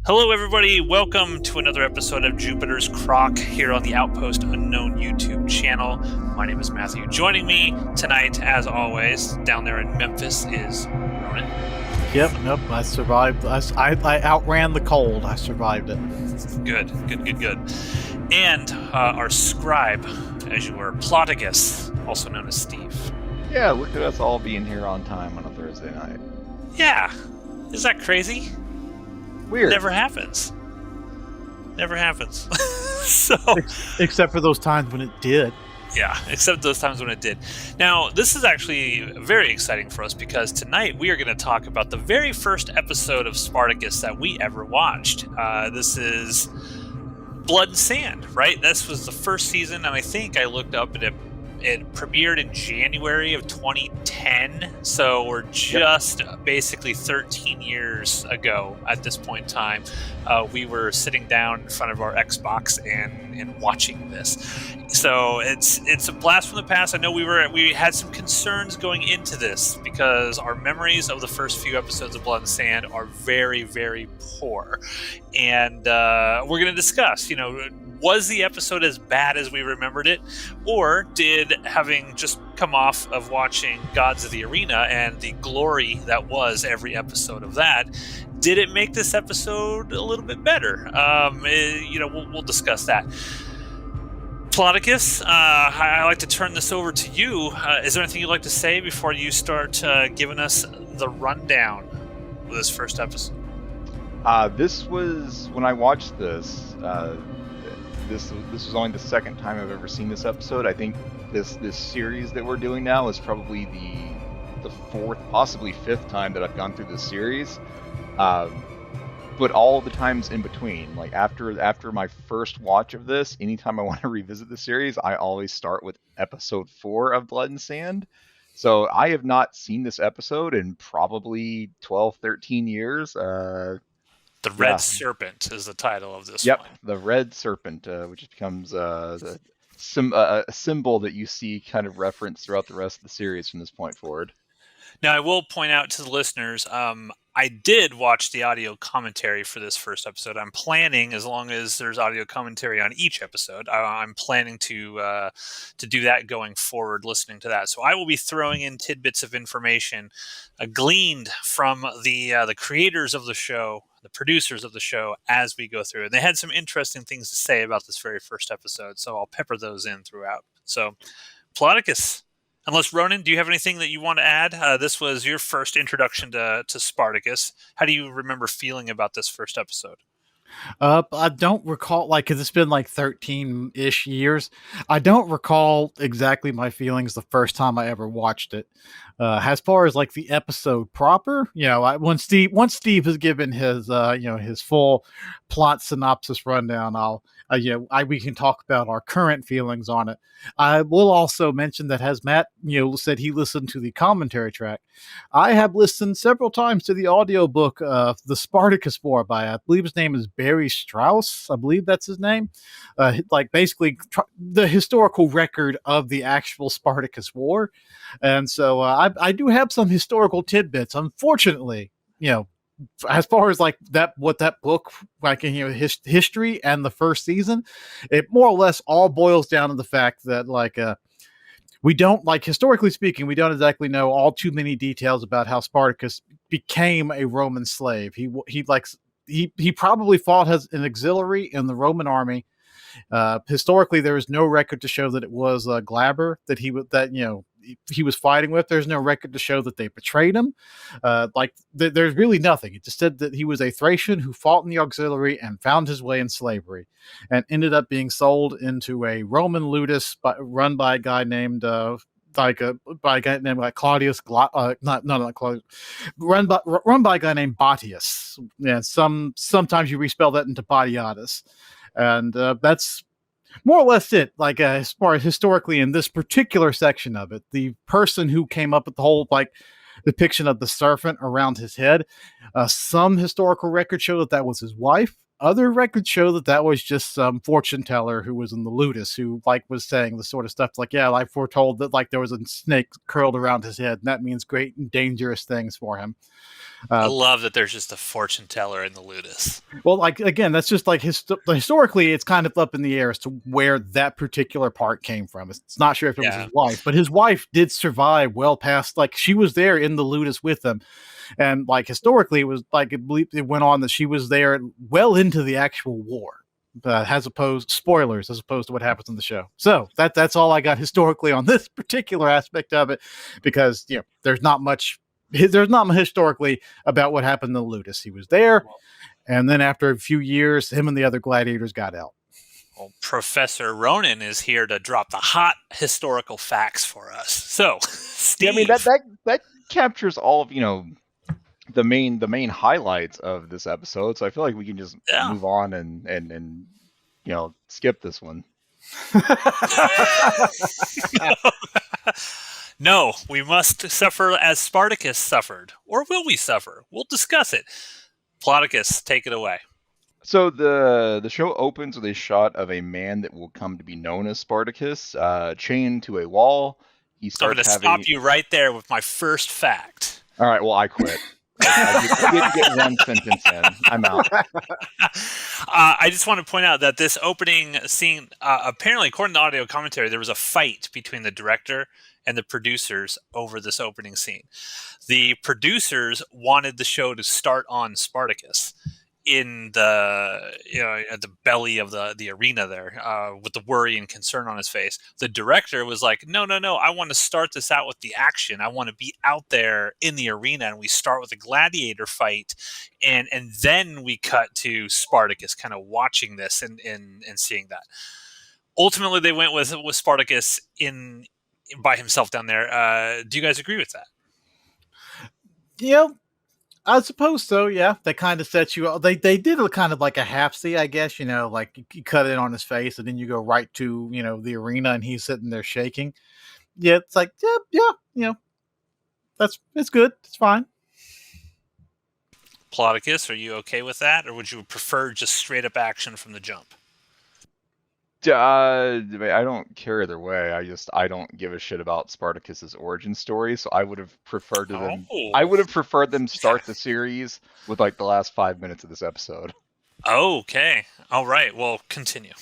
Hello, everybody. Welcome to another episode of Jupiter's Croc here on the Outpost Unknown YouTube channel. My name is Matthew. Joining me tonight, as always, down there in Memphis is Ronan. Yep, I survived. I outran the cold. I survived it. Good. And our scribe, as you were, Spartacus, also known as Steve. Yeah, look at us all being here on time on a Thursday night. Yeah. Is that crazy? Weird. Never happens. So, Except for those times when it did. yeah, except those times when it did. Now, this is actually very exciting for us because tonight we are going to talk about the very first episode of Spartacus that we ever watched. This is Blood and Sand, right? This was the first season, and I think I looked up and it premiered in January of 2010, so we're just basically 13 years ago at this point in time. We were sitting down in front of our Xbox and watching this. So it's a blast from the past. I know we had some concerns going into this because our memories of the first few episodes of Blood and Sand are very, very poor. And we're going to discuss, was the episode as bad as we remembered it? Or did, having just come off of watching Gods of the Arena and the glory that was every episode of that, did it make this episode a little bit better? We'll discuss that. Spartacus, I like to turn this over to you. Is there anything you'd like to say before you start giving us the rundown of this first episode? This was, when I watched this, this was only the second time I've ever seen this episode. I think this series that we're doing now is probably the fourth, possibly fifth time that I've gone through this series. But all the times in between, like after my first watch of this, anytime I want to revisit the series, I always start with episode 4 of Blood and Sand. So I have not seen this episode in probably 12, 13 years. The Red Serpent is the title of this one. Yep, the Red Serpent, which becomes a symbol that you see kind of referenced throughout the rest of the series from this point forward. Now, I will point out to the listeners, I did watch the audio commentary for this first episode. I'm planning, as long as there's audio commentary on each episode, I'm planning to do that going forward, listening to that. So I will be throwing in tidbits of information gleaned from the creators of the show, the producers of the show, as we go through. And they had some interesting things to say about this very first episode, so I'll pepper those in throughout. So, Spartacus. Unless, Ronan, do you have anything that you want to add? This was your first introduction to Spartacus. How do you remember feeling about this first episode? I don't recall, because it's been 13-ish years. I don't recall exactly my feelings the first time I ever watched it. As far as the episode proper, once Steve has given his his full plot synopsis rundown, we can talk about our current feelings on it. I will also mention that, as Matt said he listened to the commentary track, I have listened several times to the audiobook of the Spartacus War by, I believe his name is Barry Strauss. I believe that's his name. Basically the historical record of the actual Spartacus War. And so I do have some historical tidbits. Unfortunately, as far as what that book, history and the first season, it more or less all boils down to the fact that we don't, historically speaking, we don't exactly know all too many details about how Spartacus became a Roman slave. He probably fought as an auxiliary in the Roman army. Historically, there is no record to show that it was Glaber that he was fighting with. There's no record to show that they betrayed him. There's really nothing. It just said that he was a Thracian who fought in the auxiliary and found his way in slavery and ended up being sold into a Roman ludus run by a guy named Claudius, not Claudius, run by a guy named Batius. Yeah, sometimes you respell that into Batiatus, and that's more or less it. As far as historically in this particular section of it, the person who came up with the whole depiction of the serpent around his head, some historical records show that was his wife. other records show that that was just some fortune teller who was in the Ludus who like was saying the sort of stuff like, yeah, I foretold that like there was a snake curled around his head, and that means great and dangerous things for him. I Uh, love that there's just a fortune teller in the Ludus. well, like again, that's just like historically, it's kind of up in the air as to where that particular part came from. It's not sure if it was Yeah. his wife, but his wife did survive well past. Like she was there in the Ludus with him, and like historically, it was like it went on that she was there well into the actual war. As opposed spoilers, as opposed to what happens in the show. So that's all I got historically on this particular aspect of it, because there's not much historically about what happened to Ludus. He was there, and then after a few years, him and the other gladiators got out. Well, Professor Ronan is here to drop the hot historical facts for us. So, Steve. Yeah, I mean that captures all of the main highlights of this episode. So I feel like we can just move on and skip this one. No, we must suffer as Spartacus suffered. Or will we suffer? We'll discuss it. Spartacus, take it away. So the show opens with a shot of a man that will come to be known as Spartacus, chained to a wall. He starts I'm going to stop you right there with my first fact. All right, well, I quit. I didn't get one sentence in. I'm out. I just want to point out that this opening scene, apparently, according to audio commentary, there was a fight between the director and the producers over this opening scene. The producers wanted the show to start on Spartacus in the at the belly of the arena there, with the worry and concern on his face. The director was like, no, I want to start this out with the action. I want to be out there in the arena, and we start with a gladiator fight, and then we cut to Spartacus kind of watching this and seeing that. Ultimately, they went with Spartacus in by himself down there. Do you guys agree with that? Yeah, I suppose so. Yeah, they kind of set you up. They did a kind of like a half-see, I guess. Like you cut it on his face, and then you go right to the arena, and he's sitting there shaking. Yeah, it's like yeah. It's good. It's fine. Plodicus, are you okay with that, or would you prefer just straight up action from the jump? I don't care either way. I don't give a shit about Spartacus's origin story, so I would have preferred them. I would have preferred them start the series with like the last 5 minutes of this episode. Okay. All right. Well, continue.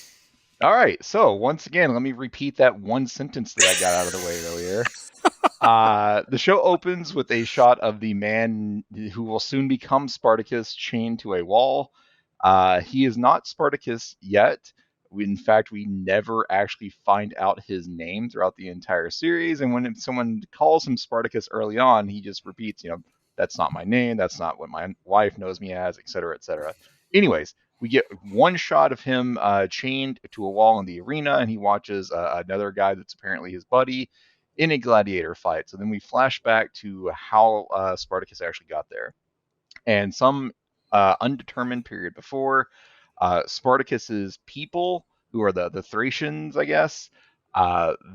All right. So once again, let me repeat that one sentence that I got out of the way earlier. The show opens with a shot of the man who will soon become Spartacus chained to a wall. He is not Spartacus yet. In fact, we never actually find out his name throughout the entire series. And when someone calls him Spartacus early on, he just repeats, that's not my name. That's not what my wife knows me as, etc., etc. Anyways, we get one shot of him chained to a wall in the arena, and he watches another guy that's apparently his buddy in a gladiator fight. So then we flash back to how Spartacus actually got there. And some undetermined period before, Spartacus's people, who are the Thracians, I guess,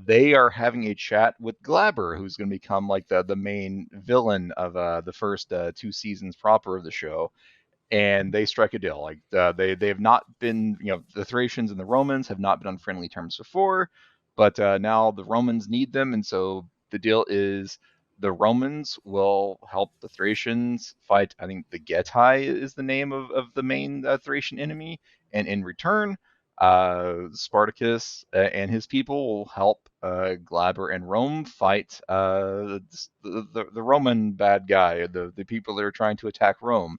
they are having a chat with Glaber, who's going to become like the main villain of the first 2 seasons proper of the show. And they strike a deal. Like they have not been, the Thracians and the Romans have not been on friendly terms before, but now the Romans need them, and so the deal is the Romans will help the Thracians fight. I think the Getae is the name of the main Thracian enemy, and in return, Spartacus and his people will help Glaber and Rome fight the Roman bad guy, the people that are trying to attack Rome.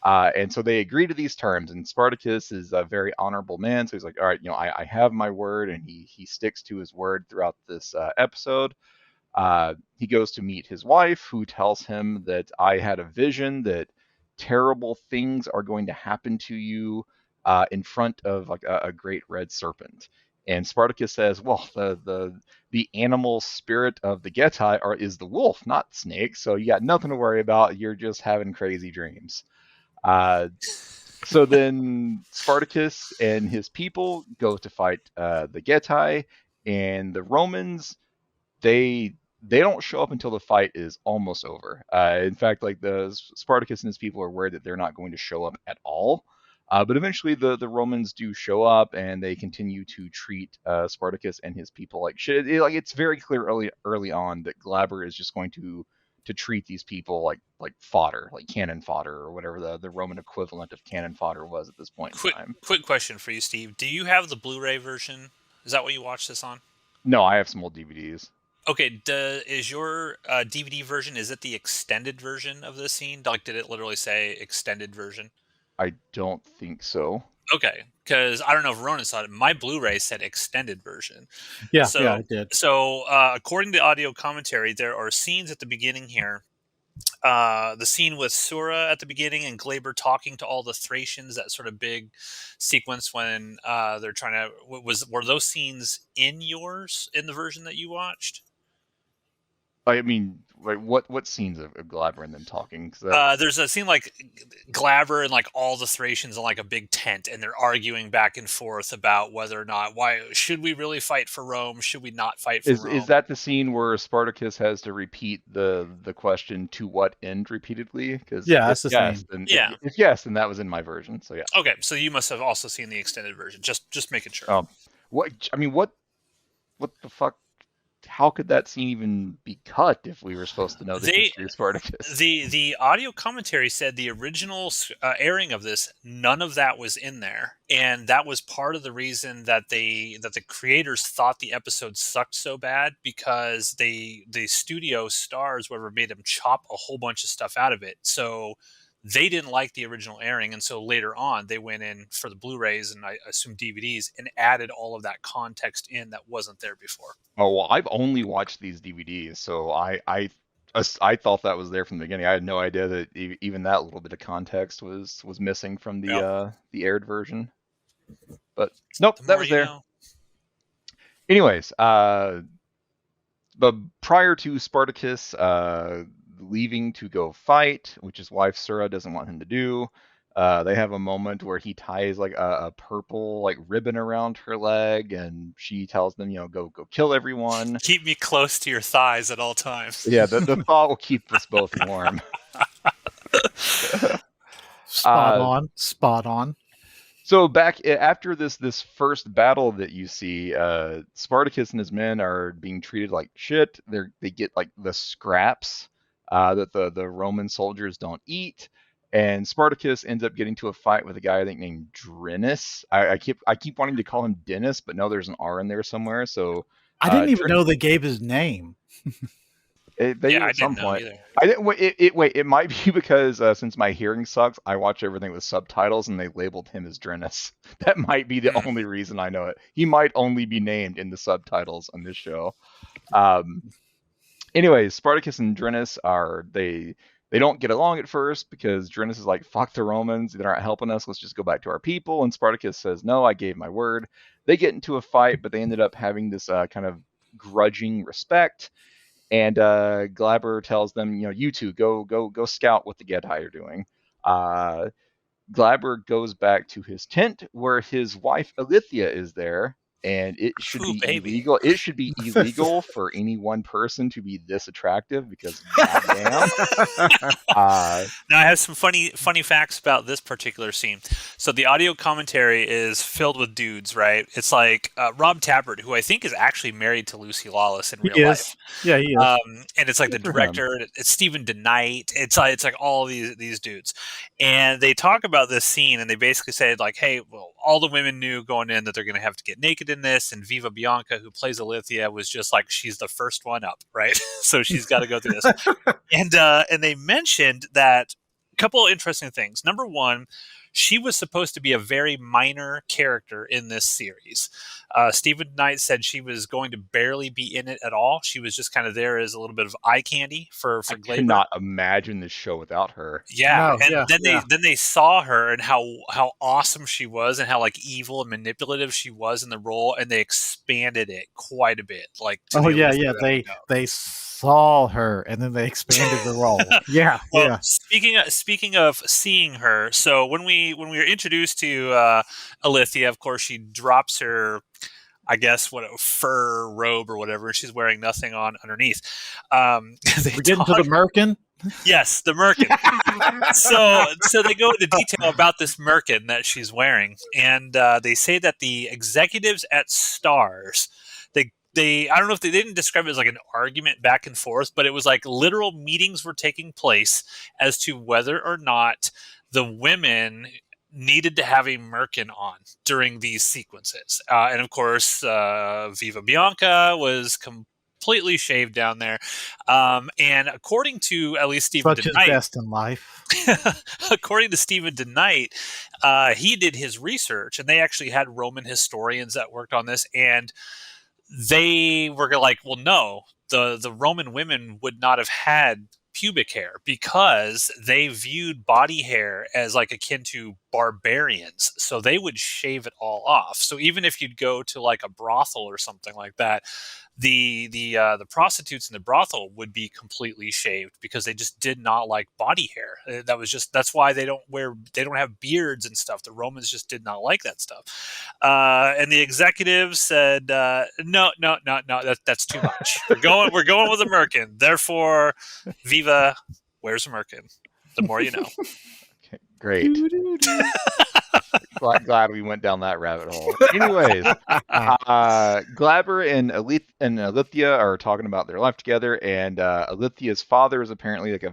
And so they agree to these terms, and Spartacus is a very honorable man, so he's like, all right, I have my word, and he sticks to his word throughout this episode. He goes to meet his wife, who tells him that I had a vision that terrible things are going to happen to you in front of like a great red serpent. And Spartacus says, well, the animal spirit of the Getae is the wolf, not the snake, so you got nothing to worry about. You're just having crazy dreams. So then Spartacus and his people go to fight the Getae, and the Romans, they don't show up until the fight is almost over. In fact, like the Spartacus and his people are worried that they're not going to show up at all. But eventually, the Romans do show up, and they continue to treat Spartacus and his people like shit. It's very clear early on that Glaber is just going to treat these people like fodder, like cannon fodder, or whatever the Roman equivalent of cannon fodder was at this point in Quick time. quick question for you, Steve. Do you have the Blu-ray version? Is that what you watched this on? No, I have some old DVDs. Okay, is your DVD version, is it the extended version of this scene? Like, did it literally say extended version? I don't think so. Okay, because I don't know if Ronan saw it. My Blu-ray said extended version. Yeah, So, I did. According to audio commentary, there are scenes at the beginning here. The scene with Sura at the beginning and Glaber talking to all the Thracians, that sort of big sequence when they're trying to were those scenes in the version that you watched? I mean, like what scenes of Glaber and them talking? 'Cause that, There's a scene like Glaber and like all the Thracians in like a big tent, and they're arguing back and forth about whether or not why should we really fight for Rome? Should we not fight for Rome? is that the scene where Spartacus has to repeat the question to what end repeatedly? Because Yeah, that's the scene. then Yeah. if yes, then that was in my version. So yeah. Okay, so you must have also seen the extended version. Just making sure. What the fuck? How could that scene even be cut if we were supposed to know the history of Spartacus? The audio commentary said the original airing of this, none of that was in there, and that was part of the reason that the creators thought the episode sucked so bad, because the studio stars, whoever made them, chop a whole bunch of stuff out of it. So they didn't like the original airing, and so later on they went in for the Blu-rays and I assume DVDs and added all of that context in that wasn't there before. Oh well, I've only watched these DVDs, so I thought that was there from the beginning. I had no idea that even that little bit of context was missing from the aired version. But nope, that was there. Know. Anyways, but prior to Spartacus leaving to go fight, which his wife Sura doesn't want him to do, they have a moment where he ties like a purple like ribbon around her leg, and she tells them, go kill everyone. Keep me close to your thighs at all times. Yeah, the thought will keep us both warm. Spot on. So back after this first battle that you see, Spartacus and his men are being treated like shit. They get like the scraps that the Roman soldiers don't eat, and Spartacus ends up getting to a fight with a guy I think named Drinus. I keep wanting to call him Dennis, but no, there's an R in there somewhere. So I didn't even know they gave his name. They did at some point. It might be because since my hearing sucks, I watch everything with subtitles, and they labeled him as Drenus. That might be the only reason I know it. He might only be named in the subtitles on this show. Anyways, Spartacus and Drenus they don't get along at first because Drenus is like, fuck the Romans, they're not helping us, let's just go back to our people. And Spartacus says, no, I gave my word. They get into a fight, but they ended up having this kind of grudging respect. And Glaber tells them, you two go scout what the Gedai are doing. Glaber goes back to his tent where his wife Ilithia is there, and it should be illegal. It should be illegal for any one person to be this attractive because goddamn. Now I have some funny facts about this particular scene. So the audio commentary is filled with dudes, right? It's like Rob Tappert, who I think is actually married to Lucy Lawless in real life. Yeah, he is. And it's like the director. It's Stephen DeKnight. It's like all these dudes, and they talk about this scene, and they basically say like, hey, well, all the women knew going in that they're going to have to get naked in this, and Viva Bianca, who plays Ilithia, was just like, she's the first one up, right? So she's got to go through this. And they mentioned that a couple of interesting things. Number one, she was supposed to be a very minor character in this series. Stephen Knight said she was going to barely be in it at all. She was just kind of there as a little bit of eye candy for Glaber. I cannot imagine this show without her. Yeah, then they saw her and how awesome she was and how like evil and manipulative she was in the role, and they expanded it quite a bit. Like, they saw her and then they expanded the role. Yeah. Speaking of seeing her, so when we were introduced to Ilithia, of course she drops her I guess what a fur robe or whatever. She's wearing nothing on underneath. They We're getting to the merkin. Yes, the merkin. So they go into detail about this merkin that she's wearing, and they say that the executives at Stars, they I don't know if they didn't describe it as like an argument back and forth, but it was like literal meetings were taking place as to whether or not the women needed to have a merkin on during these sequences. And of course, Viva Bianca was completely shaved down there. And according to at least Stephen Such is DeKnight, best in life. according to Stephen DeKnight, he did his research, and they actually had Roman historians that worked on this, and they were like, well, no, the Roman women would not have had pubic hair because they viewed body hair as like akin to barbarians, so they would shave it all off. So even if you'd go to like a brothel or something like that, the prostitutes in the brothel would be completely shaved because they just did not like body hair. That's why they don't have beards and stuff. The Romans just did not like that stuff. And the executives said, no, that's too much. We're going with a merkin. Therefore, Viva wears a merkin. The more you know. Okay, great. Glad we went down that rabbit hole. Anyways, Glaber and Alithia are talking about their life together, and Alithia's father is apparently like a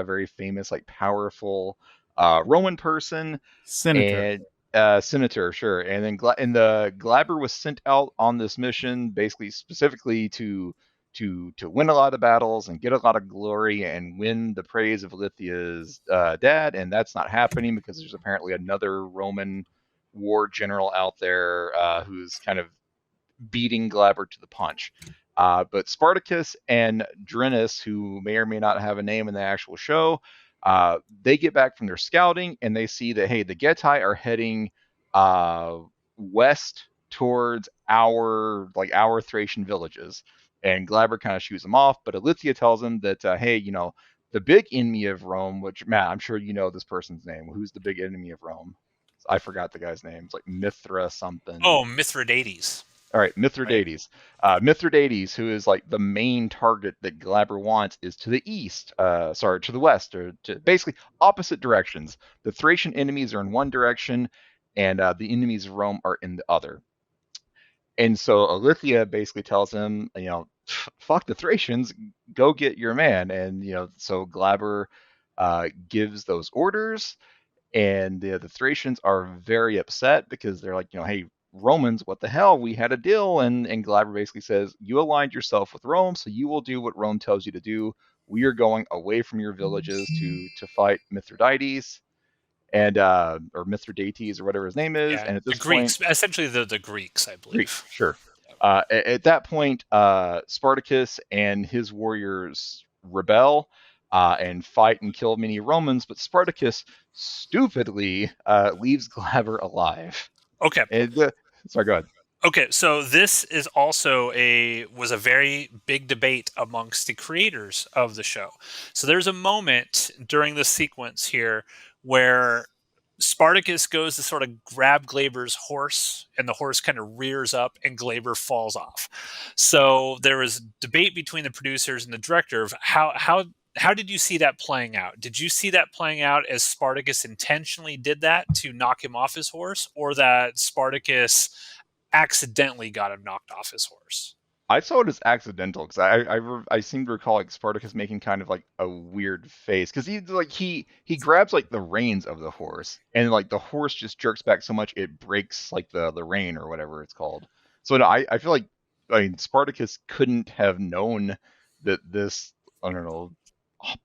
very famous, like powerful Roman person. Senator. And senator, sure. And then Glaber was sent out on this mission basically specifically to win a lot of battles and get a lot of glory and win the praise of Alithia's dad, and that's not happening because there's apparently another Roman war general out there who's kind of beating Glaber to the punch. But Spartacus and Drenus, who may or may not have a name in the actual show, they get back from their scouting and they see that, hey, the Getae are heading west towards our Thracian villages. And Glaber kind of shoos them off, but Alithia tells him that, hey, the big enemy of Rome, which, Matt, I'm sure you know this person's name. Who's the big enemy of Rome? I forgot the guy's name. It's like Mithra something. Oh, Mithridates. All right, Mithridates. Right. Mithridates, who is like the main target that Glaber wants, is to the east. To the west, or to basically opposite directions. The Thracian enemies are in one direction, and the enemies of Rome are in the other. And so Alithia basically tells him, fuck the Thracians, go get your man. And, so Glaber gives those orders, and the Thracians are very upset because they're like, hey, Romans, what the hell? We had a deal. And Glaber basically says, you aligned yourself with Rome, so you will do what Rome tells you to do. We are going away from your villages to fight Mithridates. And or Mithridates or whatever his name is, and at this Greeks, point, essentially the Greeks, I believe. Greeks, sure. At that point, Spartacus and his warriors rebel and fight and kill many Romans, but Spartacus stupidly leaves Glaber alive. Okay. Sorry, go ahead. Okay, so this is also was a very big debate amongst the creators of the show. So there's a moment during the sequence here where Spartacus goes to sort of grab Glaber's horse, and the horse kind of rears up, and Glaber falls off. So there was debate between the producers and the director of how did you see that playing out? Did you see that playing out as Spartacus intentionally did that to knock him off his horse, or that Spartacus accidentally got him knocked off his horse? I saw it as accidental because I seem to recall like Spartacus making kind of like a weird face because he grabs like the reins of the horse, and like the horse just jerks back so much it breaks like the rein or whatever it's called. So no, I feel like Spartacus couldn't have known that this, I don't know,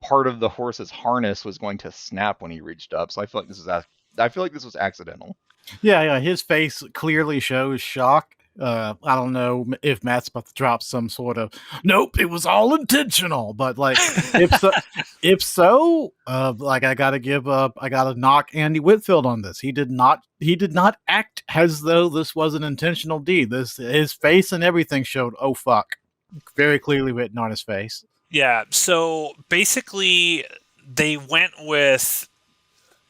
part of the horse's harness was going to snap when he reached up. So I feel like this was accidental. Yeah, his face clearly shows shock. I don't know if Matt's about to drop some sort of nope, it was all intentional, but like if so, like I gotta knock Andy Whitfield on this. He did not act as though this was an intentional deed. His face and everything showed, oh fuck, very clearly written on his face. Yeah, so basically they went with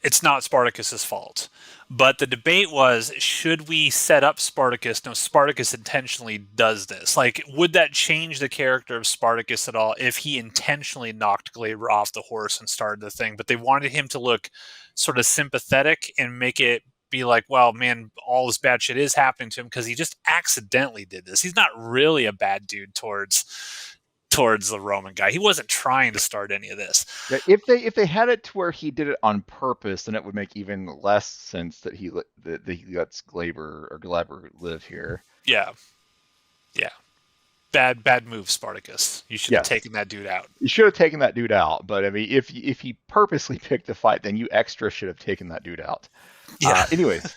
it's not Spartacus's fault. But the debate was, should we set up Spartacus? No, Spartacus intentionally does this. Like, would that change the character of Spartacus at all if he intentionally knocked Glaber off the horse and started the thing? But they wanted him to look sort of sympathetic and make it be like, well, man, all this bad shit is happening to him because he just accidentally did this. He's not really a bad dude towards the Roman guy. He wasn't trying to start any of this. Yeah, if they had it to where he did it on purpose, then it would make even less sense that he lets Glaber live here. Yeah. Bad move, Spartacus. You should have taken that dude out. You should have taken that dude out. But I mean, if he purposely picked the fight, then you extra should have taken that dude out. Yeah. Anyways,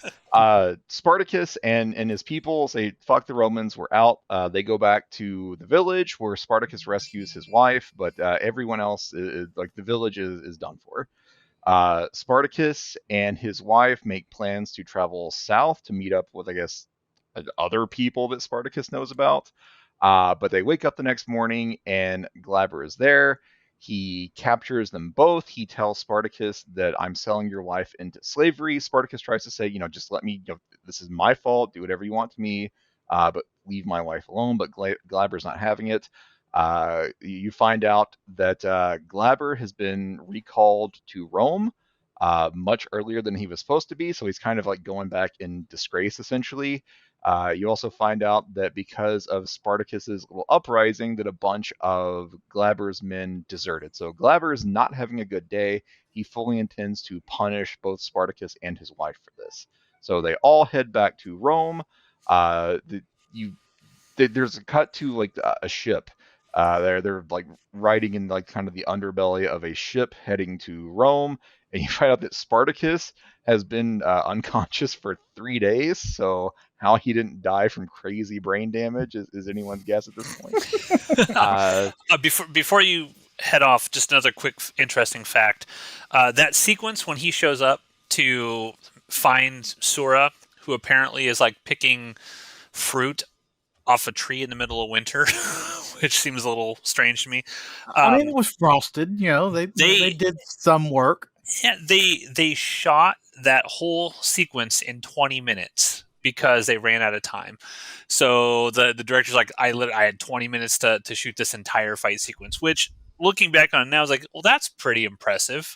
Spartacus and his people say, fuck the Romans, we're out. They go back to the village where Spartacus rescues his wife, but everyone else, like the village is done for. Spartacus and his wife make plans to travel south to meet up with, I guess, other people that Spartacus knows about. But they wake up the next morning and Glaber is there. He captures them both. He tells Spartacus that I'm selling your wife into slavery. Spartacus tries to say, just let me, this is my fault. Do whatever you want to me, but leave my wife alone. But Glaber's not having it. You find out that Glaber has been recalled to Rome much earlier than he was supposed to be. So he's kind of like going back in disgrace, essentially. You also find out that because of Spartacus's little uprising, that a bunch of Glaber's men deserted. So Glaber is not having a good day. He fully intends to punish both Spartacus and his wife for this. So they all head back to Rome. There's a cut to like a ship. They're like riding in like kind of the underbelly of a ship heading to Rome, and you find out that Spartacus has been unconscious for 3 days. So how he didn't die from crazy brain damage is anyone's guess at this point. Before you head off, just another quick interesting fact. That sequence when he shows up to find Sura, who apparently is like picking fruit off a tree in the middle of winter, which seems a little strange to me. I mean, it was frosted. They did some work. Yeah, they shot that whole sequence in 20 minutes because they ran out of time. So the director's like, I had 20 minutes to shoot this entire fight sequence, which looking back on it now, I was like, well, that's pretty impressive.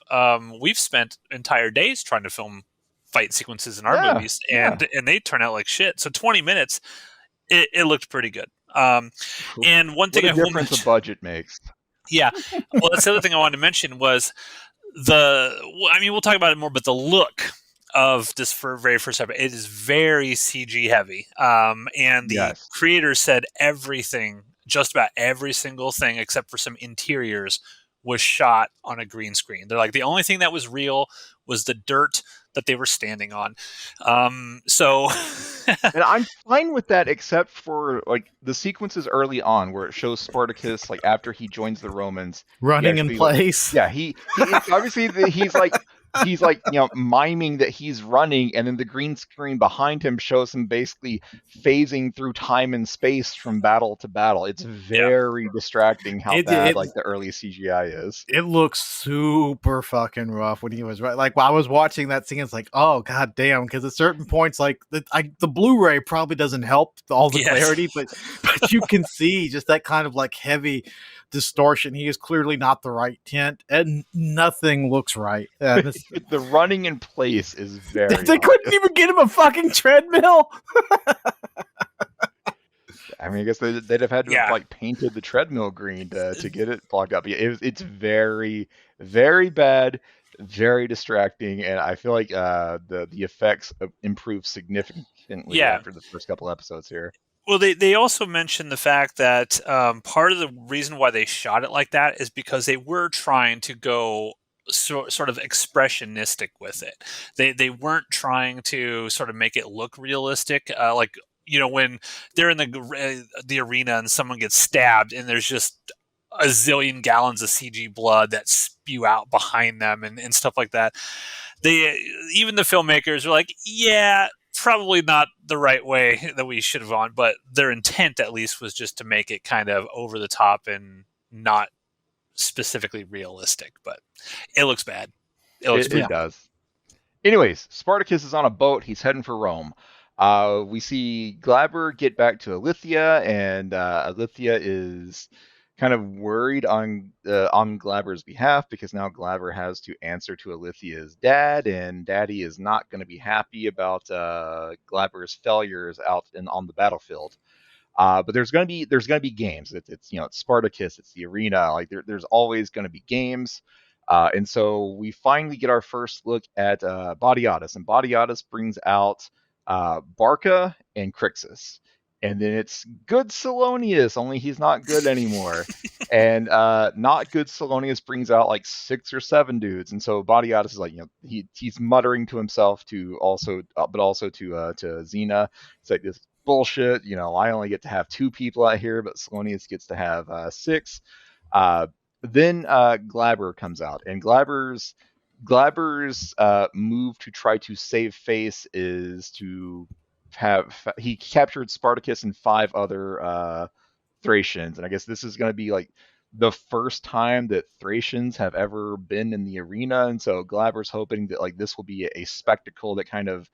We've spent entire days trying to film fight sequences in our movies, and they turn out like shit. So 20 minutes, it looked pretty good. And one thing what a difference a budget makes. Yeah. Well, that's the other thing I wanted to mention was we'll talk about it more, but the look of this very first episode, it is very CG heavy. And the creators said just about every single thing, except for some interiors, was shot on a green screen. They're like, the only thing that was real was the dirt that they were standing on. And I'm fine with that, except for like the sequences early on where it shows Spartacus like after he joins the Romans running in place. He obviously he's like miming that he's running, and then the green screen behind him shows him basically phasing through time and space from battle to battle. It's very distracting how bad like the early CGI is. It looks super fucking rough when he was right. Like while I was watching that scene, it's like, oh god damn, because at certain points, like the Blu-ray probably doesn't help all the clarity, but you can see just that kind of like heavy distortion. He is clearly not the right tint, and nothing looks right. The running in place is very. They couldn't even get him a fucking treadmill. I mean, I guess they'd have had to have like painted the treadmill green to get it blocked up. It's very, very bad, very distracting, and I feel like the effects improve significantly after the first couple episodes here. Well, they also mentioned the fact that part of the reason why they shot it like that is because they were trying to go sort of expressionistic with it. They weren't trying to sort of make it look realistic. When they're in the arena and someone gets stabbed and there's just a zillion gallons of CG blood that spew out behind them and stuff like that. Even the filmmakers were like, yeah, probably not the right way that we should have gone, but their intent at least was just to make it kind of over the top and not specifically realistic, but it looks bad. It does. Anyways, Spartacus is on a boat. He's heading for Rome. We see Glaber get back to Alithia, and Alithia is kind of worried on Glaber's behalf because now Glaber has to answer to Alithia's dad, and Daddy is not going to be happy about Glaber's failures out on the battlefield. But there's gonna be games. It's Spartacus. It's the arena. Like there's always gonna be games. And so we finally get our first look at Bodiatus, and Bodiatus brings out Barca and Crixus. And then it's good Salonius, only he's not good anymore. And not good Salonius brings out like 6 or 7 dudes, and so Bodiatus is like, he's muttering to himself but also to Xena. It's like this bullshit. I only get to have 2 people out here, but Salonius gets to have 6. Then Glaber comes out, and Glaber's move to try to save face is to he captured Spartacus and 5 other Thracians, and I guess this is going to be like the first time that Thracians have ever been in the arena, and so Glaber's hoping that like this will be a spectacle that kind of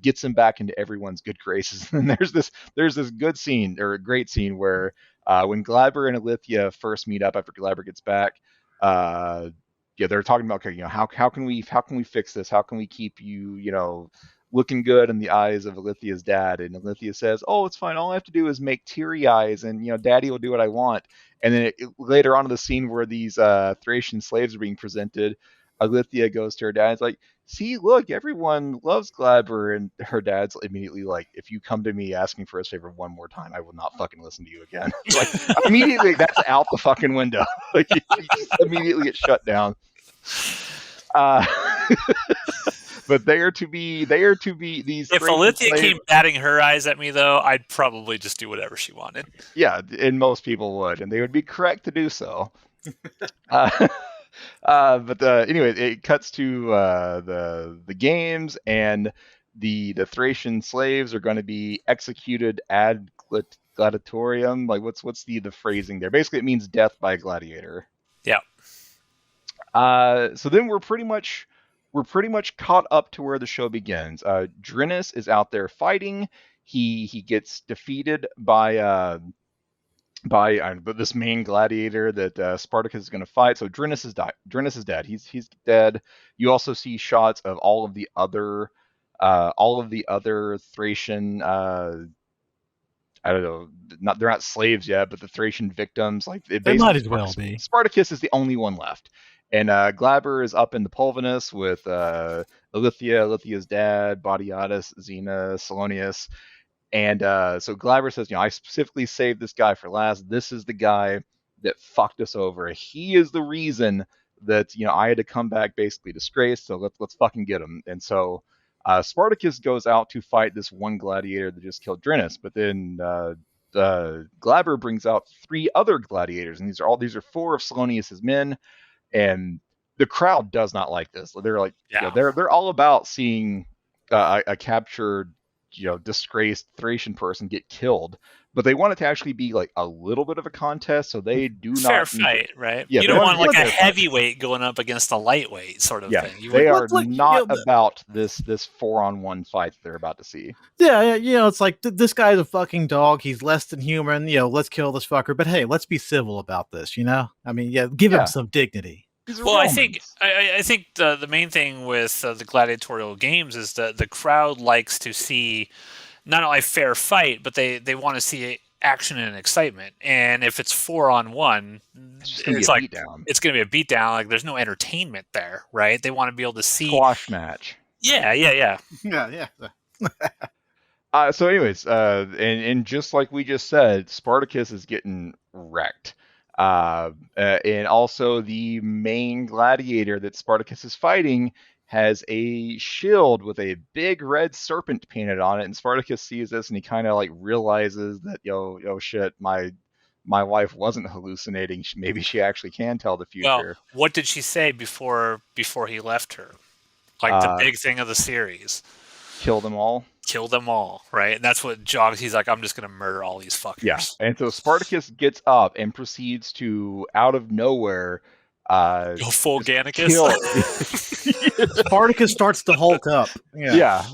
gets him back into everyone's good graces. And there's this good scene, or a great scene, where when Glaber and Alithia first meet up after Glaber gets back, they're talking about, okay, how can we fix this? How can we keep you looking good in the eyes of Alithia's dad? And Alithia says, "Oh, it's fine. All I have to do is make teary eyes, and Daddy will do what I want." And then later on in the scene where these Thracian slaves are being presented, Alithia goes to her dad. It's like, "See, look, everyone loves Glaber," and her dad's immediately like, "If you come to me asking for his favor one more time, I will not fucking listen to you again." Like immediately, that's out the fucking window. Like you just immediately get shut down. But they are to be these. If Alithia came batting her eyes at me, though, I'd probably just do whatever she wanted. Yeah, and most people would, and they would be correct to do so. But anyway, it cuts to the games, and the Thracian slaves are going to be executed ad gladiatorium. Like what's the phrasing there? Basically, it means death by gladiator. Yeah. So then we're pretty much caught up to where the show begins. Drinus is out there fighting. He gets defeated by this main gladiator that Spartacus is going to fight. So Drinus is dead. He's dead. You also see shots of all of the other Thracian. I don't know. They're not slaves yet, but the Thracian victims. Like they might as well be. Spartacus is the only one left. And Glaber is up in the Pulvinus with Alithia's dad, Bodiatus, Xena, Salonius. And so Glaber says, I specifically saved this guy for last. This is the guy that fucked us over. He is the reason that, I had to come back basically disgraced. So let's fucking get him. And so Spartacus goes out to fight this one gladiator that just killed Drinus. But then Glaber brings out 3 other gladiators. And these are 4 of Salonius's men. And the crowd does not like this. They're like, they're all about seeing a captured, disgraced Thracian person get killed, but they want it to actually be like a little bit of a contest. So they do fair not fight, right? Yeah, you don't want like a heavyweight going up against a lightweight sort of thing. They are not about this 4-on-1 fight that they're about to see. Yeah, it's like this guy's a fucking dog. He's less than human. Let's kill this fucker. But hey, let's be civil about this. I mean, give him some dignity. Well, I think the main thing with the gladiatorial games is that the crowd likes to see not only a fair fight, but they want to see action and excitement. And if it's 4-on-1, it's like it's going to be a beatdown. Like there's no entertainment there, right? They want to be able to see squash match. Yeah. So, anyways, and just like we just said, Spartacus is getting wrecked. And also the main gladiator that Spartacus is fighting has a shield with a big red serpent painted on it, and Spartacus sees this and he kind of like realizes that yo shit, my wife wasn't hallucinating. Maybe she actually can tell the future. Well, what did she say before he left her? Like the big thing of the series. Kill them all, right? And that's what jogs. He's like, I'm just going to murder all these fuckers. Yeah. And so Spartacus gets up and proceeds to, out of nowhere, Full just Gannicus. kill. Spartacus starts to Hulk up. Yeah.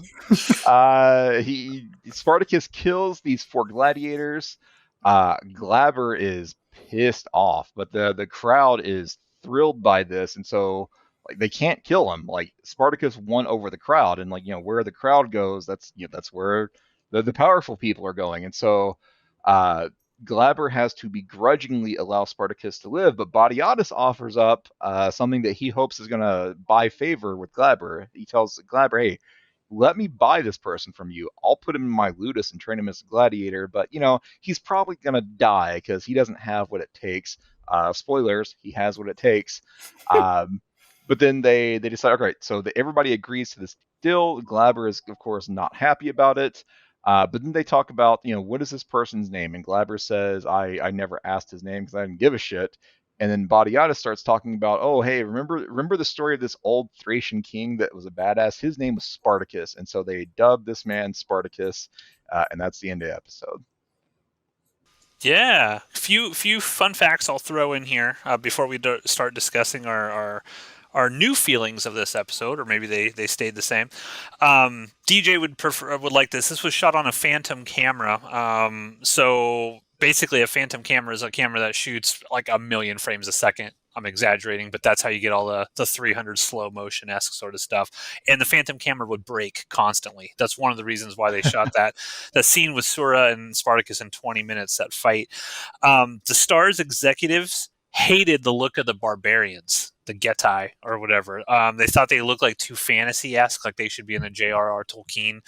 Spartacus kills these 4 gladiators. Glaber is pissed off, but the crowd is thrilled by this, and so like they can't kill him. Like Spartacus won over the crowd, and like where the crowd goes, that's where the powerful people are going, and so uh, Glaber has to begrudgingly allow Spartacus to live, but Batiatus offers up something that he hopes is going to buy favor with Glaber. He tells Glaber, "Hey, let me buy this person from you. I'll put him in my ludus and train him as a gladiator, but he's probably gonna die because he doesn't have what it takes. Spoilers, he has what it takes. Um, but then they decide, okay, so everybody agrees to this deal. Glaber is, of course, not happy about it. But then they talk about, what is this person's name? And Glaber says, I never asked his name because I didn't give a shit. And then Batiatus starts talking about, oh, hey, remember the story of this old Thracian king that was a badass? His name was Spartacus. And so they dubbed this man Spartacus, and that's the end of the episode. Yeah, few fun facts I'll throw in here before we start discussing our new feelings of this episode, or maybe they stayed the same. DJ would like this. This was shot on a Phantom camera. So basically, a Phantom camera is a camera that shoots like 1,000,000 frames a second. I'm exaggerating, but that's how you get all the 300 slow motion-esque sort of stuff. And the Phantom camera would break constantly. That's one of the reasons why they shot that scene with Sura and Spartacus in 20 minutes, that fight. The Starz executives hated the look of the barbarians, the Getae or whatever. They thought they looked like too fantasy-esque, like they should be in a J.R.R. Tolkien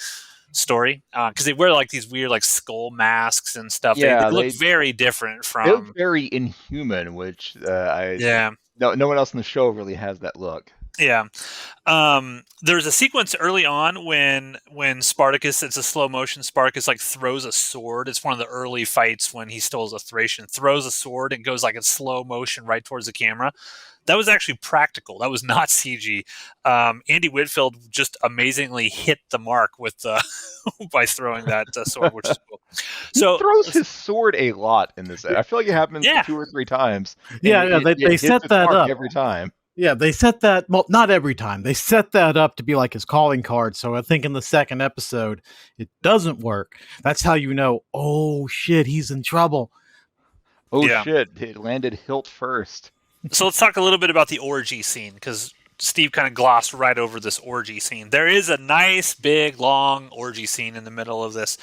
story, because they wear like these weird like skull masks and stuff. Yeah, they look very different from. They look very inhuman, which no one else in the show really has that look. Yeah. There's a sequence early on when Spartacus, it's a slow motion, Spartacus like throws a sword. It's one of the early fights when he still is a Thracian, throws a sword and goes like in slow motion right towards the camera. That was actually practical. That was not CG. Andy Whitfield just amazingly hit the mark with by throwing that sword, which is cool. So he throws his sword a lot in this. I feel like it happens 2 or 3 times. Yeah, they set that up every time. Yeah, they set that. Well, not every time. They set that up to be like his calling card. So I think in the second episode, it doesn't work. That's how you know. Oh shit, he's in trouble. Oh shit, it landed hilt first. So let's talk a little bit about the orgy scene, because Steve kind of glossed right over this orgy scene. There is a nice, big, long orgy scene in the middle of this.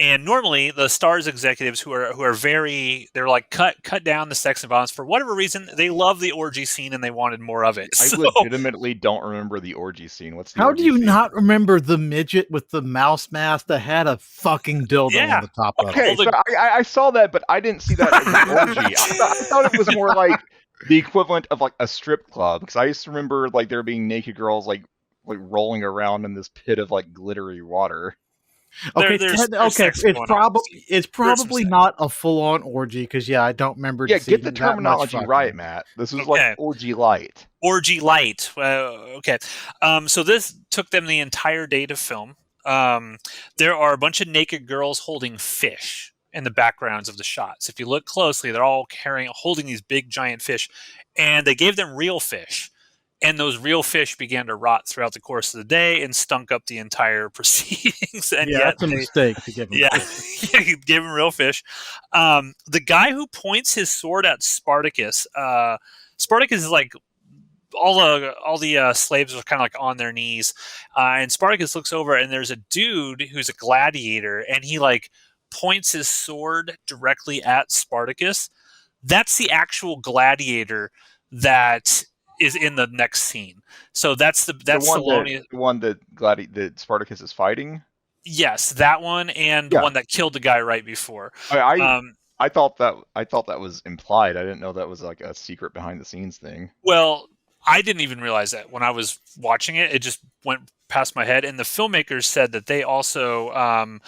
And normally the Starz executives who are they're like cut down the sex and violence for whatever reason. They love the orgy scene and they wanted more of it. I legitimately don't remember the orgy scene. What's the How orgy do you scene? not remember the midget with the mouse mask that had a fucking dildo on the top of it? Okay, so I saw that, but I didn't see that as an orgy. I thought it was more like the equivalent of like a strip club, because I used to remember like there being naked girls like rolling around in this pit of like glittery water. Okay, it's probably not a full-on orgy, because I don't remember. Yeah, get the terminology right, Matt. This was like orgy light. Orgy light. Okay. So this took them the entire day to film. There are a bunch of naked girls holding fish in the backgrounds of the shots. If you look closely, they're all holding these big giant fish, and they gave them real fish. And those real fish began to rot throughout the course of the day and stunk up the entire proceedings. And that's a mistake to give them fish. He gave him real fish. The guy who points his sword at Spartacus, Spartacus is like, all the slaves are kind of like on their knees. And Spartacus looks over and there's a dude who's a gladiator, and he like points his sword directly at Spartacus. That's the actual gladiator that is in the next scene. So that's the one that Spartacus is fighting. Yes, that one, and the one that killed the guy right before. I thought that was implied. I didn't know that was like a secret behind the scenes thing. Well, I didn't even realize that when I was watching it. It just went past my head. And the filmmakers said that they also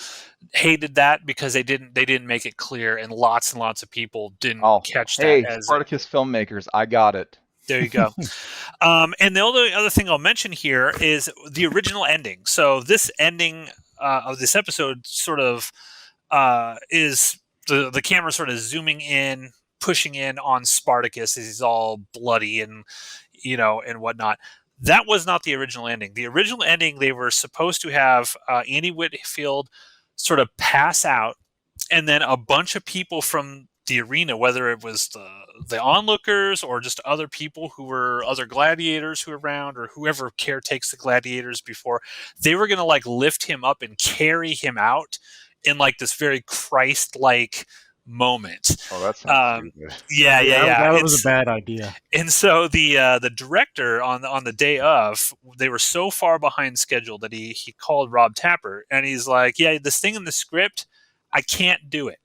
hated that because they didn't make it clear, and lots of people didn't catch that. Hey, Spartacus filmmakers, I got it. There you go. And the only other thing I'll mention here is the original ending. So this ending of this episode sort of is the camera sort of zooming in, pushing in on Spartacus as he's all bloody and and whatnot. That was not the original ending. The original ending, they were supposed to have Andy Whitfield sort of pass out, and then a bunch of people from the arena, whether it was the onlookers or just other people who were other gladiators who were around, or whoever caretakes the gladiators before, they were going to like lift him up and carry him out in like this very Christ-like moment. Oh, that sounds stupid. Yeah. That was a bad idea. And so the director on the day of, they were so far behind schedule that he called Rob Tapert, and he's like, "Yeah, this thing in the script, I can't do it.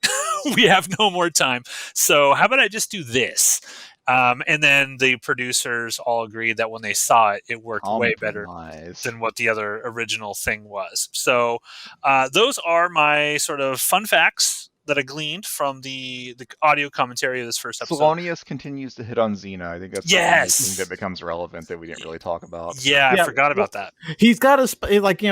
We have no more time. So how about I just do this?" And then the producers all agreed that when they saw it, it worked way better than what the other original thing was. So those are my sort of fun facts that I gleaned from the audio commentary of this first episode. Salonius continues to hit on Xena. I think that's the only thing that becomes relevant that we didn't really talk about. Yeah, I forgot about that. He's got like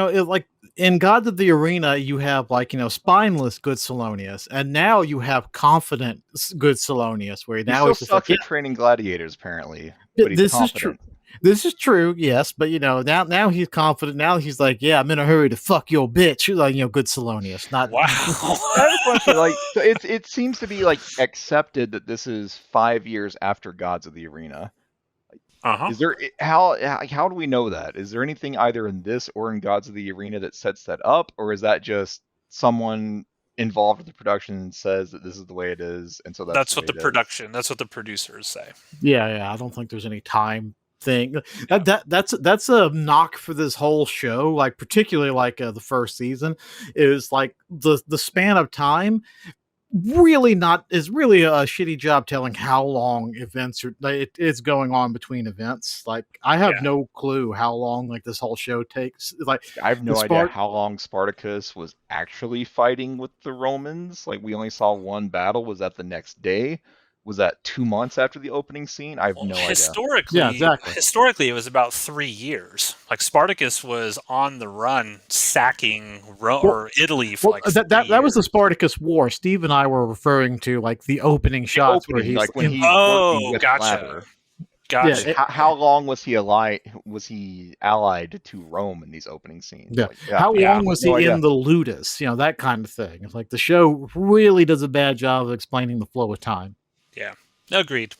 in Gods of the Arena, you have like spineless good Salonius, and now you have confident good Salonius, where now he still sucks at training gladiators, apparently. But he's confident. Is true. This is true, yes, but now he's confident. Now he's like, yeah, I'm in a hurry to fuck your bitch. Like, good Salonius. Not wow. I have a question. Like, so it seems to be like accepted that this is 5 years after Gods of the Arena. Is there how do we know that? Is there anything either in this or in Gods of the Arena that sets that up, or is that just someone involved with the production says that this is the way it is, and so that's what the producers say. Yeah, I don't think there's any time thing. That's a knock for this whole show, like particularly like the first season, is like the span of time is really a shitty job telling how long events it's going on between events. Like I have no clue how long like this whole show takes. Like I have no idea how long Spartacus was actually fighting with the Romans. Like we only saw one battle. Was that the next day? Was that 2 months after the opening scene? I have no idea. Historically, it was about 3 years. Like Spartacus was on the run, sacking Italy for that was the Spartacus War. Steve and I were referring to like the opening shots where he's like when gotcha. Yeah, how long was he allied to Rome in these opening scenes? Yeah. How long was he in the ludus? That kind of thing. It's like the show really does a bad job of explaining the flow of time. Yeah, agreed.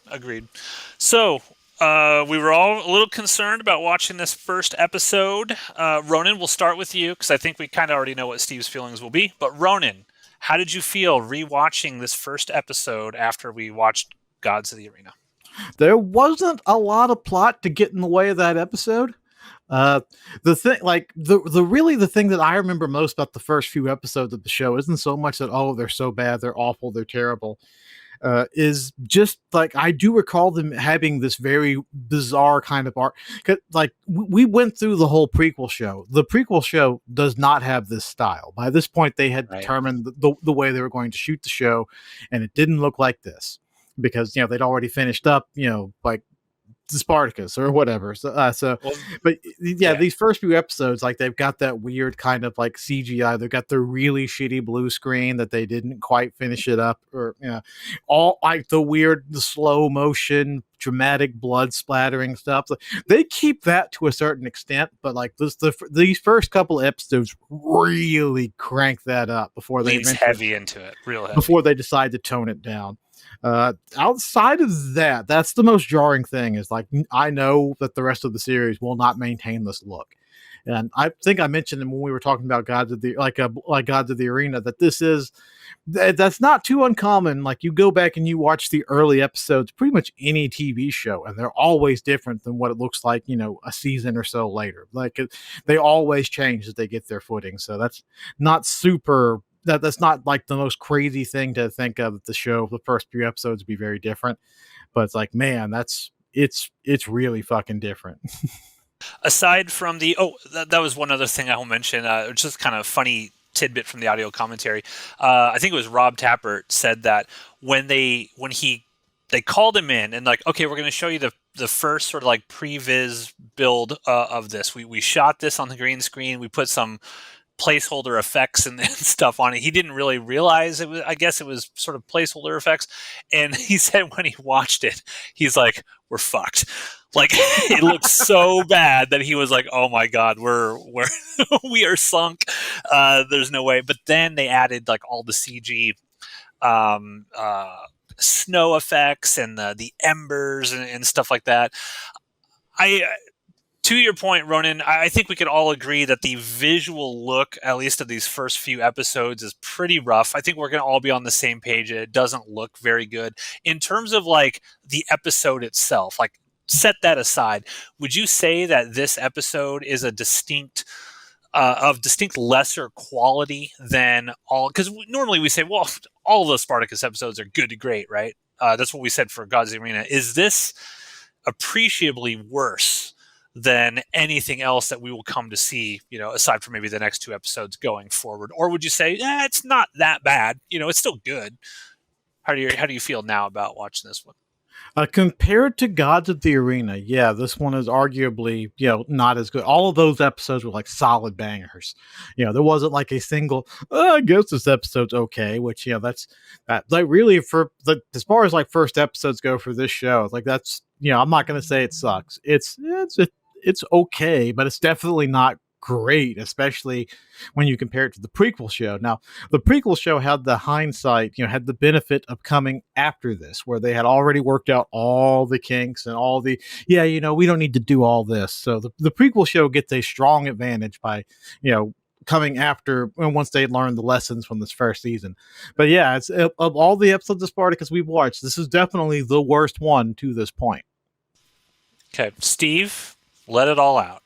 So we were all a little concerned about watching this first episode. Ronan, we'll start with you because I think we kind of already know what Steve's feelings will be. But Ronan, how did you feel rewatching this first episode after we watched Gods of the Arena? There wasn't a lot of plot to get in the way of that episode. The thing, like the thing that I remember most about the first few episodes of the show isn't so much that they're so bad, they're awful, they're terrible. Is just like I do recall them having this very bizarre kind of art. Like we went through the whole prequel show. The prequel show does not have this style. By this point, they had determined the way they were going to shoot the show, and it didn't look like this because they'd already finished up like Spartacus or whatever. These first few episodes, like they've got that weird kind of like CGI. They've got the really shitty blue screen that they didn't quite finish it up, or all like the slow motion, dramatic blood splattering stuff. They keep that to a certain extent, but like these first couple episodes really crank that up before they heavy into it, real heavy. Before they decide to tone it down. Outside of that's the most jarring thing is like I know that the rest of the series will not maintain this look, and I think I mentioned when we were talking about Gods of the Gods of the Arena that's not too uncommon. Like you go back and you watch the early episodes, pretty much any TV show, and they're always different than what it looks like a season or so later. Like they always change as they get their footing, so that's not super. That's not like the most crazy thing to think of. The first few episodes be very different, but it's like, man, it's really fucking different. Aside from that was one other thing I will mention. Just kind of funny tidbit from the audio commentary. I think it was Rob Tapert said that when they called him in and like, okay, we're going to show you the first sort of like previs build of this. We shot this on the green screen. We put some placeholder effects and stuff on it. He didn't really realize it was. I guess it was sort of placeholder effects. And he said when he watched it, he's like, "We're fucked." Like it looks so bad that he was like, "Oh my god, we're we are sunk. There's no way." But then they added like all the CG. Um, uh, Snow effects and the embers and stuff like that. I To your point, Ronan, I think we could all agree that the visual look, at least of these first few episodes, is pretty rough. I think we're going to all be on the same page. It doesn't look very good. In terms of like the episode itself, like set that aside, would you say that this episode is a distinct lesser quality than all? Because normally we say, well, all the Spartacus episodes are good to great, right? That's what we said for God's Arena. Is this appreciably worse than anything else that we will come to see, aside from maybe the next two episodes going forward? Or would you say, it's not that bad? It's still good. How do you feel now about watching this one? Compared to Gods of the Arena, yeah, this one is arguably, not as good. All of those episodes were like solid bangers. There wasn't like a single, I guess this episode's okay, which, that's that. Like really for as far as like first episodes go for this show, like that's, I'm not going to say it sucks. It's okay, but it's definitely not great, especially when you compare it to the prequel show. Now, the prequel show had the hindsight, had the benefit of coming after this, where they had already worked out all the kinks and all the, we don't need to do all this. So the prequel show gets a strong advantage by, coming after once they learned the lessons from this first season. But yeah, it's of all the episodes of Spartacus we've watched, this is definitely the worst one to this point. Okay, Steve, let it all out.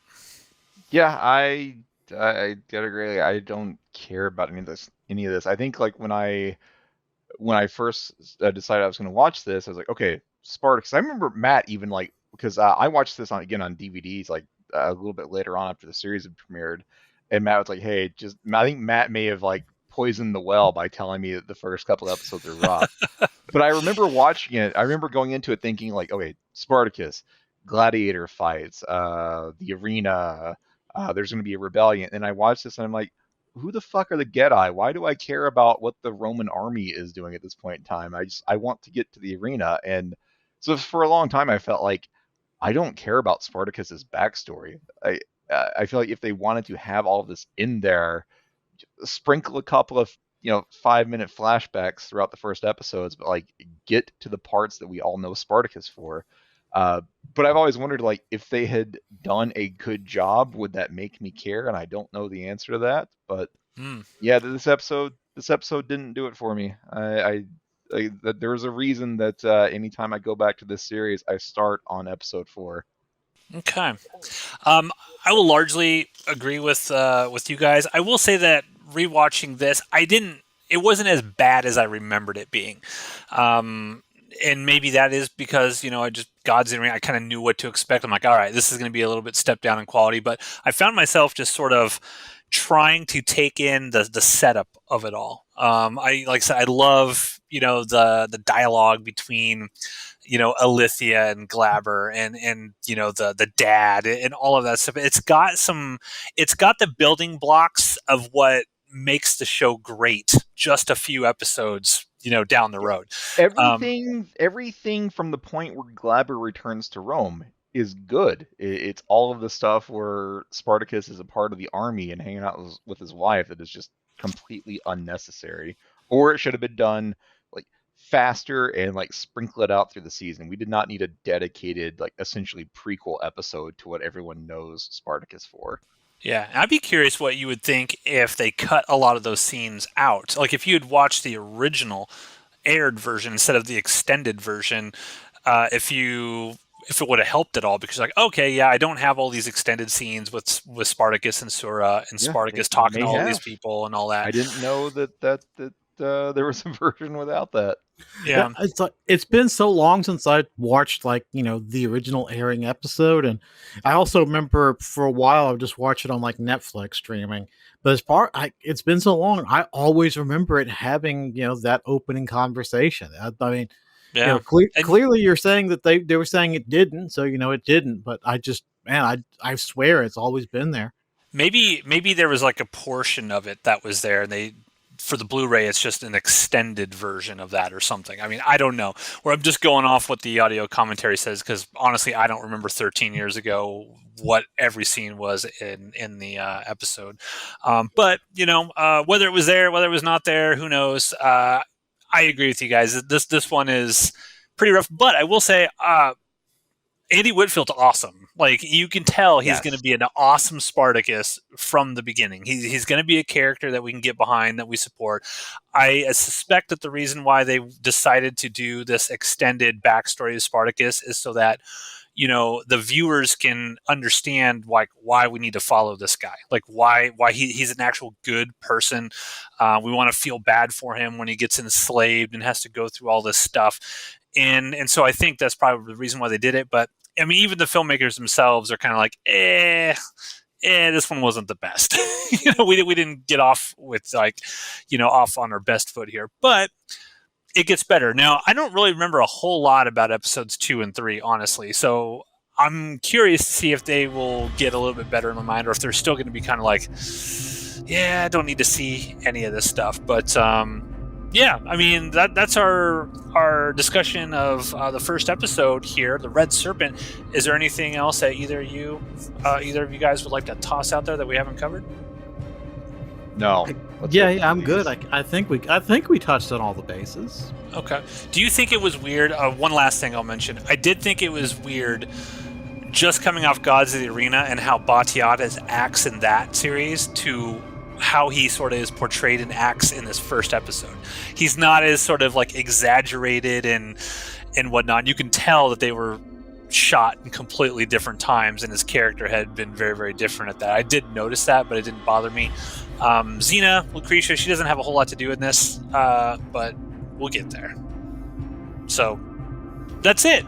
Yeah, I gotta agree. I don't care about any of this. I think like when I first decided I was going to watch this, I was like, okay, Spartacus. I remember Matt even like because I watched this on DVDs like a little bit later on after the series had premiered, and Matt was like, hey, I think Matt may have like poisoned the well by telling me that the first couple episodes are rough. But I remember watching it. I remember going into it thinking like, okay, Spartacus, gladiator fights, the arena. There's going to be a rebellion. And I watched this and I'm like, who the fuck are the Gedi? Why do I care about what the Roman army is doing at this point in time? I want to get to the arena. And so for a long time, I felt like I don't care about Spartacus's backstory. I feel like if they wanted to have all of this in there, sprinkle a couple of 5-minute flashbacks throughout the first episodes, but like get to the parts that we all know Spartacus for. But I've always wondered, like, if they had done a good job, would that make me care? And I don't know the answer to that. But yeah, this episode didn't do it for me. There's a reason that anytime I go back to this series, I start on episode 4. Okay, I will largely agree with you guys. I will say that rewatching this, it wasn't as bad as I remembered it being. And maybe that is because, God's Arena, I kind of knew what to expect. I'm like, all right, this is going to be a little bit step down in quality. But I found myself just sort of trying to take in the setup of it all. Like I said, I love, the dialogue between, Alithia and Glaber and the dad and all of that stuff. It's got the building blocks of what makes the show great just a few episodes down the road. Everything from the point where Glaber returns to Rome is good. It's all of the stuff where Spartacus is a part of the army and hanging out with his wife that is just completely unnecessary, or it should have been done like faster and like sprinkle it out through the season. We did not need a dedicated like essentially prequel episode to what everyone knows Spartacus for. Yeah, I'd be curious what you would think if they cut a lot of those scenes out. Like if you had watched the original aired version instead of the extended version, if it would have helped at all, because like, okay, yeah, I don't have all these extended scenes with Spartacus and Sura and Spartacus talking to all these people and all that. I didn't know that there was a version without that. Yeah, it's been so long since I watched the original airing episode, and I also remember for a while I would just watch it on like Netflix streaming. But it's been so long, I always remember it having that opening conversation. I mean, yeah, clearly you're saying that they were saying it didn't, so it didn't. But I swear it's always been there. Maybe there was like a portion of it that was there, and they for the Blu-ray it's just an extended version of that or something. I mean, I don't know. Or I'm just going off what the audio commentary says because honestly, I don't remember 13 years ago what every scene was in the episode. But whether it was there, whether it was not there, who knows? I agree with you guys. This one is pretty rough, but I will say. Andy Whitfield's awesome. Like, you can tell he's going to be an awesome Spartacus from the beginning. He's going to be a character that we can get behind, that we support. I suspect that the reason why they decided to do this extended backstory of Spartacus is so that the viewers can understand like why we need to follow this guy, like why he's an actual good person. We want to feel bad for him when he gets enslaved and has to go through all this stuff. And so I think that's probably the reason why they did it. But I mean, even the filmmakers themselves are kind of like, this one wasn't the best. We didn't get off with off on our best foot here, but it gets better. Now, I don't really remember a whole lot about episodes 2 and 3, honestly. So I'm curious to see if they will get a little bit better in my mind, or if they're still going to be kind of like, I don't need to see any of this stuff. But yeah, I mean, that's our discussion of the first episode here, the Red Serpent. Is there anything else that either of you guys would like to toss out there that we haven't covered? No. Yeah, I'm good. I think we touched on all the bases. Okay. Do you think it was weird? One last thing I'll mention. I did think it was weird just coming off Gods of the Arena and how Batiatas acts in that series to how he sort of is portrayed and acts in this first episode. He's not as sort of like exaggerated and whatnot. You can tell that they were shot in completely different times, and his character had been very, very different at that. I did notice that, but it didn't bother me. Xena, Lucretia, she doesn't have a whole lot to do in this, but we'll get there. So that's it.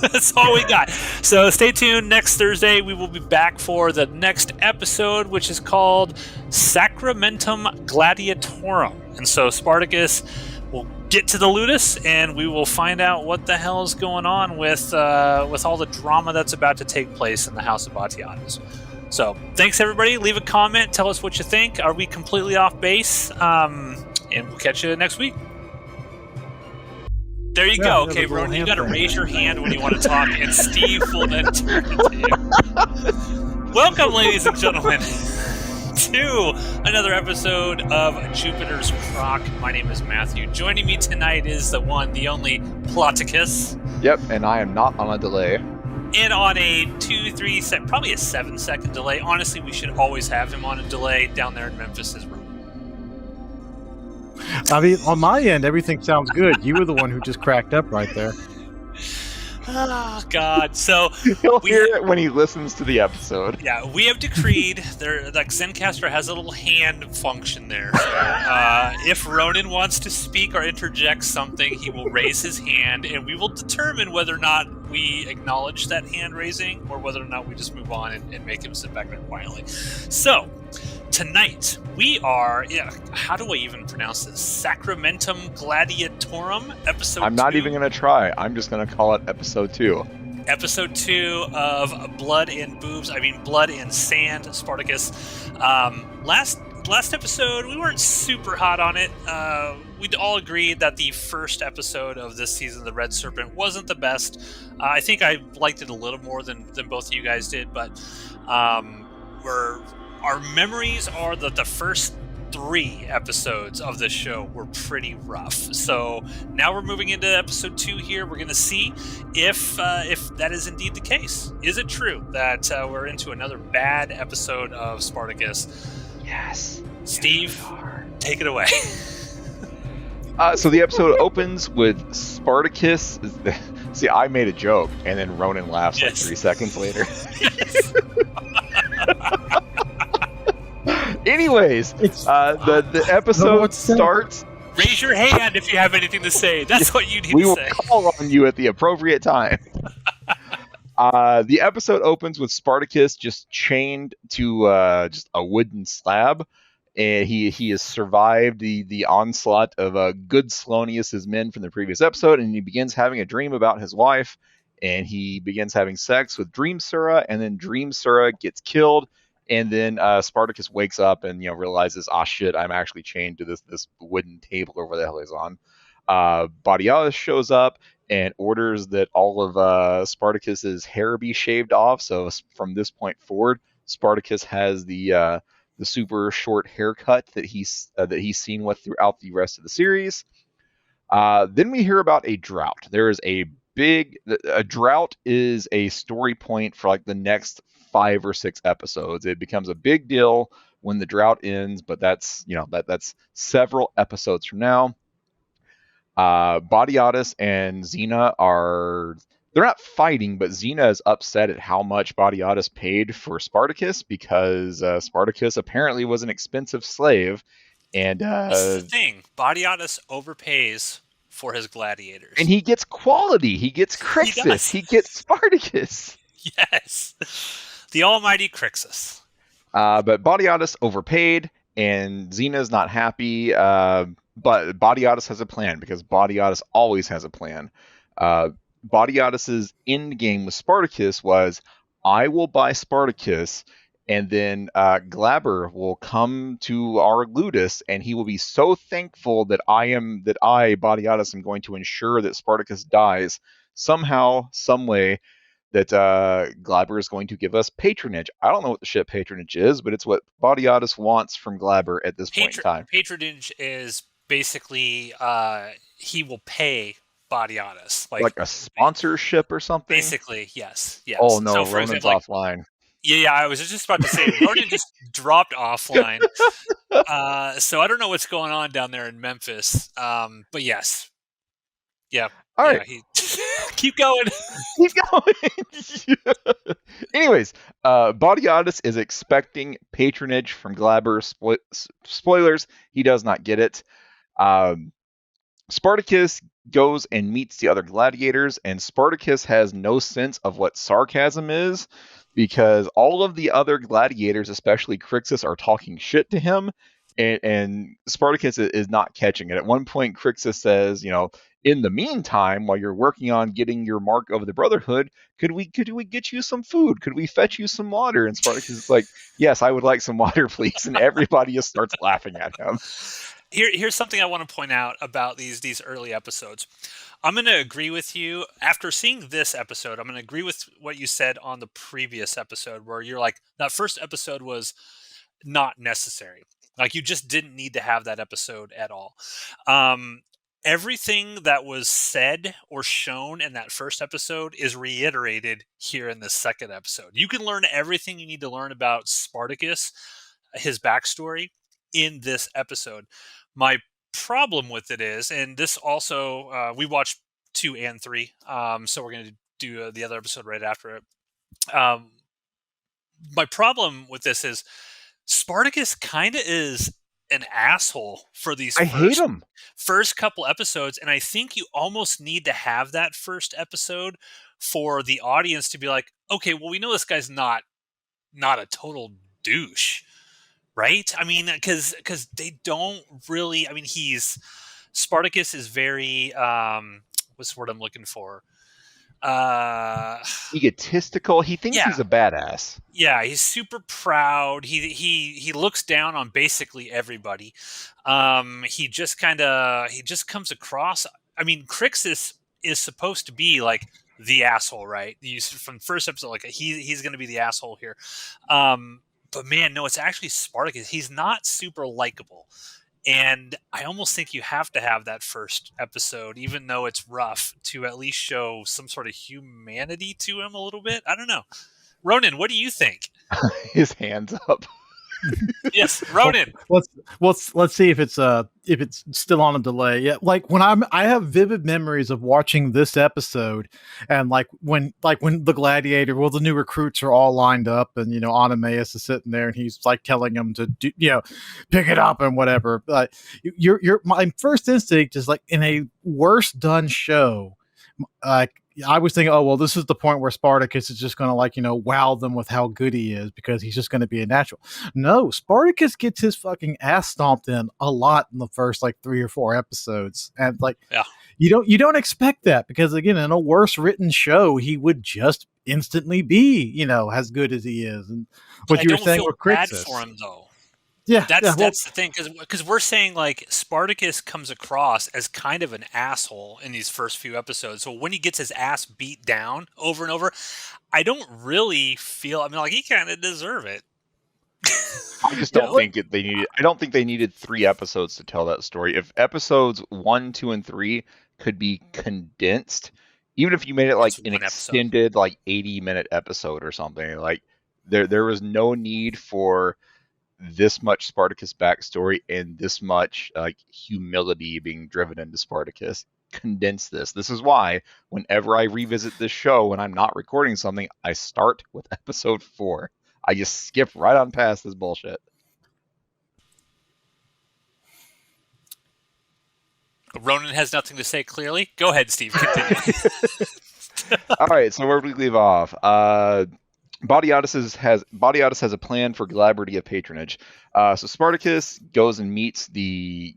That's all we got. So stay tuned. Next Thursday, we will be back for the next episode, which is called Sacramentum Gladiatorum. And so Spartacus will get to the Ludus, and we will find out what the hell is going on with all the drama that's about to take place in the House of Batiatas. So thanks, everybody. Leave a comment. Tell us what you think. Are we completely off base? And we'll catch you next week. There you go. Okay, Ronan, you got to raise your hand when you want to talk, and Steve will then turn it to you. Welcome, ladies and gentlemen, to another episode of Jupiter's Croc. My name is Matthew. Joining me tonight is the one, the only Spartacus. Yep, and I am not on a delay. And on a 2-3 probably a 7-second delay. Honestly, we should always have him on a delay down there in Memphis. I mean, on my end, everything sounds good. You were the one who just cracked up right there. Oh, God. So he'll hear it when he listens to the episode. Yeah, we have decreed like Zencaster has a little hand function there. So, if Ronan wants to speak or interject something, he will raise his hand, and we will determine whether or not we acknowledge that hand raising or whether or not we just move on and make him sit back there quietly. So tonight we are, how do I even pronounce this? Sacramentum Gladiatorum, episode 2. I'm not even going to try. I'm just going to call it episode 2. Episode 2 of Blood and Boobs. I mean, Blood and Sand, Spartacus. Last episode, we weren't super hot on it. We'd all agreed that the first episode of this season, The Red Serpent, wasn't the best. I think I liked it a little more than both of you guys did, but our memories are that the first 3 episodes of this show were pretty rough. So now we're moving into episode 2 here. We're going to see if that is indeed the case. Is it true that we're into another bad episode of Spartacus? Yes. Steve, take it away. So the episode opens with Spartacus. See, I made a joke, and then Ronan laughs like 3 seconds later. Yes. Anyways, the episode starts. Raise your hand if you have anything to say. That's what you need We to will say. call on you at the appropriate time. The episode opens with Spartacus just chained to just a wooden slab, and he has survived the onslaught of good Slonius's men from the previous episode, and he begins having a dream about his wife, and he begins having sex with Dream Sura, and then Dream Sura gets killed, And then Spartacus wakes up and realizes, ah shit, I'm actually chained to this wooden table or whatever the hell he's on. Badiatus shows up and orders that all of Spartacus's hair be shaved off. So from this point forward, Spartacus has the super short haircut that he's seen with throughout the rest of the series. Then we hear about a drought. There is a drought is a story point for like the next 5 or 6 episodes. It becomes a big deal when the drought ends, but that's that's several episodes from now. Badiatus and Xena they're not fighting, but Xena is upset at how much Badiatus paid for Spartacus because Spartacus apparently was an expensive slave. And this is the thing. Badiatus overpays for his gladiators. And he gets quality. He gets Crixus. He gets Spartacus. Yes. The almighty Crixus. But Badiatus overpaid, and Xena's not happy. But Badiatus has a plan, because Badiatus always has a plan. Badiatus's end game with Spartacus was, I will buy Spartacus, and then Glaber will come to our Ludus, and he will be so thankful that I, Badiatus, am going to ensure that Spartacus dies somehow, some way, that Glaber is going to give us patronage. I don't know what the shit patronage is, but it's what Badiatus wants from Glaber at this point in time. Patronage is basically he will pay Badiatus. Like a sponsorship or something? Basically, yes. Oh no, so Ronan's offline. Yeah, I was just about to say, Ronan just dropped offline. So I don't know what's going on down there in Memphis. But yes. Yeah. All right. Keep going. Keep going. Anyways, Badiatus is expecting patronage from Glaber. Spoilers, he does not get it. Spartacus goes and meets the other gladiators, and Spartacus has no sense of what sarcasm is, because all of the other gladiators, especially Crixus, are talking shit to him, and Spartacus is not catching it. At one point, Crixus says, in the meantime, while you're working on getting your mark of the Brotherhood, could we get you some food? Could we fetch you some water? And Spartacus is like, yes, I would like some water, please. And everybody just starts laughing at him. Here's something I want to point out about these early episodes. I'm going to agree with you. After seeing this episode, I'm going to agree with what you said on the previous episode, where you're like, that first episode was not necessary. Like, you just didn't need to have that episode at all. Everything that was said or shown in that first episode is reiterated here in the second episode. You can learn everything you need to learn about Spartacus, his backstory, in this episode. My problem with it is, and this also, we watched 2 and 3, so we're going to do the other episode right after it. My problem with this is Spartacus kind of is an asshole for these hate him. First couple episodes, and I think you almost need to have that first episode for the audience to be like, okay, well, we know this guy's not a total douche, right? I mean, because they don't really, I mean, Spartacus is very, what's the word I'm looking for? Egotistical. He thinks he's a badass. Yeah, he's super proud. He looks down on basically everybody. He just comes across. I mean, Crixus is supposed to be like the asshole, right? From the first episode, like he's going to be the asshole here. But man, no, it's actually Spartacus. He's not super likable. And I almost think you have to have that first episode, even though it's rough, to at least show some sort of humanity to him a little bit. I don't know. Ronan, what do you think? His hands up. Yes, Ronan. Let's see if it's still on a delay. Yeah, like I have vivid memories of watching this episode, and when the gladiator, the new recruits are all lined up, and Onomaus is sitting there, and he's like telling them to do, pick it up and whatever. But my first instinct is like, in a worse done show, I was thinking, oh, well, this is the point where Spartacus is just going to wow them with how good he is, because he's just going to be a natural. No, Spartacus gets his fucking ass stomped in a lot in the first 3 or 4 episodes. And you don't expect that, because again, in a worse written show, he would just instantly be, as good as he is. And But what I you were don't saying feel with bad for Crixus. him though. Yeah, yeah. Well, That's the thing, because we're saying like Spartacus comes across as kind of an asshole in these first few episodes. So when he gets his ass beat down over and over, I don't really feel. I mean, like he kind of deserve it. I just yeah. don't think they needed. I don't think they needed 3 episodes to tell that story. If episodes 1, 2, and 3 could be condensed, even if you made it like It's an one episode. extended, like 80-minute episode or something, like there was no need for this much Spartacus backstory and this much like humility being driven into Spartacus. Condense this. This is why whenever I revisit this show when I'm not recording something, I start with episode 4. I just skip right on past this bullshit. Ronan has nothing to say clearly. Go ahead, Steve. Continue. All right, so where do we leave off? Bodiatus has a plan for Glaberty of patronage. So Spartacus goes and meets the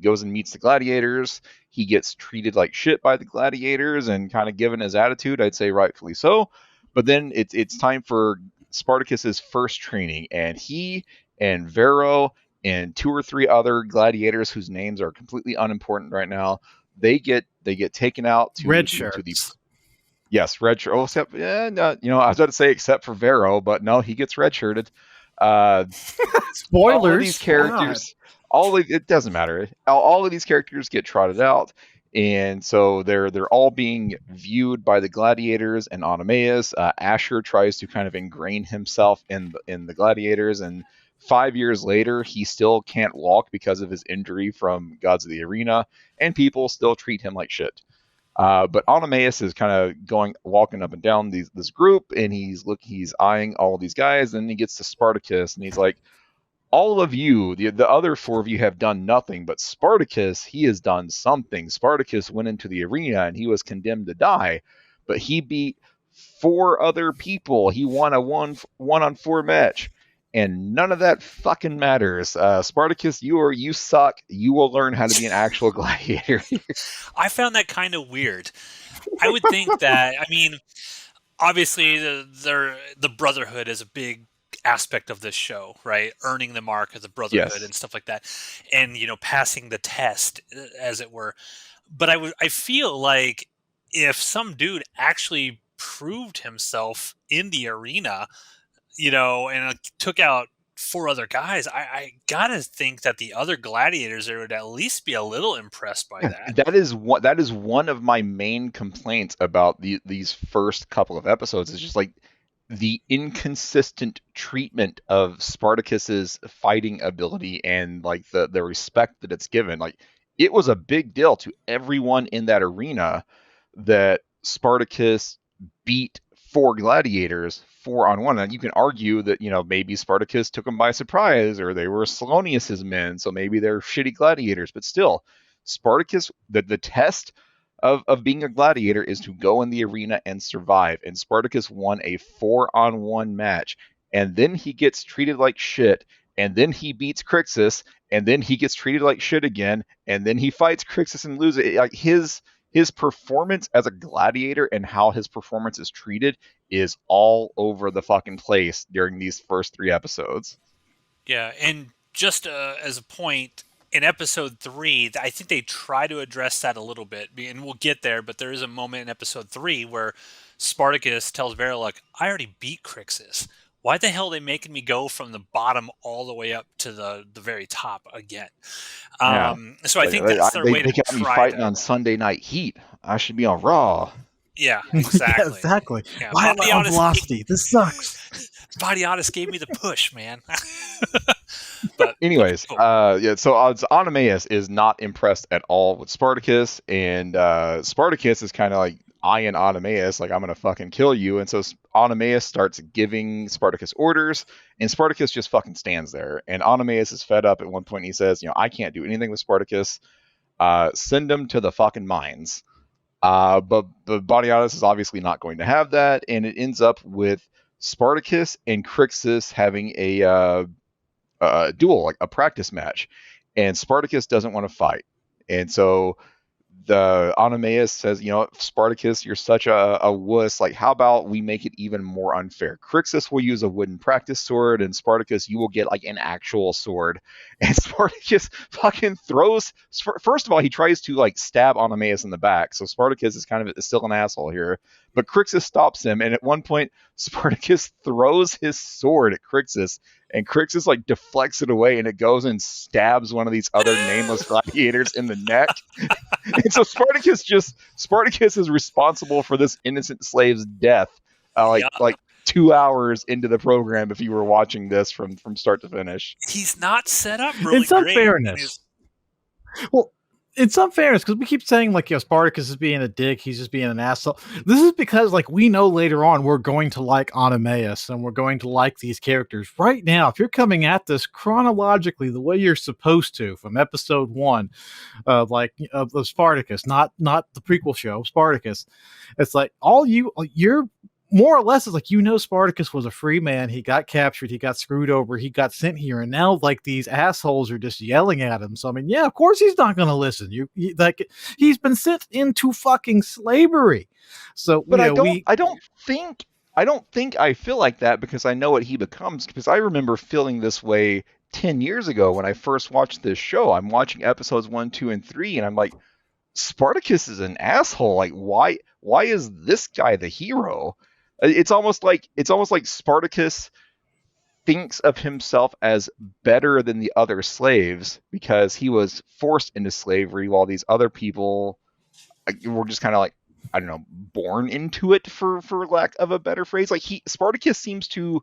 gladiators. He gets treated like shit by the gladiators and kind of given his attitude. I'd say rightfully so. But then it's time for Spartacus's first training, and he and Vero and 2 or 3 other gladiators whose names are completely unimportant right now. They get taken out to red the shirts. Yes, red shirt. Oh, except no, I was about to say except for Vero, but no, he gets redshirted. Spoilers. All of these characters, it doesn't matter. All of these characters get trotted out, and so they're all being viewed by the gladiators and Oenomaus. Asher tries to kind of ingrain himself in the gladiators, and 5 years later, he still can't walk because of his injury from Gods of the Arena, and people still treat him like shit. But Oenomaus is kind of walking up and down this group, and he's eyeing all of these guys, and he gets to Spartacus, and he's like, all of you, the other 4 of you have done nothing, but Spartacus, he has done something. Spartacus went into the arena, and he was condemned to die, but he beat 4 other people. He won a 1-on-4 match. And none of that fucking matters. Spartacus, you suck. You will learn how to be an actual gladiator. I found that kind of weird. I would think that, I mean, obviously the brotherhood is a big aspect of this show, right? Earning the mark of the brotherhood Yes. and stuff like that, and passing the test, as it were. But I feel like if some dude actually proved himself in the arena, and took out 4 other guys, I gotta think that the other gladiators there would at least be a little impressed by that. That is one of my main complaints about these first couple of episodes. Is just like the inconsistent treatment of Spartacus's fighting ability and like the respect that it's given. Like it was a big deal to everyone in that arena that Spartacus beat 4 gladiators 4-on-1. And you can argue that maybe Spartacus took them by surprise, or they were Salonius's men, so maybe they're shitty gladiators. But still, Spartacus, the test of being a gladiator is to go in the arena and survive. And Spartacus won a 4-on-1 match, and then he gets treated like shit, and then he beats Crixus, and then he gets treated like shit again, and then he fights Crixus and loses. Like his performance as a gladiator and how his performance is treated is all over the fucking place during these first 3 episodes. Yeah, and just as a point, in episode 3, I think they try to address that a little bit, and we'll get there, but there is a moment in episode 3 where Spartacus tells Vera, like, I already beat Crixus. Why the hell are they making me go from the bottom all the way up to the very top again? Yeah. So I think that's their way to they got me fighting on Sunday Night Heat. I should be on Raw. Yeah, exactly. Yeah, exactly. Yeah, Why am I on Velocity? This sucks. Bodiatus gave me the push, man. But anyways, so Oenomaus is not impressed at all with Spartacus, and Spartacus is kind of like eyeing Oenomaus, like, I'm gonna fucking kill you. And so Oenomaus starts giving Spartacus orders, and Spartacus just fucking stands there. And Oenomaus is fed up at one point, and he says, I can't do anything with Spartacus. Send him to the fucking mines. But the Bodiatus is obviously not going to have that, and it ends up with Spartacus and Crixus having a duel, like a practice match, and Spartacus doesn't want to fight, and so the Onomaus says, Spartacus, you're such a wuss. Like, how about we make it even more unfair? Crixus will use a wooden practice sword, and Spartacus, you will get like an actual sword. And Spartacus fucking throws. First of all, he tries to like stab Onomaus in the back. So Spartacus is kind of still an asshole here. But Crixus stops him, and at one point, Spartacus throws his sword at Crixus, and Crixus like deflects it away, and it goes and stabs one of these other nameless gladiators in the neck. And so Spartacus is responsible for this innocent slave's death, like 2 hours into the program. If you were watching this from start to finish, he's not set up really in some great. fairness. Well, in some fairness, because we keep saying like, Spartacus is being a dick, he's just being an asshole. This is because like we know later on we're going to like Onomaus and we're going to like these characters. Right now, if you're coming at this chronologically the way you're supposed to from episode 1 of Spartacus, not the prequel show, Spartacus, it's like you're more or less, it's like, Spartacus was a free man. He got captured. He got screwed over. He got sent here. And now, like, these assholes are just yelling at him. So, I mean, yeah, of course he's not going to listen. He's been sent into fucking slavery. So, but I don't think I feel like that because I know what he becomes. Because I remember feeling this way 10 years ago when I first watched this show. I'm watching episodes 1, 2, and 3, and I'm like, Spartacus is an asshole. Like, why is this guy the hero? It's almost like Spartacus thinks of himself as better than the other slaves because he was forced into slavery while these other people were just kind of like, I don't know, born into it for lack of a better phrase. Like Spartacus seems to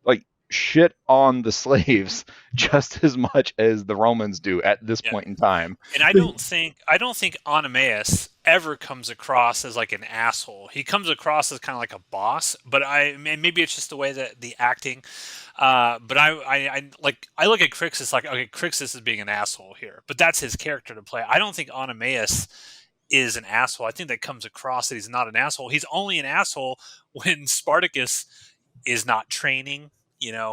like shit on the slaves just as much as the Romans do at this point in time. And I don't think Onomaus ever comes across as like an asshole. He comes across as kind of like a boss, but maybe it's just the way that the acting. But I look at Crixus like, okay, Crixus is being an asshole here, but that's his character to play. I don't think Onomaus is an asshole. I think that comes across that he's not an asshole. He's only an asshole when Spartacus is not training.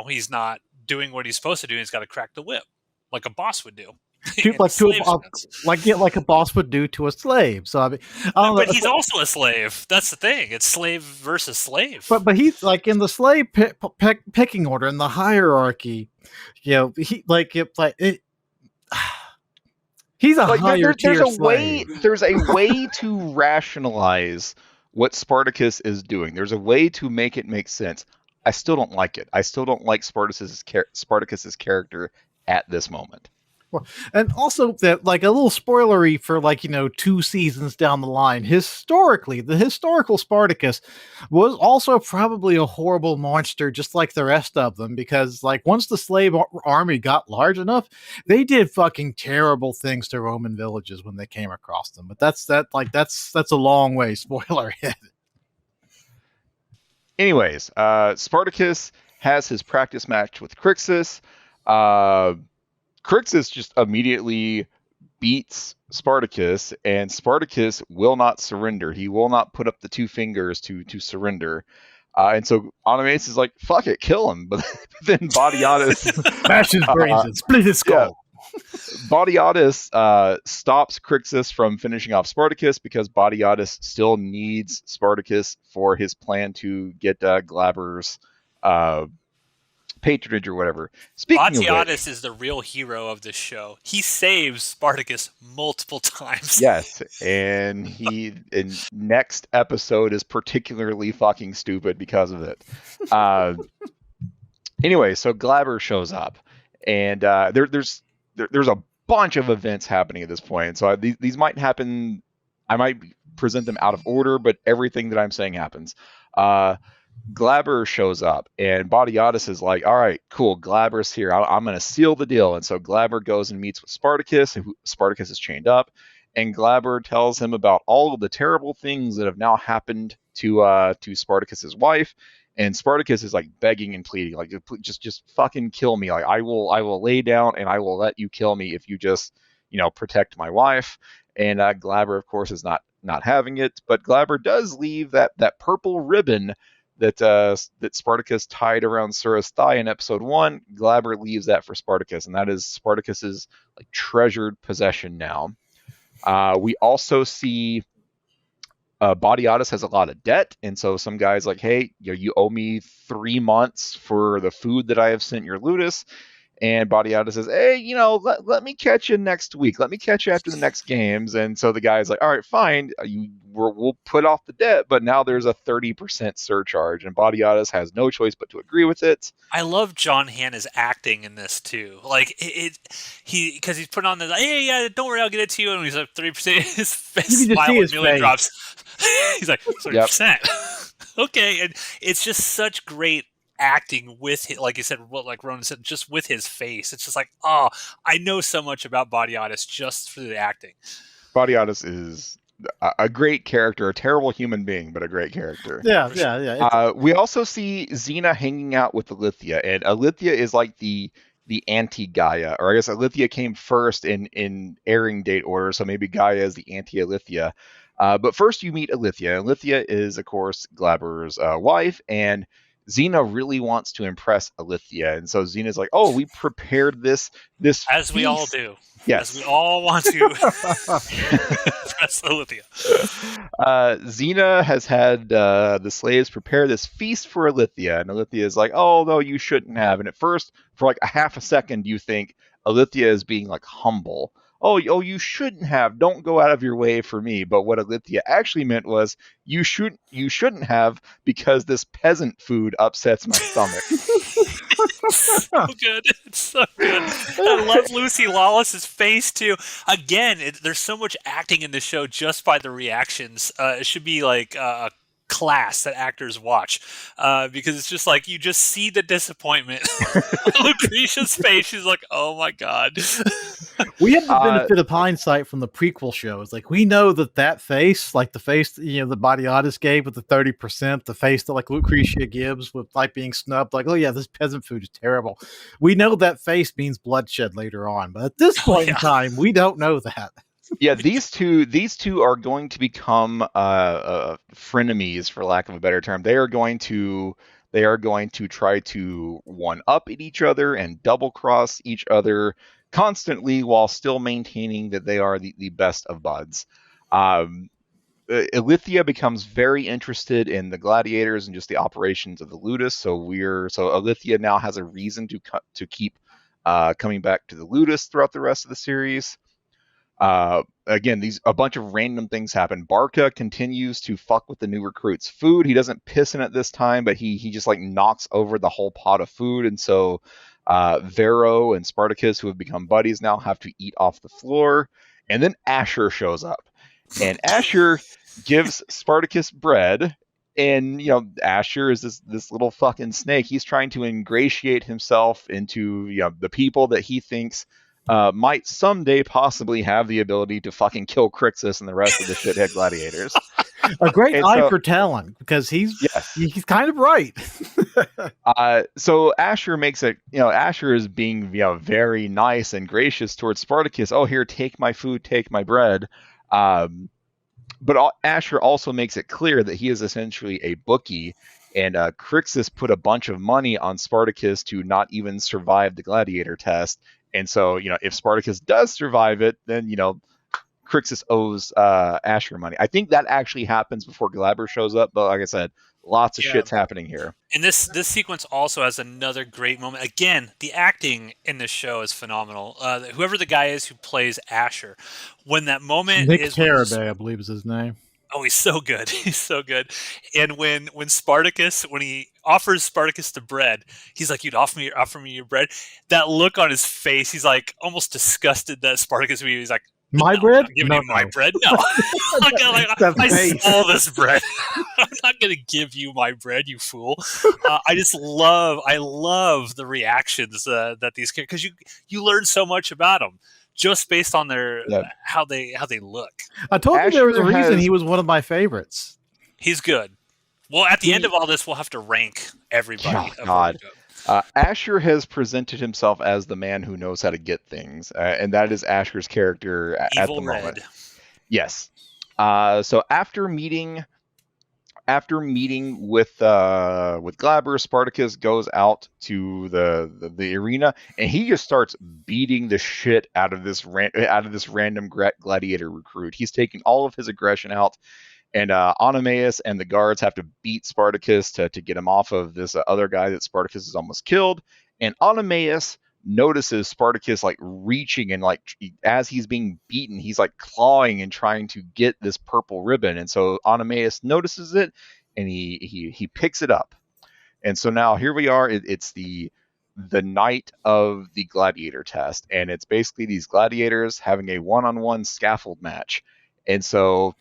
He's not doing what he's supposed to do. He's got to crack the whip like a boss would do. Like a boss would do to a slave. So I mean, but he's also a slave. That's the thing. It's slave versus slave. But he's like in the slave picking order in the hierarchy. He's a higher tier slave. There's a way to rationalize what Spartacus is doing. There's a way to make it make sense. I still don't like it. I still don't like Spartacus's character at this moment. Well, and also that, like, a little spoilery for 2 seasons down the line, historically, the historical Spartacus was also probably a horrible monster, just like the rest of them, because like once the slave army got large enough, they did fucking terrible things to Roman villages when they came across them. But that's a long way spoiler ahead. Anyways, Spartacus has his practice match with Crixus. Crixus just immediately beats Spartacus, and Spartacus will not surrender. He will not put up the 2 fingers to surrender. And so Onomaus is like, fuck it, kill him. But then Batiatus smash his brains and split his skull. Yeah. Batiatus stops Crixus from finishing off Spartacus because Batiatus still needs Spartacus for his plan to get Glaber's patronage or whatever. Batiatus is the real hero of this show. He saves Spartacus multiple times. Yes, and he in next episode is particularly fucking stupid because of it. Anyway, so Glaber shows up, and there's a bunch of events happening at this point. So these might happen. I might present them out of order, but everything that I'm saying happens. Glaber shows up, and Batiatus is like, all right, cool, Glaber's here. I'm going to seal the deal. And so Glaber goes and meets with Spartacus, who Spartacus is chained up, and Glaber tells him about all of the terrible things that have now happened to Spartacus's wife. And Spartacus is like begging and pleading, like, just fucking kill me. Like, I will lay down and I will let you kill me if you just, protect my wife. And Glaber, of course, is not having it. But Glaber does leave that purple ribbon that Spartacus tied around Sura's thigh in episode 1. Glaber leaves that for Spartacus, and that is Spartacus's like treasured possession now. We also see Bodiatus has a lot of debt, and so some guy's like, hey, you owe me 3 months for the food that I have sent your Ludus. And Bodiatus says, hey, let me catch you next week. Let me catch you after the next games. And so the guy's like, all right, fine. We'll put off the debt, but now there's a 30% surcharge. And Bodiatus has no choice but to agree with it. I love John Hannah's acting in this too. Like because he's putting on the hey, yeah, don't worry, I'll get it to you. And he's like 30%. His smile immediately drops. He's like 30%. Okay, and it's just such great acting with his, like you said, what like Ronan said, just with his face. It's just like, oh, I know so much about Bodiatus just through the acting. Bodiatus is a great character, a terrible human being, but a great character. Yeah. We also see Xena hanging out with Alithia, and Alithia is like the anti-Gaia, or I guess Alithia came first in airing date order, so maybe Gaia is the anti-Alithia. But first you meet Alithia. Alithia is, of course, Glaber's wife, and Xena really wants to impress Alithia, and so Xena's like, "Oh, we prepared this as feast. We all do. Yes, as we all want to impress Alithia." Xena has had the slaves prepare this feast for Alithia, and Alithia is like, "Oh, no, you shouldn't have." And at first, for like a half a second, you think Alithia is being like humble. Oh, you shouldn't have. Don't go out of your way for me. But what Alithia actually meant was, you shouldn't have, because this peasant food upsets my stomach. So good. It's so good. I love Lucy Lawless's face too. Again, there's so much acting in this show just by the reactions. It should be like a class that actors watch, because it's just like you just see the disappointment on Lucretia's face. She's like, "Oh my god." We have the benefit of hindsight from the prequel shows. Like, we know that face, like the face that Bodiatus gave with the 30%, the face that like Lucretia gives with like being snubbed, like, oh yeah, this peasant food is terrible. We know that face means bloodshed later on, but at this point in time, we don't know that. Yeah, these two are going to become frenemies, for lack of a better term. They are going to try to one up at each other and double cross each other constantly, while still maintaining that they are the best of buds. Alithia becomes very interested in the gladiators and just the operations of the Ludus. So Alithia now has a reason to keep coming back to the Ludus throughout the rest of the series. Again, a bunch of random things happen. Barca continues to fuck with the new recruits' food. He doesn't piss in it this time, but he just like knocks over the whole pot of food, and so Vero and Spartacus, who have become buddies now, have to eat off the floor. And then Asher shows up, and Asher gives Spartacus bread. And Asher is this little fucking snake. He's trying to ingratiate himself into the people that he thinks might someday possibly have the ability to fucking kill Crixus and the rest of the shithead gladiators. A great eye for talent, because he's kind of right. So Asher makes it, Asher is being very nice and gracious towards Spartacus. Oh, here, take my food, take my bread. But Asher also makes it clear that he is essentially a bookie, and Crixus put a bunch of money on Spartacus to not even survive the gladiator test. And so, if Spartacus does survive it, then, Crixus owes Asher money. I think that actually happens before Glaber shows up, but like I said, lots of shit's happening here. And this sequence also has another great moment. Again, the acting in this show is phenomenal. Whoever the guy is who plays Asher, when that moment Nick is... Carabay, I believe is his name. Oh, he's so good. He's so good. And when Spartacus, when he offers Spartacus the bread, he's like, "You'd offer me your bread?" That look on his face, he's like almost disgusted that Spartacus. He's like, "My bread? I'm giving you my bread? No, I stole this bread. I'm not going to give you my bread, you fool." I love the reactions that these characters, because you learn so much about them just based on their how they look. I told you there was a reason he was one of my favorites. He's good. Well, at the end of all this, we'll have to rank everybody. Oh, God. Asher has presented himself as the man who knows how to get things, and that is Asher's character at the moment. Yes. So after meeting after meeting with Glaber, Spartacus goes out to the arena, and he just starts beating the shit out of this random gladiator recruit. He's taking all of his aggression out, and Oenomaus and the guards have to beat Spartacus to get him off of this other guy that Spartacus has almost killed. And Oenomaus notices Spartacus like reaching, and like as he's being beaten, he's like clawing and trying to get this purple ribbon. And so Oenomaus notices it, and he picks it up. And so now here we are. It's the night of the gladiator test, and it's basically these gladiators having a one-on-one scaffold match. And so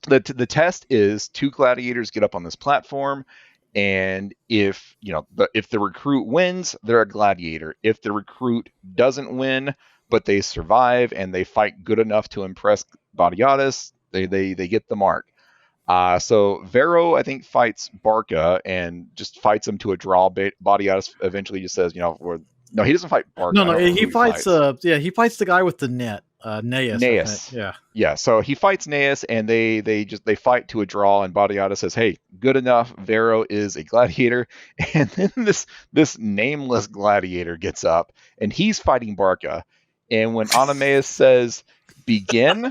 the test is 2 gladiators get up on this platform, and if the recruit wins, they're a gladiator. If the recruit doesn't win, but they survive and they fight good enough to impress Batiatus, they get the mark. So Vero, I think, fights Barca and just fights him to a draw. Batiatus eventually just says, no, he doesn't fight Barca. No, he fights. He fights the guy with the net. Gnaeus. Yeah. So he fights Gnaeus, and they fight to a draw. And Batiatus says, "Hey, good enough. Vero is a gladiator." And then this nameless gladiator gets up, and he's fighting Barca. And when Oenomaus says, "Begin,"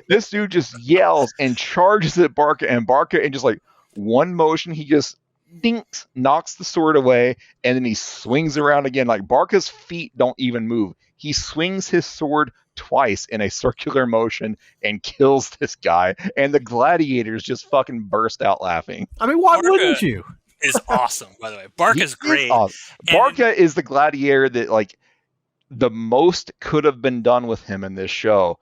this dude just yells and charges at Barca, and in just like one motion, he just dinks, knocks the sword away, and then he swings around again. Like Barca's feet don't even move. He swings his sword twice in a circular motion and kills this guy, and the gladiators just fucking burst out laughing. I mean, why wouldn't you? Is awesome, by the way. Barca's great. Awesome. Barca is the gladiator that like the most could have been done with him in this show,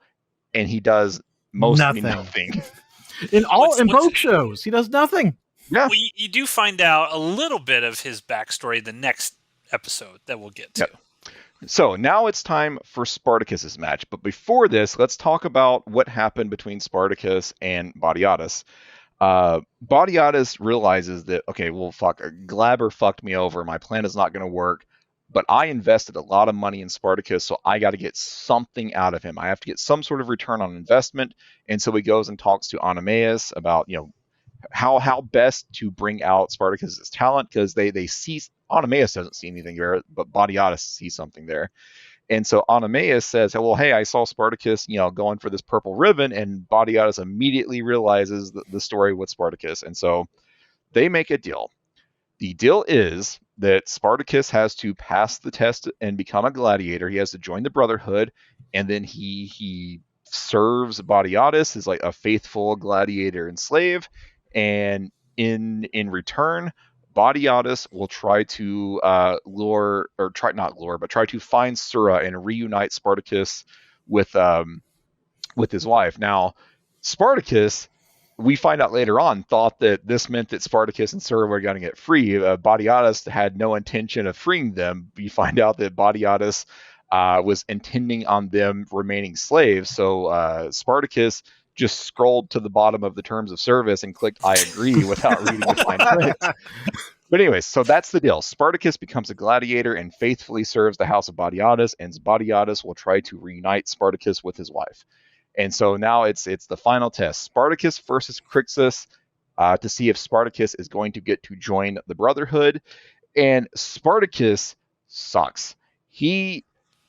and he does mostly nothing. in both shows, he does nothing. Yeah. Well, you do find out a little bit of his backstory the next episode that we'll get to. Yep. So now it's time for Spartacus's match. But before this, let's talk about what happened between Spartacus and Batiatus. Batiatus realizes that, okay, well, fuck, Glaber fucked me over. My plan is not going to work. But I invested a lot of money in Spartacus, so I got to get something out of him. I have to get some sort of return on investment. And so he goes and talks to Oenomaus about, how best to bring out Spartacus's talent, because they see Oenomaus doesn't see anything there, but Batiatus sees something there. And so Oenomaus says, well, hey, I saw Spartacus, going for this purple ribbon, and Batiatus immediately realizes the story with Spartacus. And so they make a deal. The deal is that Spartacus has to pass the test and become a gladiator. He has to join the Brotherhood, and then he serves Batiatus as like a faithful gladiator and slave. And in return, Batiatus will try to try to find Sura and reunite Spartacus with his wife. Now, Spartacus, we find out later on, thought that this meant that Spartacus and Sura were going to get free. Batiatus had no intention of freeing them. We find out that Batiatus was intending on them remaining slaves. So Spartacus just scrolled to the bottom of the terms of service and clicked "I agree" without reading the fine print. But anyways, so that's the deal. Spartacus becomes a gladiator and faithfully serves the house of Batiatus, and Batiatus will try to reunite Spartacus with his wife. And so now it's the final test: Spartacus versus Crixus, to see if Spartacus is going to get to join the Brotherhood. And Spartacus sucks.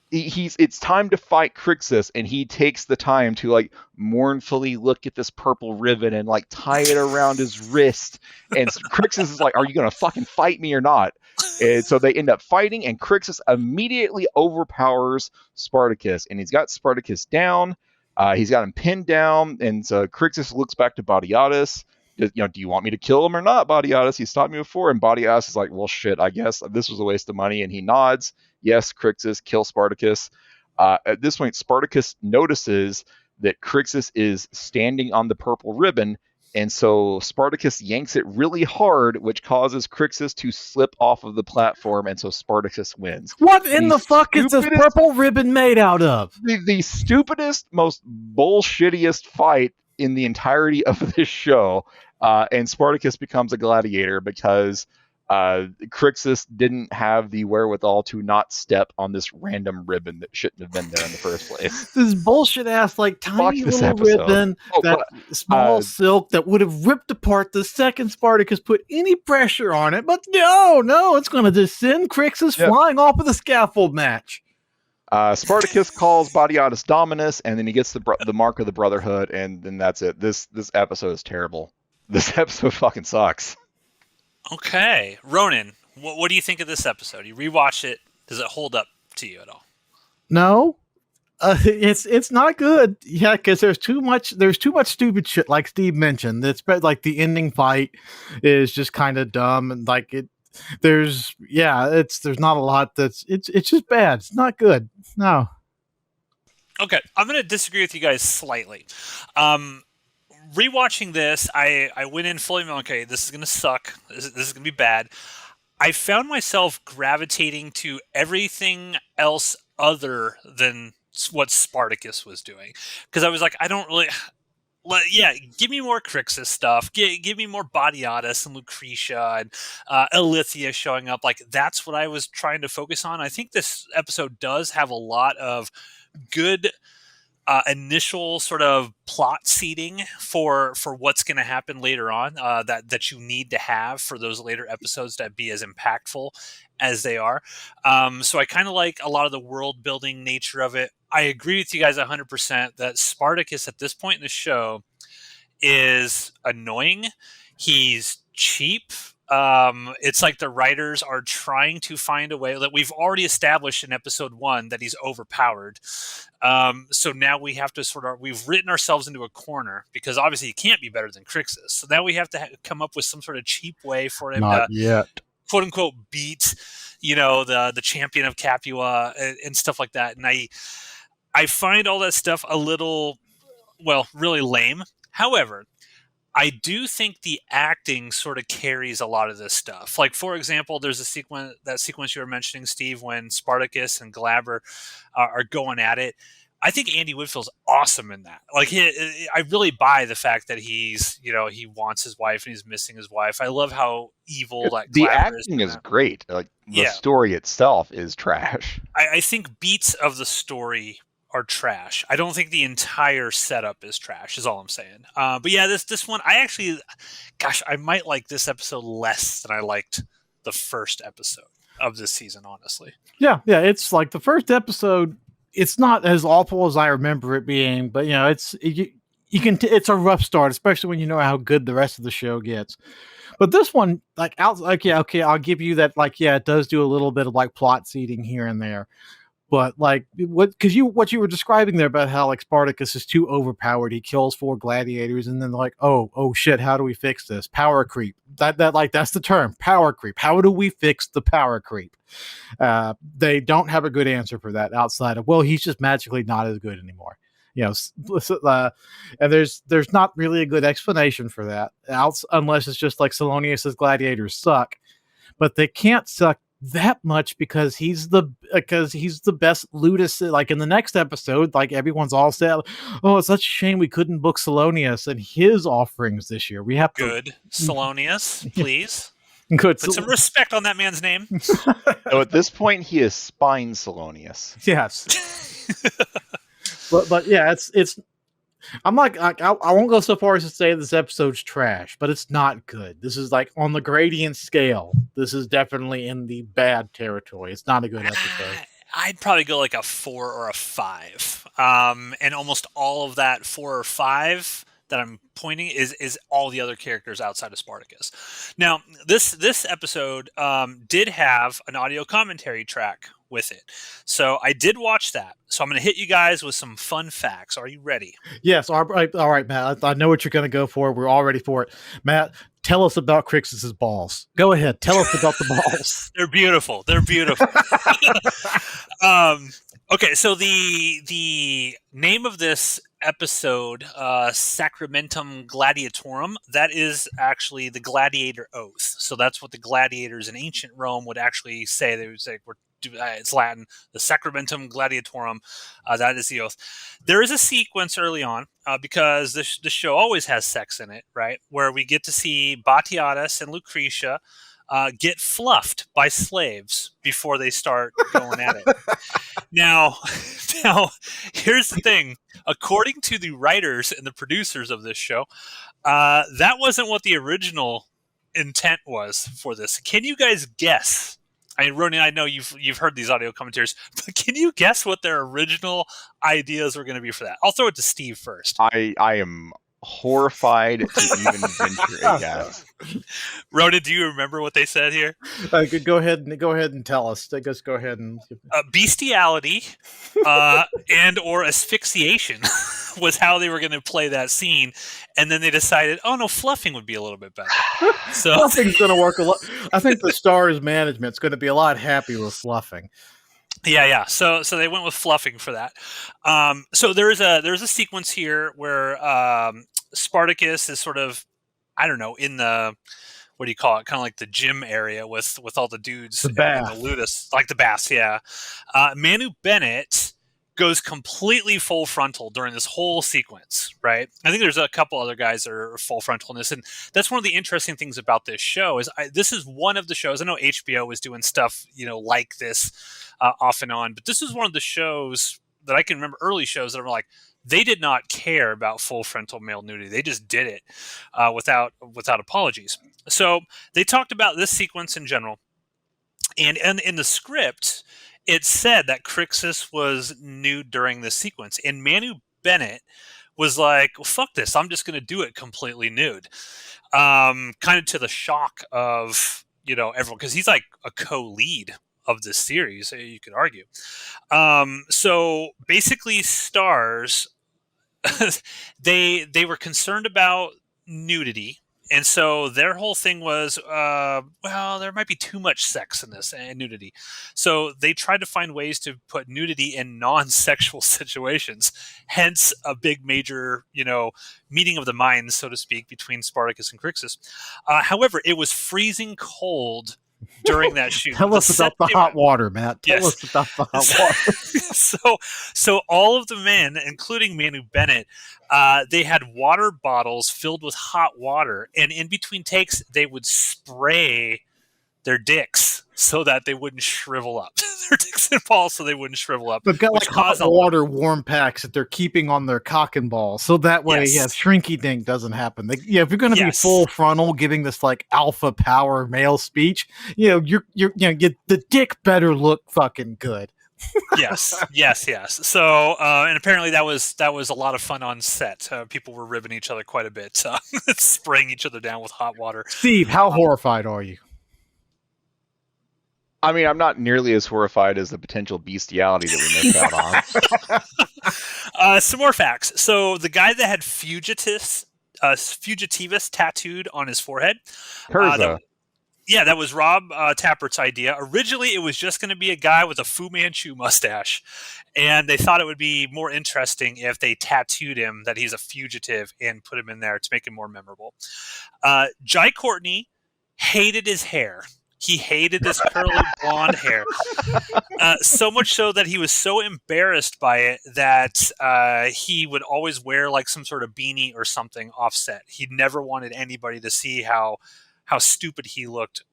It's time to fight Crixus, and he takes the time to like mournfully look at this purple ribbon and like tie it around his wrist. And Crixus is like, "Are you gonna fucking fight me or not?" And so they end up fighting, and Crixus immediately overpowers Spartacus, and he's got Spartacus down. He's got him pinned down, and so Crixus looks back to Batiatus. Do you want me to kill him or not, Batiatus? He stopped me before. And Batiatus is like, well, shit, I guess this was a waste of money. And he nods. Yes, Crixus, kill Spartacus. At this point, Spartacus notices that Crixus is standing on the purple ribbon. And so Spartacus yanks it really hard, which causes Crixus to slip off of the platform. And so Spartacus wins. What in the fuck is this purple ribbon made out of? The stupidest, most bullshittiest fight in the entirety of this show. And Spartacus becomes a gladiator because Crixus didn't have the wherewithal to not step on this random ribbon that shouldn't have been there in the first place. This bullshit ass, like Fuck tiny this little episode. ribbon, Oh, that but, small silk that would have ripped apart the second Spartacus put any pressure on it. But no, it's going to just send Crixus flying off of the scaffold match. Spartacus calls Batiatus Dominus, and then he gets the mark of the Brotherhood, and then that's it. This episode is terrible. This episode fucking sucks. Okay, Ronan, what do you think of this episode? You rewatch it. Does it hold up to you at all? No, it's not good. Yeah, because there's too much stupid shit, like Steve mentioned. It's like the ending fight is just kind of dumb, and like it. There's not a lot it's just bad. It's not good. No. Okay, I'm going to disagree with you guys slightly. Rewatching this, I went in fully, okay, this is going to suck. This is going to be bad. I found myself gravitating to everything else other than what Spartacus was doing. Because I was like, I don't really... give me more Crixus stuff. Give me more Batiatus and Lucretia and Ilithia showing up. Like, that's what I was trying to focus on. I think this episode does have a lot of good initial sort of plot seeding for what's going to happen later on that you need to have for those later episodes to be as impactful as they are. So I kind of like a lot of the world building nature of it. I agree with you guys 100% that Spartacus at this point in the show is annoying. He's cheap. It's like the writers are trying to find a way that we've already established in episode 1 that he's overpowered. So now we have to we've written ourselves into a corner because obviously he can't be better than Crixus. So now we have to come up with some sort of cheap way for him Not to yet. quote unquote beat, the champion of Capua and stuff like that. And I find all that stuff a little, really lame. However, I do think the acting sort of carries a lot of this stuff. Like, for example, there's that sequence you were mentioning, Steve, when Spartacus and Glaber are going at it. I think Andy Whitfield's awesome in that. Like, I really buy the fact that he's, he wants his wife and he's missing his wife. I love how evil that the Glaber acting is great. Like, the story itself is trash. I think beats of the story are trash. I don't think the entire setup is trash, is all I'm saying. But yeah, this one, I might like this episode less than I liked the first episode of this season, honestly. Yeah, it's like the first episode, it's not as awful as I remember it being, but it's a rough start, especially when you know how good the rest of the show gets. But this one, I'll give you that. Like, it does do a little bit of like plot seeding here and there. But like what you were describing there about how like Spartacus is too overpowered, he kills 4 gladiators, and then like, oh shit, how do we fix this? Power creep. That's the term, power creep. How do we fix the power creep? They don't have a good answer for that outside of, he's just magically not as good anymore. And there's not really a good explanation for that, unless it's just like Salonius's gladiators suck, but they can't suck that much because he's the best ludus. Like in the next episode, like everyone's all said, it's such a shame we couldn't book Salonius and his offerings this year. We have good Salonius, please. Good. Put some respect on that man's name. So at this point, he is Spine Salonius. Yes. but yeah, it's. I'm like, I won't go so far as to say this episode's trash, but it's not good. This is like on the gradient scale. This is definitely in the bad territory. It's not a good episode. I'd probably go like a 4 or a 5. And almost all of that 4 or 5 that I'm pointing is all the other characters outside of Spartacus. Now, this episode did have an audio commentary track with it. So I did watch that. So I'm going to hit you guys with some fun facts. Are you ready? Yes. All right, Matt. I know what you're going to go for. We're all ready for it. Matt, tell us about Crixus's balls. Go ahead. Tell us about the balls. They're beautiful. Okay, so the name of this episode, Sacramentum Gladiatorum, that is actually the gladiator oath. So that's what the gladiators in ancient Rome would actually say. They would say, it's Latin, the Sacramentum Gladiatorum. That is the oath. There is a sequence early on, because the show always has sex in it, right? Where we get to see Batiatus and Lucretia get fluffed by slaves before they start going at it. Now, now, here's the thing. According to the writers and the producers of this show, that wasn't what the original intent was for this. Can you guys guess? I mean, Ronan, I know you've heard these audio commentaries, but can you guess what their original ideas were going to be for that? I'll throw it to Steve first. I am horrified to even venture a guess. Ronan, do you remember what they said here? Go ahead and tell us. I guess go ahead and bestiality and or asphyxiation was how they were going to play that scene, and then they decided, oh no, fluffing would be a little bit better. So fluffing's going to work a lot. I think the Starz management's going to be a lot happier with fluffing. Yeah. So they went with fluffing for that. So there's a sequence here where Spartacus is sort of, I don't know, in the, what do you call it? Kind of like the gym area with all the dudes the bath. And the ludists, like the baths. Yeah. Manu Bennett goes completely full frontal during this whole sequence, right? I think there's a couple other guys that are full frontal in this, and that's one of the interesting things about this show is this is one of the shows. I know HBO was doing stuff, like this off and on, but this is one of the shows that I can remember, early shows that were like, they did not care about full frontal male nudity. They just did it without apologies. So they talked about this sequence in general, and in the script, it said that Crixus was nude during this sequence, and Manu Bennett was like, well, fuck this, I'm just going to do it completely nude. Kind of to the shock of, everyone, because he's like a co-lead of this series, you could argue. So basically Starz, they were concerned about nudity. And so their whole thing was, well, there might be too much sex in this and nudity. So they tried to find ways to put nudity in non-sexual situations. Hence a big major, meeting of the minds, so to speak, between Spartacus and Crixus. However, it was freezing cold during that shoot. Tell us about the hot water, Matt. Tell us about the hot water. So all of the men, including Manu Bennett, they had water bottles filled with hot water, and in between takes, they would spray their dicks so that they wouldn't shrivel up. Their dicks and balls so they wouldn't shrivel up. They've got like hot water warm packs that they're keeping on their cock and balls, so that way, shrinky dink doesn't happen. If you're going to be full frontal, giving this like alpha power male speech, the dick better look fucking good. yes. So, and apparently that was a lot of fun on set. People were ribbing each other quite a bit, spraying each other down with hot water. Steve, how horrified are you? I mean, I'm not nearly as horrified as the potential bestiality that we missed out on. Some more facts. So the guy that had fugitivus tattooed on his forehead. That was Rob Tappert's idea. Originally, it was just going to be a guy with a Fu Manchu mustache. And they thought it would be more interesting if they tattooed him that he's a fugitive and put him in there to make him more memorable. Jai Courtney hated his hair. He hated this curly blonde hair. So much so that he was so embarrassed by it that he would always wear like some sort of beanie or something offset. He never wanted anybody to see how stupid he looked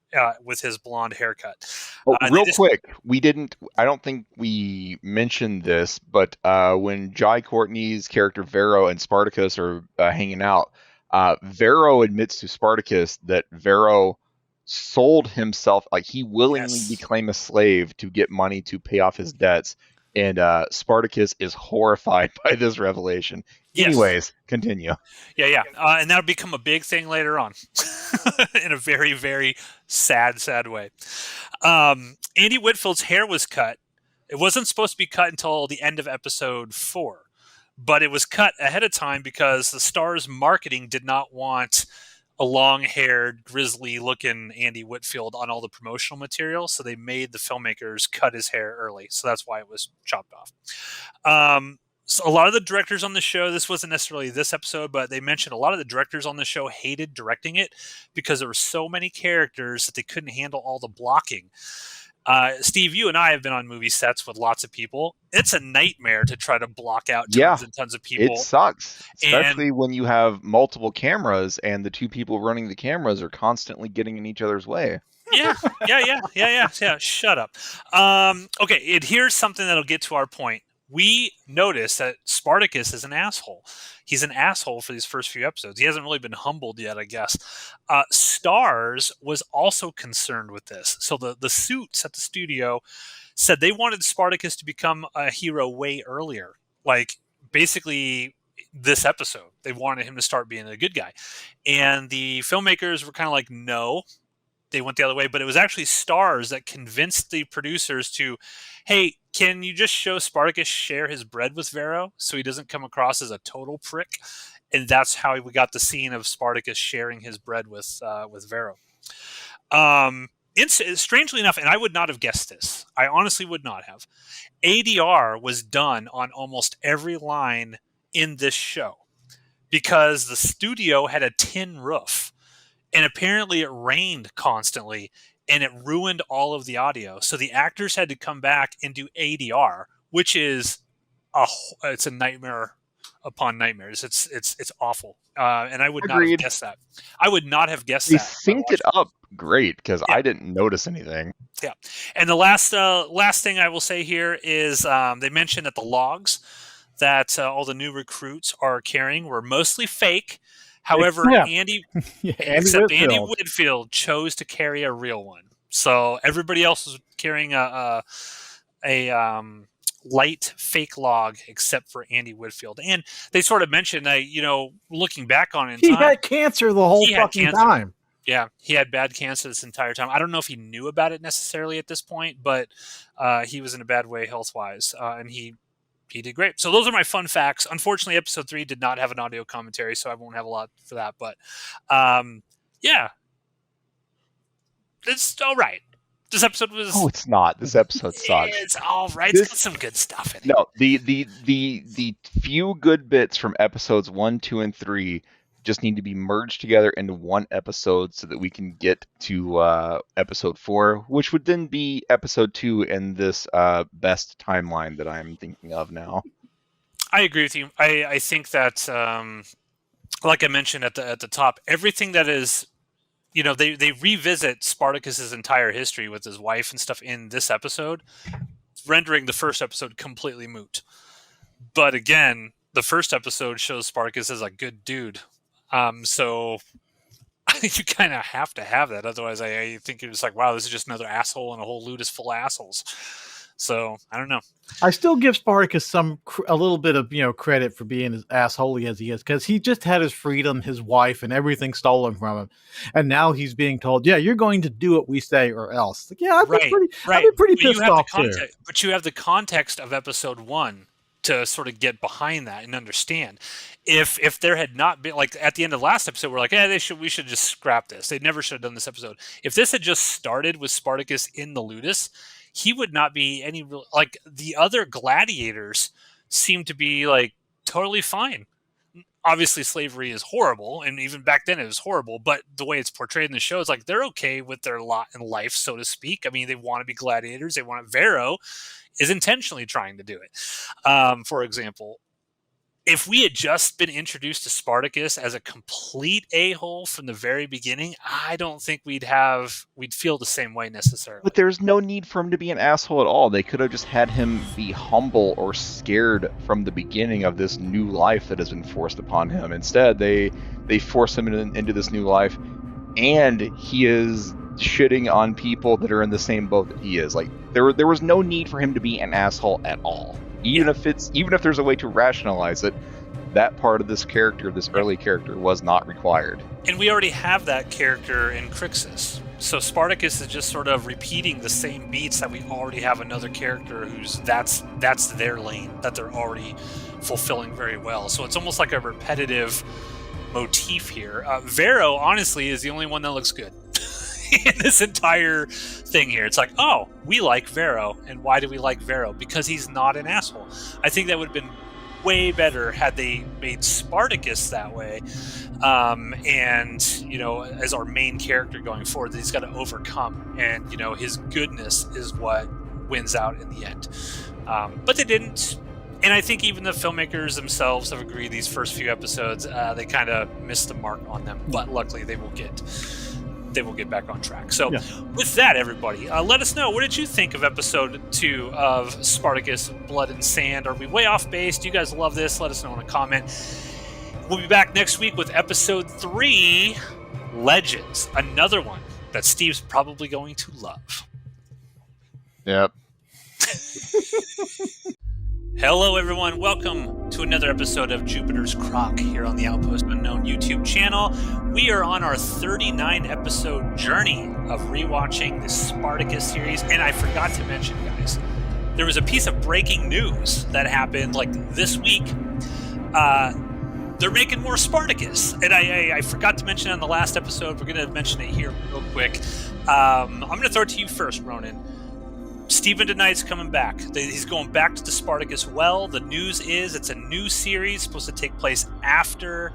with his blonde haircut. Quick, I don't think we mentioned this, but when Jai Courtney's character Vero and Spartacus are hanging out, Vero admits to Spartacus that Vero sold himself, like he willingly became a slave to get money to pay off his debts, and Spartacus is horrified by this revelation. Anyways, continue. And that'll become a big thing later on in a very, very sad way. Andy Whitfield's hair was cut. It wasn't supposed to be cut until the end of episode 4, but it was cut ahead of time because the Starz marketing did not want a long-haired, grizzly-looking Andy Whitfield on all the promotional material, so they made the filmmakers cut his hair early, so that's why it was chopped off. So a lot of the directors on the show, this wasn't necessarily this episode, but they mentioned a lot of the directors on the show hated directing it because there were so many characters that they couldn't handle all the blocking. Steve, you and I have been on movie sets with lots of people. It's a nightmare to try to block out tons and tons of people. It sucks, especially when you have multiple cameras and the two people running the cameras are constantly getting in each other's way. Yeah. Shut up. Okay, and here's something that'll get to our point. We notice that Spartacus is an asshole. He's an asshole for these first few episodes. He hasn't really been humbled yet, I guess. Stars was also concerned with this. So the suits at the studio said they wanted Spartacus to become a hero way earlier. Like, basically, this episode. They wanted him to start being a good guy. And the filmmakers were kind of like, no. They went the other way, but it was actually Stars that convinced the producers to, hey, can you just show Spartacus share his bread with Vero so he doesn't come across as a total prick? And that's how we got the scene of Spartacus sharing his bread with Vero. Strangely enough, and I would not have guessed this, I honestly would not have, ADR was done on almost every line in this show because the studio had a tin roof. And apparently it rained constantly, and it ruined all of the audio. So the actors had to come back and do ADR, which is it's a nightmare upon nightmares. It's awful, and I would not have guessed that. I would not have guessed They that. synced it up great because I didn't notice anything. Yeah, and the last thing I will say here is they mentioned that the logs that all the new recruits are carrying were mostly fake. However, Andy Whitfield chose to carry a real one. So everybody else was carrying a light fake log except for Andy Whitfield. And they sort of mentioned, looking back on it in time, he had cancer the whole fucking time. Yeah, he had bad cancer this entire time. I don't know if he knew about it necessarily at this point, but he was in a bad way health-wise, and he did great. So those are my fun facts. Unfortunately, episode 3 did not have an audio commentary, so I won't have a lot for that. But yeah, it's all right. This episode was. Oh, it's not. This episode sucks. It's all right. It's got some good stuff in it. No, the few good bits from episodes 1, 2, and 3 just need to be merged together into one episode so that we can get to episode 4, which would then be episode 2 in this best timeline that I'm thinking of now. I agree with you. I think that, like I mentioned at the top, everything that is, they revisit Spartacus's entire history with his wife and stuff in this episode, rendering the first episode completely moot. But again, the first episode shows Spartacus as a good dude. So you kind of have to have that. Otherwise, I think you're just like, wow, this is just another asshole and a whole loot is full of assholes. So I don't know. I still give Spartacus a little bit of credit for being as assholey as he is, because he just had his freedom, his wife, and everything stolen from him, and now he's being told, "Yeah, you're going to do what we say, or else." Like, yeah, I've been pretty pissed off too. But you have the context of episode 1 to sort of get behind that and understand. If there had not been, like at the end of last episode, we're like, we should just scrap this. They never should have done this episode. If this had just started with Spartacus in the Ludus, he would not be any real, like the other gladiators seem to be like totally fine. Obviously slavery is horrible, and even back then it was horrible, but the way it's portrayed in the show is like they're okay with their lot in life, so to speak. I mean, they want to be gladiators. They want Vero is intentionally trying to do it. For example, if we had just been introduced to Spartacus as a complete a-hole from the very beginning, I don't think we'd feel the same way necessarily. But there's no need for him to be an asshole at all. They could have just had him be humble or scared from the beginning of this new life that has been forced upon him. Instead, they force him into this new life, and he is shitting on people that are in the same boat that he is. Like there was no need for him to be an asshole at all. Even if there's a way to rationalize it, that part of this early character was not required. And we already have that character in Crixus. So Spartacus is just sort of repeating the same beats that we already have another character who's that's their lane that they're already fulfilling very well. So it's almost like a repetitive motif here. Vero, honestly, is the only one that looks good in this entire thing here. It's like, oh, we like Vero. And why do we like Vero? Because he's not an asshole. I think that would have been way better had they made Spartacus that way. And, as our main character going forward, that he's got to overcome. And, his goodness is what wins out in the end. But they didn't. And I think even the filmmakers themselves have agreed these first few episodes, they kind of missed the mark on them. But luckily, they will get they will get back on track. So Yeah. with that, everybody, let us know, what did you think of episode 2 of Spartacus Blood and Sand? Are we way off base? Do you guys love this? Let us know in a comment. We'll be back next week with episode 3, Legends, another one that Steve's probably going to love. Yep. Hello, everyone. Welcome to another episode of Jupiter's Croc here on the Outpost Unknown YouTube channel. We are on our 39-episode journey of rewatching the Spartacus series, and I forgot to mention, guys, there was a piece of breaking news that happened like this week. They're making more Spartacus, and I forgot to mention it on the last episode. We're going to mention it here real quick. I'm going to throw it to you first, Ronan. Stephen DeKnight's coming back. He's going back to the Spartacus well. The news is it's a new series supposed to take place after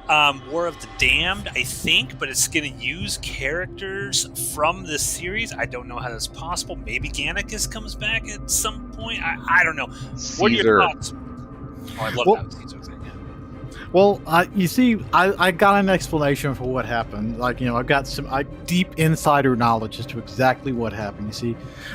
War of the Damned, I think, but it's going to use characters from this series. I don't know how that's possible. Maybe Gannicus comes back at some point. I don't know. Caesar. What are your thoughts? Oh, I love that Caesar thing. Well, you see, I got an explanation for what happened. Like, I've got some deep insider knowledge as to exactly what happened. You see,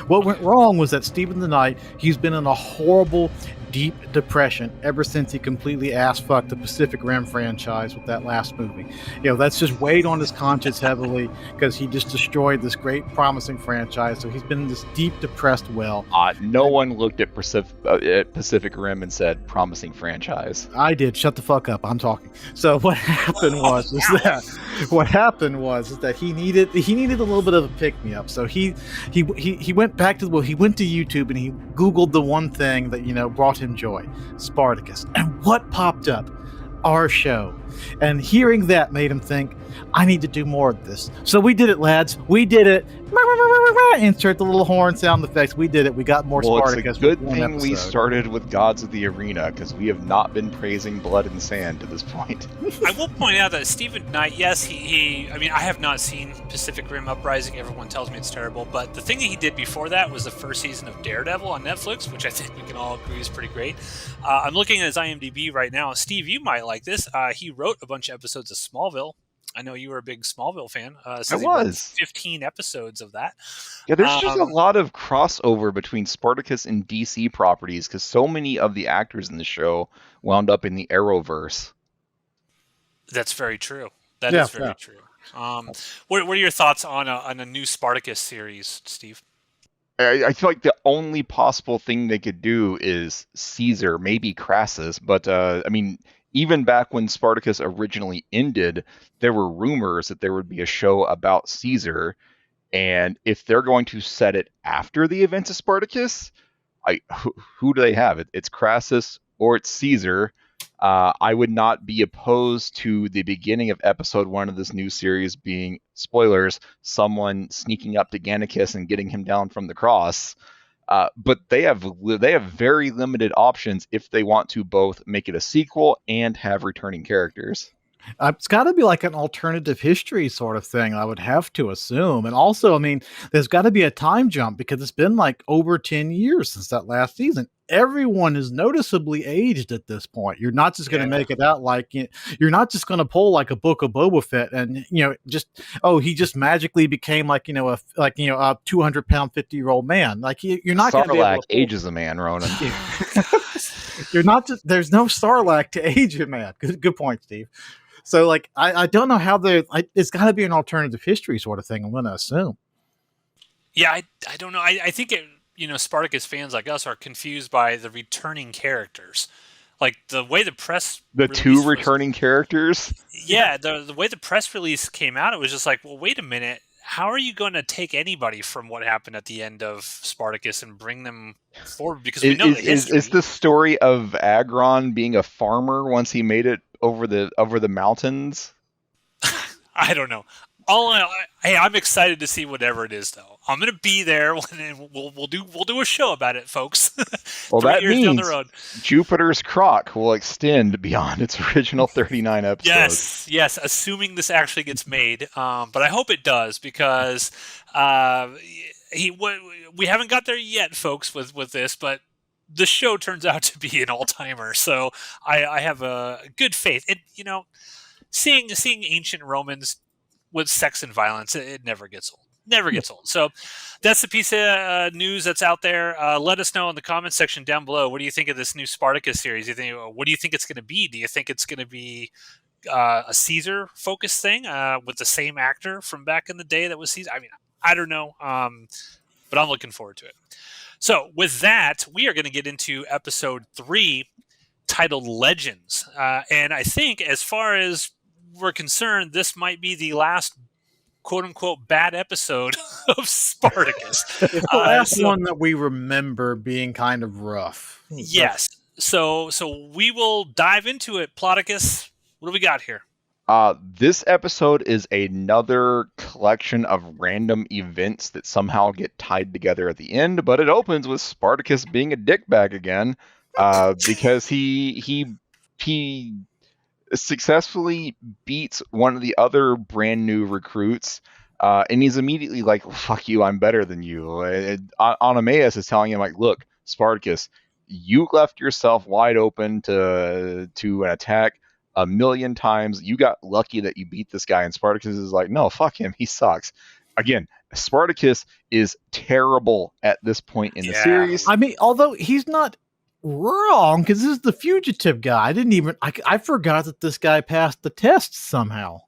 what went wrong was that Stephen the Knight, he's been in a horrible, deep depression ever since he completely ass-fucked the Pacific Rim franchise with that last movie. That's just weighed on his conscience heavily because he just destroyed this great, promising franchise. So he's been in this deep, depressed well. No one looked at Pacific Rim and said, promising franchise. I did. Shut the fuck up. I'm talking. So what happened was that he needed a little bit of a pick me up. So he went back to he went to YouTube and he Googled the one thing that brought him joy, Spartacus. And what popped up? Our show. And hearing that made him think, I need to do more of this. So we did it, lads. We did it. Insert the little horn sound effects. We did it. We got more Spartacus. It's a good thing we started with Gods of the Arena, because we have not been praising Blood and Sand to this point. I will point out that Stephen Knight, yes, I mean, I have not seen Pacific Rim Uprising. Everyone tells me it's terrible. But the thing that he did before that was the first season of Daredevil on Netflix, which I think we can all agree is pretty great. I'm looking at his IMDb right now. Steve, you might like this. He wrote a bunch of episodes of Smallville. I know you were a big Smallville fan. I was. 15 episodes of that. Yeah, there's just a lot of crossover between Spartacus and DC properties because so many of the actors in the show wound up in the Arrowverse. That's very true. That is very true. What are your thoughts on a new Spartacus series, Steve? I feel like the only possible thing they could do is Caesar, maybe Crassus, but I mean, even back when Spartacus originally ended, there were rumors that there would be a show about Caesar, and if they're going to set it after the events of Spartacus, who do they have? It's Crassus or it's Caesar. I would not be opposed to the beginning of episode 1 of this new series being, spoilers, someone sneaking up to Gannicus and getting him down from the cross. But they have very limited options if they want to both make it a sequel and have returning characters. It's got to be like an alternative history sort of thing, I would have to assume. And also, I mean, there's got to be a time jump because it's been like over 10 years since that last season. Everyone is noticeably aged at this point. You're not just going to make it out like, you're not just going to pull like a Book of Boba Fett and, he just magically became like, a 200-pound, 50-year-old man. Like you're not going to be able to ages a man, Ronan. You're not just, there's no Sarlacc to age a man. Good point, Steve. So, like, I don't know how it's got to be an alternative history sort of thing, I'm going to assume. Yeah, I don't know. I think, Spartacus fans like us are confused by the returning characters. Like, the way the press... The two returning characters? Yeah, the way the press release came out, it was just like, well, wait a minute. How are you going to take anybody from what happened at the end of Spartacus and bring them forward? Because we know the history. Is the story of Agron being a farmer once he made it over the mountains? I don't know. I'm excited to see whatever it is, though. I'm gonna be there when we'll do a show about it, folks. Well, that means down the road, Jupiter's Croc will extend beyond its original 39 episodes. Yes. Assuming this actually gets made, but I hope it does because we haven't got there yet, folks, with this, but the show turns out to be an all-timer. So I have a good faith. Seeing ancient Romans with sex and violence, it never gets old. Never gets old. So that's the piece of news that's out there. Let us know in the comments section down below. What do you think of this new Spartacus series? What do you think it's going to be? Do you think it's going to be a Caesar focused thing with the same actor from back in the day that was Caesar? I mean, I don't know, but I'm looking forward to it. So with that, we are going to get into episode 3, titled Legends. And I think as far as we're concerned, this might be the last quote-unquote bad episode of Spartacus. It's the last one that we remember being kind of rough. Yes. So we will dive into it. Ploticus, what do we got here? This episode is another collection of random events that somehow get tied together at the end, but it opens with Spartacus being a dickbag again, because he successfully beats one of the other brand new recruits, and he's immediately like, fuck you, I'm better than you. Onomaeus is telling him, like, look, Spartacus, you left yourself wide open to an attack a million times. You got lucky that you beat this guy. And Spartacus is like, no, fuck him, he sucks. Again, Spartacus is terrible at this point in the series. I mean, although he's not wrong, because this is the fugitive guy. I forgot that this guy passed the test somehow.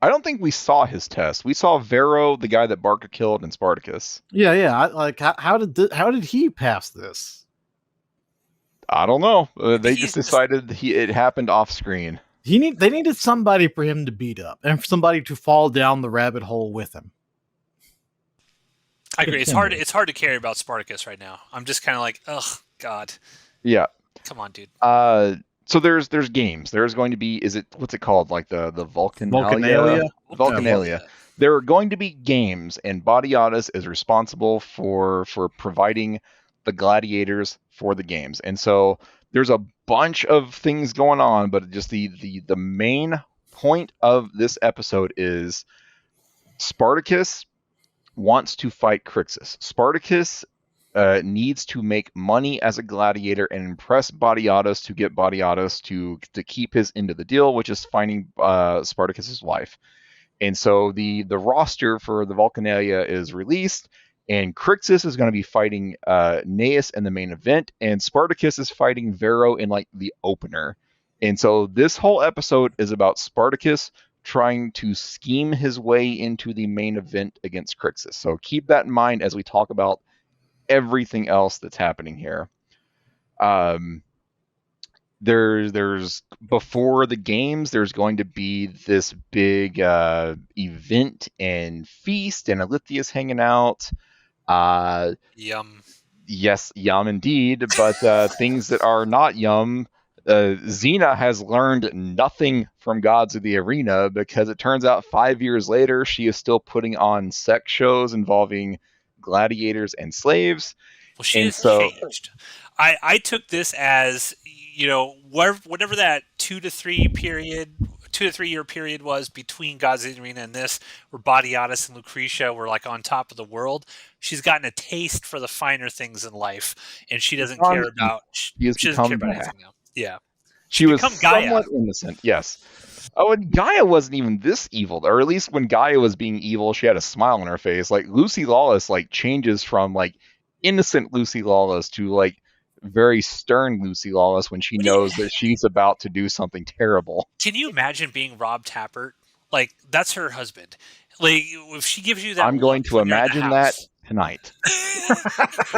I don't think we saw his test. We saw Vero, the guy that Barca killed, and Spartacus. How did he pass this? I don't know. They just decided it happened off screen. They needed somebody for him to beat up, and for somebody to fall down the rabbit hole with him. I agree. It's hard to carry about Spartacus right now. I'm just kind of like, ugh, God. Yeah. Come on, dude. So there's games. There's going to be, what's it called? Like the Vulcanalia? Vulcanalia. There are going to be games, and Badiatus is responsible for providing the gladiators for the games. And so there's a bunch of things going on, but just the main point of this episode is Spartacus wants to fight Crixus. Spartacus needs to make money as a gladiator and impress Badiatus to get Badiatus to keep his end of the deal, which is finding Spartacus's wife. And so the roster for the Vulcanalia is released, and Crixus is going to be fighting Gnaeus in the main event, and Spartacus is fighting Vero in like the opener. And so this whole episode is about Spartacus trying to scheme his way into the main event against Crixus. So keep that in mind as we talk about everything else that's happening here. There's before the games, there's going to be this big event and feast, and Alithia's hanging out. Yum. Yes, yum indeed. But things that are not yum, Xena has learned nothing from Gods of the Arena, because it turns out 5 years later she is still putting on sex shows involving gladiators and slaves. Well, she has changed. I took this as, whatever that 2 to 3 year period was between Gods of the Arena and this, where Badiatus and Lucretia were like on top of the world. She's gotten a taste for the finer things in life, and she doesn't care about. She doesn't care about anything now. Yeah, she was somewhat innocent. Yes. Oh, and Gaia wasn't even this evil, or at least when Gaia was being evil, she had a smile on her face. Like Lucy Lawless, like changes from like innocent Lucy Lawless to like very stern Lucy Lawless when she knows that she's about to do something terrible. Can you imagine being Rob Tappert? Like, that's her husband. Like, if she gives you that, I'm going to imagine that tonight.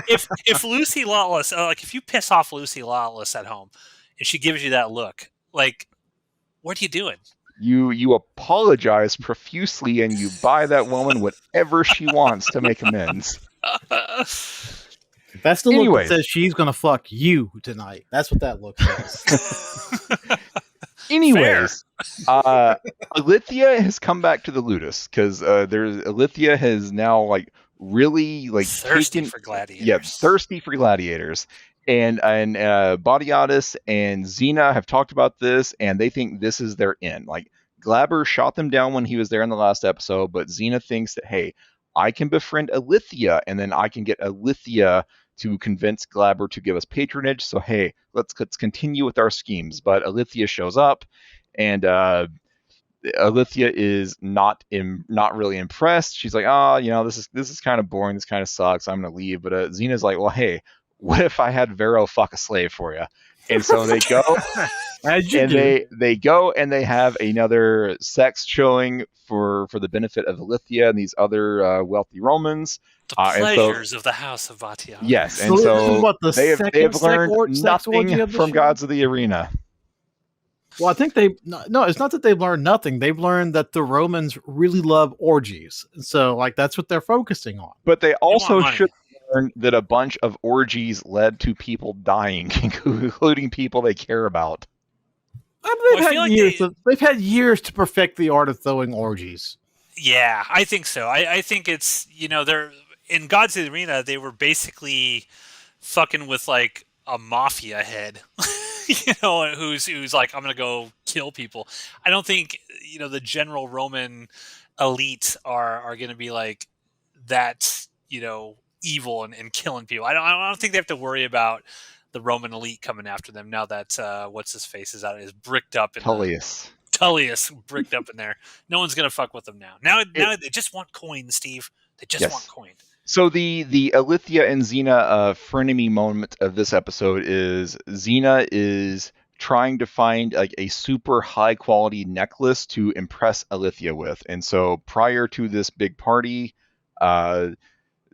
if Lucy Lawless, like if you piss off Lucy Lawless at home, and she gives you that look, like, what are you doing? You apologize profusely, and you buy that woman whatever she wants to make amends. That's the look that says she's going to fuck you tonight. That's what that look says. Anyways, Alithia has come back to the Ludus, because Alithia has now like really like thirsty for gladiators. Yeah, thirsty for gladiators. And Badiatus and Xena have talked about this, and they think this is their end. Like, Glaber shot them down when he was there in the last episode, but Xena thinks that, hey, I can befriend Alithia, and then I can get Alithia to convince Glaber to give us patronage. So, hey, let's continue with our schemes. But Alithia shows up, and Alithia is not really impressed. She's like, oh, this is kind of boring. This kind of sucks. I'm gonna leave. But Xena's like, well, hey, what if I had Vero fuck a slave for you? And so they go, they go and they have another sex showing for the benefit of Alithia and these other wealthy Romans. The pleasures of the House of Vatiana. Yes, and so they have learned nothing from Gods of the Arena. Well, I think it's not that they've learned nothing. They've learned that the Romans really love orgies. So, like, that's what they're focusing on. But they also should learn that a bunch of orgies led to people dying, including people they care about. They've had years to perfect the art of throwing orgies. Yeah, I think so. I think it's, they're in Gods of the Arena, they were basically fucking with like a mafia head. Who's like, I'm gonna go kill people. I don't think the general Roman elite are gonna be like that, evil and killing people. I don't think they have to worry about the Roman elite coming after them now that what's his face is bricked up in Tullius bricked up in there. No one's gonna fuck with them now. Now they just want coin, Steve. They just want coin. So the Alithia and Xena frenemy moment of this episode is Xena is trying to find like a super high quality necklace to impress Alithia with. And so prior to this big party,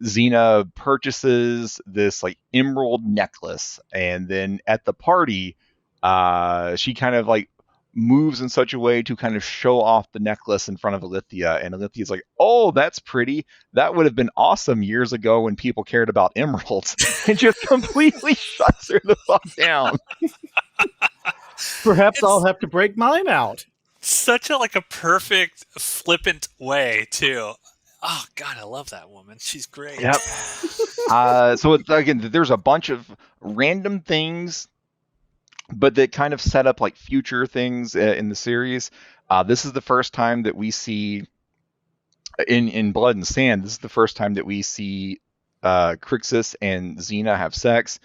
Xena purchases this like emerald necklace, and then at the party, she kind of like moves in such a way to kind of show off the necklace in front of Alithia, and Alithia's like, oh, that's pretty. That would have been awesome years ago when people cared about emeralds, and just completely shuts her the fuck down. Perhaps I'll have to break mine out. Such a perfect flippant way too. Oh God, I love that woman. She's great. Yep. So again, there's a bunch of random things, but that kind of set up like future things in the series. This is the first time that we see in Blood and Sand. This is the first time that we see Crixus and Xena have sex.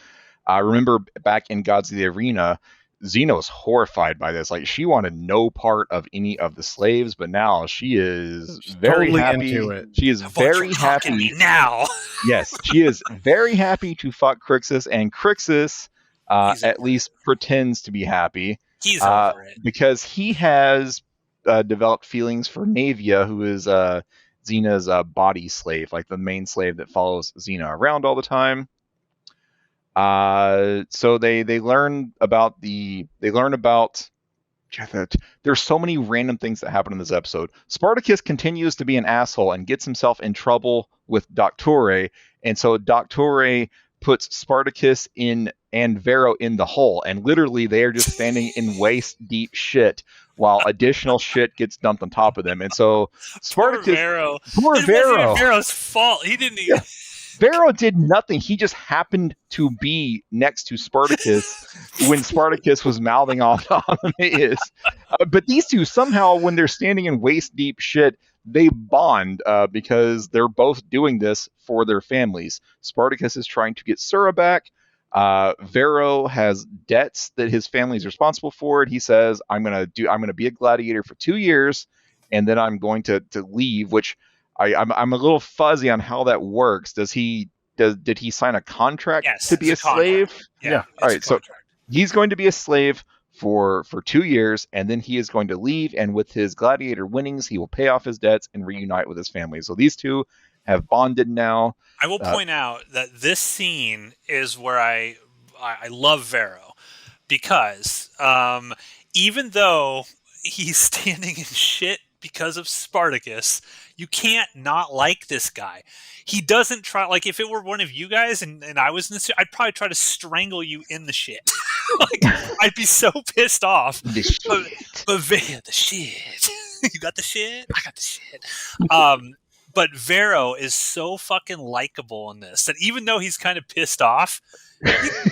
Remember back in Gods of the Arena, Xena was horrified by this. Like, she wanted no part of any of the slaves, but now she is very happy. Into it. She is very happy now. Yes, she is very happy to fuck Crixus, and Crixus at least pretends to be happy. He's over it. Because he has developed feelings for Navia, who is Xena's body slave, like the main slave that follows Xena around all the time. So they learn about there's so many random things that happen in this episode. Spartacus continues to be an asshole and gets himself in trouble with Doctore, and so Doctore puts Spartacus and Vero in the hole, and literally they are just standing in waist deep shit while additional shit gets dumped on top of them. And so Spartacus, poor Vero. It wasn't Vero's fault. He didn't even. Vero did nothing. He just happened to be next to Spartacus when Spartacus was mouthing off to Hymenaeus. But these two, somehow, when they're standing in waist-deep shit, they bond because they're both doing this for their families. Spartacus is trying to get Sura back. Vero has debts that his family is responsible for. And he says, I'm gonna be a gladiator for 2 years, and then I'm going to leave, which I'm a little fuzzy on how that works. Did he sign a contract to be a slave? Yeah. All right. So he's going to be a slave for 2 years, and then he is going to leave. And with his gladiator winnings, he will pay off his debts and reunite with his family. So these two have bonded now. I will point out that this scene is where I love Vero, because even though he's standing in shit because of Spartacus, you can't not like this guy. He doesn't try, like, if it were one of you guys and I was in this, I'd probably try to strangle you in the shit. Like, I'd be so pissed off. The shit. But the shit. You got the shit? I got the shit. But Vero is so fucking likable in this that even though he's kind of pissed off,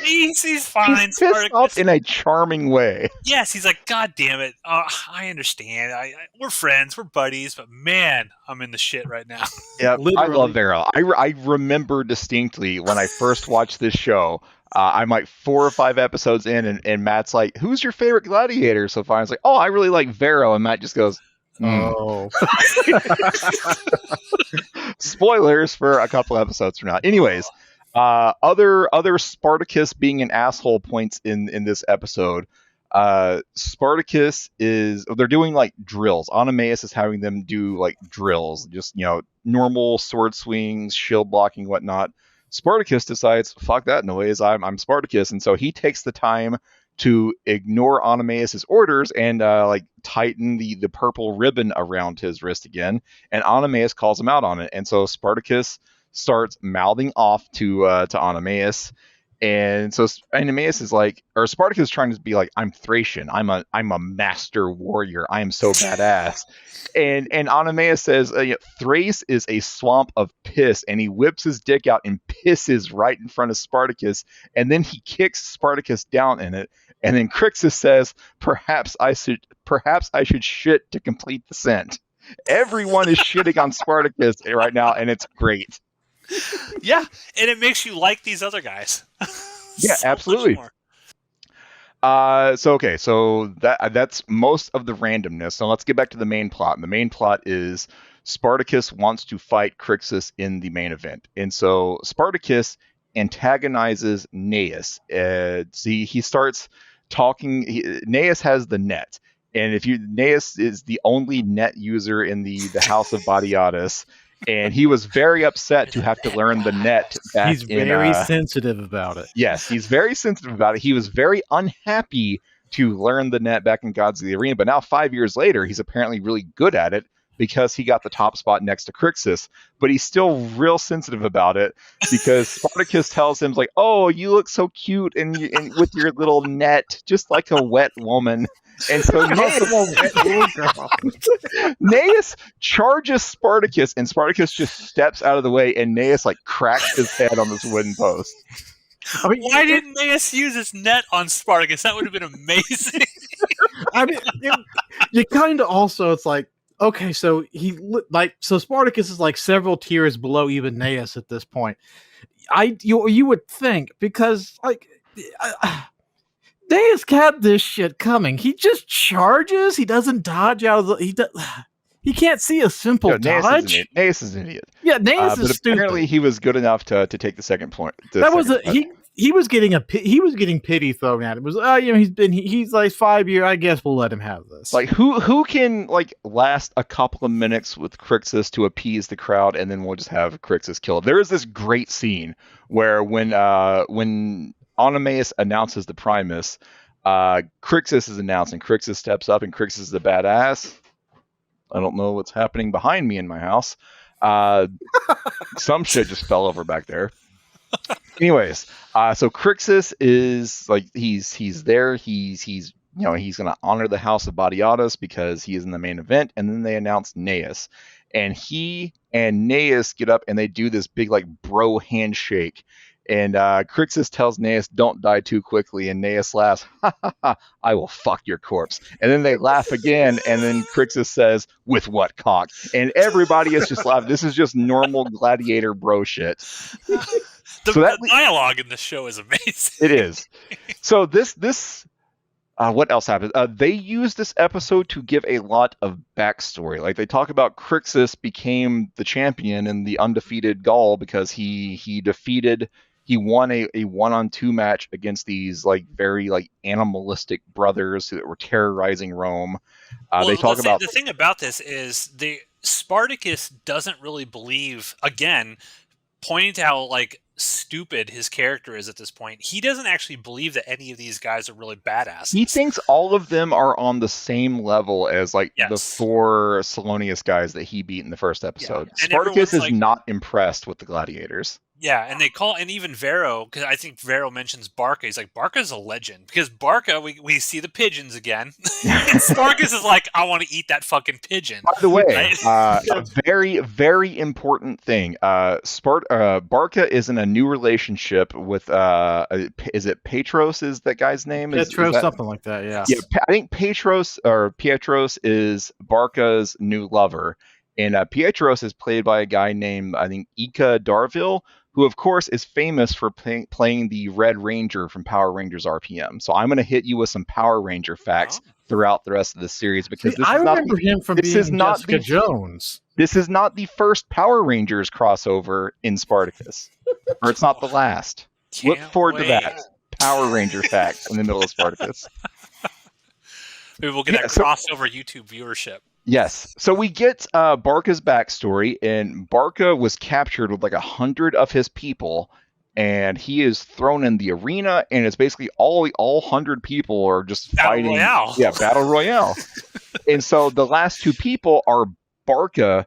he's fine. He's pissed off in a charming way. Yes, he's like, God damn it. I understand. We're friends. We're buddies. But man, I'm in the shit right now. Yeah, I love Vero. I remember distinctly when I first watched this show. I'm like 4 or 5 episodes in, and Matt's like, who's your favorite gladiator so far? I was like, oh, I really like Vero. And Matt just goes, Oh. Spoilers for a couple episodes from now. Anyways, other Spartacus being an asshole points in this episode. Spartacus they're doing like drills. Onimaeus is having them do like drills, just normal sword swings, shield blocking, whatnot. Spartacus decides, fuck that noise, I'm Spartacus, and so he takes the time to ignore Onimaeus' orders and like tighten the purple ribbon around his wrist again, and Onimaeus calls him out on it, and so Spartacus starts mouthing off to Onimaeus. And so Onimaeus is like, or Spartacus is trying to be like, I'm Thracian, I'm a master warrior, I am so badass. And Onimaeus says, Thrace is a swamp of piss, and he whips his dick out and pisses right in front of Spartacus, and then he kicks Spartacus down in it. And then Crixus says, perhaps I should shit to complete the scent. Everyone is shitting on Spartacus right now, and it's great. Yeah, and it makes you like these other guys. Yeah, so absolutely. So that's most of the randomness. So let's get back to the main plot. And the main plot is Spartacus wants to fight Crixus in the main event, and so Spartacus antagonizes Gnaeus. He starts talking. Gnaeus has the net, and Gnaeus is the only net user in the House of Batiatus. And he was very upset to have to learn the net back. He's very sensitive about it. Yes, he's very sensitive about it. He was very unhappy to learn the net back in Gods of the Arena, but now 5 years later, he's apparently really good at it because he got the top spot next to Crixus. But he's still real sensitive about it because Spartacus tells him, like, "Oh, you look so cute and with your little net, just like a wet woman." And so Gnaeus charges Spartacus, and Spartacus just steps out of the way, and Gnaeus like cracks his head on this wooden post. I mean, why didn't Gnaeus use his net on Spartacus? That would have been amazing. I mean, you kind of also, it's like, okay, so so Spartacus is like several tiers below even Gnaeus at this point. You would think, because like. Gnaeus had this shit coming. He just charges. He doesn't dodge out of the. He can't see a simple dodge. Gnaeus is an idiot. Yeah, Gnaeus is stupid. Apparently, he was good enough to take the second point. He was getting pity thrown at him. It was he's like 5 years. I guess we'll let him have this. Like who can like last a couple of minutes with Crixus to appease the crowd, and then we'll just have Crixus killed. There is this great scene where when Onimaeus announces the Primus, Crixus is announced, and Crixus steps up, and Crixus is the badass. I don't know what's happening behind me in my house. Some shit just fell over back there. Anyways, so Crixus is like he's there. He's gonna honor the House of Batiatus because he is in the main event, and then they announce Gnaeus, and he and Gnaeus get up and they do this big like bro handshake. And Crixus tells Gnaeus, "Don't die too quickly," and Gnaeus laughs, "Ha ha ha, I will fuck your corpse." And then they laugh again, and then Crixus says, "With what cock?" And everybody is just laughing. This is just normal gladiator bro shit. The dialogue in this show is amazing. It is. So this what else happened? They used this episode to give a lot of backstory. Like they talk about Crixus became the champion in the undefeated Gaul because he won a 1-on-2 match against these like very like animalistic brothers that were terrorizing Rome. They talk about the thing about this is Spartacus doesn't really believe, again, pointing to how like stupid his character is at this point. He doesn't actually believe that any of these guys are really badasses. He thinks all of them are on the same level as like the 4 Salonius guys that he beat in the first episode. Yeah. Spartacus is not impressed with the gladiators. Yeah, and even Vero, because I think Vero mentions Barca. He's like, Barca's a legend. Because Barca, we see the pigeons again. And Spartacus is like, I want to eat that fucking pigeon. By the way, a very, very important thing. Barca is in a new relationship with, is it Petros is that guy's name? Petros, something like that, yeah. Yeah, I think Pietros is Barca's new lover. And Pietros is played by a guy named, I think, Ika Darville, who of course is famous for playing the Red Ranger from Power Rangers RPM. So I'm going to hit you with some Power Ranger facts throughout the rest of the series, because I remember him from being Jessica Jones. This is not the first Power Rangers crossover in Spartacus, or it's not the last. Look forward to that. Power Ranger facts in the middle of Spartacus. Maybe we'll get that crossover YouTube viewership. Yes. So we get Barca's backstory, and Barca was captured with like 100 of his people, and he is thrown in the arena, and it's basically all 100 people are just fighting. Royale. Yeah, Battle Royale. And so the last two people are Barca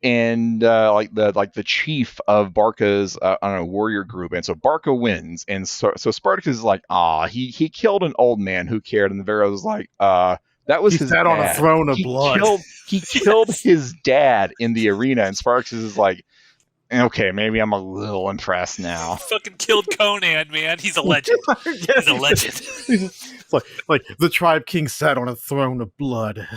and like the chief of Barca's warrior group, and so Barca wins, and so Spartacus is like, he killed an old man, who cared? And Vero was like, that was his dad. On a throne of blood. He killed his dad in the arena, and Spartacus is like, okay, maybe I'm a little impressed now. Fucking killed Conan, man. He's a legend. He's a legend. It's like the Tribe King sat on a throne of blood.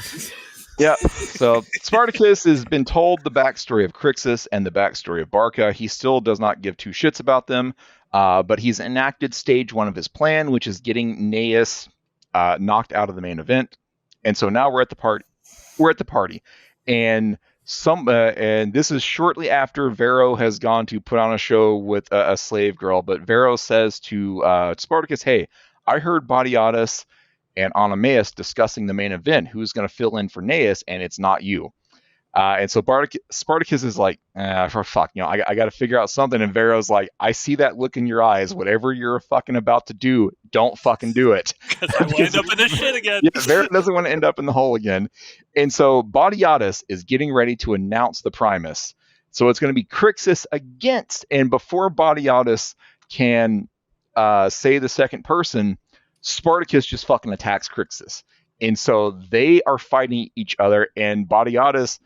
Yeah. So Spartacus has been told the backstory of Crixus and the backstory of Barca. He still does not give two shits about them, but he's enacted stage one of his plan, which is getting Neus knocked out of the main event. And so now we're at the party. And and this is shortly after Vero has gone to put on a show with a slave girl. But Vero says to Spartacus, "Hey, I heard Badiatus and Onomaus discussing the main event. Who's going to fill in for Neus? And it's not you." And so Spartacus is like, for fuck, I got to figure out something. And Vero's like, "I see that look in your eyes. Whatever you're fucking about to do, don't fucking do it." Because I will end up in this shit again. Yeah, Vero doesn't want to end up in the hole again. And so Badiatus is getting ready to announce the Primus. So it's going to be Crixus against, and before Badiatus can say the second person, Spartacus just fucking attacks Crixus. And so they are fighting each other, and Badiatus,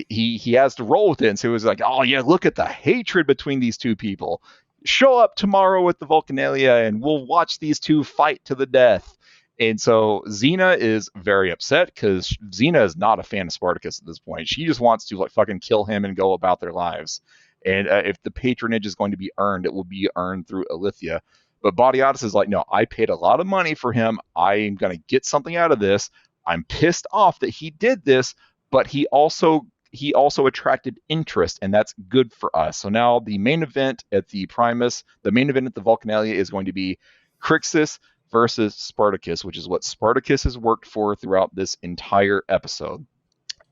he has to roll with it. And so he was like, "Oh yeah, look at the hatred between these two people. Show up tomorrow with the Vulcanalia and we'll watch these two fight to the death." And so Xena is very upset, because Xena is not a fan of Spartacus at this point. She just wants to like fucking kill him and go about their lives. And if the patronage is going to be earned, it will be earned through Alithia. But Badiatus is like, "No, I paid a lot of money for him. I'm going to get something out of this. I'm pissed off that he did this, but he also attracted interest, and that's good for us." So now the main event at the Primus, the main event at the Vulcanalia, is going to be Crixus versus Spartacus, which is what Spartacus has worked for throughout this entire episode.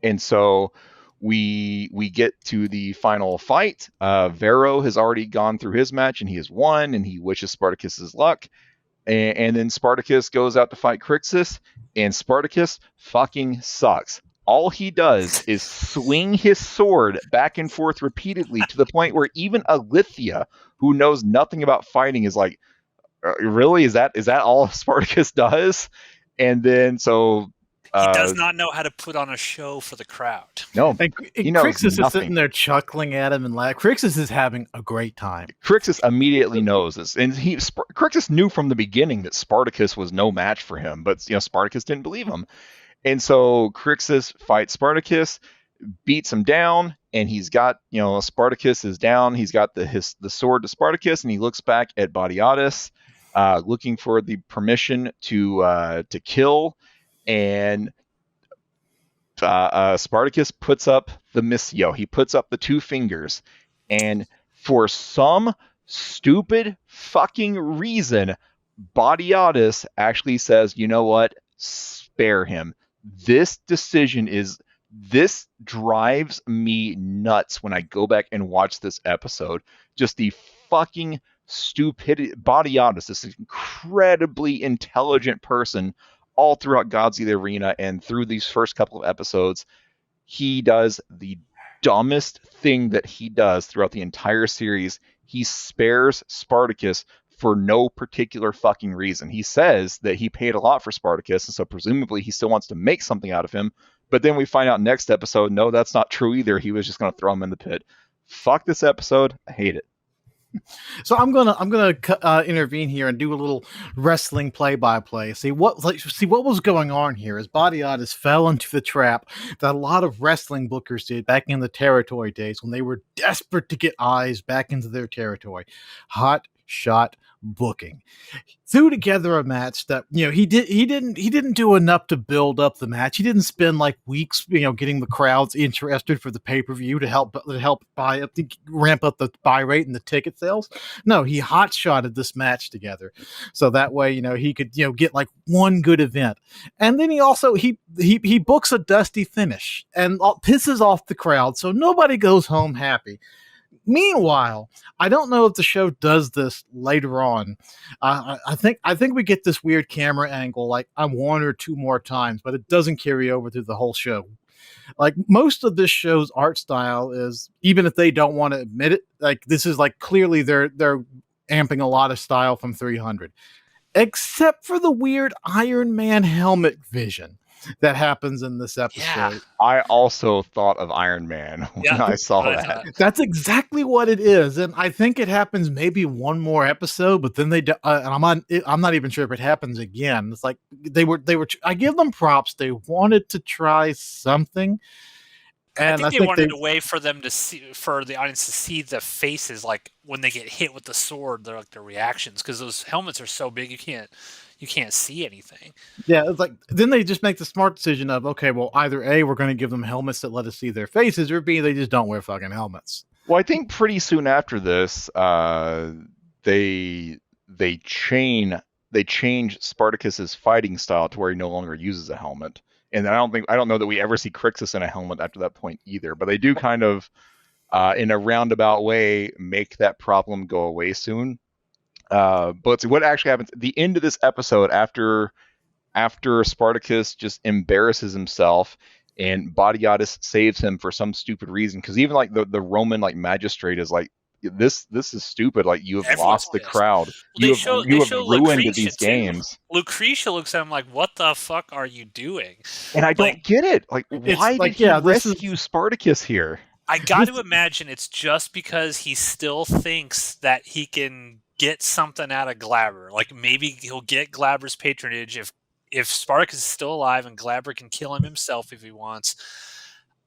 And so we get to the final fight. Vero has already gone through his match, and he has won, and he wishes Spartacus luck. And then Spartacus goes out to fight Crixus, and Spartacus fucking sucks. All he does is swing his sword back and forth repeatedly, to the point where even Alithia, who knows nothing about fighting, is like, "Really? Is that all Spartacus does?" And then so he does not know how to put on a show for the crowd. No, and Crixus is sitting there chuckling at him and laughing. Crixus is having a great time. Crixus immediately knows this, and Crixus knew from the beginning that Spartacus was no match for him, but Spartacus didn't believe him. And so Crixus fights Spartacus, beats him down, and he's got, Spartacus is down. He's got the sword to Spartacus, and he looks back at Badiatus, looking for the permission to kill. And Spartacus puts up the missio. He puts up the two fingers, and for some stupid fucking reason, Badiatus actually says, "You know what? Spare him." This drives me nuts when I go back and watch this episode. Just the fucking stupidity. Badiatus, this incredibly intelligent person, all throughout Gods of the Arena and through these first couple of episodes, he does the dumbest thing that he does throughout the entire series. He spares Spartacus for no particular fucking reason. He says that he paid a lot for Spartacus, and so presumably he still wants to make something out of him. But then we find out next episode, no, that's not true either. He was just going to throw him in the pit. Fuck this episode. I hate it. So I'm gonna intervene here and do a little wrestling play-by-play. See what was going on here is Badiatus fell into the trap that a lot of wrestling bookers did back in the territory days when they were desperate to get eyes back into their territory. Hot shot booking. Threw together a match that he didn't do enough to build up the match. He didn't spend like weeks getting the crowds interested for the pay-per-view to help ramp up the buy rate and the ticket sales. No, he hot shotted this match together so that way he could get like one good event. And then he also he books a dusty finish and pisses off the crowd so nobody goes home happy. Meanwhile, I don't know if the show does this later on. I think we get this weird camera angle like one or two more times, but it doesn't carry over through the whole show. Like most of this show's art style is, even if they don't want to admit it, like this is like clearly they're amping a lot of style from 300, except for the weird Iron Man helmet vision that happens in this episode. Yeah. I also thought of Iron Man when I saw that. That's exactly what it is, and I think it happens maybe one more episode, but then they and I'm not even sure if it happens again. It's like they were. I give them props. They wanted to try something. And I think they wanted a way for them to see, for the audience to see the faces, like when they get hit with the sword, they're like their reactions, because those helmets are so big you can't see anything. Yeah, it's like then they just make the smart decision of, okay, well, either A, we're going to give them helmets that let us see their faces, or B, they just don't wear fucking helmets. Well, I think pretty soon after this, they change Spartacus's fighting style to where he no longer uses a helmet. And I don't know that we ever see Crixus in a helmet after that point either. But they do kind of, in a roundabout way, make that problem go away soon. But what actually happens at the end of this episode, after Spartacus just embarrasses himself and Badiatus saves him for some stupid reason, because even like the Roman like magistrate is like, this is stupid. Like, you have lost the crowd. You have ruined these games. Lucretia looks at him like, "What the fuck are you doing?" And I don't get it. Like, why did he rescue Spartacus here? I got to imagine it's just because he still thinks that he can get something out of Glaber. Like maybe he'll get Glaber's patronage if Spartacus is still alive and Glaber can kill him himself if he wants.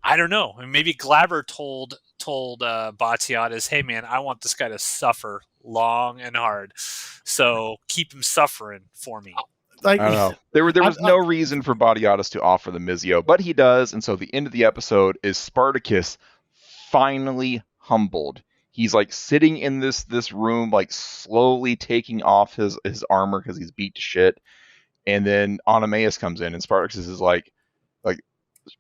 I don't know. Maybe Glaber told Batiatus, "Hey man, I want this guy to suffer long and hard, so keep him suffering for me." Like, I don't know. There was no reason for Batiatus to offer the Mizio, but he does, and so the end of the episode is Spartacus finally humbled. He's like sitting in this room, like slowly taking off his armor because he's beat to shit, and then Oenomaus comes in, and Spartacus is like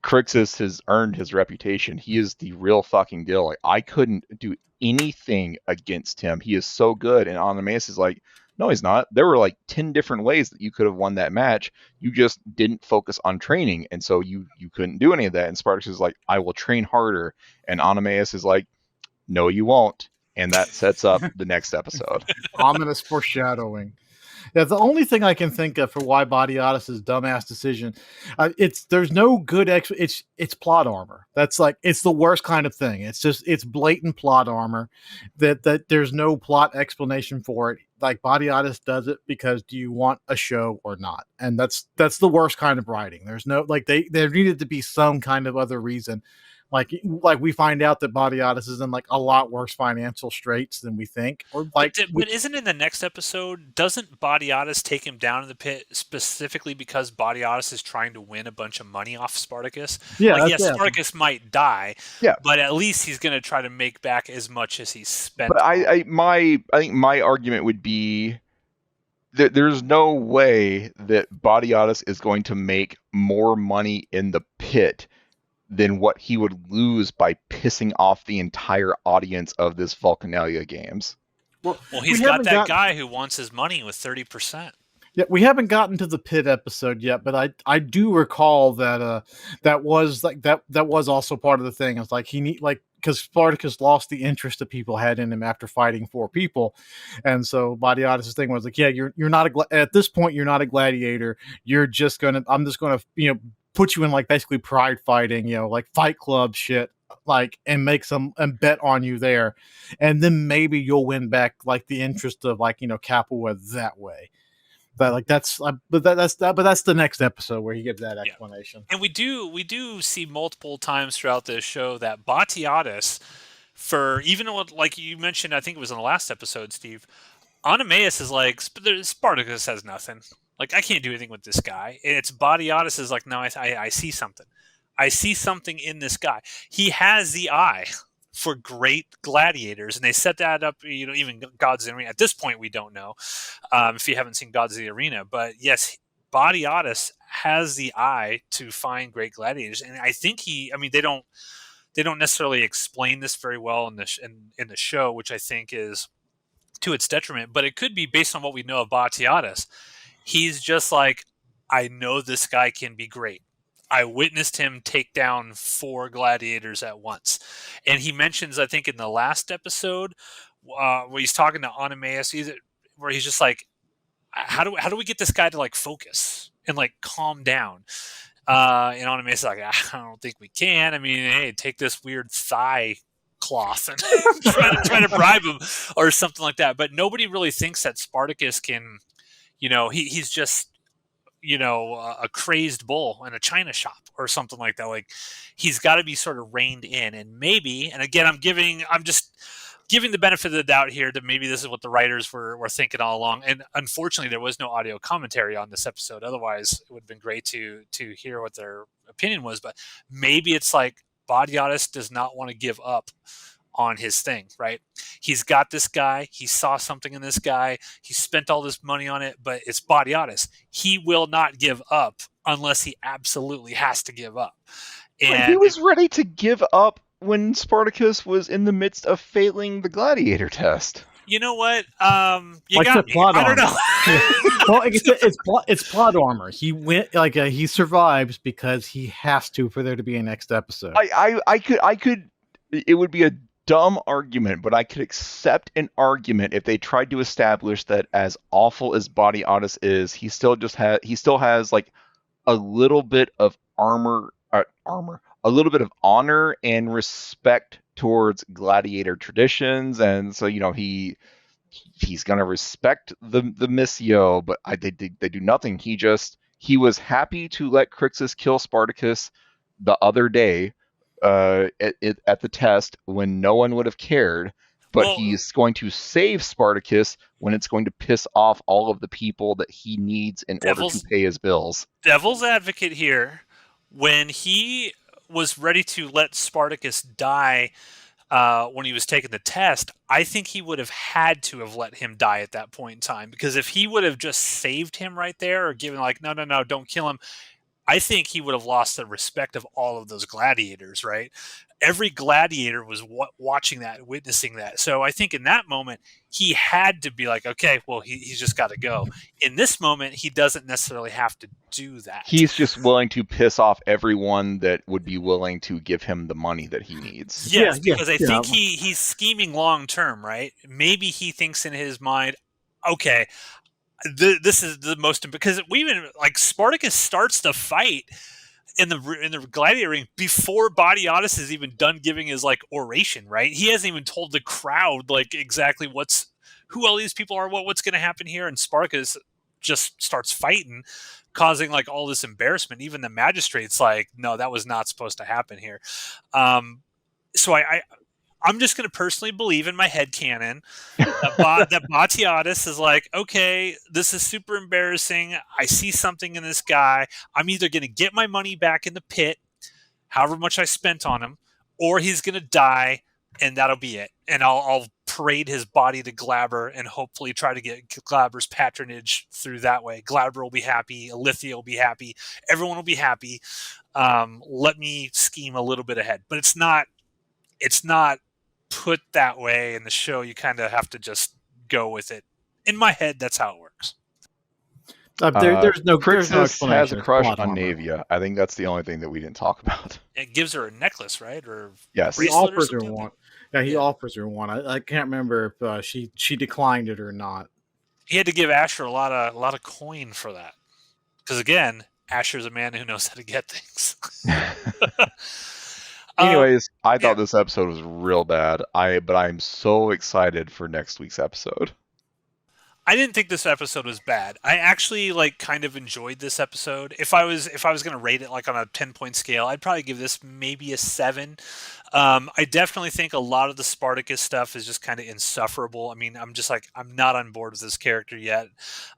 Crixus has earned his reputation. He is the real fucking deal. Like, I couldn't do anything against him. He is so good. And Oenomaus is like, no, he's not. There were like 10 different ways that you could have won that match. You just didn't focus on training. And so you couldn't do any of that. And Spartacus is like, I will train harder. And Oenomaus is like, no, you won't. And that sets up the next episode. Ominous foreshadowing. Yeah, the only thing I can think of for why Batiatus' dumbass decision, there's no good it's plot armor. That's like, it's the worst kind of thing. It's blatant plot armor that there's no plot explanation for it. Like, Batiatus does it because do you want a show or not? And that's the worst kind of writing. There's no, like, there needed to be some kind of other reason. Like we find out that Batiatus is in like a lot worse financial straits than we think. Or like, but isn't in the next episode, doesn't Batiatus take him down in the pit specifically because Batiatus is trying to win a bunch of money off Spartacus? Yeah, like, yes, Spartacus might die. Yeah, but at least he's going to try to make back as much as he's spent. But I think my argument would be that there's no way that Batiatus is going to make more money in the pit than what he would lose by pissing off the entire audience of this Vulcanalia games. Well, he's got that guy who wants his money with 30%. Yeah, we haven't gotten to the pit episode yet, but I do recall that that was also part of the thing. It's like because Spartacus lost the interest that people had in him after fighting 4 people, and so Batiatus' thing was like, yeah, you're not at this point you're not a gladiator. I'm just gonna put you in like basically pride fighting, like Fight Club shit, like, and make some and bet on you there, and then maybe you'll win back like the interest of, like, Capua that way. But like that's the next episode where he gives that Yeah. explanation. And we do see multiple times throughout this show that Batiatus, for even what, like you mentioned, I think it was in the last episode, Steve, Onimaeus is like, Spartacus has nothing. Like, I can't do anything with this guy. And it's Batiatus is like, no, I see something. I see something in this guy. He has the eye for great gladiators, and they set that up. Even Gods of the Arena. At this point, we don't know if you haven't seen Gods of the Arena. But yes, Batiatus has the eye to find great gladiators, and I think they don't necessarily explain this very well in the show, which I think is to its detriment. But it could be based on what we know of Batiatus. He's just like, I know this guy can be great. I witnessed him take down 4 gladiators at once. And he mentions, I think in the last episode, where he's talking to Onimaeus, where he's just like, how do we get this guy to like focus and like calm down? And Onimaeus is like, I don't think we can. I mean, hey, take this weird thigh cloth and try to bribe him or something like that. But nobody really thinks that Spartacus can, he's just, a crazed bull in a china shop or something like that. Like, he's got to be sort of reined in, and maybe, and again, I'm just giving the benefit of the doubt here that maybe this is what the writers were thinking all along. And unfortunately, there was no audio commentary on this episode. Otherwise, it would have been great to hear what their opinion was. But maybe it's like Batiatus does not want to give up on his thing, right? He's got this guy. He saw something in this guy. He spent all this money on it, but it's Batiatus. He will not give up unless he absolutely has to give up. And he was ready to give up when Spartacus was in the midst of failing the gladiator test. You know what? You like got me. I don't know. Well, it's plot armor. He went he survives because he has to for there to be a next episode. I could. It would be a dumb argument, but I could accept an argument if they tried to establish that as awful as Batiatus is, he still has like a little bit of a little bit of honor and respect towards gladiator traditions, and so he's gonna respect the missio, but they do nothing. He was happy to let Crixus kill Spartacus the other day at the test when no one would have cared, but he's going to save Spartacus when it's going to piss off all of the people that he needs in order to pay his bills. Devil's advocate here, when he was ready to let Spartacus die when he was taking the test, I think he would have had to have let him die at that point in time, because if he would have just saved him right there or given like, no, don't kill him, I think he would have lost the respect of all of those gladiators, right? Every gladiator was watching that, witnessing that. So I think in that moment, he had to be like, okay, well, he's just got to go. In this moment, he doesn't necessarily have to do that. He's just willing to piss off everyone that would be willing to give him the money that he needs. Yes, because I think he's scheming long term, right? Maybe he thinks in his mind, okay, this is the most, because we even like Spartacus starts the fight in the gladiator ring before Batiatus is even done giving his like oration, right? He hasn't even told the crowd like exactly who all these people are, what's going to happen here, and Spartacus just starts fighting, causing like all this embarrassment. Even the magistrate's like, no, that was not supposed to happen here. So I'm just going to personally believe in my headcanon that Batiatus is like, okay, this is super embarrassing. I see something in this guy. I'm either going to get my money back in the pit, however much I spent on him, or he's going to die, and that'll be it. And I'll parade his body to Glaber and hopefully try to get Glaber's patronage through that way. Glaber will be happy. Alithia will be happy. Everyone will be happy. Let me scheme a little bit ahead. But it's not put that way in the show. You kind of have to just go with it. In my head, that's how it works. There's no explanation. Has a crush on Navia. I think that's the only thing that we didn't talk about. It gives her a necklace, right? Or yes, he offers her one. Yeah, he offers her one. I can't remember if she declined it or not. He had to give Asher a lot of coin for that, because again, Asher's a man who knows how to get things. Um, Anyways, I yeah, thought this episode was real bad. But I'm so excited for next week's episode. I didn't think this episode was bad. I actually like kind of enjoyed this episode. If I was going to rate it like on a 10-point scale, I'd probably give this maybe a 7. I definitely think a lot of the Spartacus stuff is just kind of insufferable. I mean, I'm just like I'm not on board with this character yet.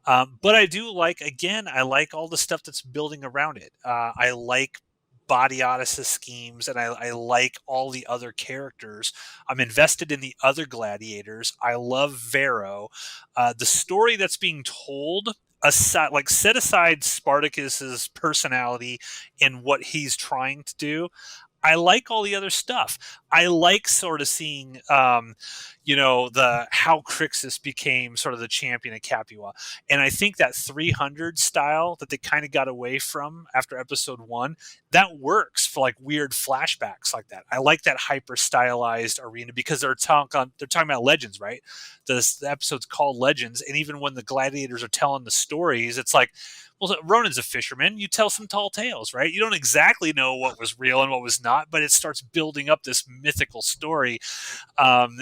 But I do like, again, I like all the stuff that's building around it. I like Body Odyssey schemes, and I like all the other characters. I'm invested in the other gladiators. I love Vero. The story that's being told, aside, like set aside Spartacus's personality and what he's trying to do, I like all the other stuff. I like sort of seeing, the how Crixus became sort of the champion of Capua, and I think that 300 style that they kind of got away from after episode 1, that works for like weird flashbacks like that. I like that hyper stylized arena because they're talking about legends, right? The episode's called Legends, and even when the gladiators are telling the stories, it's like, well, Ronan's a fisherman. You tell some tall tales, right? You don't exactly know what was real and what was not, but it starts building up this mythical story. You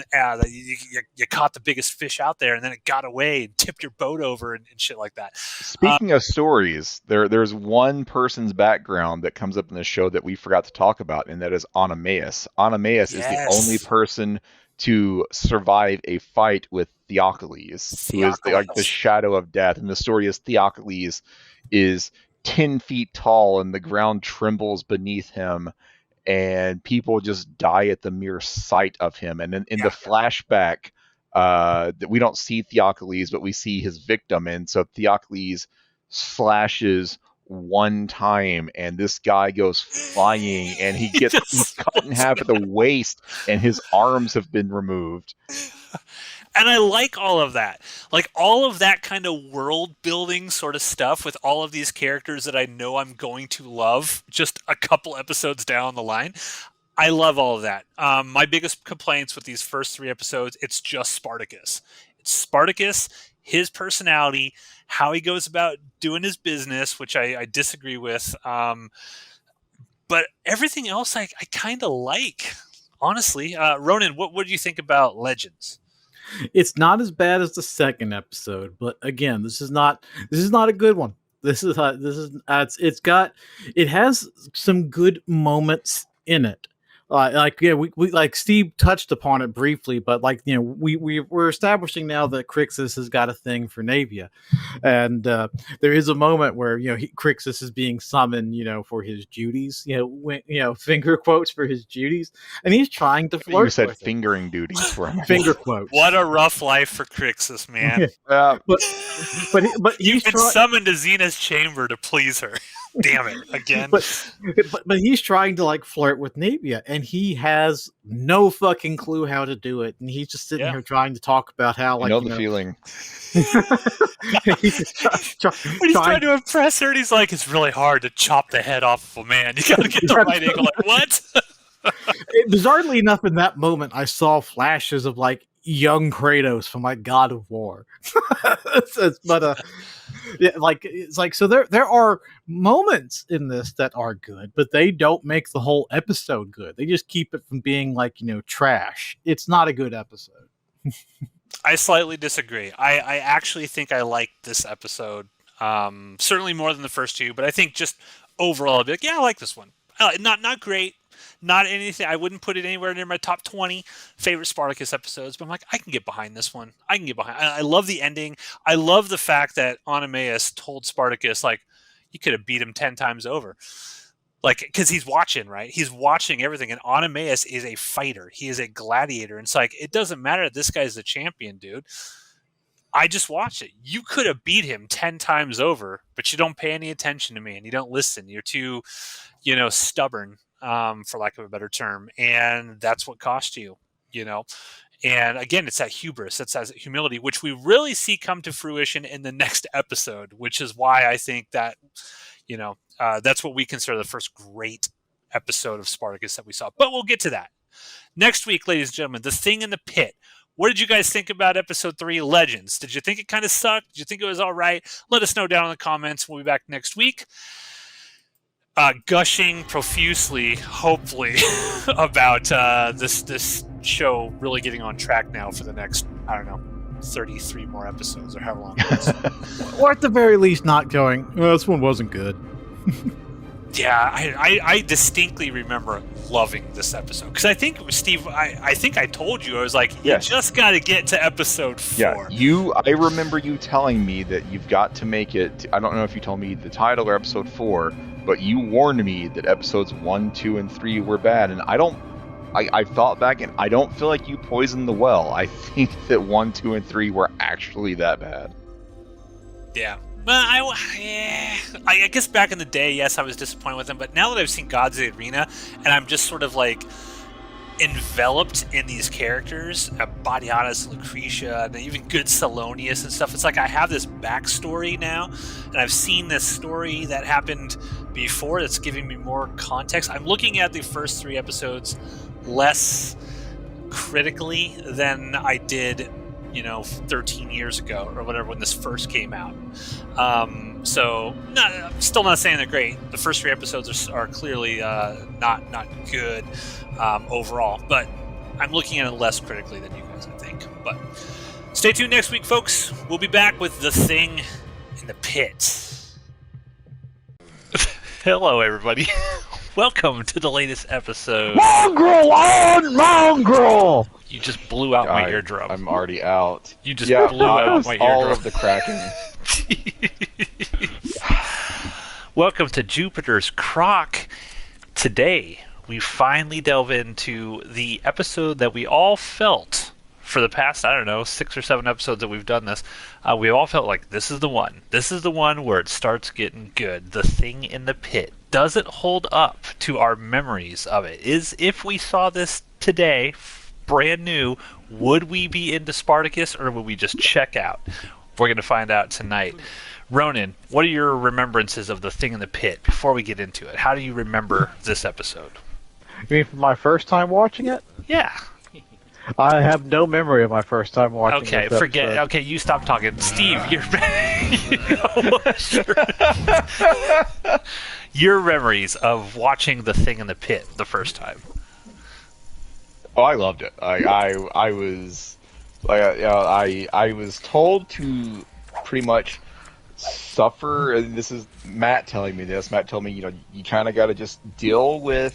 caught the biggest fish out there, and then it got away and tipped your boat over and shit like that. Speaking of stories, there's one person's background that comes up in the show that we forgot to talk about, and that is Onomaus. Onomaus is the only Yes. person to survive a fight with Theocles, who is like the Theocles. shadow of death. And the story is Theocles is 10 feet tall and the ground trembles beneath him, and people just die at the mere sight of him. And then in the flashback, that we don't see Theocles, but we see his victim. And so Theocles slashes one time, and this guy goes flying, and he's cut in half at the waist, and his arms have been removed. And I like all of that. Like all of that kind of world building sort of stuff with all of these characters that I know I'm going to love just a couple episodes down the line. I love all of that. My biggest complaints with these first 3 episodes, it's just Spartacus. It's Spartacus, his personality, how he goes about doing his business, which I disagree with. But everything else I kind of like, honestly. Ronan, what do you think about Legends? It's not as bad as the second episode, but again, this is not a good one. It has some good moments in it. We like Steve touched upon it briefly, but we're establishing now that Crixus has got a thing for Navia, and there is a moment where Crixus is being summoned, for his duties, finger quotes for his duties, and he's trying to flirt. You said with fingering duties for him. finger quotes. What a rough life for Crixus, man. but You've been summoned to Xena's chamber to please her. Damn it, again. But he's trying to like flirt with Navia, and he has no fucking clue how to do it, and he's just sitting here trying to talk about how I know the feeling. He's when he's trying to impress her, and he's like, it's really hard to chop the head off of a man. You gotta get the right angle. Like, what? Bizarrely enough, in that moment, I saw flashes of like young Kratos from like God of War. So there are moments in this that are good, but they don't make the whole episode good. They just keep it from being like trash. It's not a good episode. I slightly disagree. I actually think I liked this episode certainly more than the first 2, but I think just overall I'd be like, yeah, I like this one. Not great. Not anything. I wouldn't put it anywhere near my top 20 favorite Spartacus episodes, but I'm like, I can get behind this one. I can get behind. I love the ending. I love the fact that Onomaus told Spartacus, like, you could have beat him 10 times over. Like, because he's watching, right? He's watching everything. And Onomaus is a fighter. He is a gladiator. And it's like, it doesn't matter that this guy's the champion, dude. I just watched it. You could have beat him 10 times over, but you don't pay any attention to me and you don't listen. You're too, stubborn. For lack of a better term, and that's what cost you, And again, it's that hubris, it's that humility, which we really see come to fruition in the next episode, which is why I think that, that's what we consider the first great episode of Spartacus that we saw. But we'll get to that next week, ladies and gentlemen. The Thing in the Pit. What did you guys think about episode 3, Legends? Did you think it kind of sucked? Did you think it was all right? Let us know down in the comments. We'll be back next week. gushing profusely, hopefully, about this show really getting on track now for the next, I don't know, 33 more episodes or however long it is. Or at the very least, not going, well, this one wasn't good. Yeah, I distinctly remember loving this episode. Because I think, Steve, I think I told you, I was like, you just got to get to episode 4. Yeah, I remember you telling me that you've got to make it, I don't know if you told me the title or episode 4, but you warned me that episodes 1, 2, and 3 were bad, and I thought back, and I don't feel like you poisoned the well. I think that 1, 2, and 3 were actually that bad. Yeah. Well, I guess back in the day, yes, I was disappointed with them, but now that I've seen Gods of the Arena, and I'm just sort of like enveloped in these characters, Batiatus, Lucretia, and even good Salonius and stuff, it's like I have this backstory now, and I've seen this story that happened before that's giving me more context. I'm looking at the first 3 episodes less critically than I did, 13 years ago or whatever when this first came out. So I'm still not saying they're great. The first 3 episodes are clearly not good overall, but I'm looking at it less critically than you guys, I think. But stay tuned next week, folks. We'll be back with The Thing in the Pit. Hello, everybody. Welcome to the latest episode. Mongrel on Mongrel! You just blew out my eardrum. I'm already out. You just blew out my eardrum. All of the cracking. Welcome to Jupiter's Croc. Today, we finally delve into the episode that we all felt for the past, 6 or 7 episodes that we've done this. We all felt like this is the one. This is the one where it starts getting good. The Thing in the Pit. Does it hold up to our memories of it? If we saw this today, brand new, would we be into Spartacus or would we just check out? We're going to find out tonight. Ronan, what are your remembrances of The Thing in the Pit before we get into it? How do you remember this episode? You mean from my first time watching it? Yeah. I have no memory of my first time watching it. Okay, forget it. Okay, you stop talking. Steve, your memories of watching The Thing in the Pit the first time. Oh, I loved it. I was told to pretty much suffer. And this is Matt telling me this. Matt told me, you kind of got to just deal with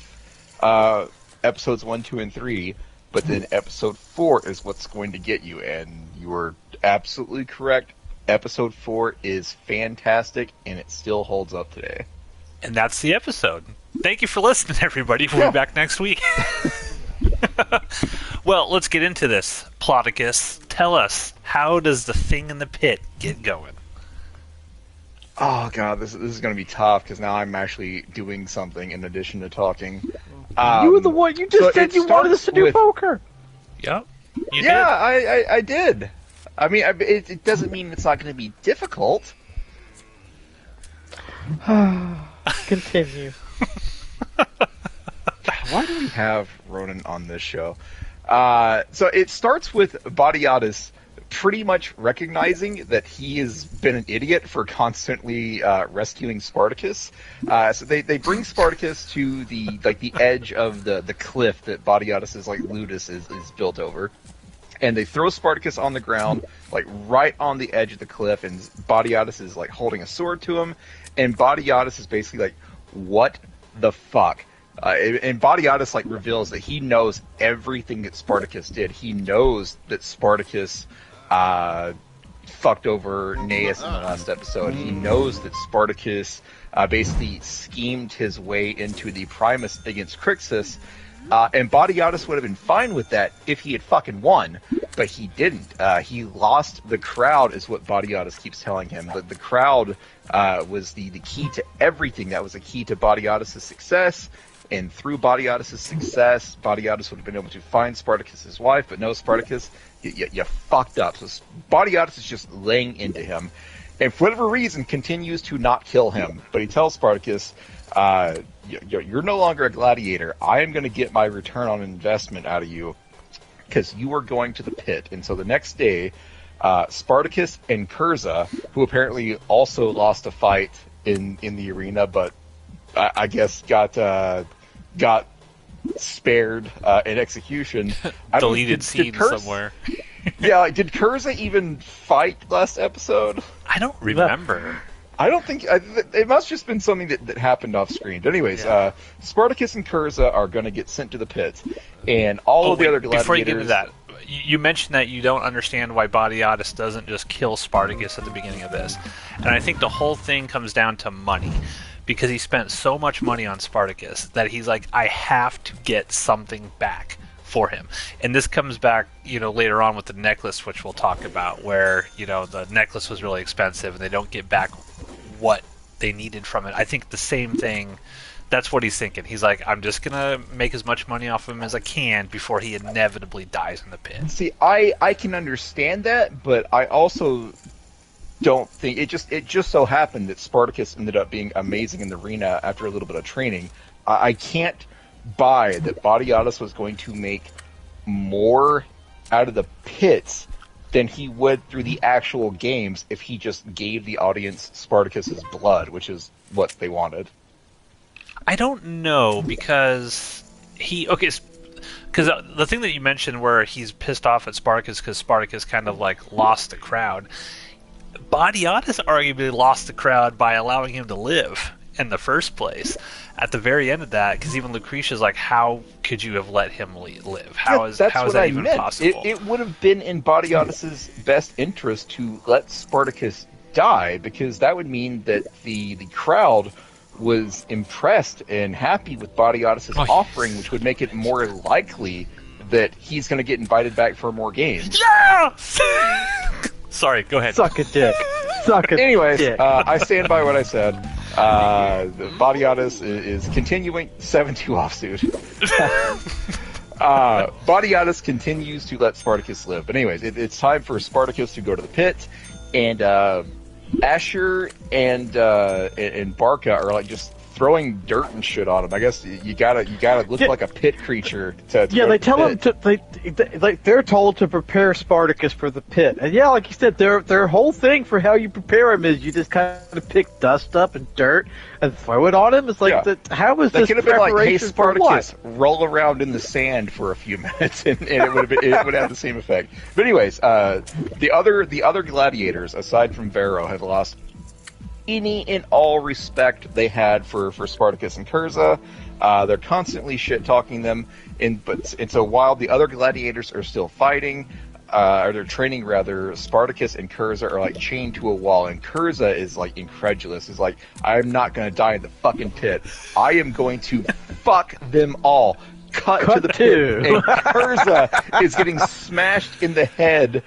episodes 1, 2, and 3. But then episode 4 is what's going to get you, and you were absolutely correct. Episode 4 is fantastic, and it still holds up today. And that's the episode. Thank you for listening, everybody. We'll be back next week. Well, let's get into this. Ploticus, tell us, how does The Thing in the Pit get going? Oh, God, this is going to be tough, because now I'm actually doing something in addition to talking. You were the one. You just said you wanted us to do poker. Yep. You did. I did. I mean, it doesn't mean it's not going to be difficult. Continue. Why do we have Ronan on this show? So it starts with Batiatus pretty much recognizing that he has been an idiot for constantly rescuing Spartacus. So they bring Spartacus to the edge of the cliff that Batiatus's ludus is built over. And they throw Spartacus on the ground, right on the edge of the cliff, and Batiatus is holding a sword to him, and Batiatus is basically what the fuck? And Batiatus reveals that he knows everything that Spartacus did. He knows that Spartacus fucked over Gnaeus in the last episode. He knows that Spartacus basically schemed his way into the Primus against Crixus, and Batiatus would have been fine with that if he had fucking won, but he didn't. He lost the crowd, is what Batiatus keeps telling him. But the crowd was the key to everything. That was the key to Batiatus' success. And through Batiatus' success, Batiatus would have been able to find Spartacus' wife, but no, Spartacus, you fucked up. So Batiatus is just laying into him, and for whatever reason continues to not kill him. But he tells Spartacus, you're no longer a gladiator. I am going to get my return on investment out of you, because you are going to the pit. And so the next day, Spartacus and Curza, who apparently also lost a fight in the arena, but I guess got spared in execution. Deleted scene somewhere. Yeah, like, did Kurza even fight last episode? I don't remember. I don't think it must have just been something that happened off screen. But anyways, Spartacus and Kurza are going to get sent to the pit, and all of the other gladiators. Before you get into that, you mentioned that you don't understand why Badiatus doesn't just kill Spartacus at the beginning of this, and I think the whole thing comes down to money, because he spent so much money on Spartacus that he's like, I have to get something back for him. And this comes back, later on with the necklace, which we'll talk about, where, the necklace was really expensive and they don't get back what they needed from it. I think the same thing, that's what he's thinking. He's like, I'm just going to make as much money off of him as I can before he inevitably dies in the pit. See, I can understand that, but I also don't think it just so happened that Spartacus ended up being amazing in the arena after a little bit of training. I can't buy that Badiatus was going to make more out of the pits than he would through the actual games if he just gave the audience Spartacus's blood, which is what they wanted. I don't know, because because the thing that you mentioned where he's pissed off at Spartacus because Spartacus kind of like lost the crowd. Badiatus arguably lost the crowd by allowing him to live in the first place. At the very end of that, because even Lucretia's like, how could you have let him live? How is that even possible? It would have been in Badiatus's best interest to let Spartacus die, because that would mean that the crowd was impressed and happy with Badiatus's offering, which would make it more likely that he's going to get invited back for more games. Yeah! Sorry, go ahead. Suck a dick. Anyways, I stand by what I said. Badiatus is continuing 7-2 offsuit. Badiatus continues to let Spartacus live. But anyways, it's time for Spartacus to go to the pit, and Asher and Barca are like just throwing dirt and shit on him. I guess you gotta look like a pit creature to they tell him they're told to prepare Spartacus for the pit. And yeah, like you said, their whole thing for how you prepare him is you just kind of pick dust up and dirt and throw it on him. It's like, how is this could have been like, hey, Spartacus, for what? roll around in the sand for a few minutes, and it would have the same effect. But anyways, the other gladiators, aside from Varro, have lost any and all respect they had for Spartacus and Kurza. They're constantly shit-talking them, and so while the other gladiators are still fighting, or they're training rather, Spartacus and Kurza are like chained to a wall, and Kurza is like incredulous. He's like, I'm not going to die in the fucking pit. I am going to fuck them all. Cut to the pit, and Kurza is getting smashed in the head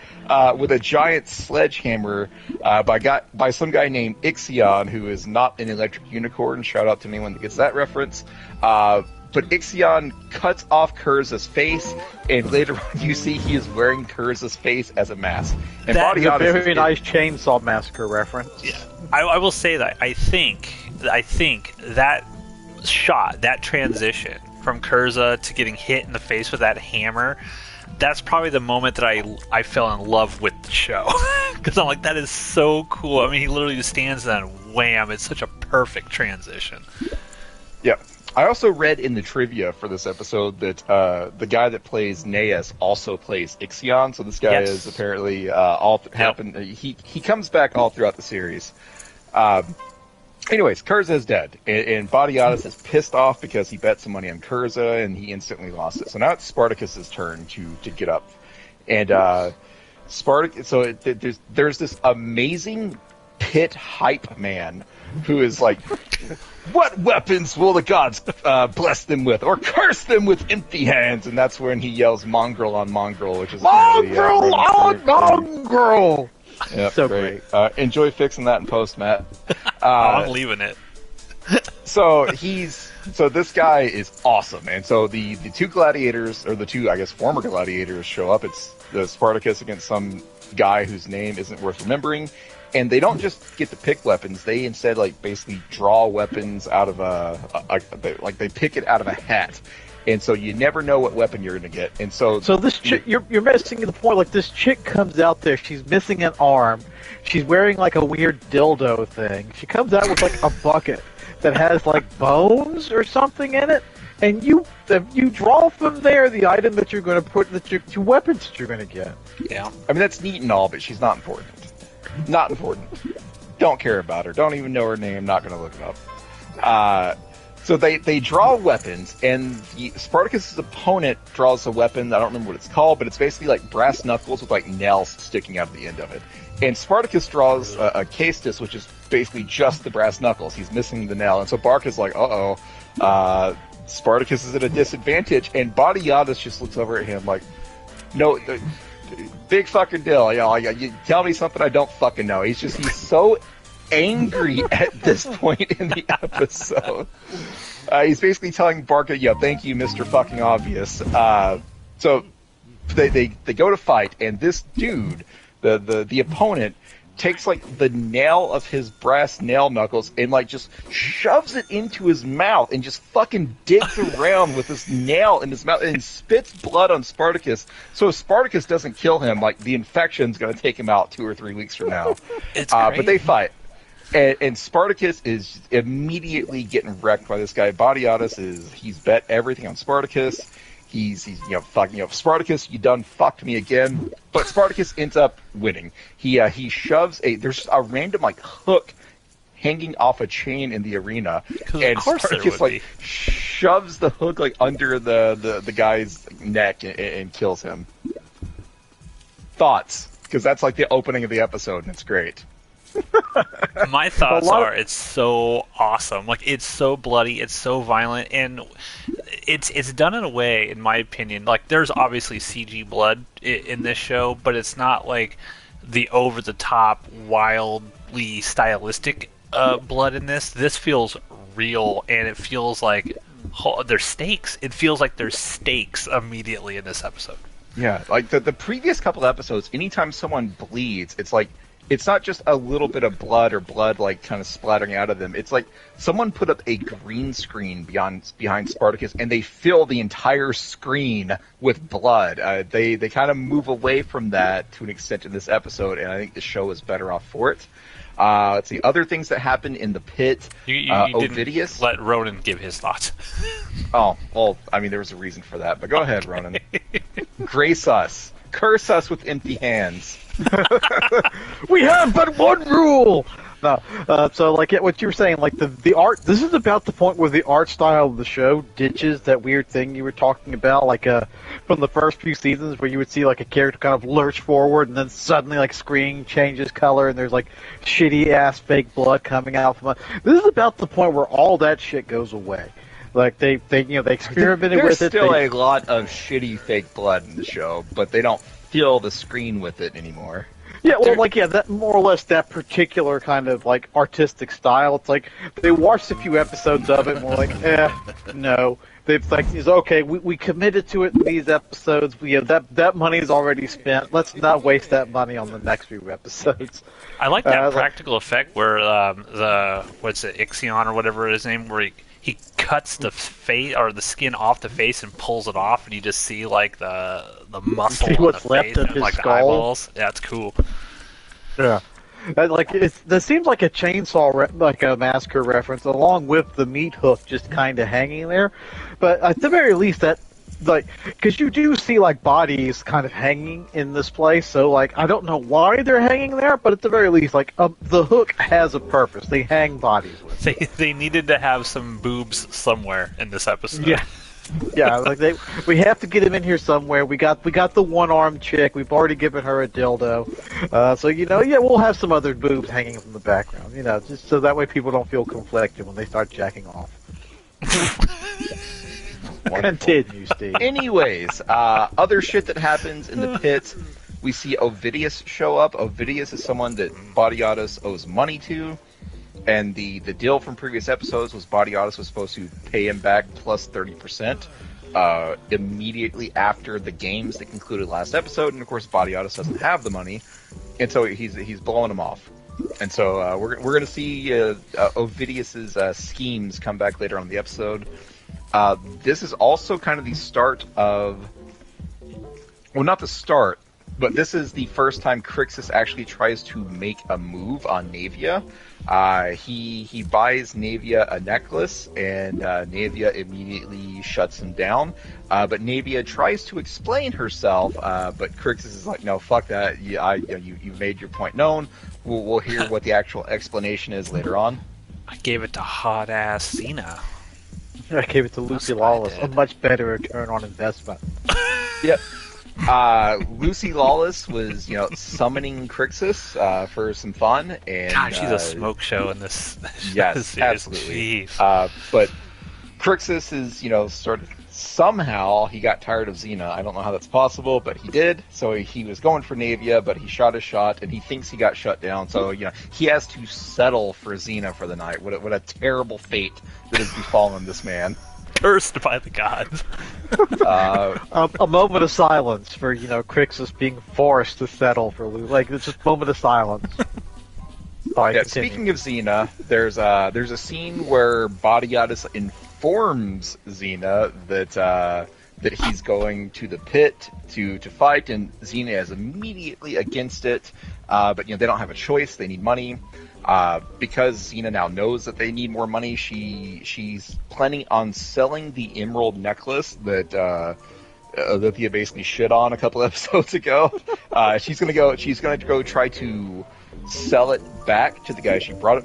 with a giant sledgehammer by some guy named Ixion, who is not an electric unicorn. Shout out to anyone that gets that reference. But Ixion cuts off Kurza's face, and later on you see he is wearing Kurza's face as a mask. And That's a very nice Chainsaw Massacre reference. Yeah, I will say that I think that shot, that transition from Kurza to getting hit in the face with that hammer, that's probably the moment that I fell in love with the show. Because I'm like, that is so cool. I mean, he literally just stands there and wham, it's such a perfect transition. Yeah. I also read in the trivia for this episode that the guy that plays Neas also plays Ixion, so this guy is apparently he comes back all throughout the series. Anyways, Kurza is dead, and Badiatus is pissed off because he bet some money on Kurza, and he instantly lost it. So now it's Spartacus's turn to get up, and Spartacus. So there's this amazing pit hype man who is like, what weapons will the gods bless them with, or curse them with empty hands? And that's when he yells "mongrel on mongrel," which is mongrel on mongrel. Yep, so great. Enjoy fixing that in post, Matt. I'm leaving it. So this guy is awesome, and so the two gladiators, or the two, I guess, former gladiators show up. It's the Spartacus against some guy whose name isn't worth remembering, and they don't just get to pick weapons. They instead basically draw weapons out of they pick it out of a hat. And so you never know what weapon you're going to get. And so this chick, you're missing the point. Like, this chick comes out there, she's missing an arm. She's wearing like a weird dildo thing. She comes out with like a bucket that has like bones or something in it, and you draw from there the item that you're going to put, that your two weapons that you're going to get. Yeah. I mean, that's neat and all, but she's not important. Not important. Don't care about her. Don't even know her name. Not going to look it up. So they draw weapons, and Spartacus' opponent draws a weapon. I don't remember what it's called, but it's basically like brass knuckles with like nails sticking out of the end of it. And Spartacus draws a Caestus, which is basically just the brass knuckles. He's missing the nail, and so Bark is like, Spartacus is at a disadvantage, and Badiatus just looks over at him like, no, big fucking deal. You tell me something I don't fucking know. He's so angry at this point in the episode. He's basically telling Barca, thank you, Mr. Fucking Obvious. So they go to fight, and this dude, the opponent, takes like the nail of his brass nail knuckles and like just shoves it into his mouth and just fucking digs around with this nail in his mouth and spits blood on Spartacus. So if Spartacus doesn't kill him, like the infection's going to take him out 2 or 3 weeks from now. It's great. But they fight. And Spartacus is immediately getting wrecked by this guy. Badiatus he's bet everything on Spartacus. He's fucking Spartacus, you done fucked me again. But Spartacus ends up winning. He shoves there's a random like hook hanging off a chain in the arena, and Spartacus like shoves the hook like under the guy's neck and kills him. Thoughts? Because that's like the opening of the episode, and it's great. My thoughts are it's so awesome. Like, it's so bloody, it's so violent, and it's done in a way, in my opinion, like, there's obviously CG blood in this show, but it's not like the over-the-top, wildly stylistic blood in this. This feels real, and it feels like there's stakes. It feels like there's stakes immediately in this episode. Yeah, like the previous couple episodes, anytime someone bleeds, it's like, it's not just a little bit of blood or blood like kind of splattering out of them. It's like someone put up a green screen behind Spartacus, and they fill the entire screen with blood. They kind of move away from that to an extent in this episode, and I think the show is better off for it. Let's see, other things that happen in the pit. You Ovidius. didn't let Ronan give his thoughts. Oh, well, I mean, there was a reason for that, but go ahead, Ronan. Grace us. Curse us with empty hands. We have but one rule. No, so like what you were saying, like the art. This is about the point where the art style of the show ditches that weird thing you were talking about, like from the first few seasons, where you would see like a character kind of lurch forward, and then suddenly like screen changes color, and there's like shitty ass fake blood coming out from it. This is about the point where all that shit goes away. Like they experimented with it. There's still a lot of shitty fake blood in the show, but they don't fill the screen with it anymore. Yeah, well, that more or less that particular kind of like artistic style. It's like they watched a few episodes of it and were like, no. It's like, okay, we committed to it in these episodes. That money's already spent. Let's not waste that money on the next few episodes. I like that practical effect where Ixion or whatever his name, where he cuts the face or the skin off the face and pulls it off, and you just see like the muscle on the face and like the eyeballs. Yeah, it's cool. Yeah, that seems like a chainsaw, like a massacre reference, along with the meat hoof just kind of hanging there. But at the very least, that like, because you do see like bodies kind of hanging in this place, so like I don't know why they're hanging there, but at the very least, like the hook has a purpose. They hang bodies with. They needed to have some boobs somewhere in this episode. Yeah, like we have to get him in here somewhere. We got the one-armed chick. We've already given her a dildo, so we'll have some other boobs hanging from the background. Just so that way people don't feel conflicted when they start jacking off. Continue, Steve. Anyways, other shit that happens in the pit. We see Ovidius show up. Ovidius is someone that Badiatus owes money to. And the deal from previous episodes was Badiatus was supposed to pay him back plus 30% immediately after the games that concluded last episode. And of course, Badiatus doesn't have the money, and so he's blowing him off. And so we're going to see Ovidius's schemes come back later on in the episode. This is also kind of the start of, well, not the start, But this is the first time Crixus actually tries to make a move on Navia. He buys Navia a necklace, and Navia immediately shuts him down. But Navia tries to explain herself, but Crixus is like, no, fuck that. You've made your point known. We'll hear what the actual explanation is later on. I gave it to hot ass Xena. I gave it to Lucy That's what I Lawless. A did. much better return on investment. Yep. Lucy Lawless was, summoning Crixus for some fun, and God, she's a smoke show in this. yes, series. absolutely. Jeez. But Crixus is, sort of somehow he got tired of Xena. I don't know how that's possible, but he did. So he was going for Navia, but he shot his shot, and he thinks he got shut down. So he has to settle for Xena for the night. What a terrible fate that has befallen this man. Cursed by the gods. A moment of silence for Crixus being forced to settle for Lou. Like it's just a moment of silence. Yeah, speaking of Xena, there's a scene where Badiatus informs Xena that he's going to the pit to fight, and Xena is immediately against it. But they don't have a choice; they need money. Because Xena now knows that they need more money, she's planning on selling the emerald necklace that Olympia basically shit on a couple episodes ago. She's gonna go try to sell it back to the guy she bought it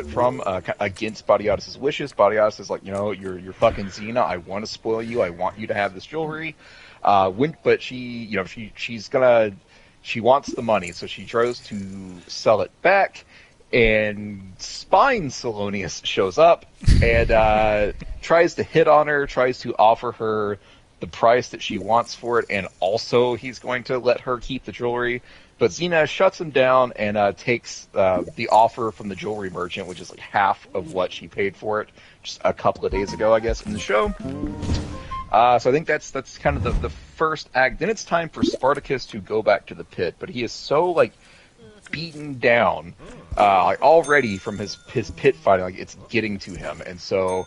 from, against Badiatus' wishes. Badiatus is like, you're fucking Xena. I want to spoil you. I want you to have this jewelry. But she wants the money, so she tries to sell it back, and Spine Salonius shows up and tries to hit on her, tries to offer her the price that she wants for it, and also he's going to let her keep the jewelry. But Xena shuts him down and takes the offer from the jewelry merchant, which is like half of what she paid for it just a couple of days ago, I guess, in the show. So I think that's kind of the first act. Then it's time for Spartacus to go back to the pit, but he is so beaten down already from his pit fighting, it's getting to him, and so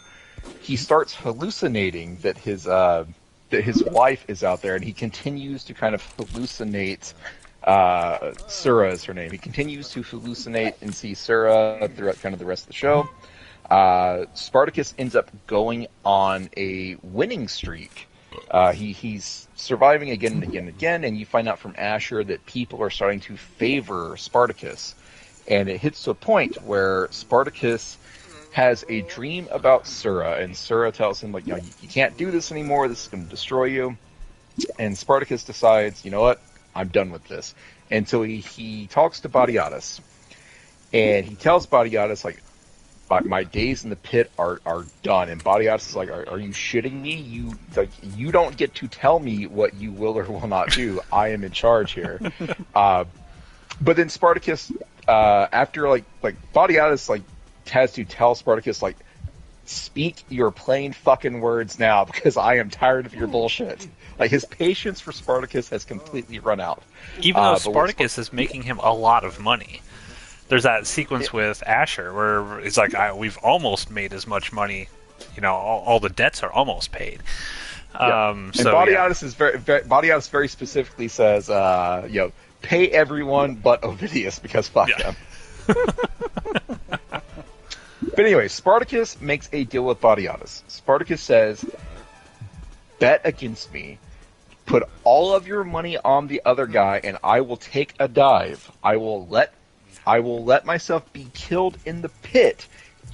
he starts hallucinating that his wife is out there, and he continues to kind of hallucinate. Sura is her name. He continues to hallucinate and see Sura throughout kind of the rest of the show. Spartacus ends up going on a winning streak. He's surviving again and again and again, and you find out from Asher that people are starting to favor Spartacus. And it hits to a point where Spartacus has a dream about Sura, and Sura tells him, you can't do this anymore, this is going to destroy you. And Spartacus decides, you know what, I'm done with this. And so he talks to Badiatus, and he tells Badiatus, my days in the pit are done. And Badiatus is like, are you shitting me? You don't get to tell me what you will or will not do. I am in charge here. But then Spartacus, after Badiatus has to tell Spartacus, speak your plain fucking words now, because I am tired of your bullshit. His patience for Spartacus has completely run out. Even though Spartacus is making him a lot of money. There's that sequence with Asher where he's like, we've almost made as much money. All the debts are almost paid. Yeah. And Badiatus is Badiatus very specifically says, pay everyone but Ovidius, because fuck them. But anyway, Spartacus makes a deal with Badiatus. Spartacus says, bet against me. Put all of your money on the other guy, and I will take a dive. I will let myself be killed in the pit.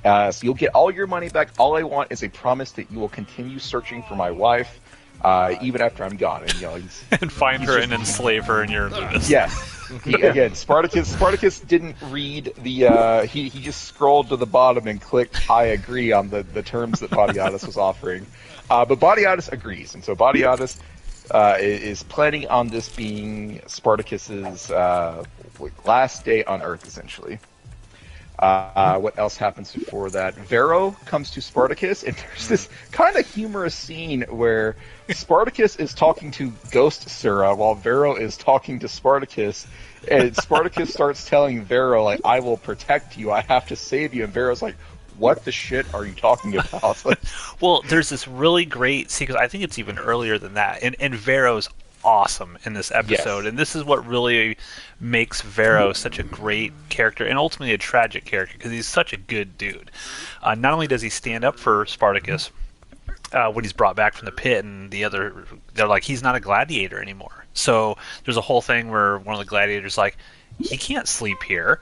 So you'll get all your money back. All I want is a promise that you will continue searching for my wife, even after I'm gone. And and find her and enslave her in your Ludus. Yes. Again, Spartacus didn't read the. He just scrolled to the bottom and clicked "I agree" on the terms that Badiatus was offering. But Badiatus agrees, and so Badiatus is planning on this being Spartacus's last day on Earth, essentially. What else happens before that? Vero comes to Spartacus, and there's this kind of humorous scene where Spartacus is talking to Ghost Sura while Vero is talking to Spartacus, and Spartacus starts telling Vero, I will protect you, I have to save you, and Vero's like, what the shit are you talking about? Well, there's this really great sequence, I think it's even earlier than that, and Vero's awesome in this episode, Yes. and this is what really makes Vero such a great character and ultimately a tragic character because he's such a good dude. Not only does he stand up for Spartacus when he's brought back from the pit, and they're like, he's not a gladiator anymore. So there's a whole thing where one of the gladiators like, he can't sleep here.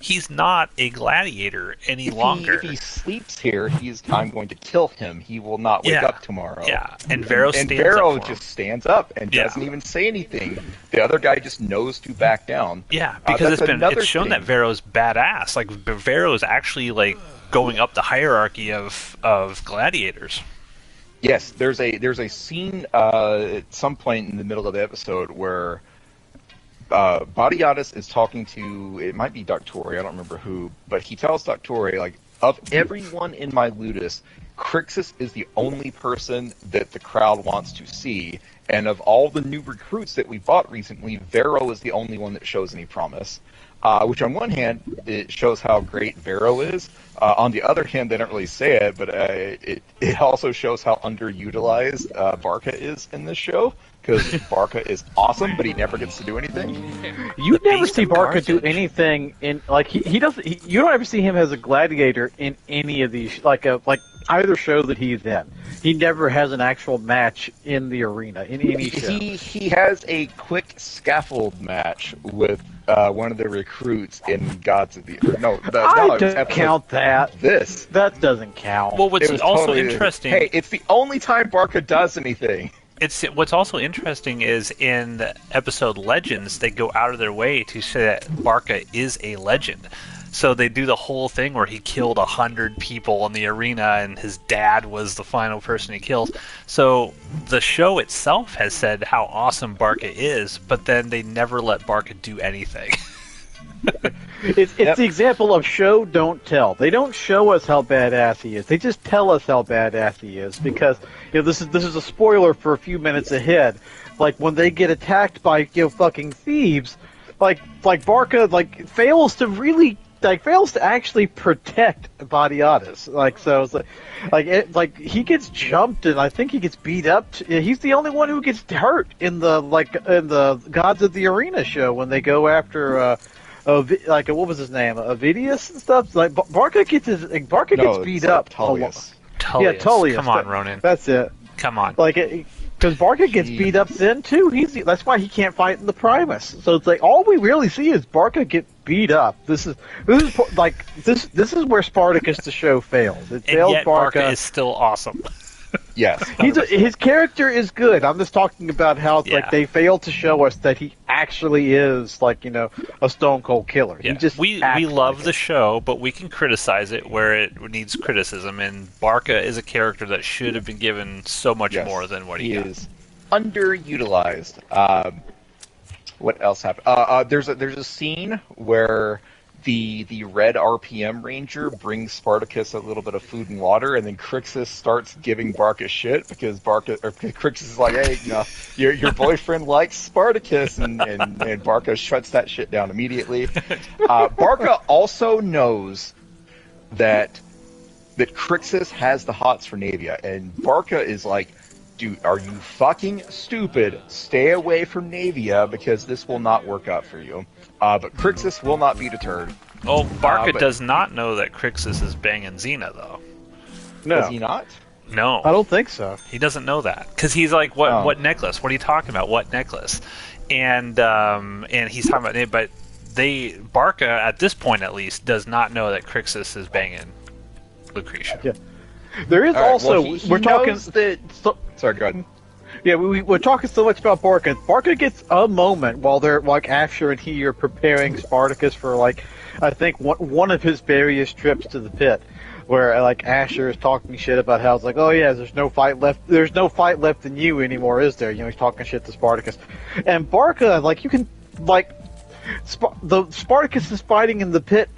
He's not a gladiator any longer. If he sleeps here, I'm going to kill him. He will not wake up tomorrow. Yeah, and Vero stands Vero up for him. just stands up and doesn't even say anything. The other guy just knows to back down. Yeah, because it's shown that Vero's badass. Like Vero's actually like going up the hierarchy of gladiators. Yes, there's a scene at some point in the middle of the episode where Badiatus is talking to, it might be Doctori, I don't remember who, but he tells Doctori, like, of everyone in my Ludus, Crixus is the only person that the crowd wants to see, and of all the new recruits that we bought recently, Vero is the only one that shows any promise. Which on one hand, it shows how great Vero is. On the other hand, they don't really say it, but it also shows how underutilized Barca is in this show. Because Barca is awesome, but he never gets to do anything. You never see Barca do anything in he doesn't. You don't ever see him as a gladiator in any of these like either show that he's in. He never has an actual match in the arena in any show. He has a quick scaffold match with one of the recruits in Gods of the I don't count that. That doesn't count. Well, what's also interesting? Hey, it's the only time Barca does anything. What's also interesting is in the episode Legends, they go out of their way to say that Barca is a legend. So they do the whole thing where he killed 100 people in the arena and his dad was the final person he kills. So the show itself has said how awesome Barca is, but then they never let Barca do anything. It's the example of show, don't tell. They don't show us how badass he is. They just tell us how badass he is because this is a spoiler for a few minutes ahead. Like when they get attacked by fucking thieves, like Barca fails to actually protect Badiatus. Like he gets jumped and I think he gets beat up. He's the only one who gets hurt in the Gods of the Arena show when they go after. What was his name? Avidius and stuff. Like Barca gets beat up. Tullius. Yeah, Tullius. Come on, Ronan. That's it. Come on. Because Barca gets beat up then too. That's why he can't fight in the Primus. So it's like all we really see is Barca get beat up. This is where Spartacus the show fails. It fails. Yet Barca is still awesome. Yes, his character is good. I'm just talking about how it's like they fail to show us that he actually is a stone cold killer. Yeah. We love the show, but we can criticize it where it needs criticism. And Barca is a character that should have been given so much more than what he is. Underutilized. What else happened? There's a scene where the red RPM Ranger brings Spartacus a little bit of food and water, and then Crixus starts giving Barca shit because Crixus is like, hey, your boyfriend likes Spartacus, and Barca shuts that shit down immediately. Barca also knows that Crixus has the hots for Navia, and Barca is like, dude, are you fucking stupid? Stay away from Navia because this will not work out for you. But Crixus will not be deterred. Oh, Barca does not know that Crixus is banging Xena, though. No. Does he not? No. I don't think so. He doesn't know that. Because he's like, what necklace? What are you talking about? What necklace? And he's talking about it, but Barca, at this point at least, does not know that Crixus is banging Lucretia. Yeah. There is we're talking... Sorry, go ahead. Yeah, we're talking so much about Barca. Barca gets a moment while they're Asher and he are preparing Spartacus for I think one of his various trips to the pit, where Asher is talking shit about how it's like, oh yeah, there's no fight left in you anymore, is there? He's talking shit to Spartacus, and Barca you can the Spartacus is fighting in the pit.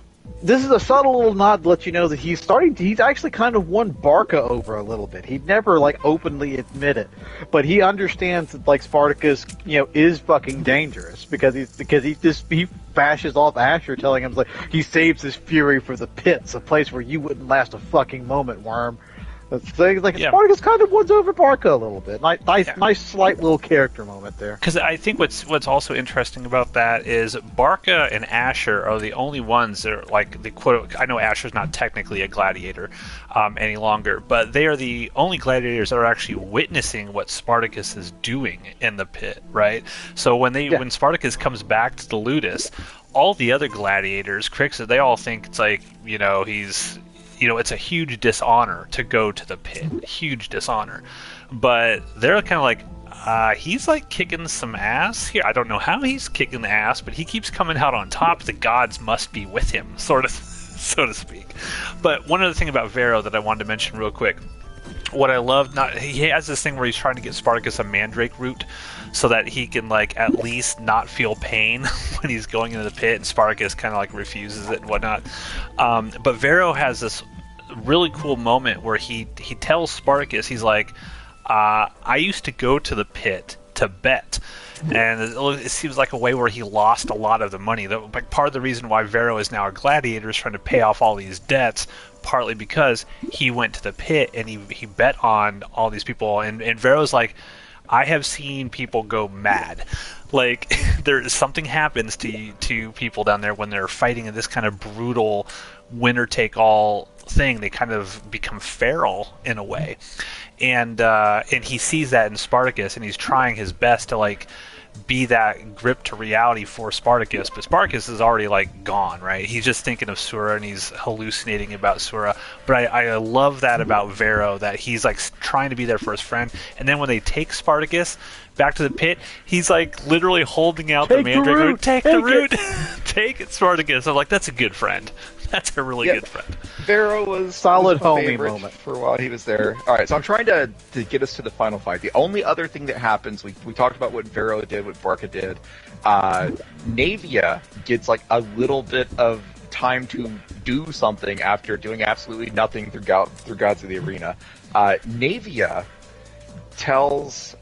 This is a subtle little nod to let you know that he's actually kind of won Barca over a little bit. He'd never openly admit it, but he understands that Spartacus, is fucking dangerous because he bashes off Asher, telling him he saves his fury for the pits, a place where you wouldn't last a fucking moment, worm. That's the thing. Like Yeah. Spartacus kind of wins over Barca a little bit. Nice, Yeah. nice, slight little character moment there. Because I think what's also interesting about that is Barca and Asher are the only ones that are like the quote. I know Asher's not technically a gladiator any longer, but they are the only gladiators that are actually witnessing what Spartacus is doing in the pit, right? So when Spartacus comes back to the Ludus, all the other gladiators, Crixus, they all think it's like he's. It's a huge dishonor to go to the pit. Huge dishonor. But they're kind of like, he's like kicking some ass here. I don't know how he's kicking the ass, but he keeps coming out on top. The gods must be with him, sort of, so to speak. But one other thing about Vero that I wanted to mention real quick. What I love, he has this thing where he's trying to get Spartacus a mandrake root so that he can like at least not feel pain when he's going into the pit, and Spartacus kind of like refuses it and whatnot. But Vero has this really cool moment where he tells Spartacus, he's like, I used to go to the pit to bet, and it seems like a way where he lost a lot of the money. Like part of the reason why Vero is now a gladiator is trying to pay off all these debts, partly because he went to the pit and he bet on all these people, and Vero's like, I have seen people go mad. Like something happens to people down there when they're fighting in this kind of brutal winner take all thing. They kind of become feral in a way, and he sees that in Spartacus, and he's trying his best to like be that grip to reality for Spartacus, but Spartacus is already like gone, right? He's just thinking of Sura and he's hallucinating about Sura. But I love that about Vero, that he's like trying to be there for his friend, and then when they take Spartacus back to the pit, he's like literally holding out the mandrake root. Take the root. Take it, Spartacus. I'm like, that's a good friend. That's a really good friend. Vero was solid my homie favorite moment for a while he was there. All right, so I'm trying to get us to the final fight. The only other thing that happens, we talked about what Vero did, what Barca did. Navia gets like a little bit of time to do something after doing absolutely nothing through Gods of the Arena. Navia tells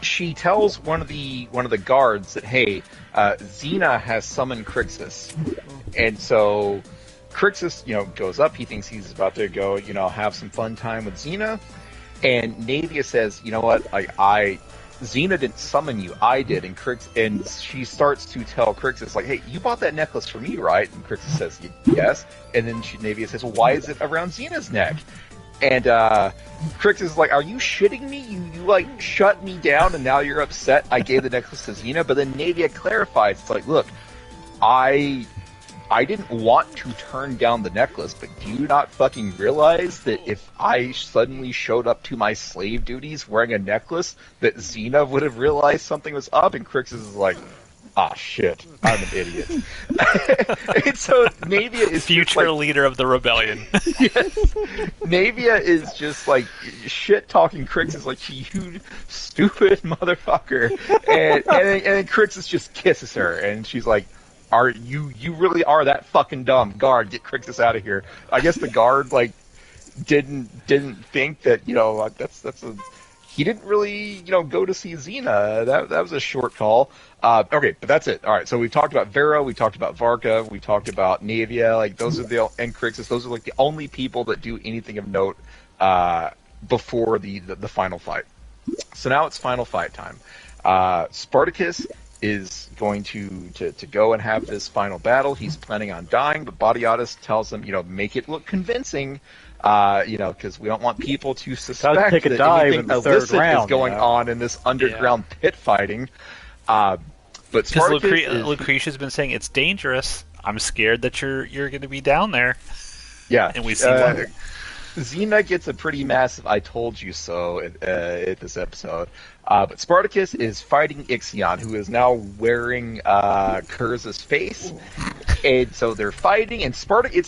she tells one of the guards that, hey, Xena has summoned Crixus. And so Crixus, goes up. He thinks he's about to go, have some fun time with Xena. And Navia says, you know what, Xena didn't summon you, I did. And she starts to tell Crixus, like, hey, you bought that necklace for me, right? And Crixus says, yes. And then Navia says, well, why is it around Xena's neck? And Crixus is like, are you shitting me? You like shut me down and now you're upset I gave the necklace to Xena? But then Navia clarifies, it's like, look, I didn't want to turn down the necklace, but do you not fucking realize that if I suddenly showed up to my slave duties wearing a necklace, that Xena would have realized something was up? And Crixus is like, ah, shit, I'm an idiot. And so Navia is future leader of the rebellion. Yes. Navia is just like shit-talking Crixus like, you stupid motherfucker. And then Crixus just kisses her, and she's like, you really are that fucking dumb. Guard, get Crixus out of here. I guess the guard like didn't think that, he didn't really, go to see Xena. That was a short call. Okay, but that's it. All right, so we've talked about Vero, we talked about Varka, we talked about Navia. Like, those are and Crixus. Those are like the only people that do anything of note before the final fight. So now it's final fight time. Spartacus is going to go and have this final battle. He's planning on dying, but Batiatus tells him, make it look convincing, because we don't want people to suspect take a that dive anything in the third illicit round, is going on in this underground pit fighting. But Because Spartacus Lucretia's been saying it's dangerous. I'm scared that you're going to be down there. Yeah, and we see one. Xena gets a pretty massive "I told you so" at this episode. But Spartacus is fighting Ixion, who is now wearing Kurza's face. And so they're fighting, and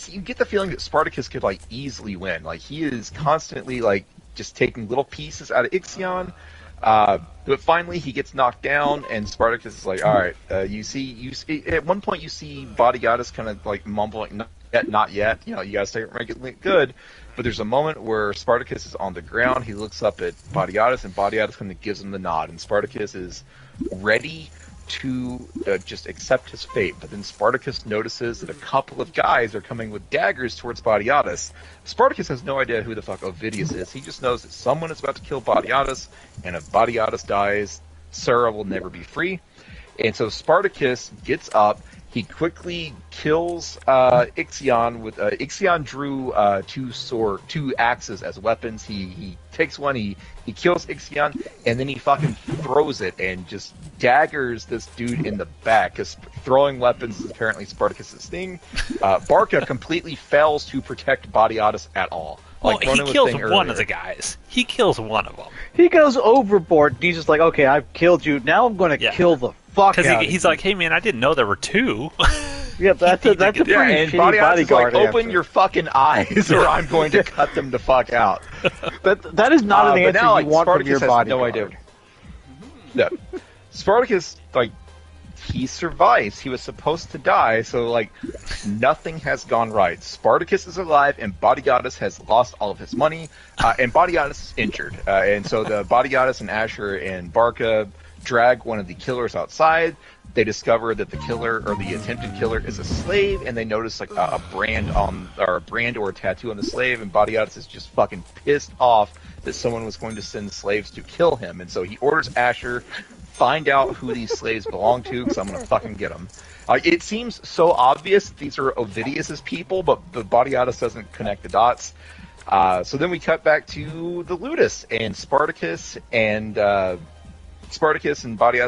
you get the feeling that Spartacus could like easily win. Like, he is constantly like just taking little pieces out of Ixion. But finally he gets knocked down, and Spartacus is like, all right, you see, at one point you see Batiatus kind of like mumbling, not yet, you guys make it look good. But there's a moment where Spartacus is on the ground, he looks up at Batiatus, and Batiatus kind of gives him the nod, and Spartacus is ready to just accept his fate. But then Spartacus notices that a couple of guys are coming with daggers towards Batiatus. Spartacus has no idea who the fuck Ovidius is. He just knows that someone is about to kill Batiatus, and if Batiatus dies, Sura will never be free. And so Spartacus gets up. He quickly kills Ixion with Ixion drew two axes as weapons. He takes one, he kills Ixion, and then he fucking throws it and just daggers this dude in the back, because throwing weapons is apparently Spartacus' thing. Barca completely fails to protect Batiatus at all. Well, Like he kills one of the guys. He kills one of them. He goes overboard. He's just like, okay, I've killed you. Now I'm going to kill the fuck out of you. He's like, hey man, I didn't know there were two. Yeah, that's a pretty and shitty Batiatus is like, bodyguard open answer. your fucking eyes, or I'm going to cut them the fuck out. That is not an but answer now, you want Spartacus from your has bodyguard. no idea. No. Spartacus, he survives. He was supposed to die, so, nothing has gone right. Spartacus is alive, and Batiatus has lost all of his money, and Batiatus is injured. And so the Batiatus and Asher and Barca drag one of the killers outside. They discover that the killer, or the attempted killer, is a slave, and they notice a brand or a tattoo on the slave, and Batiatus is just fucking pissed off that someone was going to send slaves to kill him, and so he orders Asher, find out who these slaves belong to, because I'm gonna fucking get them. It seems so obvious that these are Ovidius's people, but the Batiatus doesn't connect the dots. So then we cut back to the Ludus, and Spartacus and Batiatus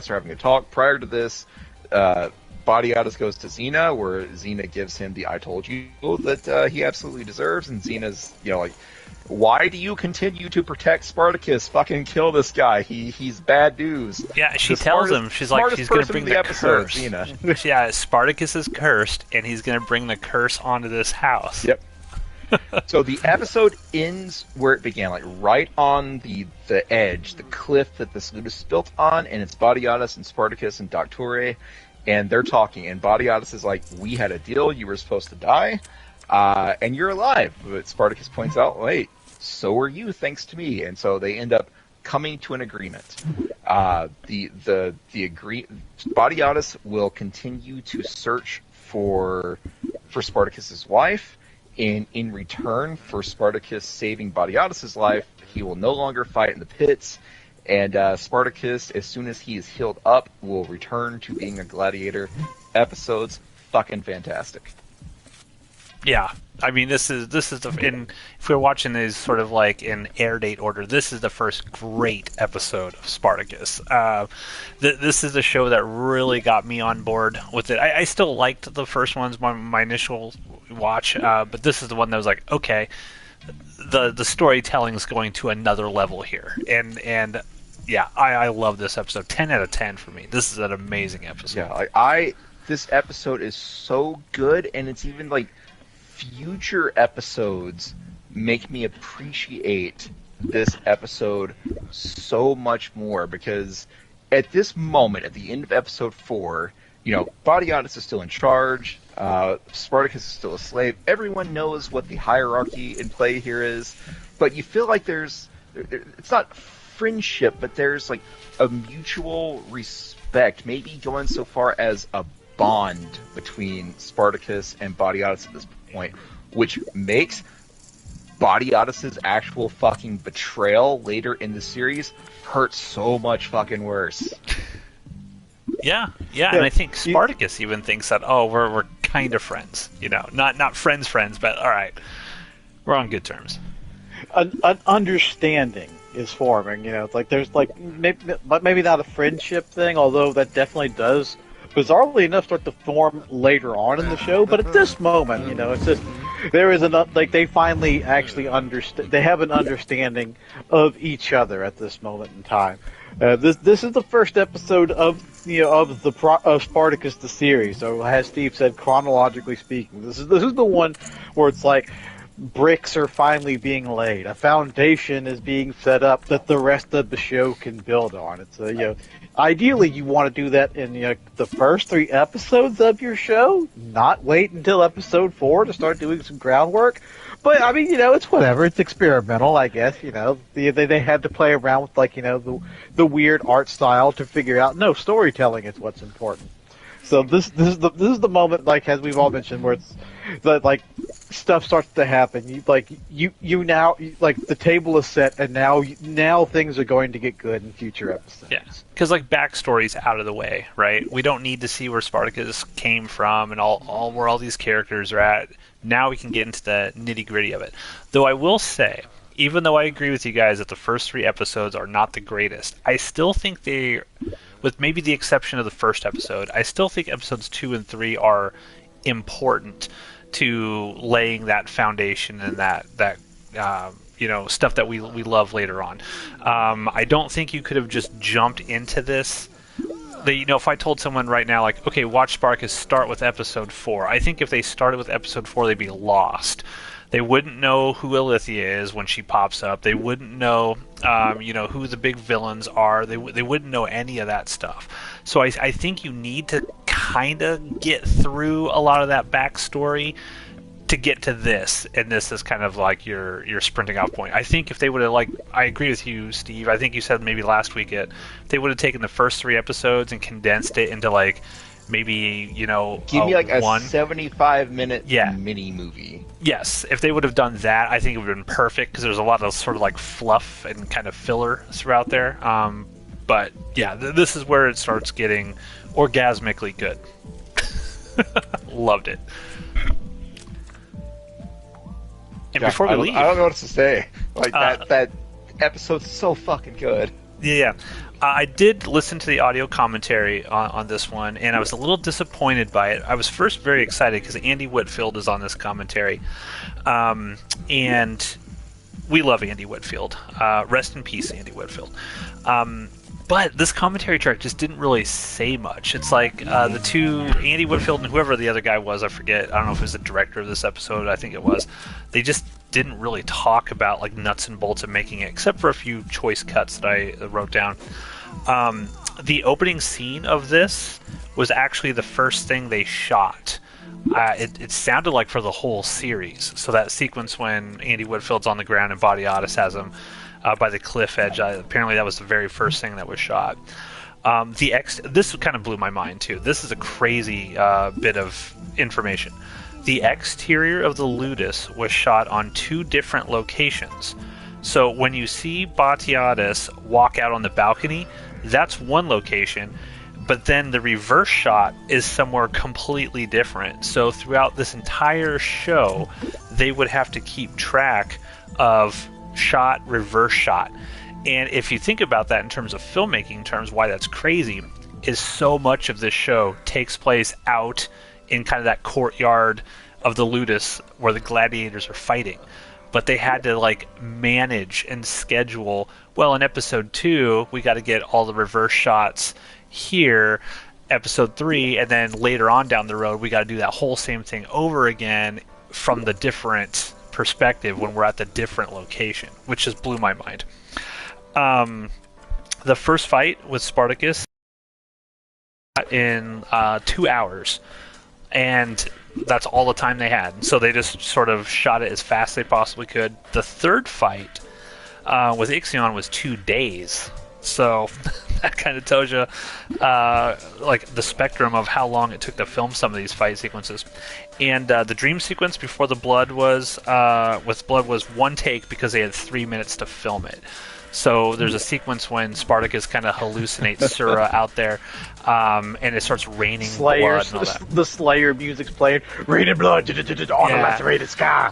are having a talk. Prior to this, Batiatus goes to Xena, where Xena gives him the "I told you" that he absolutely deserves, and Xena's, why do you continue to protect Spartacus? Fucking kill this guy. He's bad news. Yeah, she tells him, she's like, she's going to bring the curse. Xena. Yeah, Spartacus is cursed, and he's going to bring the curse onto this house. Yep. So the episode ends where it began, right on the edge, the cliff that this Ludus is built on, and it's Batiatus and Spartacus and Doctore, and they're talking, and Batiatus is like, we had a deal, you were supposed to die, and you're alive. But Spartacus points out, wait, so are you, thanks to me. And so they end up coming to an agreement. Batiatus will continue to search for Spartacus's wife. In return for Spartacus saving Batiatus' life, he will no longer fight in the pits, and Spartacus, as soon as he is healed up, will return to being a gladiator. Episode's fucking fantastic. Yeah, I mean, this is if we're watching these sort of like in air date order, this is the first great episode of Spartacus. This is a show that really got me on board with it. I still liked the first ones, my initial watch, but this is the one that was like, okay, the storytelling is going to another level here, and yeah, I love this episode. 10 out of 10 for me. This is an amazing episode. Yeah, this episode is so good, and it's even future episodes make me appreciate this episode so much more, because at this moment, at the end of episode 4, Batiatus is still in charge, Spartacus is still a slave, everyone knows what the hierarchy in play here is, but you feel like it's not friendship, but there's a mutual respect, maybe going so far as a bond between Spartacus and Batiatus at this point, which makes Batiatus' actual fucking betrayal later in the series hurt so much fucking worse. Yeah, and I think Spartacus even thinks that, we're kind of friends, not friends, but all right, we're on good terms. An understanding is forming, there's maybe not a friendship thing, although that definitely does, bizarrely enough, start to form later on in the show. But at this moment, it's just there is they finally actually understand. They have an understanding of each other at this moment in time. This is the first episode of Spartacus the series. So, as Steve said, chronologically speaking, this is the one where it's bricks are finally being laid. A foundation is being set up that the rest of the show can build on. It's ideally you want to do that in the first 3 episodes of your show, not wait until episode 4 to start doing some groundwork. But I mean, it's whatever. It's experimental, I guess. They had to play around with the weird art style to figure out no, storytelling is what's important. So this is the moment, like as we've all mentioned, where it's like stuff starts to happen. You now the table is set, and now things are going to get good in future episodes. Yeah, because backstory's out of the way, right? We don't need to see where Spartacus came from and all where all these characters are at. Now we can get into the nitty gritty of it. Though I will say, even though I agree with you guys that the first 3 episodes are not the greatest, I still think they, with maybe the exception of the first episode, I still think episodes 2 and 3 are important to laying that foundation and that stuff that we love later on. I don't think you could have just jumped into this. If I told someone right now, like, okay, watch Spartacus, start with episode 4, I think if they started with episode 4, they'd be lost. They wouldn't know who Alithia is when she pops up. They wouldn't know, who the big villains are. They wouldn't know any of that stuff. So I think you need to kind of get through a lot of that backstory to get to this, and this is kind of like your sprinting out point. I think if they would have, I agree with you, Steve. I think you said maybe last week if they would have taken the first 3 episodes and condensed it into maybe give me a 75-minute mini movie. Yes, if they would have done that, I think it would have been perfect because there's a lot of sort of fluff and kind of filler throughout there. But yeah, this is where it starts getting orgasmically good. Loved it. And Jeff, before we leave, I don't know what to say. That episode's so fucking good. Yeah. I did listen to the audio commentary on this one, and I was a little disappointed by it. I was first very excited because Andy Whitfield is on this commentary, and we love Andy Whitfield. Rest in peace, Andy Whitfield. But this commentary track just didn't really say much. It's the two, Andy Whitfield and whoever the other guy was, I forget. I don't know if it was the director of this episode. I think it was. They just didn't really talk about nuts and bolts of making it, except for a few choice cuts that I wrote down. The opening scene of this was actually the first thing they shot. It sounded like for the whole series. So that sequence when Andy Whitfield's on the ground and Batiatus has him by the cliff edge, apparently that was the very first thing that was shot. This kind of blew my mind too. This is a crazy bit of information. The exterior of the Ludus was shot on 2 different locations. So when you see Batiatus walk out on the balcony, that's one location, but then the reverse shot is somewhere completely different. So throughout this entire show, they would have to keep track of shot, reverse shot. And if you think about that in terms of filmmaking terms, why that's crazy is so much of this show takes place out in kind of that courtyard of the Ludus where the gladiators are fighting. But they had to manage and schedule, well, in episode 2 we got to get all the reverse shots here, episode 3, and then later on down the road we got to do that whole same thing over again from the different perspective when we're at the different location, which just blew my mind. The first fight with Spartacus in 2 hours, and that's all the time they had. So they just sort of shot it as fast as they possibly could. The third fight with Ixion was 2 days. So that kind of tells you the spectrum of how long it took to film some of these fight sequences. And the dream sequence before the blood was with blood was 1 take because they had 3 minutes to film it. So there's a sequence when Spartacus kind of hallucinates Sura out there, and it starts raining blood and all that. The Slayer music's playing, raining blood on a lacerated sky.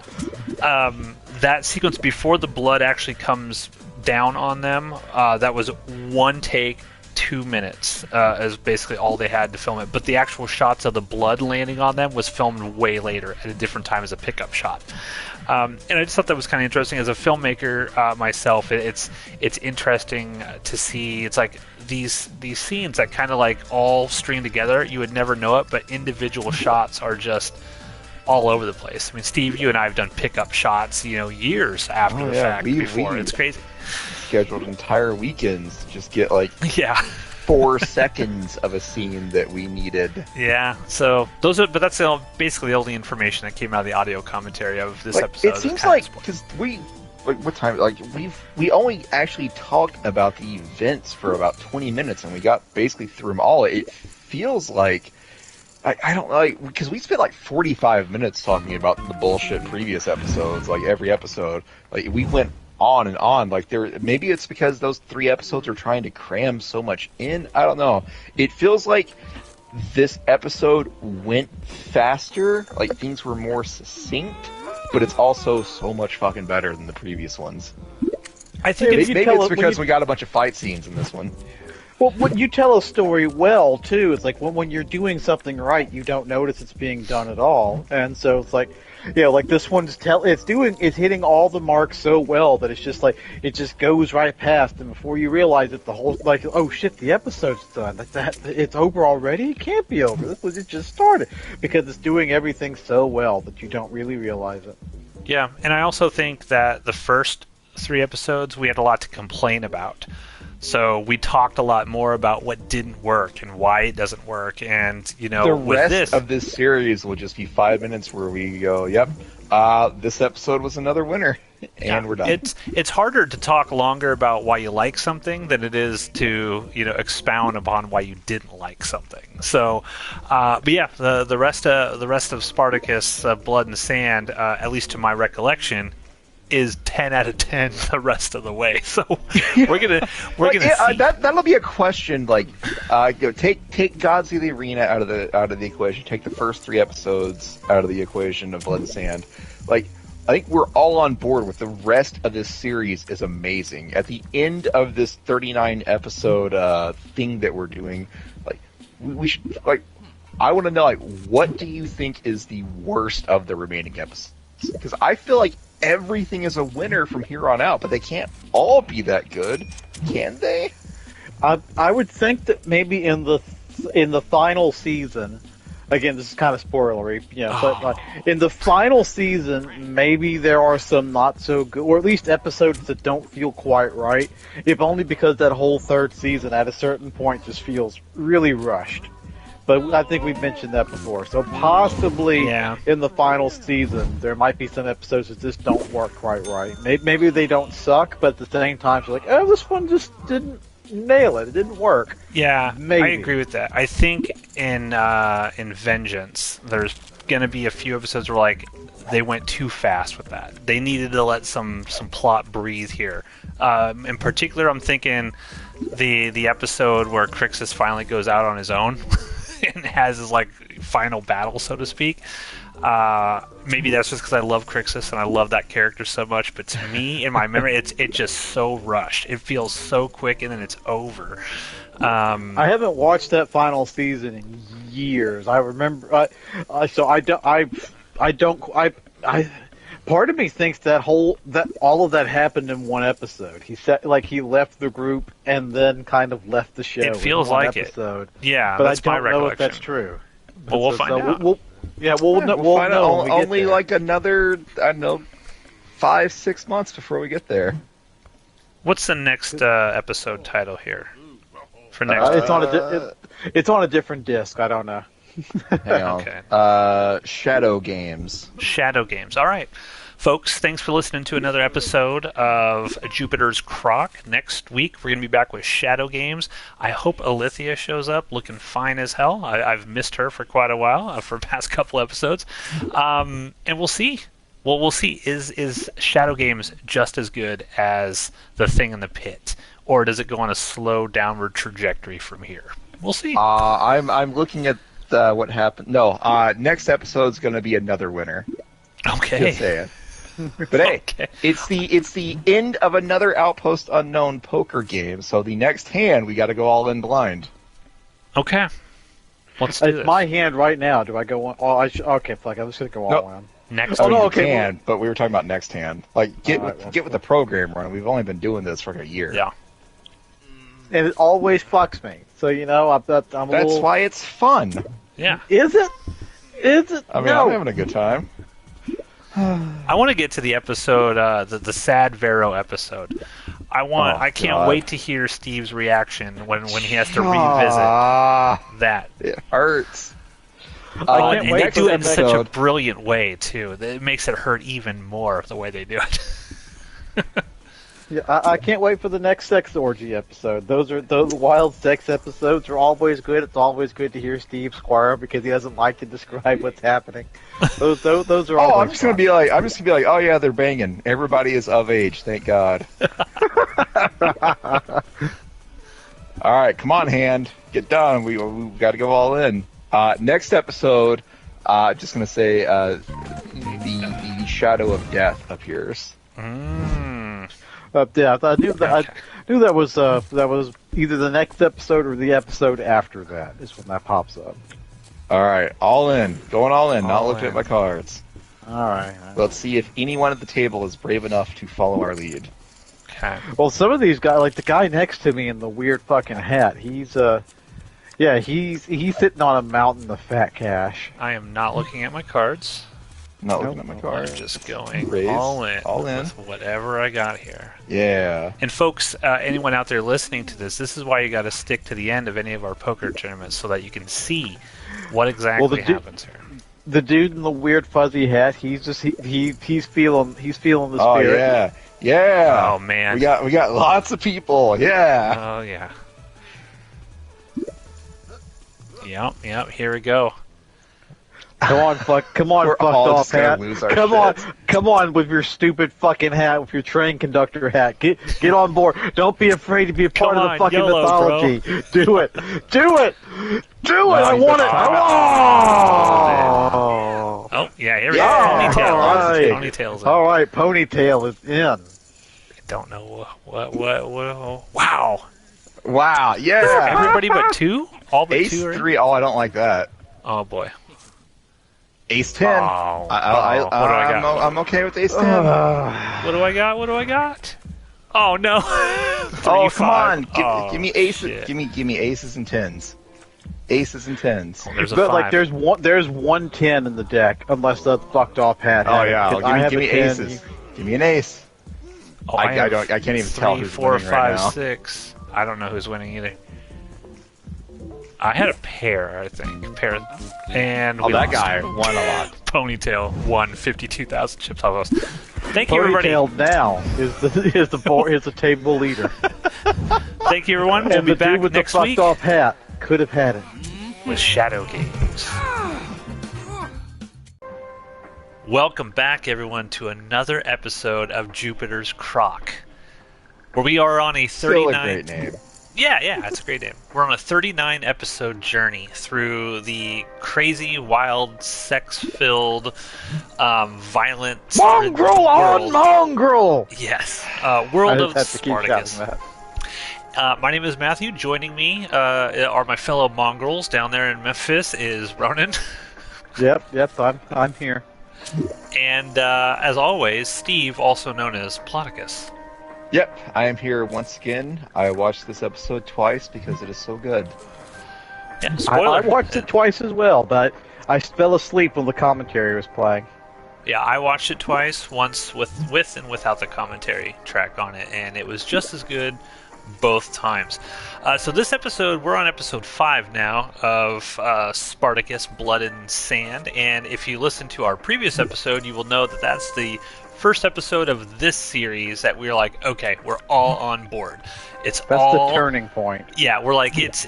That sequence before the blood actually comes down on them, that was 1 take, 2 minutes, is basically all they had to film it. But the actual shots of the blood landing on them was filmed way later at a different time as a pickup shot. And I just thought that was kind of interesting. As a filmmaker myself, it's interesting to see. It's like these scenes that kind of all string together. You would never know it, but individual shots are just all over the place. I mean, Steve, you and I have done pickup shots, years after the fact before. It's crazy. Scheduled entire weekends to just get 4 seconds of a scene that we needed. Yeah, so but that's basically all the information that came out of the audio commentary of this Like, episode. it seems like because what time? Like we only actually talked about the events for about 20 minutes, and we got basically through them all. It feels like I don't like because we spent like 45 minutes talking about the bullshit previous episodes. Like every episode, like we went on and on. Like maybe it's because those 3 episodes are trying to cram so much in. I don't know. It feels like this episode went faster. Like things were more succinct. But it's also so much fucking better than the previous ones. I think maybe it's because we got a bunch of fight scenes in this one. Well, when you tell a story well, too, it's like when you're doing something right, you don't notice it's being done at all. And so it's like, like this one's it's hitting all the marks so well that it's just like, it just goes right past, and before you realize it, the whole, like, oh shit, the episode's done. It's over already? It can't be over. It just started. Because it's doing everything so well that you don't really realize it. Yeah, and I also think that the first 3 episodes, we had a lot to complain about. So we talked a lot more about what didn't work and why it doesn't work, and the rest of this series will just be 5 minutes where we go, "Yep, this episode was another winner," and we're done. It's harder to talk longer about why you like something than it is to expound upon why you didn't like something. So, but yeah, the rest of Spartacus, Blood and Sand, at least to my reconnection, is 10 out of 10 the rest of the way. So we're gonna see. That'll be a question. Like, take Gods of the Arena out of the equation. Take the first 3 episodes out of the equation of Blood and Sand. Like, I think we're all on board with the rest of this series is amazing. At the end of this 39 episode thing that we're doing, like we should like. I want to know, like, what do you think is the worst of the remaining episodes? Because I feel like everything is a winner from here on out, but they can't all be that good, can they? I would think that maybe in the final season, again, this is kind of spoilery, but in the final season, maybe there are some not so good, or at least episodes that don't feel quite right, if only because that whole 3rd season at a certain point just feels really rushed. But I think we've mentioned that before. So possibly in the final season, there might be some episodes that just don't work quite right. Maybe they don't suck, but at the same time, you're like, oh, this one just didn't nail it. It didn't work. Yeah, maybe. I agree with that. I think in Vengeance, there's going to be a few episodes where, like, they went too fast with that. They needed to let some plot breathe here. In particular, I'm thinking the episode where Crixus finally goes out on his own. And has his final battle, so to speak. Maybe that's just because I love Crixus and I love that character so much. But to me, in my memory, it's just so rushed. It feels so quick, and then it's over. I haven't watched that final season in years. I remember, so I don't. Part of me thinks that all of that happened in one episode. He said, he left the group and then kind of left the show. It feels in one like episode. it. Yeah, but that's I my don't know if recollection. that's true. Well, we'll find out. We'll find out. Only like another, I don't know, 5-6 months before we get there. What's the next episode title here? For next, it's on a different disc. I don't know. Hang on. Okay. Shadow Games. Shadow Games. All right. Folks, thanks for listening to another episode of Jupiter's Croc. Next week, we're going to be back with Shadow Games. I hope Alithia shows up looking fine as hell. I've missed her for quite a while, for the past couple episodes. And we'll see. Well, we'll see. Is Shadow Games just as good as The Thing in the Pit? Or does it go on a slow downward trajectory from here? We'll see. I'm looking at what happened. No, next episode's going to be another winner. Okay. Just saying. But hey, Okay. it's the end of another Outpost Unknown poker game. So the next hand, we got to go all in blind. Okay. Let's do It's this. my hand right now. Do I go on? Oh, okay, fuck. I'm just gonna go all in. Next Oh week. no, okay, can, but we were talking about next hand. Like get Alright, with the program run. We've only been doing this for like a year. Yeah. And it always fucks me. So I'm a That's little. why it's fun. Yeah. Is it? Is it? I mean, no. I'm having a good time. I want to get to the episode, the Sad Vero episode. I can't God. wait to hear Steve's reaction when he has to revisit that. It hurts. I can't And wait they for do the it in such a episode. brilliant way too. It makes it hurt even more the way they do it. Yeah, I can't wait for the next sex orgy episode. Those wild sex episodes are always good. It's always good to hear Steve squirm because he doesn't like to describe what's happening. Those are always I'm just gonna be like, oh yeah, they're banging. Everybody is of age, thank God. All right, come on, hand, get done. We got to go all in. Next episode, just gonna say, the shadow of death appears. Yeah, I knew that was either the next episode or the episode after that is when that pops up. All right, all in, going all in. Not All looking in. at my cards. All right. Let's see if anyone at the table is brave enough to follow our lead. Okay. Well, some of these guys, like the guy next to me in the weird fucking hat, he's sitting on a mountain of fat cash. I am not looking at my cards. Not looking at my I'm cards. just going Raise. all in All with whatever I got here. Yeah. And folks, anyone out there listening to this is why you got to stick to the end of any of our poker tournaments so that you can see what exactly happens here. The dude in the weird fuzzy hat, he's feeling the spirit. Oh yeah. Yeah. Oh man. We got lots of people. Yeah. Oh yeah. Yep. Here we go. Come on, We're fucked all off just gonna hat. lose our Come on with your stupid fucking hat, with your train conductor hat. Get on board. Don't be afraid to be a part Come of the on, fucking YOLO, mythology. Do it. I he's want it. Oh. Oh yeah, here we go. Yeah. Ponytail. All right. Ponytail's in. All right, ponytail is in. Don't know what. Wow. Wow. Yeah. Everybody but two? All but Ace two are in? 3. Oh, I don't like that. Oh boy. Ace 10. Oh, what do I got? I'm okay with Ace 10. What do I got? Oh no. Oh, come on. Give me aces. shit. Give me aces and tens. Aces and tens. There's a But 5. like, there's 110 in the deck, unless the fucked off hat. Oh had it, yeah. 'cause I have Give me a 10, aces. Give me an ace. Oh, I have can't even 3, tell who's 4, winning right 5, now. 6. I don't know who's winning either. I had a pair, I think. And Oh, we that lost. guy won a lot. Ponytail won 52,000 chips off us. Thank you, everybody. Ponytail now is the table leader. Thank you, everyone. We'll And be the dude back with next the fucked week off hat could have had it. with Shadow Games. Welcome back, everyone, to another episode of Jupiter's Croc, where we are on a Still a 39. great name. Yeah, it's a great name. We're on a 39 episode journey through the crazy, wild, sex-filled, violent Mongrel on world. mongrel. Yes, world I of just have to keep Spartacus. shouting that. My name is Matthew. Joining me are my fellow mongrels down there in Memphis. Is Ronan, Yep. I'm here. and as always, Steve, also known as Spartacus. Yep, I am here once again. I watched this episode twice because it is so good. Yeah, I spoiler. watched it twice as well, but I fell asleep when the commentary was playing. Yeah, I watched it twice, once with and without the commentary track on it, and it was just as good both times. So this episode, we're on episode 5 now of Spartacus, Blood and Sand, and if you listen to our previous episode, you will know that that's the first episode of this series that we're like, okay, we're all on board. It's That's all the turning point. Yeah, we're like, it's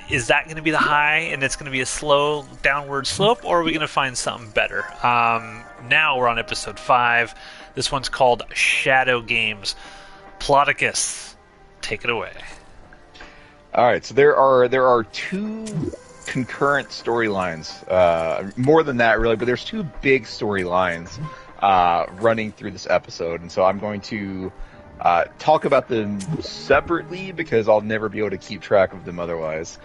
is that going to be the high and it's going to be a slow downward slope, or are we going to find something better? Now we're on episode 5. This one's called Shadow Games. Ploticus, take it away. All right, so there are 2 concurrent storylines. More than that, really, but there's 2 big storylines running through this episode, and so I'm going to talk about them separately because I'll never be able to keep track of them otherwise.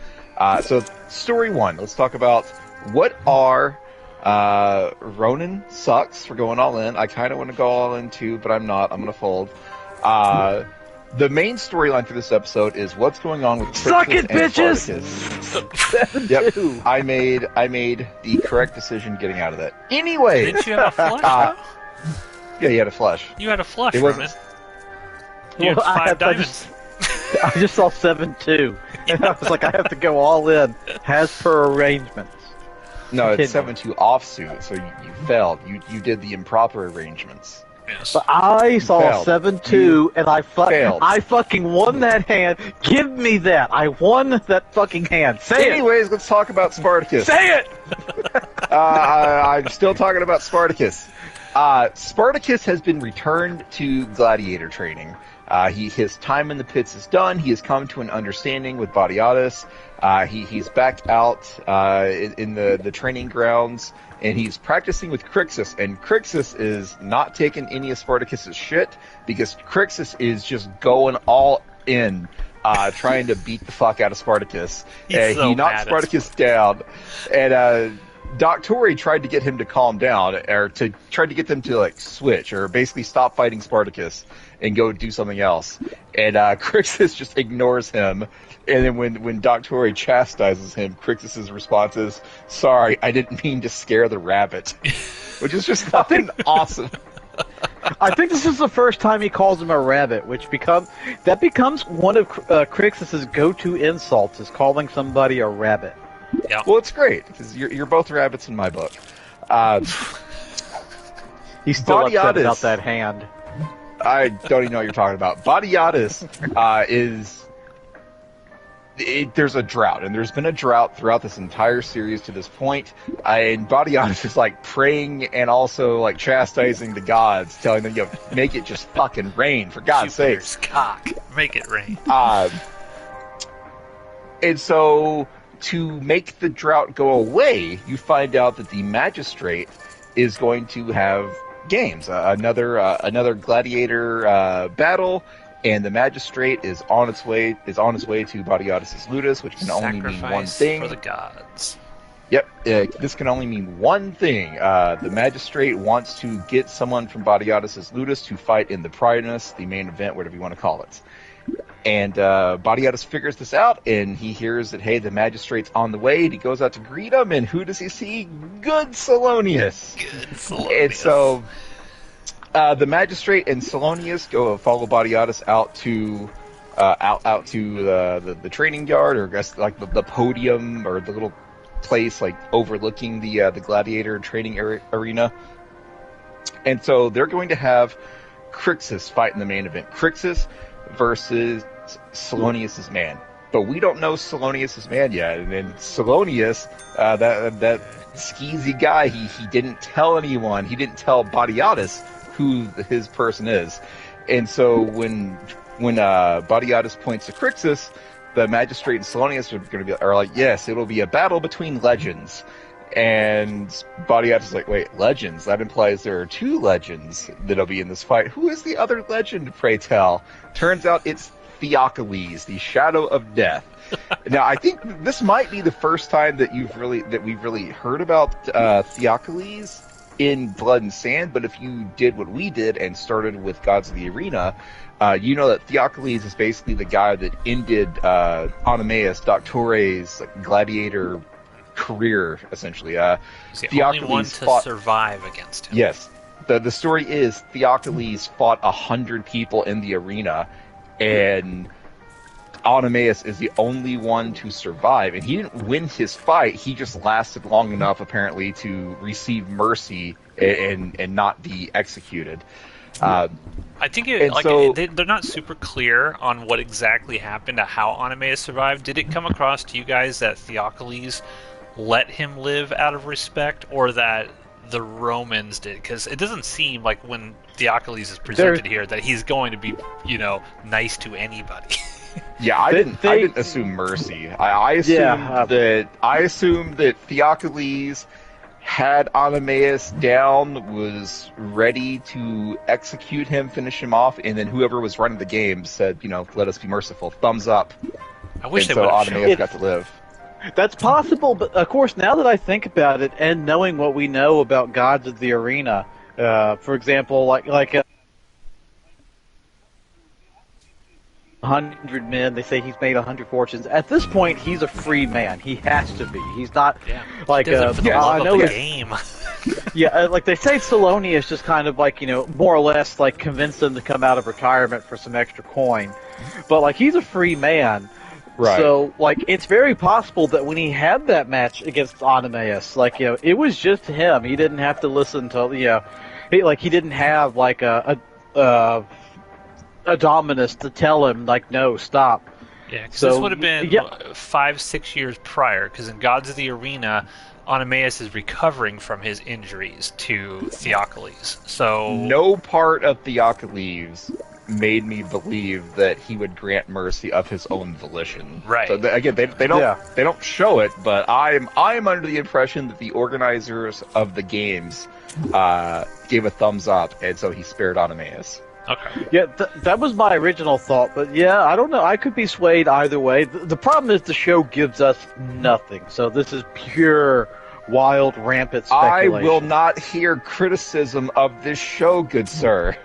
So, story 1. Let's talk about what are Ronan sucks for going all in. I kind of want to go all in too, but I'm not. I'm going to fold. The main storyline for this episode is what's going on with Suck Trixis it, and bitches! Spartacus. Yep, I made the correct decision getting out of that. Anyway, Didn't you have a flush, though? yeah, he had a flush. You had a flush, It Ronan. wasn't. You had Well, 5 diamonds. I just saw 7-2, and I was like, I have to go all in, as per arrangements. No, it's Continue. 7-2 offsuit, so you failed. You did the improper arrangements. Yes. But I saw failed. 7-2, and I failed. fucking won that hand. Give me that. I won that fucking hand. Say Anyways, let's talk about Spartacus. it. Say it. I'm still talking about Spartacus. Spartacus has been returned to gladiator training. His time in the pits is done. He has come to an understanding with Batiatus. He's back out in the training grounds, and he's practicing with Crixus. And Crixus is not taking any of Spartacus's shit, because Crixus is just going all in, trying to beat the fuck out of Spartacus. He's so He mad knocked at Spartacus down, and Doctori tried to get him to calm down, or to try to get them to like switch, or basically stop fighting Spartacus and go do something else. And Crixus just ignores him. And then when Doctori chastises him, Crixus's response is, "Sorry, I didn't mean to scare the rabbit," which is just fucking awesome. I think this is the first time he calls him a rabbit, which becomes one of Crixus's go-to insults, is calling somebody a rabbit. Yeah. Well, it's great because you're both rabbits in my book. He's still upset Batiatus. about that hand. I don't even know what you're talking about. Batiatus there's a drought, and there's been a drought throughout this entire series to this point. And Batiatus is like praying and also like chastising the gods, telling them, make it just fucking rain, for God's Jupiter's sakes. cock. Make it rain. And so, to make the drought go away, you find out that the magistrate is going to have games, another gladiator battle, and the magistrate is on its way to Batiatus' Ludus, which can only mean one Sacrifice thing. for the gods. Yep, this can only mean one thing. The magistrate wants to get someone from Batiatus' Ludus to fight in the Primus, the main event, whatever you want to call it. And Batiatus figures this out, and he hears that, hey, the magistrate's on the way, and he goes out to greet him, and who does he see? Good Salonius! Good Salonius. And so, the magistrate and Salonius go follow Batiatus out to the training yard, or I guess like the podium, or the little place like overlooking the gladiator training arena. And so they're going to have Crixus fight in the main event. Crixus versus Salonius' man. But we don't know Salonius' man yet. And then Salonius, that skeezy guy, he didn't tell anyone. He didn't tell Batiatus who his person is. And so when Batiatus points to Crixus, the magistrate and Salonius are like, yes, it'll be a battle between legends. And Batiatus is like, wait, legends? That implies there are 2 legends that'll be in this fight. Who is the other legend, pray tell? Turns out it's Theocles, the Shadow of Death. Now, I think this might be the first time that we've really heard about Theocles in Blood and Sand, but if you did what we did and started with Gods of the Arena, you know that Theocles is basically the guy that ended Oenomaus Doctore's gladiator career, essentially. He's the Theocles only one to fought, survive against him. Yes. The story is Theocles fought 100 people in the arena, and Oenomaus is the only one to survive, and he didn't win his fight. He just lasted long enough, apparently, to receive mercy and not be executed. I think they're not super clear on what exactly happened to how Oenomaus survived. Did it come across to you guys that Theocles let him live out of respect, or that the Romans did? Because it doesn't seem like when Theocles is presented here that he's going to be, nice to anybody. Yeah, I didn't assume mercy. I assumed that Theocles had Oenomaus down, was ready to execute him, finish him off, and then whoever was running the game said, let us be merciful, thumbs up. I wish and they so would have Oenomaus got to live. That's possible, but of course, now that I think about it, and knowing what we know about Gods of the Arena, for example, like 100 men, they say he's made 100 fortunes. At this point, he's a free man. He has to be. He's not He does it for the love I know of the his- game. Yeah, like they say, Salonius just kind of like, more or less like convinced him to come out of retirement for some extra coin. But like he's a free man. Right. So, like, it's very possible that when he had that match against Onimaeus, like, it was just him. He didn't have to listen to, he didn't have, like, a Dominus to tell him, like, no, stop. Yeah, because So, this would have been yeah. 5-6 years prior, because in Gods of the Arena, Onimaeus is recovering from his injuries to Theocles. So No part of Theocles made me believe that he would grant mercy of his own volition. Right. So again, they don't show it, but I'm under the impression that the organizers of the games gave a thumbs up, and so he spared Onimaeus. Okay. Yeah, that was my original thought, but yeah, I don't know. I could be swayed either way. The problem is the show gives us nothing, so this is pure, wild, rampant I speculation. will not hear criticism of this show, good sir.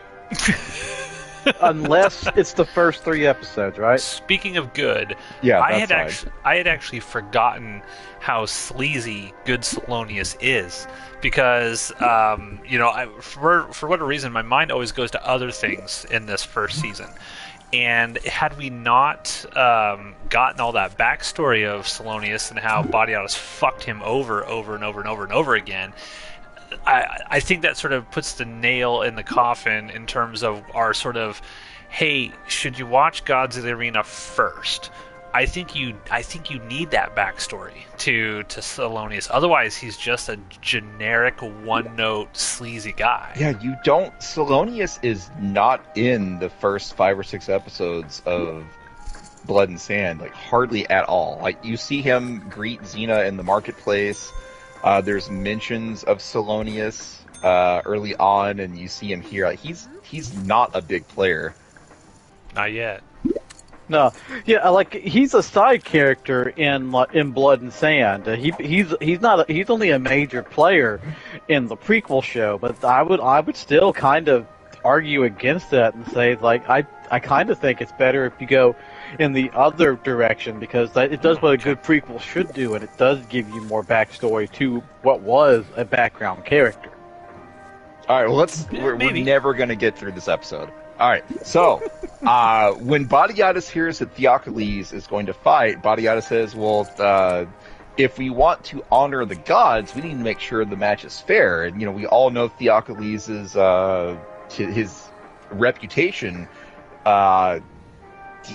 Unless it's the first 3 episodes, right? Speaking of good, Yeah, I that's had actually forgotten how sleazy Good Salonius is, because for whatever reason my mind always goes to other things in this first season. And had we not gotten all that backstory of Salonius and how Badiatus fucked him over and over again, I think that sort of puts the nail in the coffin in terms of our sort of, hey, should you watch Gods of the Arena first? I think you need that backstory to Salonius. Otherwise, he's just a generic one-note sleazy guy. Yeah, you don't. Salonius is not in the first 5 or 6 episodes of Blood and Sand, like hardly at all. Like you see him greet Xena in the marketplace. There's mentions of Salonius early on, and you see him here. Like he's not a big player. Not yet. No, yeah, like he's a side character in Blood and Sand. He's only a major player in the prequel show, but I would still kind of argue against that and say like I kind of think it's better if you go in the other direction, because it does what a good prequel should do, and it does give you more backstory to what was a background character. All right, well we're never gonna get through this episode. All right, so when Badiatus hears that Theocles is going to fight, Badiatus says, well, if we want to honor the gods, we need to make sure the match is fair. And, we all know Theocles' his reputation.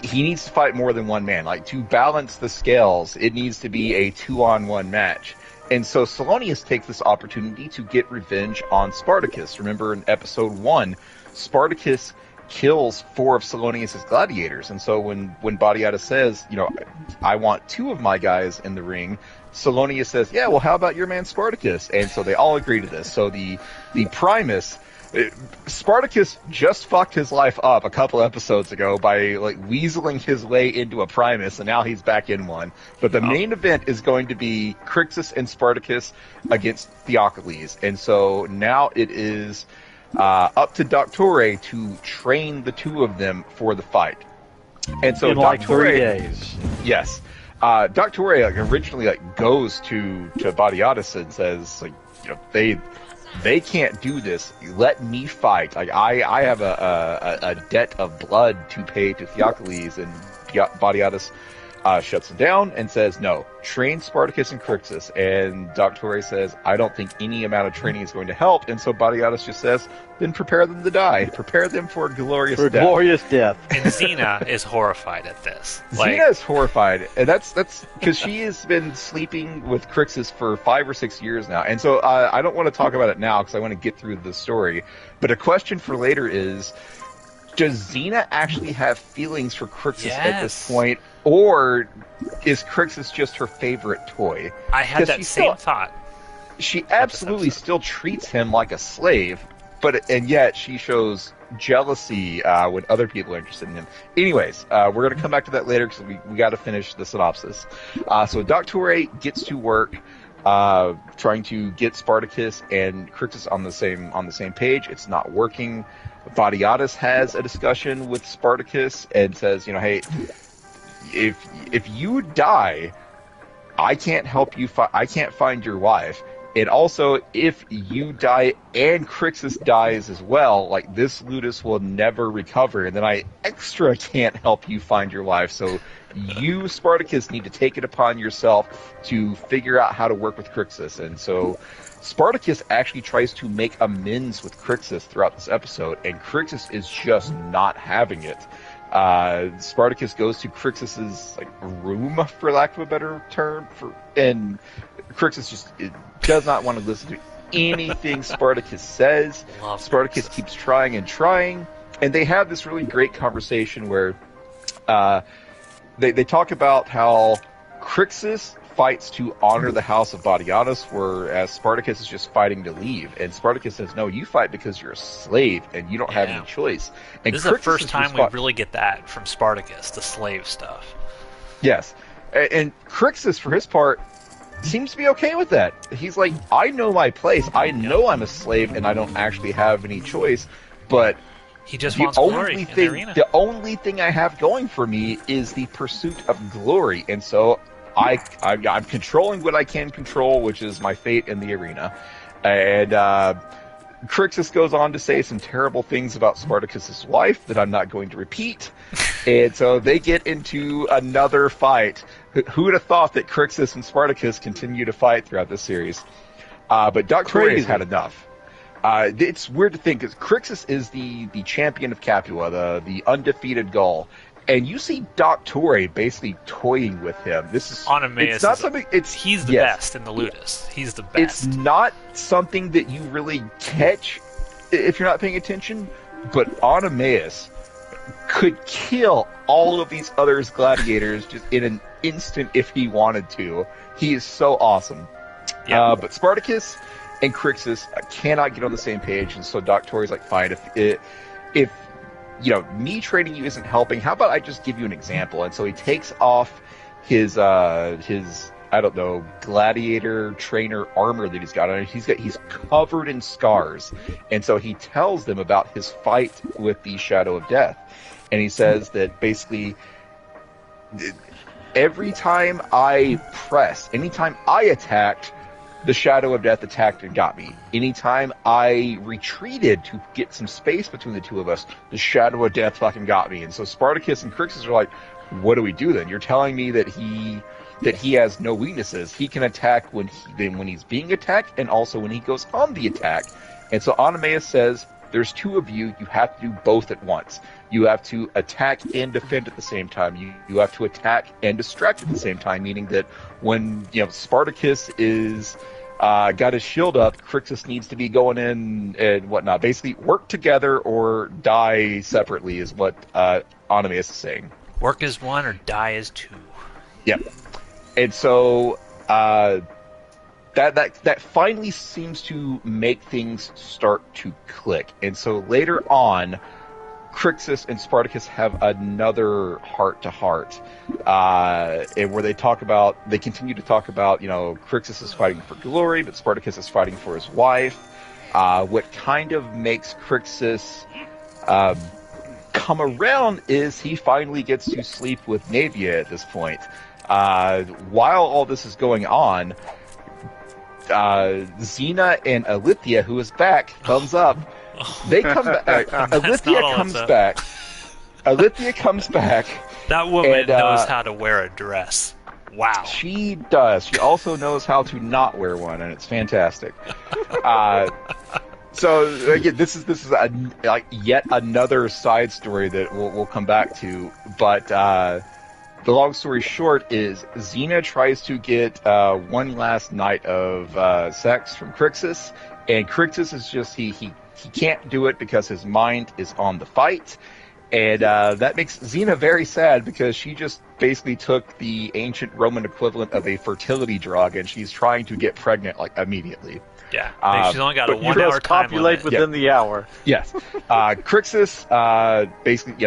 He needs to fight more than one man. Like, to balance the scales, it needs to be a 2-on-1 match. And so Salonius takes this opportunity to get revenge on Spartacus. Remember in episode 1, Spartacus kills 4 of Salonius' gladiators. And so when Badiatus says, I want 2 of my guys in the ring, Salonius says, yeah, well, how about your man Spartacus? And so they all agree to this. So the Primus, Spartacus just fucked his life up a couple episodes ago by like weaseling his way into a Primus, and now he's back in one. But the main event is going to be Crixus and Spartacus against Theocles. And so now it is up to Doctore to train the 2 of them for the fight. And so in like 3 days. Yes. Doctore originally goes to Badiatus and says, they can't do this. Let me fight. Like I have a debt of blood to pay to Theocles, and Badiatus shuts him down and says, no, train Spartacus and Crixus. And Doctore says, I don't think any amount of training is going to help. And so Badiatus just says, then prepare them to die. Prepare them for a glorious death. Glorious death. And Xena is horrified at this. Xena is horrified. And that's because she has been sleeping with Crixus for 5 or 6 years now. And so I don't want to talk about it now because I want to get through the story. But a question for later is, does Xena actually have feelings for Crixus at this point? Or is Crixus just her favorite toy? I had that same thought. She absolutely still treats him like a slave, and yet she shows jealousy when other people are interested in him. Anyways, we're going to come back to that later because we got to finish the synopsis. So Doctore gets to work trying to get Spartacus and Crixus on the same page. It's not working. Badiatus has a discussion with Spartacus and says, hey, if you die, I can't help you. I can't find your wife. And also, if you die and Crixus dies as well, like, this Ludus will never recover, and then I extra can't help you find your wife. So you, Spartacus, need to take it upon yourself to figure out how to work with Crixus. And so Spartacus actually tries to make amends with Crixus throughout this episode, and Crixus is just not having it. Spartacus goes to Crixus's room, for lack of a better term, and Crixus just does not want to listen to anything Spartacus says. Spartacus keeps trying and trying, and they have this really great conversation where they talk about how Crixus fights to honor the house of Badianus, whereas Spartacus is just fighting to leave. And Spartacus says, no, you fight because you're a slave and you don't have any choice. And this is the first time we really get that from Spartacus, the slave stuff. Yes. And Crixus, for his part, seems to be okay with that. He's like, I know my place. I know I'm a slave and I don't actually have any choice, but he just wants glory in the arena. The only thing I have going for me is the pursuit of glory. And so I'm controlling what I can control, which is my fate in the arena. And Crixus goes on to say some terrible things about Spartacus's wife that I'm not going to repeat. And so they get into another fight. Who would have thought that Crixus and Spartacus continue to fight throughout this series? But Doctorius had enough. It's weird to think, because Crixus is the champion of Capua, the undefeated Gaul. And you see Doctore basically toying with him. This is Oenomaus. It's not something. He's the best in the Ludus. He's the best. It's not something that you really catch if you're not paying attention. But Oenomaus could kill all of these other gladiators just in an instant if he wanted to. He is so awesome. Yeah. But Spartacus and Crixus cannot get on the same page, and so Doctore's like, fine, if me training you isn't helping, how about I just give you an example? And so he takes off his gladiator trainer armor that he's got on. He's covered in scars. And so he tells them about his fight with the Shadow of Death. And he says that basically every time I press, anytime I attacked, the Shadow of Death attacked and got me. Anytime I retreated to get some space between the two of us, the Shadow of Death fucking got me. And so Spartacus and Crixus are like, what do we do then? You're telling me that he has no weaknesses. He can attack when he's being attacked, and also when he goes on the attack. And so Oenomaus says, there's two of you. You have to do both at once. You have to attack and defend at the same time. You have to attack and distract at the same time, meaning that when Spartacus is got his shield up, Crixus needs to be going in and whatnot. Basically, work together or die separately is what Oenomaus is saying. Work as one or die as two. Yep. And so that finally seems to make things start to click. And so later on, Crixus and Spartacus have another heart-to-heart, and where they continue to talk about, Crixus is fighting for glory, but Spartacus is fighting for his wife. What kind of makes Crixus come around is he finally gets to sleep with Naevia at this point. While all this is going on, Xena and Alithia, who is back, thumbs up, they come back. Alithia comes back. Alithia comes back. That woman knows how to wear a dress. Wow. She does. She also knows how to not wear one, and it's fantastic. So again, this is yet another side story that we'll come back to. But the long story short is Xena tries to get one last night of sex from Crixus, and Crixus is just he can't do it because his mind is on the fight. And that makes Xena very sad because she just basically took the ancient Roman equivalent of a fertility drug, and she's trying to get pregnant immediately. Yeah, she's only got a 1 hour time copulate limit. within the hour. Yes. Crixus basically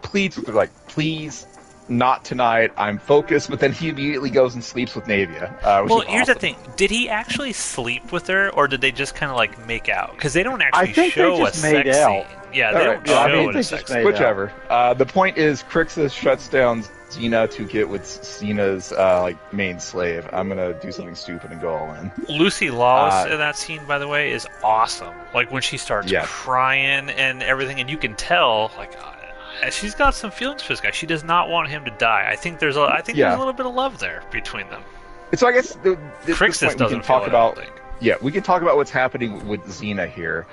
pleads with her, like, please, not tonight, I'm focused, but then he immediately goes and sleeps with Naevia. Well, here's the thing. Did he actually sleep with her, or did they just kind of, make out? Because they don't actually show a sex scene. Yeah, All they right, don't yeah, I show mean, it they as just sex. made- Whichever. The point is, Crixus shuts down Xena to get with Xena's main slave. I'm gonna do something stupid and go all in. Lucy Lawless Uh, in that scene, by the way, is awesome. Like when she starts Yes. crying and everything, and you can tell, like, she's got some feelings for this guy. She does not want him to die. I think there's a little bit of love there between them. So I guess this Crixus point we doesn't can talk feel it, I don't about. think. Yeah, we can talk about what's happening with Xena here.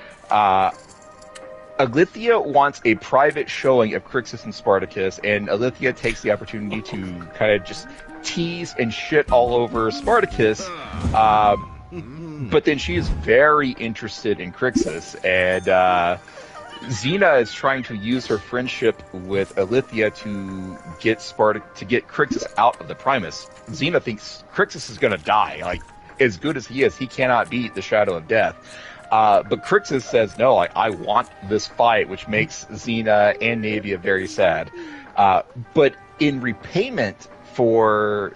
Alithia wants a private showing of Crixus and Spartacus, and Alithia takes the opportunity to kind of just tease and shit all over Spartacus. But then she is very interested in Crixus, and Xena is trying to use her friendship with Alithia to get Crixus out of the Primus. Xena thinks Crixus is going to die. Like, as good as he is, he cannot beat the Shadow of Death. But Crixus says, no, I want this fight, which makes Xena and Navia very sad. But in repayment for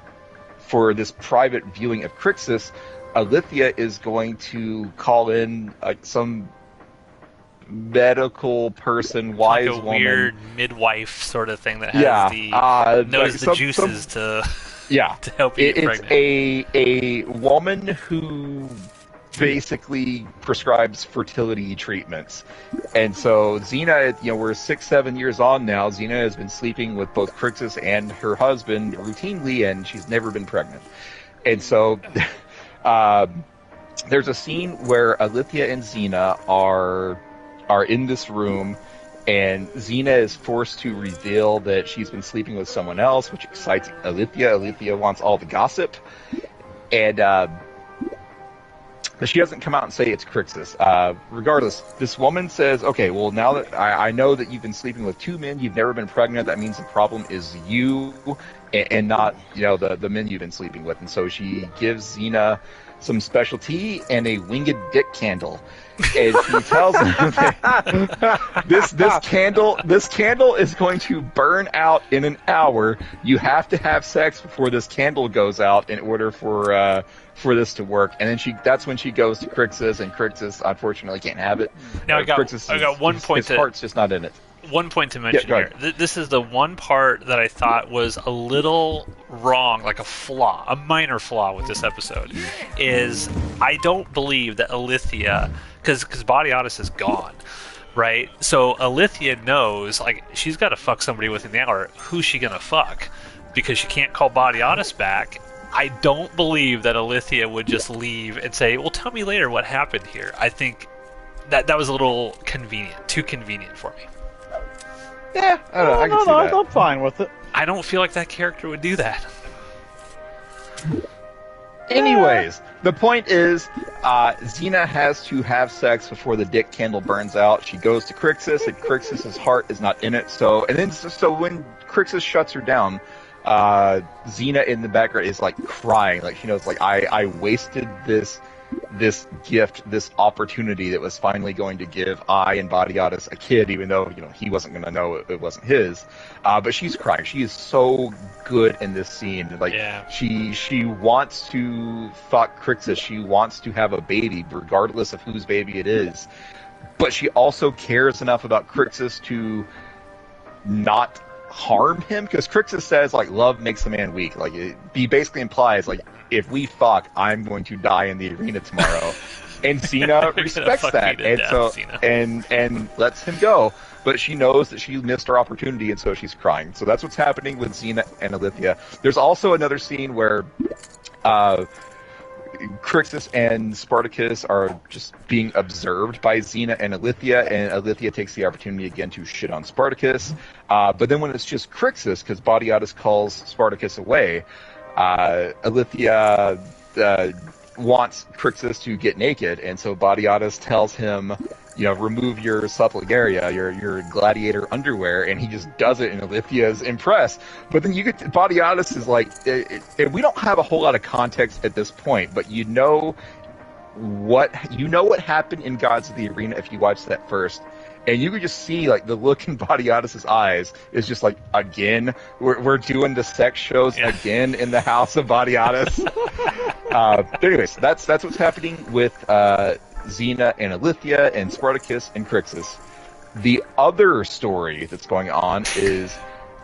this private viewing of Crixus, Alithia is going to call in some medical person, wise Like a woman. weird midwife sort of thing that has knows the juices to help you get pregnant. It's a woman who basically prescribes fertility treatments. And so Xena, we're 6-7 years on now. Xena has been sleeping with both Crixus and her husband routinely, and she's never been pregnant. And so there's a scene where Alithia and Xena are in this room, and Xena is forced to reveal that she's been sleeping with someone else, which excites Alithia. Alithia wants all the gossip. And but she doesn't come out and say it's Crixus. Regardless, this woman says, okay, well, now that I know that you've been sleeping with 2 men, you've never been pregnant, that means the problem is you and not, the men you've been sleeping with. And so she gives Xena some special tea and a winged dick candle. And she tells them that this candle is going to burn out in an hour. You have to have sex before this candle goes out in order for this to work. And then that's when she goes to Crixus, and Crixus unfortunately can't have it. Now I got one point. His heart's just not in it. One point to mention here. This is the one part that I thought was a little wrong, like a minor flaw with this episode, is I don't believe that Alithia, because Body Odyssey is gone, right? So Alithia knows, like, she's got to fuck somebody within the hour. Who's she going to fuck? Because she can't call Body Odyssey back. I don't believe that Alithia would just leave and say, well, tell me later what happened here. I think that was a little too convenient for me. Yeah, I don't know. I can see that. I'm fine with it. I don't feel like that character would do that. Anyways, the point is, Xena has to have sex before the dick candle burns out. She goes to Crixus, and Crixus's heart is not in it. So when Crixus shuts her down, Xena in the background is like crying, like she knows, like I wasted this gift, this opportunity that was finally going to give I and Body Odyssey a kid, even though he wasn't going to know it wasn't his. But she's crying. She is so good in this scene. Like, she wants to fuck Crixus. She wants to have a baby, regardless of whose baby it is. But she also cares enough about Crixus to not harm him, because Crixus says, like, love makes a man weak. Like, he basically implies, like, if we fuck, I'm going to die in the arena tomorrow. And Xena respects that, and death, and lets him go. But she knows that she missed her opportunity, and so she's crying. So that's what's happening with Xena and Alithia. There's also another scene where Crixus and Spartacus are just being observed by Xena and Alithia takes the opportunity again to shit on Spartacus. But then when it's just Crixus, because Body Odyssey calls Spartacus away, Alithia wants Crixus to get naked, and so Body Odyssey tells him, remove your supplegaria, your gladiator underwear, and he just does it, and Alithia is impressed. But then Body Odyssey is like, we don't have a whole lot of context at this point, but you know what happened in Gods of the Arena if you watch that first. And you could just see, like, the look in Body Odyssey's eyes is just like, again, we're doing the sex shows again in the house of Body Odyssey. Anyways, that's what's happening with Xena and Alithia and Spartacus and Crixus. the other story that's going on is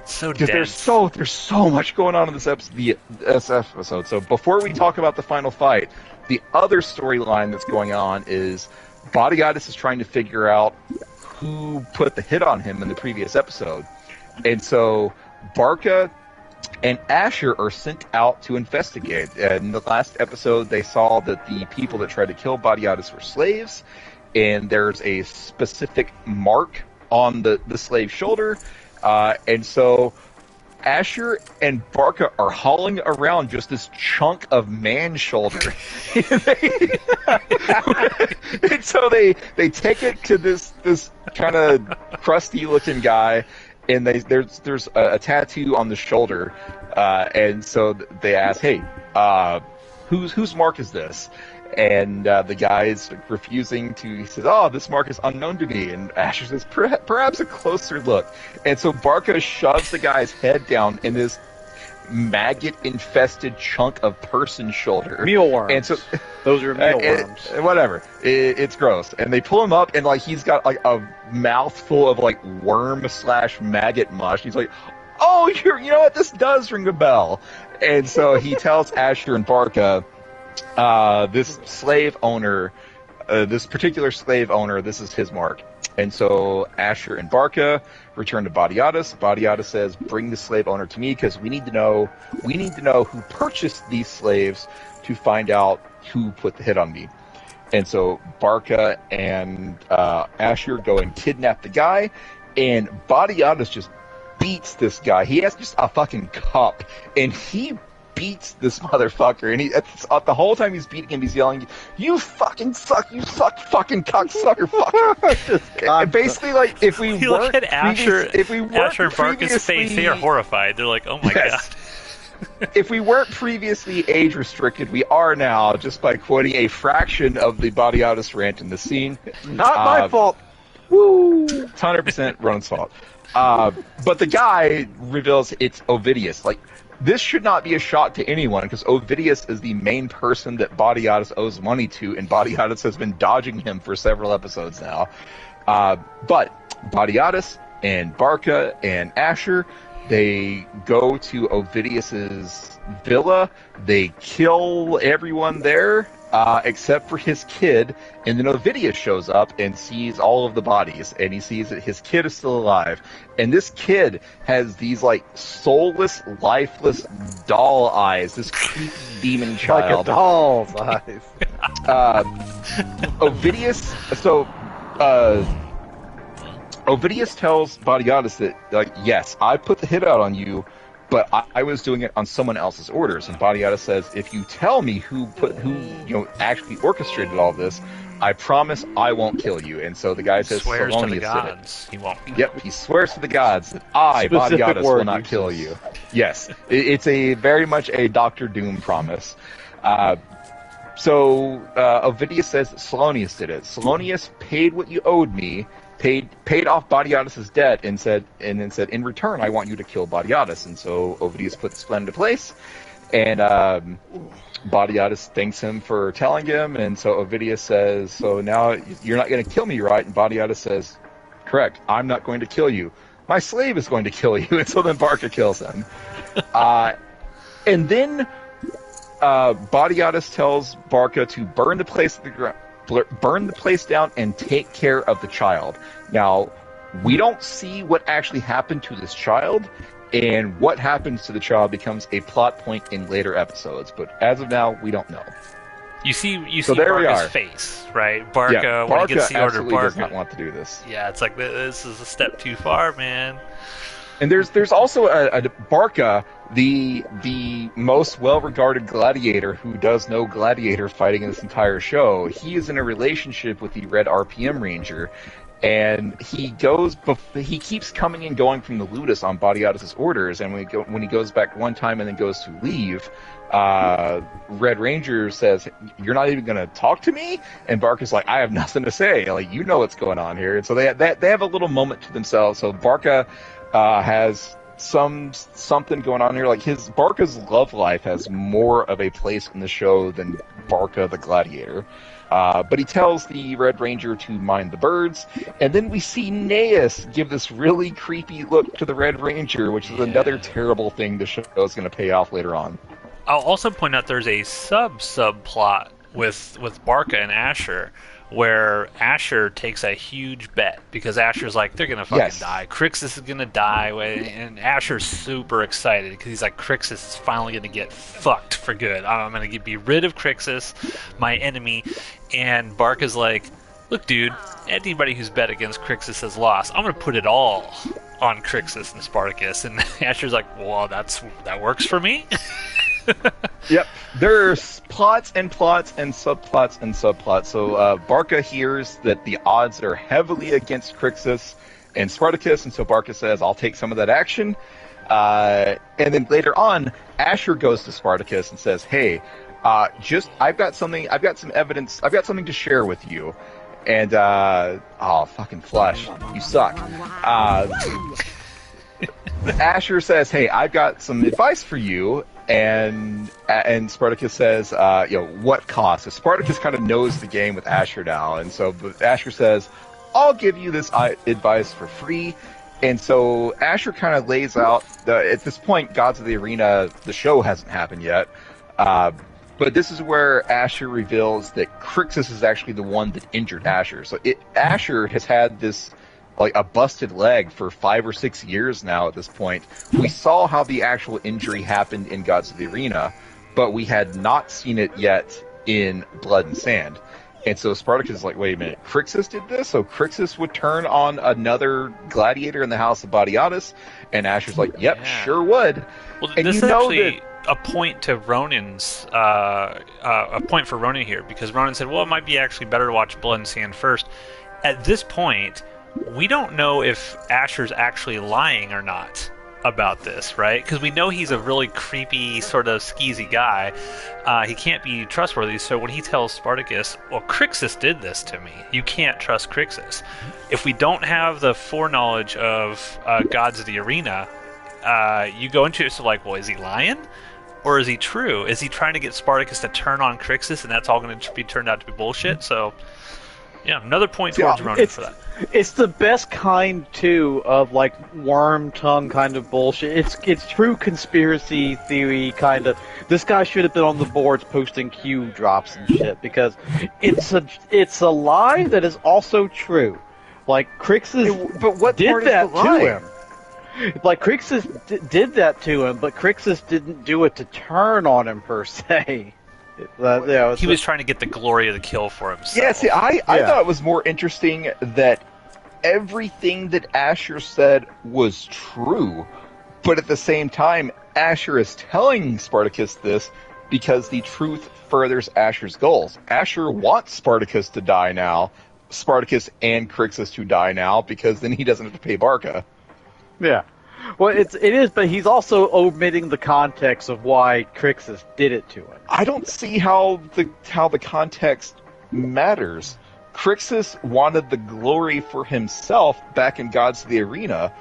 So because dense. there's so much going on in this episode. So before we talk about the final fight, the other storyline that's going on is Body Goddess is trying to figure out who put the hit on him in the previous episode, and so Barca and Asher are sent out to investigate. In the last episode, they saw that the people that tried to kill Body Goddess were slaves, and there's a specific mark on the slave's shoulder. And so Asher and Barca are hauling around just this chunk of man shoulder. And so they take it to this kind of crusty looking guy, and there's a tattoo on the shoulder. And so they ask, hey, whose mark is this? And the guy's refusing to. He says, "Oh, this mark is unknown to me." And Asher says, "Perhaps a closer look." And so Barca shoves the guy's head down in this maggot-infested chunk of person shoulder. Mealworms. And so those are mealworms. Whatever. It's gross. And they pull him up, and like he's got like a mouthful of like worm/maggot mush. He's like, "Oh, you know what? This does ring a bell." And so he tells Asher and Barca, this slave owner, this particular slave owner, this is his mark. And so Asher and Barca return to Body Goddess. Body Goddess says, "Bring the slave owner to me because we need to know who purchased these slaves to find out who put the hit on me." And so Barca and Asher go and kidnap the guy, and Body Goddess just beats this guy. He has just a fucking cup, and he beats this motherfucker, and the whole time he's beating him, he's yelling, "You fucking suck! You suck, fucking cocksucker, fuck!" And basically, like, if we You weren't look at Asher and Barca's previously- face; they are horrified. They're like, "Oh my Yes. god!" If we weren't previously age restricted, we are now, just by quoting a fraction of the Body Goddess rant in the scene. Not my fault. Woo! 100% Ronan's fault. But the guy reveals it's Ovidius. Like, this should not be a shock to anyone, because Ovidius is the main person that Body Goddess owes money to, and Body Goddess has been dodging him for several episodes now. But Body Goddess and Barca and Asher, they go to Ovidius's villa. They kill everyone there, except for his kid, and then Ovidius shows up and sees all of the bodies, and he sees that his kid is still alive, and this kid has these like soulless, lifeless doll eyes, this creepy demon child. Like a doll's eyes. Ovidius tells Body Goddess that, like, yes, I put the hit out on you, but I was doing it on someone else's orders. And Body Goddess says, if you tell me who actually orchestrated all this, I promise I won't kill you. And so the guy says, Swears to the Salonius gods, he won't. Yep, he swears to the gods that I, Body Specific Goddess, word will not uses. kill you. Yes, it's a very much a Doctor Doom promise. So Ovidius says that Salonius did it. Salonius paid what you owed me, paid off Body Goddess's debt, and then said, in return, I want you to kill Body Goddess. And so Ovidius put this plan into place, and Body Goddess thanks him for telling him, and so Ovidius says, so now you're not going to kill me, right? And Body Goddess says, correct, I'm not going to kill you. My slave is going to kill you. And so then Barca kills him. And then Body Goddess tells Barca to burn the place down and take care of the child. Now, we don't see what actually happened to this child, and what happens to the child becomes a plot point in later episodes. But as of now, we don't know. You see there we Barca's are. face, right? Barca, Yeah, when he Barca gets the order, absolutely does not Barca. want to do this. Yeah, it's like this is a step too far, man. And there's also a Barca, the most well-regarded gladiator who does no gladiator fighting in this entire show. He is in a relationship with the Red RPM Ranger, and he keeps coming and going from the Ludus on Body Goddess's orders. And when he goes back one time and then goes to leave, Red Ranger says, "You're not even going to talk to me?" And Barca's like, "I have nothing to say. Like, you know what's going on here." And so they have a little moment to themselves. So Barca has something going on here. Like, Barca's love life has more of a place in the show than Barca the Gladiator. But he tells the Red Ranger to mind the birds, and then we see Naeus give this really creepy look to the Red Ranger, which is another terrible thing the show is going to pay off later on. I'll also point out there's a subplot with Barca and Asher, where Asher takes a huge bet because Asher's like, they're gonna fucking die. Crixus is gonna die, and Asher's super excited because he's like, Crixus is finally gonna get fucked for good. I'm gonna be rid of Crixus, my enemy. And Barca's like, look, dude, anybody who's bet against Crixus has lost. I'm gonna put it all on Crixus and Spartacus. And Asher's like, well, that works for me. Yep, there's plots and plots and subplots and subplots. So Barca hears that the odds are heavily against Crixus and Spartacus, and so Barca says, I'll take some of that action. And then later on, Asher goes to Spartacus and says, hey, I've got some evidence, I've got something to share with you. And, fucking Flush, you suck. Asher says, hey, I've got some advice for you. And Spartacus says, what cost? So Spartacus kind of knows the game with Asher now, and so Asher says, I'll give you this advice for free. And so Asher kind of lays out, at this point, Gods of the Arena, the show hasn't happened yet, but this is where Asher reveals that Crixus is actually the one that injured Asher. So Asher has had this, like, a busted leg for 5 or 6 years now at this point. We saw how the actual injury happened in Gods of the Arena, but we had not seen it yet in Blood and Sand. And so Spartacus is like, wait a minute, Crixus did this? So Crixus would turn on another gladiator in the House of Batiatus? And Asher's like, yep, sure would. Well, and this you is know actually that... a point to Ronan's, a point for Ronan here, because Ronan said, well, it might be actually better to watch Blood and Sand first. At this point, we don't know if Asher's actually lying or not about this, right? Because we know he's a really creepy, sort of skeezy guy. He can't be trustworthy, so when he tells Spartacus, well, Crixus did this to me, you can't trust Crixus. If we don't have the foreknowledge of Gods of the Arena, you go into it, so like, well, is he lying? Or is he true? Is he trying to get Spartacus to turn on Crixus, and that's all going to be turned out to be bullshit? So... yeah, another point towards Ronan for that. It's the best kind, too, of, like, worm tongue kind of bullshit. It's true conspiracy theory kind of... This guy should have been on the boards posting Q drops and shit, because it's a lie that is also true. Like, Crixus but what did part that is the lie? to him. Like, Crixus did that to him, but Crixus didn't do it to turn on him, per se. He was trying to get the glory of the kill for himself. Yeah, see, I thought it was more interesting that everything that Asher said was true, but at the same time, Asher is telling Spartacus this because the truth furthers Asher's goals. Asher wants Spartacus to die now, Spartacus and Crixus to die now, because then he doesn't have to pay Barca. Yeah. Well, it is, but he's also omitting the context of why Crixus did it to him. I don't see how the context matters. Crixus wanted the glory for himself back in Gods of the Arena.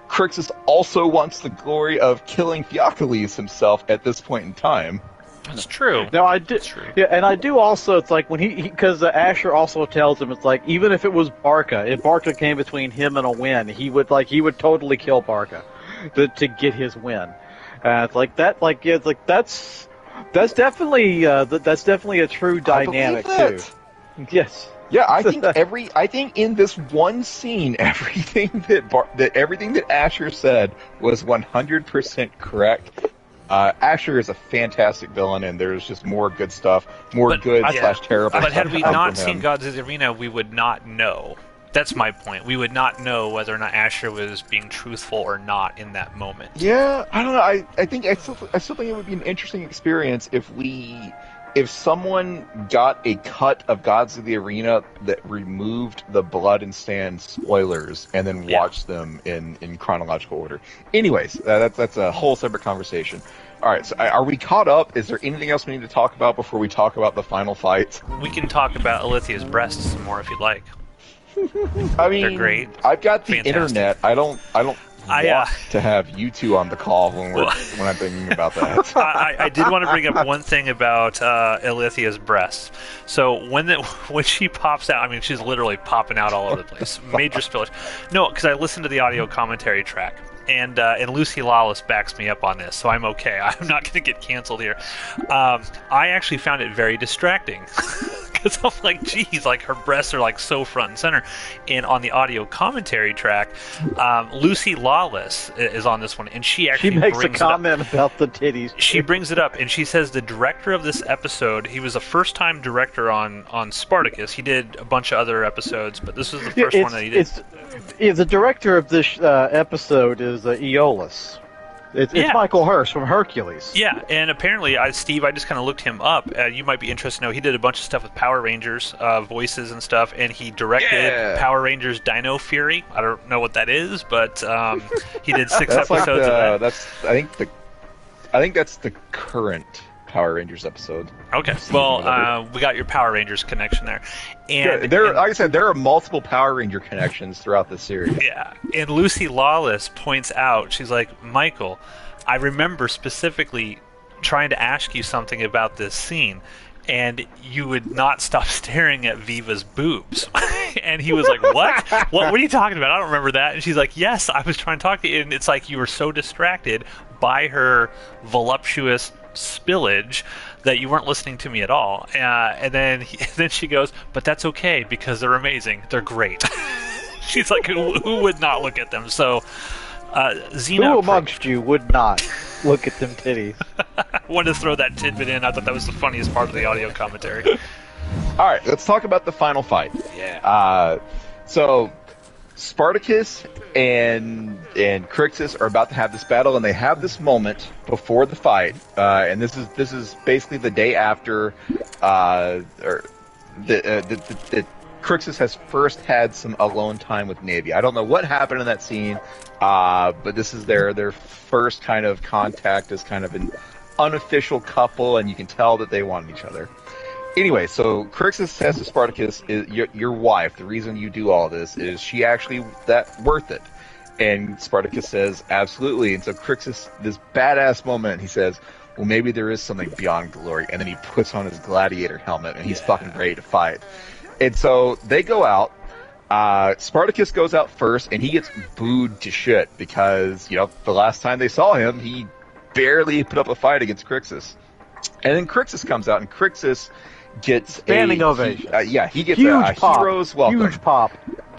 Crixus also wants the glory of killing Theocles himself at this point in time. That's true. No, I do. Yeah, and I do also. It's like when because Asher also tells him, it's like, even if it was Barca, if Barca came between him and a win, he would totally kill Barca to get his win. It's like that. Like, yeah, it's like that's definitely a true dynamic too. Yes. Yeah, I think in this one scene, everything that Asher said was 100% correct. Asher is a fantastic villain, and there's just more good stuff, good/terrible. But had we not seen Gods of the Arena, we would not know. That's my point. We would not know whether or not Asher was being truthful or not in that moment. Yeah, I don't know. I still think it would be an interesting experience if someone got a cut of Gods of the Arena that removed the Blood and Sand spoilers and then watched them in chronological order. Anyways, that's a whole separate conversation. All right, so are we caught up? Is there anything else we need to talk about before we talk about the final fight? We can talk about Alethea's breasts some more if you'd like. I mean, they're great. I've got the Fantastic. internet. I don't want to have you two on the call when I'm thinking about that. I did want to bring up one thing about Ilithia's breasts. So when she pops out, I mean, she's literally popping out all over the place. Major spillage. No, because I listened to the audio commentary track. And Lucy Lawless backs me up on this, so I'm okay. I'm not going to get canceled here. I actually found it very distracting because I'm like, geez, like her breasts are like so front and center. And on the audio commentary track, Lucy Lawless is on this one, and she actually makes a brings comment about the titties. She brings it up, and she says the director of this episode, he was a first-time director on Spartacus. He did a bunch of other episodes, but this was the first one that he did. The director of this episode is Aeolus. It's Michael Hirsch from Hercules. Yeah, and apparently, Steve, I just kind of looked him up. You might be interested to know he did a bunch of stuff with Power Rangers, voices and stuff, and he directed Power Rangers Dino Fury. I don't know what that is, but he did 6 episodes of that. I think that's the current Power Rangers episode. Okay, well, we got your Power Rangers connection there. And like I said, there are multiple Power Ranger connections throughout the series. Yeah, and Lucy Lawless points out, she's like, Michael, I remember specifically trying to ask you something about this scene, and you would not stop staring at Viva's boobs. And he was like, what? What are you talking about? I don't remember that. And she's like, yes, I was trying to talk to you. And it's like you were so distracted by her voluptuous spillage that you weren't listening to me at all. And then she goes, but that's okay because they're amazing. They're great. She's like, who would not look at them? So Xena, who amongst you would not look at them titties? Wanted to throw that tidbit in. I thought that was the funniest part of the audio commentary. All right, let's talk about the final fight. Yeah. So Spartacus and Crixus are about to have this battle, and they have this moment before the fight, and this is basically the day after, Crixus has first had some alone time with Navy. I don't know what happened in that scene, but this is their first kind of contact as kind of an unofficial couple, and you can tell that they want each other. Anyway, so Crixus says to Spartacus, your wife, the reason you do all this, is she actually that worth it? And Spartacus says, absolutely. And so Crixus, this badass moment, he says, well, maybe there is something beyond glory. And then he puts on his gladiator helmet, and he's fucking ready to fight. And so they go out. Spartacus goes out first, and he gets booed to shit because, the last time they saw him, he barely put up a fight against Crixus. And then Crixus comes out, and Crixus gets standing ovation. He gets huge a pop. hero's welcome. Huge pop.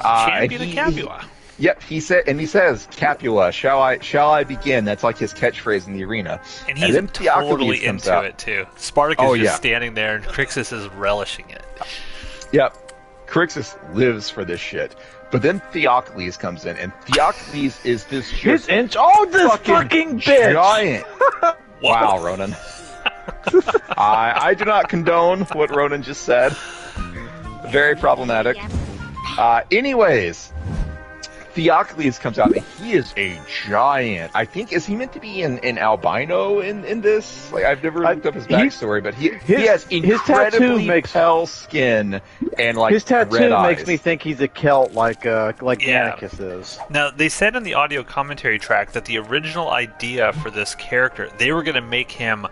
Champion of Capua. Yep, he says, Capua, shall I begin? That's like his catchphrase in the arena. And he's totally into it too. Spartacus is just standing there, and Crixus is relishing it. Yep, Crixus lives for this shit. But then Theocles comes in, and Theocles is this this fucking bitch! Giant. Wow, Ronan. I do not condone what Ronan just said. Very problematic. Anyways, Theocles comes out, and he is a giant. I think, is he meant to be an albino in this? Like, I've never looked up his backstory, but he has incredibly pale skin and like his tattoo red makes eyes. me think he's a Celt, like Gannicus is. Now, they said in the audio commentary track that the original idea for this character, they were going to make him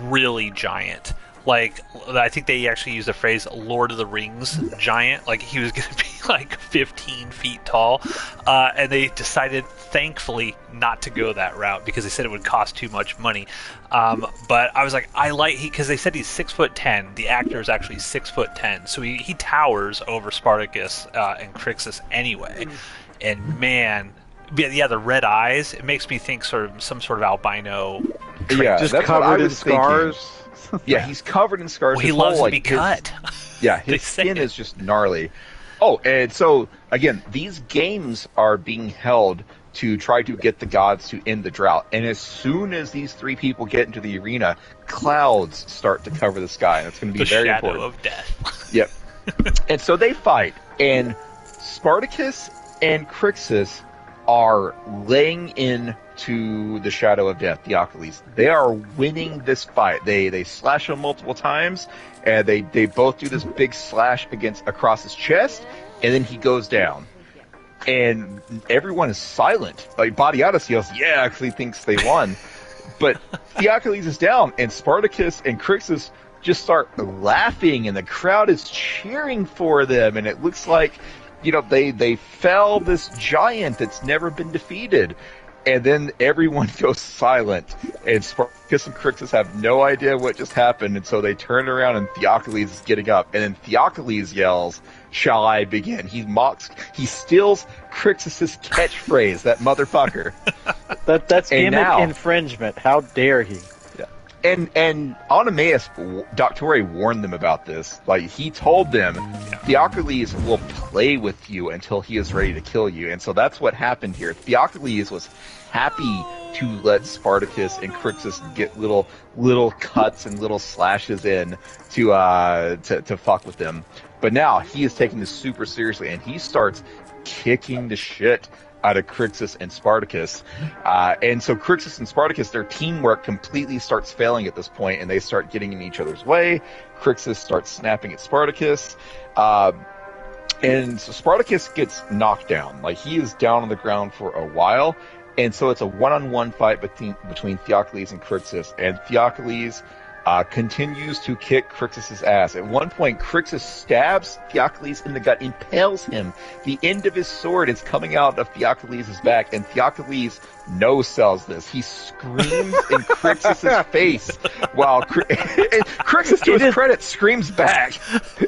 really giant. Like, I think they actually used the phrase Lord of the Rings giant. Like, he was going to be like 15 feet tall. And they decided, thankfully, not to go that route because they said it would cost too much money. But I was like, because they said he's 6'10". The actor is actually 6'10". So he towers over Spartacus and Crixus anyway. And man, the red eyes, it makes me think sort of some sort of albino. Yeah, just that's covered what I in was scars. Thinking. Yeah, he's covered in scars. Well, he loves to be cut. His skin is just gnarly. Oh, and so, again, these games are being held to try to get the gods to end the drought. And as soon as these three people get into the arena, clouds start to cover the sky. And it's going to be very important. The shadow of death. Yep. And so they fight. And Spartacus and Crixus are laying in to the shadow of death, Theocles. They are winning this fight. They slash him multiple times, and they both do this big slash across his chest, and then he goes down. and everyone is silent. Like Badiatus yells, "Yeah!" actually thinks they won, but Theocles is down, and Spartacus and Crixus just start laughing, and the crowd is cheering for them, and it looks like, they fell this giant that's never been defeated. And then everyone goes silent, and Spartacus and Crixus have no idea what just happened, and so they turn around, and Theocles is getting up, and then Theocles yells, "Shall I begin?" He steals Crixus's catchphrase, that motherfucker. That's gimmick infringement. How dare he? And Oenomaus, Doctore warned them about this. Like, he told them, Theocles will play with you until he is ready to kill you. And so that's what happened here. Theocles was happy to let Spartacus and Crixus get little cuts and little slashes in to fuck with them. But now he is taking this super seriously, and he starts kicking the shit out of Crixus and Spartacus. And so Crixus and Spartacus, their teamwork completely starts failing at this point, and they start getting in each other's way. Crixus starts snapping at Spartacus. And so Spartacus gets knocked down. Like, he is down on the ground for a while. And so it's a one-on-one fight between Theocles and Crixus. And Theocles continues to kick Crixus's ass. At one point, Crixus stabs Theocles in the gut, impales him. The end of his sword is coming out of Theocles' back, and Theocles no-sells this. He screams in Crixus' face, while Crixus, to his credit, screams back.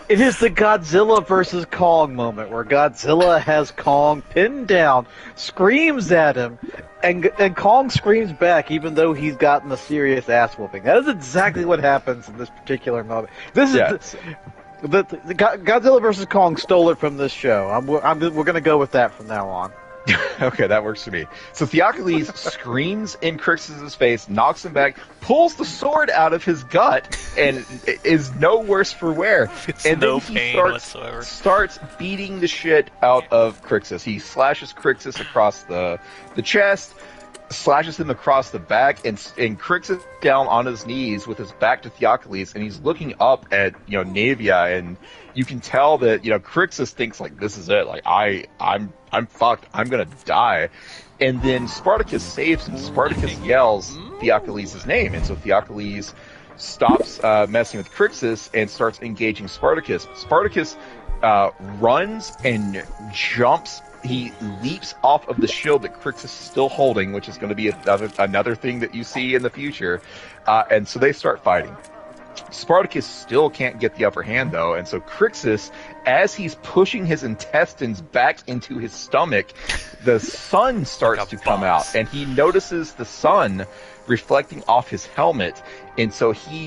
It is the Godzilla versus Kong moment, where Godzilla has Kong pinned down, screams at him, and Kong screams back, even though he's gotten a serious ass whooping. That is exactly what happens in this particular moment. This is the Godzilla vs. Kong stole it from this show. We're going to go with that from now on. Okay, that works for me. So Theocles screams in Crixus' face, knocks him back, pulls the sword out of his gut, and is no worse for wear. And no then pain he whatsoever. starts beating the shit out of Crixus. He slashes Crixus across the chest, slashes him across the back, and Crixus down on his knees with his back to Theocles, and he's looking up at Naevia, and you can tell that Crixus thinks, like, this is it, like, I'm fucked, I'm gonna die. And then Spartacus saves him. Spartacus yells Theocles' name, and so Theocles stops messing with Crixus and starts engaging Spartacus. Spartacus runs and jumps. He leaps off of the shield that Crixus is still holding, which is going to be another thing that you see in the future. And so they start fighting. Spartacus still can't get the upper hand, though, and so Crixus, as he's pushing his intestines back into his stomach, the sun starts to come out, and he notices the sun reflecting off his helmet, and so he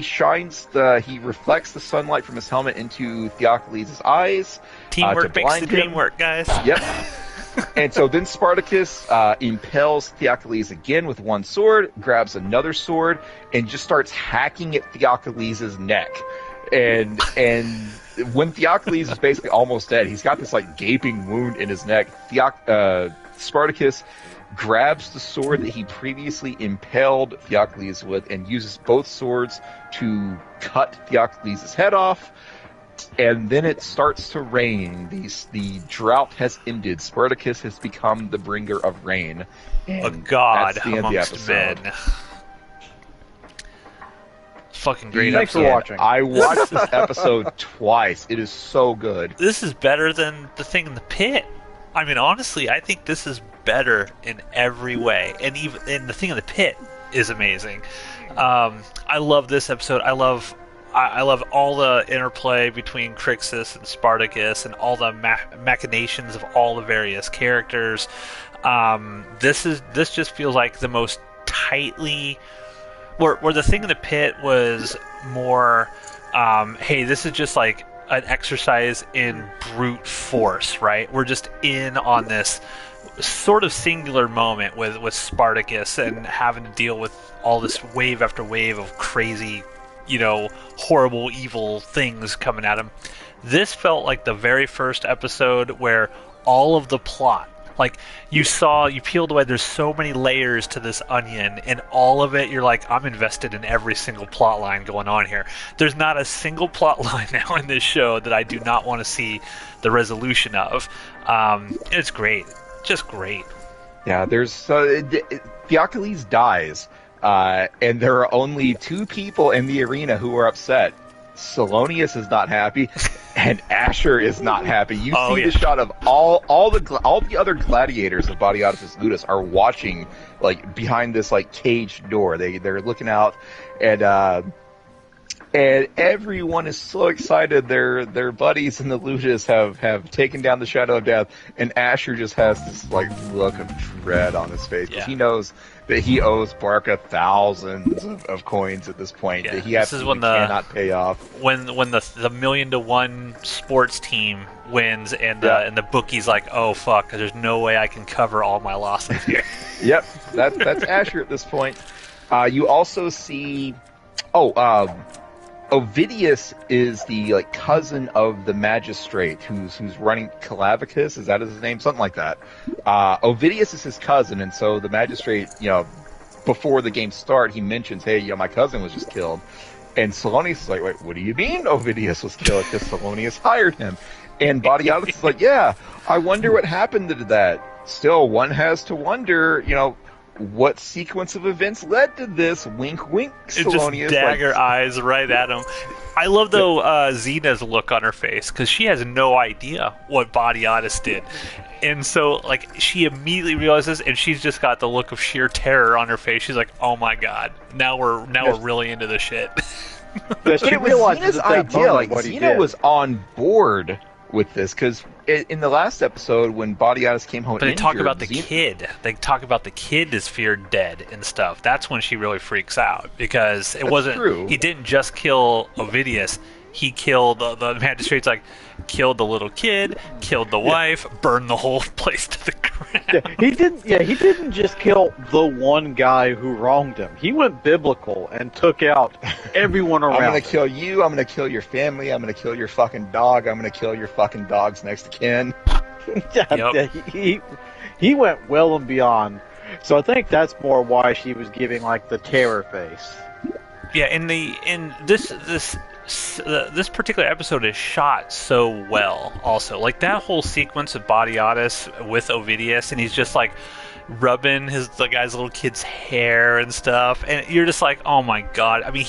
reflects the sunlight from his helmet into Theocles' eyes. Teamwork makes the dream work, guys. Yep. And so then Spartacus impales Theocles again with one sword, grabs another sword, and just starts hacking at Theocles' neck. And when Theocles is basically almost dead, he's got this like gaping wound in his neck. Spartacus grabs the sword that he previously impaled Theocles with and uses both swords to cut Theocles' head off. And then it starts to rain. The drought has ended. Spartacus has become the bringer of rain. A god that's the end of the amongst episode. men. Fucking great Thanks episode. for watching. I watched this episode twice. It is so good. This is better than The Thing in the Pit. I mean, honestly, I think this is better in every way. And The Thing in the Pit is amazing. I love this episode. I love all the interplay between Crixus and Spartacus and all the machinations of all the various characters. This just feels like the most tightly... Where The Thing in the Pit was more, hey, this is just like an exercise in brute force, right? We're just in on this sort of singular moment with Spartacus and having to deal with all this wave after wave of crazy, horrible, evil things coming at him. This felt like the very first episode where all of the plot Like, you peeled away, there's so many layers to this onion, and all of it, you're like, I'm invested in every single plot line going on here. There's not a single plot line now in this show that I do not want to see the resolution of. It's great. Just great. Yeah, there's Theocles dies, and there are only two people in the arena who are upset. Salonius is not happy, and Asher is not happy. You see the shot of all the other gladiators of Badiatus Ludus are watching, like, behind this, like, caged door. They're looking out, and everyone is so excited. Their buddies in the Ludus have taken down the Shadow of Death, and Asher just has this, like, look of dread on his face because he knows that he owes Barca thousands of coins at this point that he cannot pay off. When the 1,000,000-to-1 sports team wins and the bookie's like, oh fuck, there's no way I can cover all my losses here. Yep, that's Asher at this point. You also see, Ovidius is the, like, cousin of the magistrate who's running Clavicus. Is that his name? Something like that. Ovidius is his cousin, and so the magistrate, before the game start, he mentions, hey, my cousin was just killed. And Salonius is like, wait, what do you mean Ovidius was killed? Because Salonius hired him. And Badiatus is like, yeah, I wonder what happened to that. Still, one has to wonder, what sequence of events led to this? Wink, wink, Salonius. Just dagger eyes right at him. I love, though, Xena's look on her face, because she has no idea what Badiatus did. And so, like, she immediately realizes, and she's just got the look of sheer terror on her face. She's like, oh my god, now we're really into this shit. But it was Xena's idea. Like, Xena was on board with this, because in the last episode when Badiatus came home, but they talk about the kid. They talk about the kid is feared dead and stuff. That's when she really freaks out, because he didn't just kill Ovidius. He killed the magistrate's like killed the little kid, killed the wife, burned the whole place to the ground. He didn't just kill the one guy who wronged him. He went biblical and took out everyone around. I'm gonna kill you. I'm gonna kill your family. I'm gonna kill your fucking dog. I'm gonna kill your fucking dog's next of kin. He went well and beyond. So I think that's more why she was giving, like, the terror face. Yeah, and this particular episode is shot so well also. Like, that whole sequence of Badiatus with Ovidius, and he's just, like, rubbing the guy's little kid's hair and stuff, and you're just like, oh my god. I mean,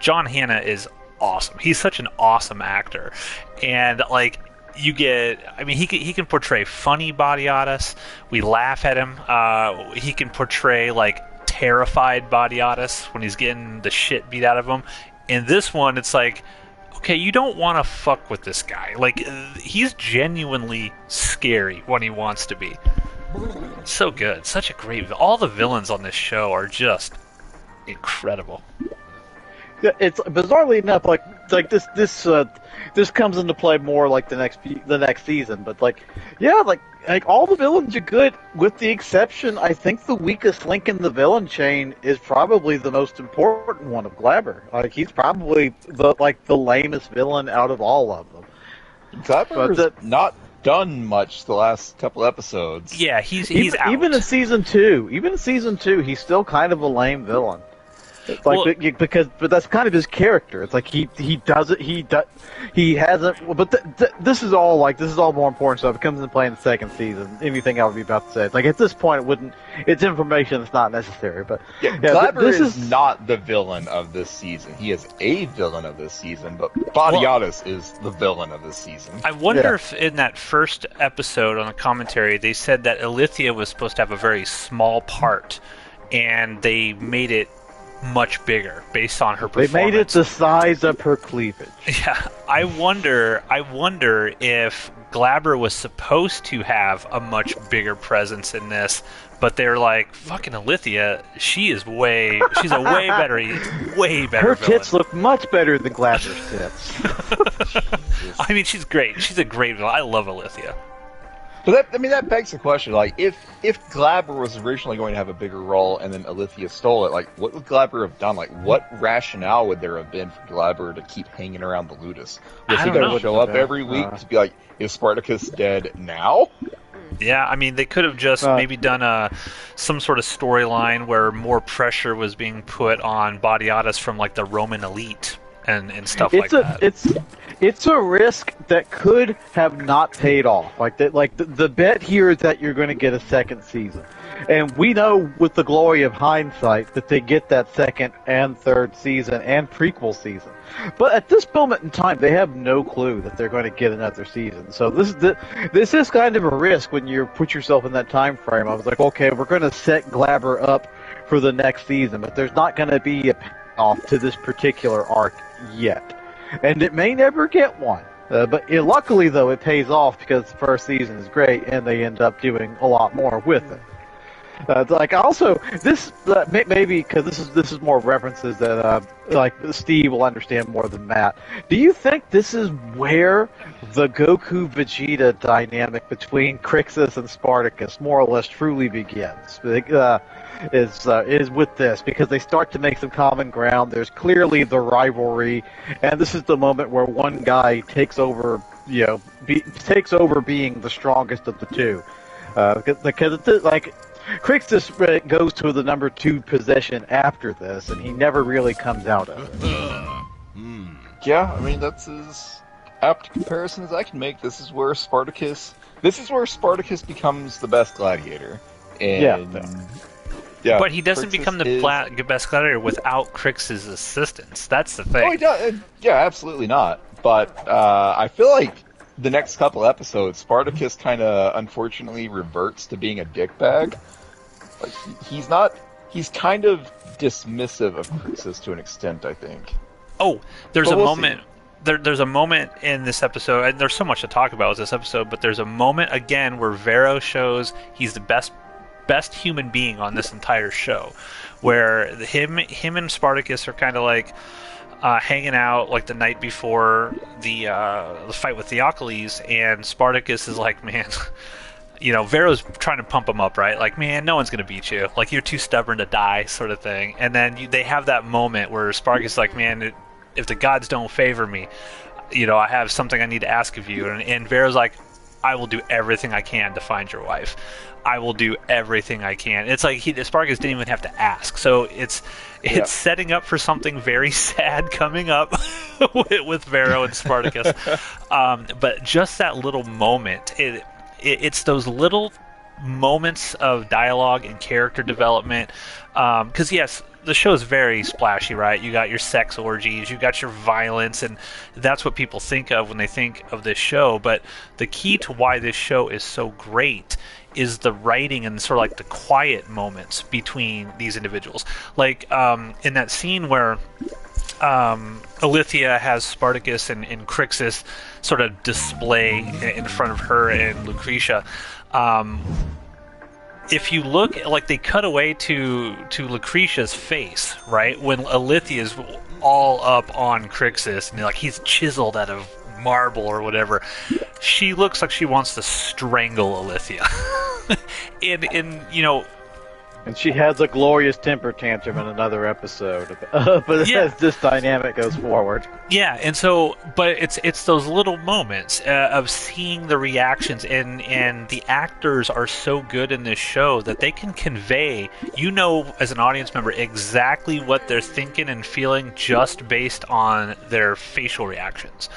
John Hannah is awesome. He's such an awesome actor. And, like, he can portray funny Badiatus. We laugh at him. He can portray, like, terrified Badiatus when he's getting the shit beat out of him. In this one, it's like, okay, you don't want to fuck with this guy. Like, he's genuinely scary when he wants to be. So good. Such a great... All the villains on this show are just incredible. Yeah, it's bizarrely enough, like this comes into play more like the next season, but like all the villains are good, with the exception, I think the weakest link in the villain chain is probably the most important one of Glabber. Like, he's probably the lamest villain out of all of them. Glabber's not done much the last couple episodes. Yeah, he's out. Even in season two, he's still kind of a lame villain. Like, but that's kind of his character. It's like he hasn't. But this is all more important stuff. It comes into play in the second season. Anything I would be about to say, it's like, at this point, it's information that's not necessary. But Glabber is not the villain of this season. He is a villain of this season, but Badiatus is the villain of this season. I wonder if in that first episode on the commentary they said that Ilithia was supposed to have a very small part, and they made it much bigger based on her performance. They made it the size of her cleavage. Yeah, I wonder if Glabber was supposed to have a much bigger presence in this, but they're like, fucking Ilithia, she's a way better Her tits look much better than Glabber's tits. I mean, she's great. She's a great villain. I love Ilithia. But that begs the question, like, if Glabber was originally going to have a bigger role and then Ilithia stole it, like, what would Glabber have done? Like, what rationale would there have been for Glabber to keep hanging around the Ludus? Was he going to show up every week to be like, is Spartacus dead now? Yeah, I mean, they could have just maybe done some sort of storyline where more pressure was being put on Badiatus from like the Roman elite and stuff like that. It's a risk that could have not paid off. Like that, the bet here is that you're going to get a second season, and we know with the glory of hindsight that they get that second and third season and prequel season. But at this moment in time, they have no clue that they're going to get another season. So this is kind of a risk when you put yourself in that time frame. I was like, okay, we're going to set Glaber up for the next season, but there's not going to be a payoff to this particular arc yet. And it may never get one. But luckily, though, it pays off because the first season is great, and they end up doing a lot more with it. This maybe because this is more references that Steve will understand more than Matt. Do you think this is where the Goku Vegeta dynamic between Crixus and Spartacus more or less truly begins? Is with this, because they start to make some common ground. There's clearly the rivalry, and this is the moment where one guy takes over takes over being the strongest of the two. Because Crixus goes to the number 2 position after this, and he never really comes out of it. Yeah, I mean, that's as apt a comparison as I can make. This is where Spartacus becomes the best gladiator. And yeah, but he doesn't become the best gladiator without Crix's assistance. That's the thing. Oh, he does. Yeah, absolutely not. But I feel like the next couple episodes, Spartacus kind of unfortunately reverts to being a dickbag. Like he's kind of dismissive of Crixus to an extent, I think. Oh, there's a moment. There's a moment in this episode, and there's so much to talk about with this episode, but there's a moment again where Vero shows he's the best human being on this entire show, where him and Spartacus are kind of like hanging out like the night before the fight with Theocles, and Spartacus is like, man, Vero's trying to pump him up, right? Like, man, no one's gonna beat you. Like, you're too stubborn to die, sort of thing. And then they have that moment where Spartacus is like, man, if the gods don't favor me, I have something I need to ask of you. And Vero's like, I will do everything I can to find your wife. I will do everything I can. It's like Spartacus didn't even have to ask. So it's setting up for something very sad coming up with Vero and Spartacus. But just that little moment, it's those little moments of dialogue and character development. Because yes, the show is very splashy, right? You got your sex orgies, you got your violence, and that's what people think of when they think of this show. But the key to why this show is so great is the writing and sort of like the quiet moments between these individuals. Like in that scene where Alithia has Spartacus and Crixus sort of display in front of her and Lucretia. If you look, like, they cut away to Lucretia's face, right? When Alithia is all up on Crixus, and like he's chiseled out of marble or whatever. She looks like she wants to strangle Alithia. And she has a glorious temper tantrum in another episode. But as this dynamic goes forward. Yeah, and so, but it's those little moments of seeing the reactions, and the actors are so good in this show that they can convey, as an audience member, exactly what they're thinking and feeling just based on their facial reactions.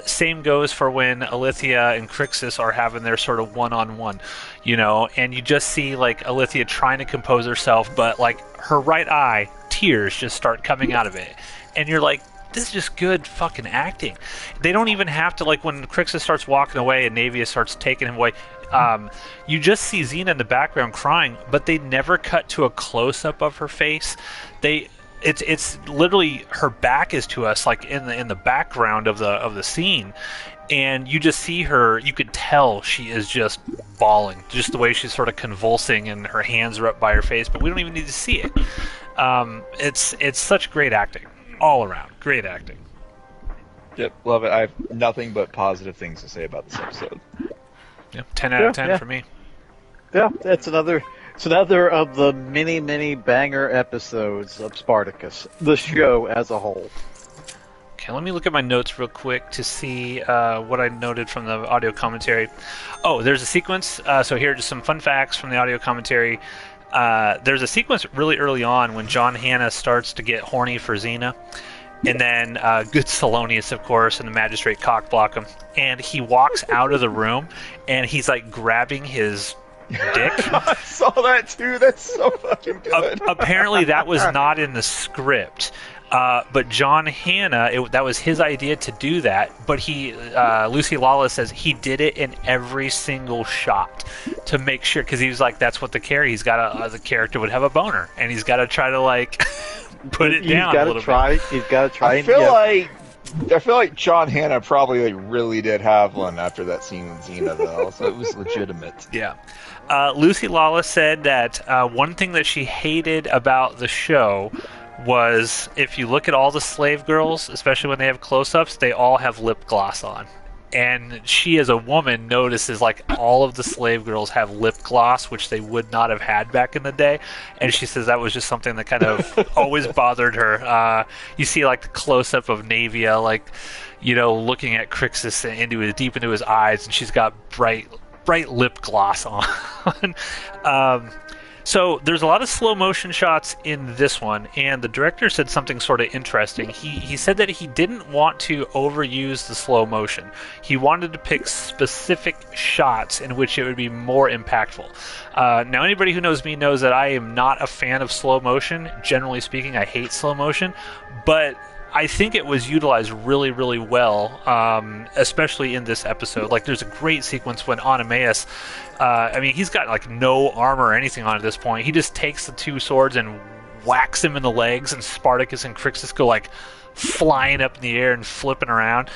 Same goes for when Alithia and Crixus are having their sort of one-on-one, and you just see like Alithia trying to compose herself, but like her right eye, tears just start coming out of it, and you're like, this is just good fucking acting. They don't even have to, like, when Crixus starts walking away and Navius starts taking him away, you just see Xena in the background crying, but they never cut to a close-up of her face. It's literally her back is to us, like in the background of the scene, and you just see her. You could tell she is just bawling, just the way she's sort of convulsing, and her hands are up by her face. But we don't even need to see it. It's such great acting all around. Great acting. Yep, love it. I have nothing but positive things to say about this episode. Yeah, 10 out of 10 for me. Yeah, it's another of the many, many banger episodes of Spartacus, the show as a whole. Okay, let me look at my notes real quick to see what I noted from the audio commentary. Oh, there's a sequence. So here are just some fun facts from the audio commentary. There's a sequence really early on when John Hannah starts to get horny for Xena. And then good Salonius, of course, and the magistrate cockblock him. And he walks out of the room, and he's like grabbing his dick. I saw that too. That's so fucking good. Apparently, that was not in the script. But John Hannah, that was his idea to do that. But Lucy Lawless says he did it in every single shot to make sure, because he was like, that's what the character would have a boner, and he's got to try to like put it down a little bit. He's got to try. I feel like John Hannah probably like really did have one after that scene with Xena, though, so it was legitimate. Yeah. Lucy Lawless said that one thing that she hated about the show was if you look at all the slave girls, especially when they have close-ups, they all have lip gloss on. And she, as a woman, notices like all of the slave girls have lip gloss, which they would not have had back in the day. And she says that was just something that kind of always bothered her. You see like the close-up of Navia, like, looking at Crixus deep into his eyes, and she's got bright lip gloss on. So there's a lot of slow motion shots in this one, and the director said something sort of interesting. He said that he didn't want to overuse the slow motion. He wanted to pick specific shots in which it would be more impactful. Now, anybody who knows me knows that I am not a fan of slow motion. Generally speaking, I hate slow motion, but I think it was utilized really, really well, especially in this episode. Like, there's a great sequence when Oenomaus, he's got like no armor or anything on at this point. He just takes the two swords and whacks him in the legs, and Spartacus and Crixus go like flying up in the air and flipping around.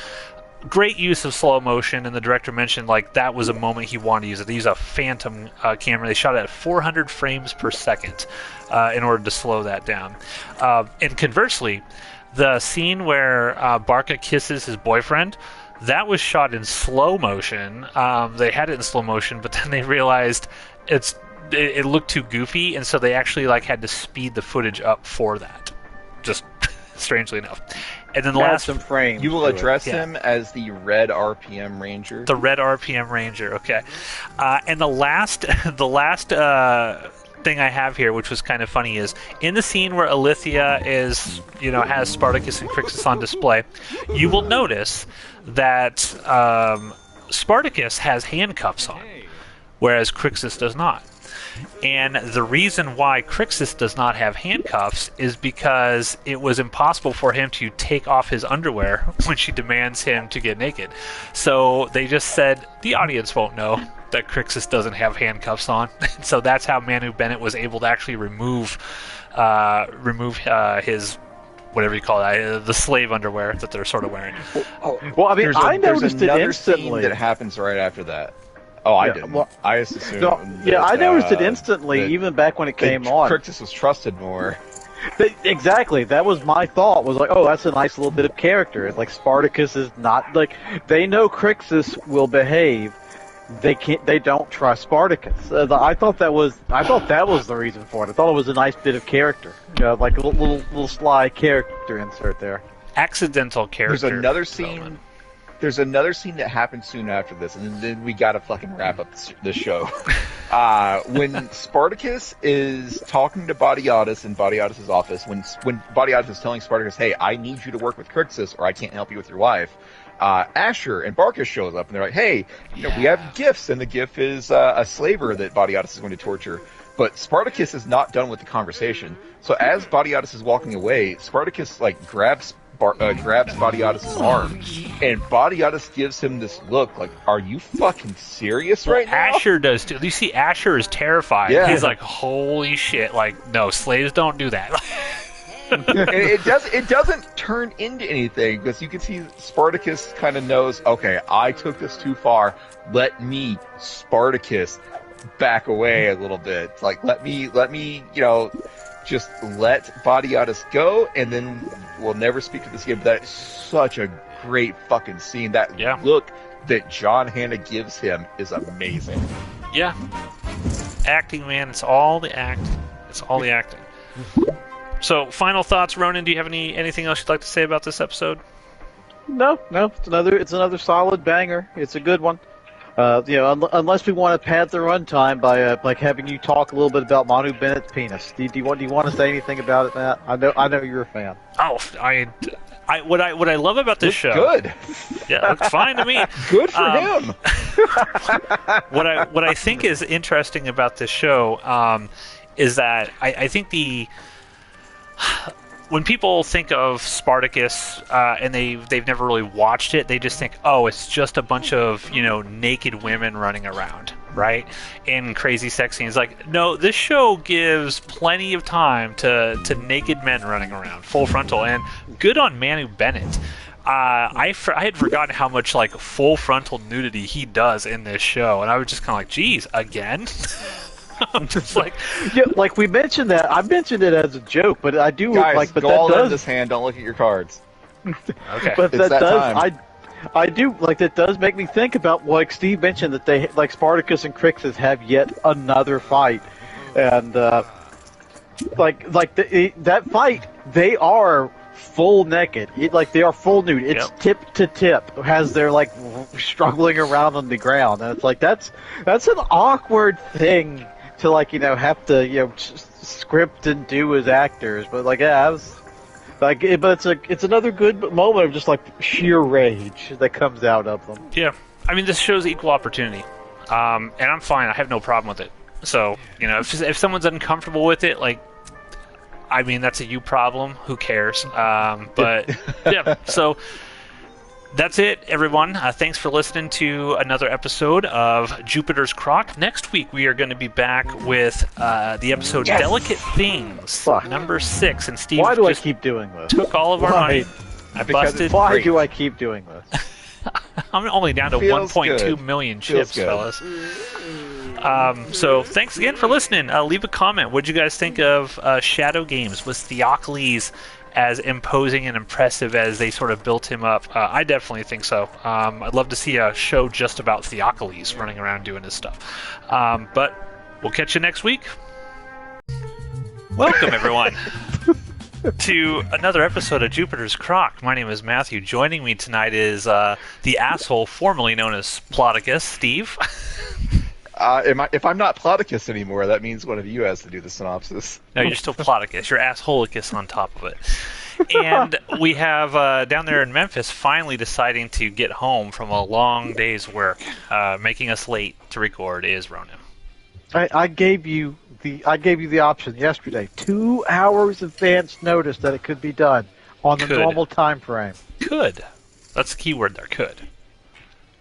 Great use of slow motion, and the director mentioned like that was a moment he wanted to use it. They used a phantom camera. They shot it at 400 frames per second in order to slow that down. And conversely, the scene where Barca kisses his boyfriend, that was shot in slow motion. They had it in slow motion, but then they realized it looked too goofy, and so they actually like had to speed the footage up for that. Just strangely enough. And then the last some frames. You will address him as the Red RPM Ranger. The Red RPM Ranger. Okay. And the last thing I have here, which was kind of funny, is in the scene where Alithia has Spartacus and Crixus on display, you will notice that Spartacus has handcuffs on, whereas Crixus does not. And the reason why Crixus does not have handcuffs is because it was impossible for him to take off his underwear when she demands him to get naked. So they just said, the audience won't know that Crixus doesn't have handcuffs on. So that's how Manu Bennett was able to actually remove his, whatever you call it, the slave underwear that they're sort of wearing. Well, I mean, I noticed it instantly. Scene that happens right after that. Oh, I didn't. Well, I just assumed. I noticed it instantly, even back when it came on. Crixus was trusted more. Exactly. That was my thought. Was like, oh, that's a nice little bit of character. It's like Spartacus is not like they know Crixus will behave. They can't. They don't trust Spartacus. I thought that was the reason for it. I thought it was a nice bit of character. Like a little sly character insert there. Accidental character. There's another scene. There's another scene that happens soon after this, and then we gotta fucking wrap up this show. When Spartacus is talking to Badiatus in Badiatus' office, when Badiatus is telling Spartacus, hey, I need you to work with Crixus or I can't help you with your wife, Asher and Barcus shows up, and they're like, hey, we have gifts, and the gift is a slaver that Badiatus is going to torture. But Spartacus is not done with the conversation. So as Badiatus is walking away, Spartacus grabs Badiatus' arm, and Badiatus gives him this look like, are you fucking serious right now? Asher does too. You see, Asher is terrified. Yeah. He's like, holy shit, like, no, slaves don't do that. And it doesn't turn into anything, because you can see Spartacus kind of knows, okay, I took this too far. Let me, Spartacus, back away a little bit. Like, let me, just let Badiatus go, and then we'll never speak to this again. But that is such a great fucking scene. That look that John Hannah gives him is amazing. Yeah. Acting, man. It's all the acting. Mm-hmm. So, final thoughts, Ronan? Do you have anything else you'd like to say about this episode? No, it's another solid banger. It's a good one. Unless we want to pad the runtime by like having you talk a little bit about Manu Bennett's penis. Do you want to say anything about it, Matt? I know you're a fan. Oh, what I love about this It's show. good. Yeah, looks fine to me. Good for him. What I think is interesting about this show is that I think when people think of Spartacus and they've never really watched it, they just think, oh, it's just a bunch of naked women running around, right? And crazy sex scenes. Like, no, this show gives plenty of time to naked men running around, full frontal, and good on Manu Bennett. I had forgotten how much like full frontal nudity he does in this show, and I was just kind of like, geez, again. I'm just like, yeah, like we mentioned that. I mentioned it as a joke, but I do Guys, like. But go that all in does. this hand. Don't look at your cards. okay. But It's that does. time. I do like that. Does make me think about like Steve mentioned that they like Spartacus and Crixus have yet another fight, and that fight they are full naked. They are full nude. It's tip to tip as they're like struggling around on the ground, and it's like that's an awkward thing to have to script and do as actors. But I was like, but it's another good moment of just like sheer rage that comes out of them. Yeah, I mean, this shows equal opportunity, and I'm fine. I have no problem with it. So if someone's uncomfortable with it, I mean, that's a you problem. Who cares? But yeah, so that's it, everyone. Thanks for listening to another episode of Jupiter's Croc. Next week, we are going to be back with the episode Delicate Things, number 6. And Steve Why do I just keep doing this? took all of our money. I busted. Why Great. do I keep doing this? I'm only down to Feels 1.2 good. million Feels chips, good. fellas. So thanks again for listening. Leave a comment. What did you guys think of Shadow Games? Was Theocles as imposing and impressive as they sort of built him up? I definitely think so. I'd love to see a show just about Theocles running around doing his stuff. But we'll catch you next week. Welcome, everyone, to another episode of Jupiter's Croc. My name is Matthew. Joining me tonight is the asshole formerly known as Spartacus, Steve. If I'm not Ploticus anymore, that means one of you has to do the synopsis. No, you're still Ploticus. You're assholicus on top of it. And we have, down there in Memphis, finally deciding to get home from a long day's work. Making us late to record is Ronan. I gave you the option yesterday. 2 hours advance notice that it could be done on the normal time frame. Could. That's the key word there, could.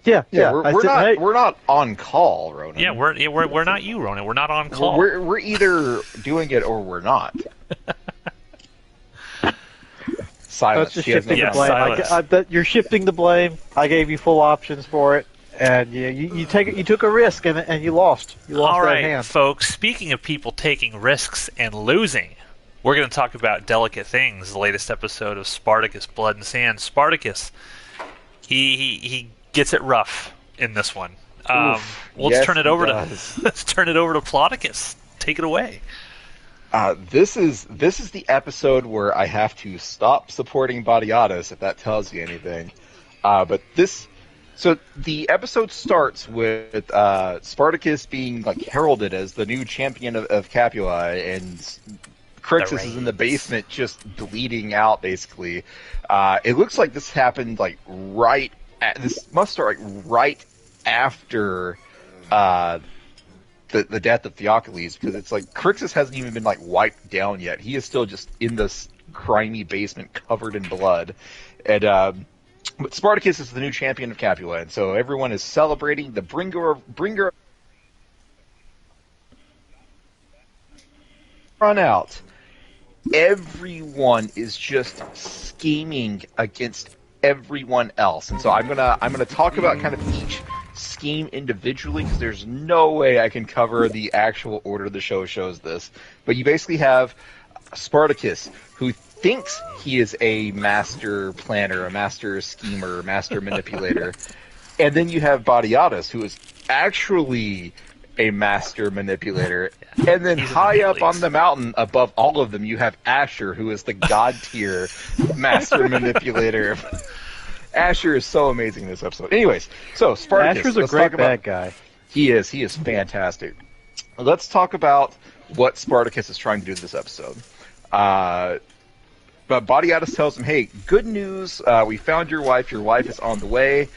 Yeah. We're not on call, Ronan. Yeah, we're not you, Ronan. We're not on call. We're either doing it or we're not. Silence. That's just He has no shifting the comment. silence. blame. You're shifting the blame. I gave you full options for it, and you took a risk and you lost. You lost All that right, hand. folks. Speaking of people taking risks and losing, we're going to talk about Delicate Things, the latest episode of Spartacus: Blood and Sand. Spartacus, he gets it rough in this one. Let's Yes, turn it he over does. to let's turn it over to Ploticus. Take it away. This is the episode where I have to stop supporting Badiatus, if that tells you anything. So the episode starts with Spartacus being heralded as the new champion of Capua, and Crixus is in the basement just bleeding out. Basically, it looks like this happened this must start right after the death of Theocles, because it's Crixus hasn't even been wiped down yet. He is still just in this grimy basement covered in blood, and but Spartacus is the new champion of Capua, and so everyone is celebrating the bringer run out. Everyone is just scheming against everyone else, and so I'm gonna talk about kind of each scheme individually, because there's no way I can cover the actual order the show shows this. But you basically have Spartacus, who thinks he is a master planner, a master schemer, master manipulator, and then you have Badiatus, who is actually a master manipulator, and then high up on the mountain above all of them you have Asher, who is the god tier master manipulator. Asher is so amazing in this episode. Anyways, so Spartacus. Asher's a let's great talk about, bad guy. He is fantastic. Let's talk about what Spartacus is trying to do this episode. But Bodiatus tells him, hey, good news, we found your wife is on the way,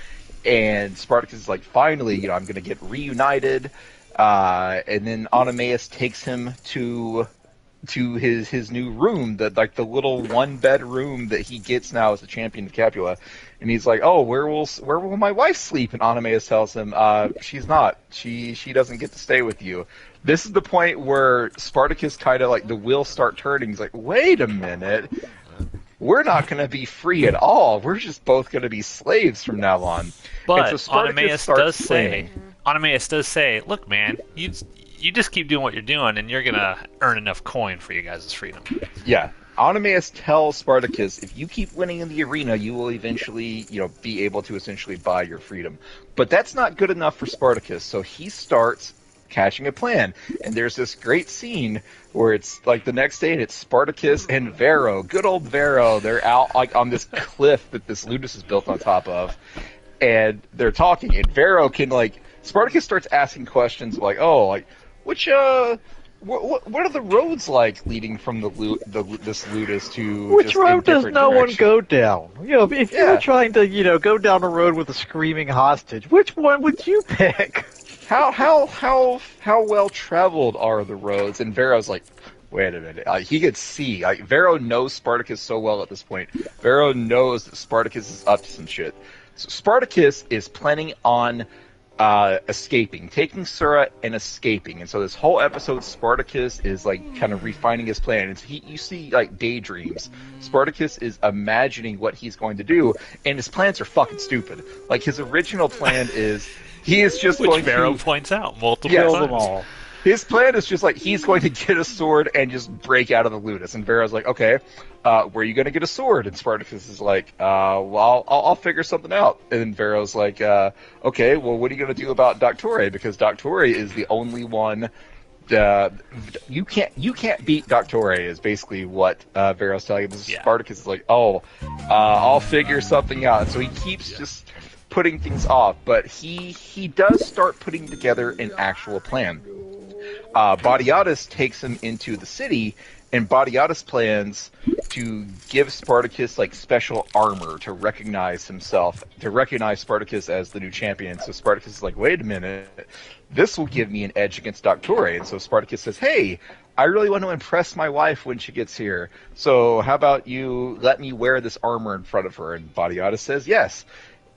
and Spartacus is like, finally, I'm going to get reunited, and then Oenomaus takes him to his new room, the little one-bed room that he gets now as the champion of Capua, and he's like, oh, where will my wife sleep? And Oenomaus tells him, she's not, she doesn't get to stay with you. This is the point where Spartacus kind of like the wheels start turning. He's like, wait a minute. We're not going to be free at all. We're just both going to be slaves from now on. But so Oenomaus does say, look, man, you just keep doing what you're doing, and you're going to earn enough coin for you guys' freedom. Yeah. Oenomaus tells Spartacus, if you keep winning in the arena, you will eventually, be able to essentially buy your freedom. But that's not good enough for Spartacus, so he starts catching a plan. And there's this great scene where it's like the next day and it's Spartacus and Vero, good old Vero. They're out like on this cliff that this ludus is built on top of, and they're talking, and Vero can Spartacus starts asking questions like, which what are the roads like leading from this ludus to which road does no one go down? If you were trying to go down a road with a screaming hostage, which one would you pick? How well traveled are the roads? And Vero's like, wait a minute. He could see. Vero knows Spartacus so well at this point. Vero knows that Spartacus is up to some shit. So Spartacus is planning on escaping, taking Sura and escaping. And so this whole episode, Spartacus is kind of refining his plan. And you see daydreams. Spartacus is imagining what he's going to do, and his plans are fucking stupid. His original plan is. He is just Which going Vero to points out multiple kill times. them all. His plan is just he's going to get a sword and just break out of the ludus. And Vero's like, okay, where are you going to get a sword? And Spartacus is like, well, I'll figure something out. And then Vero's like, okay, well, what are you going to do about Doctore? Because Doctore is the only one. You can't beat Doctore is basically what Vero's telling him. Spartacus is like, I'll figure something out. And so he keeps just putting things off, but he does start putting together an actual plan. Bodiatus takes him into the city, and Bodiatus plans to give Spartacus special armor to recognize Spartacus as the new champion. So Spartacus is like, wait a minute, this will give me an edge against Doctore. And so Spartacus says, hey, I really want to impress my wife when she gets here, so how about you let me wear this armor in front of her? And Bodiatus says yes.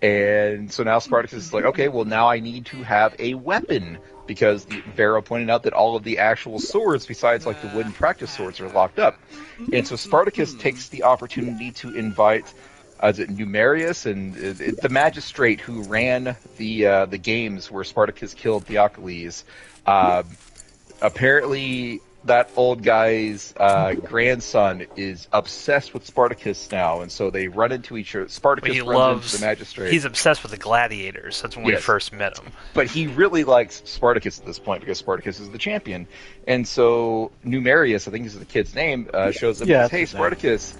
And so now Spartacus is like, okay, well, now I need to have a weapon, because Vero pointed out that all of the actual swords, besides the wooden practice swords, are locked up. And so Spartacus takes the opportunity to invite, Numerius and the magistrate who ran the games where Spartacus killed Theocles. Apparently, that old guy's grandson is obsessed with Spartacus now, and so they run into each other. Spartacus runs into the magistrate. He's obsessed with the gladiators. That's when we first met him. But he really likes Spartacus at this point because Spartacus is the champion. And so Numerius, I think is the kid's name, shows up and says, hey, Spartacus,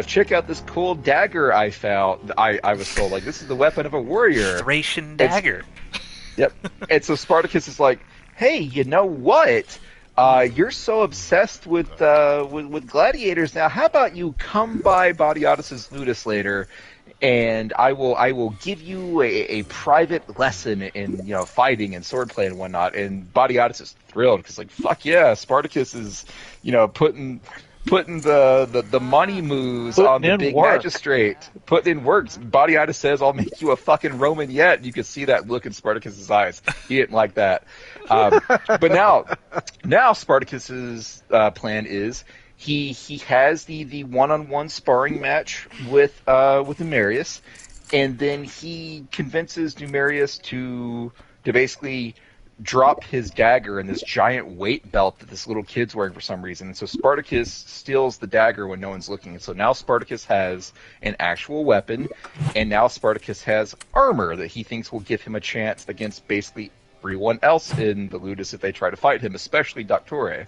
check out this cool dagger I found. I was told, this is the weapon of a warrior. Thracian dagger. Yep. And so Spartacus is like, hey, you know what? You're so obsessed with gladiators now. How about you come by Bodiatus's ludus later, and I will give you a private lesson in fighting and swordplay and whatnot. And Bodiatus is thrilled because fuck yeah, Spartacus is putting the money moves on the big magistrate, putting in works. Bodiatus says, I'll make you a fucking Roman yet. You could see that look in Spartacus's eyes. He didn't like that. But now Spartacus's plan is he has the one-on-one sparring match with Numerius, and then he convinces Numerius to basically drop his dagger in this giant weight belt that this little kid's wearing for some reason. And so Spartacus steals the dagger when no one's looking. And so now Spartacus has an actual weapon, and now Spartacus has armor that he thinks will give him a chance against basically everyone else in the ludus if they try to fight him, especially Doctore.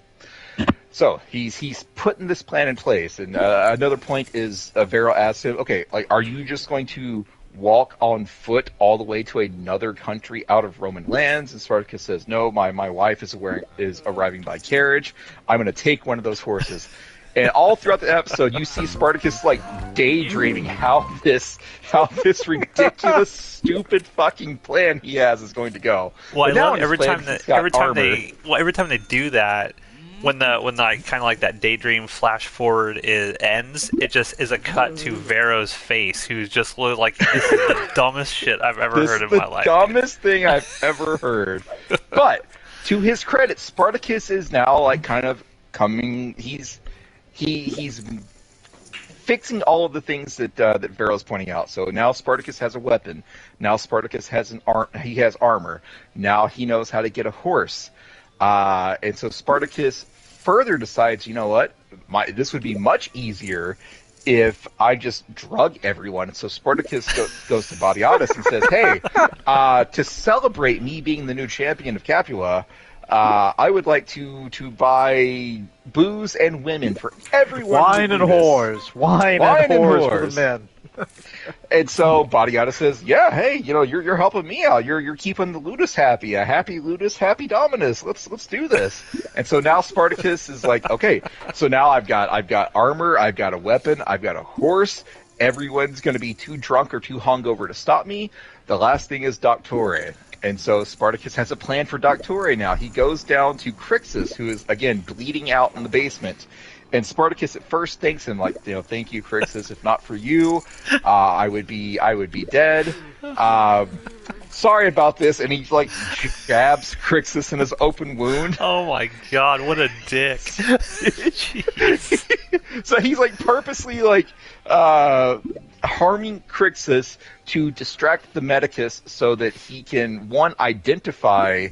So he's putting this plan in place. And another point is Vero asks him, okay, are you just going to walk on foot all the way to another country out of Roman lands? And Spartacus says, no, my wife is arriving by carriage. I'm going to take one of those horses. And all throughout the episode, you see Spartacus like daydreaming how this ridiculous, stupid fucking plan he has is going to go. Well, but I love every time they do that. When the kind of like that daydream flash forward ends, it just is a cut to Vero's face, who's just like, this is the dumbest shit I've ever heard in my life. The dumbest thing I've ever heard. But to his credit, Spartacus is now like kind of coming. He's fixing all of the things that Vero's pointing out. So now Spartacus has a weapon. Now Spartacus has he has armor. Now he knows how to get a horse. And so Spartacus further decides, you know what, this would be much easier if I just drug everyone. And so Spartacus goes to Badiatus and says, hey, to celebrate me being the new champion of Capua, I would like to buy booze and women for everyone. Wine and whores. Wine and whores for the men. And so Badiatus says, yeah, hey, you're helping me out. You're keeping the Ludus happy. A happy Ludus, happy Dominus. Let's do this. And so now Spartacus is like, okay, so now I've got armor, I've got a weapon, I've got a horse. Everyone's going to be too drunk or too hungover to stop me. The last thing is Doctore. And so Spartacus has a plan for Doctore now. He goes down to Crixus, who is, again, bleeding out in the basement. And Spartacus at first thanks him, like, thank you, Crixus. If not for you, I would be dead. Sorry about this. And he like jabs Crixus in his open wound. Oh my god, what a dick! So he's like purposely like harming Crixus to distract the Medicus so that he can identify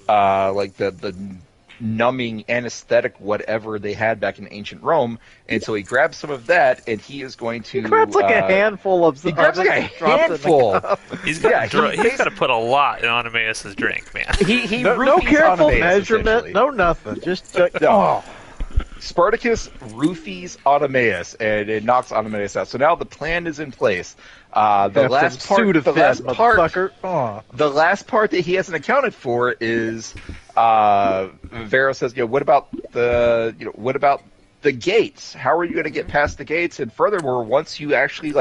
like the numbing anesthetic whatever they had back in ancient Rome, and so he grabs some of that and he is going to grabs like a handful of he grabs like a handful. He's got to put a lot in Onomaeus' drink, man. He no careful Onomaeus, measurement, no nothing, just Spartacus roofies Onomaeus and it knocks Onomaeus out. So now the plan is in place. The last part that he hasn't accounted for is Vero says, what about the gates? How are you going to get past the gates? And furthermore, once you actually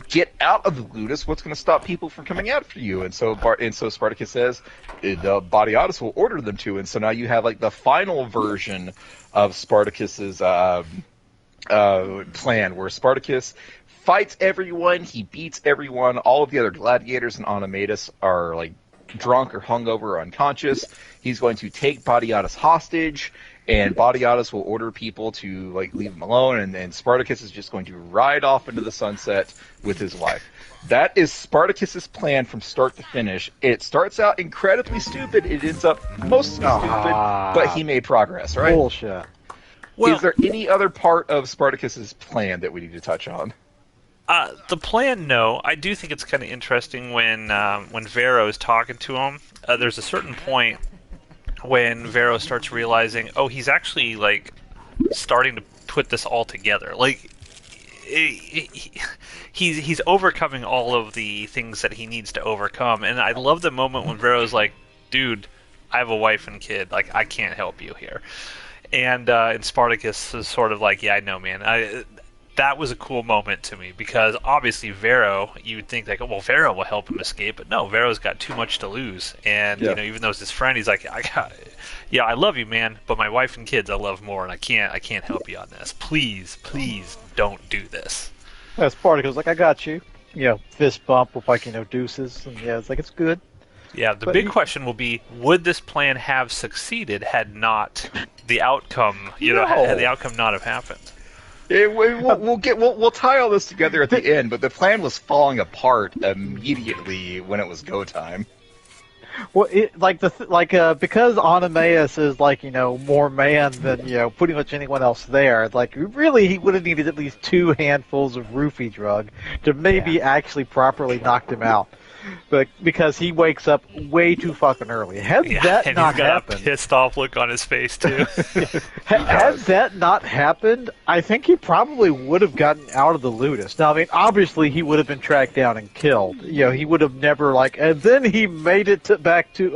get out of the Ludus, what's going to stop people from coming after you? And so Spartacus says the Badiatus will order them to. And so now you have the final version of Spartacus's plan, where Spartacus fights everyone, he beats everyone. All of the other gladiators in Onomaeus are drunk or hungover or unconscious. He's going to take Badiatus hostage, and Badiatus will order people to leave him alone, and then Spartacus is just going to ride off into the sunset with his wife. That is Spartacus's plan from start to finish. It starts out incredibly stupid. It ends up mostly stupid, but he made progress, right? Bullshit. Well, is there any other part of Spartacus's plan that we need to touch on? The plan, no. I do think it's kind of interesting when Vero is talking to him. There's a certain point when Vero starts realizing, he's actually starting to put this all together. He's overcoming all of the things that he needs to overcome, and I love the moment when Vero's like, "Dude, I have a wife and kid. I can't help you here." And Spartacus is sort of like, "Yeah, I know, man." That was a cool moment to me, because obviously Vero, you would think Vero will help him escape, but no, Vero's got too much to lose, and even though it's his friend, he's like, I love you, man, but my wife and kids I love more, and I can't help you on this. Please don't do this. Spartacus I got you. Fist bump with deuces, and it's it's good. Yeah, the big question will be, would this plan have succeeded had not the outcome, had the outcome not have happened? We'll tie all this together at the end, but the plan was falling apart immediately when it was go time. Well, because Onomaeus is more man than pretty much anyone else there. Really, he would have needed at least 2 handfuls of roofie drug to maybe actually properly knock him out. but because he wakes up way too fucking early. Had that and not he's got happened, a pissed off look on his face too. had that not happened, I think he probably would have gotten out of the Ludus. Now, I mean, obviously he would have been tracked down and killed. You know, he would have never and then he made it back to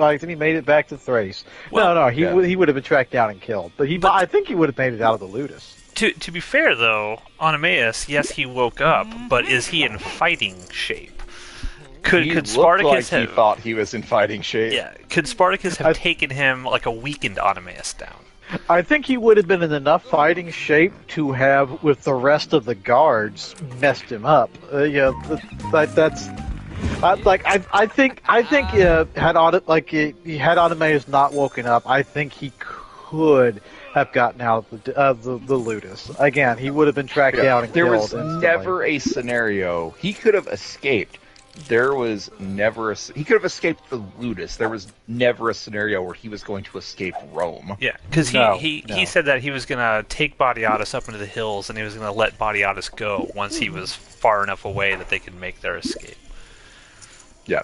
Thrace. Well, he would have been tracked down and killed. But I think he would have made it out of the Ludus. To be fair, though, Onomaus, yes, he woke up, but is he in fighting shape? Could Spartacus he thought he was in fighting shape? Yeah. Could Spartacus have taken him like a weakened Onomaus down? I think he would have been in enough fighting shape to have, with the rest of the guards, messed him up. I think had Onomaus not woken up, I think he could have gotten out of the Ludus. Again, he would have been tracked down and killed. There was instantly. never a scenario he could have escaped. There was never he could have escaped the Ludus. There was never a scenario where he was going to escape Rome. Yeah, because he said that he was going to take Badiatus up into the hills, and he was going to let Badiatus go once he was far enough away that they could make their escape. Yeah,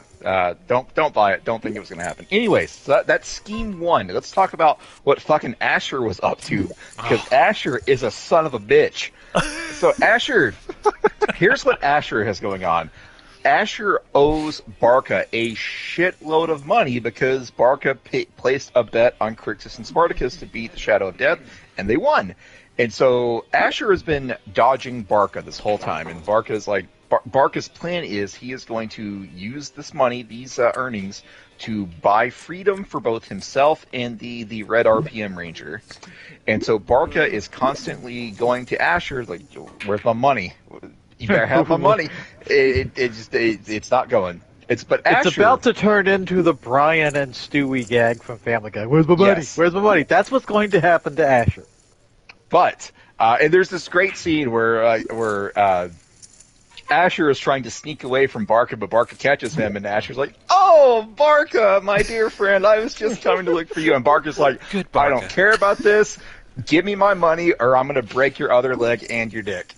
don't buy it. Don't think it was going to happen. Anyways, so that's scheme one. Let's talk about what fucking Asher was up to, because Asher is a son of a bitch. So Asher, here's what Asher has going on. Asher owes Barca a shitload of money because Barca placed a bet on Crixus and Spartacus to beat the Shadow of Death, and they won. And so Asher has been dodging Barca this whole time, and Barca's like, Barca's plan is he is going to use this money, these earnings, to buy freedom for both himself and the Red RPM Ranger. And so Barca is constantly going to Asher, like, where's my money? You better have my money. It's not going. It's about to turn into the Brian and Stewie gag from Family Guy. Where's my money? Yes. Where's my money? That's what's going to happen to Asher. But and there's this great scene where Asher is trying to sneak away from Barca, but Barca catches him, and Asher's like, "Oh, Barca, my dear friend, I was just coming to look for you." And Barca's like, Good Barca. "I don't care about this. Give me my money, or I'm going to break your other leg and your dick."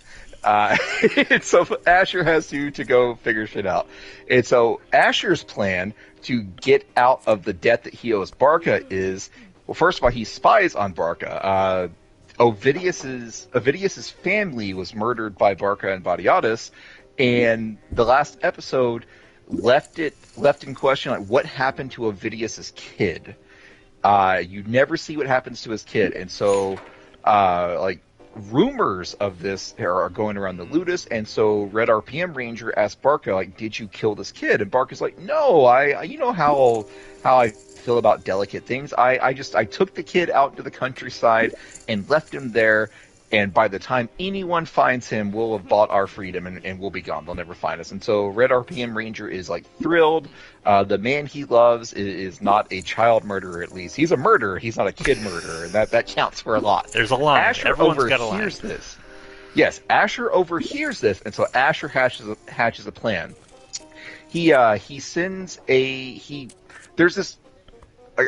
So Asher has to go figure shit out. And so Asher's plan to get out of the debt that he owes Barca is, well, first of all, he spies on Barca. Ovidius's family was murdered by Barca and Badiatus, and the last episode left in question, like, what happened to Ovidius's kid. You never see what happens to his kid, and so rumors of this are going around the Ludus, and so Red RPM Ranger asked Barca, like, did you kill this kid? And Barca's like, no, I you know how I feel about delicate things. I took the kid out to the countryside and left him there, and by the time anyone finds him, we'll have bought our freedom and we'll be gone. They'll never find us. And so Red RPM Ranger is like thrilled. The man he loves is not a child murderer, at least. He's a murderer. He's not a kid murderer, and that counts for a lot. There's a line. Asher Everyone's got a line. overhears this. Yes, Asher overhears this, and so Asher hatches a plan. He sends there's this.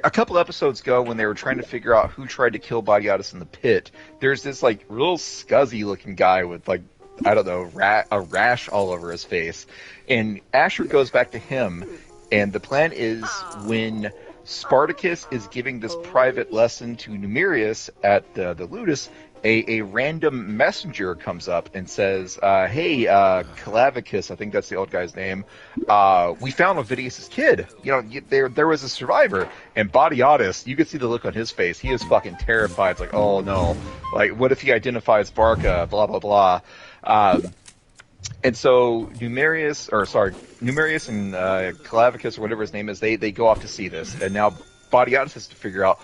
A couple episodes ago, when they were trying to figure out who tried to kill Badiatus in the pit, there's this like real scuzzy looking guy with, like, I don't know, a rash all over his face, and Asher goes back to him, and the plan is when Spartacus is giving this private lesson to Numerius at the Ludus, a random messenger comes up and says, hey, Clavicus, I think that's the old guy's name, we found Ovidius's kid. You know, there was a survivor. And Badiatus, you could see the look on his face. He is fucking terrified. It's like, oh no. Like, what if he identifies Barca? Blah, blah, blah. And so Numerius and Clavicus, or whatever his name is, they go off to see this. And now Badiatus has to figure out,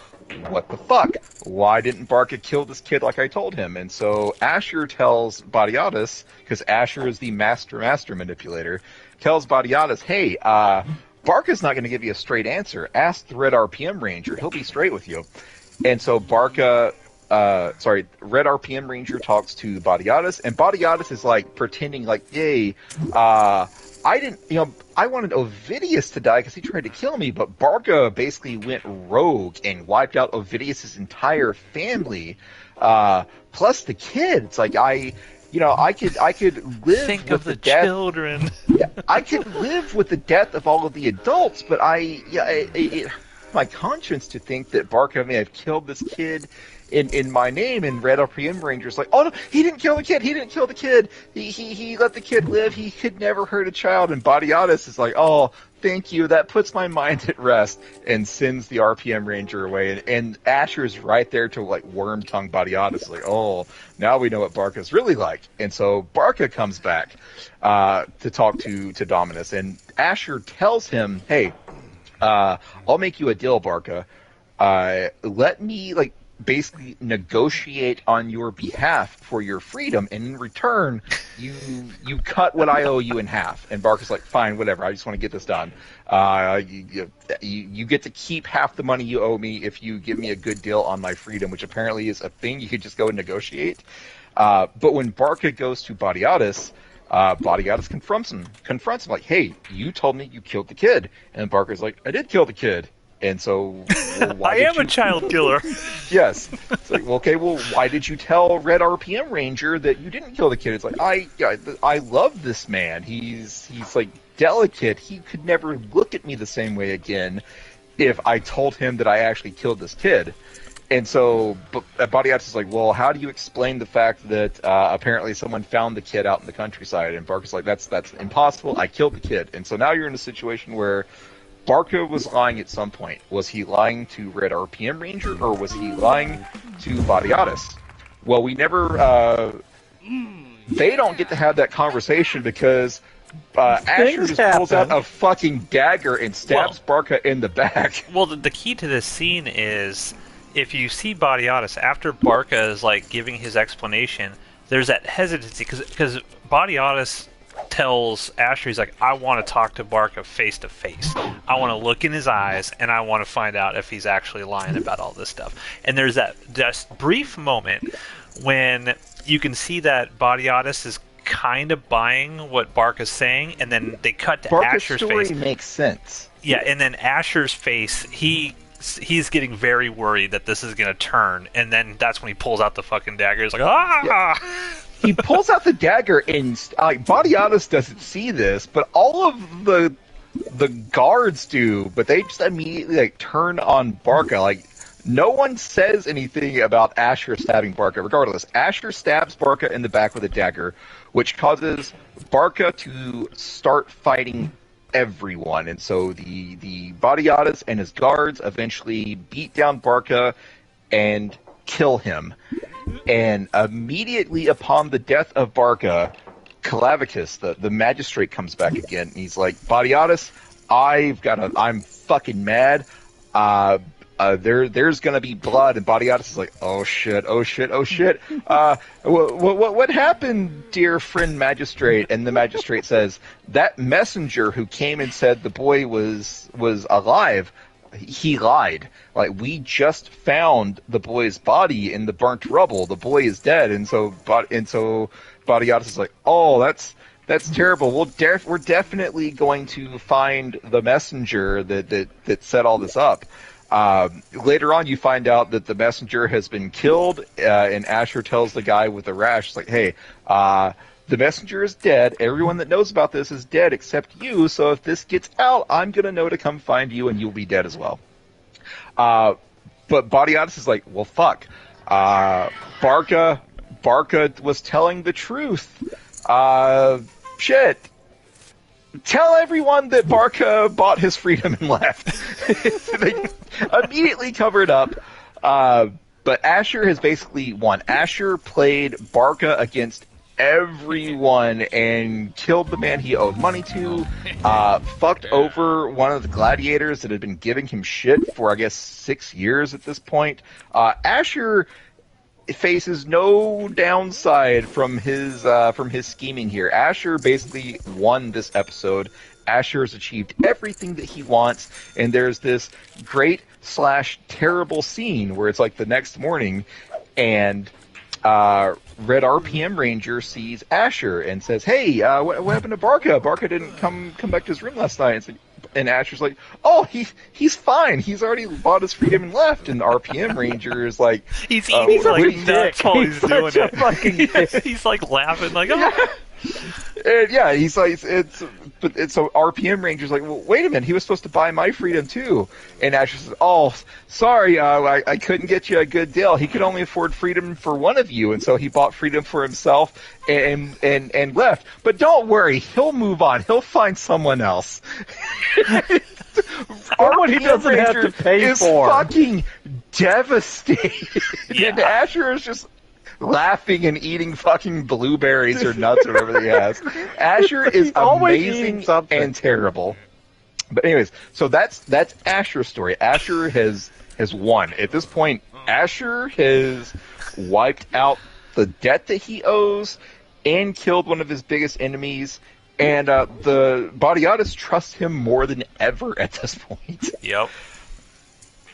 what the fuck? Why didn't Barca kill this kid like I told him? And so Asher tells Badiatus, because Asher is the master manipulator, tells Badiatus, hey, Barca's not going to give you a straight answer. Ask the Red RPM Ranger. He'll be straight with you. And so Red RPM Ranger talks to Badiatus, and Badiatus is like pretending like, yay, I wanted Ovidius to die because he tried to kill me, but Barca basically went rogue and wiped out Ovidius's entire family, plus the kid. It's like I could live Think with of the death. children. Yeah, I could live with the death of all of the adults, but my conscience to think that Barca may have killed this kid in my name. And Red RPM Ranger's like, oh no, he didn't kill the kid. He didn't kill the kid. He let the kid live. He could never hurt a child. And Badiatus is like, oh, thank you. That puts my mind at rest, and sends the RPM Ranger away. And Asher's right there to like worm tongue Badiatus. Like, oh, now we know what Barca's really like. And so Barca comes back to talk to Dominus, and Asher tells him, hey, I'll make you a deal, Barca. Let me basically negotiate on your behalf for your freedom, and in return, you cut what I owe you in half. And Barca's like, fine, whatever. I just want to get this done. You get to keep half the money you owe me if you give me a good deal on my freedom, which apparently is a thing you could just go and negotiate. But when Barca goes to Badiatus, Badiatus confronts him like, hey, you told me you killed the kid. And Barca's like, I did kill the kid. And so, I am a child killer. Yes. It's like, well, okay, well, why did you tell Red RPM Ranger that you didn't kill the kid? It's like, I love this man. He's like delicate. He could never look at me the same way again if I told him that I actually killed this kid. And so, Badiatus is like, well, how do you explain the fact that apparently someone found the kid out in the countryside? And Barca's like, that's impossible. I killed the kid. And so now you're in a situation where Barca was lying at some point. Was he lying to Red RPM Ranger, or was he lying to Badiatus? Well, we never... they don't get to have that conversation because Asher just pulls out a fucking dagger and stabs Barca in the back. Well, the key to this scene is, if you see Badiatus, after Barca is giving his explanation, there's that hesitancy, because Badiatus tells Asher, he's like, I want to talk to Barca face to face. I want to look in his eyes, and I want to find out if he's actually lying about all this stuff. And there's that just brief moment when you can see that Badiatus is kind of buying what Barca's saying, and then they cut to Asher's face. Barca's story makes sense. Yeah, and then Asher's face, he's getting very worried that this is going to turn, and then that's when he pulls out the fucking dagger. He's like, ah! Yeah. He pulls out the dagger, and Badiatus doesn't see this, but all of the guards do, but they just immediately turn on Barca. No one says anything about Asher stabbing Barca. Regardless, Asher stabs Barca in the back with a dagger, which causes Barca to start fighting everyone. And so the Badiatus and his guards eventually beat down Barca and kill him. And immediately upon the death of Barca, Clavicus, the magistrate, comes back again. And he's like, Badiatus, I'm fucking mad. There's gonna be blood. And Badiatus is like, oh shit. What happened, dear friend magistrate? And the magistrate says, that messenger who came and said the boy was alive, he lied. We just found the boy's body in the burnt rubble. The boy is dead. And so Badiatus is like, oh, that's terrible. We're definitely going to find the messenger that set all this up. Later on, you find out that the messenger has been killed, and Asher tells the guy with the rash, hey, the messenger is dead. Everyone that knows about this is dead except you, so if this gets out, I'm going to know to come find you, and you'll be dead as well. But Badiatus is like, well, fuck. Barca was telling the truth. Shit. Tell everyone that Barca bought his freedom and left. They immediately covered up. But Asher has basically won. Asher played Barca against everyone and killed the man he owed money to, fucked over one of the gladiators that had been giving him shit for, I guess, 6 years at this point. Asher faces no downside from his scheming here. Asher basically won this episode. Asher has achieved everything that he wants, and there's this great / terrible scene where it's the next morning, and Red RPM Ranger sees Asher and says, hey, what happened to Barca? Barca didn't come back to his room last night. And Asher's like, oh, he's fine. He's already bought his freedom and left. And the RPM Ranger is like, he's eating nuts while he's doing it. Fucking He's laughing oh. And yeah, he's like, so RPM Ranger's like, well, wait a minute, he was supposed to buy my freedom too. And Asher says, oh, sorry, I couldn't get you a good deal. He could only afford freedom for one of you, and so he bought freedom for himself and left. But don't worry, he'll move on. He'll find someone else. Someone he doesn't have to pay is for. Fucking devastated. Yeah. And Asher is just laughing and eating fucking blueberries or nuts or whatever he has. Asher is always eating amazing something. and terrible. But anyways, so that's Asher's story. Asher has won. At this point, Asher has wiped out the debt that he owes and killed one of his biggest enemies. And the Badiatus trusts him more than ever at this point. Yep.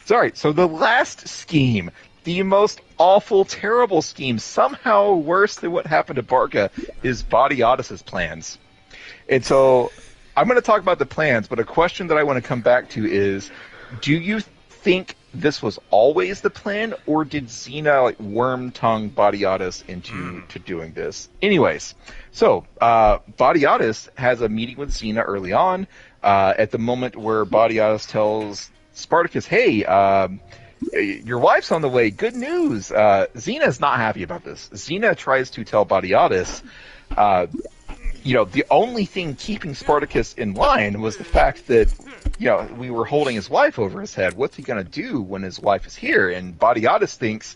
Sorry, so the last scheme, the most awful, terrible scheme, somehow worse than what happened to Barca, is Badiatus' plans. And so I'm going to talk about the plans, but a question that I want to come back to is, do you think this was always the plan, or did Xena worm-tongue Badiatus into doing this? Anyways, so Badiatus has a meeting with Xena early on, at the moment where Badiatus tells Spartacus, hey, your wife's on the way, good news. Xena's not happy about this. Xena tries to tell Badiatus, the only thing keeping Spartacus in line was the fact that, we were holding his wife over his head. What's he going to do when his wife is here? And Badiatus thinks,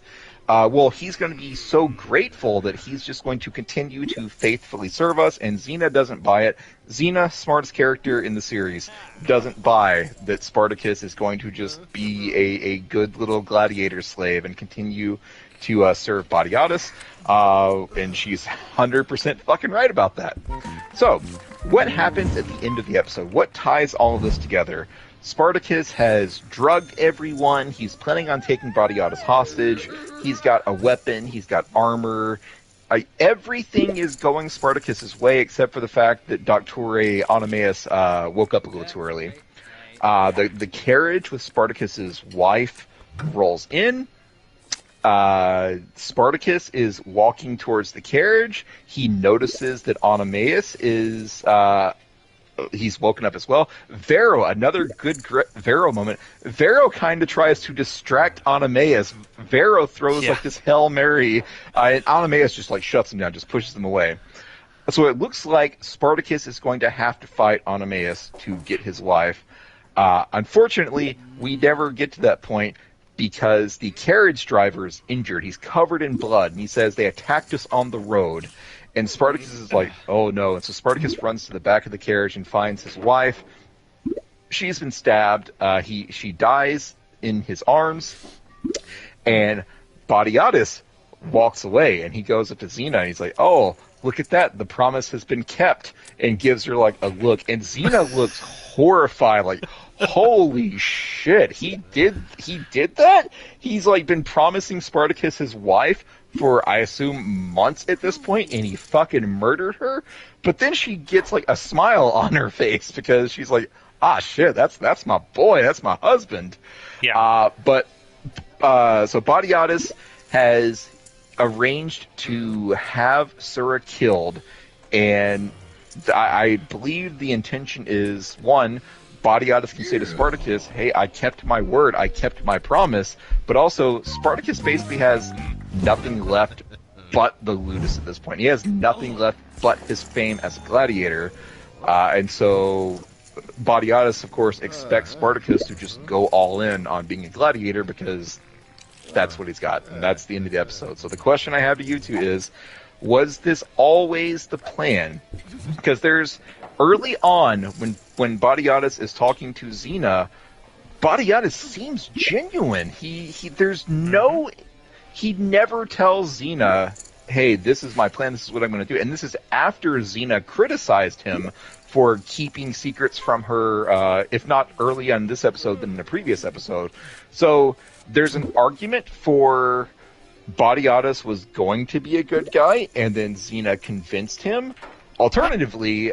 he's going to be so grateful that he's just going to continue to faithfully serve us, and Xena doesn't buy it. Xena, smartest character in the series, doesn't buy that Spartacus is going to just be a good little gladiator slave and continue to serve Badiatus, and she's 100% fucking right about that. So, what happens at the end of the episode? What ties all of this together? Spartacus has drugged everyone. He's planning on taking Badiatus hostage. He's got a weapon. He's got armor. Everything is going Spartacus's way except for the fact that Dr. Onomaeus woke up a little too early. The carriage with Spartacus's wife rolls in. Spartacus is walking towards the carriage. He notices that Onomaeus is he's woken up as well. Vero, another good Vero moment. Vero kind of tries to distract Onomaeus. Vero throws this Hail Mary, and Onomaeus just shuts him down, just pushes him away. So it looks like Spartacus is going to have to fight Onomaeus to get his wife. Unfortunately, we never get to that point because the carriage driver is injured. He's covered in blood, and he says they attacked us on the road. And Spartacus is like, oh no. And so Spartacus runs to the back of the carriage and finds his wife. She's been stabbed. She dies in his arms. And Badiatus walks away, and he goes up to Xena, and he's like, oh, look at that. The promise has been kept. And gives her a look. And Xena looks horrified, holy shit, he did that? He's been promising Spartacus his wife for, I assume, months at this point, and he fucking murdered her. But then she gets a smile on her face because she's like, ah shit, that's my boy, that's my husband. Yeah. So Badiatus has arranged to have Sura killed, and I believe the intention is, one, Badiatus can say to Spartacus, hey, I kept my word, I kept my promise, but also Spartacus basically has nothing left but the ludus at this point. He has nothing left but his fame as a gladiator, and so Badiatus, of course, expects Spartacus to just go all in on being a gladiator because that's what he's got, and that's the end of the episode. So the question I have to you two is, was this always the plan? Because there's early on when Badiatus is talking to Xena, Badiatus seems genuine. He never tells Xena, hey, this is my plan, this is what I'm going to do. And this is after Xena criticized him for keeping secrets from her, if not early on this episode, then in the previous episode. So there's an argument for Badiatus was going to be a good guy, and then Xena convinced him. Alternatively,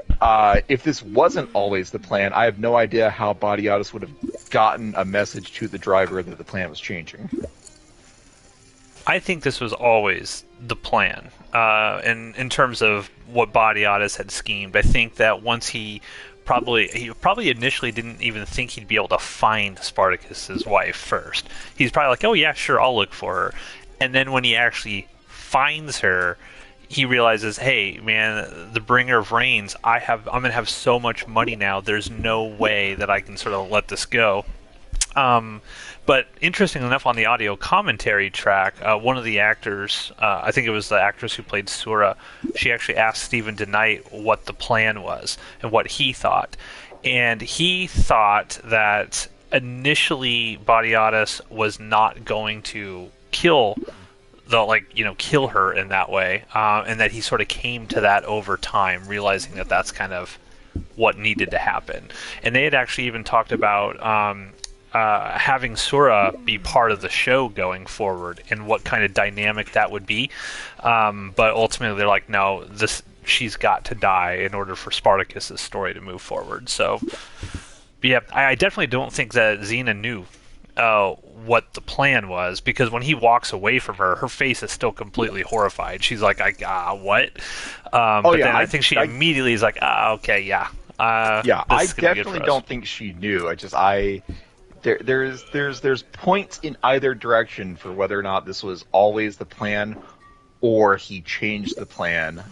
if this wasn't always the plan, I have no idea how Badiatus would have gotten a message to the driver that the plan was changing. I think this was always the plan. In terms of what Badiatus had schemed, I think that once he probably initially didn't even think he'd be able to find Spartacus's wife first. He's probably like, oh yeah, sure, I'll look for her. And then when he actually finds her, he realizes, hey man, the bringer of rains, I'm gonna have so much money now, there's no way that I can sort of let this go. But interestingly enough, on the audio commentary track, one of the actors, I think it was the actress who played Sura, she actually asked Stephen DeKnight what the plan was and what he thought. And he thought that initially Badiatus was not going to kill her in that way, and that he sort of came to that over time, realizing that that's kind of what needed to happen. And they had actually even talked about having Sura be part of the show going forward and what kind of dynamic that would be. But ultimately they're like, no, she's got to die in order for Spartacus's story to move forward. So, yeah, I definitely don't think that Xena knew what the plan was, because when he walks away from her, her face is still completely horrified. She's like, what? I think she immediately is like, okay, yeah. I definitely don't think she knew. There's points in either direction for whether or not this was always the plan, or he changed the plan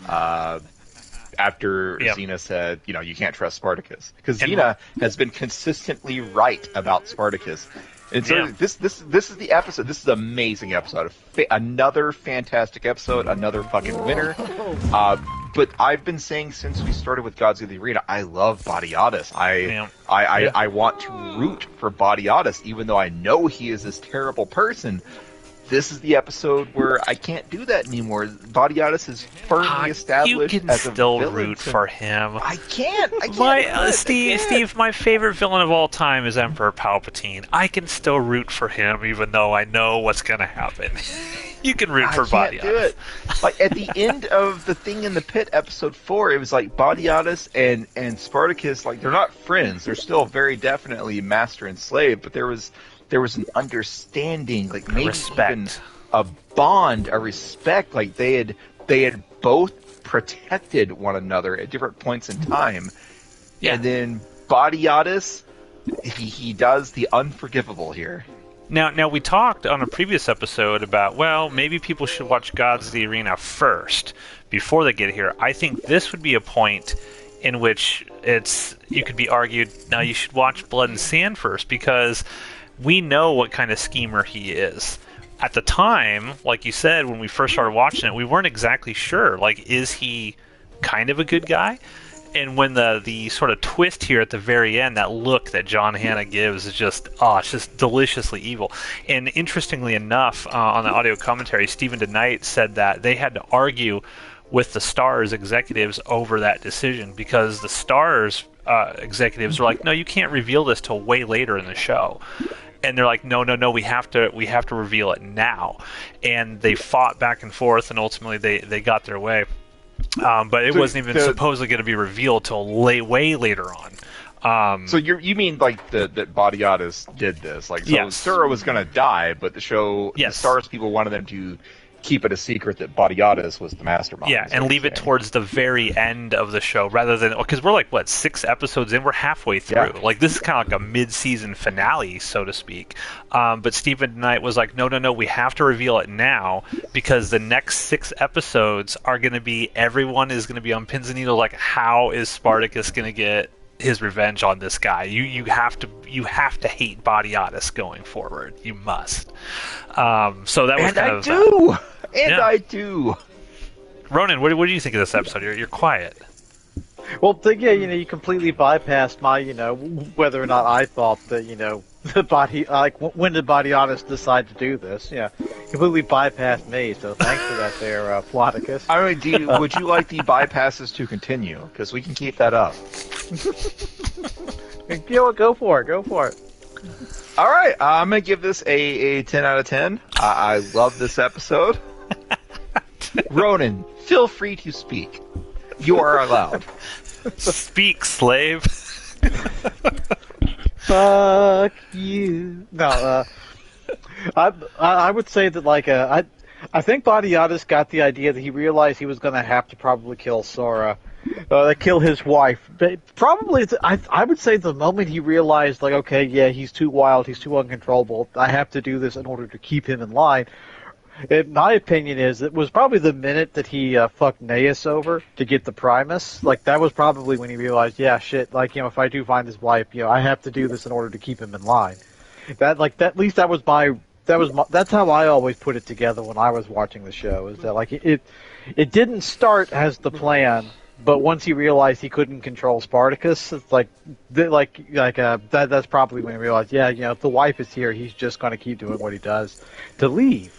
after Xena said, you can't trust Spartacus, because Xena has been consistently right about Spartacus. And so this is the episode. This is an amazing episode. Another fantastic episode. Another fucking winner. But I've been saying since we started with Gods of the Arena, I love Badiatus. I want to root for Badiatus, even though I know he is this terrible person. This is the episode where I can't do that anymore. Badiatus is firmly established you can as a still villain. root for him. I can't. Steve, my favorite villain of all time is Emperor Palpatine. I can still root for him, even though I know what's going to happen. You can root for Badiatus. I can't do it. Like at the end of the Thing in the Pit, episode 4, it was like Badiatus and Spartacus, like they're not friends. They're still very definitely master and slave, but there was an understanding, like maybe respect. Even a bond, a respect. Like they had both protected one another at different points in time. Yeah. And then Badiatus, he does the unforgivable here. Now we talked on a previous episode about, well, maybe people should watch Gods of the Arena first before they get here. I think this would be a point in which you could be argued, now you should watch Blood and Sand first, because we know what kind of schemer he is. At the time, like you said, when we first started watching it, we weren't exactly sure. Like, is he kind of a good guy? And when the sort of twist here at the very end, that look that John Hannah gives is just, it's just deliciously evil. And interestingly enough, on the audio commentary, Stephen DeKnight said that they had to argue with the Starz executives over that decision, because the Starz executives were like, no, you can't reveal this till way later in the show. And they're like, no, we have to reveal it now. And they fought back and forth, and ultimately they got their way. But it wasn't even supposedly going to be revealed till way later on. So you mean like that Badiatus did this? Like, so yes. Sura was going to die, but the show, the Starz people wanted them to keep it a secret that Badiatus was the mastermind. Yeah, and leave it towards the very end of the show, rather than, because we're like, 6 episodes in? We're halfway through. Yeah. Like, this is kind of like a mid-season finale, so to speak. But Stephen Knight was like, no, we have to reveal it now, because the next 6 episodes are going to be, everyone is going to be on pins and needles, like, how is Spartacus going to get his revenge on this guy? You have to hate Badiatus going forward. You must. So that was I do. Ronan, what do you think of this episode? You're quiet. Well, you completely bypassed my, whether or not I thought that, the body, when did Badiatus decide to do this? Yeah, completely bypassed me. So thanks for that, there, Spartacus. I mean, would you like the bypasses to continue? Because we can keep that up. Go for it. All right, I'm gonna give this a 10 out of 10. I love this episode. Ronan, feel free to speak. You are allowed. Speak, slave. Fuck you. No, I would say that I think Badiatus got the idea that he realized he was going to have to probably kill Sora, kill his wife. But probably, I would say the moment he realized, like, okay, yeah, he's too wild, he's too uncontrollable, I have to do this in order to keep him in line. My opinion is it was probably the minute that he fucked Naeus over to get the Primus. Like, that was probably when he realized, yeah, shit, like, if I do find his wife, I have to do this in order to keep him in line. At least that's how I always put it together when I was watching the show, is that, like, it didn't start as the plan, but once he realized he couldn't control Spartacus, it's that's probably when he realized, yeah, if the wife is here, he's just going to keep doing what he does to leave.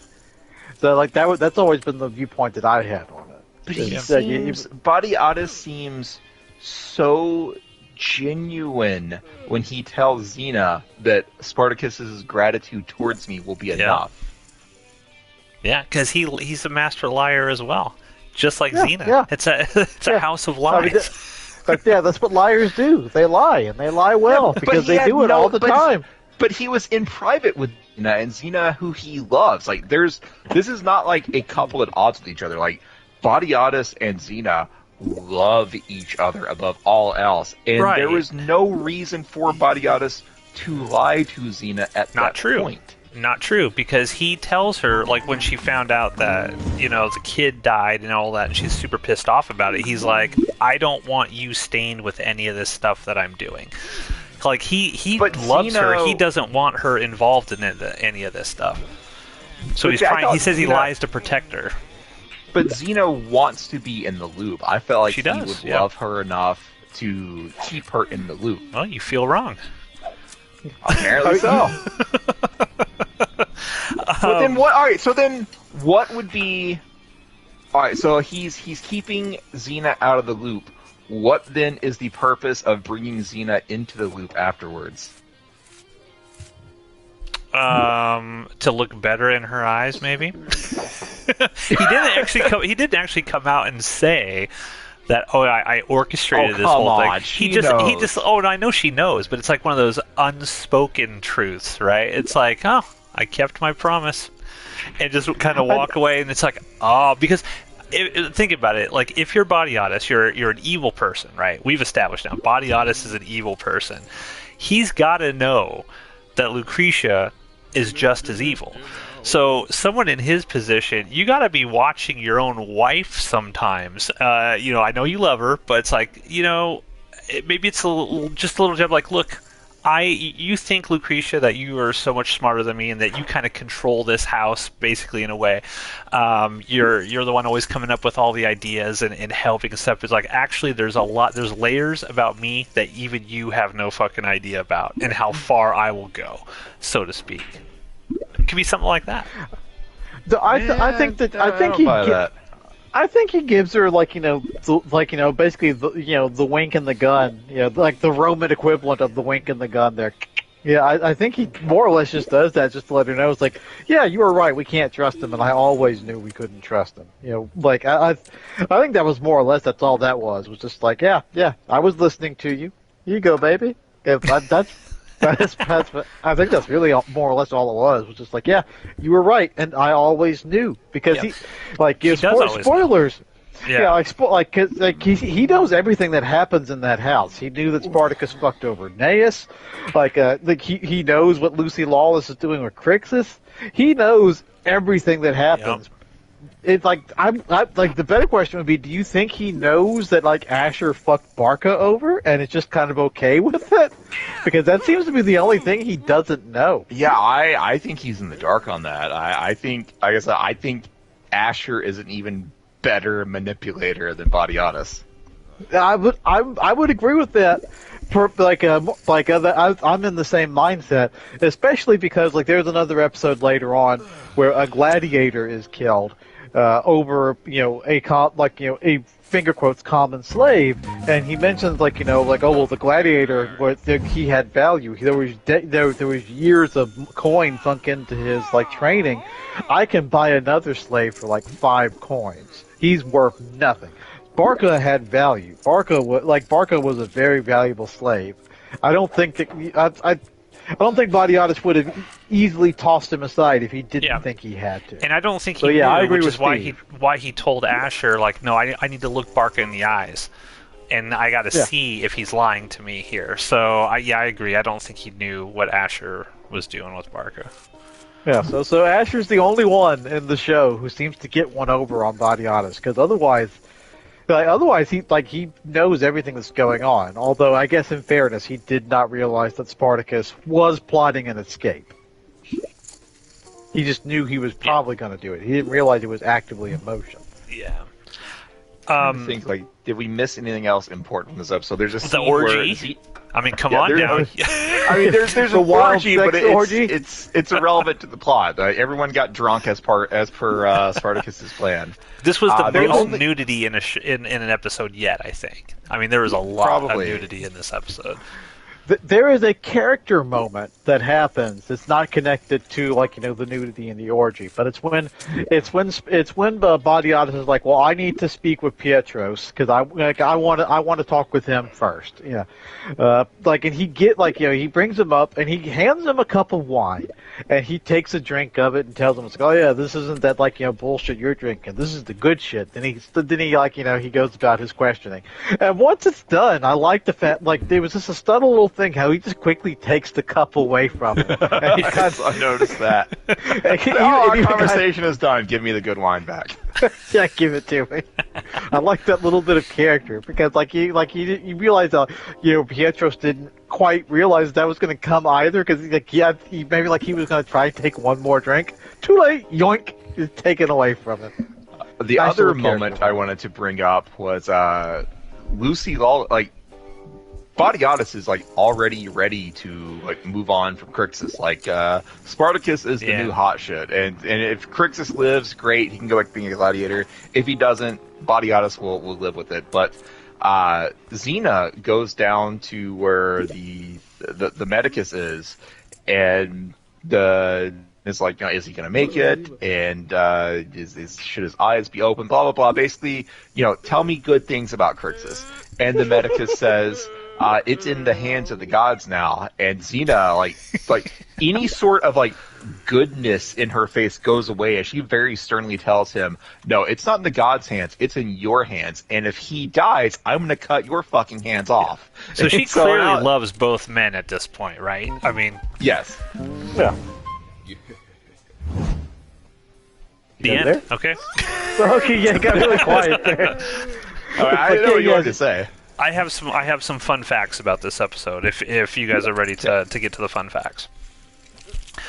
So, like, that's always been the viewpoint that I had on it. But Badiatus seems so genuine when he tells Xena that Spartacus's gratitude towards me will be enough. Yeah, because he's a master liar as well, just like Xena. Yeah. It's a house of lies. That's what liars do. They lie, and they lie well, because they do it all the time. But he was in private with Xena, and Xena, who he loves. Like, this is not like a couple at odds with each other. Like, Badiatus and Xena love each other above all else, and there was no reason for Badiatus to lie to Xena at that point. Not true, because he tells her, like, when she found out that, the kid died and all that, and she's super pissed off about it, he's like, I don't want you stained with any of this stuff that I'm doing. Like, he loves her. He doesn't want her involved in any of this stuff. So he's trying. He says he lies to protect her. But Xena wants to be in the loop. I felt like he would love her enough to keep her in the loop. Well, you feel wrong. Apparently so. But then what? All right. So then, what would be? All right. So he's keeping Xena out of the loop. What then is the purpose of bringing Xena into the loop afterwards? To look better in her eyes, maybe. He didn't actually come out and say that. Oh, I orchestrated this whole thing. He just. Oh, I know she knows, but it's like one of those unspoken truths, right? It's like, oh, I kept my promise, and just kind of walk away, and it's like, oh, because. Think about it. Like, if you're Badiatus, you're an evil person, right? We've established now Badiatus is an evil person. He's got to know that Lucretia is just as evil. So, someone in his position, you got to be watching your own wife sometimes. I know you love her, but it's like, maybe it's just a little jab. Like, look, you think, Lucretia, that you are so much smarter than me and that you kind of control this house, basically, in a way. You're the one always coming up with all the ideas and helping and stuff. It's like, actually, there's layers about me that even you have no fucking idea about, and how far I will go, so to speak. It could be something like that. I think he gives her, basically the wink and the gun, like the Roman equivalent of the wink and the gun there. Yeah, I think he more or less just does that just to let her know. It's like, yeah, you were right, we can't trust him, and I always knew we couldn't trust him. I think that was more or less, that's all that was just like, yeah, I was listening to you. Here you go, baby. I think that's really more or less all it was just like, yeah, you were right, and I always knew, because spoilers. Yeah, he knows everything that happens in that house. He knew that Spartacus fucked over Naeus. He knows what Lucy Lawless is doing with Crixus. He knows everything that happens. Yep. It's like the better question would be: do you think he knows that Asher fucked Barca over, and it's just kind of okay with it? Because that seems to be the only thing he doesn't know. Yeah, I think he's in the dark on that. I think Asher is an even better manipulator than Badiatus. I would agree with that. I'm in the same mindset, especially because there's another episode later on where a gladiator is killed over a finger quotes common slave, and he mentions the gladiator, he had value. There was years of coin sunk into his training. I can buy another slave for 5 coins. He's worth nothing. Barca had value. Barca was a very valuable slave. I don't think that Badiatus would have easily tossed him aside if he didn't think he had to. And I don't think he So, knew, I agree which with is why Steve. he told Asher, like, no, I need to look Barca in the eyes, and I got to see if he's lying to me here. So I agree. I don't think he knew what Asher was doing with Barca. Yeah, so Asher's the only one in the show who seems to get one over on Badiatus, because otherwise he knows everything that's going on. Although I guess in fairness, he did not realize that Spartacus was plotting an escape. He just knew he was probably going to do it. He didn't realize it was actively in motion. Yeah. I think, like, did we miss anything else important in this episode? There's a The scene orgy. where I mean, come on now. I mean, there's The a wild orgy, sex but orgy? it's irrelevant to the plot. Everyone got drunk as per Spartacus's plan. This was the there's most only- nudity in an episode yet, I think. I mean, there was a lot of nudity in this episode. There is a character moment that happens. It's not connected to the nudity and the orgy, but it's when Badiatus is like, well, I need to speak with Pietros because I want to talk with him first. Yeah, and he brings him up and he hands him a cup of wine and he takes a drink of it and tells him, oh yeah, this isn't that bullshit you're drinking. This is the good shit. Then he goes about his questioning, and once it's done, I like the fact there was just a subtle little thing how he just quickly takes the cup away from him. And he I noticed that. Our conversation is done. Give me the good wine back. Yeah, give it to me. I like that little bit of character because you realize Pietros didn't quite realize that was going to come either because he was going to try and take one more drink. Too late. Yoink is taken away from him. The Nice other little moment character. I wanted to bring up was Lucy Law. Badiatus is already ready to move on from Crixus. Spartacus is the new hot shit, and if Crixus lives, great, he can go back to being a gladiator. If he doesn't, Badiatus will live with it. But Xena goes down to where the Medicus is, and it's like, is he going to make it? And should his eyes be open? Blah blah blah. Basically, tell me good things about Crixus. And the Medicus says, it's in the hands of the gods now. And Xena, any sort of goodness in her face goes away as she very sternly tells him, no, it's not in the gods' hands, it's in your hands. And if he dies, I'm going to cut your fucking hands off. So she clearly loves both men at this point, right? I mean, yes. Yeah. the end. There? Okay. Okay, yeah, it got really quiet there. I didn't know what you wanted to say. I have some fun facts about this episode. If you guys are ready to get to the fun facts.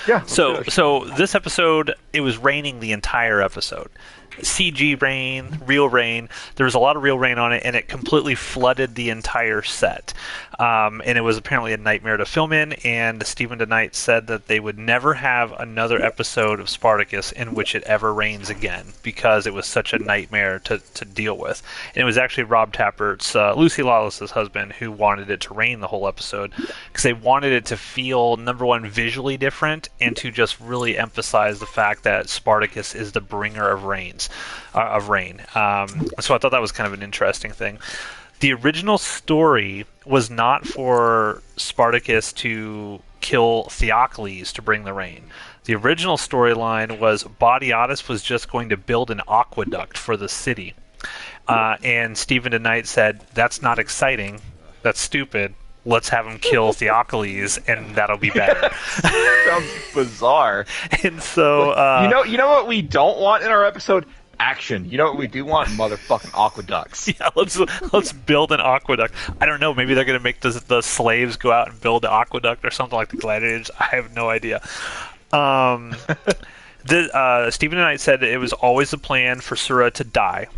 Yeah. So this episode, it was raining the entire episode. CG rain, real rain. There was a lot of real rain on it, and it completely flooded the entire set. And it was apparently a nightmare to film in, and Stephen DeKnight said that they would never have another episode of Spartacus in which it ever rains again, because it was such a nightmare to deal with. And it was actually Rob Tappert's, Lucy Lawless's husband, who wanted it to rain the whole episode, because they wanted it to feel, number one, visually different, and to just really emphasize the fact that Spartacus is the bringer of rain. So I thought that was kind of an interesting thing. The original story was not for Spartacus to kill Theocles to bring the rain. The original storyline was Badiatus was just going to build an aqueduct for the city. And Stephen DeKnight said, that's not exciting, that's stupid, let's have him kill Theocles and that'll be better. Sounds bizarre. And so you know what we don't want in our episode? Action. You know what we do want? Motherfucking aqueducts. Yeah, let's build an aqueduct. I don't know, maybe they're going to make the slaves go out and build an aqueduct or something like the gladiators. I have no idea. Stephen DeKnight said it was always the plan for Sura to die.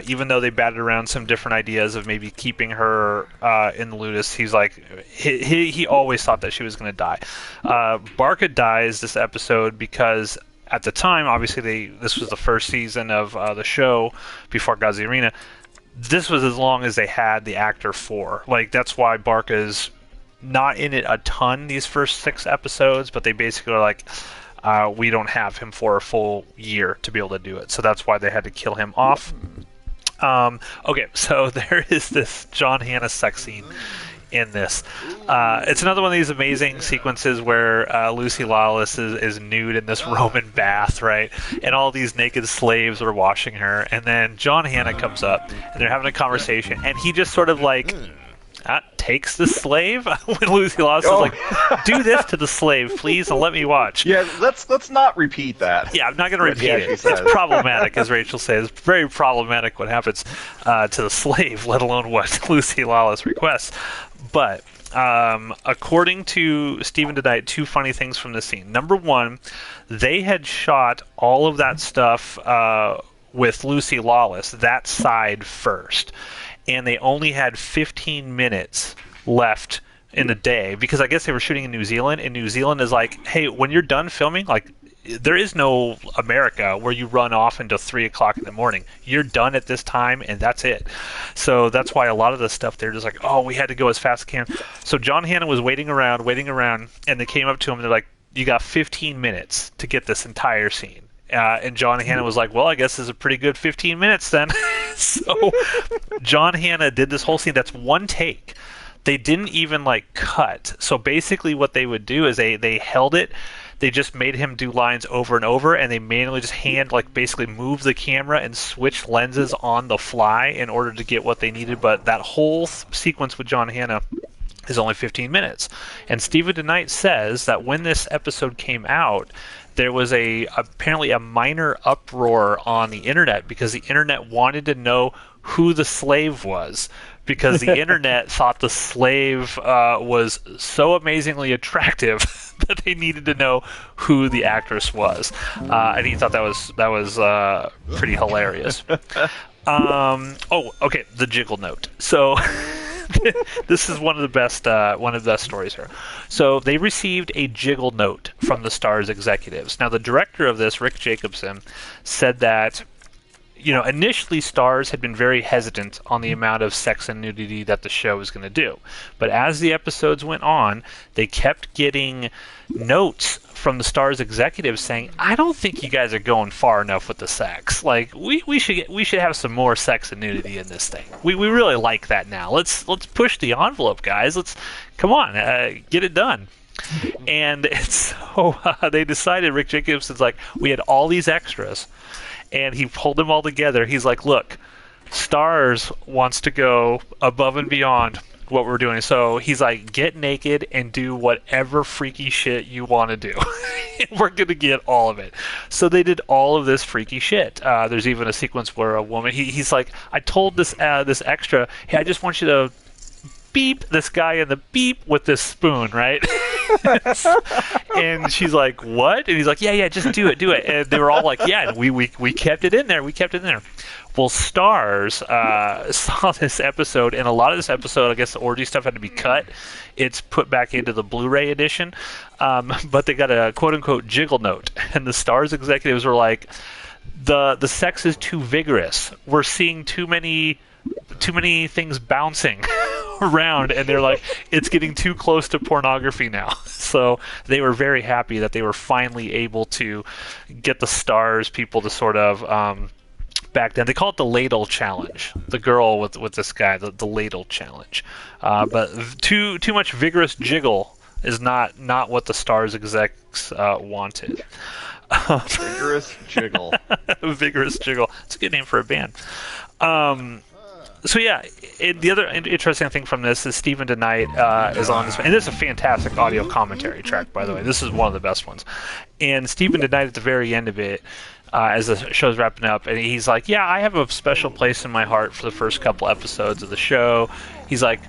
Even though they batted around some different ideas of maybe keeping her in the Ludus, he's like, he always thought that she was going to die. Barca dies this episode because at the time, obviously, this was the first season of the show before God's the Arena. This was as long as they had the actor for. That's why Barca's not in it a ton these first 6 episodes, but they basically are like, we don't have him for a full year to be able to do it. So that's why they had to kill him off. Okay, so there is this John Hannah sex scene in this. It's another one of these amazing sequences where Lucy Lawless is nude in this Roman bath, right? And all these naked slaves are washing her. And then John Hannah comes up, and they're having a conversation, and he just sort of like takes the slave when Lucy Lawless is like, "Do this to the slave, please, and let me watch." Yeah, let's not repeat that. Yeah, I'm not going to repeat it. It's problematic, as Rachel says. It's very problematic what happens to the slave, let alone what Lucy Lawless requests. But according to Stephen DeKnight, two funny things from the scene. Number one, they had shot all of that stuff with Lucy Lawless, that side first. And they only had 15 minutes left in the day because I guess they were shooting in New Zealand, and New Zealand is like, hey, when you're done filming, like, there is no America where you run off until 3 o'clock in the morning. You're done at this time, and that's it. So that's why a lot of the stuff they're just like, oh, we had to go as fast as we can. So John Hannah was waiting around, and they came up to him and they're like, you got 15 minutes to get this entire scene. And John Hannah was like, well, I guess this is a pretty good 15 minutes then. So John Hannah did this whole scene. That's one take. They didn't even like cut. So basically what they would do is they held it. They just made him do lines over and over, and they manually just basically move the camera and switch lenses on the fly in order to get what they needed. But that whole sequence with John Hannah is only 15 minutes. And Stephen DeKnight says that when this episode came out, there was apparently a minor uproar on the internet because the internet wanted to know who the slave was, because the internet thought the slave was so amazingly attractive that they needed to know who the actress was, and he thought that was pretty hilarious. Okay, the jiggle note. So this is one of the best stories here. So they received a jiggle note from the Starz executives. Now the director of this, Rick Jacobson, said that initially Starz had been very hesitant on the amount of sex and nudity that the show was going to do. But as the episodes went on, they kept getting notes from the Starz executives saying, I don't think you guys are going far enough with the sex. Like, we should have some more sex and nudity in this thing. We really like that now. Let's push the envelope, guys. Come on, get it done. And so they decided, Rick Jacobson's like, we had all these extras, and he pulled them all together. He's like, look, Starz wants to go above and beyond what we're doing. So he's like, get naked and do whatever freaky shit you want to do. We're going to get all of it. So they did all of this freaky shit. There's even a sequence where a woman, he's like, I told this extra, hey, I just want you to beep this guy in the beep with this spoon, right? And she's like, what? And he's like, yeah, just do it. And they were all like, yeah, we kept it in there. Well, Starz saw this episode, and a lot of this episode, I guess the orgy stuff had to be cut. It's put back into the Blu-ray edition, but they got a quote-unquote jiggle note, and the Starz executives were like, the sex is too vigorous. We're seeing too many things bouncing around, and they're like, it's getting too close to pornography now. So they were very happy that they were finally able to get the Starz people to sort of back then. They call it the ladle challenge. The girl with this guy, the ladle challenge. But too much vigorous jiggle is not what the Starz execs wanted. Vigorous jiggle. Vigorous jiggle. It's a good name for a band. So yeah, the other interesting thing from this is Stephen DeKnight is on this, and this is a fantastic audio commentary track, by the way. This is one of the best ones. And Stephen DeKnight at the very end of it, as the show's wrapping up, and he's like, yeah, I have a special place in my heart for the first couple episodes of the show. He's like,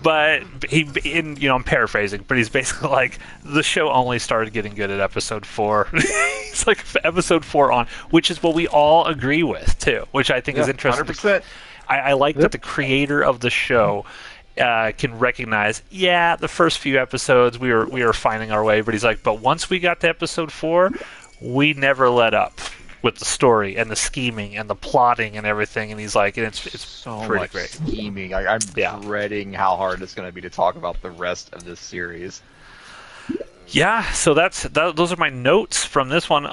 but I'm paraphrasing, but he's basically like, the show only started getting good at episode 4. It's like episode 4 on, which is what we all agree with too, which I think is interesting. 100%. I like that the creator of the show can recognize, the first few episodes we were finding our way, but he's like, but once we got to episode 4, we never let up with the story and the scheming and the plotting and everything. And he's like, it's so pretty much great. Scheming. I'm dreading how hard it's going to be to talk about the rest of this series. Yeah, so those are my notes from this one.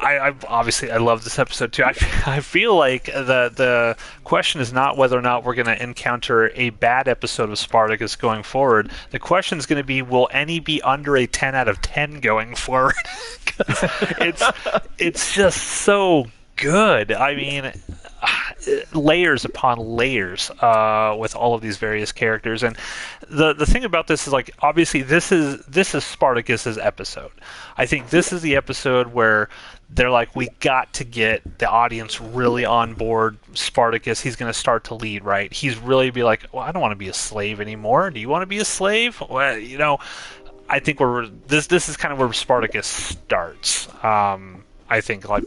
I obviously I love this episode too. I feel like the question is not whether or not we're going to encounter a bad episode of Spartacus going forward. The question is going to be, will any be under a 10 out of 10 going forward? 'Cause it's just so good. I mean, layers upon layers with all of these various characters, and the thing about this is, like, obviously this is Spartacus's episode. I think this is the episode where they're like, we got to get the audience really on board Spartacus. He's going to start to lead, right? He's really be like, well, I don't want to be a slave anymore. Do you want to be a slave? Well, you know, I think this is kind of where Spartacus starts. I think, like,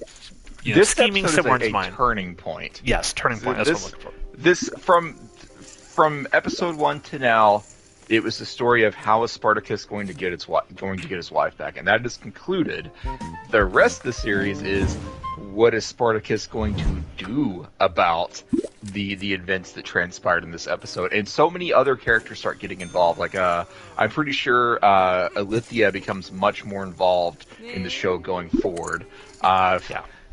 you know, This scheming episode somewhere is in a mind. turning point. Yes, turning point. That's what I'm looking for. This from episode 1 to now, it was the story of how is Spartacus going to get his wife back, and that is concluded. The rest of the series is, what is Spartacus going to do about the events that transpired in this episode? And so many other characters start getting involved. Like, I'm pretty sure Alithia becomes much more involved in the show going forward.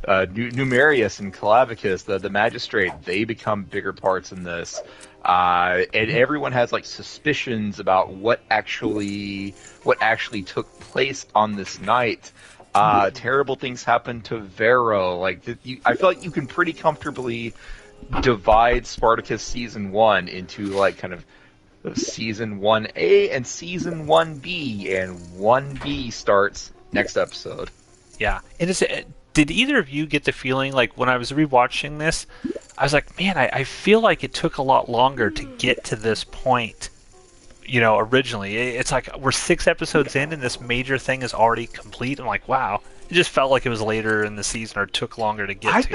Numerius and Clavicus, the magistrate, they become bigger parts in this. And everyone has, like, suspicions about what actually took place on this night. Terrible things happen to Vero. Like, I feel like you can pretty comfortably divide Spartacus season 1 into, like, kind of season 1A and season 1B, and 1B starts next episode. Yeah, did either of you get the feeling, like, when I was rewatching this, I was like, man, I feel like it took a lot longer to get to this point, you know, originally. It's like we're 6 episodes in and this major thing is already complete. I'm like, wow. It just felt like it was later in the season or took longer to get to. I've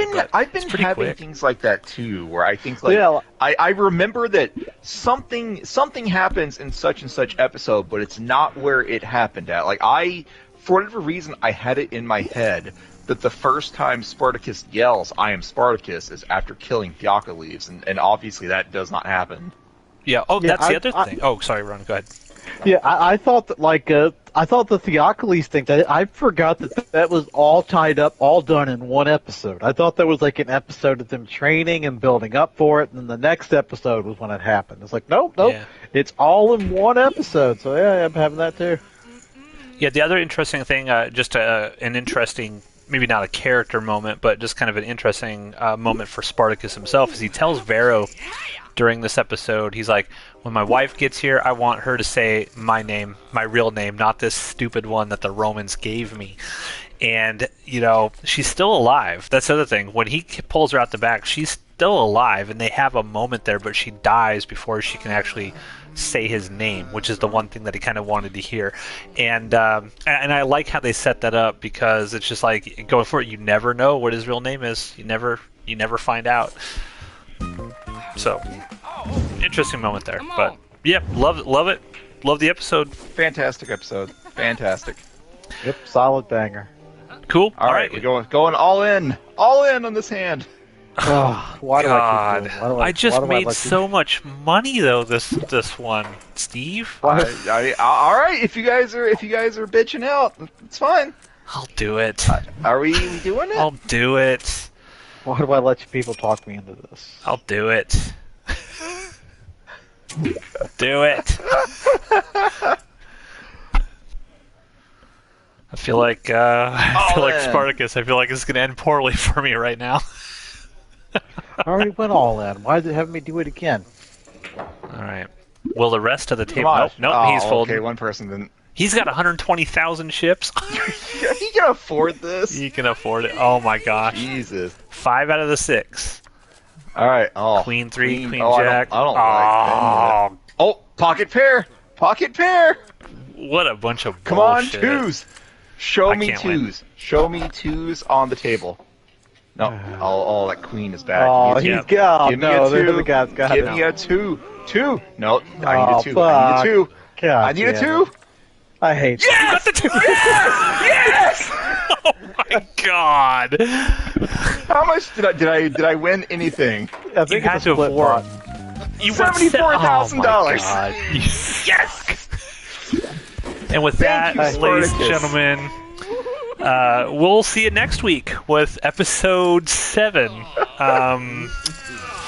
been having quick. things like that too, where I think, like, yeah. I remember that something happens in such and such episode, but it's not where it happened at. Like, for whatever reason, I had it in my head that the first time Spartacus yells, "I am Spartacus," is after killing Theocles, and obviously that does not happen. Yeah. Oh, that's the other thing. Oh, sorry, Ron. Go ahead. Yeah, I thought that, like, I thought the Theocles thing, I forgot that was all tied up, all done in one episode. I thought that was like an episode of them training and building up for it, and then the next episode was when it happened. It's like, nope, yeah. It's all in one episode. So yeah, I'm having that too. Yeah, the other interesting thing, just an interesting, maybe not a character moment, but just kind of an interesting moment for Spartacus himself, is he tells Vero during this episode, he's like, when my wife gets here, I want her to say my name, my real name, not this stupid one that the Romans gave me. And, you know, she's still alive. That's the other thing. When he pulls her out the back, she's still alive, and they have a moment there, but she dies before she can actually say his name, which is the one thing that he kind of wanted to hear. And I like how they set that up, because it's just like, going for it, you never know what his real name is. You never find out. So, interesting moment there. But yeah, love it. Love the episode. Fantastic episode. Fantastic. Yep, solid banger. Cool. All right, we're going all in on this hand. Oh, why God. do I keep doing? I just made so much money though this one, Steve. All right, if you guys are bitching out, it's fine. I'll do it. Are we doing it? I'll do it. Why do I let you people talk me into this? I'll do it. Do it. I feel like Spartacus. I feel like it's going to end poorly for me right now. I already went all in. Why is it having me do it again? All right. Will the rest of the table? Nope. He's folding. Okay, one person didn't. He's got 120,000 ships. He can afford this. He can afford it. Oh my gosh. Jesus. 5 out of the 6. All right. Oh. Queen 3, Queen I Jack. don't like that. Oh, pocket pair. What a bunch of Come bullshit. on, twos. Show me twos. Win. Show me twos on the table. No, that queen is bad. Oh, he's got. Give me a two. Give me a two. No, I need a two. I need a two. God, I need a two. I hate. Yes! You got the 2. Yes! Oh my God. How much did I win anything? I think You had to have won. You won $74,000. Oh my God. Yes! And with that, Thank you, ladies and Spartacus. gentlemen, we'll see you next week with episode 7.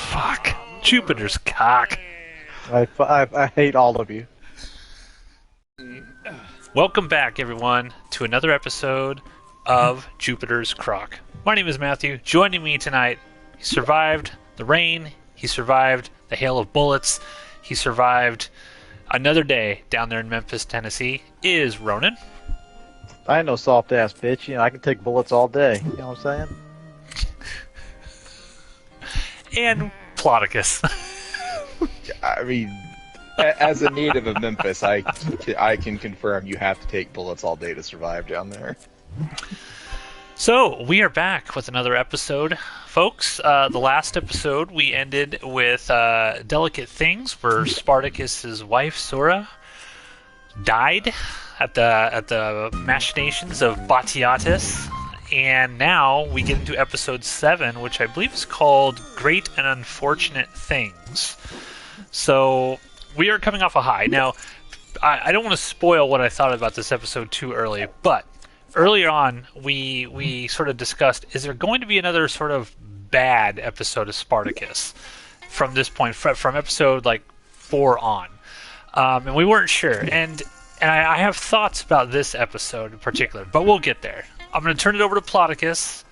Fuck. Jupiter's cock. I hate all of you. Welcome back, everyone, to another episode of Jupiter's Croc. My name is Matthew. Joining me tonight, he survived the rain, he survived the hail of bullets, he survived another day down there in Memphis, Tennessee, is Ronan. I ain't no soft ass bitch. You know, I can take bullets all day. You know what I'm saying? And Spartacus. I mean, as a native of Memphis, I can confirm you have to take bullets all day to survive down there. So, we are back with another episode. Folks, the last episode we ended with Delicate Things, where Spartacus's wife, Sora, died at the machinations of Batiatus. And now we get into episode 7, which I believe is called Great and Unfortunate Things. So, we are coming off a high. Now, I don't want to spoil what I thought about this episode too early, but earlier on, we sort of discussed, is there going to be another sort of bad episode of Spartacus from this point, from episode, 4 on? And we weren't sure. And I have thoughts about this episode in particular, but we'll get there. I'm going to turn it over to Spartacus.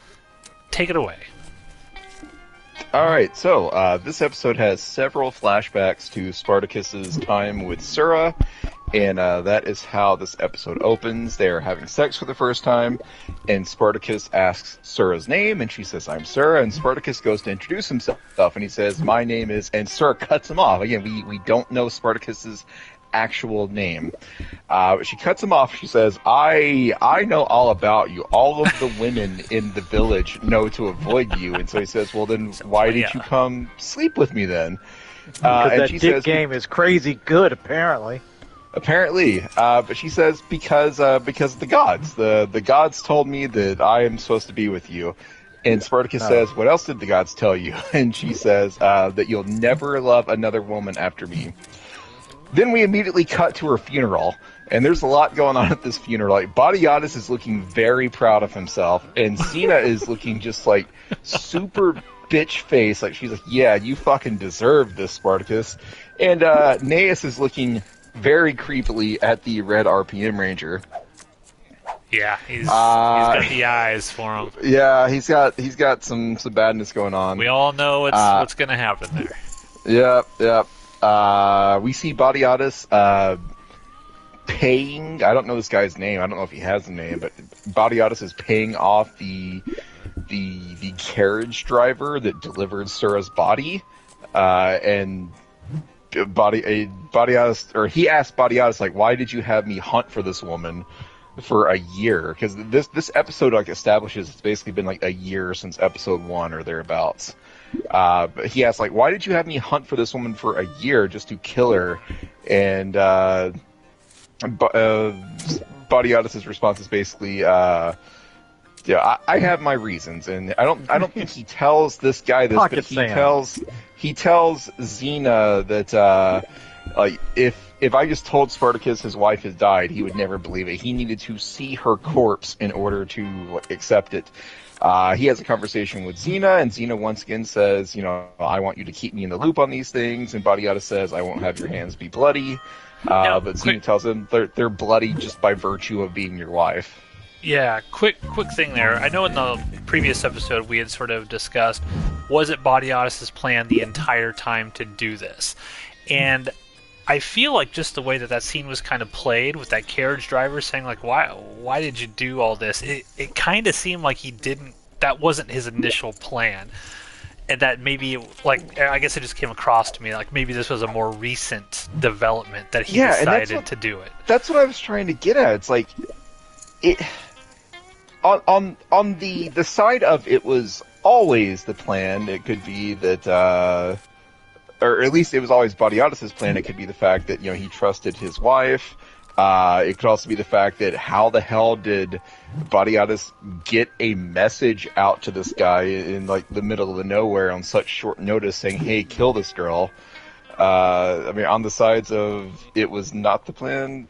Take it away. Alright, so this episode has several flashbacks to Spartacus's time with Sura, and that is how this episode opens. They are having sex for the first time, and Spartacus asks Sura's name, and she says, "I'm Sura," and Spartacus goes to introduce himself, and he says, "My name is," and Sura cuts him off. Again, we don't know Spartacus's actual name. But she cuts him off. She says, I know all about you. All of the women in the village know to avoid you. And so he says, well, then why did you come sleep with me then? Because and that she dick says, game is crazy good, apparently. Apparently. But she says, because of the gods. The gods told me that I am supposed to be with you. And Spartacus says, what else did the gods tell you? And she says, that you'll never love another woman after me. Then we immediately cut to her funeral, and there's a lot going on at this funeral. Batiatus is looking very proud of himself, and Xena is looking just super bitch face, she's like, yeah, you fucking deserve this, Spartacus. And Naeus is looking very creepily at the red RPM Ranger. Yeah, he's got the eyes for him. Yeah, he's got some badness going on. We all know what's going to happen there. Yep. We see Batiatus paying. I don't know this guy's name. I don't know if he has a name, but Batiatus is paying off the carriage driver that delivered Sura's body, and Batiatus, or he asked Batiatus, why did you have me hunt for this woman for a year? Because this episode establishes it's basically been a year since episode 1 or thereabouts. But he asked, why did you have me hunt for this woman for a year just to kill her? And Batiatus' response is basically, yeah, I have my reasons, and I don't think he tells this guy this, but he tells Xena that if I just told Spartacus his wife has died, he would never believe it. He needed to see her corpse in order to accept it. He has a conversation with Xena, and Xena once again says, I want you to keep me in the loop on these things, and Batiatus says, I won't have your hands be bloody. But Xena tells him they're bloody just by virtue of being your wife. Yeah, quick thing there. I know in the previous episode we had sort of discussed, was it Batiatus' plan the entire time to do this? And I feel like just the way that scene was kind of played with that carriage driver saying why did you do all this? It kind of seemed like that wasn't his initial plan. And that maybe I guess it just came across to me maybe this was a more recent development that he decided to do it. That's what I was trying to get at. It's on the side of it was always the plan, it could be that or at least it was always Batiatus' plan. It could be the fact that, he trusted his wife. It could also be the fact that how the hell did Batiatus get a message out to this guy in the middle of the nowhere on such short notice saying, hey, kill this girl? On the sides of it was not the plan,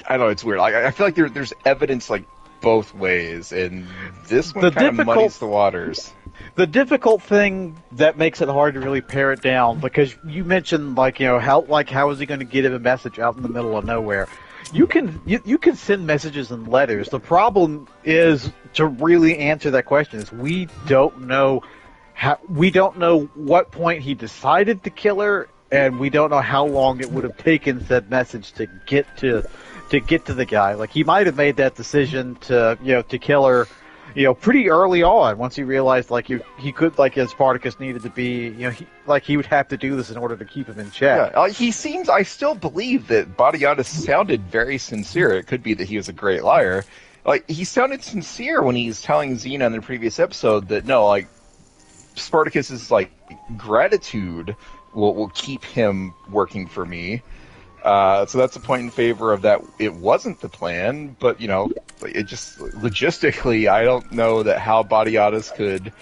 I don't know, it's weird. I feel like there's evidence like both ways, and this one kind of muddies the waters. The difficult thing that makes it hard to really pare it down, because you mentioned how is he going to get him a message out in the middle of nowhere? You can send messages and letters. The problem is to really answer that question is we don't know what point he decided to kill her, and we don't know how long it would have taken said message to get to the guy. Like, he might have made that decision to kill her, pretty early on, once he realized he could, as Spartacus needed to be, he would have to do this in order to keep him in check. Yeah, I still believe that Badiatus sounded very sincere. It could be that he was a great liar. Like, he sounded sincere when he's telling Xena in the previous episode that Spartacus's gratitude will keep him working for me. So that's a point in favor of that. It wasn't the plan, but it just logistically, I don't know that how Badiatus could,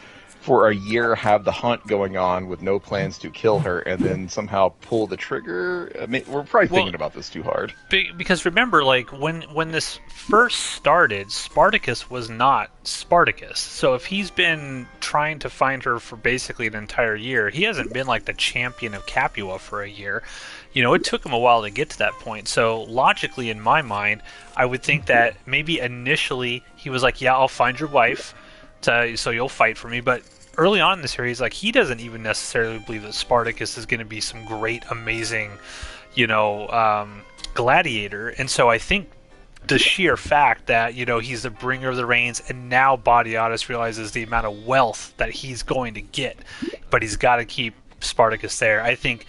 for a year, have the hunt going on with no plans to kill her, and then somehow pull the trigger. I mean, we're probably thinking about this too hard. Because remember, when this first started, Spartacus was not Spartacus. So if he's been trying to find her for basically an entire year, he hasn't been the champion of Capua for a year. It took him a while to get to that point. So logically, in my mind, I would think that maybe initially he was like, yeah, I'll find your wife, so you'll fight for me. But early on in the series, he doesn't even necessarily believe that Spartacus is going to be some great, amazing, gladiator. And so I think the sheer fact that, he's the bringer of the reins, and now Badiatus realizes the amount of wealth that he's going to get, but he's got to keep Spartacus there. I think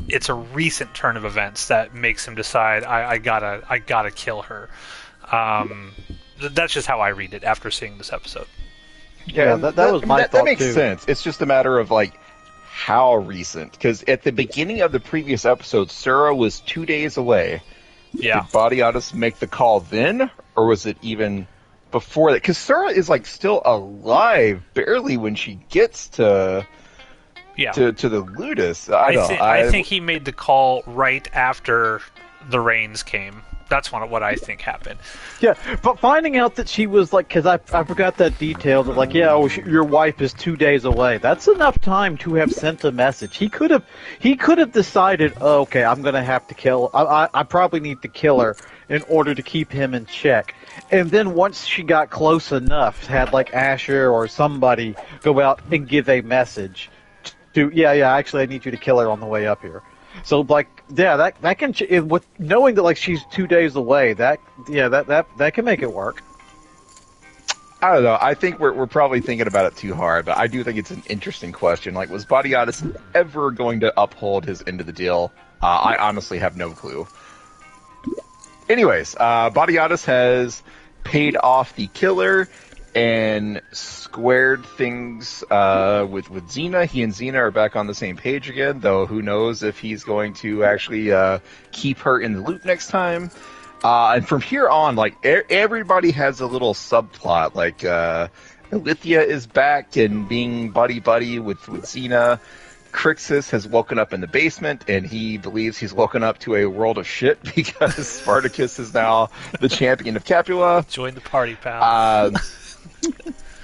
it's a recent turn of events that makes him decide I gotta kill her. That's just how I read it after seeing this episode. Yeah, that was my thought too. That makes sense. It's just a matter of how recent, because at the beginning of the previous episode, Sura was 2 days away. Yeah. Did Badiatus make the call then, or was it even before that? Because Sura is still alive barely when she gets to the Ludus. I think he made the call right after the rains came. That's what I think happened. Yeah, but finding out that she was because I forgot that detail that your wife is 2 days away. That's enough time to have sent a message. He could have decided, oh, okay, I'm gonna have to kill. I probably need to kill her in order to keep him in check. And then once she got close enough, had Asher or somebody go out and give a message. Actually, I need you to kill her on the way up here. So, that can, with knowing that she's 2 days away, that can make it work. I don't know. I think we're probably thinking about it too hard, but I do think it's an interesting question. Was Badiatus ever going to uphold his end of the deal? I honestly have no clue. Anyways, Badiatus has paid off the killer and squared things with Xena. He and Xena are back on the same page again, though who knows if he's going to actually keep her in the loop next time. And from here on, everybody has a little subplot. Alithia is back and being buddy-buddy with Xena. Crixus has woken up in the basement, and he believes he's woken up to a world of shit because Spartacus is now the champion of Capua. Join the party, pal.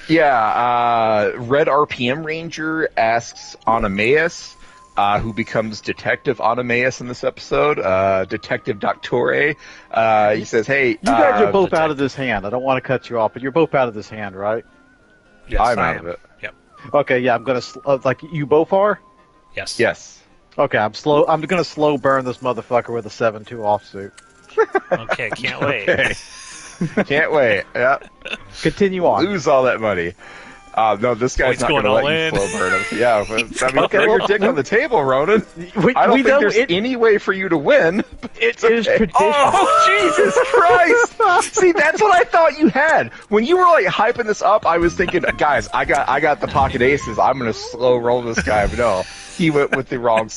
Red RPM Ranger asks Onomaeus, who becomes Detective Onomaeus in this episode, Detective Doctore. He says, hey... You guys are both out of this hand. I don't want to cut you off, but you're both out of this hand, right? Yes, I'm out of it. Yep. Okay, yeah, I'm going to... you both are? Yes. Yes. Okay, I'm going to slow burn this motherfucker with a 7-2 offsuit. Okay, can't wait. Okay. Can't wait. Yeah. Continue on. Lose all that money. No, this guy's not going to let you slow burn him. Yeah, throw your dick on the table, Ronan. I don't think there's any way for you to win. It is tradition. Oh, Jesus Christ! See, that's what I thought you had. When you were hyping this up, I was thinking, guys, I got the pocket aces. I'm going to slow roll this guy. But no, he went with the wrong.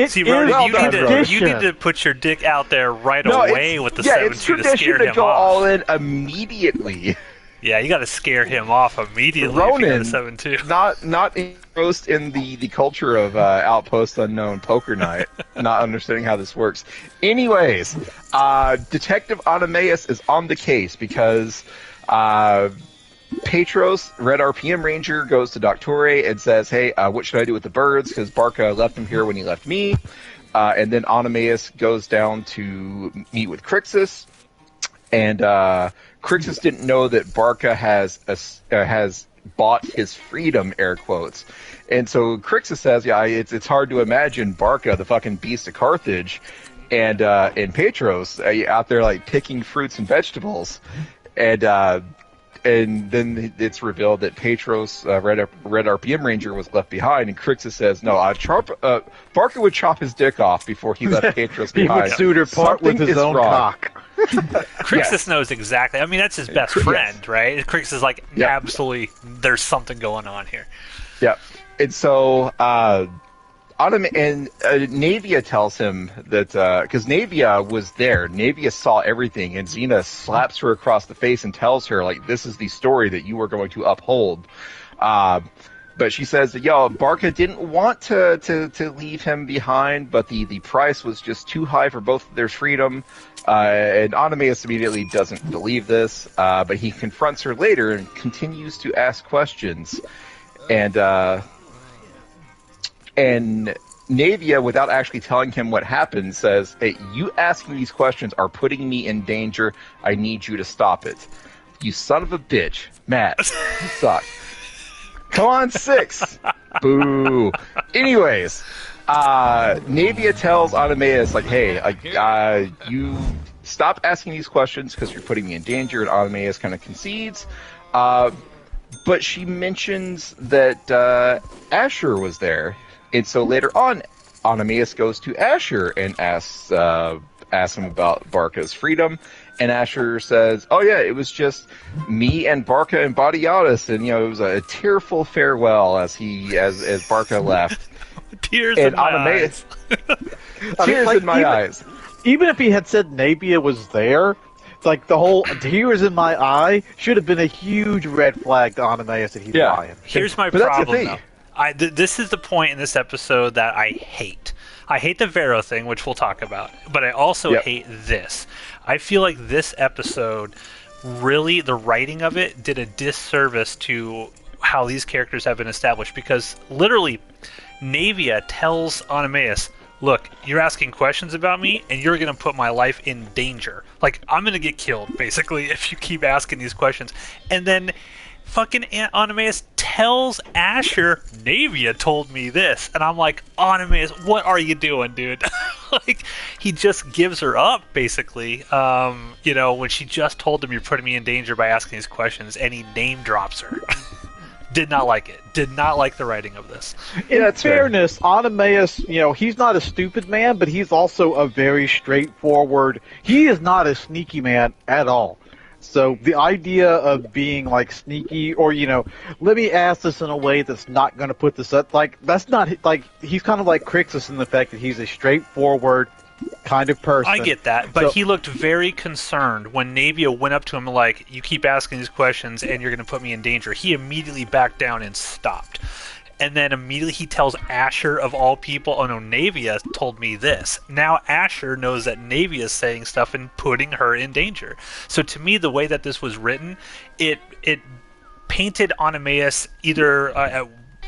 See, Ronan, you need to put your dick out there away with the 7-2 it's tradition to scare to him go off. all in immediately. Yeah, you got to scare him off immediately. Ronan, if you go to 7-2. not engrossed in the culture of Outpost Unknown Poker Night, not understanding how this works. Anyways, Detective Onomaus is on the case because Petros, Red RPM Ranger, goes to Doctore and says, hey, what should I do with the birds? Because Barca left them here when he left me. And then Onomaus goes down to meet with Crixus. And Crixus didn't know that Barca has bought his freedom, air quotes. And so Crixus says, yeah, it's hard to imagine Barca, the fucking beast of Carthage, and Petros out there like picking fruits and vegetables. And then it's revealed that Petros, Red RPM Ranger, was left behind, and Crixus says, no, Barca would chop his dick off before he left Petros He behind. would sooner part with Something his is own wrong. cock. Crixus knows exactly. I mean, that's his best friend, right? Crixus is like, absolutely, there's something going on here. Yep. And so, Navia tells him that, because Navia was there, Navia saw everything, and Xena slaps her across the face and tells her, like, this is the story that you are going to uphold. But she says that, Barca didn't want to leave him behind, but the price was just too high for both of their freedom. And Onomaus immediately doesn't believe this, but he confronts her later and continues to ask questions. And Navia, without actually telling him what happened, says, hey, you asking these questions are putting me in danger. I need you to stop it. You son of a bitch. Matt, you suck. Come on, 6. Boo. Anyways, Navia tells Onomaus, like, hey, you stop asking these questions because you're putting me in danger, and Onomaus kind of concedes. But she mentions that Asher was there. And so later on, Onomaus goes to Asher and asks him about Barca's freedom. And Asher says, oh yeah, it was just me and Barca and Badiatus, and it was a tearful farewell as Barca left. Tears in my eyes. Tears in my eyes. Even if he had said Navia was there, like the whole tears in my eye should have been a huge red flag to Onomaus that he's lying. Here's my But problem, that's though. This is the point in this episode that I hate. I hate the Vero thing, which we'll talk about, but I also hate this. I feel like this episode, really, the writing of it did a disservice to how these characters have been established, because literally, Navia tells Onomaus, look, you're asking questions about me, and you're going to put my life in danger. Like, I'm going to get killed, basically, if you keep asking these questions. And then fucking Onomaus tells Asher, Navia told me this. And I'm like, Onomaus, what are you doing, dude? Like, he just gives her up, basically. When she just told him, you're putting me in danger by asking these questions, and he name drops her. Did not like it. Did not like the writing of this. In fairness, Onomaus, he's not a stupid man, but he's also a very straightforward. He is not a sneaky man at all. So the idea of being like sneaky, or let me ask this in a way that's not going to put this up, like that's not like he's kind of like Crixus in the fact that he's a straightforward kind of person. I get that, but he looked very concerned when Navia went up to him like, you keep asking these questions and you're going to put me in danger. He immediately backed down and stopped. And then immediately he tells Asher, of all people, oh no, Navia told me this. Now Asher knows that Navia is saying stuff and putting her in danger. So to me, the way that this was written, it painted Onomaus either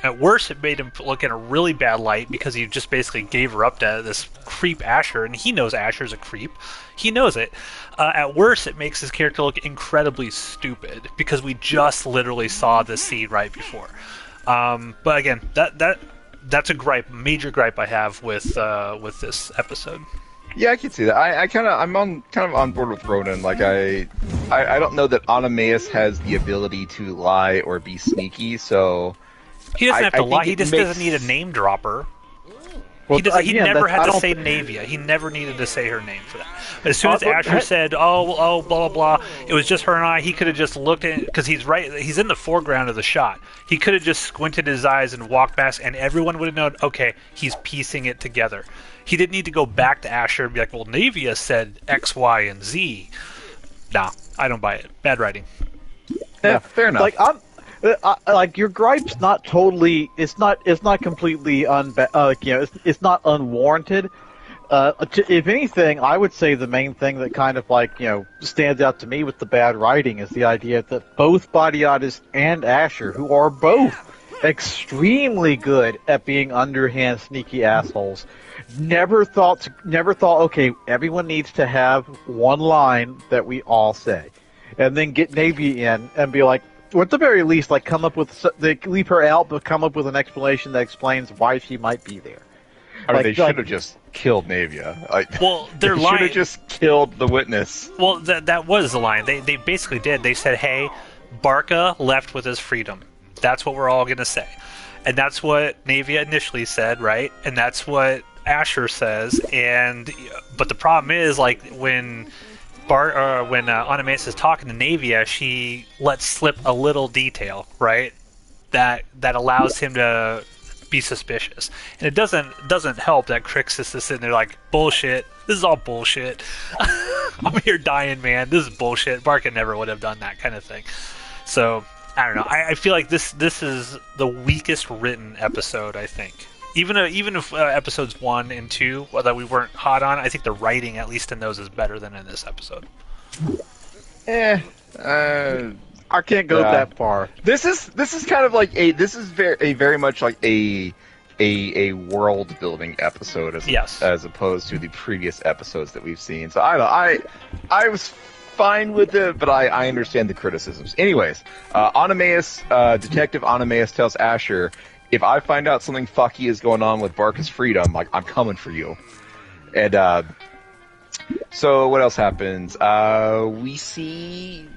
at worst, it made him look in a really bad light because he just basically gave her up to this creep Asher, and he knows Asher's a creep. He knows it. At worst, it makes his character look incredibly stupid because we just literally saw this scene right before. But again, that's a major gripe I have with this episode. Yeah, I can see that. I'm on board with Ronan. Like I don't know that Onomaus has the ability to lie or be sneaky. So he doesn't have to lie. He just doesn't need a name dropper. Well, he never had to say Navia. He never needed to say her name for that. But as soon as Asher said, blah, blah, blah, it was just her and I, he could have just looked at it, because he's in the foreground of the shot. He could have just squinted his eyes and walked past, and everyone would have known, okay, he's piecing it together. He didn't need to go back to Asher and be like, well, Navia said X, Y, and Z. Nah, I don't buy it. Bad writing. Fair enough. Like like your gripe's not totally. It's not completely it's not unwarranted. If anything, I would say the main thing that kind of stands out to me with the bad writing is the idea that both Body Artist and Asher, who are both extremely good at being underhand, sneaky assholes, never thought, okay, everyone needs to have one line that we all say, and then get Navy in and be like, or at the very least, come up with, they leave her out, but come up with an explanation that explains why she might be there. I mean, they should have just killed Navia. Well, their they line should have just killed the witness. Well, that was the line. They basically did. They said, "Hey, Barca left with his freedom." That's what we're all gonna say, and that's what Navia initially said, right? And that's what Asher says. But the problem is, when Onimace is talking to Navia, she lets slip a little detail, right? That allows him to be suspicious, and it doesn't help that Crixus is sitting there like, bullshit. This is all bullshit. I'm here dying, man. This is bullshit. Barca never would have done that kind of thing. So I don't know. I feel like this is the weakest written episode. I think even if episodes 1 and 2 that we weren't hot on, I think the writing, at least in those, is better than in this episode. I can't go that far. This is kind of like very much like a world building episode as opposed to the previous episodes that we've seen. So I was fine with it, but I understand the criticisms. Anyways, Detective Onimaeus tells Asher, if I find out something fucky is going on with Barca's freedom, I'm coming for you. And so what else happens? We see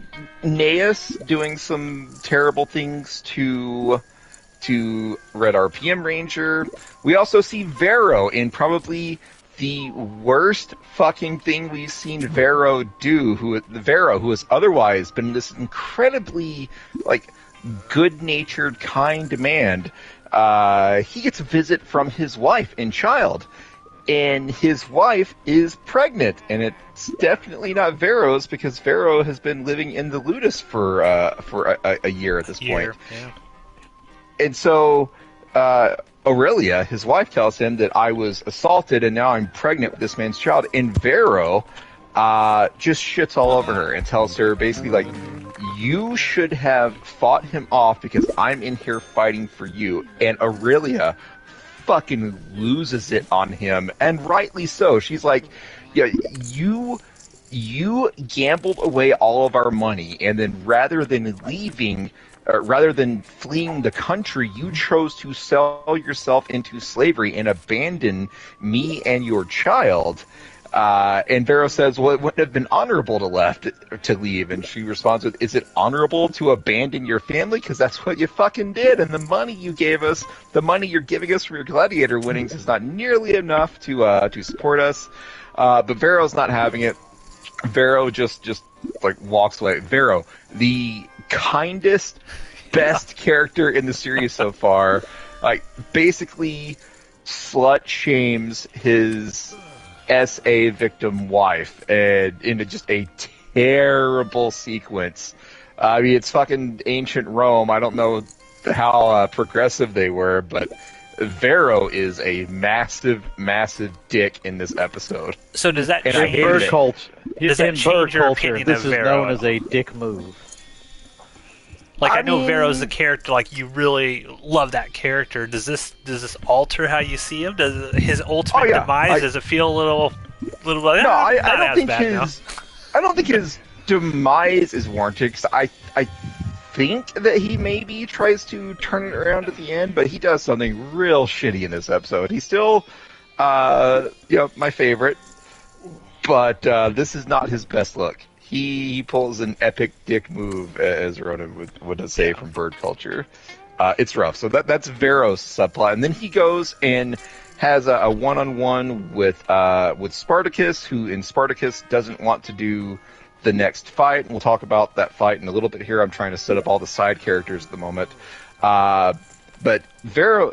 Naeus doing some terrible things to Red RPM Ranger. We also see Vero in probably the worst fucking thing we've seen Vero do. Who has otherwise been this incredibly good-natured, kind man. He gets a visit from his wife and child. And his wife is pregnant, and it's definitely not Vero's, because Vero has been living in the Ludus for a year at this point. Yeah. And so Aurelia, his wife, tells him that I was assaulted and now I'm pregnant with this man's child. And Vero just shits all over her and tells her basically you should have fought him off because I'm in here fighting for you. And Aurelia fucking loses it on him, and rightly so. She's like, yeah, you gambled away all of our money, and then rather than fleeing the country, you chose to sell yourself into slavery and abandon me and your child. And Vero says, well, it wouldn't have been honorable to leave. And she responds with, is it honorable to abandon your family? Because that's what you fucking did. And the money you gave us, the money you're giving us for your gladiator winnings is not nearly enough to support us. But Vero's not having it. Vero just walks away. Vero, the kindest, best character in the series so far, basically slut shames his SA victim wife, and into just a terrible sequence. I mean, it's fucking ancient Rome. I don't know how progressive they were, but Vero is a massive, massive dick in this episode. So does that in change? Bird culture, Does that change your opinion this of is Vero? known as a dick move. I know Vero's the character, you really love that character. Does this alter how you see him? Does his ultimate demise, does it feel a little like, no, I don't think his demise is warranted, because I think that he maybe tries to turn it around at the end, but he does something real shitty in this episode. He's still my favorite, but this is not his best look. He pulls an epic dick move, as Ronan would say from Bird Culture. It's rough. So that's Vero's subplot, and then he goes and has a one-on-one with Spartacus, who in Spartacus doesn't want to do the next fight. And we'll talk about that fight in a little bit here. I'm trying to set up all the side characters at the moment. But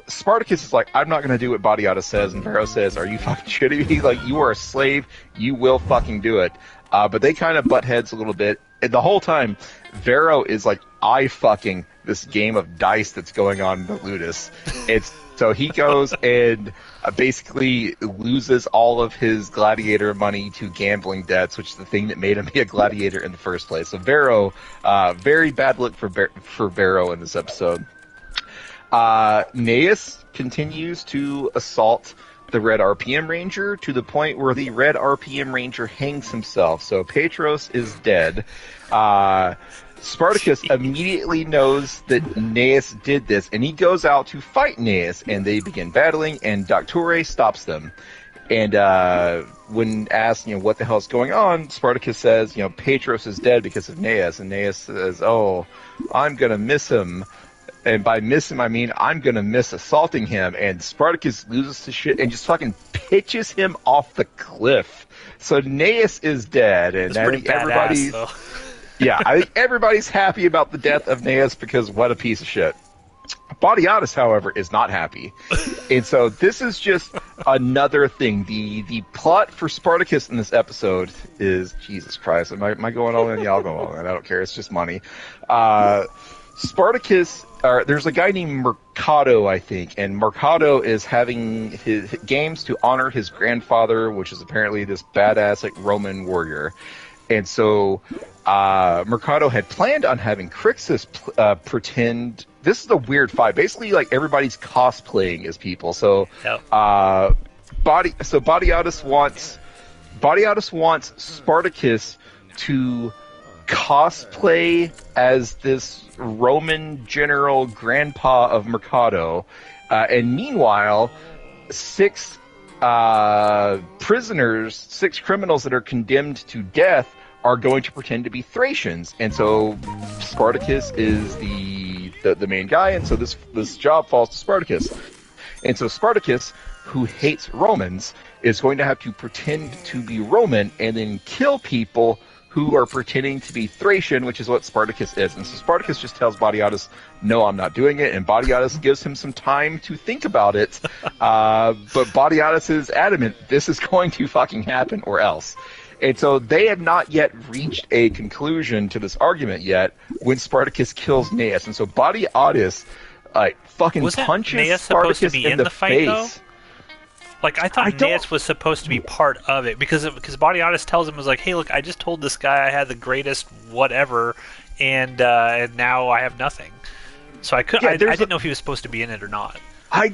Spartacus is like, I'm not going to do what Badiata says, and Vero says, are you fucking shitting me? You are a slave. You will fucking do it. But they kind of butt heads a little bit, the whole time, Vero is like eye fucking this game of dice that's going on in the Ludus. So he goes and basically loses all of his gladiator money to gambling debts, which is the thing that made him be a gladiator in the first place. So Vero, very bad look for Vero in this episode. Naeus continues to assault the Red RPM Ranger to the point where the Red RPM Ranger hangs himself. So Petros is dead. Spartacus immediately knows that Naeus did this, and he goes out to fight Naeus, and they begin battling, and Doctore stops them. And when asked, what the hell's going on, Spartacus says, Petros is dead because of Naeus, and Naeus says, oh, I'm gonna miss him. And by miss him, I mean I'm gonna miss assaulting him. And Spartacus loses his shit and just fucking pitches him off the cliff. So Naeus is dead, and I think everybody's I think everybody's happy about the death of Naeus because what a piece of shit. Badiatus, however, is not happy. And so this is just another thing. The plot for Spartacus in this episode is, Jesus Christ, am I going all in? Yeah, I'll go all in. I don't care. It's just money. Spartacus, there's a guy named Mercado, I think, and Mercado is having his games to honor his grandfather, which is apparently this badass Roman warrior. And so Mercado had planned on having Crixus pretend. This is a weird fight. Basically, everybody's cosplaying as people. So, Badiatus wants Spartacus to cosplay as this Roman general grandpa of Mercado, and meanwhile, six criminals that are condemned to death are going to pretend to be Thracians. And so Spartacus is the main guy, and so this job falls to Spartacus. And so Spartacus, who hates Romans, is going to have to pretend to be Roman and then kill people who are pretending to be Thracian, which is what Spartacus is. And so Spartacus just tells Badiatus, no, I'm not doing it, and Badiatus gives him some time to think about it, but Badiatus is adamant, this is going to fucking happen or else. And so they have not yet reached a conclusion to this argument yet when Spartacus kills Naeus. And so Badiatus fucking punches Spartacus in the face. Though? I thought Naeus was supposed to be part of it because Badiatus tells him, hey, look, I just told this guy I had the greatest whatever, and now I have nothing. So I didn't know if he was supposed to be in it or not. I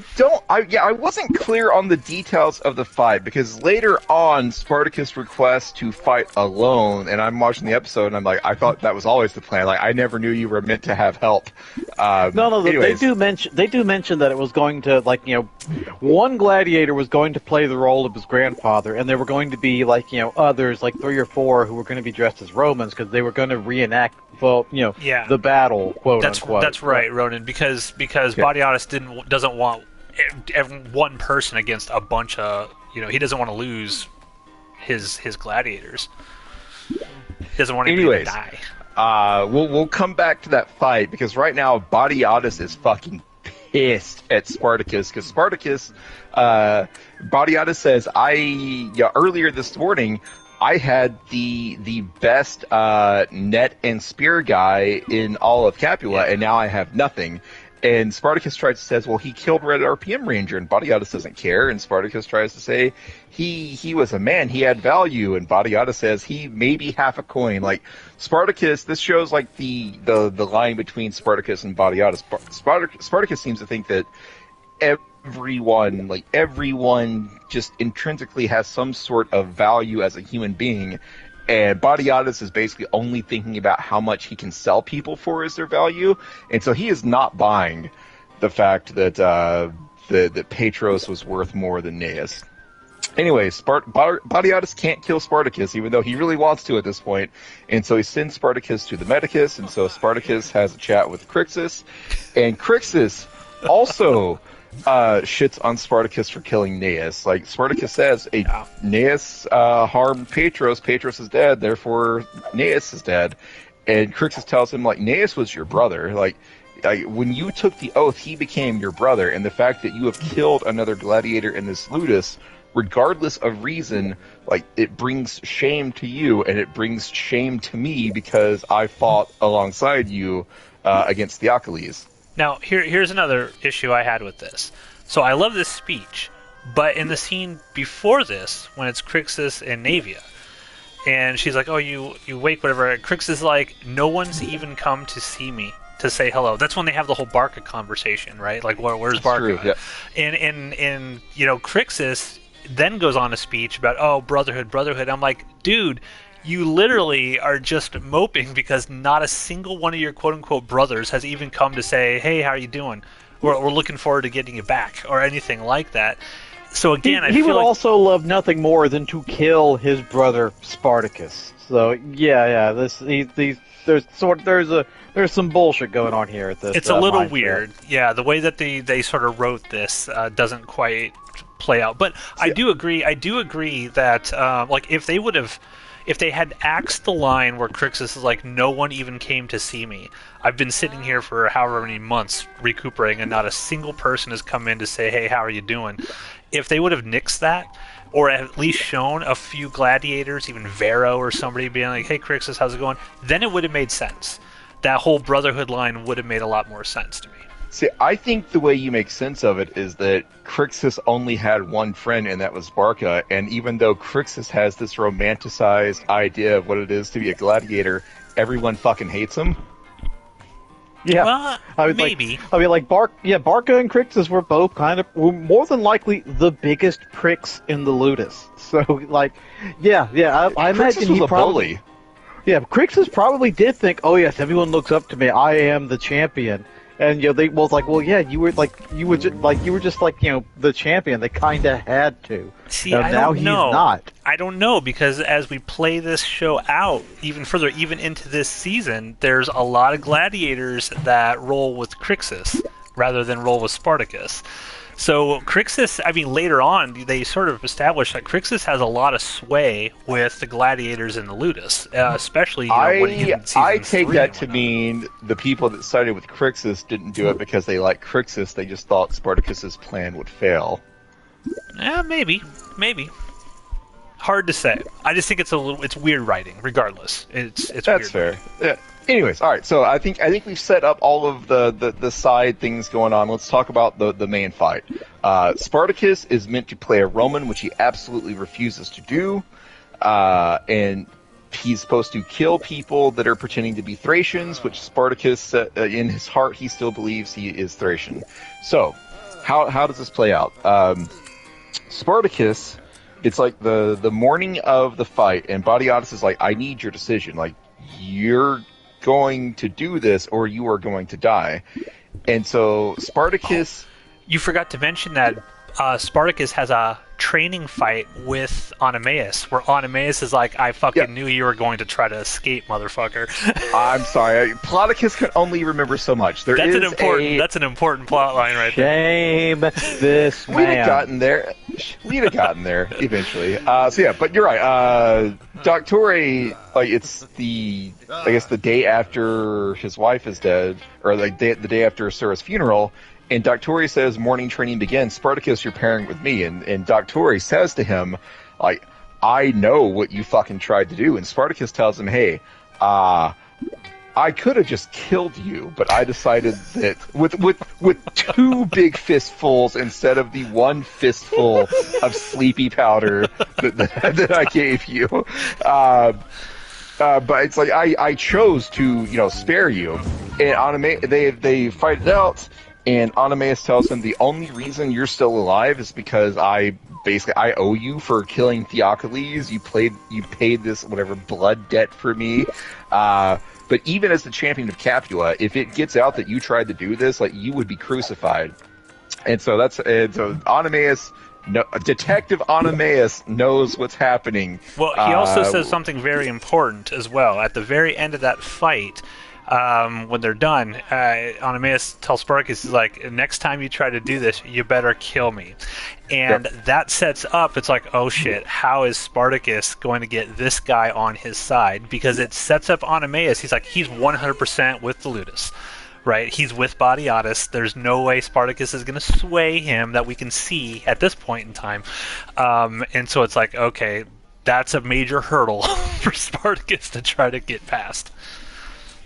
wasn't clear on the details of the fight because later on Spartacus requests to fight alone, and I'm watching the episode and I'm like, I thought that was always the plan. I never knew you were meant to have help. No, they do mention that it was going to one gladiator was going to play the role of his grandfather, and there were going to be others 3 or 4 who were going to be dressed as Romans because they were going to reenact the battle, quote unquote. That's right, Ronan, because Badiatus doesn't want one person against a bunch of, he doesn't want to lose his gladiators. He doesn't want anybody to die. We'll come back to that fight because right now Badiatus is fucking pissed at Spartacus because Badiatus says, earlier this morning I had the best net and spear guy in all of Capua, and now I have nothing. And Spartacus says, well, he killed Red RPM Ranger, and Badiatus doesn't care. And Spartacus tries to say he was a man, he had value, and Badiatus says he may be half a coin. Spartacus, this shows the line between Spartacus and Badiatus. Spartacus seems to think that everyone just intrinsically has some sort of value as a human being, and Badiatus is basically only thinking about how much he can sell people for as their value, and so he is not buying the fact that that Petros was worth more than Naeus. Anyway, Badiatus can't kill Spartacus, even though he really wants to at this point, and so he sends Spartacus to the Medicus, and so Spartacus has a chat with Crixus, and Crixus also shits on Spartacus for killing Naeus. Spartacus says, Naeus harmed Petros is dead, therefore Naeus is dead. And Crixus tells him, Naeus was your brother. When you took the oath, he became your brother, and the fact that you have killed another gladiator in this Ludus regardless of reason, like, it brings shame to you and it brings shame to me because I fought alongside you against Theocles. Now, here's another issue I had with this. So I love this speech, but in the scene before this, when it's Crixus and Navia, and she's like, "Oh, you wake, whatever." Crixus is like, "No one's even come to see me to say hello." That's when they have the whole Barca conversation, right? Like, where's Barca? True, yeah. And Crixus then goes on a speech about, "Oh, brotherhood." I'm like, dude, you literally are just moping because not a single one of your quote-unquote brothers has even come to say, "Hey, how are you doing? We're looking forward to getting you back," or anything like that. So again, he would also love nothing more than to kill his brother Spartacus. So there's some bullshit going on here at this. It's a little mindset. weird. Yeah, the way that they sort of wrote this doesn't quite play out. But I do agree that like if they had axed the line where Crixus is like, "No one even came to see me. I've been sitting here for however many months recuperating, and not a single person has come in to say, 'Hey, how are you doing?'" If they would have nixed that, or at least shown a few gladiators, even Vero or somebody being like, "Hey, Crixus, how's it going?" then it would have made sense. That whole brotherhood line would have made a lot more sense to me. See, I think the way you make sense of it is that Crixus only had one friend, and that was Barca. And even though Crixus has this romanticized idea of what it is to be a gladiator, everyone fucking hates him. Yeah, Maybe. Barca and Crixus were both were more than likely the biggest pricks in the Ludus. So, like, I imagine he was a probably. bully. Yeah, Crixus probably did think, "Oh yes, everyone looks up to me. I am the champion." And they was like, "Well, yeah, you were just like the champion." They kind of had to. See, and I now don't he's know. not. I don't know, because as we play this show out even further, even into this season, there's a lot of gladiators that roll with Crixus rather than roll with Spartacus. So Crixus, I mean, later on, they sort of established that Crixus has a lot of sway with the gladiators in the Ludus, especially when he's in season I take 3 that to and whatnot. mean the people that sided with Crixus didn't do it because they liked Crixus. They just thought Spartacus's plan would fail. Yeah, maybe. Hard to say. I just think it's weird writing. Regardless, it's That's weird. fair. Yeah. Anyways, all right. So I think we've set up all of the side things going on. Let's talk about the main fight. Spartacus is meant to play a Roman, which he absolutely refuses to do, and he's supposed to kill people that are pretending to be Thracians, which Spartacus, in his heart, he still believes he is Thracian. So, how does this play out? Spartacus, it's like the morning of the fight, and Badiatus is like, "I need your decision. Like, you're going to do this or you are going to die." And so Spartacus... You forgot to mention that Spartacus has a training fight with Oenomaus, where Oenomaus is like, "I fucking knew you were going to try to escape, motherfucker." I'm sorry, Plauticus can only remember so much. That's an important plot line right there. Shame this man. We'd have gotten there. We'd have gotten there eventually. But you're right. Doctore, like, it's the day after his wife is dead, or like the day after Sura's funeral, and Doctore says, "Morning training begins. Spartacus, you're pairing with me." And Doctore says to him, like, "I know what you fucking tried to do." And Spartacus tells him, "Hey, I could have just killed you, but I decided that with two big fistfuls instead of the one fistful of sleepy powder that I gave you. But it's like I chose to spare you." And they fight it out, and Oenomaus tells him, "The only reason you're still alive is because I owe you for killing Theocles. You paid this whatever blood debt for me. But even as the champion of Capua, if it gets out that you tried to do this, like, you would be crucified." And so Oenomaus, Detective Oenomaus knows what's happening. Well, he also says something very important as well. At the very end of that fight, when they're done, Oenomaus tells Spartacus, he's like, "Next time you try to do this, you better kill me." And that sets up, it's like, oh shit, how is Spartacus going to get this guy on his side? Because it sets up Oenomaus, he's 100% with the Ludus. right? He's with Badiatus. There's no way Spartacus is going to sway him that we can see at this point in time. And so it's like, okay, that's a major hurdle for Spartacus to try to get past.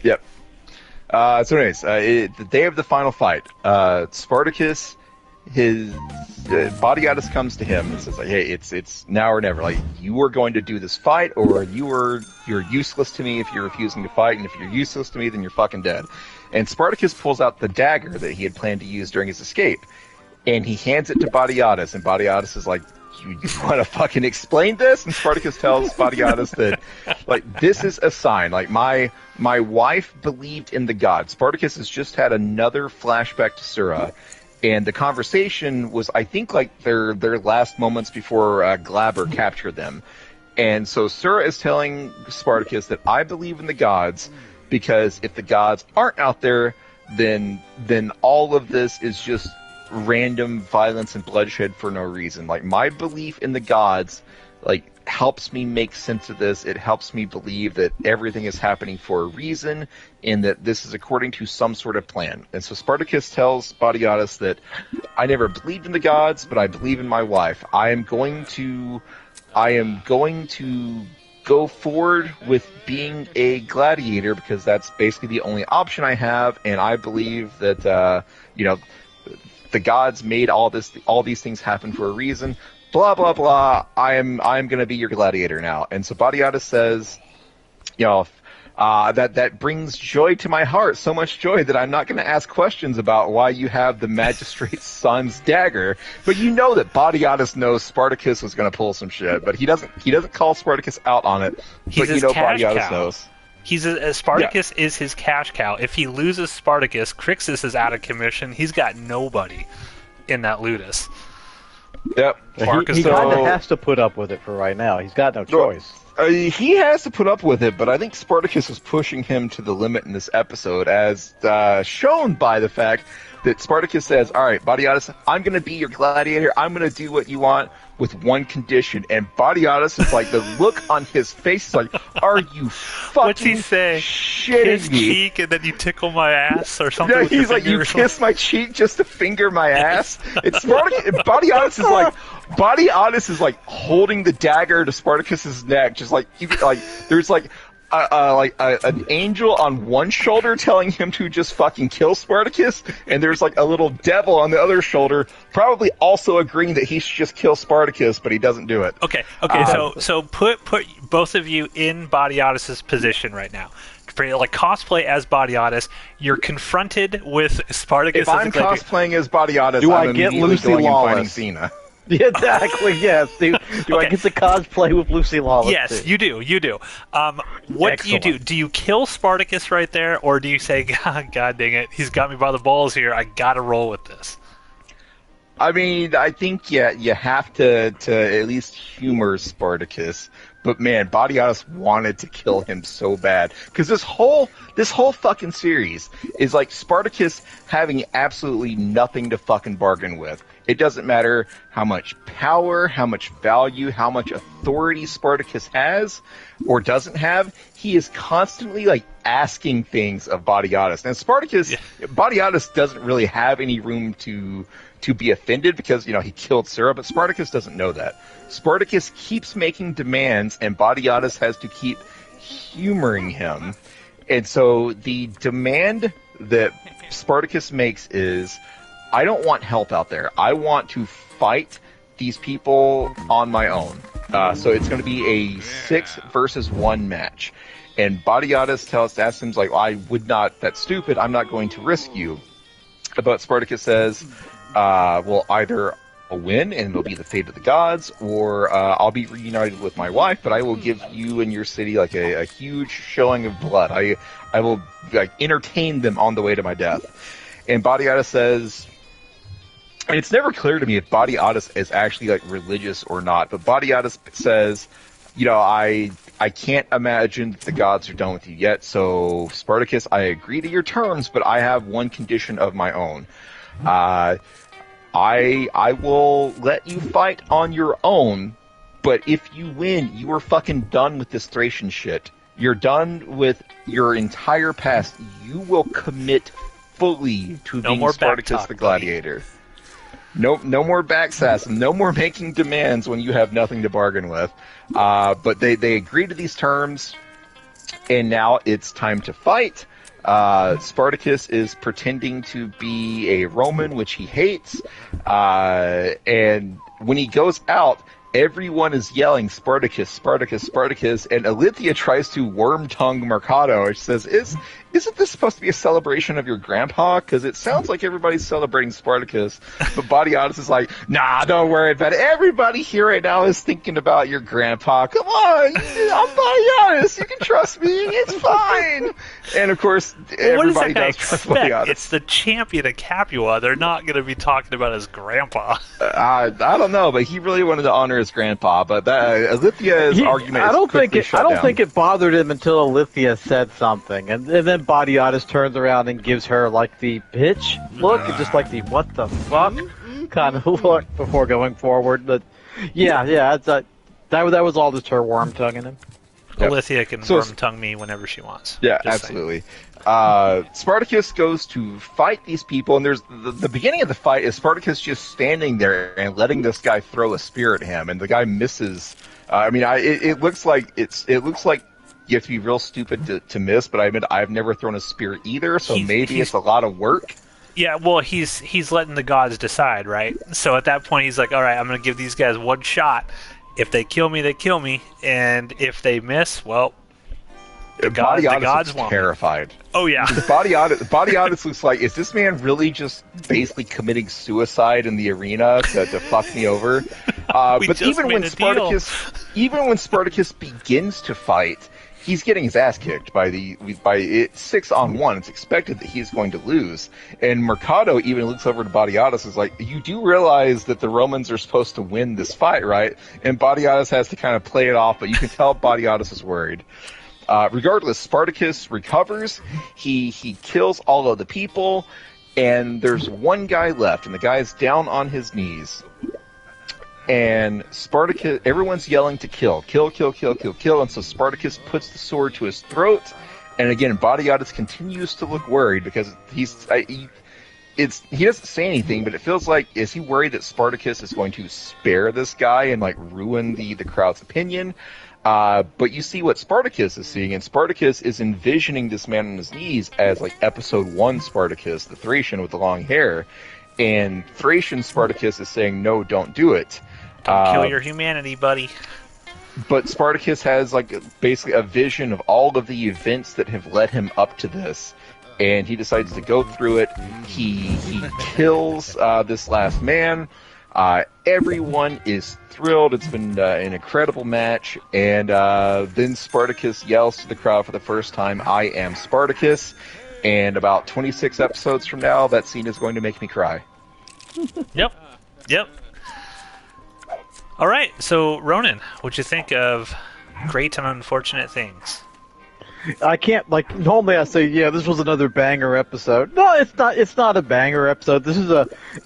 Yep. So anyways, the day of the final fight, Spartacus, Badiatus comes to him and says, like, hey, it's now or never. Like, you are going to do this fight, or you're useless to me if you're refusing to fight, and if you're useless to me, then you're fucking dead. And Spartacus pulls out the dagger that he had planned to use during his escape, and he hands it to Badiatus, and Badiatus is like, you want to fucking explain this? And Spartacus tells Badiatus that, like, this is a sign. Like, my wife believed in the gods. Spartacus has just had another flashback to Sura, and the conversation was, I think, like, their last moments before Glaber captured them. And so Sura is telling Spartacus that I believe in the gods, because if the gods aren't out there, then all of this is just random violence and bloodshed for no reason. Like, my belief in the gods, like, helps me make sense of this. It helps me believe that everything is happening for a reason, and that this is according to some sort of plan. And so Spartacus tells Badiatus that I never believed in the gods, but I believe in my wife. I am going to go forward with being a gladiator, because that's basically the only option I have, and I believe that the gods made all these things happen for a reason. Blah blah blah. I am going to be your gladiator now. And so Badiatus says, that brings joy to my heart, so much joy that I'm not going to ask questions about why you have the magistrate's son's dagger. But you know that Badiatus knows Spartacus was going to pull some shit, but he doesn't call Spartacus out on it. He's but his cash Badiatus cow. knows. Spartacus is his cash cow. If he loses Spartacus, Crixus is out of commission. He's got nobody in that ludus. Yep. He kind of has to put up with it for right now. He's got no choice. He has to put up with it, but I think Spartacus is pushing him to the limit in this episode, as shown by the fact that Spartacus says, all right, Badiatus, I'm going to be your gladiator. I'm going to do what you want with one condition. And Badiatus is like, the look on his face is like, are you fucking What's he say? shitting Kiss me? cheek and then you tickle my ass or something? Yeah, with your he's like, finger you or something? kiss my cheek just to finger my ass. It's Spartacus. Badiatus is like holding the dagger to Spartacus's neck, just like there's like an angel on one shoulder telling him to just fucking kill Spartacus, and there's like a little devil on the other shoulder, probably also agreeing that he should just kill Spartacus, but he doesn't do it. Okay. So put both of you in Badiatus's position right now. Like cosplay as Badiatus, you're confronted with Spartacus. If I'm cosplaying as Badiatus, Do I'm I get immediately Lucy going Lawless? and fighting Cena. Yeah, exactly, yes. Do I get the cosplay with Lucy Lawless? Yes, too? you do. What do you do? Do you kill Spartacus right there, or do you say, God dang it, he's got me by the balls here, I gotta roll with this? I mean, I think you have to at least humor Spartacus. But man, Badiatus wanted to kill him so bad, because this whole fucking series is like Spartacus having absolutely nothing to fucking bargain with. It doesn't matter how much power, how much value, how much authority Spartacus has or doesn't have. He is constantly like asking things of Badiatus. And Badiatus doesn't really have any room to be offended, because he killed Sura, but Spartacus doesn't know that. Spartacus keeps making demands, and Badiatus has to keep humoring him. And so the demand that Spartacus makes is, I don't want help out there. I want to fight these people on my own. So it's going to be a 6 versus 1 match. And Badiatus asks him, like, I would not, that's stupid, I'm not going to risk you. But Spartacus says, well, either I'll win and it'll be the fate of the gods, or I'll be reunited with my wife, but I will give you and your city like a huge showing of blood. I will like entertain them on the way to my death. And Badiatus says, and it's never clear to me if Badiatus is actually like religious or not, but Badiatus says, I can't imagine that the gods are done with you yet, so Spartacus, I agree to your terms, but I have one condition of my own. I will let you fight on your own, but if you win, you are fucking done with this Thracian shit. You're done with your entire past. You will commit fully to No being more Spartacus back talk, the Gladiator. No more backsass, no more making demands when you have nothing to bargain with. But they agree to these terms, and now it's time to fight. Spartacus is pretending to be a Roman, which he hates, and when he goes out, everyone is yelling, Spartacus, Spartacus, Spartacus, and Alithia tries to worm-tongue Mercado. She says, isn't this supposed to be a celebration of your grandpa? Because it sounds like everybody's celebrating Spartacus. But Badiatus is like, nah, don't worry about it. Everybody here right now is thinking about your grandpa. Come on, I'm Badiatus. You can trust me. It's fine. And, of course, everybody does trust Badiatus. It's the champion of Capua. They're not going to be talking about his grandpa. I don't know, but he really wanted to honor his grandpa. But Alithia's argument is I don't think it bothered him until Alithia said something, and then Badiatus turns around and gives her like the bitch look, just like the what the fuck kind of look before going forward. But yeah, it's that was all just her worm tonguing him. Yep. Alithia can worm tongue me whenever she wants. Yeah, Just absolutely. Spartacus goes to fight these people, and there's the beginning of the fight is Spartacus just standing there and letting this guy throw a spear at him, and the guy misses. It looks like you have to be real stupid to miss, but I admit I've never thrown a spear either, so maybe it's a lot of work. Yeah, well, he's letting the gods decide, right? So at that point, he's like, all right, I'm going to give these guys one shot. If they kill me, they kill me, and if they miss, well, the gods want terrified. Me. Oh, yeah. Badiatus looks like, is this man really just basically committing suicide in the arena to fuck me over? But even when Spartacus begins to fight, he's getting his ass kicked by 6-on-1. It's expected that he's going to lose. And Mercado even looks over to Badiatus and is like, you do realize that the Romans are supposed to win this fight, right? And Badiatus has to kind of play it off, but you can tell Badiatus is worried. Regardless, Spartacus recovers. He kills all of the people, and there's one guy left, and the guy is down on his knees. And Spartacus, everyone's yelling to kill, and so Spartacus puts the sword to his throat, and again, Badiatus continues to look worried because he doesn't say anything, but it feels like, is he worried that Spartacus is going to spare this guy and like ruin the crowd's opinion? But you see what Spartacus is seeing, and Spartacus is envisioning this man on his knees as like episode 1 Spartacus, the Thracian with the long hair, and Thracian Spartacus is saying, no, don't do it. Don't kill your humanity, buddy. But Spartacus has like basically a vision of all of the events that have led him up to this, and he decides to go through it. He kills this last man. Everyone is thrilled. It's been an incredible match, and then Spartacus yells to the crowd for the first time, I am Spartacus, and about 26 episodes from now, that scene is going to make me cry. Yep. All right, so Ronan, what'd you think of Great and Unfortunate Things? I can't, like, normally I say, yeah, this was another banger episode. No, it's not a banger episode.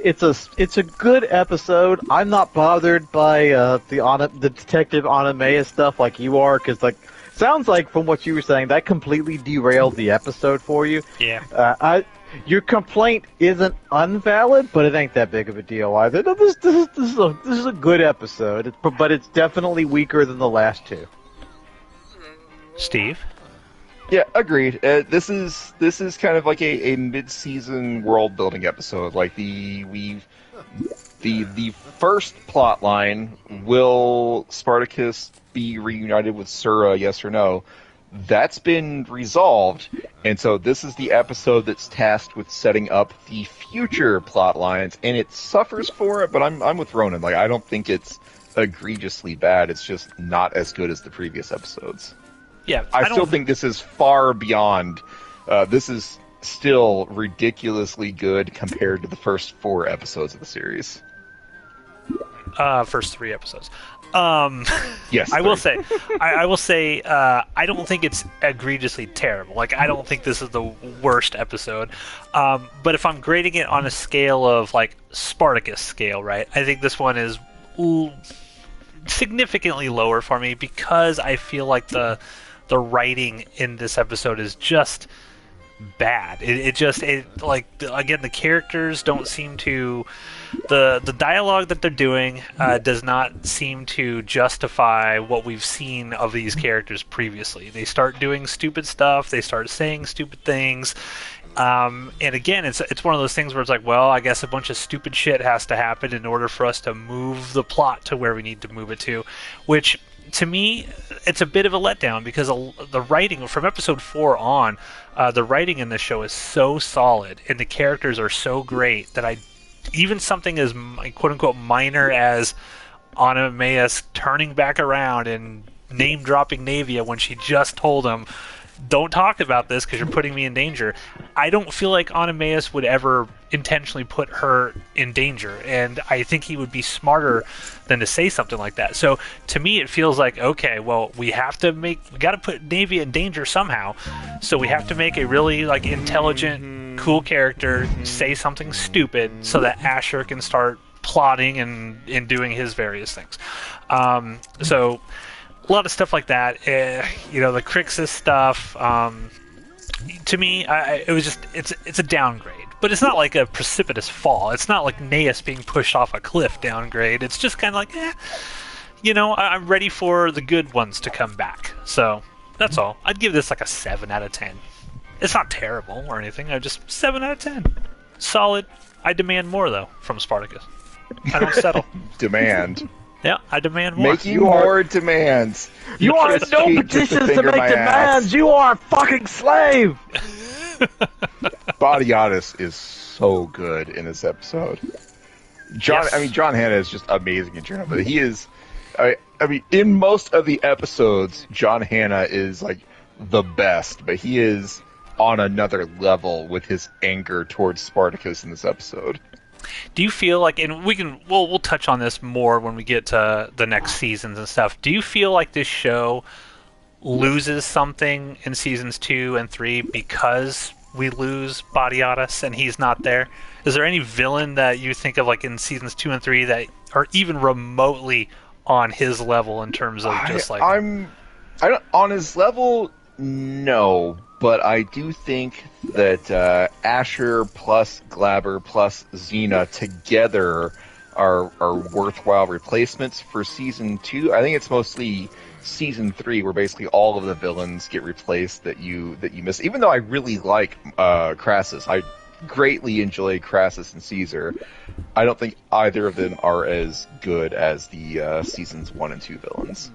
It's a good episode. I'm not bothered by the Detective Anamea stuff like you are, because, like, sounds like from what you were saying, that completely derailed the episode for you. Yeah. Your complaint isn't unvalid, but it ain't that big of a deal either. No, this is a good episode, but it's definitely weaker than the last two. Steve? Yeah, agreed. This is kind of like a mid-season world-building episode. Like the first plot line, will Spartacus be reunited with Sura, yes or no? That's been resolved, and so this is the episode that's tasked with setting up the future plot lines, and it suffers for it, but I'm with Ronan. Like, I don't think it's egregiously bad. It's just not as good as the previous episodes. Yeah, I still think this is far beyond. This is still ridiculously good compared to the first 4 episodes of the series. First 3 episodes. Yes, I will say, I don't think it's egregiously terrible. Like, I don't think this is the worst episode. But if I'm grading it on a scale of like Spartacus scale, right? I think this one is significantly lower for me because I feel like the writing in this episode is just bad. Again, the characters don't seem to, the dialogue that they're doing does not seem to justify what we've seen of these characters previously. They start doing stupid stuff, they start saying stupid things, and again, it's one of those things where it's like, well, I guess a bunch of stupid shit has to happen in order for us to move the plot to where we need to move it to, which to me, it's a bit of a letdown because the writing from episode 4 on, the writing in this show is so solid and the characters are so great that even something as quote unquote minor as Anameus turning back around and name dropping Navia when she just told him, don't talk about this because you're putting me in danger. I don't feel like Anameus would ever intentionally put her in danger, and I think he would be smarter than to say something like that. So to me, it feels like, okay, well, we got to put Navia in danger somehow. So we have to make a really intelligent, cool character say something stupid so that Asher can start plotting and doing his various things. So a lot of stuff like that. The Crixus stuff. To me, it's a downgrade, but it's not like a precipitous fall. It's not like Naeus being pushed off a cliff downgrade. It's just kind of like, I'm ready for the good ones to come back. So that's all. I'd give this like a 7 out of 10. It's not terrible or anything. I just 7 out of 10. Solid. I demand more though from Spartacus. I don't settle. Demand. Yeah, I demand more. Making more demands. You are in no position to make demands. You are a fucking slave. Badiatus is so good in this episode. John Hannah is just amazing in general, but he is. In most of the episodes, John Hannah is like the best, but he is on another level with his anger towards Spartacus in this episode. Do you feel like, and we'll touch on this more when we get to the next seasons and stuff. Do you feel like this show loses something in seasons 2 and 3 because we lose Badiatus and he's not there? Is there any villain that you think of like in seasons 2 and 3 that are even remotely on his level in terms of just like... on his level, no. But I do think that Asher plus Glaber plus Xena together are worthwhile replacements for season 2. I think it's mostly season 3 where basically all of the villains get replaced that you miss. Even though I really like Crassus, I greatly enjoy Crassus and Caesar. I don't think either of them are as good as the seasons 1 and 2 villains.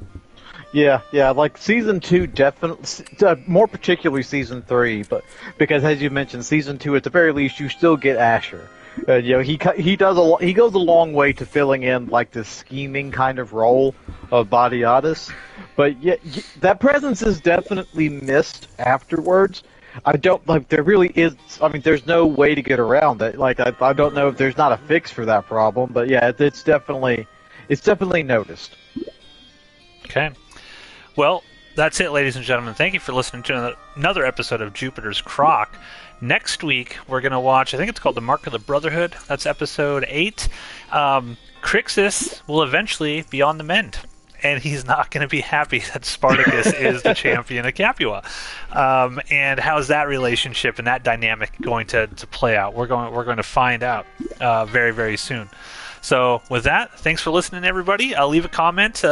Yeah, like season 2 definitely, more particularly season 3, but because as you mentioned, season 2 at the very least you still get Asher. He goes a long way to filling in like this scheming kind of role of Badiatus, but yet that presence is definitely missed afterwards. I don't like there really is. I mean, there's no way to get around it. Like I don't know if there's not a fix for that problem, but yeah, it's definitely noticed. Okay. Well, that's it, ladies and gentlemen. Thank you for listening to another episode of Jupiter's Croc. Next week, we're going to watch, I think it's called The Mark of the Brotherhood. That's episode 8. Crixus will eventually be on the mend, and he's not going to be happy that Spartacus is the champion of Capua. And how's that relationship and that dynamic going to play out? We're going to find out very, very soon. So with that, thanks for listening, everybody. Leave a comment.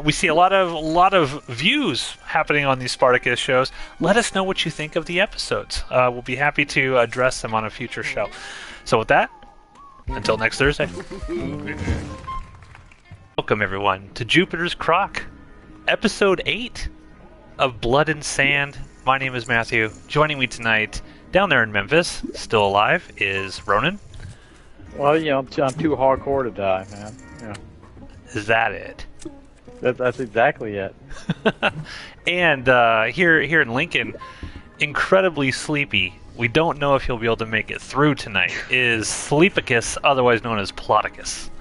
We see a lot of views happening on these Spartacus shows. Let us know what you think of the episodes. We'll be happy to address them on a future show. So with that, until next Thursday. Welcome, everyone, to Jupiter's Croc, episode 8 of Blood and Sand. My name is Matthew. Joining me tonight, down there in Memphis, still alive, is Ronan. Well, I'm too hardcore to die, man. Yeah. Is that it? That's exactly it. And here in Lincoln, incredibly sleepy. We don't know if he'll be able to make it through tonight. Is Sleepicus, otherwise known as Ploticus.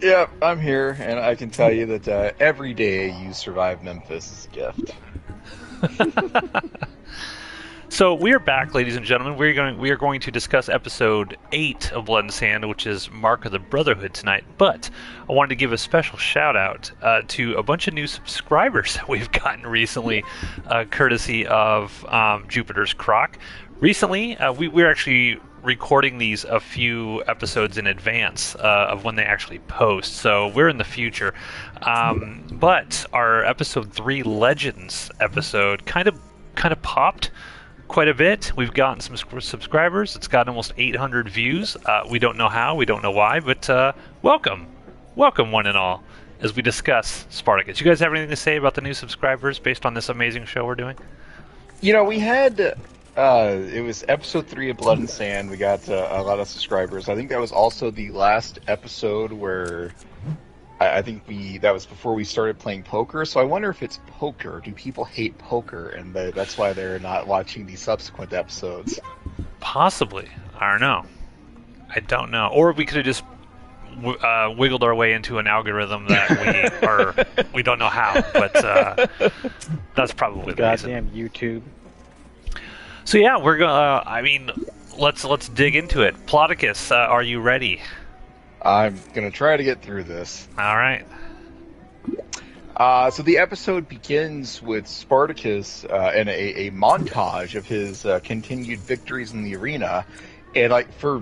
Yeah, I'm here, and I can tell you that every day you survive Memphis is a gift. So we are back, ladies and gentlemen. We are going to discuss episode 8 of Blood and Sand, which is Mark of the Brotherhood tonight. But I wanted to give a special shout out to a bunch of new subscribers that we've gotten recently, courtesy of Jupiter's Croc. Recently, we're actually recording these a few episodes in advance of when they actually post, so we're in the future. But our episode 3 Legends episode kind of popped quite a bit. We've gotten some subscribers. It's got almost 800 views. We don't know how, we don't know why, but welcome one and all as we discuss Spartacus. You guys have anything to say about the new subscribers based on this amazing show we're doing? We had it was episode 3 of Blood and Sand. We got a lot of subscribers. I think that was also the last episode where I think that was before we started playing poker, so I wonder if it's poker. Do people hate poker, and that's why they're not watching the subsequent episodes? Possibly. I don't know. Or we could have just wiggled our way into an algorithm that we don't know how, but that's probably the reason. Goddamn YouTube. So yeah, we're gonna. Let's dig into it. Spartacus, are you ready? I'm gonna try to get through this. All right. So the episode begins with Spartacus and a montage of his continued victories in the arena, and for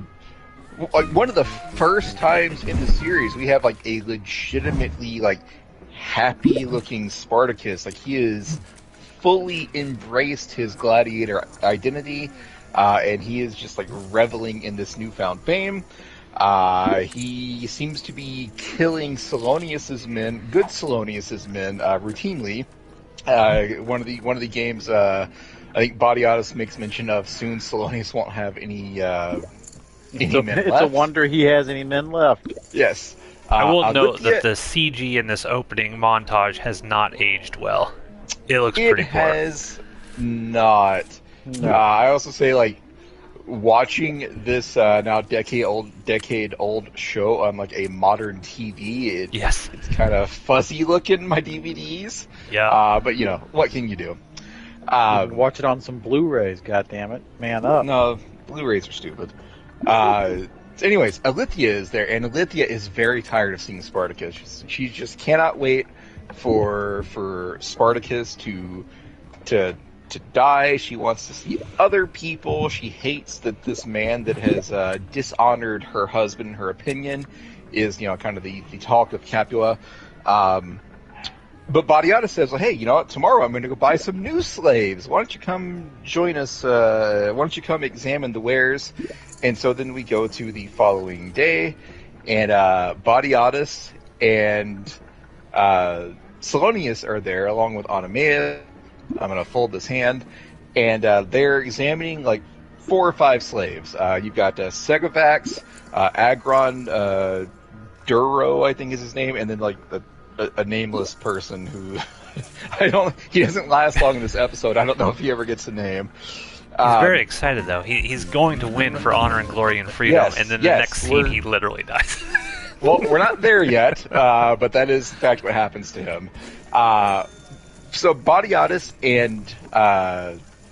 one of the first times in the series, we have a legitimately happy-looking Spartacus. He is fully embraced his gladiator identity, and he is just reveling in this newfound fame. He seems to be killing Salonius's men, good Salonius's men, routinely. One of the games, I think Badiatus makes mention of soon Salonius won't have any men left. It's a wonder he has any men left. Yes. I will note that the CG in this opening montage has not aged well. It looks pretty poor. It has not. No. I also say, watching this now decade old show on a modern TV, yes, it's kind of fuzzy looking, my DVDs. Yeah. But what can you do? You can watch it on some Blu-rays. God damn it, man up. No, Blu-rays are stupid. Anyways, Alithia is there, and Alithia is very tired of seeing Spartacus. She just cannot wait for Spartacus to die. She wants to see other people. She hates that this man that has dishonored her husband in her opinion is, kind of the talk of Capua. But Badiata says, well, hey, tomorrow I'm going to go buy some new slaves. Why don't you come join us? Why don't you come examine the wares? And so then we go to the following day, and Badiatus and Salonius are there along with Onomea. I'm going to fold this hand, and they're examining 4 or 5 slaves. You've got Segovax, Agron, Duro, I think is his name, and then a nameless person who he doesn't last long in this episode. I don't know if he ever gets a name. He's very excited though. He's going to win for honor and glory and freedom, yes, and then the next scene he literally dies. Well, we're not there yet, but that is in fact what happens to him. So Badiatus and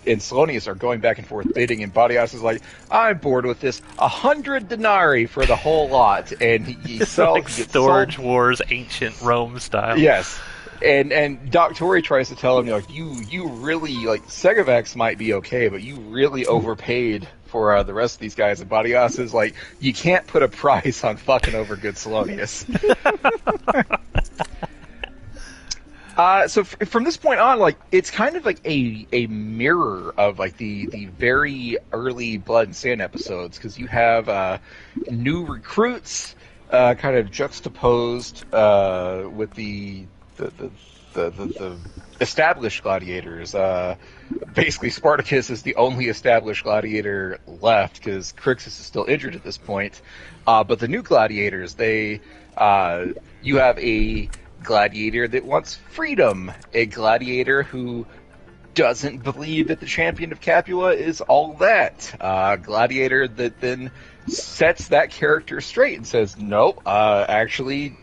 Salonius are going back and forth bidding, and Badiatus is like, I'm bored with this. 100 denarii for the whole lot, and he sells. Storage Wars, ancient Rome style. Yes, and Doc Tori tries to tell him, you really Segovax might be okay, but you really overpaid for the rest of these guys. And Badiatus is like, you can't put a price on fucking over good Salonius. So from this point on, it's kind of a mirror of the very early Blood and Sand episodes, because you have new recruits kind of juxtaposed with the established gladiators. Basically, Spartacus is the only established gladiator left because Crixus is still injured at this point. But the new gladiators, you have a gladiator that wants freedom, a gladiator who doesn't believe that the champion of Capua is all that, a gladiator that then sets that character straight and says, nope, actually,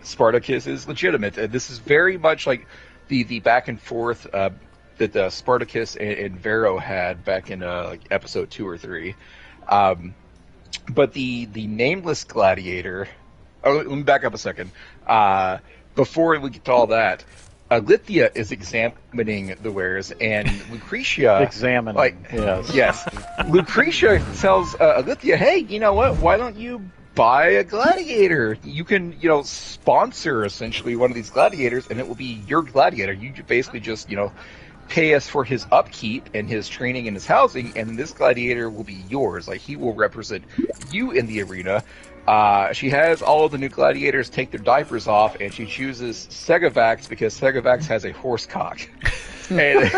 Spartacus is legitimate. This is very much like the back and forth that Spartacus and Vero had back in like episode 2 or 3. But the nameless gladiator. Oh, let me back up a second. Before we get to all that, Lithia is examining the wares, and Lucretia yes, Lucretia tells Lithia, "Hey, you know what? Why don't you buy a gladiator? You can, sponsor essentially one of these gladiators, and it will be your gladiator. You basically just, pay us for his upkeep and his training and his housing, and this gladiator will be yours. Like, he will represent you in the arena." She has all of the new gladiators take their diapers off, and she chooses Segavax because Segavax has a horse cock. And,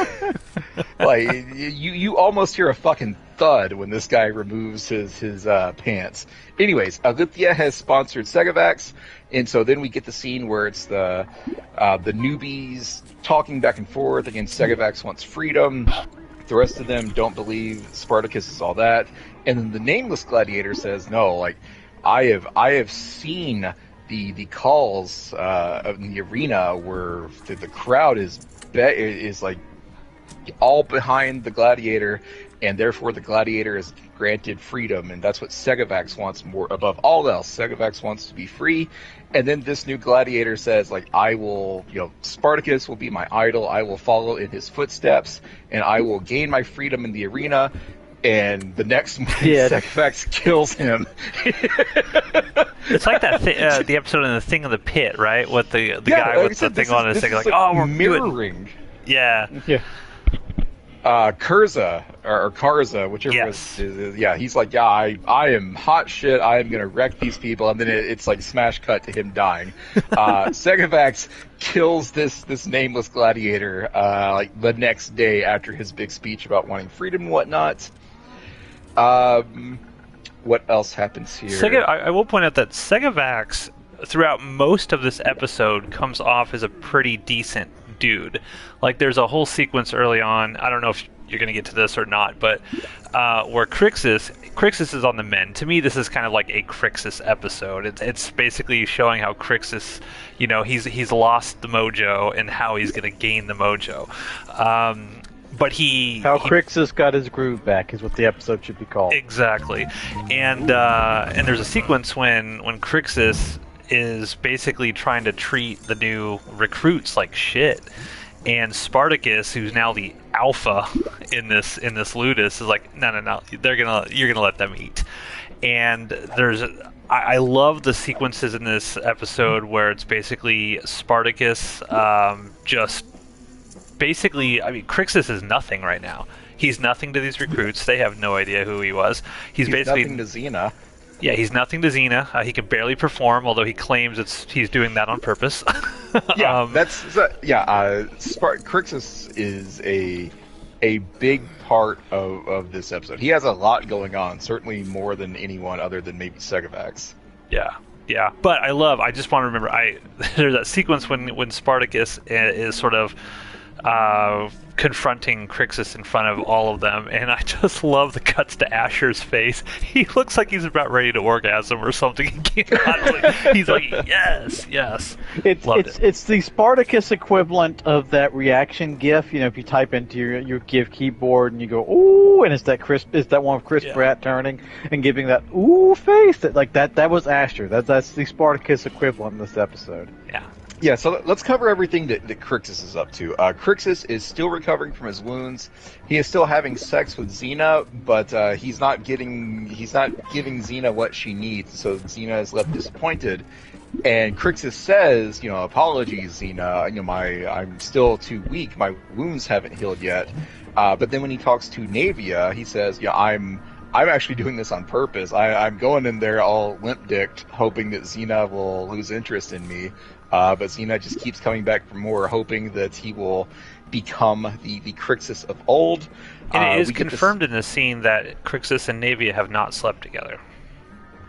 like, you almost hear a fucking thud when this guy removes his pants. Anyways, Lithia has sponsored Segavax, and so then we get the scene where it's the newbies talking back and forth. Again, Segavax wants freedom. The rest of them don't believe Spartacus is all that. And then the nameless gladiator says, "No, like, I have seen the calls in the arena where the crowd is like all behind the gladiator, and therefore the gladiator is granted freedom, and that's what Segavax wants more above all else. Segavax wants to be free." And then this new gladiator says, like, "I will, Spartacus will be my idol. I will follow in his footsteps, and I will gain my freedom in the arena." And the next morning, Segavax kills him. It's like that the episode in The Thing in the Pit, right? With the guy with the thing on his thing, like, "Oh, we're mirroring." Yeah. Kurza or Karza, whichever is, he's like, "Yeah, I am hot shit. I am gonna wreck these people," and then it's like smash cut to him dying. Segavax kills this nameless gladiator like the next day after his big speech about wanting freedom and whatnot. What else happens here? I will point out that Segavax, throughout most of this episode, comes off as a pretty decent dude. Like, there's a whole sequence early on, I don't know if you're going to get to this or not, but where Crixus is on the mend. To me, this is kind of like a Crixus episode. It's basically showing how Crixus, he's lost the mojo and how he's going to gain the mojo. But Crixus got his groove back is what the episode should be called. Exactly. And there's a sequence when Crixus is basically trying to treat the new recruits like shit, and Spartacus, who's now the alpha in this Ludus, is like, no, you're gonna let them eat. And I love the sequences in this episode where it's basically Spartacus just basically, I mean, Crixus is nothing right now. He's nothing to these recruits. They have no idea who he was. He's basically nothing to Xena. Yeah, he's nothing to Xena. He can barely perform, although he claims he's doing that on purpose. Yeah, Crixus is a big part of this episode. He has a lot going on, certainly more than anyone other than maybe Segavax. Yeah. But I just want to remember, there's that sequence when Spartacus is sort of confronting Crixus in front of all of them, and I just love the cuts to Asher's face. He looks like he's about ready to orgasm or something. He's like, yes. It's the Spartacus equivalent of that reaction GIF. If you type into your GIF keyboard and you go ooh, and it's that one of Chris Pratt turning and giving that ooh face. That was Asher. That's the Spartacus equivalent in this episode. Yeah, so let's cover everything that Crixus is up to. Crixus is still recovering from his wounds. He is still having sex with Xena, but he's not giving Xena what she needs, so Xena is left disappointed. And Crixus says, "Apologies, Xena. I'm still too weak. My wounds haven't healed yet." But then when he talks to Navia, he says, "Yeah, I'm actually doing this on purpose. I'm going in there all limp-dicked, hoping that Xena will lose interest in me." But Xena just keeps coming back for more, hoping that he will become the Crixus of old. And it is confirmed in the scene that Crixus and Navia have not slept together.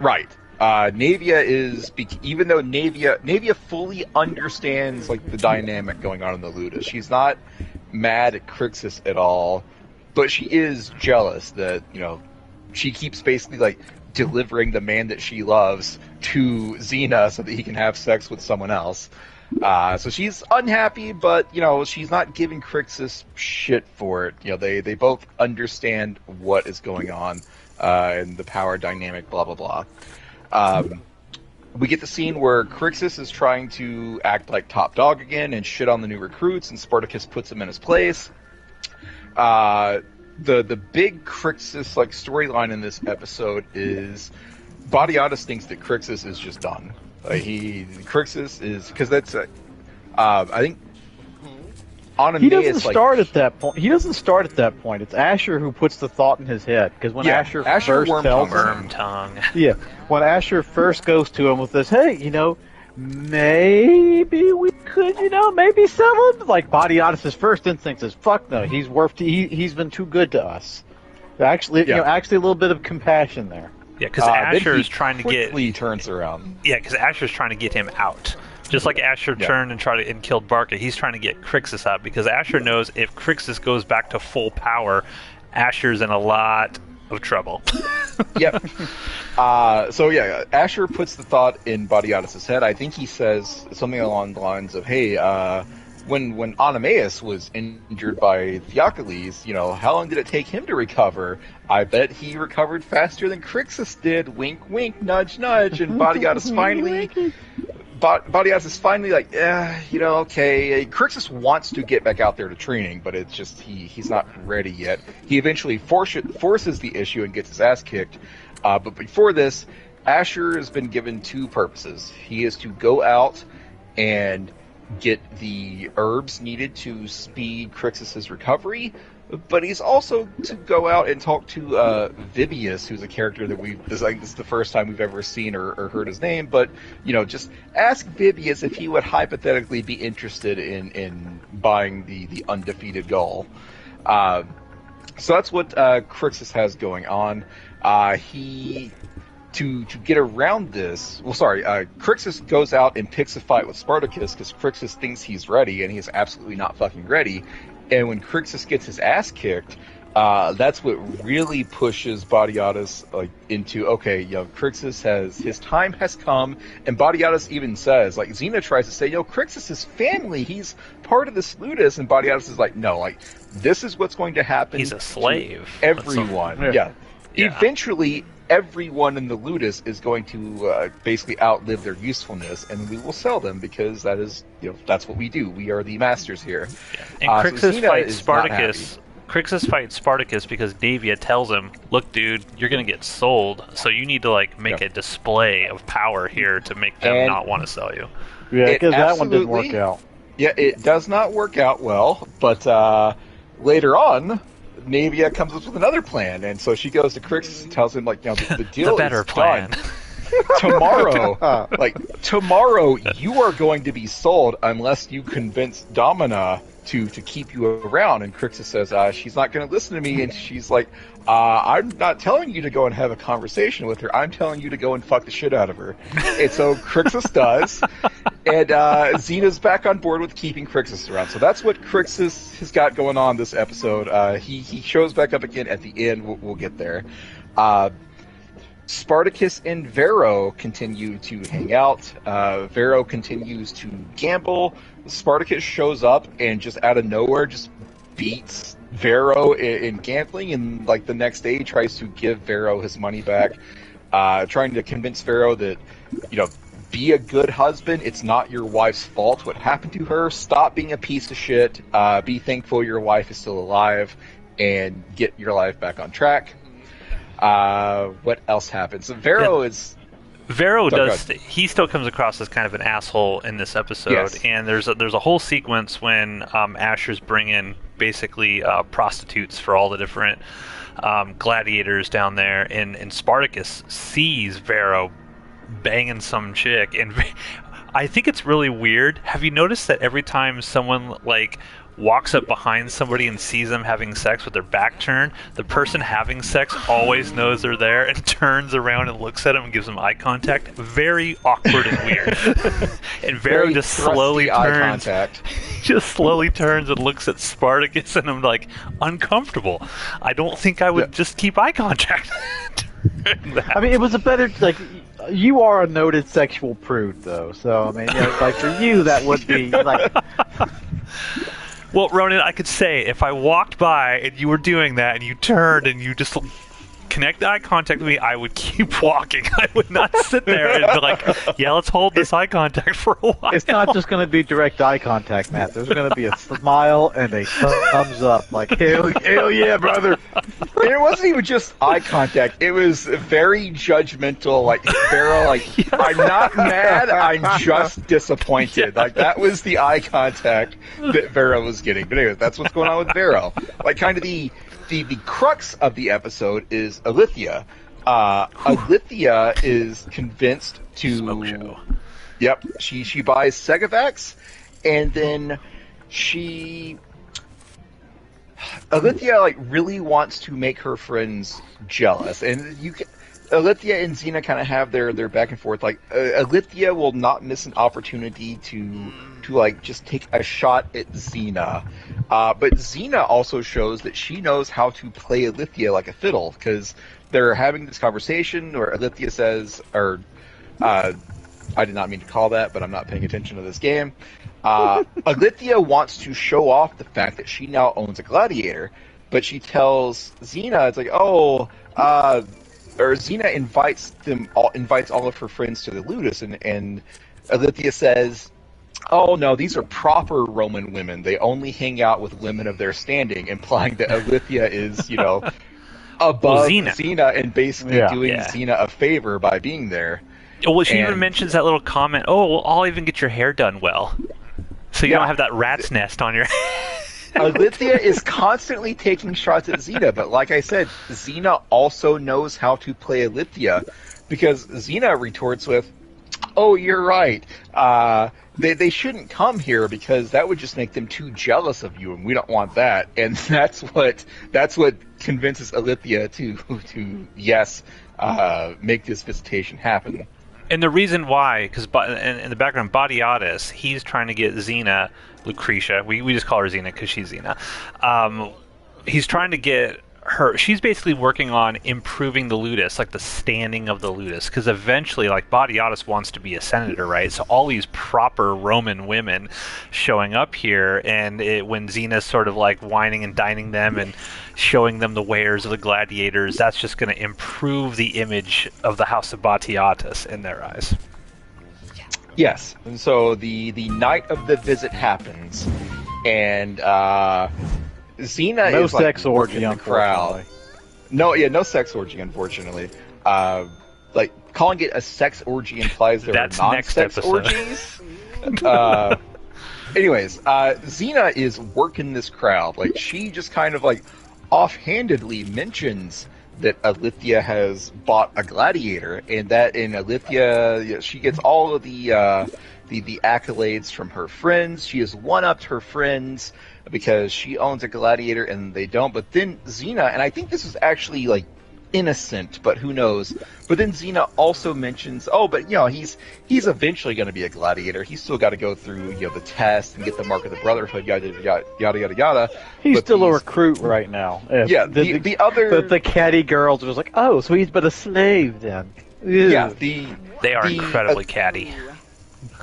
Right. Navia is, even though Navia fully understands like the dynamic going on in the Ludus. She's not mad at Crixus at all, but she is jealous that she keeps basically like delivering the man that she loves to Xena so that he can have sex with someone else. So she's unhappy, but she's not giving Crixus shit for it. They both understand what is going on and the power dynamic, blah blah blah. We get the scene where Crixus is trying to act like top dog again and shit on the new recruits, and Spartacus puts him in his place. The big Crixus storyline in this episode is Badiatus thinks that Crixus is just done. Crixus is because that's I think he doesn't start at that point. He doesn't start at that point. It's Asher who puts the thought in his head because when Asher first tells him, when Asher first goes to him with this, hey, maybe we could, maybe sell him. Badiatus' first instinct is, fuck no, he's been too good to us. Actually, actually a little bit of compassion there. Yeah, because Asher is trying to get. Quickly turns around. Yeah, because Asher's trying to get him out. Just like Asher turned and killed Barca, he's trying to get Crixus out because Asher knows if Crixus goes back to full power, Asher's in a lot of trouble. Yep. Asher puts the thought in Badiatus' head. I think he says something along the lines of, "Hey, when Oenomaus was injured by Theocles, how long did it take him to recover? I bet he recovered faster than Crixus did. Wink, wink, nudge, nudge." And Badiatus is finally like, okay. Crixus wants to get back out there to training, but it's just he's not ready yet. He eventually forces the issue and gets his ass kicked. But before this, Asher has been given two purposes. He is to go out and get the herbs needed to speed Crixus' recovery, but he's also to go out and talk to Vibius, who's a character that this is the first time we've ever seen or heard his name, but just ask Vibius if he would hypothetically be interested in buying the undefeated Gaul. So that's what Crixus has going on. To get around this, Crixus goes out and picks a fight with Spartacus because Crixus thinks he's ready, and he's absolutely not fucking ready. And when Crixus gets his ass kicked, that's what really pushes Badiatus into, okay, Crixus his time has come, and Badiatus even says, Xena tries to say, Crixus is family, he's part of this ludus, and Badiatus is like, no, this is what's going to happen. He's a slave. Everyone. Yeah. Eventually, everyone in the ludus is going to basically outlive their usefulness, and we will sell them because that is, that's what we do. We are the masters here. Yeah. And Crixus fights Spartacus. Crixus fights Spartacus because Davia tells him, "Look, dude, you're gonna get sold, so you need to make a display of power here to make them not want to sell you." Yeah, because that one didn't work out. Yeah, it does not work out well, but later on, Navia comes up with another plan, and so she goes to Crixus and tells him, the deal the better is plan. done. Tomorrow, you are going to be sold unless you convince Domina to keep you around. And Crixus says, she's not going to listen to me, and she's like, I'm not telling you to go and have a conversation with her. I'm telling you to go and fuck the shit out of her. And so Crixus does, and Xena's back on board with keeping Crixus around. So that's what Crixus has got going on this episode. He shows back up again at the end. We'll get there. Spartacus and Vero continue to hang out. Vero continues to gamble. Spartacus shows up and just out of nowhere just beats Vero in gambling, and the next day he tries to give Vero his money back, trying to convince Vero that, be a good husband. It's not your wife's fault what happened to her. Stop being a piece of shit. Be thankful your wife is still alive, and get your life back on track. What else happens? So Vero he still comes across as kind of an asshole in this episode. Yes. And there's a whole sequence when Asher's bringing basically prostitutes for all the different gladiators down there, and Spartacus sees Vero banging some chick, and I think it's really weird. Have you noticed that every time someone walks up behind somebody and sees them having sex with their back turned, the person having sex always knows they're there and turns around and looks at them and gives them eye contact? Very awkward and weird. And Vero just slowly turns. Just slowly turns and looks at Spartacus, and I'm uncomfortable. I don't think I would just keep eye contact. I mean, it was a better You are a noted sexual prude, though. So I mean, like for you, that would be like. Well, Ronan, I could say if I walked by and you were doing that and you turned and you just connect eye contact with me, I would keep walking. I would not sit there and be like, yeah, let's hold this eye contact for a while. It's not just going to be direct eye contact, Matt. There's going to be a smile and a thumbs up. Like, hell yeah, brother. And it wasn't even just eye contact. It was very judgmental. Like, Vero, like, I'm not mad. I'm just disappointed. Like, that was the eye contact that Vero was getting. But anyway, that's what's going on with Vero. Like, kind of the crux of the episode is Alithia. Alithia is convinced to... Smoke show. Yep. She buys Segavax, and then Alithia, like, really wants to make her friends jealous. And Alithia and Xena kind of have their back and forth. Like, Alithia will not miss an opportunity to like just take a shot at Xena. But Xena also shows that she knows how to play Alithia like a fiddle, because they're having this conversation where Alithia says, I did not mean to call that, but I'm not paying attention to this game. Alithia wants to show off the fact that she now owns a gladiator, but she tells Xena, it's like, or Xena invites all of her friends to the Ludus, and Alithia says, oh no, these are proper Roman women. They only hang out with women of their standing, implying that Alithia is, above Xena and basically doing Xena a favor by being there. Well, she even mentions that little comment, oh, well, I'll even get your hair done well. So you don't have that rat's nest on your Alithia is constantly taking shots at Xena, but like I said, Xena also knows how to play Alithia, because Xena retorts with, oh, you're right. They shouldn't come here because that would just make them too jealous of you, and we don't want that. And that's what convinces Alithia to make this visitation happen. And the reason why, because in the background, Badiatus, he's trying to get Xena, Lucretia, we just call her Xena because she's Xena, he's trying to get her, she's basically working on improving the Ludus, like the standing of the Ludus, because eventually, like, Badiatus wants to be a senator, right? So all these proper Roman women showing up here, and when Xena's sort of like whining and dining them and showing them the wares of the gladiators, that's just going to improve the image of the House of Batiatus in their eyes. Yes, and so the night of the visit happens, and Xena no is sex like orgy in the crowd. No sex orgy, unfortunately. Like, calling it a sex orgy implies there That's are next non-sex episode. orgies. Anyways, Xena is working this crowd. Like, she just kind of like offhandedly mentions that Alithia has bought a gladiator, and that in Alithia, she gets all of the accolades from her friends. She has one-upped her friends because she owns a gladiator and they don't. But then Xena, and I think this is actually like innocent, but who knows? But then Xena also mentions, but he's eventually going to be a gladiator. He's still got to go through the test and get the mark of the Brotherhood, yada yada yada yada yada. He's still a recruit right now. Yeah, the catty girls are just like, oh, so he's but a slave then. Ew. Yeah, they are incredibly catty.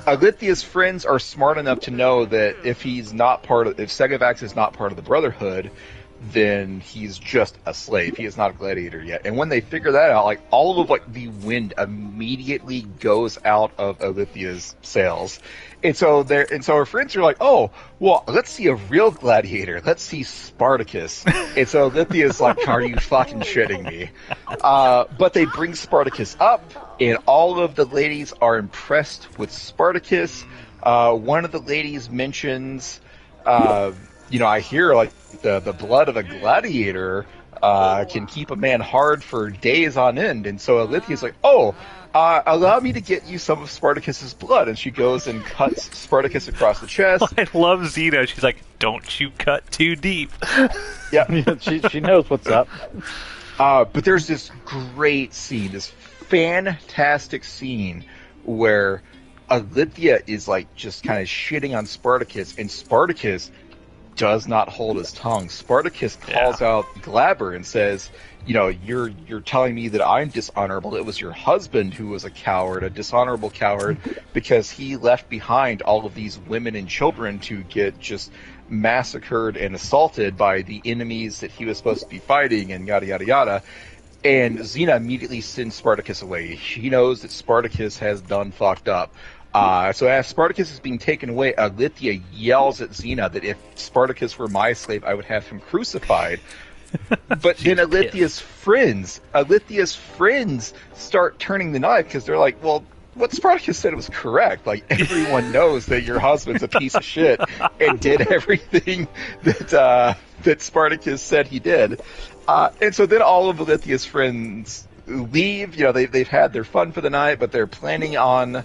Alithia's friends are smart enough to know that if Segavax is not part of the Brotherhood, then he's just a slave. He is not a gladiator yet. And when they figure that out, like, all of like the wind immediately goes out of Alithia's sails. And so her friends are like, oh, well, let's see a real gladiator. Let's see Spartacus. And so Lithia's like, are you fucking shitting me? But they bring Spartacus up, and all of the ladies are impressed with Spartacus. One of the ladies mentions, I hear like the blood of a gladiator can keep a man hard for days on end. And so Alithia's like, allow me to get you some of Spartacus's blood. And she goes and cuts Spartacus across the chest. I love Xena. She's like, don't you cut too deep. Yeah. she knows what's up. But there's this great scene, this fantastic scene where Alithia is like just kind of shitting on Spartacus, and Spartacus does not hold his tongue. Spartacus calls out Glaber and says, you're telling me that I'm dishonorable. It was your husband who was a coward, a dishonorable coward, because he left behind all of these women and children to get just massacred and assaulted by the enemies that he was supposed to be fighting, and yada, yada, yada. And Xena immediately sends Spartacus away. She knows that Spartacus has done fucked up. So as Spartacus is being taken away, Alithia yells at Xena that if Spartacus were my slave, I would have him crucified. But then Alithia's friends start turning the knife because they're like, well, what Spartacus said was correct. Like, everyone knows that your husband's a piece of shit and did everything that Spartacus said he did. And so then all of Alithia's friends leave. They've had their fun for the night, but they're planning on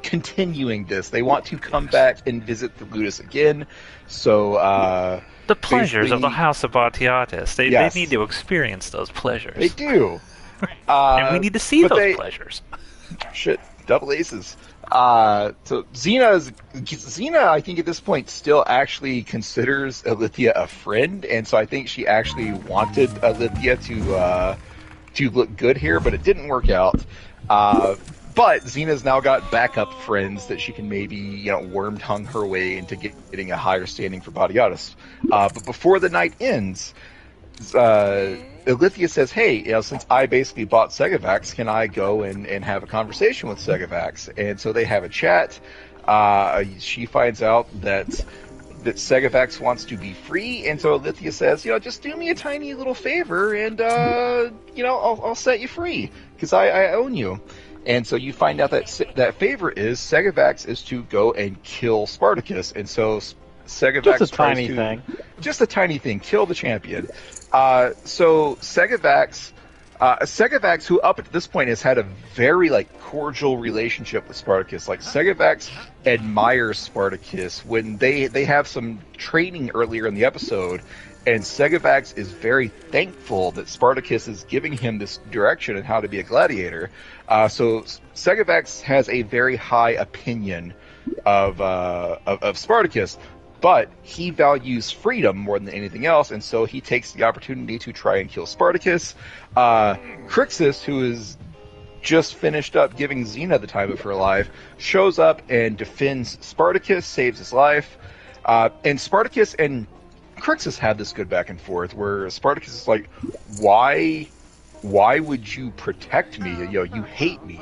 continuing this. They want to come back and visit the Ludus again. So the pleasures of the House of Batiatus. They need to experience those pleasures. They do. And we need to see those pleasures. Shit, double aces. So Xena, I think at this point still actually considers Alithia a friend, and so I think she actually wanted Alithia to look good here, but it didn't work out. But Xena's now got backup friends that she can maybe, worm tongue her way into getting a higher standing for Batiatus. But before the night ends, Alithia says, hey, since I basically bought Segavax, can I go and have a conversation with Segavax? And so they have a chat. She finds out that Segavax wants to be free, and so Alithia says, just do me a tiny little favor, and, I'll set you free, because I own you. And so you find out that favor is Segavax is to go and kill Spartacus, and so Segavax just a tiny thing. Just a tiny thing. Kill the champion. So Segavax, who up at this point has had a very cordial relationship with Spartacus. Segavax admires Spartacus when they have some training earlier in the episode, and Segavax is very thankful that Spartacus is giving him this direction on how to be a gladiator. So Segavax has a very high opinion of Spartacus. But he values freedom more than anything else, and so he takes the opportunity to try and kill Spartacus. Crixus, who is just finished up giving Xena the time of her life, shows up and defends Spartacus, saves his life. And Spartacus and Crixus have this good back and forth, where Spartacus is like, why would you protect me? You hate me.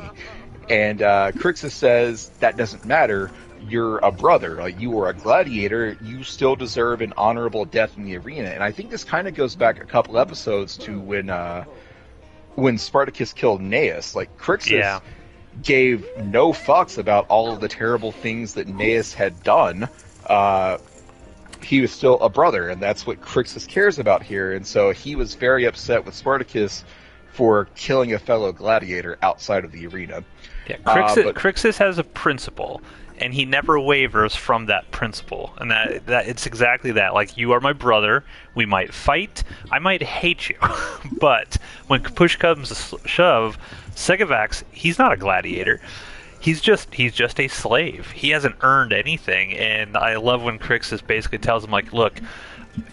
And Crixus says, that doesn't matter. You're a brother. You are a gladiator. You still deserve an honorable death in the arena. And I think this kind of goes back a couple episodes to when Spartacus killed Gnaeus. Crixus gave no fucks about all of the terrible things that Gnaeus had done. He was still a brother, and that's what Crixus cares about here. And so he was very upset with Spartacus for killing a fellow gladiator outside of the arena. Yeah, Crixus has a principle, and he never wavers from that principle. And that it's exactly that. You are my brother. We might fight. I might hate you. But when push comes to shove, Segavax, he's not a gladiator. He's just a slave. He hasn't earned anything. And I love when Crixus basically tells him, look,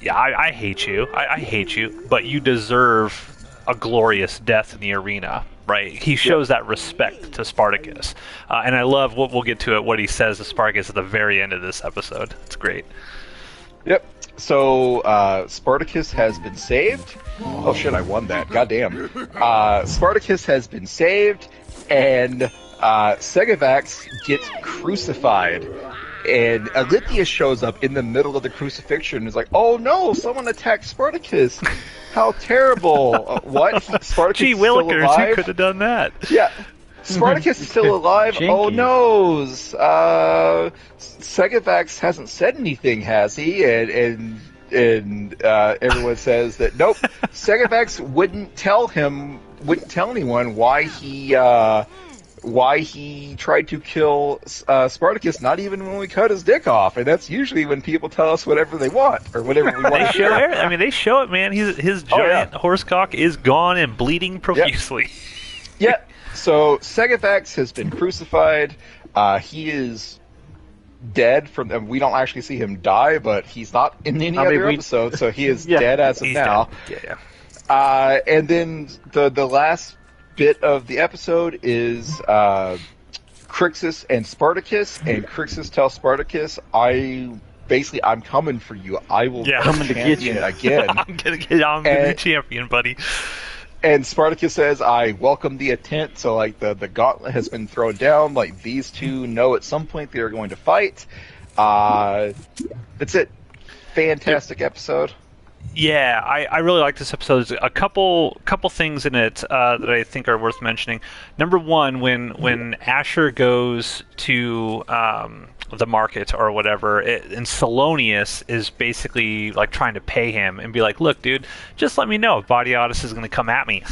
yeah, I hate you. I hate you, but you deserve a glorious death in the arena. Right, he shows that respect to Spartacus, and I love we'll get to it. What he says to Spartacus at the very end of this episode, it's great. Yep. So Spartacus has been saved. Oh shit! I won that. Goddamn. Spartacus has been saved, and Segavax gets crucified. And Alithia shows up in the middle of the crucifixion and is like, "Oh no! Someone attacked Spartacus! How terrible! What? Spartacus Gee is still willikers, alive? Who could have done that? Yeah, Spartacus is still alive. Oh no! Segavax hasn't said anything, has he? And everyone says that nope. Segavax wouldn't tell anyone why he tried to kill Spartacus, not even when we cut his dick off. And that's usually when people tell us whatever they want, or whatever we want They to show hear. it. I mean, they show it, man. His giant horsecock is gone and bleeding profusely. Yeah. So Segavax has been crucified. He is dead from, and we don't actually see him die, but he's not in any other episode, so he is dead as of now. Dead. Yeah. And then the last bit of the episode is Crixus and Spartacus, and Crixus tells Spartacus, I'm coming for you. I will come to get you again. I'm gonna be champion, buddy. And Spartacus says, I welcome the attempt. So, like, the gauntlet has been thrown down. Like, these two know at some point they are going to fight. That's it. Fantastic episode. Yeah, I really like this episode. There's a couple things in it that I think are worth mentioning. Number one, when Asher goes to the market or whatever, and Salonius is basically like trying to pay him and be like, look, dude, just let me know if Badiatus is going to come at me.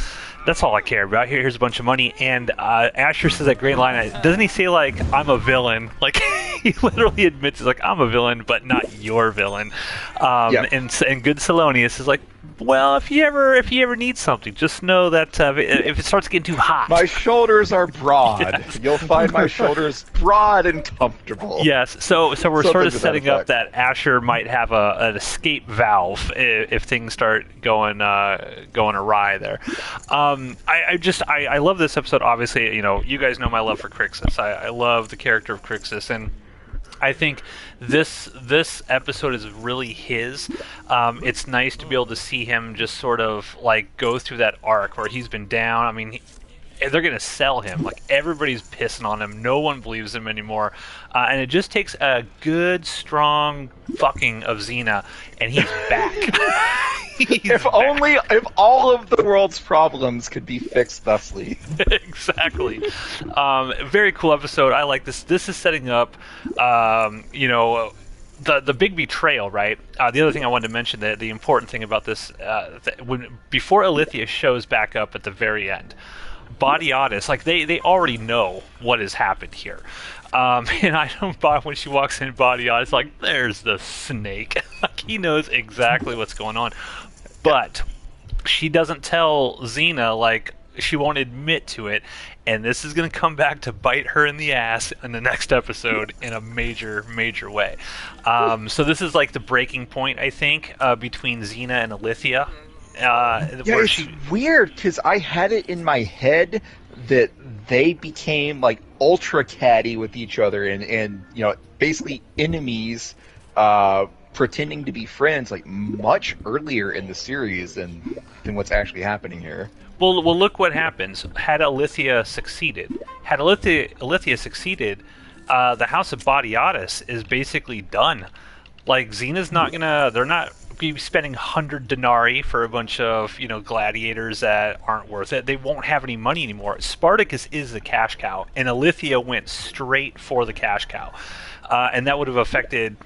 That's all I care about. Here's a bunch of money. And Asher says that great line. Doesn't he say, like, I'm a villain? Like, he literally admits, like, I'm a villain, but not your villain. And good Salonius is like, well, if you ever need something, just know that if it starts getting too hot. My shoulders are broad. Yes. You'll find my shoulders broad and comfortable. Yes, so we're sort of setting up that Asher might have an escape valve if things start going awry there. I love this episode. Obviously, you guys know my love for Crixus. I love the character of Crixus, and I think this episode is really his. It's nice to be able to see him just sort of like go through that arc where he's been down. I mean, they're going to sell him. Like, everybody's pissing on him. No one believes him anymore. And it just takes a good, strong fucking of Xena, and he's back. If all of the world's problems could be fixed thusly. Exactly. Very cool episode. I like this. This is setting up, the big betrayal, right? The other thing I wanted to mention, that the important thing about this, before Alithia shows back up at the very end, Badiatus, like, they already know what has happened here. And I don't buy when she walks in Badiatus, like, there's the snake. Like, he knows exactly what's going on. But she doesn't tell Xena, like, she won't admit to it, and this is going to come back to bite her in the ass in the next episode in a major, major way. So this is like the breaking point, I think, between Xena and Alithia. It's weird, because I had it in my head that they became, like, ultra catty with each other and basically enemies, pretending to be friends, like, much earlier in the series than what's actually happening here. Well, look what happens. Had Alithia succeeded, the House of Badiatus is basically done. Like, Xena's not gonna. They're not be spending 100 denarii for a bunch of gladiators that aren't worth it. They won't have any money anymore. Spartacus is the cash cow, and Alithia went straight for the cash cow, and that would have affected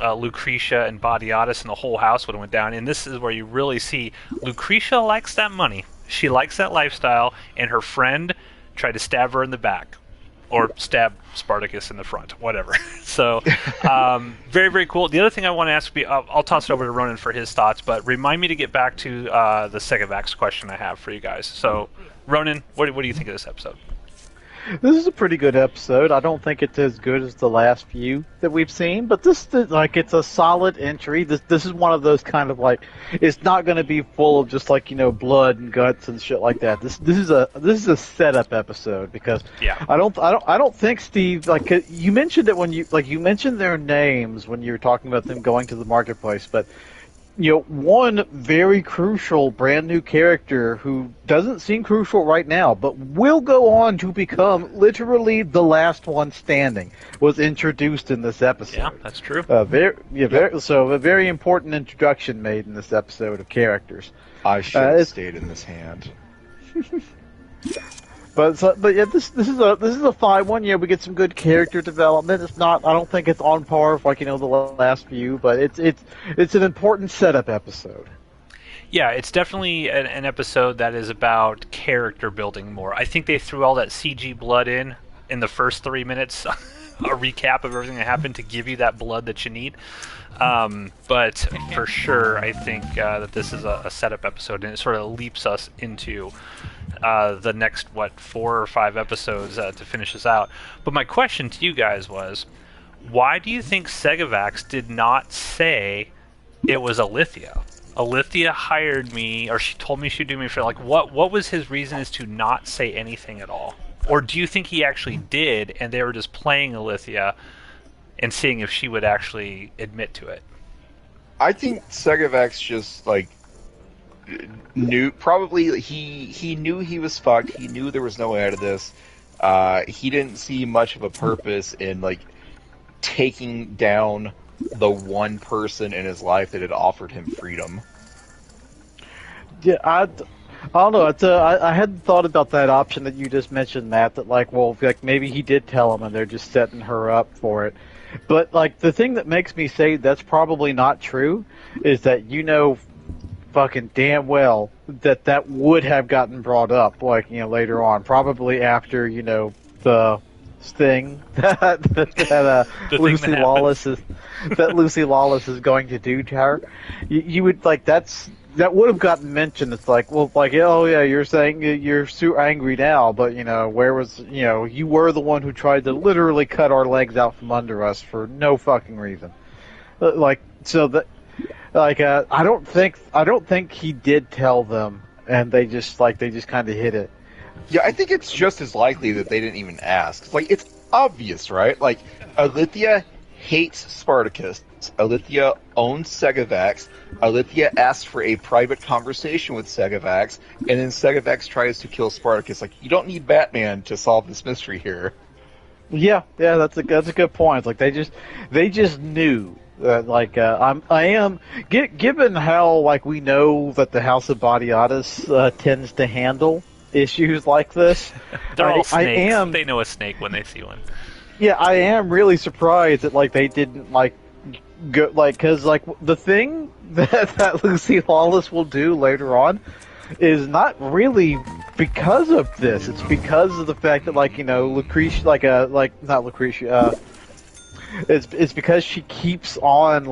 Lucretia and Badiatus, and the whole house would have went down. And this is where you really see Lucretia likes that money. She likes that lifestyle, and her friend tried to stab her in the back. Or stab Spartacus in the front, whatever. So, very, very cool. The other thing I want to ask, I'll toss it over to Ronan for his thoughts, but remind me to get back to the Segavax question I have for you guys. So, Ronan, what do you think of this episode? This is a pretty good episode. I don't think it's as good as the last few that we've seen, but it's a solid entry. This is one of those kind of, like, it's not going to be full of just, like, blood and guts and shit like that. This is a setup episode, because I don't think, Steve, like, you mentioned it when you mentioned their names when you were talking about them going to the marketplace, but one very crucial brand new character who doesn't seem crucial right now, but will go on to become literally the last one standing, was introduced in this episode. Yeah, that's true. So a very important introduction made in this episode of characters. I should have stayed in this hand. But yeah, this is a fine one. Yeah, we get some good character development. It's not. I don't think it's on par with, like, the last few, but it's an important setup episode. Yeah, it's definitely an episode that is about character building more. I think they threw all that CG blood in the first 3 minutes, a recap of everything that happened to give you that blood that you need. But for sure, I think that this is a setup episode, and it sort of leaps us into the next 4 or 5 episodes to finish this out. But my question to you guys was, why do you think Segavax did not say it was Alithia? Alithia hired me, or she told me she'd do me for like what was his reason as to not say anything at all? Or do you think he actually did and they were just playing Alithia and seeing if she would actually admit to it? I think Segavax just like knew, probably he knew he was fucked. He knew there was no way out of this. He didn't see much of a purpose in like taking down the one person in his life that had offered him freedom. Yeah, I don't know. I hadn't thought about that option that you just mentioned, Matt. That like, well, like maybe he did tell him, and they're just setting her up for it. But like, the thing that makes me say that's probably not true is that fucking damn well that would have gotten brought up, like later on, probably after the thing that Lucy Lawless is going to do to her. You would like that would have gotten mentioned. It's like, well, like, oh yeah, you're saying you're so angry now, but where was you were the one who tried to literally cut our legs out from under us for no fucking reason. Like, so that, like, I don't think he did tell them, and they just kind of hid it. Yeah, I think it's just as likely that they didn't even ask. Like, it's obvious, right? Like, Alithia hates Spartacus. Alithia owns Segavax. Alithia asks for a private conversation with Segavax, and then Segavax tries to kill Spartacus. Like, you don't need Batman to solve this mystery here. Yeah, that's a good point. Like, they just knew. Given how like we know that the House of Badiatus tends to handle issues like this, They're all snakes. They know a snake when they see one. Yeah, I am really surprised that like they didn't like go like, because like the thing that Lucy Lawless will do later on is not really because of this. It's because of the fact that like Lucretia, not Lucretia. It's because she keeps on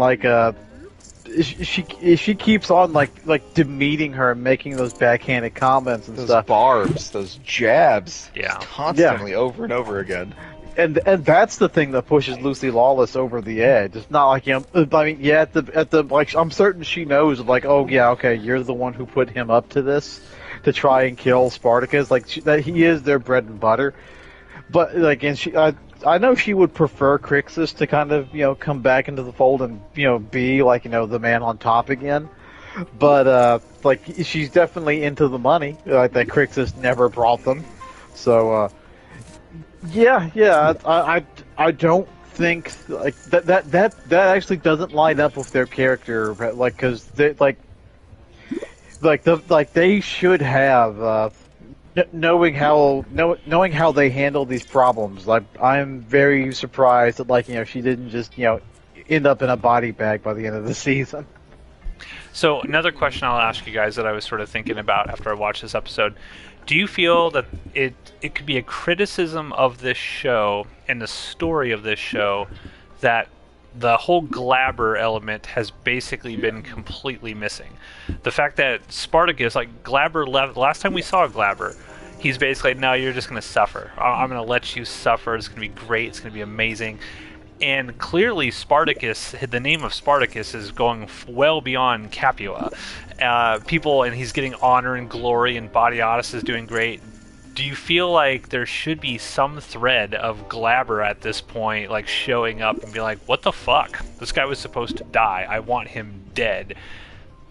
she keeps on like demeaning her and making those backhanded comments and those stuff. Barbs, those jabs, yeah, constantly over and over again. And that's the thing that pushes Lucy Lawless over the edge. It's not like at the like, I'm certain she knows like, oh yeah, okay, you're the one who put him up to this to try and kill Spartacus. Like that he is their bread and butter. But like, and I know she would prefer Crixus to kind of come back into the fold and be like the man on top again. But like she's definitely into the money like that Crixus never brought them. So I don't think like that actually doesn't line up with their character, like because they they should have. Knowing how they handle these problems, like I'm very surprised that like she didn't just end up in a body bag by the end of the season. So another question I'll ask you guys that I was sort of thinking about after I watched this episode: do you feel that it could be a criticism of this show and the story of this show that the whole Glabber element has basically been completely missing? The fact that Spartacus, like Glabber left, last time we saw Glabber, he's basically, no, you're just going to suffer. I'm going to let you suffer. It's going to be great. It's going to be amazing. And clearly Spartacus, the name of Spartacus is going well beyond Capua. People, and he's getting honor and glory, and Badiatus is doing great. Do you feel like there should be some thread of Glabber at this point, like showing up and be like, what the fuck? This guy was supposed to die. I want him dead.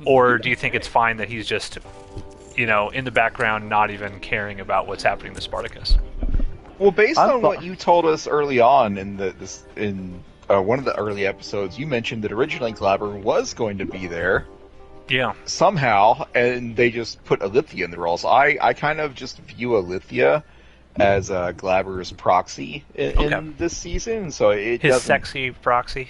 Or do you think it's fine that he's just, in the background, not even caring about what's happening to Spartacus? Well, based on what you told us early on in one of the early episodes, you mentioned that originally Glabber was going to be there. Yeah. Somehow, and they just put Alithia in the role. So I kind of just view Alithia as Glabber's proxy in this season. So his sexy proxy.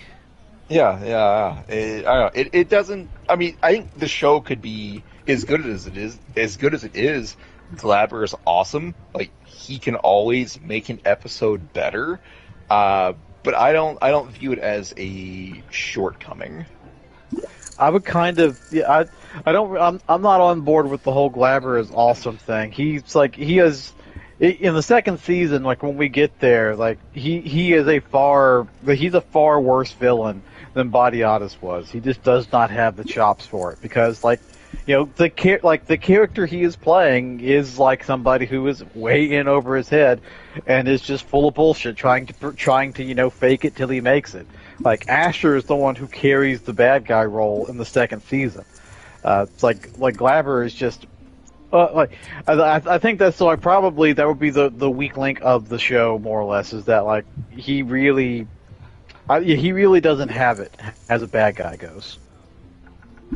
Yeah. I don't know. It doesn't. I mean, I think the show could be as good as it is. As good as it is, Glabber is awesome. Like he can always make an episode better. But I don't view it as a shortcoming. I would kind of, I'm not on board with the whole Glabber is awesome thing. He's like, he in the second season, like when we get there, like he's a far worse villain than Badiatus was. He just does not have the chops for it because, like, the character he is playing is like somebody who is way in over his head and is just full of bullshit, trying to fake it till he makes it. Like Asher is the one who carries the bad guy role in the second season. It's like Glaber is just. I think that's so. That would be the weak link of the show, more or less, is that like he really doesn't have it as a bad guy goes.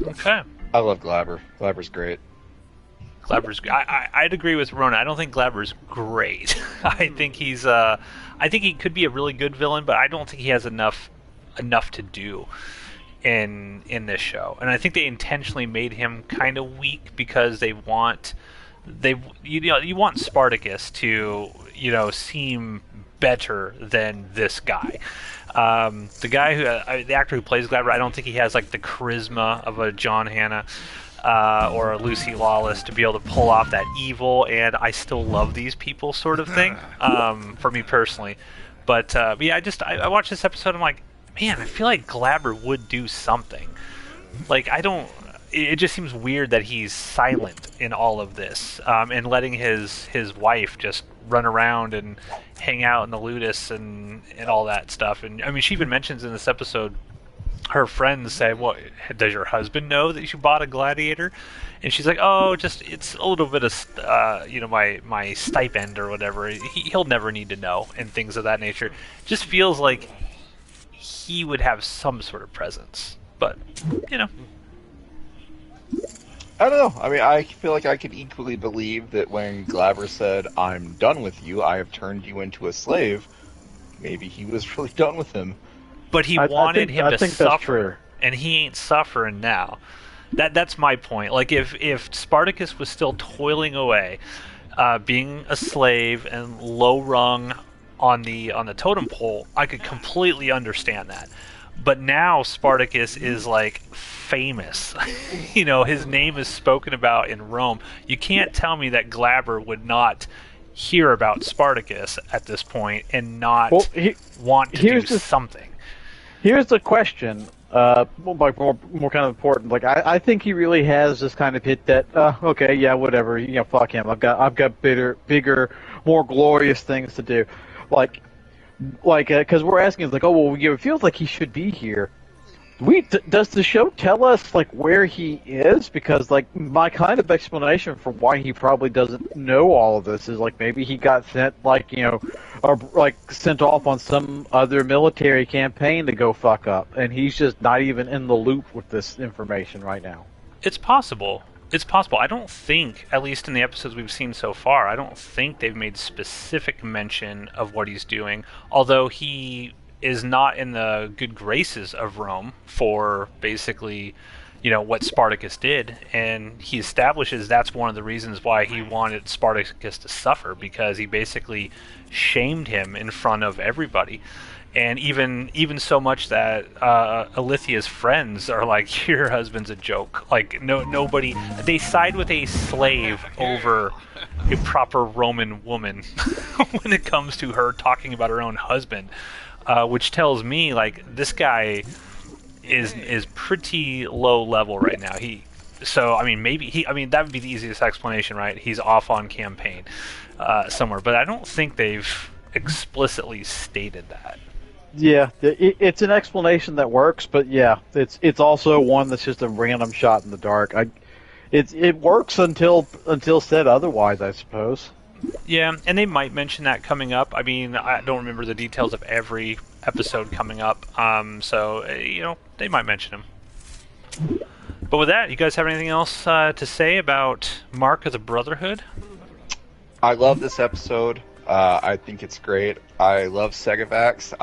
Okay. I love Glaber. Glaber's great. I'd agree with Rona. I don't think Glaber's great. I think he could be a really good villain, but I don't think he has enough to do in this show. And I think they intentionally made him kind of weak because you want Spartacus to seem better than this guy. The actor who plays Glaber, I don't think he has like the charisma of a John Hannah or a Lucy Lawless to be able to pull off that evil and I still love these people sort of thing. For me personally, but yeah, I watched this episode. I'm like, man, I feel like Glaber would do something. Like it just seems weird that he's silent in all of this, and letting his wife just run around and hang out in the Ludus and all that stuff. And I mean, she even mentions in this episode, her friends say, "Well, does your husband know that you bought a gladiator?" And she's like, "Oh, just it's a little bit of my stipend or whatever. He'll never need to know," and things of that nature. Just feels like he would have some sort of presence, but I don't know. I mean, I feel like I could equally believe that when Glaber said, "I'm done with you, I have turned you into a slave," maybe he was really done with him. But he wanted him to suffer, that's and he ain't suffering now. That's my point. Like, if Spartacus was still toiling away, being a slave and low rung on the totem pole, I could completely understand that. But now Spartacus is like famous. His name is spoken about in Rome. You can't tell me that Glaber would not hear about Spartacus at this point and not want to do something. Here's the question, more kind of important. Like I think he really has just kind of hit that. Okay, yeah, whatever. Fuck him. I've got bigger, more glorious things to do. Like, because we're asking, like, oh well, it feels like he should be here. Does the show tell us like where he is? Because like my kind of explanation for why he probably doesn't know all of this is like maybe he got sent or like sent off on some other military campaign to go fuck up, and he's just not even in the loop with this information right now. It's possible. I don't think, at least in the episodes we've seen so far, I don't think they've made specific mention of what he's doing, although he is not in the good graces of Rome for basically, what Spartacus did, and he establishes that's one of the reasons why he wanted Spartacus to suffer, because he basically shamed him in front of everybody. And even so much that Alithia's friends are like, your husband's a joke. Like, nobody... They side with a slave over a proper Roman woman when it comes to her talking about her own husband. Which tells me, like, this guy is pretty low level right now. That would be the easiest explanation, right? He's off on campaign somewhere. But I don't think they've explicitly stated that. Yeah, it's an explanation that works, but yeah, it's also one that's just a random shot in the dark. It works until said otherwise, I suppose. Yeah, and they might mention that coming up. I mean, I don't remember the details of every episode coming up, so they might mention him. But with that, you guys have anything else to say about Mark of the Brotherhood? I love this episode. I think it's great. I love Segavax.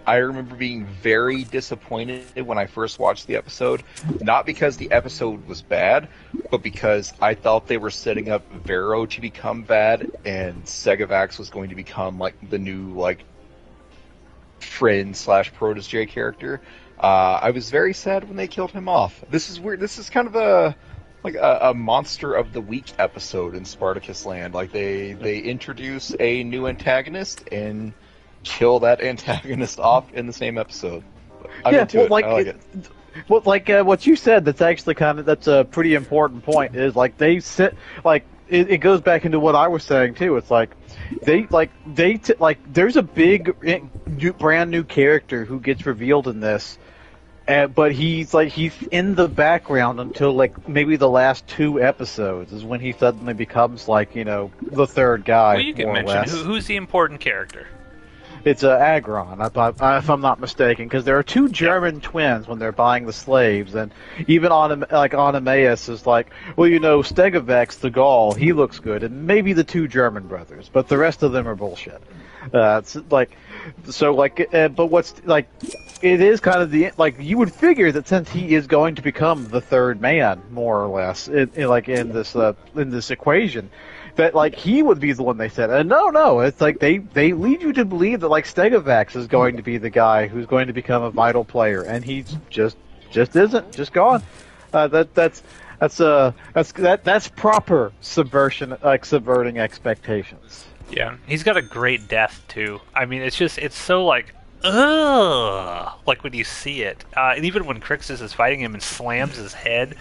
I remember being very disappointed when I first watched the episode, not because the episode was bad, but because I thought they were setting up Vero to become bad, and Segavax was going to become like the new like friend / protege character. I was very sad when they killed him off. This is weird. This is kind of like a monster of the week episode in Spartacus Land. Like they introduce a new antagonist and kill that antagonist off in the same episode. I'm into it. I like it. Well, what you said, that's a pretty important point. Is like they sit like it goes back into what I was saying too. It's like there's a big brand new character who gets revealed in this. But he's in the background until like maybe the last 2 episodes is when he suddenly becomes the third guy. Well, you can mention who's the important character. It's Agron, if I'm not mistaken, because there are 2 German twins when they're buying the slaves, and even Onomaeus is like, well, Stegovax the Gaul, he looks good, and maybe the 2 German brothers, but the rest of them are bullshit. But what's it is kind of you would figure that since he is going to become the third man, more or less, in this equation, that he would be the one they said. And no, it's like they lead you to believe that Stegovax is going to be the guy who's going to become a vital player, and he's just isn't, just gone. That's proper subversion, subverting expectations. Yeah, he's got a great death too. I mean, it's so ugh, when you see it, and even when Crixus is fighting him and slams his head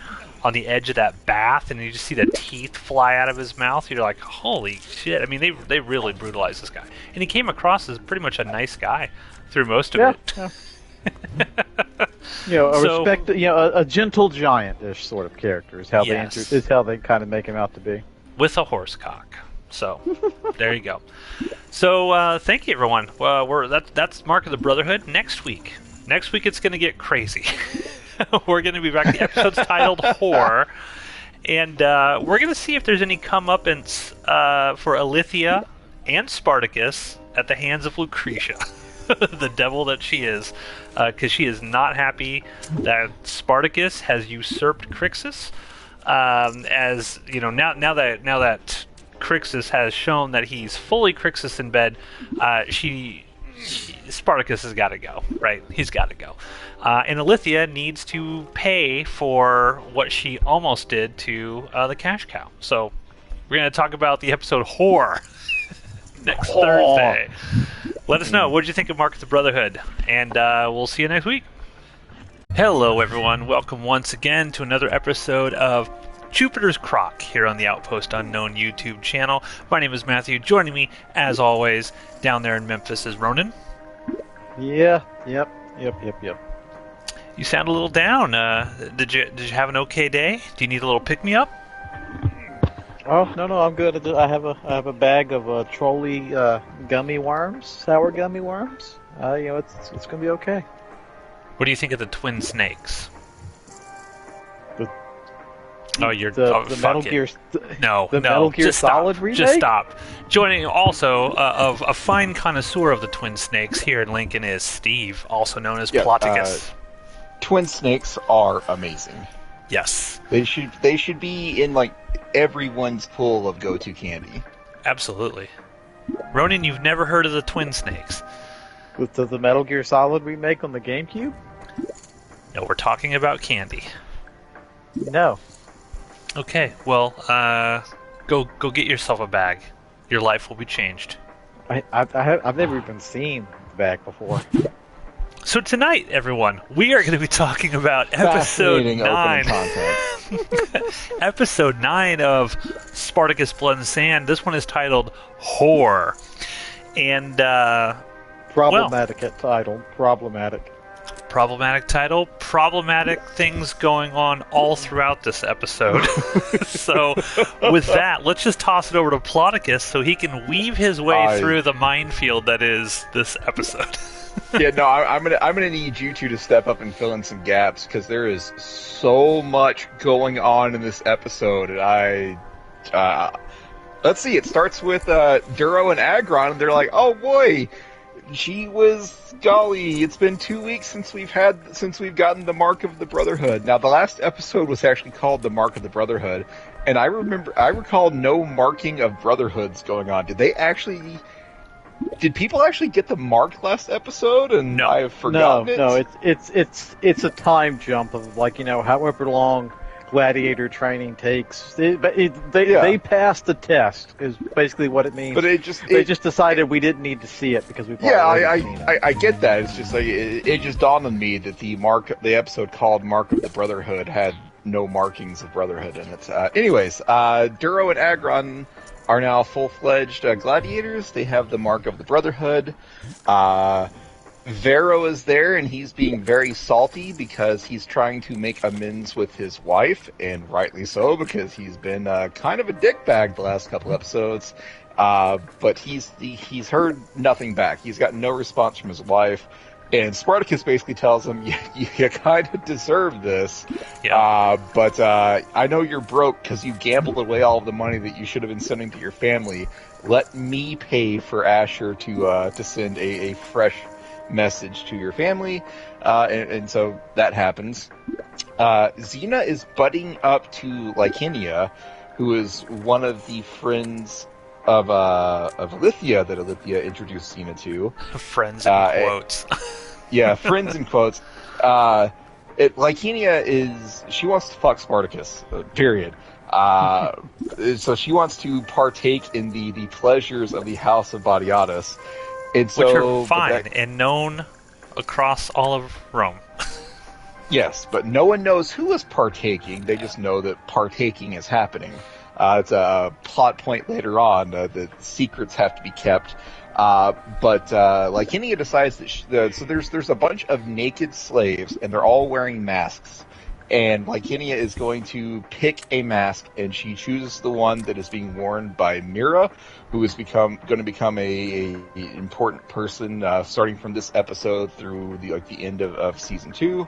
on the edge of that bath, and you just see the teeth fly out of his mouth, you're like, holy shit. I mean, they really brutalized this guy, and he came across as pretty much a nice guy through most of it. Yeah. A gentle giant-ish sort of character is how they kind of make him out to be, with a horse cock. So, there you go. So, thank you, everyone. That's Mark of the Brotherhood. Next week it's going to get crazy. We're going to be back. The episode's titled Whore. And we're going to see if there's any comeuppance for Alithia and Spartacus at the hands of Lucretia, the devil that she is. Because she is not happy that Spartacus has usurped Crixus. As, now that Crixus has shown that he's fully Crixus in bed, Spartacus has got to go, right? He's got to go. And Alithia needs to pay for what she almost did to the cash cow. So we're going to talk about the episode Whore next Thursday. Let us know. What did you think of Mark of the Brotherhood? And we'll see you next week. Hello, everyone. Welcome once again to another episode of Jupiter's Croc here on the Outpost Unknown YouTube channel. My name is Matthew. Joining me, as always, down there in Memphis is Ronan. Yeah. Yep. You sound a little down. Did you have an okay day? Do you need a little pick-me-up? Oh, no, I'm good. I have a bag of trolley gummy worms, sour gummy worms. It's gonna be okay. What do you think of the twin snakes? The Metal Gear. Metal Gear Solid remake. Just stop. Joining also of a fine connoisseur of the twin snakes here in Lincoln is Steve, also known as Ploticus. Twin snakes are amazing. Yes, they should be in everyone's pool of go-to candy. Absolutely. Ronan, you've never heard of the twin snakes? With the Metal Gear Solid remake on the GameCube? No, we're talking about candy. No. Okay, well, go get yourself a bag. Your life will be changed. I've never even seen the bag before. So tonight, everyone, we are going to be talking about episode 9. Episode 9 of Spartacus Blood and Sand. This one is titled Whore. And, Problematic title. Problematic title. Problematic things going on all throughout this episode. So, with that, let's just toss it over to Ploticus so he can weave his way through the minefield that is this episode. Yeah, no, I'm gonna need you two to step up and fill in some gaps because there is so much going on in this episode. And let's see. It starts with Duro and Agron, and they're like, "Oh boy, golly, it's been 2 weeks since we've gotten the Mark of the Brotherhood." Now, the last episode was actually called the Mark of the Brotherhood, and I recall no marking of brotherhoods going on. Did people actually get the mark last episode? And no. I have forgotten it? No, it's a time jump of however long. gladiator training takes. They Yeah. passed the test is basically what it means. But they just decided we didn't need to see it because we've already seen it. I get that. It's just like it just dawned on me that the episode called "Mark of the Brotherhood" had no markings of Brotherhood in it. Anyways, Duro and Agron are now full-fledged gladiators. They have the Mark of the Brotherhood. Vero is there, and he's being very salty because he's trying to make amends with his wife, and rightly so, because he's been kind of a dickbag the last couple episodes. But he's heard nothing back. He's got no response from his wife, and Spartacus basically tells him, you kind of deserve this. Yeah. But I know you're broke because you gambled away all of the money that you should have been sending to your family. Let me pay for Asher to send a fresh message to your family, and so that happens. Xena is budding up to Lycinia, who is one of the friends of Alithia that Alithia introduced Xena to. Friends in quotes. Yeah, friends in quotes. Lycinia she wants to fuck Spartacus, period. So she wants to partake in the pleasures of the House of Badiatus. And so, which are fine and known across all of Rome. Yes, but no one knows who is partaking. They just know that partaking is happening. It's a plot point later on that secrets have to be kept. But Lycinia decides that so there's a bunch of naked slaves, and they're all wearing masks. And Lycinia is going to pick a mask, and she chooses the one that is being worn by Mira, who is going to become a important person starting from this episode through the end of season 2.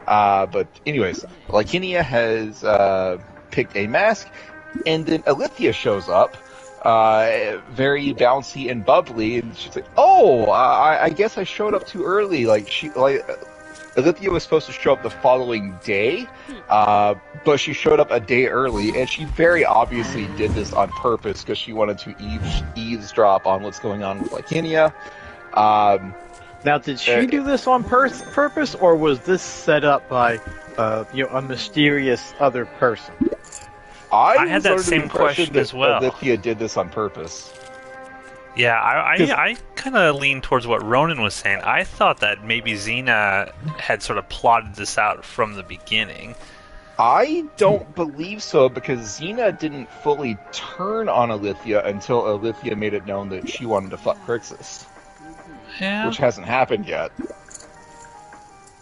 But anyways, Lycinia has picked a mask, and then Alithia shows up, very bouncy and bubbly, and she's like, "Oh, I guess I showed up too early." Alithia was supposed to show up the following day, but she showed up a day early, and she very obviously did this on purpose because she wanted to eavesdrop on what's going on with Lycinia. Now, did she do this on purpose, or was this set up by a mysterious other person? I had that same question as well. Alithia did this on purpose. Yeah, I kind of lean towards what Ronan was saying. I thought that maybe Xena had sort of plotted this out from the beginning. I don't believe so, because Xena didn't fully turn on Alithia until Alithia made it known that she wanted to fuck Crixus. Yeah. Which hasn't happened yet.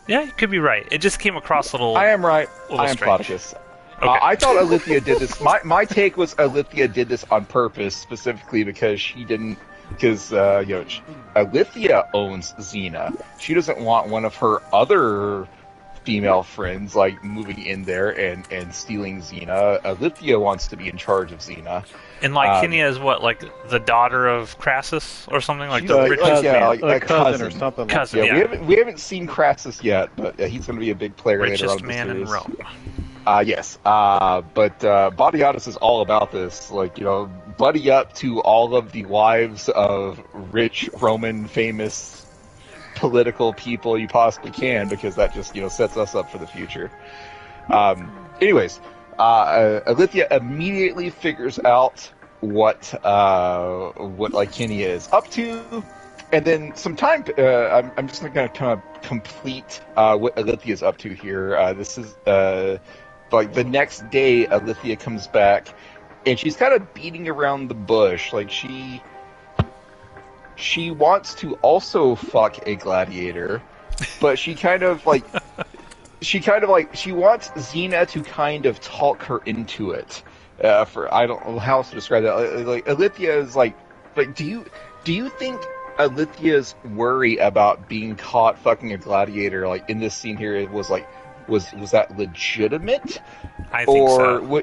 Yeah, you could be right. It just came across a little... I am right. I am strange. Spartacus. Okay. I thought Alithia did this. My take was Alithia did this on purpose, specifically because she didn't. Because Alithia owns Xena. She doesn't want one of her other female friends moving in there and stealing Xena. Alithia wants to be in charge of Xena. And Lycinia is what, the daughter of Crassus or something, like the richest cousin, man? a cousin or something. Cousin, yeah. We haven't seen Crassus yet, but he's going to be a big player later on Richest in the man series. in Rome. Yes. But Badiatus is all about this. Buddy up to all of the wives of rich Roman famous political people you possibly can, because that just, sets us up for the future. Anyways, Alithia immediately figures out what Lycinia is up to. And then some time, I'm just going to kind of complete what Alithia is up to here. This is the next day, Alithia comes back, and she's kind of beating around the bush. She wants to also fuck a gladiator, but she wants Xena to kind of talk her into it. I don't know how else to describe that. Alithia is do you think Alithia's worry about being caught fucking a gladiator, in this scene here, was that legitimate? I think so.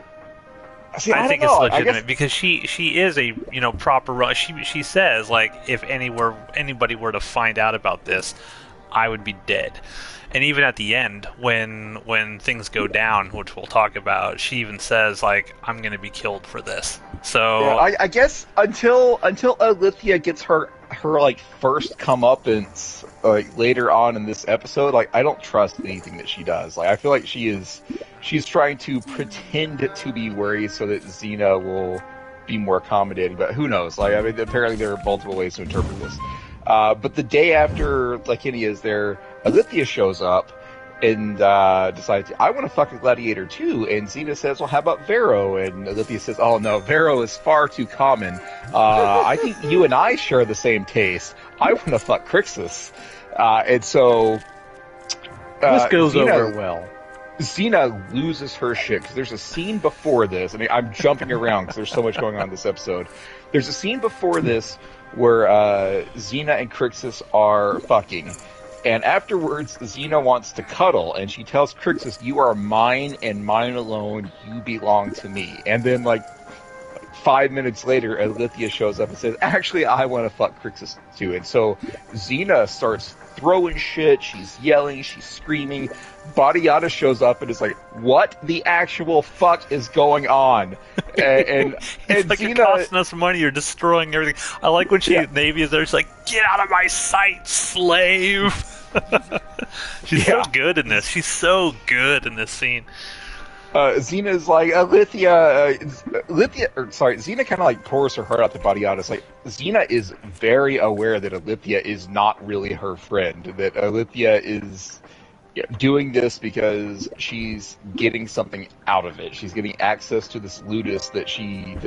I think don't know. it's legitimate because she is a proper. She says if anybody were to find out about this, I would be dead. And even at the end, when things go down, which we'll talk about, she even says I'm going to be killed for this. So yeah, I guess until Alithia gets her first comeuppance later on in this episode, I don't trust anything that she does. I feel like she is she's trying to pretend to be worried so that Xena will be more accommodating. But who knows? Like, I mean, apparently there are multiple ways to interpret this. But the day after Lakinia is there, Alithia shows up and decides, I want to fuck a gladiator too. And Xena says, well, how about Vero? And Alithia says, oh no, Vero is far too common. I think you and I share the same taste. I want to fuck Crixus. And so... this goes over well. Xena loses her shit, because there's a scene before this. I mean, I'm jumping around because there's so much going on in this episode. There's a scene before this where Xena and Crixus are fucking. And afterwards, Xena wants to cuddle, and she tells Crixus, you are mine and mine alone, you belong to me. And then, 5 minutes later, Alithia shows up and says, actually, I want to fuck Crixus too. And so Xena starts throwing shit, she's yelling, she's screaming. Body Yada shows up and is like, what the actual fuck is going on? And it's like, Xena, you're costing us money, you're destroying everything. I like when Navy is there, she's like, get out of my sight, slave! She's so good in this. She's so good in this scene. Xena's like, Xena kind of pours her heart out to Body Yada. It's like, Xena is very aware that Alithia is not really her friend, that Alithia is doing this because she's getting something out of it. She's getting access to this ludus that she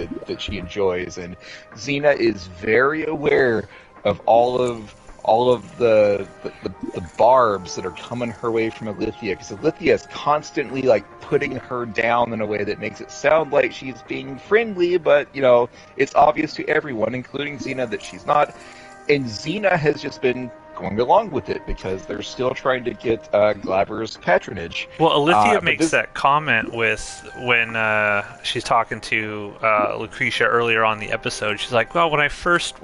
enjoys, and Xena is very aware of all of the barbs that are coming her way from Alithia, because Alithia is constantly putting her down in a way that makes it sound like she's being friendly, but it's obvious to everyone, including Xena, that she's not. And Xena has just been going along with it because they're still trying to get Glaber's patronage. Well, Alithia makes that comment when she's talking to Lucretia earlier on in the episode. She's like, well, when I first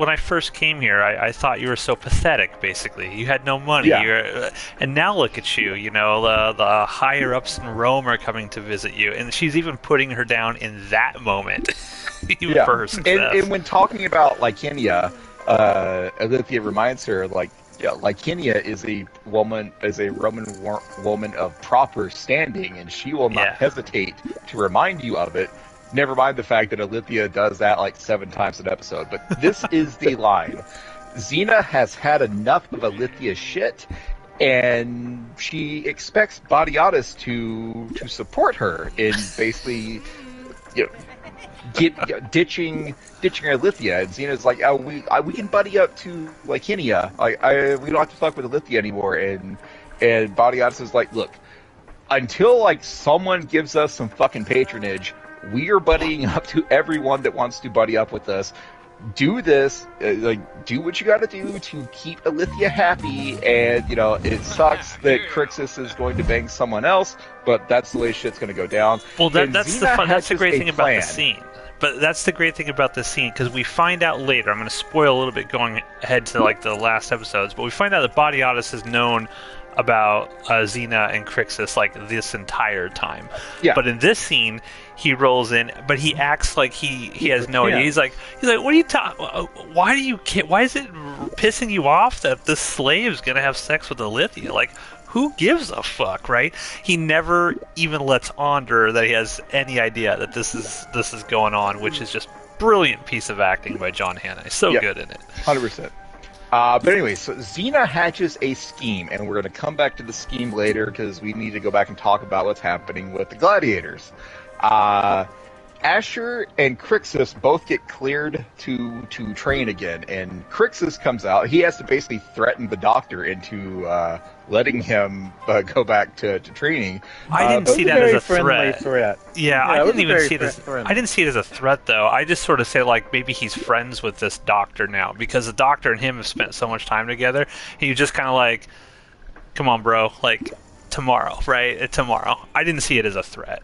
came here, I thought you were so pathetic, basically. You had no money. Yeah. And now look at you, the higher-ups in Rome are coming to visit you. And she's even putting her down in that moment, even for her success. And when talking about Lycinia, Alithia reminds her, Lycinia is a Roman woman of proper standing, and she will not hesitate to remind you of it. Never mind the fact that Alithia does that 7 times an episode. But this is the line. Xena has had enough of Alithia's shit, and she expects Badiatus to support her in basically, ditching Alithia. And Xena's like, oh, we can buddy up to Lycinia. We don't have to fuck with Alithia anymore. And Badiatus is like, look, until someone gives us some fucking patronage, we are buddying up to everyone that wants to buddy up with us. Do this, do what you gotta do to keep Alithia happy, and, it sucks that Crixus is going to bang someone else, but that's the way shit's gonna go down. Well, that's the great thing about the scene. But that's the great thing about this scene, because we find out later, I'm going to spoil a little bit going ahead to the last episodes, but we find out that Badiatus has known about Xena and Crixus this entire time. Yeah. But in this scene, he rolls in, but he acts like he has no idea. He's like, what are you talking? Why is it pissing you off that this slave's gonna have sex with Alithia? Who gives a fuck, right? He never even lets on to her that he has any idea that this is going on, which is just brilliant piece of acting by John Hannah. He's so good in it. 100%. But anyway, so Xena hatches a scheme, and we're going to come back to the scheme later because we need to go back and talk about what's happening with the gladiators. Asher and Crixus both get cleared to train again, and Crixus comes out. He has to basically threaten the doctor into letting him go back to training. I didn't see that as a threat. Yeah, I didn't even see it as I didn't see it as a threat, though. I just sort of say maybe he's friends with this doctor now, because the doctor and him have spent so much time together. And you just kind of come on, bro, tomorrow, right? Tomorrow. I didn't see it as a threat.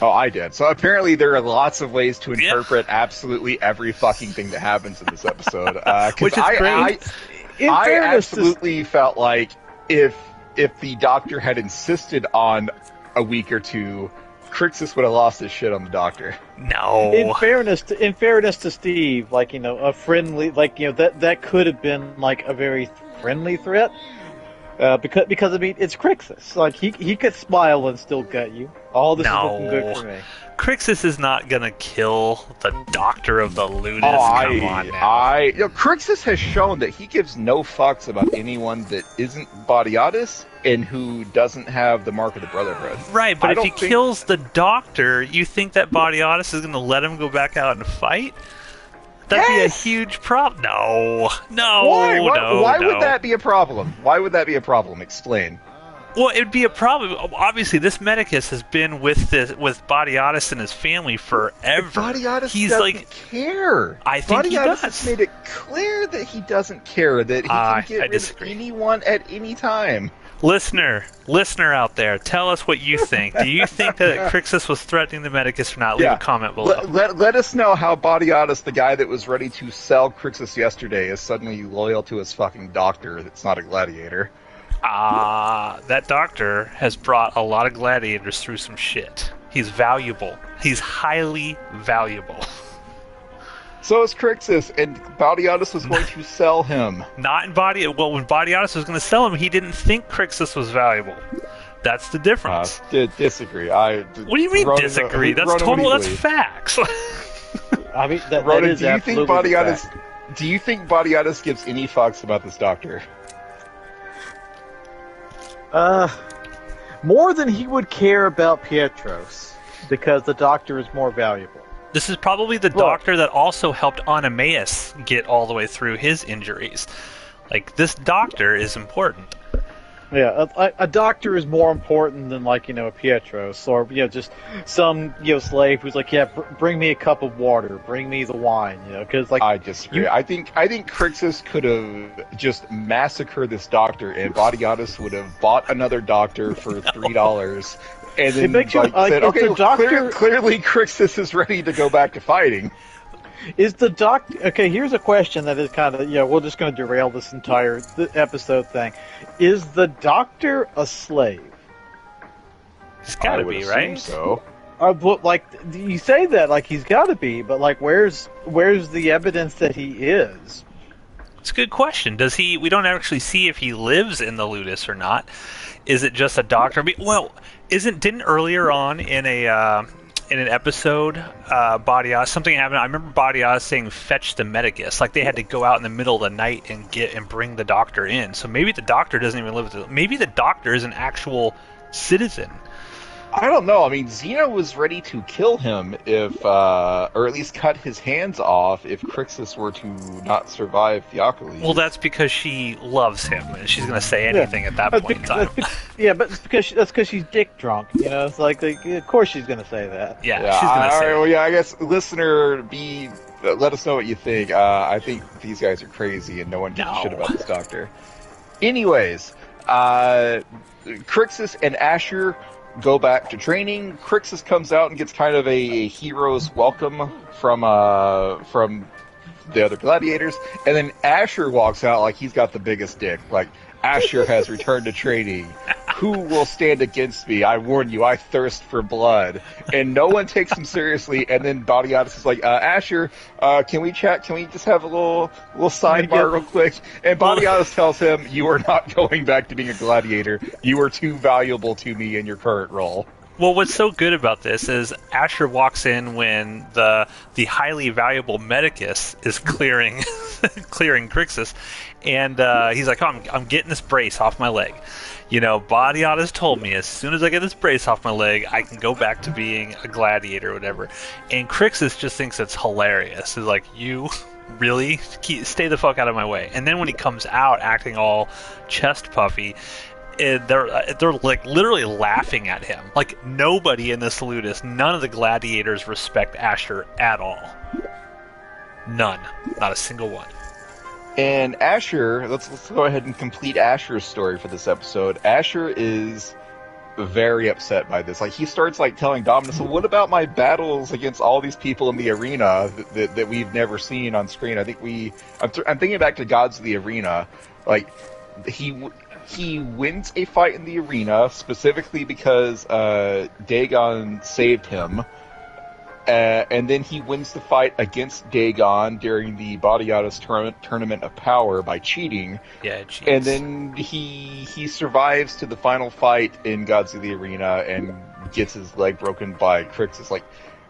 Oh, I did. So apparently there are lots of ways to interpret absolutely every fucking thing that happens in this episode. Which is great. I absolutely felt like if the doctor had insisted on a week or two, Crixus would have lost his shit on the doctor. No. In fairness to Steve, a friendly, that could have been a very friendly threat. Because I mean, it's Crixus. Like he could smile and still gut you. All this is looking good for me. Crixus is not gonna kill the Doctor of the Ludus. Come on now. Crixus has shown that he gives no fucks about anyone that isn't Badiatus and who doesn't have the mark of the Brotherhood. Right, but if he kills the Doctor, you think that Badiatus is gonna let him go back out and fight? That'd be a huge problem. No. Why would that be a problem? Why would that be a problem? Explain. Well, it'd be a problem. Obviously, this Medicus has been with Badiatus and his family forever. Badiatus doesn't care. I think he does. Has made it clear that he doesn't care, that he can get rid of anyone at any time. Listener out there, tell us what you think. Do you think that Crixus was threatening the Medicus or not? Leave a comment below. Let us know how Badiatus, the guy that was ready to sell Crixus yesterday, is suddenly loyal to his fucking doctor that's not a gladiator. That Doctor has brought a lot of gladiators through some shit. He's valuable. He's highly valuable. So is Crixus, and Badiatus was going to sell him. Not in Well, when Badiatus was going to sell him, he didn't think Crixus was valuable. That's the difference. Disagree. What do you mean disagree? That's facts. I mean, that Ronan, is absolutely fact. Do you think Badiatus gives any fucks about this Doctor? More than he would care about Pietros, because the Doctor is more valuable. This is probably the Doctor that also helped Oenomaus get all the way through his injuries. Like, this Doctor is important. Yeah, a doctor is more important than, like, a Pietros, or, just some, slave who's like, bring me a cup of water, bring me the wine, because, like... I disagree. I think Crixus could have just massacred this doctor, and Badiatus would have bought another doctor for $3, and then, said, okay, clearly Crixus is ready to go back to fighting. Is the doctor... Okay, here's a question that is kind of... we're just going to derail this entire episode thing. Is the Doctor a slave? He's got to be, right? So. You say that like he's got to be, but like where's the evidence that he is? It's a good question. Does he... We don't actually see if he lives in the Ludus or not. Is it just a Doctor? Well, didn't earlier on in an episode, Badiatus, something happened. I remember Badiatus saying, "Fetch the Medicus." Like they had to go out in the middle of the night and bring the Doctor in. So maybe the Doctor doesn't even live with maybe the Doctor is an actual citizen. I don't know. I mean, Xena was ready to kill him or at least cut his hands off if Crixus were to not survive Theocles. Well, that's because she loves him, and she's going to say anything at that point in time. But that's because she's dick drunk. It's like of course she's going to say that. Yeah, she's going to say it. Well, I guess, listener, let us know what you think. I think these guys are crazy, and no one gives a shit about this Doctor. Anyways, Crixus and Asher go back to training. Crixus comes out and gets kind of a hero's welcome from the other gladiators, and then Asher walks out like he's got the biggest dick. Like, Asher has returned to training. Who will stand against me? I warn you, I thirst for blood. And no one takes him seriously, and then Badiatus is like, Asher, can we chat? Can we just have a little sidebar real quick? And Badiatus tells him, you are not going back to being a gladiator. You are too valuable to me in your current role. Well, what's so good about this is Asher walks in when the highly valuable Medicus is clearing Crixus, and he's like, "Oh, I'm getting this brace off my leg." Badiatus told me as soon as I get this brace off my leg, I can go back to being a gladiator or whatever. And Crixus just thinks it's hilarious. He's like, "You really? Stay the fuck out of my way." And then when he comes out acting all chest puffy, they're like literally laughing at him. Like, nobody in this Ludus, none of the gladiators respect Asher at all. None. Not a single one. And Asher, let's go ahead and complete Asher's story for this episode. Asher is very upset by this. Like, he starts telling Dominus, "Well, what about my battles against all these people in the arena that we've never seen on screen?" I'm thinking back to Gods of the Arena. Like, he wins a fight in the arena specifically because Dagon saved him. And then he wins the fight against Dagon during the Badiatus Tournament of Power by cheating. Yeah, cheats. And then he survives to the final fight in Gods of the Arena and gets his leg broken by Crixus. Like,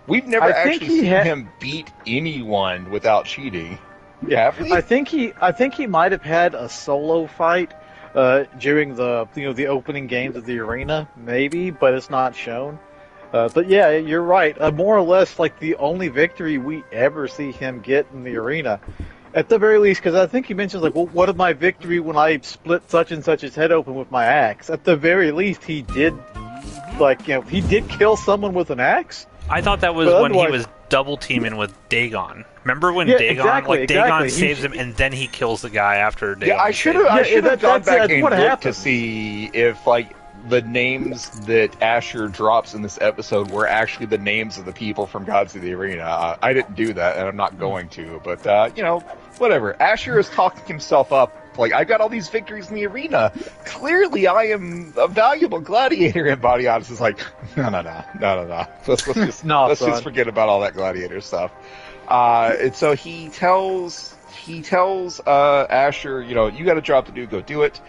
we've never actually seen him beat anyone without cheating. Yeah, have we? I think he might have had a solo fight during the opening games of the arena, maybe, but it's not shown. But yeah, you're right. More or less, like the only victory we ever see him get in the arena, at the very least, because I think he mentions like, well, what of my victory when I split such and such's head open with my axe? At the very least, he did, he did kill someone with an axe. I thought that was when he was double teaming with Dagon. Remember when Dagon saves him and then he kills the guy after Dagon? Yeah, I should have gone back and looked to see if the names that Asher drops in this episode were actually the names of the people from Gods of the Arena. I didn't do that, and I'm not going to. But whatever. Asher is talking himself up. Like, I got all these victories in the arena. Clearly, I am a valuable gladiator. And Badiatus is like, no. Let's just forget about all that gladiator stuff. And so he tells Asher, you got a job to do. Go do it.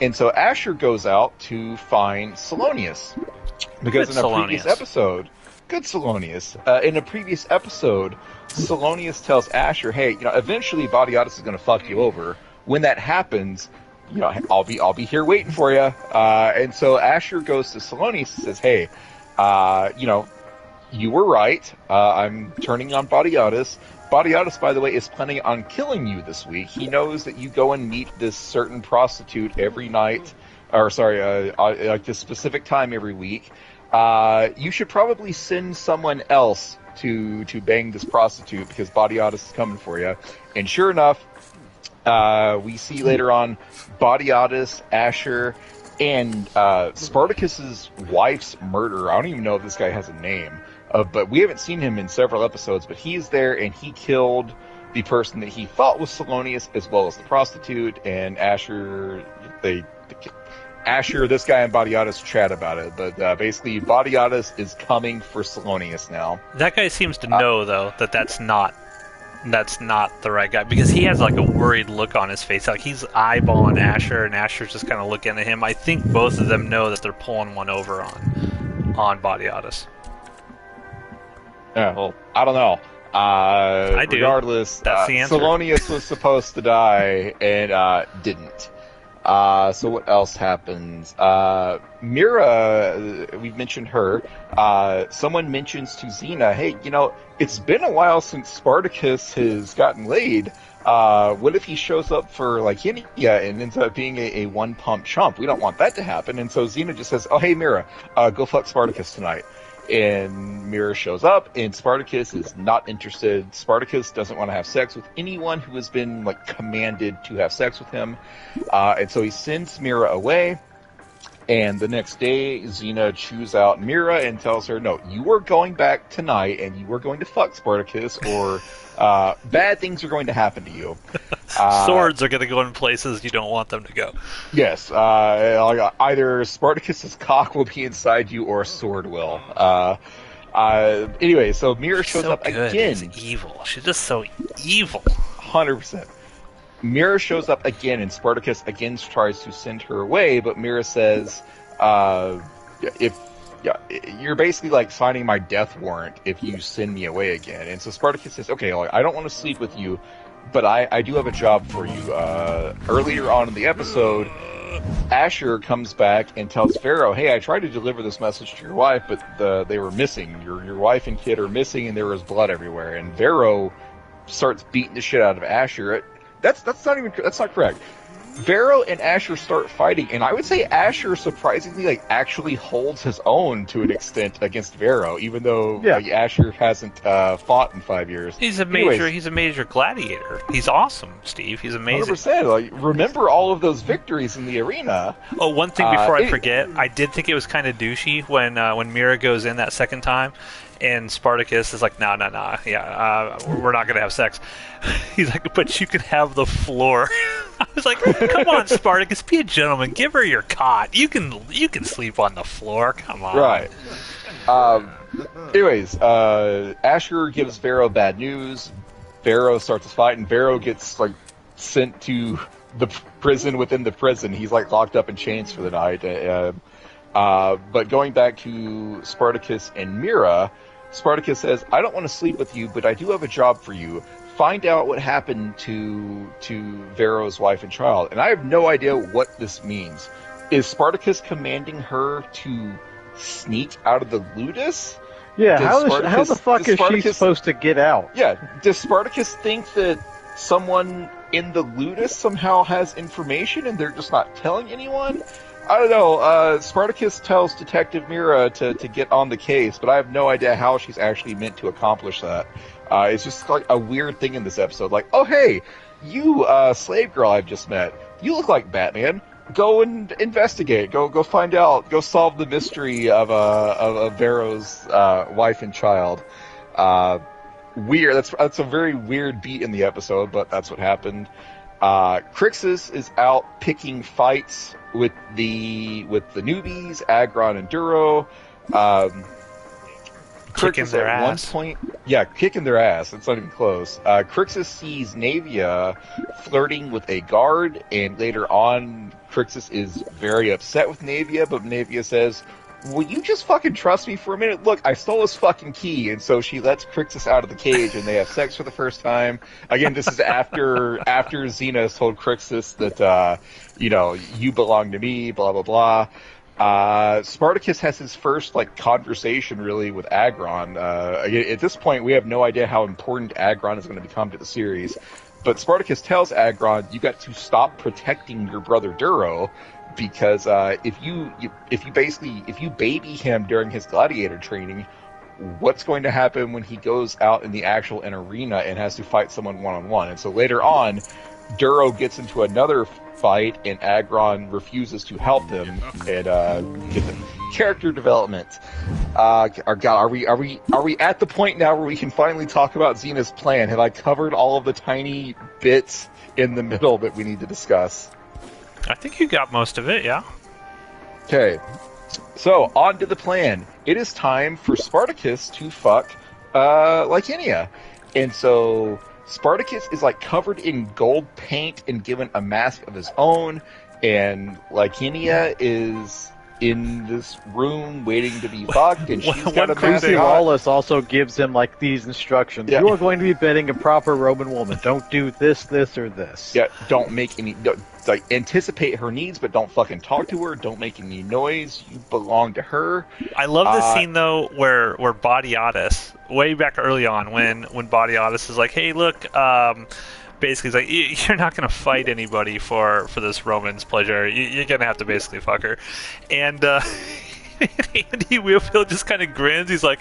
And so Asher goes out to find Salonius. Because in a previous episode, in a previous episode, Salonius tells Asher, hey, eventually Badiatus is going to fuck you over. When that happens, I'll be here waiting for you. And so Asher goes to Salonius and says, hey, you were right. I'm turning on Badiatus. Badiatus, by the way, is planning on killing you this week. He knows that you go and meet this certain prostitute every night, like this specific time every week. You should probably send someone else to bang this prostitute because Badiatus is coming for you. And sure enough, we see later on Badiatus, Asher, and Spartacus's wife's murderer. I don't even know if this guy has a name. But we haven't seen him in several episodes, but he's there, and he killed the person that he thought was Salonius, as well as the prostitute, and Asher, this guy, and Badiatus chat about it, but basically, Badiatus is coming for Salonius now. That guy seems to know, though, that's not the right guy, because he has, like, a worried look on his face, like, he's eyeballing Asher, and Asher's just kind of looking at him. I think both of them know that they're pulling one over on Badiatus. Yeah, well, I don't know. I do. Regardless, that's the answer. Salonius was supposed to die and didn't. So what else happens? Mira, we've mentioned her. Someone mentions to Xena, hey, it's been a while since Spartacus has gotten laid. What if he shows up for Hynia and ends up being a one-pump chump? We don't want that to happen. And so Xena just says, oh, hey, Mira, go fuck Spartacus tonight. And Mira shows up, and Spartacus is not interested. Spartacus doesn't want to have sex with anyone who has been commanded to have sex with him. And so he sends Mira away. And the next day, Xena chews out Mira and tells her, no, you are going back tonight, and you are going to fuck Spartacus, or bad things are going to happen to you. Swords are going to go in places you don't want them to go. Yes. Either Spartacus's cock will be inside you, or a sword will. Anyway, so Mira shows up again. She's evil. She's just so evil. 100%. Mira shows up again, and Spartacus again tries to send her away, but Mira says, you're basically signing my death warrant if you send me away again. And so Spartacus says, okay, I don't want to sleep with you, but I do have a job for you. Earlier on in the episode, Asher comes back and tells Pharaoh, hey, I tried to deliver this message to your wife, but they were missing. Your wife and kid are missing, and there was blood everywhere. And Pharaoh starts beating the shit out of Asher. That's not correct. Vero and Asher start fighting, and I would say Asher surprisingly actually holds his own to an extent against Vero, even though Asher hasn't fought in 5 years. He's a major gladiator. He's awesome, Steve. He's amazing. 100%. Remember all of those victories in the arena. Oh, one thing before I forget, I did think it was kind of douchey when Mira goes in that second time. And Spartacus is like, no, we're not going to have sex. He's like, but you can have the floor. I was like, come on, Spartacus, be a gentleman. Give her your cot. You can sleep on the floor. Come on. Right. Anyways, Asher gives Vero bad news. Vero starts a fight, and Vero gets like sent to the prison within the prison. He's like locked up in chains for the night. But going back to Spartacus and Mira, Spartacus says, "I don't want to sleep with you, but I do have a job for you. Find out what happened to Vero's wife and child." And I have no idea what this means. Is Spartacus commanding her to sneak out of the ludus? Yeah, how the fuck is she supposed to get out? Yeah, does Spartacus think that someone in the ludus somehow has information and they're just not telling anyone? I don't know. Spartacus tells Detective Mira to get on the case, but I have no idea how she's actually meant to accomplish that. It's just like a weird thing in this episode. Like, oh hey, you slave girl I've just met, you look like Batman. Go and investigate. Go find out. Go solve the mystery of Vero's wife and child. Weird. That's a very weird beat in the episode, but that's what happened. Crixus is out picking fights with the newbies, Agron and Duro. Kicking their ass. One point, yeah, kicking their ass. It's not even close. Crixus sees Navia flirting with a guard, and later on, Crixus is very upset with Navia, but Navia says, "Will you just fucking trust me for a minute? Look, I stole his fucking key." And so she lets Crixus out of the cage, and they have sex for the first time. Again, this is after Xena has told Crixus that, you belong to me, blah, blah, blah. Spartacus has his first conversation really with Agron. At this point, we have no idea how important Agron is going to become to the series. But Spartacus tells Agron, "You got to stop protecting your brother Duro, because if you baby him during his gladiator training, what's going to happen when he goes out in the actual arena and has to fight someone one-on-one?" And so later on, Duro gets into another fight, and Agron refuses to help him and get the character development. Are we at the point now where we can finally talk about Xena's plan? Have I covered all of the tiny bits in the middle that we need to discuss? I think you got most of it, yeah. Okay, so on to the plan. It is time for Spartacus to fuck Lycinia, and so Spartacus is covered in gold paint and given a mask of his own, and Lycinia is in this room waiting to be fucked, and she's got a mask Lucy on. Lawless also gives him these instructions. Yeah. You are going to be bedding a proper Roman woman. Don't do this, this, or this. Yeah, don't make any... anticipate her needs, but don't fucking talk to her. Don't make any noise. You belong to her. I love the scene though where Badiatus, way back early on, when Badiatus is like, "Hey, look," basically he's like, "You're not gonna fight anybody for this Roman's pleasure. You're gonna have to basically fuck her," and Andy Wheelfield just kind of grins. He's like,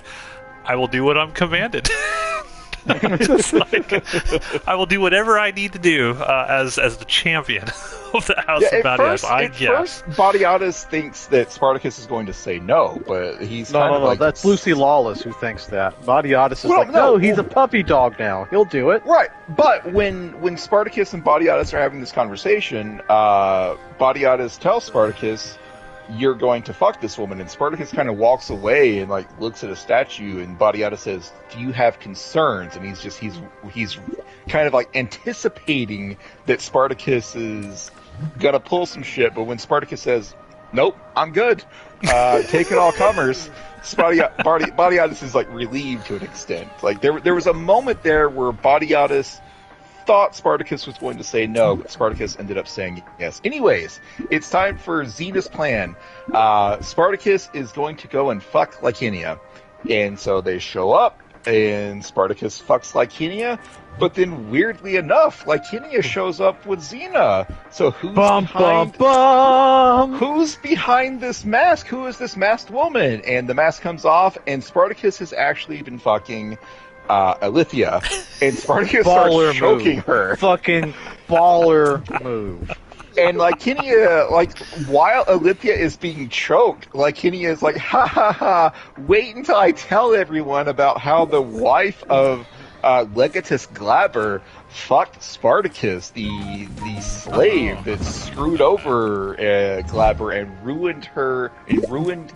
"I will do what I'm commanded." Just I will do whatever I need to do as the champion of the House of Badiatus. First, Badiatus thinks that Spartacus is going to say no, but he's no. That's Lucy Lawless who thinks that. Badiatus is no, he's a puppy dog now. He'll do it. Right, but when Spartacus and Badiatus are having this conversation, Badiatus tells Spartacus, "You're going to fuck this woman," and Spartacus kind of walks away and looks at a statue, and Badiatus says, "Do you have concerns?" And he's kind of anticipating that Spartacus is gonna pull some shit, but when Spartacus says, "Nope, I'm good, take it all comers," Badiatus is relieved to an extent. There was a moment there where Badiatus thought Spartacus was going to say no, but Spartacus ended up saying yes. Anyways, it's time for Xena's plan. Spartacus is going to go and fuck Lycinia. And so they show up, and Spartacus fucks Lycinia, but then weirdly enough, Lycinia shows up with Xena. So who's behind this mask? Who is this masked woman? And the mask comes off, and Spartacus has actually been fucking Alithia, and Spartacus starts choking her. Fucking baller move. And Lycinia, while Alithia is being choked, Lycinia is ha ha ha, wait until I tell everyone about how the wife of Legatus Glaber fucked Spartacus, the slave that screwed over Glaber and ruined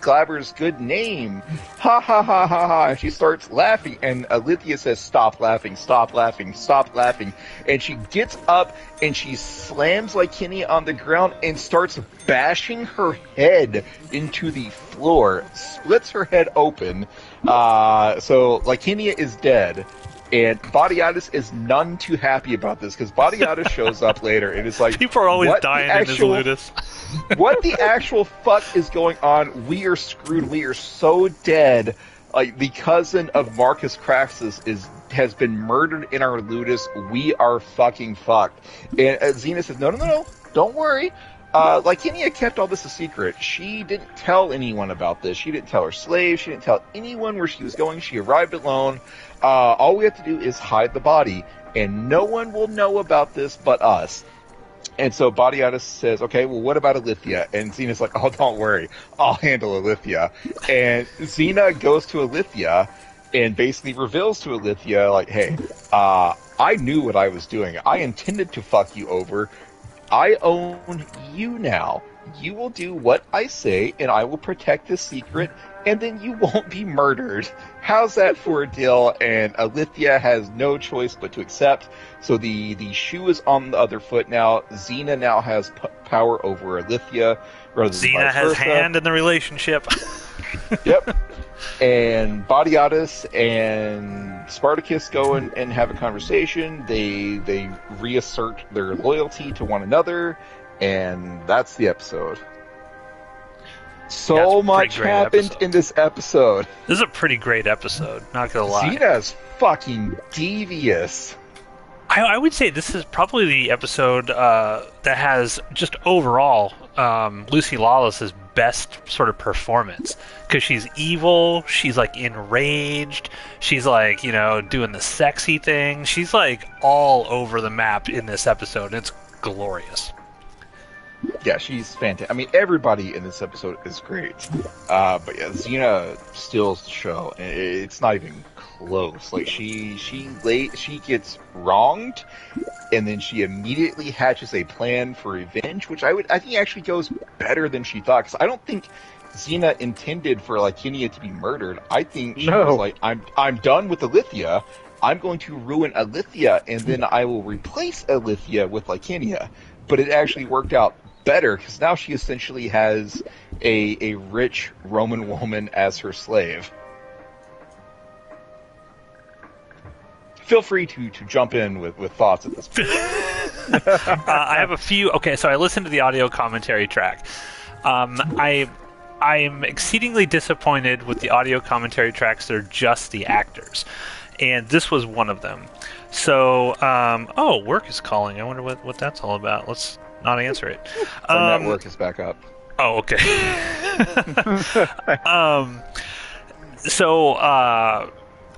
Glaber's good name. Ha ha ha ha ha! And she starts laughing, and Alithia says, "Stop laughing! Stop laughing! Stop laughing!" And she gets up and she slams Lycinia on the ground and starts bashing her head into the floor, splits her head open. So Lycinia is dead. And Badiatus is none too happy about this, because Badiatus shows up later and is like, people are always dying in this Ludus. What the actual fuck is going on? We are screwed. We are so dead. Like, the cousin of Marcus Crassus has been murdered in our Ludus. We are fucking fucked. And Xena says, no, don't worry. Lycinia kept all this a secret. She didn't tell anyone about this. She didn't tell her slaves. She didn't tell anyone where she was going. She arrived alone. All we have to do is hide the body, and no one will know about this but us. And so Badiatus says, okay, well, what about Alithia? And Xena's like, oh, don't worry. I'll handle Alithia. And Xena goes to Alithia and basically reveals to Alithia, like, hey, I knew what I was doing. I intended to fuck you over. I own you now. You will do what I say, and I will protect the secret, and then you won't be murdered. How's that for a deal? And Alithia has no choice but to accept. So the shoe is on the other foot now. Xena now has power over Alithia. Xena has hand in the relationship. Yep. And Badiatus and Spartacus go and have a conversation. They reassert their loyalty to one another, and that's the episode. So much happened in this episode. This is a pretty great episode, not gonna lie. Xena's fucking devious. I would say this is probably the episode that has just overall Lucy Lawless's best sort of performance, because she's evil, she's like enraged, she's like, you know, doing the sexy thing, she's like all over the map in this episode, and it's glorious. Yeah, she's fantastic. I mean, everybody in this episode is great. But yeah, Xena steals the show, and it's not even close. Like, she gets wronged, and then she immediately hatches a plan for revenge, which I think actually goes better than she thought. Because I don't think Xena intended for Lycinia to be murdered. I think she was like, I'm done with Alithia. I'm going to ruin Alithia, and then I will replace Alithia with Lycinia. But it actually worked out better, because now she essentially has a rich Roman woman as her slave. Feel free to jump in with thoughts at this point. I have a few. Okay, so I listened to the audio commentary track. I'm exceedingly disappointed with the audio commentary tracks. They're just the actors, and this was one of them. So, work is calling. I wonder what that's all about. Let's not answer it. Our network is back up. Oh, okay.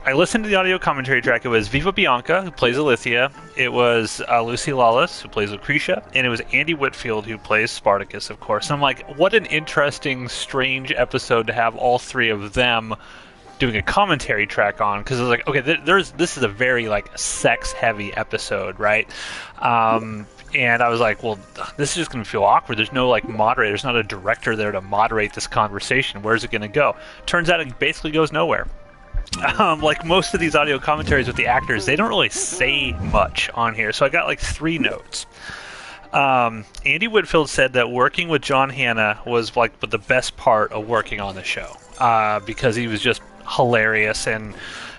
I listened to the audio commentary track. It was Viva Bianca, who plays Alithia. It was Lucy Lawless, who plays Lucretia. And it was Andy Whitfield, who plays Spartacus, of course. And I'm like, what an interesting, strange episode to have all three of them doing a commentary track on. Because I was like, okay, this is a very, like, sex-heavy episode, right? And I was like, well, this is just going to feel awkward. There's no, like, moderator. There's not a director there to moderate this conversation. Where's it going to go? Turns out it basically goes nowhere. Like most of these audio commentaries with the actors, they don't really say much on here. So I got, like, 3 notes. Andy Whitfield said that working with John Hannah was, like, the best part of working on the show. Because he was just hilarious, and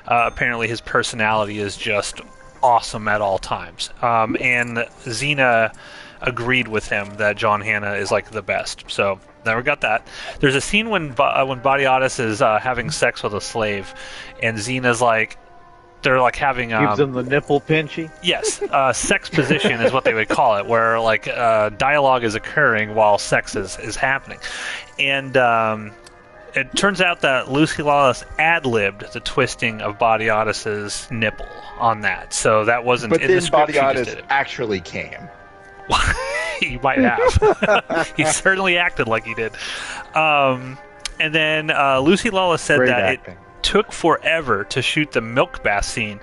apparently his personality is just awesome at all times. And Xena agreed with him that John Hannah is, like, the best. So never got that. There's a scene when Badiatus is having sex with a slave, and Xena's like, they're like having gives him the nipple pinchy. Yes, sex position is what they would call it, where like dialogue is occurring while sex is happening, and it turns out that Lucy Lawless ad-libbed the twisting of Badiatus's nipple on that, so that wasn't but in then the script. Badiatus actually came. He might have. He certainly acted like he did. And then Lucy Lawless said Great that acting. It took forever to shoot the milk bath scene.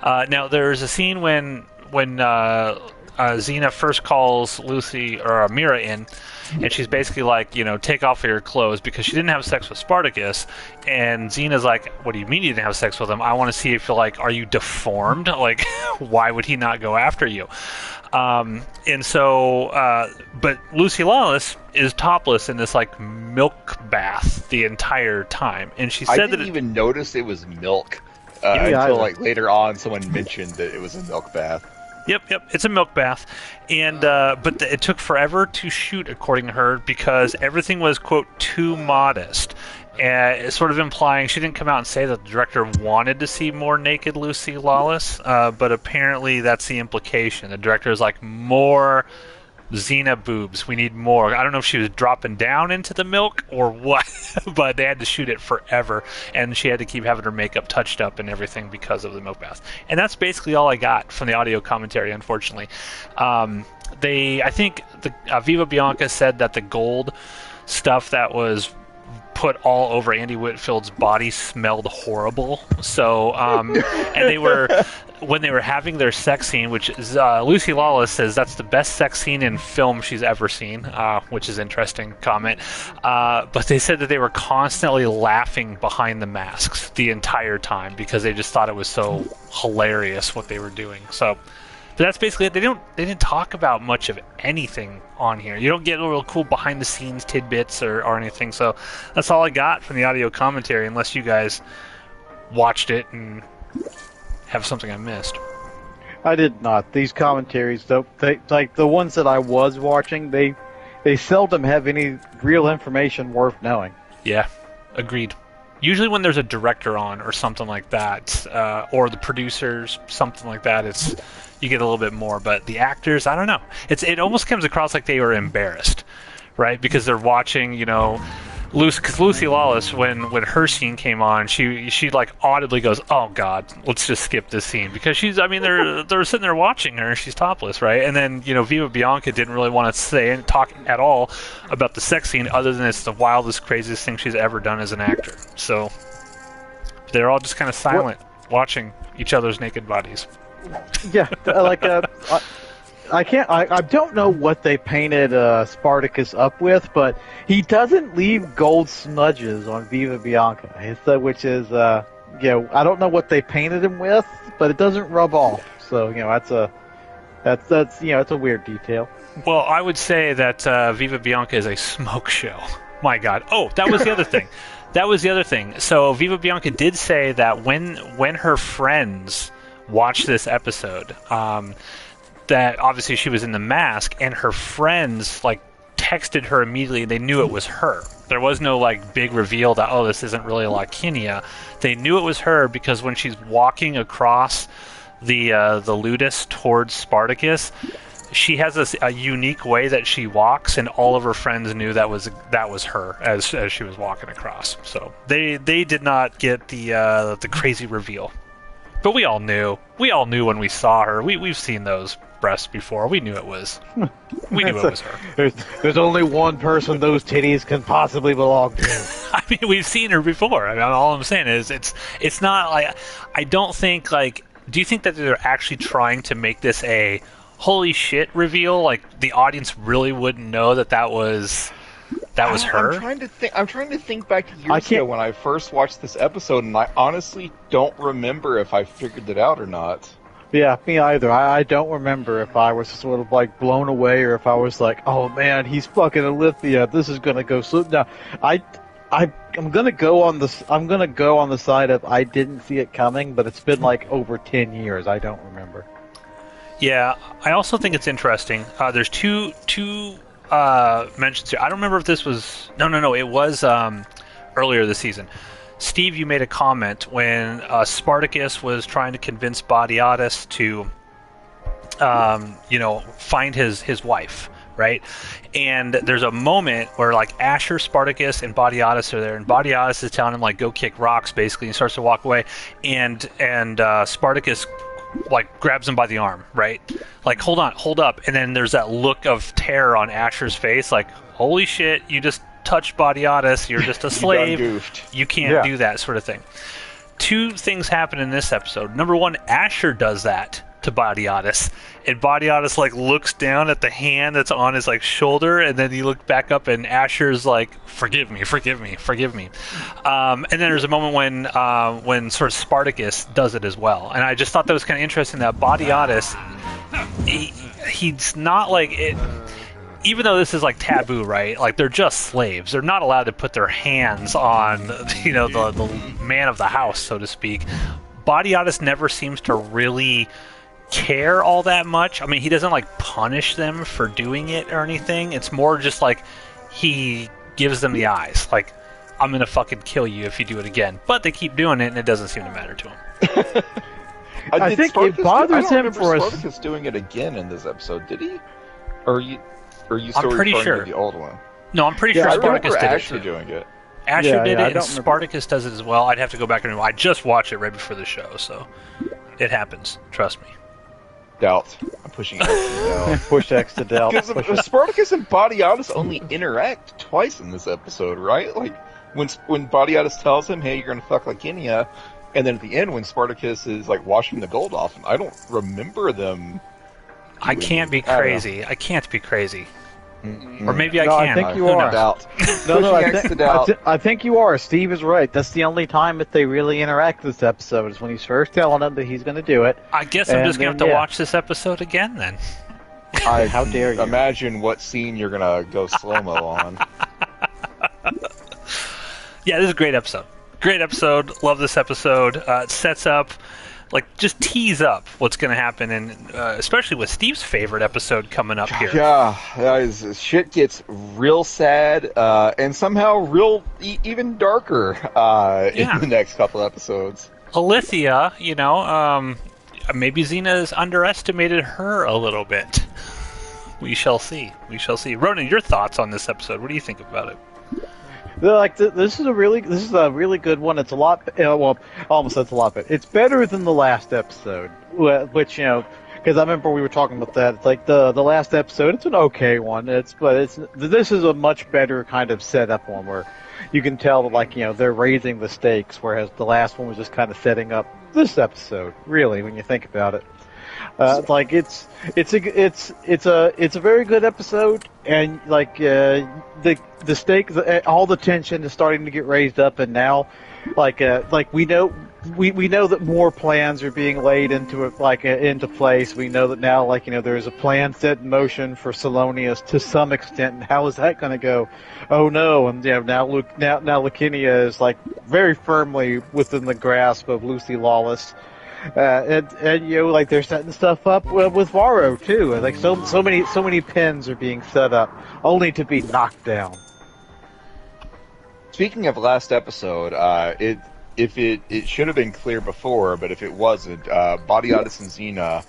Now, there's a scene when Xena first calls Lucy or Mira in, and she's basically like, take off your clothes because she didn't have sex with Spartacus, and Xena's like, what do you mean you didn't have sex with him? I want to see if you're like, are you deformed? Like, why would he not go after you? And so, but Lucy Lawless is topless in this like milk bath the entire time, and she said I didn't even notice it was milk until like later on someone mentioned that it was a milk bath. Yep, it's a milk bath, and but it took forever to shoot, according to her, because everything was, quote, too modest. Sort of implying she didn't come out and say that the director wanted to see more naked Lucy Lawless, but apparently that's the implication. The director is like, more Xena boobs. We need more. I don't know if she was dropping down into the milk or what, but they had to shoot it forever, and she had to keep having her makeup touched up and everything because of the milk bath. And that's basically all I got from the audio commentary, unfortunately. I think Viva Bianca said that the gold stuff that was put all over Andy Whitfield's body smelled horrible. So, and they were, when they were having their sex scene, which is, Lucy Lawless says that's the best sex scene in film she's ever seen, which is an interesting comment. But they said that they were constantly laughing behind the masks the entire time because they just thought it was so hilarious what they were doing. So, but that's basically it. They didn't talk about much of anything on here. You don't get a real cool behind the scenes tidbits or anything. So that's all I got from the audio commentary, unless you guys watched it and have something I missed. I did not. These commentaries, though, like the ones that I was watching, they seldom have any real information worth knowing. Yeah, agreed. Usually when there's a director on or something like that, or the producers, something like that, you get a little bit more. But the actors, I don't know. It almost comes across like they were embarrassed, right? Because they're watching, because Lucy Lawless, when her scene came on, she like audibly goes, "Oh God, let's just skip this scene," because they're sitting there watching her, and she's topless, right? And then Viva Bianca didn't really want to talk at all about the sex scene, other than it's the wildest, craziest thing she's ever done as an actor. So they're all just kind of silent, watching each other's naked bodies. Yeah, I don't know what they painted Spartacus up with, but he doesn't leave gold smudges on Viva Bianca, which is, I don't know what they painted him with, but it doesn't rub off. So, that's a weird detail. Well, I would say that Viva Bianca is a smoke show. My God. Oh, that was the other thing. So Viva Bianca did say that when her friends watched this episode, that obviously she was in the mask, and her friends like texted her immediately. They knew it was her. There was no like big reveal that, oh, this isn't really Lakinia. They knew it was her because when she's walking across the ludus towards Spartacus, she has a unique way that she walks, and all of her friends knew that was her as she was walking across. So they did not get the crazy reveal. But we all knew. We all knew when we saw her. We've seen those breasts before. We knew it was. We knew it was her. There's only one person those titties can possibly belong to. I mean, we've seen her before. I mean, all I'm saying is it's not like, I don't think like. Do you think that they're actually trying to make this a holy shit reveal? Like the audience really wouldn't know that was her? I'm trying to think back to years ago when I first watched this episode, and I honestly don't remember if I figured it out or not. Yeah, me either. I don't remember if I was sort of like blown away or if I was like, oh man, he's fucking Olivia. This is gonna go slow. Now, I'm gonna go on the side of I didn't see it coming, but it's been like over 10 years. I don't remember. Yeah, I also think it's interesting. There's two mentions here. I don't remember if this was no. It was earlier this season. Steve, you made a comment when Spartacus was trying to convince Badiatus to, find his wife, right? And there's a moment where like Asher, Spartacus, and Badiatus are there, and Badiatus is telling him like go kick rocks, basically, and he starts to walk away, and Spartacus like grabs him by the arm, right? Like hold up, and then there's that look of terror on Asher's face, like holy shit, you just touched Badiatus, you're just a slave, you can't do that sort of thing. Two things happen in this episode. Number one, Asher does that to Badiatus, and Badiatus like looks down at the hand that's on his like shoulder, and then he looked back up, and Asher's like, "Forgive me, forgive me, forgive me." And then there's a moment when sort of Spartacus does it as well, and I just thought that was kind of interesting that Badiatus, he's not like it. Even though this is like taboo, right? Like they're just slaves. They're not allowed to put their hands on, the man of the house, so to speak. Badiatus never seems to really care all that much. I mean, he doesn't like punish them for doing it or anything. It's more just like he gives them the eyes, like, I'm gonna fucking kill you if you do it again. But they keep doing it, and it doesn't seem to matter to him. I think it bothers him for us. Spartacus doing it again in this episode, did he? Or are you still I'm pretty referring sure. to the old one? No, I'm pretty Yeah, sure I remember Spartacus did it Asher too. doing it. Asher did I it, don't and remember. Spartacus does it as well. I'd have to go back and I just watched it right before the show, so it happens. Trust me. Doubt. I'm pushing X to doubt. Push X to Del. Because Spartacus and Badiatus only interact twice in this episode, right? Like when Badiatus tells him, "Hey, you're gonna fuck Lakinia," and then at the end when Spartacus is like washing the gold off him, I don't remember them. I can't be crazy. I can't be crazy. Mm-hmm. Or maybe I No, I can. think you Who are. knows? Doubt. No, Pushing X to doubt. I think you are. Steve is right. That's the only time that they really interact this episode is when he's first telling him that he's going to do it. I guess I'm And just going to have then, to yeah. watch this episode again then. How dare you? Imagine what scene you're gonna go slow-mo on. Yeah, this is a great episode. Great episode. Love this episode. It sets up, like, just tease up what's going to happen, and especially with Steve's favorite episode coming up here. Yeah, shit gets real sad, and somehow real even darker Yeah. in the next couple episodes. Alithia, maybe Xena has underestimated her a little bit. We shall see. We shall see. Ronan, your thoughts on this episode? What do you think about it? This is a really good one. It's a lot. Well, almost that's a lot better. It's better than the last episode, which because I remember we were talking about that. It's like the last episode. It's an okay one. This is a much better kind of setup one where you can tell that they're raising the stakes, whereas the last one was just kind of setting up this episode. Really, when you think about it. It's a very good episode, and the stake, all the tension is starting to get raised up, and now, we know that more plans are being laid into place. We know that now, there's a plan set in motion for Salonius to some extent, and how is that going to go? Oh no! And now Lakinia is very firmly within the grasp of Lucy Lawless. And they're setting stuff up with Varro too. So many pins are being set up, only to be knocked down. Speaking of last episode, it should have been clear before, but if it wasn't, Badiatus and Xena,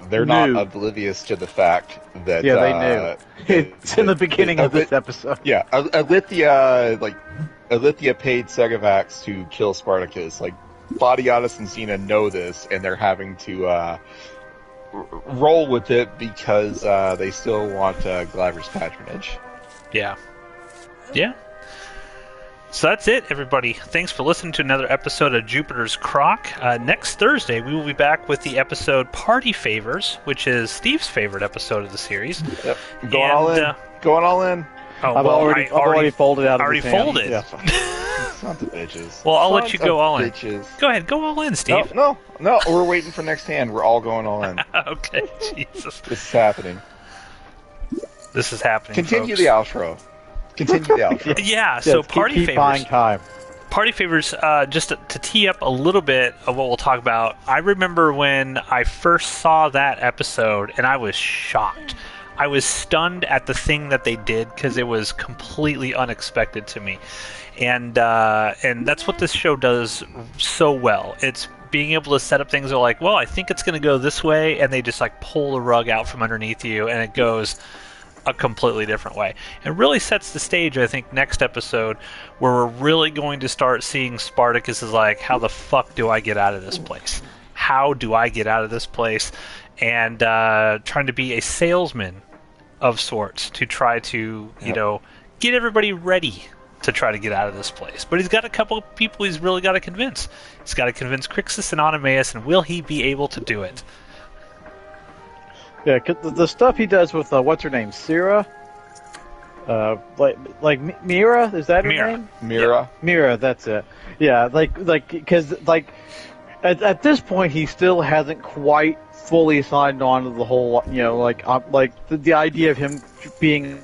they're not oblivious to the fact that they knew. It's in the beginning of this episode. Yeah, Alithia paid Segavax to kill Spartacus. Badiatus and Xena know this, and they're having to roll with it because they still want Glaver's patronage. Yeah. Yeah. So that's it, everybody. Thanks for listening to another episode of Jupiter's Croc. Next Thursday, we will be back with the episode Party Favors, which is Steve's favorite episode of the series. Yep. Going all in. Oh, I've already folded out of already his hand. folded. Yeah. Sons of bitches. Well, I'll let you go all in. Bitches. Go ahead, go all in, Steve. No, we're waiting for next hand. We're all going all in. Okay, Jesus. This is happening. This is happening, Continue folks. the outro. Yeah, so Yes, Party keep Favors. buying time. Party Favors, just to tee up a little bit of what we'll talk about, I remember when I first saw that episode, and I was shocked. I was stunned at the thing that they did, because it was completely unexpected to me. And that's what this show does so well. It's being able to set up things that are like, well, I think it's going to go this way, and they just pull the rug out from underneath you, and it goes a completely different way. It really sets the stage, I think, next episode, where we're really going to start seeing Spartacus is like, how the fuck do I get out of this place? How do I get out of this place? And trying to be a salesman of sorts to try to, get everybody ready to try to get out of this place. But he's got a couple of people he's really got to convince. He's got to convince Crixus and Onomaus, and will he be able to do it? Yeah, 'cause the stuff he does with what's her name, Syrah, like Mira, is that her Mira. name? Mira. Mira, that's it. Yeah, because at this point he still hasn't quite fully signed on to the whole, the idea of him being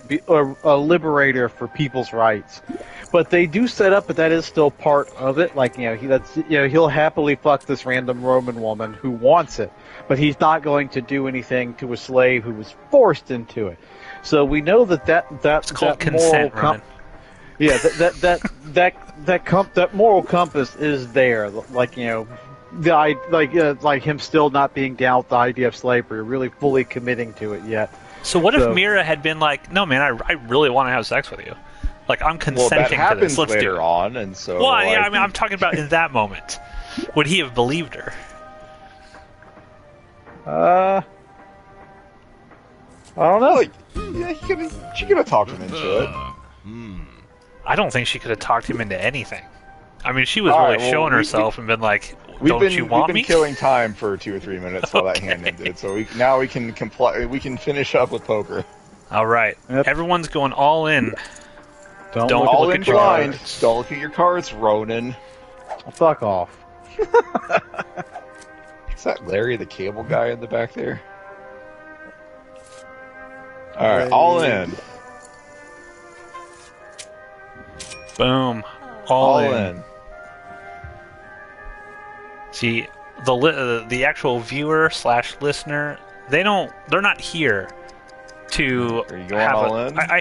a liberator for people's rights. But they do set up that is still part of it. Like, he'll happily fuck this random Roman woman who wants it, but he's not going to do anything to a slave who was forced into it. So we know that It's called consent, Roman. Yeah, that moral compass is there. Like, like him still not being down with the idea of slavery, really fully committing to it yet. So what if Mira had been like, no, man, I really want to have sex with you. Like, I'm consenting Well, that happens to this. Let's later do it. on, and so. Well, yeah, I mean, I'm talking about in that moment. Would he have believed her? I don't know. Like, yeah, she could have talked him into it. I don't think she could have talked him into anything. I mean, she was All really right, well, showing herself and been like, We've don't been you want we've me? been killing time for 2 or 3 minutes while that hand ended, so now we can comply. We can finish up with poker. All right. Yep. Everyone's going all in. Don't Don't look All look in at your blind. cards. Don't look at your cards, Ronan. fuck off. Is that Larry, the cable guy in the back there? All right, all in. Boom. All in. in. See, the actual viewer / listener, they're not here to Are you going have all in? I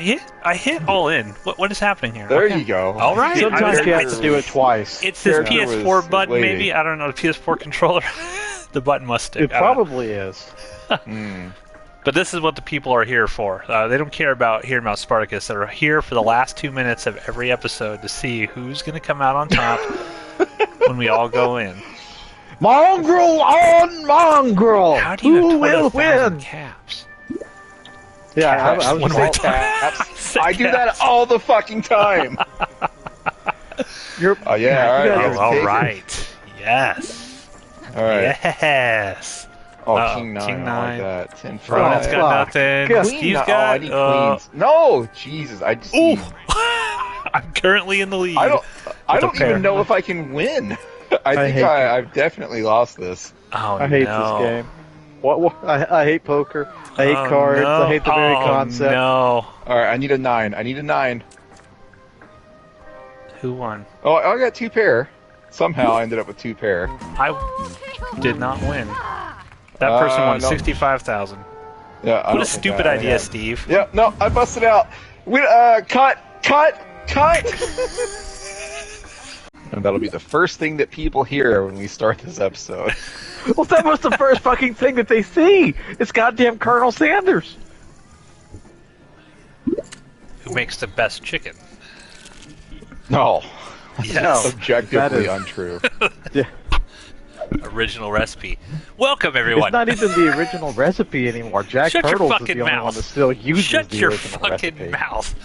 hit all in. What is happening here? There Okay. you go. All right. Sometimes I- you have to do it twice. It's this Character PS4 was button, waiting. maybe. I don't know. The PS4 controller. The button must stick. It I don't know. probably is. Hmm. But this is what the people are here for. They don't care about hearing about Spartacus. They're here for the last 2 minutes of every episode to see who's going to come out on top when we all go in. Mongrel on mongrel. How do you Who have will 12,000 win? caps? Yeah, I was When just we're all- talking- I do that all the fucking time. You're, Oh yeah, all right. You guys here's Oh, all Taker. right. Yes. All right. Yes. Oh, Uh-oh, King 9. King I like 9. that. 10 Ronan's five. got Fuck. nothing. Queen Steve's Oh, I got. need queens. No, Jesus, I just. Ooh. I'm currently in the lead. I don't With a even pair. know if I can win. I think hate you. I've definitely lost this. Oh, I hate no. this game. What? I hate poker. I hate cards. No. I hate the very Oh, concept. No. All right, I need a 9. I need a 9. Who won? Oh, I got 2 pair. Somehow I ended up with 2 pair. I did not win. That person won no. 65,000. Yeah. I What don't a think stupid I idea, had. Steve. Yeah. No, I busted out. We cut. And that'll be the first thing that people hear when we start this episode. Well, that was the first fucking thing that they see. It's goddamn Colonel Sanders. Who makes the best chicken? No, Yes. objectively That is- untrue. Yeah. Original recipe. Welcome, everyone. It's not even the original recipe anymore. Jack Shut your Turtles is fucking the only mouth. one that still uses Shut the your original fucking recipe. mouth.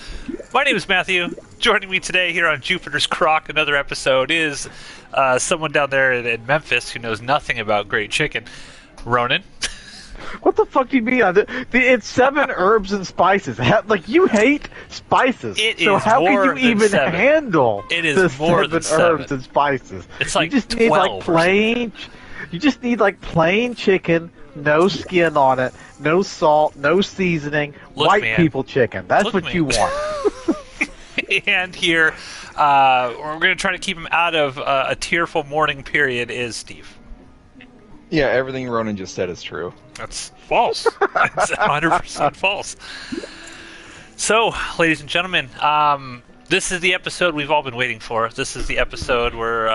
My name is Matthew. Joining me today here on Jupiter's Croc, another episode, is someone down there in Memphis who knows nothing about great chicken. Ronan. What the fuck do you mean? It's 7 herbs and spices. Like, you hate spices. It so is how more can than you even 7. handle It is the more 7 than 7. herbs and spices? It's like you just need 12 like or plain. You just need like plain chicken, no skin on it, no salt, no seasoning, Look, white man. people chicken. That's Look, what man. you want. And here, we're going to try to keep him out of a tearful mourning period, is Steve. Yeah, everything Ronan just said is true. That's false. It's 100% false. So, ladies and gentlemen, this is the episode we've all been waiting for. This is the episode where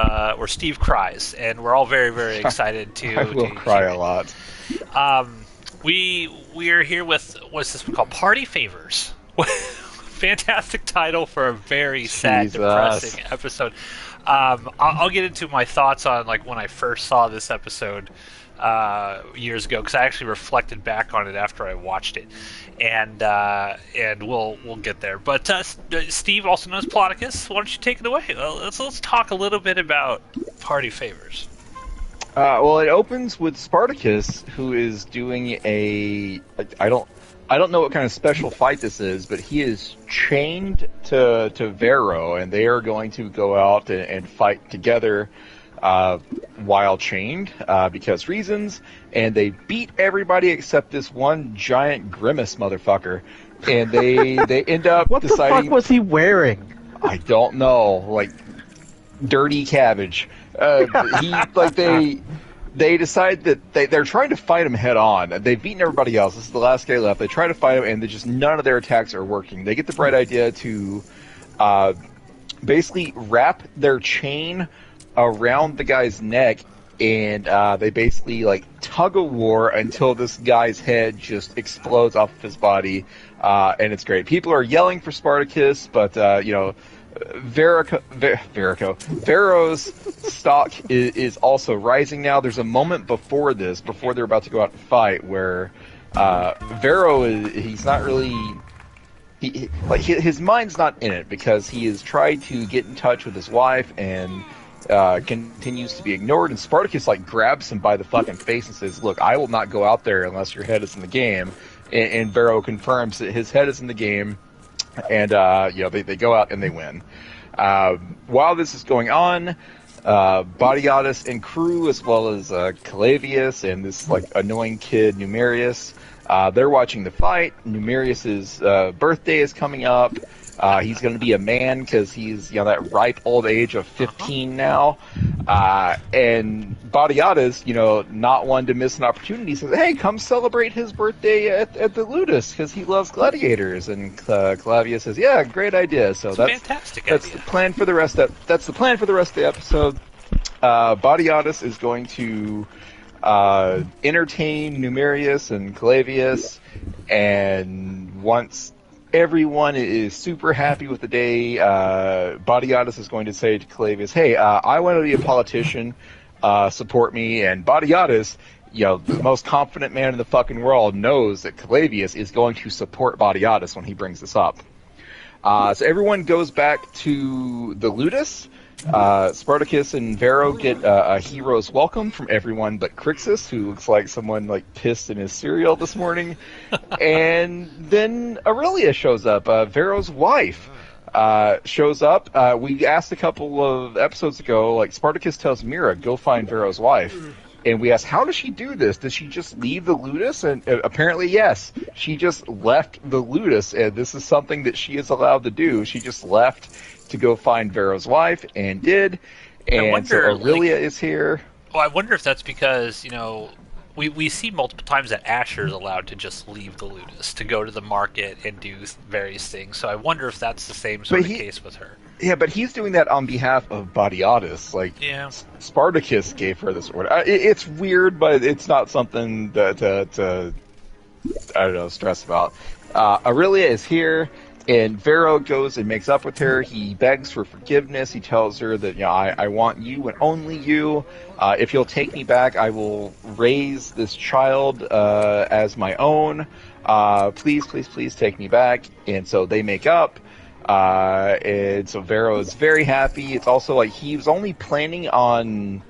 Steve cries, and we're all very, very excited to. I will to cry hear a it. lot. We are here with what's this called? Party Favors. Fantastic title for a very sad, Jesus. depressing episode. I'll get into my thoughts on like when I first saw this episode. years ago, because I actually reflected back on it after I watched it, and we'll get there. But Steve, also known as Spartacus, why don't you take it away? Well, let's talk a little bit about party favors. Well, it opens with Spartacus, who is doing I don't know what kind of special fight this is, but he is chained to Vero, and they are going to go out and fight together while chained because reasons, and they beat everybody except this one giant grimace motherfucker, and they end up What deciding. the fuck was he wearing? I don't know, like dirty cabbage. They decide that they're trying to fight him head on. They've beaten everybody else. This is the last guy left. They try to fight him, and none of their attacks are working. They get the bright idea to basically wrap their chain around the guy's neck, and they basically like tug a war until this guy's head just explodes off of his body, and it's great. People are yelling for Spartacus, but Vero's stock is also rising now. There's a moment before they're about to go out and fight, where Vero he's not really. His mind's not in it because he has tried to get in touch with his wife and continues to be ignored, and Spartacus grabs him by the fucking face and says, "Look, I will not go out there unless your head is in the game." And Vero confirms that his head is in the game, and they go out and they win. While this is going on, Batiatus and crew, as well as Calavius and this annoying kid Numerius, they're watching the fight. Numerius's birthday is coming up. He's going to be a man because he's that ripe old age of 15 now. And Batiatus, not one to miss an opportunity, says, "Hey, come celebrate his birthday at the Ludus because he loves gladiators." And Clavius says, "Yeah, great idea." So that's fantastic. That's idea. the plan for the rest. That's the plan for the rest of the episode. Batiatus is going to entertain Numerius and Clavius, and once everyone is super happy with the day, Batiatus is going to say to Clavius, "Hey, I want to be a politician. Support me." And Batiatus, the most confident man in the fucking world, knows that Clavius is going to support Batiatus when he brings this up. So everyone goes back to the Ludus. Spartacus and Vero get a hero's welcome from everyone but Crixus, who looks like someone pissed in his cereal this morning. And then Aurelia shows up. Vero's wife shows up. We asked a couple of episodes ago, Spartacus tells Mira, "Go find Vero's wife." And we asked, how does she do this? Does she just leave the Ludus? And apparently, yes. She just left the Ludus, and this is something that she is allowed to do. She just left to go find Vero's wife, and did. And so Aurelia is here. Well, I wonder if that's because, we see multiple times that Asher is allowed to just leave the Ludus, to go to the market and do various things. So I wonder if that's the same sort of case with her. Yeah, but he's doing that on behalf of Batiatus. Spartacus gave her this order. It's weird, but it's not something to I don't know, stress about. Aurelia is here, and Vero goes and makes up with her. He begs for forgiveness. He tells her that, I want you and only you. If you'll take me back, I will raise this child as my own. Please, please, please take me back. And so they make up. And so Vero is very happy. It's also he was only planning on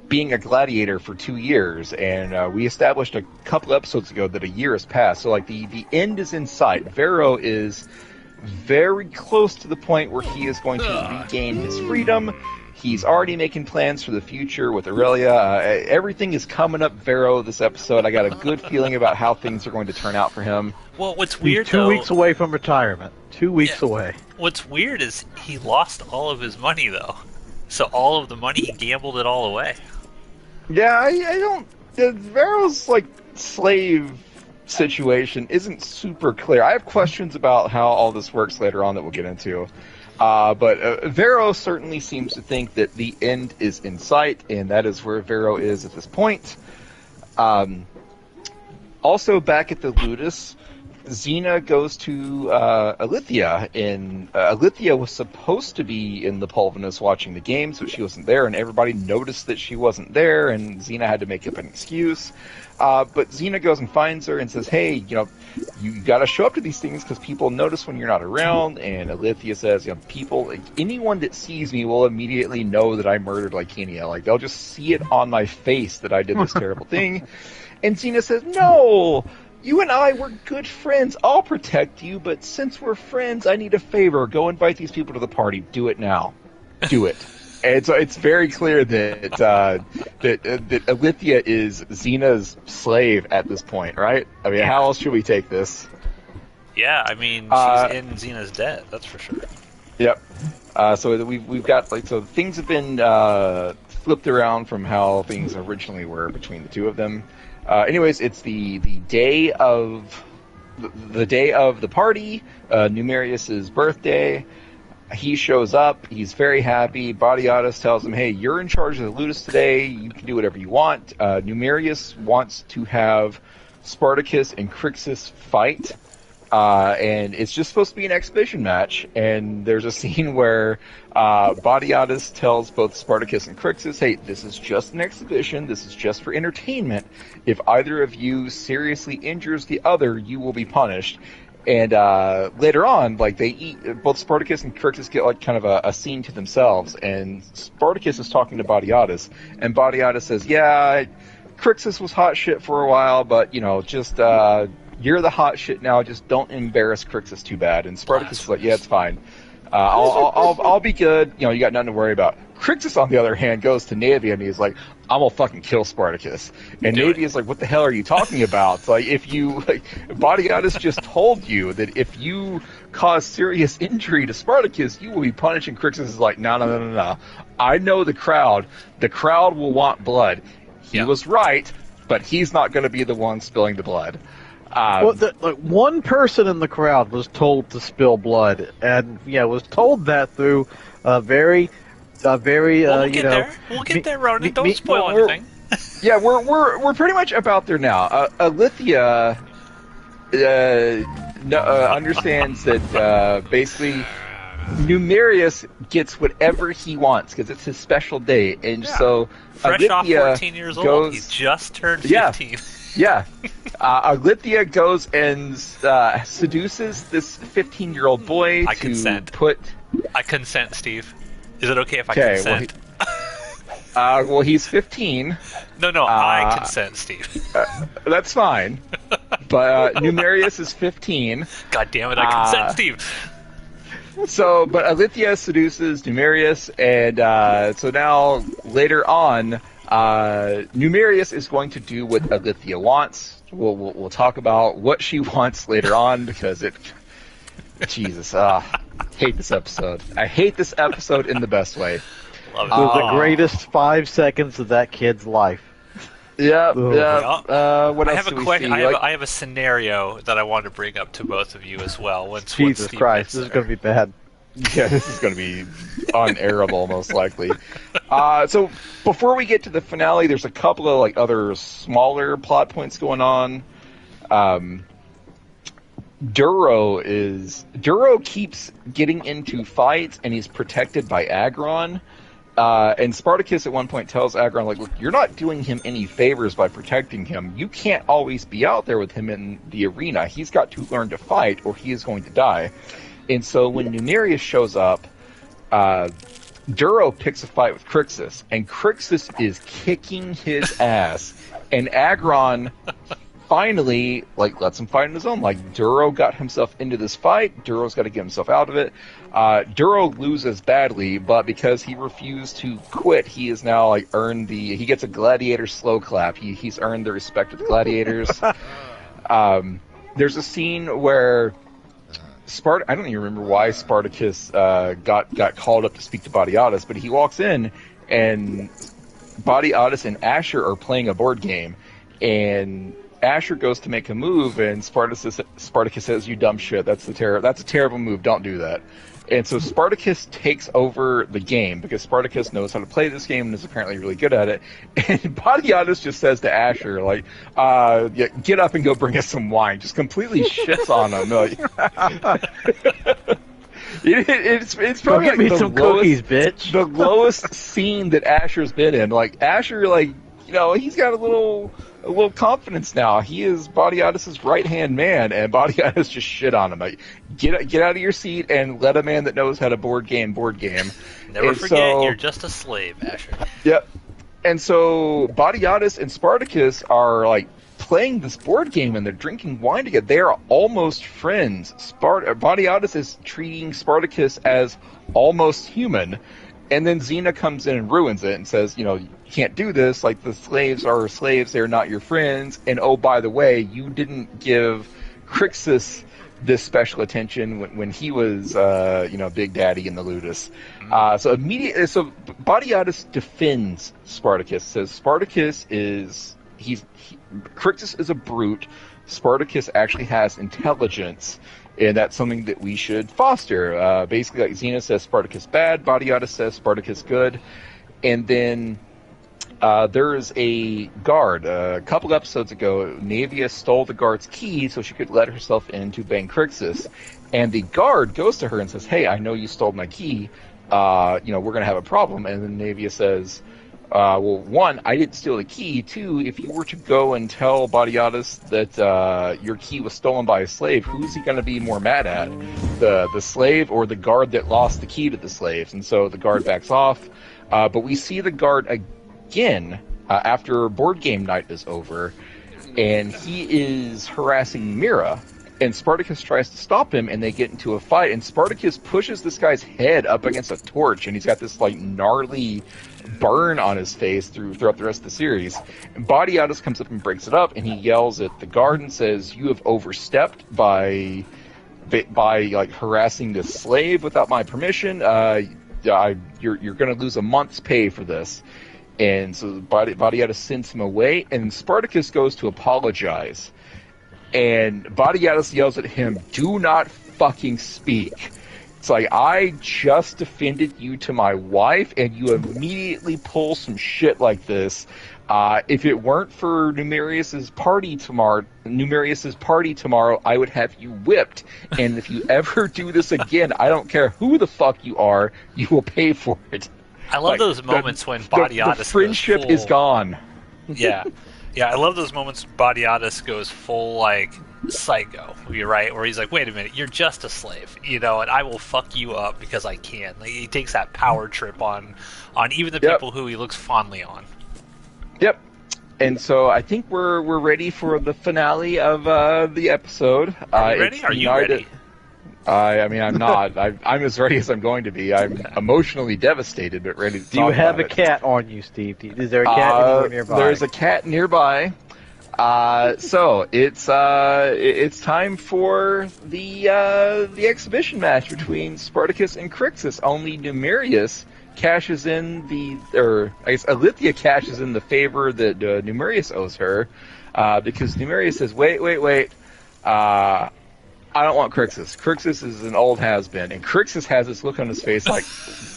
being a gladiator for 2 years, and we established a couple episodes ago that a year has passed. So the end is in sight. Vero is very close to the point where he is going to regain his freedom. He's already making plans for the future with Aurelia. Everything is coming up Vero this episode. I got a good feeling about how things are going to turn out for him. Well, what's weird, He's 2 weeks away from retirement. 2 weeks away. What's weird is he lost all of his money, though. So all of the money, he gambled it all away. Yeah, I don't... Vero's, slave situation isn't super clear. I have questions about how all this works later on that we'll get into. But Vero certainly seems to think that the end is in sight, and that is where Vero is at this point. Also, back at the Ludus, Xena goes to Alithia, and Alithia was supposed to be in the Pulvinus watching the game, so she wasn't there, and everybody noticed that she wasn't there, and Xena had to make up an excuse. But Xena goes and finds her and says, hey, you got to show up to these things because people notice when you're not around. And Alithia says, anyone that sees me will immediately know that I murdered Lycaenia. Like, they'll just see it on my face that I did this terrible thing. And Xena says, no, you and I were good friends. I'll protect you, but since we're friends, I need a favor. Go invite these people to the party. Do it now. Do it. And so it's very clear that that Alithia is Xena's slave at this point, right? I mean, how else should we take this? Yeah, I mean, she's in Xena's debt, that's for sure. Yep. So we've got so things have been flipped around from how things originally were between the two of them. Anyways, it's the day of the party, Numerius's birthday. He shows up. He's very happy. Badiatus tells him, hey, you're in charge of the Ludus today. You can do whatever you want. Numerius wants to have Spartacus and Crixus fight. And it's just supposed to be an exhibition match. And there's a scene where Badiatus tells both Spartacus and Crixus, hey, this is just an exhibition. This is just for entertainment. If either of you seriously injures the other, you will be punished. And later on, they eat. Both Spartacus and Crixus get kind of a scene to themselves. And Spartacus is talking to Badiatus, and Badiatus says, "Yeah, Crixus was hot shit for a while, but just you're the hot shit now. Just don't embarrass Crixus too bad." And Spartacus is like, "Yeah, it's fine. I'll be good. You got nothing to worry about." Crixus, on the other hand, goes to Navia and he's like, "I'm gonna fucking kill Spartacus." And Navia's like, "What the hell are you talking about?" It's like, Badiatus just told you that if you cause serious injury to Spartacus, you will be punished. And Crixus is like, no. I know the crowd. The crowd will want blood. He was right, but he's not going to be the one spilling the blood. One person in the crowd was told to spill blood, and was told that through a very we'll get there, Ronan. Don't spoil anything. Yeah, we're pretty much about there now. Alithia understands that basically Numerius gets whatever he wants because it's his special day, and so fresh Alithia off 14 years old, he just turned 15. Yeah. Alithia goes and seduces this 15-year-old boy I consent, Steve. Is it okay if I consent? Well, he's 15. No, I consent, Steve. That's fine. But Numerius is 15. God damn it, I consent, Steve. So, but Alithia seduces Numerius, and so now, later on, Numerius is going to do what Alithia wants. We'll talk about what she wants later on, because Jesus, hate this episode. I hate this episode in the best way. Love it. It was the greatest 5 seconds of that kid's life. Yeah. What else I have a question. I have a scenario that I want to bring up to both of you as well. Jesus Christ, this is going to be bad. Yeah, this is going to be unairable, most likely. So before we get to the finale, there's a couple of other smaller plot points going on. Duro keeps getting into fights, and he's protected by Agron. And Spartacus at one point tells Agron, look, you're not doing him any favors by protecting him. You can't always be out there with him in the arena. He's got to learn to fight, or he is going to die. And so when Numerius shows up, Duro picks a fight with Crixus, and Crixus is kicking his ass. And Agron finally lets him fight on his own. Duro got himself into this fight. Duro's got to get himself out of it. Duro loses badly, but because he refused to quit, he is now he gets a gladiator slow clap. He's earned the respect of the gladiators. There's a scene where I don't even remember why Spartacus got called up to speak to Badiatus, but he walks in, and Badiatus and Asher are playing a board game, and Asher goes to make a move, and Spartacus says, "You dumb shit. That's a terrible move. Don't do that." And so Spartacus takes over the game because Spartacus knows how to play this game and is apparently really good at it. And Badiatus just says to Asher, like, yeah, get up and go bring us some wine. Just completely shits on him. Like, it's probably Go get me the some lowest, cookies, bitch. the lowest scene that Asher's been in. Like, Asher, like, you know, he's got a little confidence now. He is Badiatus' right-hand man, and Badiatus just shit on him. Like, get out of your seat and let a man that knows how to board game. Never And forget, you're just a slave, Asher. Yep. And so Badiatus and Spartacus are, like, playing this board game, and they're drinking wine together. They are almost friends. Badiatus is treating Spartacus as almost human. And then Xena comes in and ruins it and says, you know, you can't do this. Like, the slaves are slaves. They're not your friends. And, oh, by the way, you didn't give Crixus this special attention when he was, you know, Big Daddy in the Ludus. So Badiatus defends Spartacus, says Spartacus is, Crixus is a brute. Spartacus actually has intelligence. And that's something that we should foster. Basically, like Xena says Spartacus bad, Badiatus says Spartacus good. And then there is a guard. A couple episodes ago, Naevia stole the guard's key so she could let herself in to bang Crixus. And the guard goes to her and says, hey, I know you stole my key. You know, we're going to have a problem. And then Naevia says, well, one, I didn't steal the key. Two, if you were to go and tell Badiatus that your key was stolen by a slave, who's he going to be more mad at? The slave or the guard that lost the key to the slaves? And so the guard backs off. But we see the guard again after board game night is over, and he is harassing Mira. And Spartacus tries to stop him, and they get into a fight. And Spartacus pushes this guy's head up against a torch, and he's got this like gnarly burn on his face throughout the rest of the series. And Badiatus comes up and breaks it up, and he yells at the guard and says, "You have overstepped by like harassing this slave without my permission. You're going to lose a month's pay for this." And so Badiatus sends him away, and Spartacus goes to apologize. And Badiatus yells at him, "Do not fucking speak." It's like, I just defended you to my wife, and you immediately pull some shit like this. If it weren't for Numerius's party tomorrow, I would have you whipped. And if you ever do this again, I don't care who the fuck you are, you will pay for it. I love those moments when Badiatus the friendship goes full... is gone. Yeah. Yeah, I love those moments when Badiatus goes full, like, psycho, you're right, where he's like, wait a minute, you're just a slave, you know, and I will fuck you up because I can. Like, he takes that power trip on even the people who he looks fondly on. Yep. And so I think we're ready for the finale of the episode. Are you ready? Are you ready? I mean, I'm not. I'm as ready as I'm going to be. I'm emotionally devastated, but ready to talk about it. Do you have a cat on you, Steve? Is there a cat anywhere nearby? There's a cat nearby. So it's time for the exhibition match between Spartacus and Crixus. Only Numerius cashes in Alithia cashes in the favor that Numerius owes her, because Numerius says, wait. I don't want Crixus. Crixus is an old has-been, and Crixus has this look on his face like,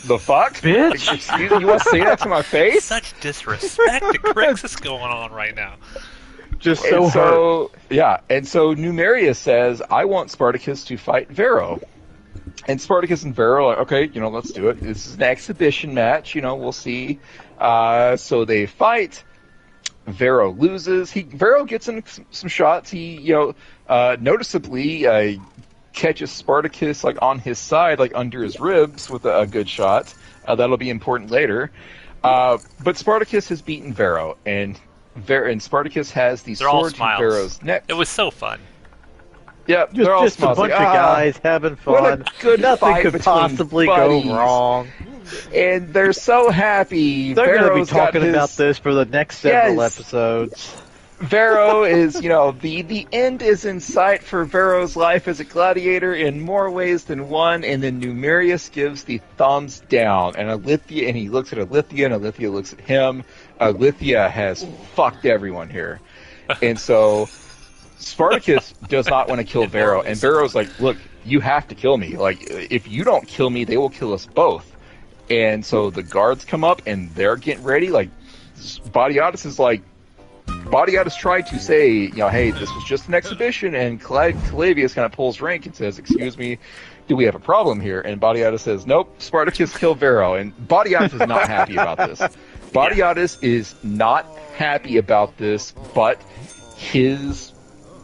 the fuck? Bitch! Like, excuse me, you want to say that to my face? Such disrespect to Crixus going on right now. Just so hurt. Yeah, and so Numerius says, I want Spartacus to fight Vero. And Spartacus and Vero are like, okay, you know, let's do it. This is an exhibition match, you know, we'll see. So they fight. Vero loses. Vero gets in some shots. He, you know, noticeably catches Spartacus like on his side, like under his ribs with a good shot. That'll be important later. But Spartacus has beaten Vero, and Spartacus has these swords from Vero's neck. It was so fun. Yeah, they're all just a bunch of guys having fun. What a good Nothing fight could possibly buddies. go wrong. And they're so happy. They're going to be talking about this for the next several episodes. Vero is, you know, the end is in sight for Vero's life as a gladiator in more ways than one, and then Numerius gives the thumbs down, and he looks at Alithia, and Alithia looks at him. Alithia has fucked everyone here. And so Spartacus does not want to kill Vero, and Vero's like, look, you have to kill me. Like, if you don't kill me, they will kill us both. And so the guards come up, and they're getting ready. Like, Batiatus is like, Batiatus tried to say, you know, hey, this was just an exhibition, and Calavius kind of pulls rank and says, excuse me, do we have a problem here? And Batiatus says, nope, Spartacus killed Vero. And Batiatus is not happy about this. Batiatus is not happy about this, but his,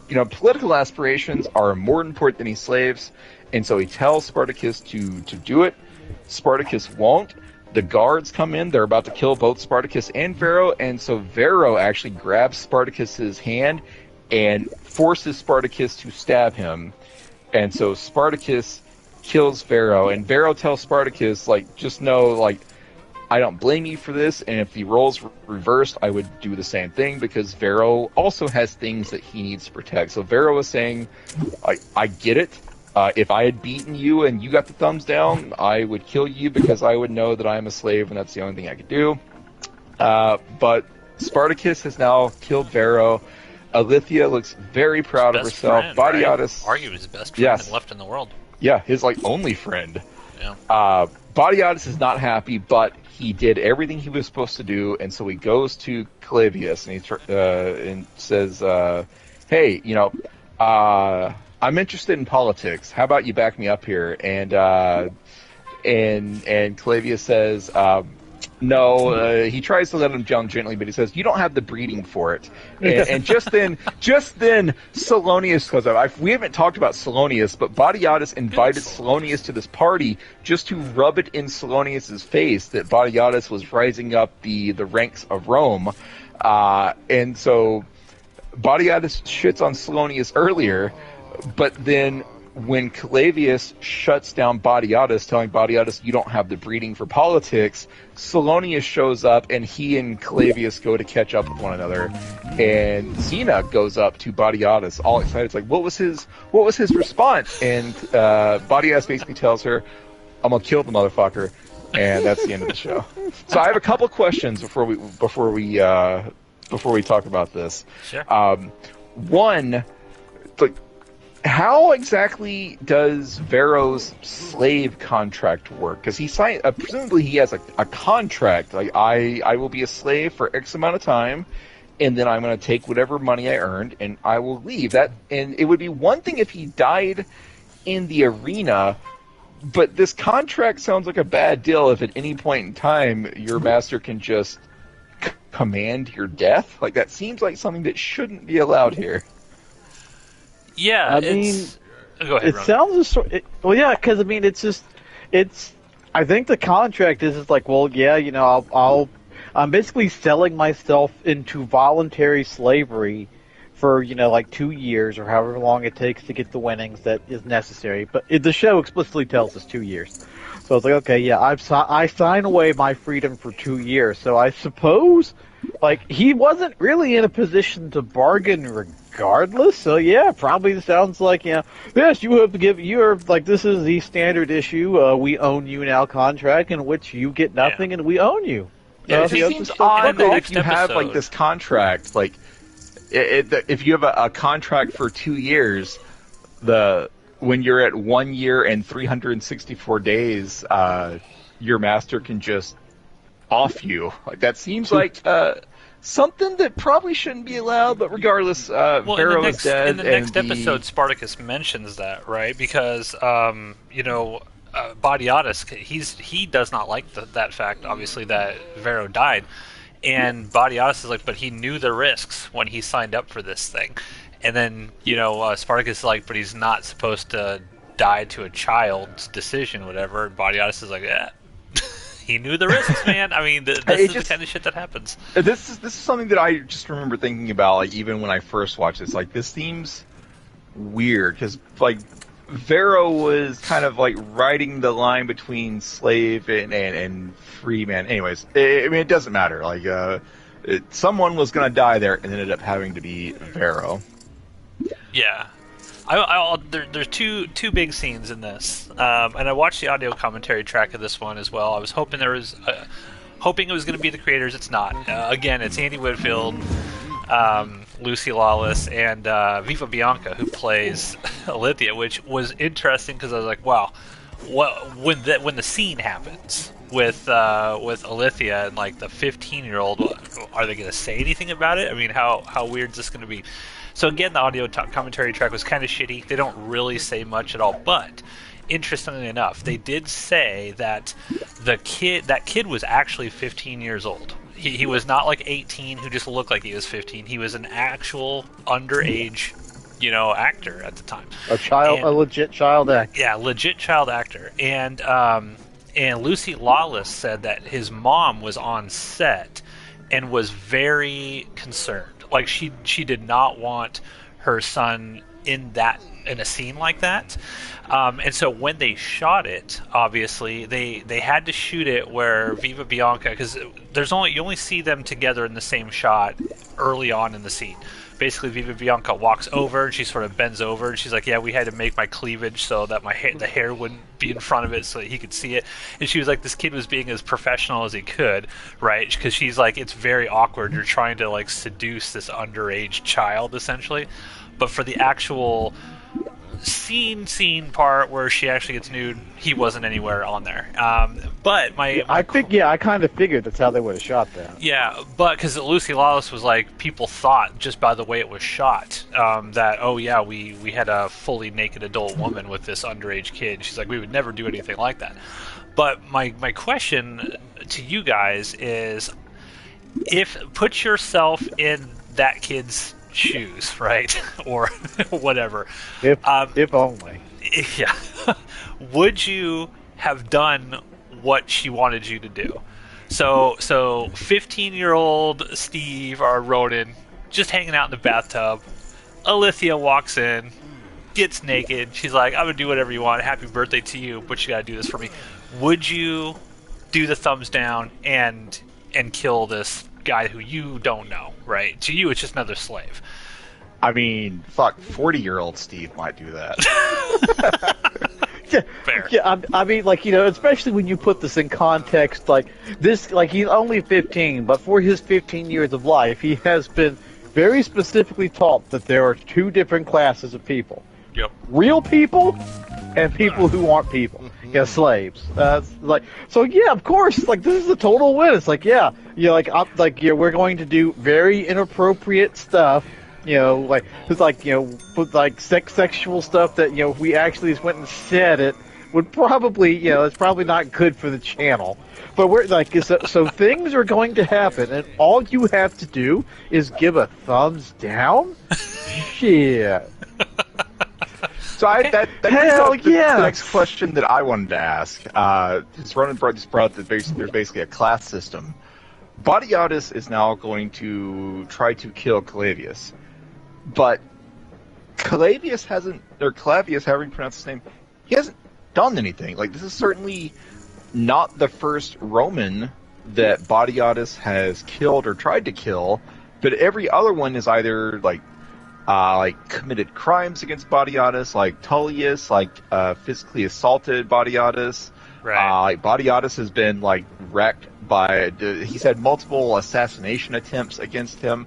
you know, political aspirations are more important than his slaves, and so he tells Spartacus to do it. Spartacus won't. The guards come in. They're about to kill both Spartacus and Vero, and so Vero actually grabs Spartacus's hand and forces Spartacus to stab him. And so Spartacus kills Vero, and Vero tells Spartacus, like, just know, like, I don't blame you for this, and if the roles reversed, I would do the same thing, because Vero also has things that he needs to protect. So Vero is saying, I get it. If I had beaten you and you got the thumbs down, I would kill you because I would know that I am a slave and that's the only thing I could do. But Spartacus has now killed Vero. Alithia looks very proud of herself. Batiatus, right? Arguably his best friend left in the world. Yeah, his like only friend. Yeah. Batiatus is not happy, but he did everything he was supposed to do, and so he goes to Calavius and and says, "Hey, you know, I'm interested in politics. How about you back me up here?" And Calavius says, no. He tries to let him down gently, but he says, "You don't have the breeding for it." And just then, Salonius goes up. We haven't talked about Salonius, but Batiatus invited Salonius to this party just to rub it in Salonius's face that Batiatus was rising up the ranks of Rome. And so Batiatus shits on Salonius earlier, but then when Calavius shuts down Batiatus, telling Batiatus, "You don't have the breeding for politics," Salonius shows up, and he and Calavius go to catch up with one another. And Xena goes up to Batiatus, all excited. It's like, what was his response? And Batiatus basically tells her, "I'm gonna kill the motherfucker," and that's the end of the show. So I have a couple questions before we talk about this. Sure. One, like, how exactly does Vero's slave contract work? Because he signed, presumably he has a contract. Like, I will be a slave for X amount of time, and then I'm going to take whatever money I earned, and I will leave. And it would be one thing if he died in the arena, but this contract sounds like a bad deal if at any point in time your master can just command your death. Like, that seems like something that shouldn't be allowed here. Yeah, I mean, go ahead, it Ron. sounds well, yeah, because I mean, it's. I think the contract is like, well, yeah, you know, I'm basically selling myself into voluntary slavery for, you know, like 2 years or however long it takes to get the winnings that is necessary. But the show explicitly tells us 2 years. So it's like, okay, yeah, I sign away my freedom for 2 years. So I suppose, like, he wasn't really in a position to bargain regardless. So yeah, probably sounds like, you know, yes, you have to give, you're like, this is the standard issue. We own you now contract in which you get nothing and we own you. Yeah, So it seems odd that if you have like this contract, like if you have a contract for 2 years, when you're at 1 year and 364 days, your master can just off you. Like, that seems like something that probably shouldn't be allowed. But regardless, Vero is dead. In the next episode, Spartacus mentions that, right? Because you know, Batiatus, he does not like that fact, obviously, that Vero died. And Batiatus is like, but he knew the risks when he signed up for this thing. And then, you know, Spartacus is like, but he's not supposed to die to a child's decision, whatever. And Batiatus is like, yeah, he knew the risks, man. I mean, this is the kind of shit that happens. This is something that I just remember thinking about, like, even when I first watched this. Like, this seems weird, because, like, Vero was kind of, like, riding the line between slave and free man. Anyways, I mean, it doesn't matter. Like, someone was going to die there, and ended up having to be Vero. Yeah. There's two big scenes in this, and I watched the audio commentary track of this one as well. I was hoping it was going to be the creators. It's not. Again, it's Andy Whitfield. Lucy Lawless, and Viva Bianca, who plays Alithia, which was interesting because I was like, wow, when the scene happens with Alithia and like the 15-year-old, are they going to say anything about it? I mean, how weird is this going to be? So again, the audio commentary track was kind of shitty. They don't really say much at all, but interestingly enough, they did say that that kid was actually 15 years old. He was not like 18 who just looked like he was 15. He was an actual underage, actor at the time. A legit child actor. Yeah, legit child actor. And Lucy Lawless said that his mom was on set and was very concerned. Like she did not want her son in a scene like that. And so when they shot it, obviously they had to shoot it where Viva Bianca, because you only see them together in the same shot early on in the scene. Basically, Viva Bianca walks over and she sort of bends over and she's like, "Yeah, we had to make my cleavage so that the hair wouldn't be in front of it so that he could see it." And she was like, this kid was being as professional as he could, right? Because she's like, it's very awkward. You're trying to like seduce this underage child essentially, but for the actual scene part where she actually gets nude, he wasn't anywhere on there. But I kind of figured that's how they would have shot that. Yeah, but because Lucy Lawless was like, people thought just by the way it was shot that, oh yeah, we had a fully naked adult woman with this underage kid. She's like, we would never do anything like that. But my question to you guys is, put yourself in that kid's shoes, right? Or whatever. If only. Yeah. Would you have done what she wanted you to do? So 15-year-old Steve or Ronan just hanging out in the bathtub. Alithia walks in, gets naked. She's like, "I'm gonna do whatever you want. Happy birthday to you, but you gotta do this for me." Would you do the thumbs down and kill this guy who you don't know, right? To you, it's just another slave. I mean, fuck, 40-year-old Steve might do that. Fair. Yeah, I mean, like, especially when you put this in context, like, this, like, he's only 15, but for his 15 years of life, he has been very specifically taught that there are two different classes of people. Yep. Real people and people who aren't people. Yeah, slaves. So yeah, of course, like, this is a total win. It's like, we're going to do very inappropriate stuff, sexual stuff that, if we actually just went and said it, would probably, it's probably not good for the channel. But we're like, so things are going to happen, and all you have to do is give a thumbs down? Shit. So that brings up the next question that I wanted to ask. Ronan just brought up that there's basically a class system. Badiatus is now going to try to kill Clavius, but Clavius, however you pronounce his name, he hasn't done anything. Like, this is certainly not the first Roman that Badiatus has killed or tried to kill, but every other one is either committed crimes against Badiatus, like Tullius, physically assaulted Badiatus. Right. Badiatus has been wrecked he's had multiple assassination attempts against him,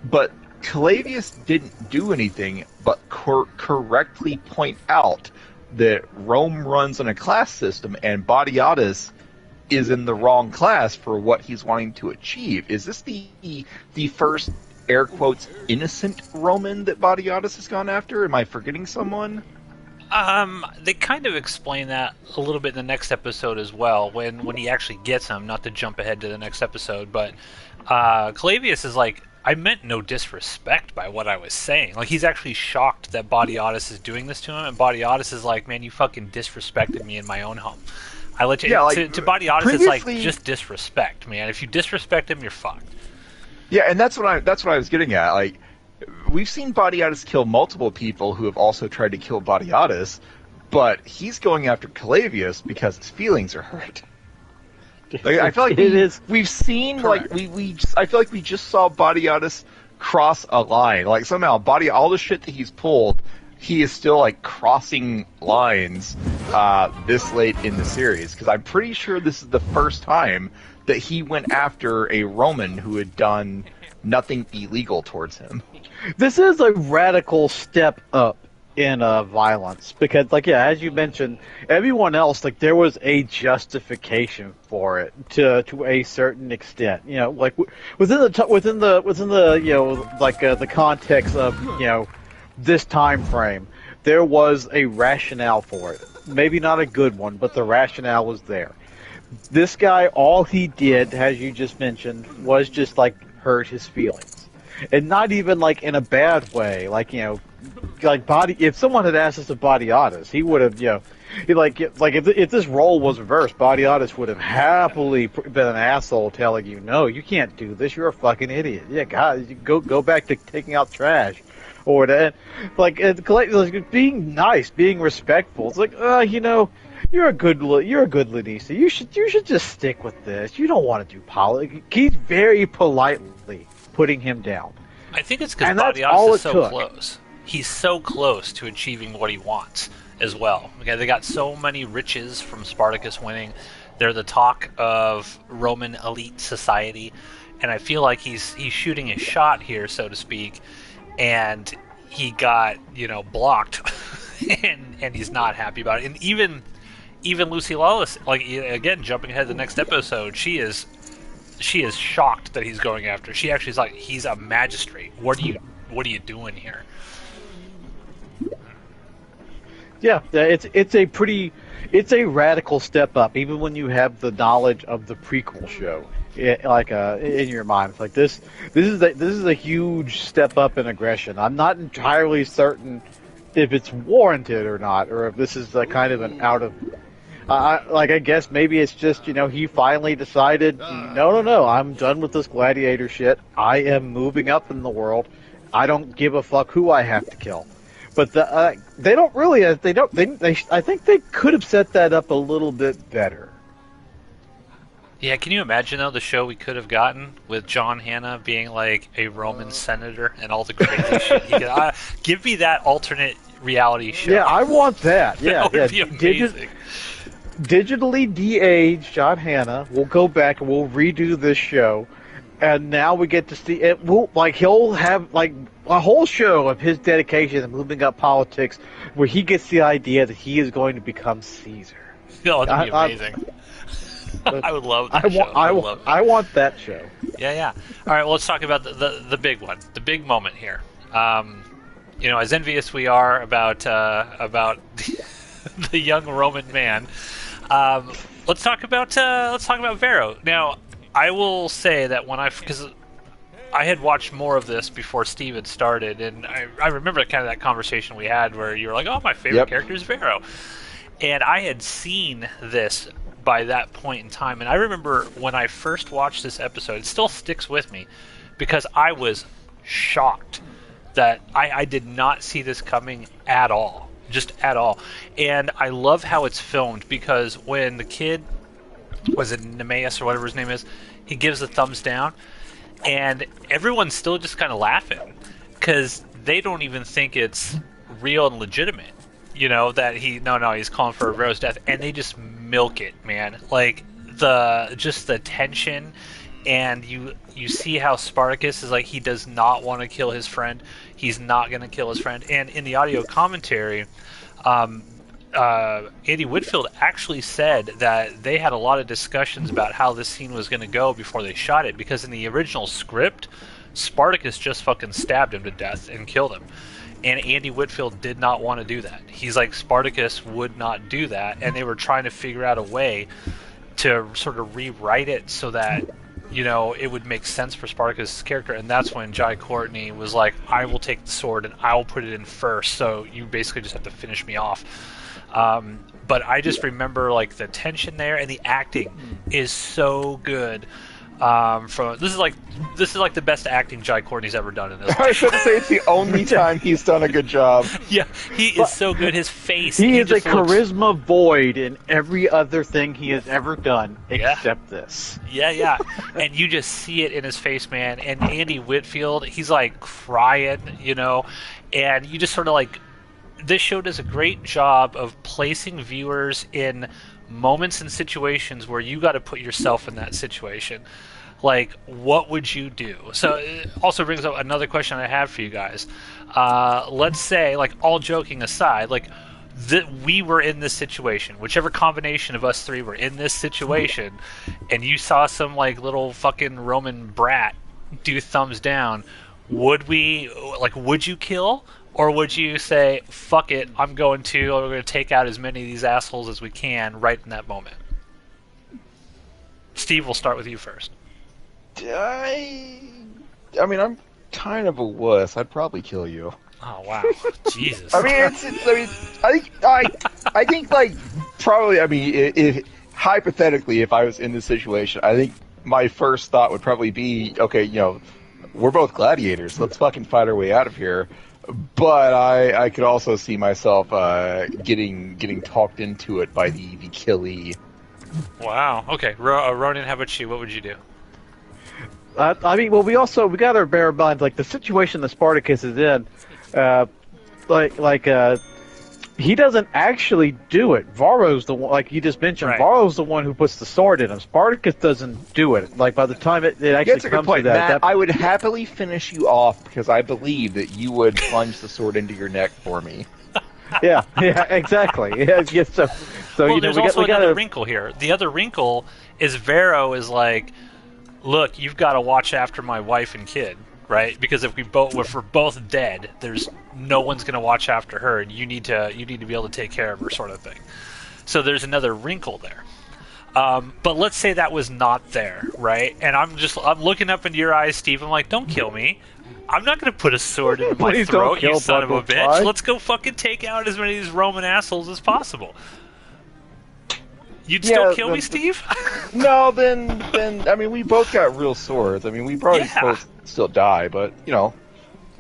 but Clavius didn't do anything but correctly point out that Rome runs on a class system and Badiatus is in the wrong class for what he's wanting to achieve. Is this the first, air quotes, innocent Roman that Badiatus has gone after? Am I forgetting someone? They kind of explain that a little bit in the next episode as well, when he actually gets him, not to jump ahead to the next episode, but Clavius is like, I meant no disrespect by what I was saying. Like, he's actually shocked that Badiatus is doing this to him, and Badiatus is like, man, you fucking disrespected me in my own home. I let you... Yeah, to Badiatus, it's like, just disrespect, man. If you disrespect him, you're fucked. Yeah, and that's what I was getting at. Like, we've seen Badiatus kill multiple people who have also tried to kill Badiatus, but he's going after Clavius because his feelings are hurt. Like, I feel like we've seen correct. I feel like we just saw Badiatus cross a line. Like, somehow all the shit that he's pulled, he is still crossing lines this late in the series, because I'm pretty sure this is the first time that he went after a Roman who had done nothing illegal towards him. This is a radical step up in violence because, like, yeah, as you mentioned, everyone else, like, there was a justification for it to a certain extent. You know, like within the you know, like the context of, you know, this time frame, there was a rationale for it. Maybe not a good one, but the rationale was there. This guy, all he did, as you just mentioned, was just like hurt his feelings, and not even like in a bad way. Like, you know, like body. If someone had asked us to body Otis, he would have, you know, if this role was reversed, body Otis would have happily been an asshole, telling you, no, you can't do this. You're a fucking idiot. Yeah, God, you go back to taking out trash. Or that, like being nice, being respectful. It's like, you know, you're a good Lanista. You should just stick with this. You don't want to do politics. He's very politely putting him down. I think it's because Body Otis is so close. He's so close to achieving what he wants as well. Okay, they got so many riches from Spartacus winning. They're the talk of Roman elite society, and I feel like he's shooting his shot here, so to speak. And he got, you know, blocked, and he's not happy about it. And even Lucy Lawless, like, again, jumping ahead to the next episode, she is shocked that he's going after. She actually is like, he's a magistrate. What are you doing here? Yeah, it's a radical step up, even when you have the knowledge of the prequel show. In your mind, it's like this is a huge step up in aggression. I'm not entirely certain if it's warranted or not, or if this is a kind of an out of, I guess maybe it's just, you know, he finally decided, no, I'm done with this gladiator shit. I am moving up in the world. I don't give a fuck who I have to kill. But they don't really, I think they could have set that up a little bit better. Yeah, can you imagine, though, the show we could have gotten with John Hannah being like a Roman senator and all the crazy shit he could... give me that alternate reality show. Yeah, I want that. Yeah, that would be amazing. Digitally de-aged John Hannah. We'll go back and we'll redo this show, and now we get to see it. He'll have like a whole show of his dedication to moving up politics, where he gets the idea that he is going to become Caesar. Oh, that'd be amazing. I would love that show. I want that show. Yeah. All right, well, let's talk about the big one, the big moment here. You know, as envious we are about the young Roman man, let's talk about Vero. Now, I will say that because I had watched more of this before Steve had started, and I remember kind of that conversation we had where you were like, "Oh, my favorite character is Vero," and I had seen this by that point in time. And I remember when I first watched this episode, it still sticks with me because I was shocked that I did not see this coming at all, just at all. And I love how it's filmed because when the kid, was it Nemeus or whatever his name is, he gives the thumbs down and everyone's still just kind of laughing because they don't even think it's real and legitimate. You know, that he's calling for Vero's death, and they just milk it, man. Like the tension, and you see how Spartacus is like, he does not want to kill his friend. He's not going to kill his friend. And in the audio commentary, Andy Whitfield actually said that they had a lot of discussions about how this scene was going to go before they shot it, because in the original script, Spartacus just fucking stabbed him to death and killed him. And Andy Whitfield did not want to do that. He's like, Spartacus would not do that, and they were trying to figure out a way to sort of rewrite it so that, you know, it would make sense for Spartacus' character. And that's when Jai Courtney was like, I will take the sword and I will put it in first, so you basically just have to finish me off. But I just remember like the tension there, and the acting is so good. This is like the best acting Jai Courtney's ever done in this. I should say it's the only time he's done a good job. Yeah, he is so good. His face. He is a charisma void in every other thing he has ever done except this. Yeah. And you just see it in his face, man. And Andy Whitfield, he's like crying, you know, and you just sort of like, this show does a great job of placing viewers in moments and situations where you got to put yourself in that situation, like, what would you do? So it also brings up another question I have for you guys. Let's say, like, all joking aside, like, that we were in this situation, whichever combination of us three were in this situation, and you saw some, like, little fucking Roman brat do thumbs down, would you kill? Or would you say, fuck it, we're going to take out as many of these assholes as we can right in that moment? Steve, we'll start with you first. I mean, I'm kind of a wuss. I'd probably kill you. Oh, wow. Jesus. I mean, I think, like, probably, I mean, if hypothetically, if I was in this situation, I think my first thought would probably be, okay, we're both gladiators. Let's fucking fight our way out of here. But I could also see myself getting talked into it by the killy. Wow. Okay, Ronan, how about you? What would you do? I mean, well, we got to bear in mind, like, the situation that Spartacus is in, he doesn't actually do it. Varro's the one, like you just mentioned, right. Varro's the one who puts the sword in him. Spartacus doesn't do it. Like, by the time it actually That's a good comes point, to that, Matt, I would happily finish you off because I believe that you would plunge the sword into your neck for me. yeah, exactly. Yeah, so Well, there's also another wrinkle here. The other wrinkle is Varro is like, look, you've got to watch after my wife and kid, right? Because if we're both dead, there's no one's going to watch after her, and you need to be able to take care of her, sort of thing. So there's another wrinkle there. But let's say that was not there, right? And I'm looking up into your eyes, Steve. I'm like, don't kill me. I'm not going to put a sword in my Please throat, don't kill you son of a bitch. Butterfly. Let's go fucking take out as many of these Roman assholes as possible. You'd still kill me, Steve? No, then I mean, we both got real swords. I mean, we probably both still die, but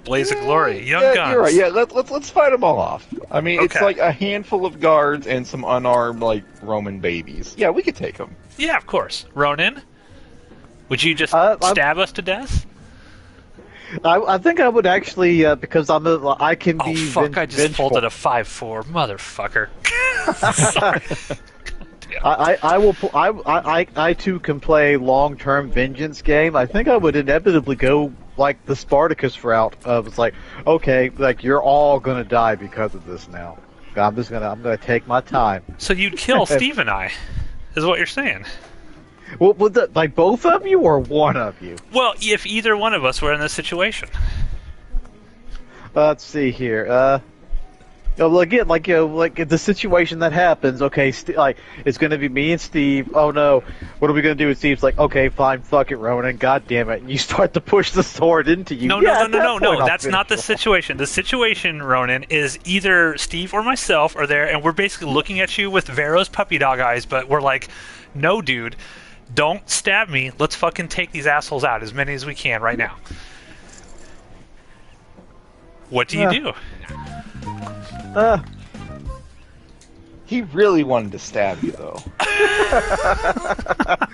Blaze of glory, young guns. You're right. Yeah, let's fight them all off. I mean, it's Okay. like a handful of guards and some unarmed like Roman babies. Yeah, we could take them. Yeah, of course. Ronan, would you just stab us to death? I think I would actually, because I can be. Oh fuck! I just vengeful. folded a 5-4, motherfucker. Sorry. I too can play long-term vengeance game. I think I would inevitably go like the Spartacus route of it's like, okay, like you're all gonna die because of this now. I'm gonna take my time. So you'd kill Steve and I, is what you're saying? Well, would like both of you or one of you? Well, if either one of us were in this situation. Let's see here. Again, like the situation that happens. Okay, like it's going to be me and Steve. Oh no, what are we going to do with Steve's? Like, okay, fine, fuck it, Ronan. God damn it! And you start to push the sword into you. No. That's not the situation. The situation, Ronan, is either Steve or myself are there, and we're basically looking at you with Varro's puppy dog eyes. But we're like, no, dude, don't stab me. Let's fucking take these assholes out, as many as we can right now. What do you do? He really wanted to stab you, though. I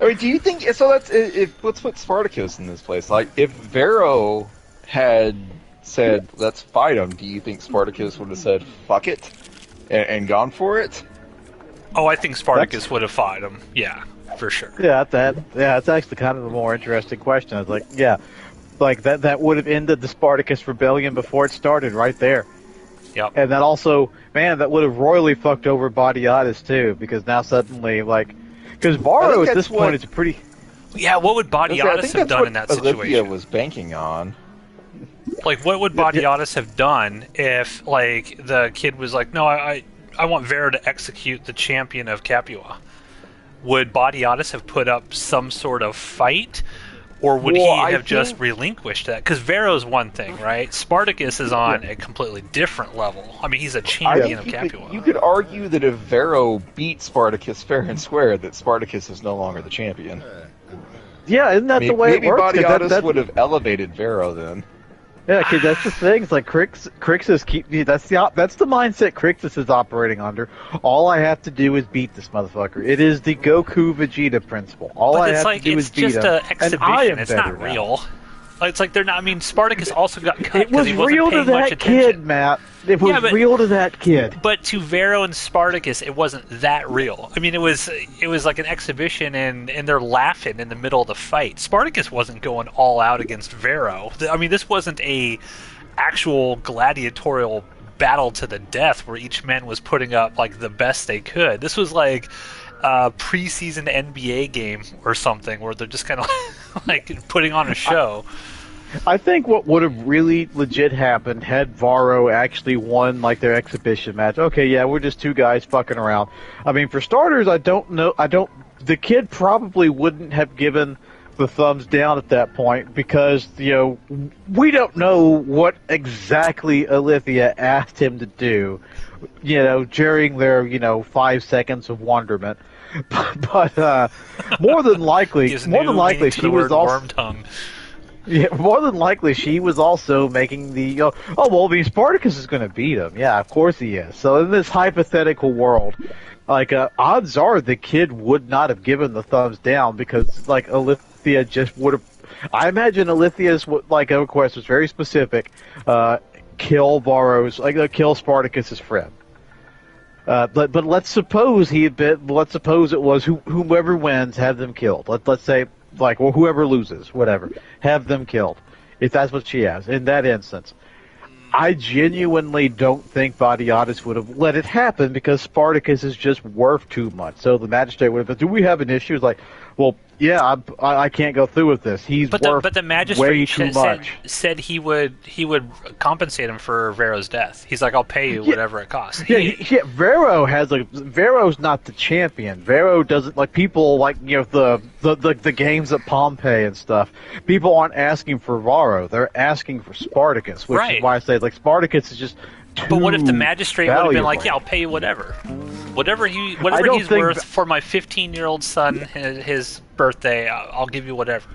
mean, do you think so? Let's put Spartacus in this place. Like, if Varro had said, "Let's fight him," do you think Spartacus would have said, "Fuck it," and gone for it? Oh, I think Spartacus would have fought him. Yeah, for sure. Yeah, it's actually kind of a more interesting question. It's like, yeah. Like that would have ended the Spartacus rebellion before it started right there. Yep. And that also, man, that would have royally fucked over Badiatus too, because now suddenly, like, because Varro at this point is a pretty. Yeah, what would Badiatus have done in that situation? Olympia was banking on. Like, what would Badiatus have done if, like, the kid was like, no, I want Varro to execute the champion of Capua? Would Badiatus have put up some sort of fight? Or would he have just relinquished that? Because Varro's one thing, right? Spartacus is on a completely different level. I mean, he's a champion of Capua. You could argue that if Varro beat Spartacus fair and square, that Spartacus is no longer the champion. Yeah, isn't that the way it works? Maybe Badiatus would have elevated Varro then. Yeah, because that's the thing. It's like Crixus that's the mindset Crixus is operating under. All I have to do is beat this motherfucker. It is the Goku Vegeta principle. All I have to do is beat him. But it's just an exhibition. It's not real. It's like they're not. I mean, Spartacus also got cut It because was he wasn't real to paying much that attention. kid, Matt. It was Yeah, but- real to that kid. But to Vero and Spartacus, it wasn't that real. I mean, it was like an exhibition, and they're laughing in the middle of the fight. Spartacus wasn't going all out against Vero. I mean, this wasn't a actual gladiatorial battle to the death where each man was putting up like the best they could. This was like a preseason NBA game or something where they're just kind of like putting on a show. I think what would have really legit happened had Varro actually won like their exhibition match. Okay, yeah, we're just two guys fucking around. I mean, for starters, I don't know. The kid probably wouldn't have given the thumbs down at that point because we don't know what exactly Alithia asked him to do. During their 5 seconds of wonderment. But more than likely, she was also. Worm tongue. Yeah, more than likely, she was also making the, Spartacus is going to beat him. Yeah, of course he is. So in this hypothetical world, odds are the kid would not have given the thumbs down because, Alithia just would have. I imagine Alithia's request was very specific. Kill Varro's, kill Spartacus's friend. But let's suppose it was whoever wins, have them killed. Let's say. Whoever loses, whatever, have them killed. If that's what she has. In that instance, I genuinely don't think Badiatus would have let it happen because Spartacus is just worth too much. So the magistrate would have been, do we have an issue? It's like, well, yeah, I can't go through with this. But the magistrate way too much. Said he would compensate him for Vero's death. He's like, I'll pay you whatever it costs. Vero's not the champion. Vero doesn't people the games at Pompeii and stuff. People aren't asking for Varro. They're asking for Spartacus, which is why I say Spartacus is just. But what if the magistrate would have been like, yeah, I'll pay you whatever he's worth for my 15-year-old son, his birthday, I'll give you whatever.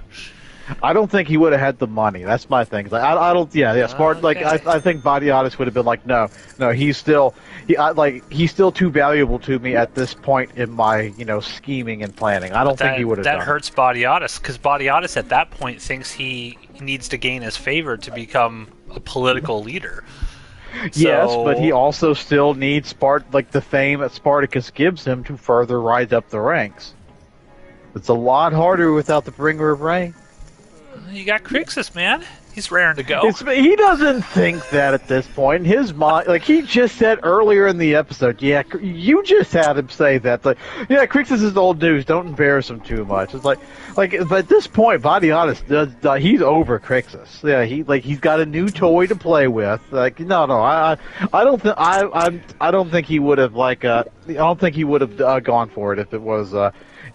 I don't think he would have had the money. That's my thing. I don't. Yeah. Smart. Okay. I think Badiatus would have been like, no. He's still too valuable to me at this point in my scheming and planning. I don't think he would have. That hurts Badiatus because Badiatus at that point thinks he needs to gain his favor to become a political leader. Yes, but he also still needs the fame that Spartacus gives him to further rise up the ranks. It's a lot harder without the bringer of rain. You got Crixus, man. He's raring to go. He doesn't think that at this point. In his mind, he just said earlier in the episode, yeah, you just had him say that. Yeah, Crixus is old news. Don't embarrass him too much. It's but at this point, Badiatus he's over Crixus. Yeah, he's got a new toy to play with. I don't think he would have gone for it if it was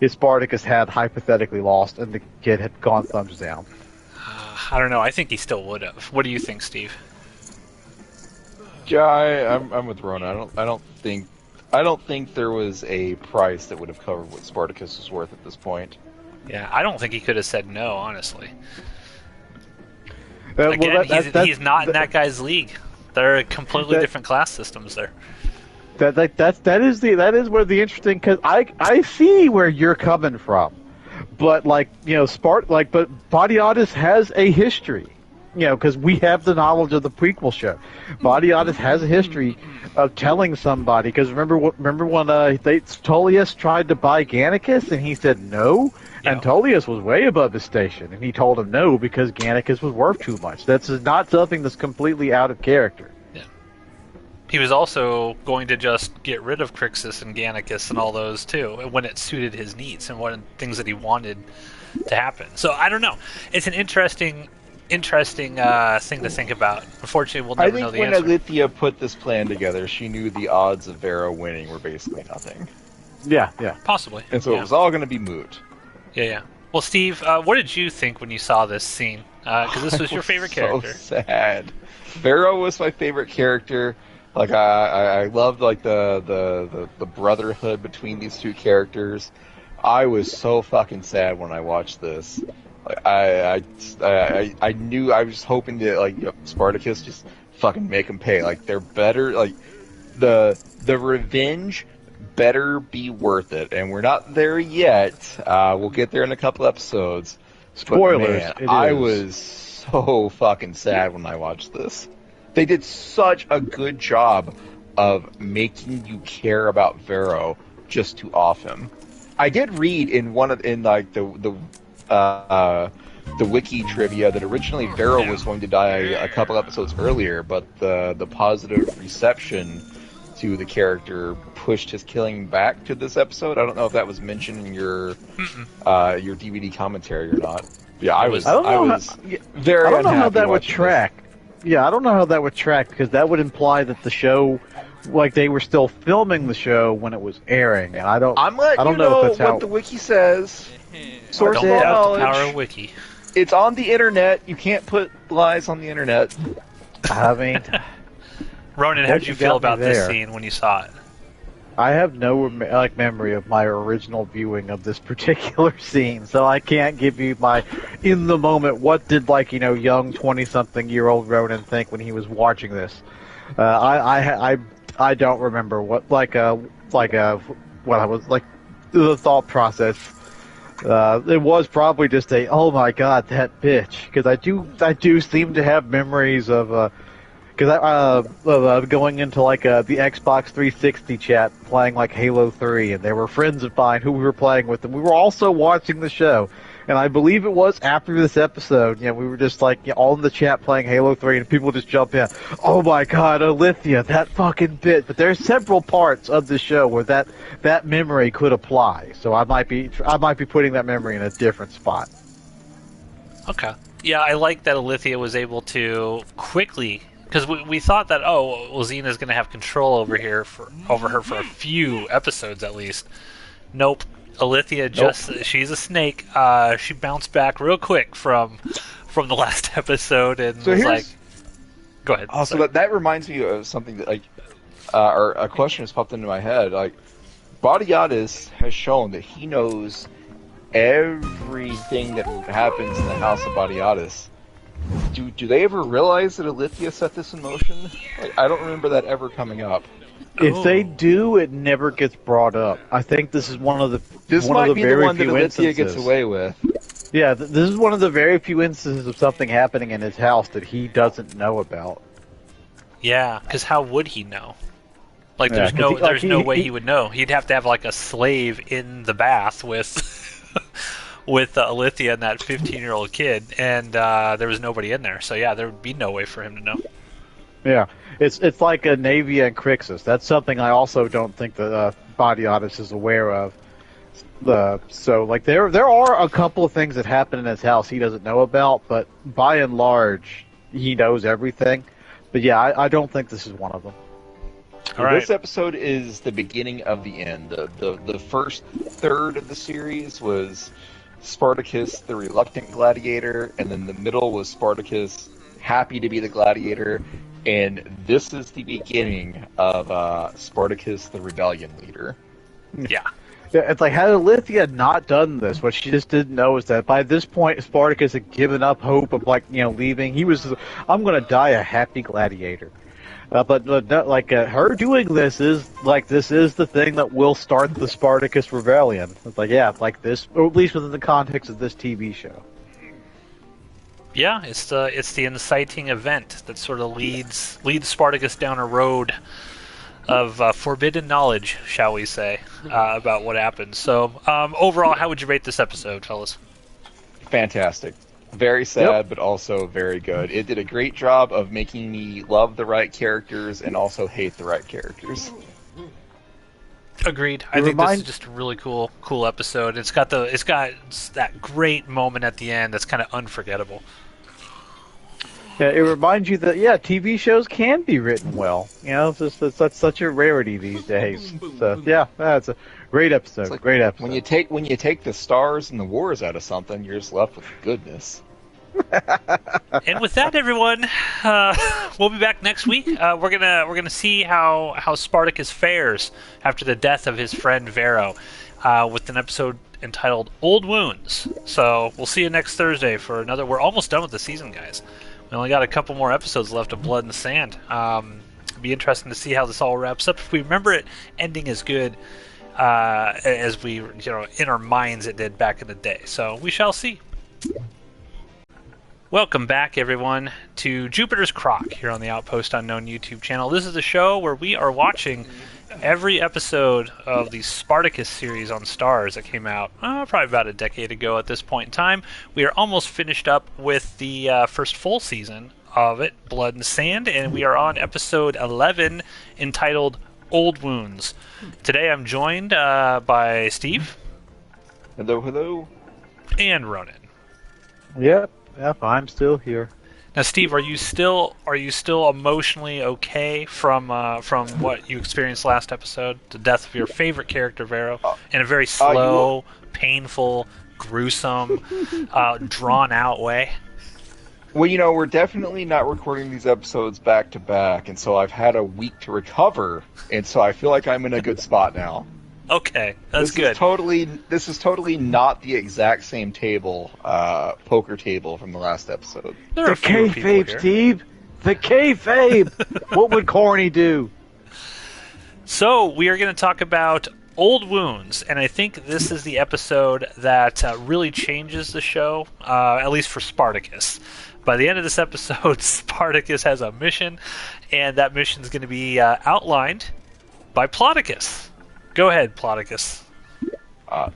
if Spartacus had hypothetically lost and the kid had gone thumbs down. I don't know. I think he still would have. What do you think, Steve? Yeah, I'm with Rona. I don't think there was a price that would have covered what Spartacus was worth at this point. Yeah, I don't think he could have said no, honestly. Again, he's not in that guy's league. They're completely different class systems there. That is where the interesting, because I see where you're coming from. But but Badiatus has a history, because we have the knowledge of the prequel show. Badiatus has a history of telling somebody. Because remember when Tullius tried to buy Gannicus and he said no, and Tullius was way above his station, and he told him no because Gannicus was worth too much. That's not something that's completely out of character. He was also going to just get rid of Crixus and Gannicus and all those too, when it suited his needs and what things that he wanted to happen. So I don't know. It's an interesting thing to think about. Unfortunately, we'll never know the answer. I think when Alithia put this plan together, she knew the odds of Vero winning were basically nothing. Yeah. Possibly. And so it was all going to be moot. Yeah. Well, Steve, what did you think when you saw this scene? Because this was your favorite character. So sad. Vero was my favorite character. I loved the brotherhood between these two characters. I was so fucking sad when I watched this. I knew, I was hoping to Spartacus just fucking make them pay. They're better. The revenge better be worth it, and we're not there yet. We'll get there in a couple episodes. Spoilers. But man, I was so fucking sad when I watched this. They did such a good job of making you care about Vero just to off him. I did read in the wiki trivia that originally Vero was going to die a couple episodes earlier, but the positive reception to the character pushed his killing back to this episode. I don't know if that was mentioned in your DVD commentary or not. Yeah, I was very I don't know how that would track. Yeah, I don't know how that would track, because that would imply that the show, like, they were still filming the show when it was airing, and I don't know if that's what the wiki says. Source Don't doubt knowledge. the power of wiki. It's on the internet. You can't put lies on the internet. I mean, Ronan, how did you feel about this there. scene when you saw it? I have no memory of my original viewing of this particular scene, so I can't give you my in the moment. What did young 20-something-year-old Ronan think when he was watching this? I don't remember what I was like the thought process. It was probably just oh my god, that bitch, because I do seem to have memories of. Because going into the Xbox 360 chat, playing Halo 3, and there were friends of mine who we were playing with, and we were also watching the show. And I believe it was after this episode, we were just all in the chat playing Halo 3, and people just jump in. Oh my god, Alithia, that fucking bit! But there's several parts of the show where that memory could apply. So I might be putting that memory in a different spot. Okay. Yeah, I like that Alithia was able to quickly. Because we thought that, Xena's going to have control over her for a few episodes at least. Nope. Alithia she's a snake. She bounced back real quick from the last episode and was like, go ahead. Also, that reminds me of something that or a question has popped into my head. Badiatis has shown that he knows everything that happens in the house of Badiatis. Do they ever realize that Alithia set this in motion? I don't remember that ever coming up. If they do, it never gets brought up. I think this is one of the This one might of the be very the one that few Alithia instances. gets away with. Yeah, this is one of the very few instances of something happening in his house that he doesn't know about. Yeah, because how would he know? Yeah, There's no way he would know. He'd have to have a slave in the bath with with Alithia and that 15-year-old kid, and there was nobody in there. So yeah, there would be no way for him to know. Yeah, it's like a Navia and Crixus. That's something I also don't think that Badiatis is aware of. So there are a couple of things that happen in his house he doesn't know about, but by and large, he knows everything. But yeah, I don't think this is one of them. All right. This episode is the beginning of the end. The first third of the series was Spartacus, the reluctant gladiator, and then the middle was Spartacus, happy to be the gladiator, and this is the beginning of Spartacus, the rebellion leader. Yeah. Yeah, it's had Alithia not done this, what she just didn't know is that by this point Spartacus had given up hope of leaving. He was, I'm going to die a happy gladiator. But her doing this is the thing that will start the Spartacus rebellion. It's this, or at least within the context of this TV show. Yeah, it's the inciting event that sort of leads Spartacus down a road of forbidden knowledge, shall we say, about what happens. So overall, how would you rate this episode, fellas? Fantastic. Very sad, but also very good. It did a great job of making me love the right characters and also hate the right characters. Agreed. I think this is just a really cool episode. It's got that great moment at the end that's kind of unforgettable. Yeah, it reminds you that TV shows can be written well. That's such a rarity these days. So yeah, that's a great episode. Great episode. When you take the stars and the wars out of something, you're just left with goodness. And with that, everyone, we'll be back next week. We're gonna see how Spartacus fares after the death of his friend Vero, with an episode entitled "Old Wounds." So we'll see you next Thursday for another. We're almost done with the season, guys. We only got a couple more episodes left of Blood in the Sand. It'll be interesting to see how this all wraps up. If we remember it ending as good as we, in our minds it did back in the day. So we shall see. Welcome back, everyone, to Jupiter's Croc here on the Outpost Unknown YouTube channel. This is the show where we are watching every episode of the Spartacus series on Starz that came out probably about a decade ago at this point in time. We are almost finished up with the first full season of it, Blood and Sand, and we are on episode 11 entitled Old Wounds. Today I'm joined by Steve. Hello, hello. And Ronan. Yep, I'm still here. Now, Steve, are you still emotionally okay from what you experienced last episode, the death of your favorite character, Vero, in a very slow, painful, gruesome, drawn out way? Well, you know, we're definitely not recording these episodes back to back, and so I've had a week to recover, and so I feel like I'm in a good spot now. Okay, that's good. This is totally not the exact same table, poker table from the last episode. The kayfabe, Steve. The kayfabe. What would Corny do? So we are going to talk about Old Wounds, and I think this is the episode that really changes the show, at least for Spartacus. By the end of this episode, Spartacus has a mission, and that mission is going to be outlined by Ploticus. Go ahead, Ploticus.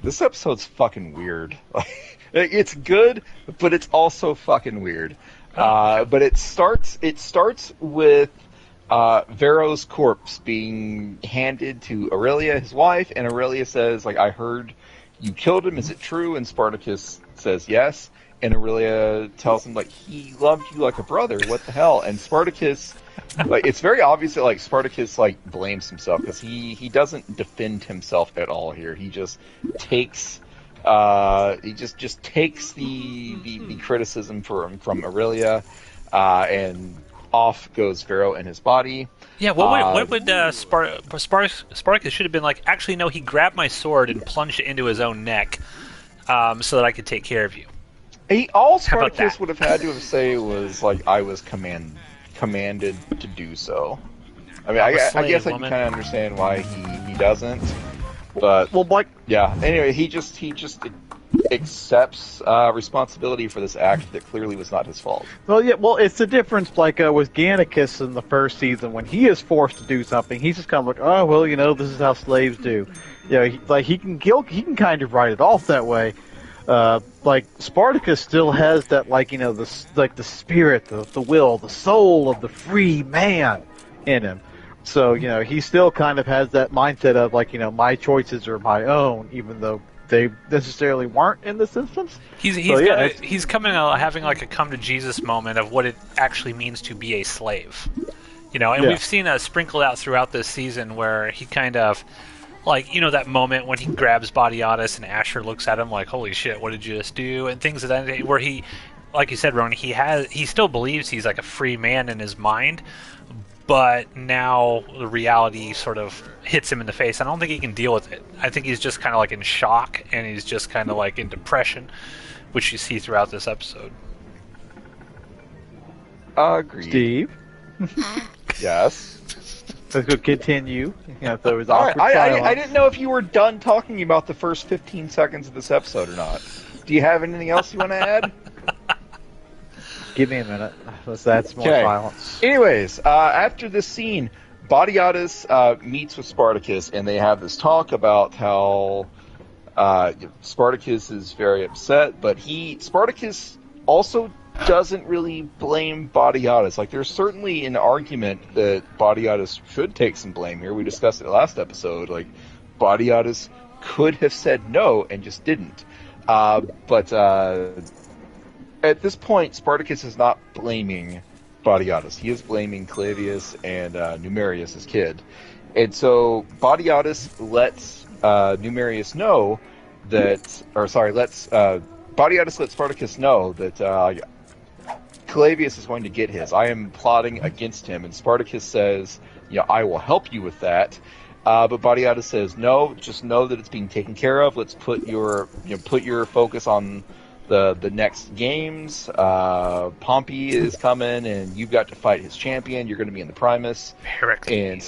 This episode's fucking weird. It's good, but it's also fucking weird. But it starts with Vero's corpse being handed to Aurelia, his wife, and Aurelia says, like, I heard you killed him, is it true? And Spartacus says yes, and Aurelia tells him, like, he loved you like a brother, what the hell? And Spartacus... like, it's very obvious that, like, Spartacus, like, blames himself, because he doesn't defend himself at all here. He just takes just takes the criticism from Aurelia, and off goes Vero and his body. Yeah, what would Spartacus should have been like? Actually, no, he grabbed my sword and plunged it into his own neck, so that I could take care of you. All Spartacus would have had to have say was, like, I was commanded to do so. I mean, I guess I can kind of understand why he doesn't, but yeah. Anyway, he just accepts responsibility for this act that clearly was not his fault. Well, yeah. Well, it's the difference, like with Gannicus in the first season when he is forced to do something. He's just kind of like, oh well, you know, this is how slaves do. Yeah, he can kind of write it off that way. Like Spartacus still has that, like, you know, the spirit, the will, the soul of the free man in him. So, you know, he still kind of has that mindset of, like, you know, my choices are my own, even though they necessarily weren't in this instance. He's coming out having like a come to Jesus moment of what it actually means to be a slave. You know, and we've seen sprinkled out throughout this season where he kind of, like, you know, that moment when he grabs Batiatus and Asher looks at him like, holy shit, what did you just do? And things of that, where he, like you said, Ronan, he still believes he's like a free man in his mind, but now the reality sort of hits him in the face. I don't think he can deal with it. I think he's just kind of like in shock, and he's just kind of like in depression, which you see throughout this episode. Agreed. Steve? Yes? Let's go continue. You know, there was awkward silence. I didn't know if you were done talking about the first 15 seconds of this episode or not. Do you have anything else you want to add? Give me a minute. Let's add some more silence. Anyways, after this scene, Batiatus meets with Spartacus, and they have this talk about how Spartacus is very upset, but Spartacus also doesn't really blame Batiatus. Like, there's certainly an argument that Batiatus should take some blame here. We discussed it last episode. Like, Batiatus could have said no and just didn't. But at this point, Spartacus is not blaming Batiatus. He is blaming Clavius and Numerius, his kid. And so Batiatus lets Numerius know that, Batiatus lets Spartacus know that Clavius is going to get his. I am plotting against him. And Spartacus says, you know, I will help you with that. But Batiatus says, no, just know that it's being taken care of. Let's put your focus on the next games. Pompey is coming, and you've got to fight his champion. You're going to be in the Primus. Heracles. And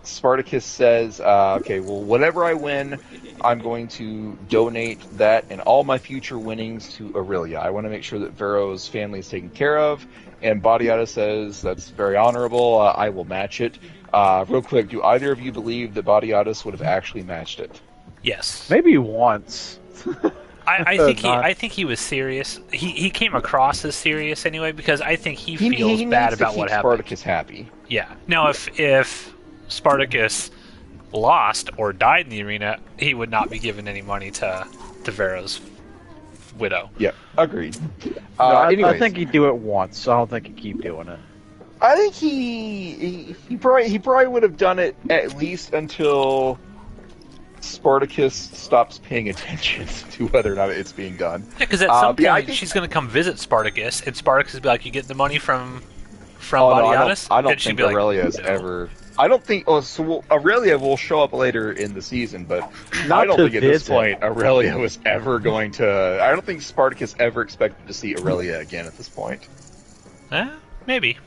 Spartacus says, okay, well, whatever I win, I'm going to donate that and all my future winnings to Aurelia. I want to make sure that Vero's family is taken care of. And Badiata says, that's very honorable. I will match it. Real quick, do either of you believe that Badiatus would have actually matched it? Yes. Maybe once. I think he was serious. He came across as serious anyway, because I think he feels bad about what happened. Spartacus happy. Yeah. Now, if Spartacus lost or died in the arena, he would not be given any money to Vero's widow. Yeah, agreed. I think he'd do it once. I don't think he'd keep doing it. I think he probably would have done it at least until Spartacus stops paying attention to whether or not it's being done. Yeah, because at some point she's going to come visit Spartacus, and Spartacus will be like, "You get the money from Badiatus?" I don't think Aurelia has ever. I don't think. Oh, so Aurelia will show up later in the season, but I don't think at this point Aurelia was ever going to. I don't think Spartacus ever expected to see Aurelia again at this point. Maybe.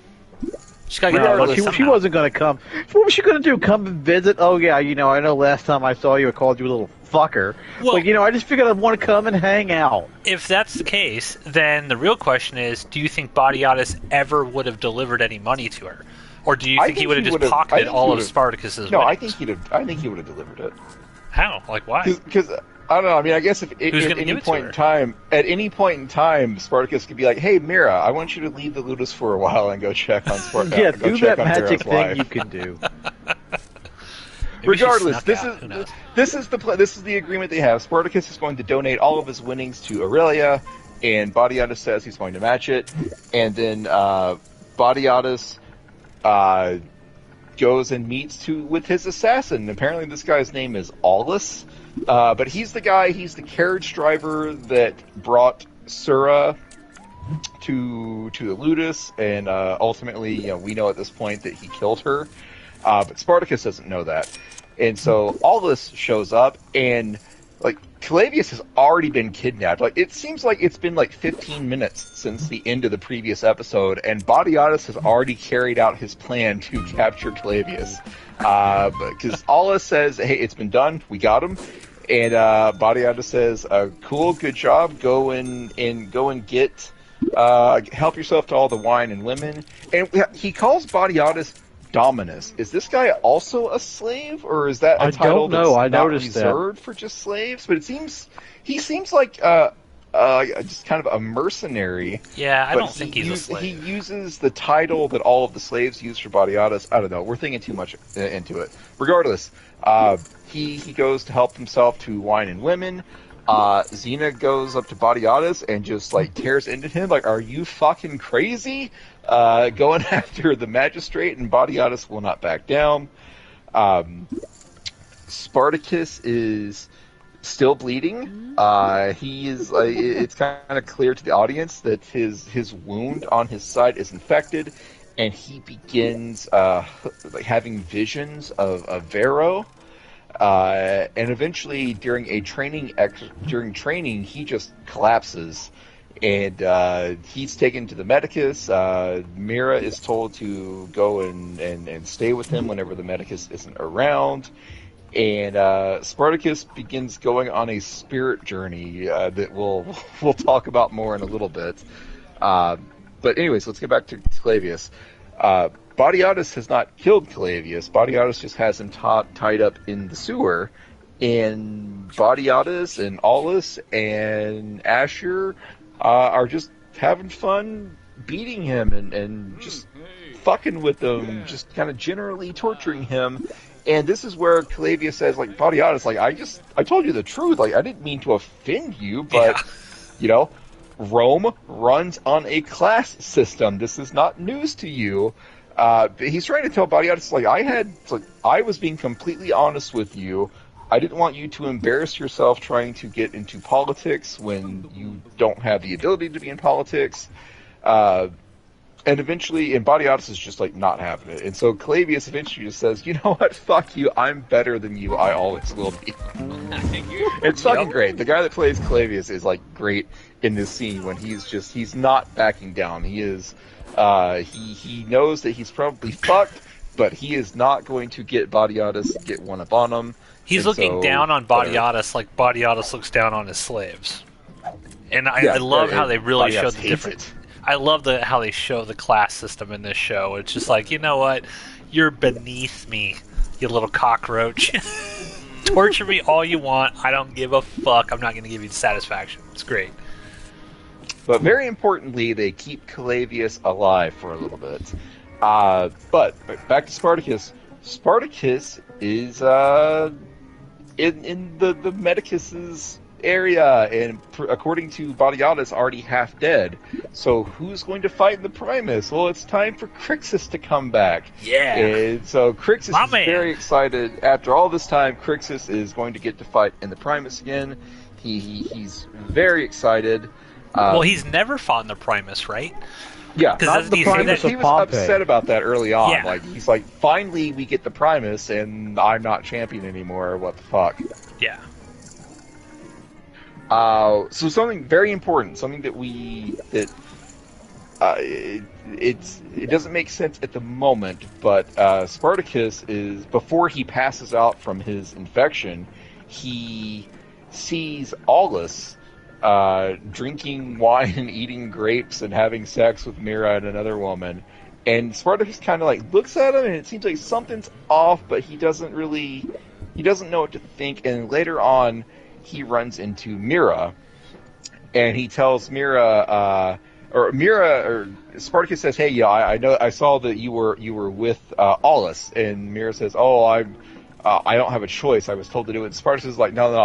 She wasn't going to come. What was she going to do? Come and visit? Oh yeah, I know. Last time I saw you, I called you a little fucker. Well, I just figured I'd want to come and hang out. If that's the case, then the real question is: do you think Badiatus ever would have delivered any money to her? Or do you think he would have just pocketed all of Spartacus's winnings? I think he would have delivered it. How? Like, why? Because I don't know. I mean, I guess if at any point in time, Spartacus could be like, "Hey, Mira, I want you to leave the Ludus for a while and go check on Spartacus." Yeah, do that magic thing you can do. Regardless, this is the agreement they have. Spartacus is going to donate all of his winnings to Aurelia, and Badiatus says he's going to match it, and then Badiatus goes and meets with his assassin. Apparently, this guy's name is Aulus, but he's the carriage driver that brought Sura to the Ludus, and ultimately, we know at this point that he killed her. But Spartacus doesn't know that, and so Aulus shows up, and Calavius has already been kidnapped. It seems like it's been 15 minutes since the end of the previous episode, and Badiatus has already carried out his plan to capture Calavius. Because Aulus says, "Hey, it's been done. We got him." And Badiatus says, "Cool, good job. Go and get help yourself to all the wine and women." And he calls Badiatus Dominus. Is this guy also a slave, or is that a title that's not reserved for just slaves? But he seems like just kind of a mercenary. Yeah, I don't think he's a slave. He uses the title that all of the slaves use for Badiatus. I don't know. We're thinking too much into it. Regardless, he goes to help himself to wine and women. Xena goes up to Badiatus and just tears into him. Are you fucking crazy? Going after the magistrate, and Badiatus will not back down. Spartacus is still bleeding. It's kind of clear to the audience that his wound on his side is infected, and he begins having visions of Vero. And eventually, during training, he just collapses, and he's taken to the Medicus. Mira is told to go and stay with him whenever the Medicus isn't around, and Spartacus begins going on a spirit journey that we'll talk about more in a little bit. But anyways, let's get back to Clavius. Badiatus has not killed Calavius. Badiatus just has him tied up in the sewer. And Badiatus and Aulus and Asher are just having fun beating him and just fucking with him, just kind of generally torturing him. And this is where Calavius says, Badiatus, I told you the truth. I didn't mean to offend you, but, Rome runs on a class system. This is not news to you. He's trying to tell Badiatus, I was being completely honest with you. I didn't want you to embarrass yourself trying to get into politics when you don't have the ability to be in politics. And eventually, and Badiatus is just not having it. And so Calavius eventually just says, "You know what? Fuck you. I'm better than you. I always will be." It's fucking great. The guy that plays Calavius is great in this scene when he's not backing down. He is, he knows that he's probably fucked, but he is not going to get Badiatus get one up on him. He's And looking so, down on Badiatus like Badiatus looks down on his slaves. And I Yeah, love how and they really show Badiatus the hates difference. it. I love how they show the class system in this show. It's just like, you know what? You're beneath me, you little cockroach. Torture me all you want. I don't give a fuck. I'm not going to give you the satisfaction. It's great. But very importantly, they keep Calavius alive for a little bit. But back to Spartacus. Spartacus is in the Medicus's area, and according to Badiatus, already half dead. So who's going to fight in the Primus? Well, it's time for Crixus to come back. Yeah. And so Crixus My is man. very excited. After all this time, Crixus is going to get to fight in the Primus again. He's very excited. Well, he's never fought in the Primus, right? Yeah, Because Not doesn't the he say Primus that? he was Pompey. upset about that early on. Yeah. Like he's like, finally we get the Primus, and I'm not champion anymore. What the fuck? Yeah. So something very important, something that it doesn't make sense at the moment, but Spartacus is, before he passes out from his infection, he sees Aulus drinking wine and eating grapes and having sex with Mira and another woman, and Spartacus kind of like looks at him, and it seems like something's off, but he doesn't know what to think. And later on, he runs into Mira, and he tells Mira, or Spartacus says, "Hey, yeah, I saw that you were with Aulus," and Mira says, "Oh, I don't have a choice. I was told to do it." And Spartacus is like, "No,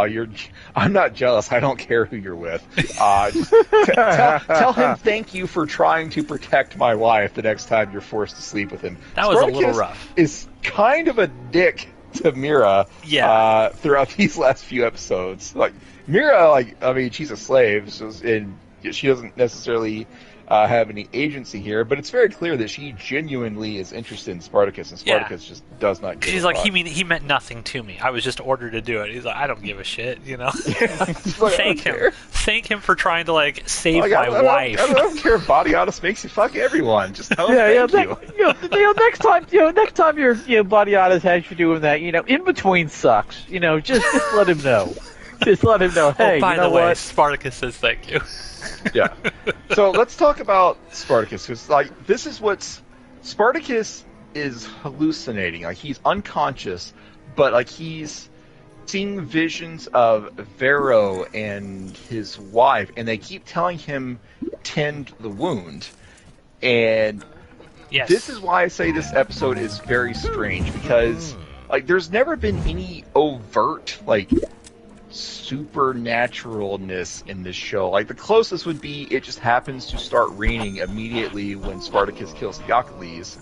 I'm not jealous. I don't care who you're with. Just tell him thank you for trying to protect my wife the next time you're forced to sleep with him." That was a little Spartacus rough. Is kind of a dick to Mira. Yeah. Throughout these last few episodes, like Mira, she's a slave, and she doesn't necessarily have any agency here, but it's very clear that she genuinely is interested in Spartacus, and Spartacus just does not give She's a like, fuck. he meant nothing to me. I was just ordered to do it. He's like, I don't give a shit, you know? He's like, Thank I don't him. care. Thank him for trying to, like, save Like, my wife. I don't care if Badiatus makes you fuck everyone. Just tell him thank you. Next time your Badiatus has you doing that, in between sucks. Just let him know. Just let him know. Hey, Oh, by you know the way, what? Spartacus says thank you. Yeah. So let's talk about Spartacus, because this is what's Spartacus is hallucinating. Like, he's unconscious, but he's seeing visions of Vero and his wife, and they keep telling him tend the wound. And Yes. this is why I say this episode is very strange, because there's never been any overt supernaturalness in this show. The closest would be it just happens to start raining immediately when Spartacus kills Theocles.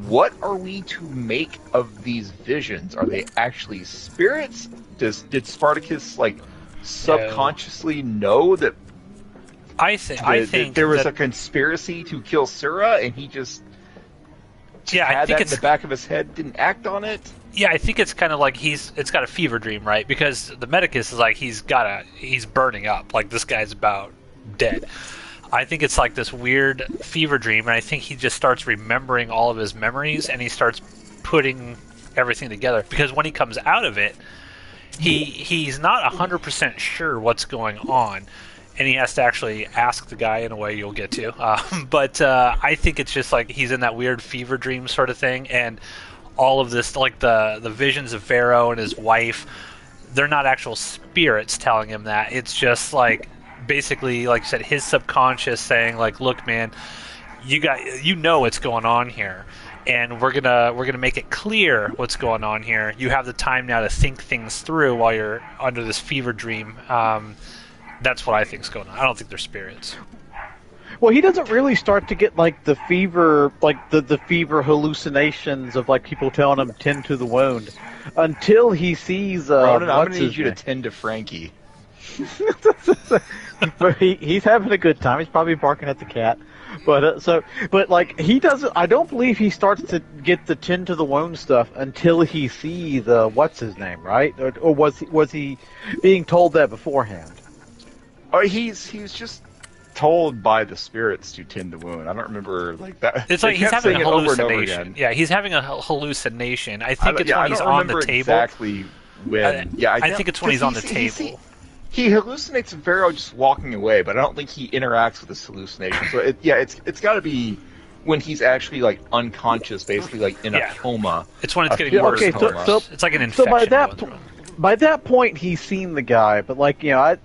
What are we to make of these visions? Are they actually spirits? Did Spartacus subconsciously know that I think there was that, a conspiracy to kill Sura, and he just yeah, I had think that it's in the back of his head, didn't act on it? Yeah, I think it's kind of like it's got a fever dream, right? Because the Medicus is he's burning up. This guy's about dead. I think it's this weird fever dream, and I think he just starts remembering all of his memories, and he starts putting everything together. Because when he comes out of it, he's not 100% sure what's going on, and he has to actually ask the guy in a way you'll get to. But I think it's just he's in that weird fever dream sort of thing, and all of this, the visions of Pharaoh and his wife, they're not actual spirits telling him that. It's just basically, like you said, his subconscious saying look, man, you know what's going on here, and we're gonna make it clear what's going on here. You have the time now to think things through while you're under this fever dream. That's what I think's going on. I don't think they're spirits. Well, he doesn't really start to get the fever, the fever hallucinations of people telling him tend to the wound, until he sees. Ronan, I'm what's gonna need his you to name? tend to Frankie. But he's having a good time. He's probably barking at the cat. But he doesn't. I don't believe he starts to get the tend to the wound stuff until he sees what's his name, right? Or was he being told that beforehand? He's just told by the spirits to tend the wound. I don't remember like that. It's like They he's kept having a saying it over and over hallucination. again. Yeah, he's having a hallucination. I think it's I when he's don't on the remember table. exactly when. I think it's when he's on the table. He hallucinates Vero just walking away, but I don't think he interacts with this hallucination. So it's got to be when he's actually like unconscious, basically like in a coma. It's when it's getting worse. Okay, so it's like an infection. So by that point, he's seen the guy. But like I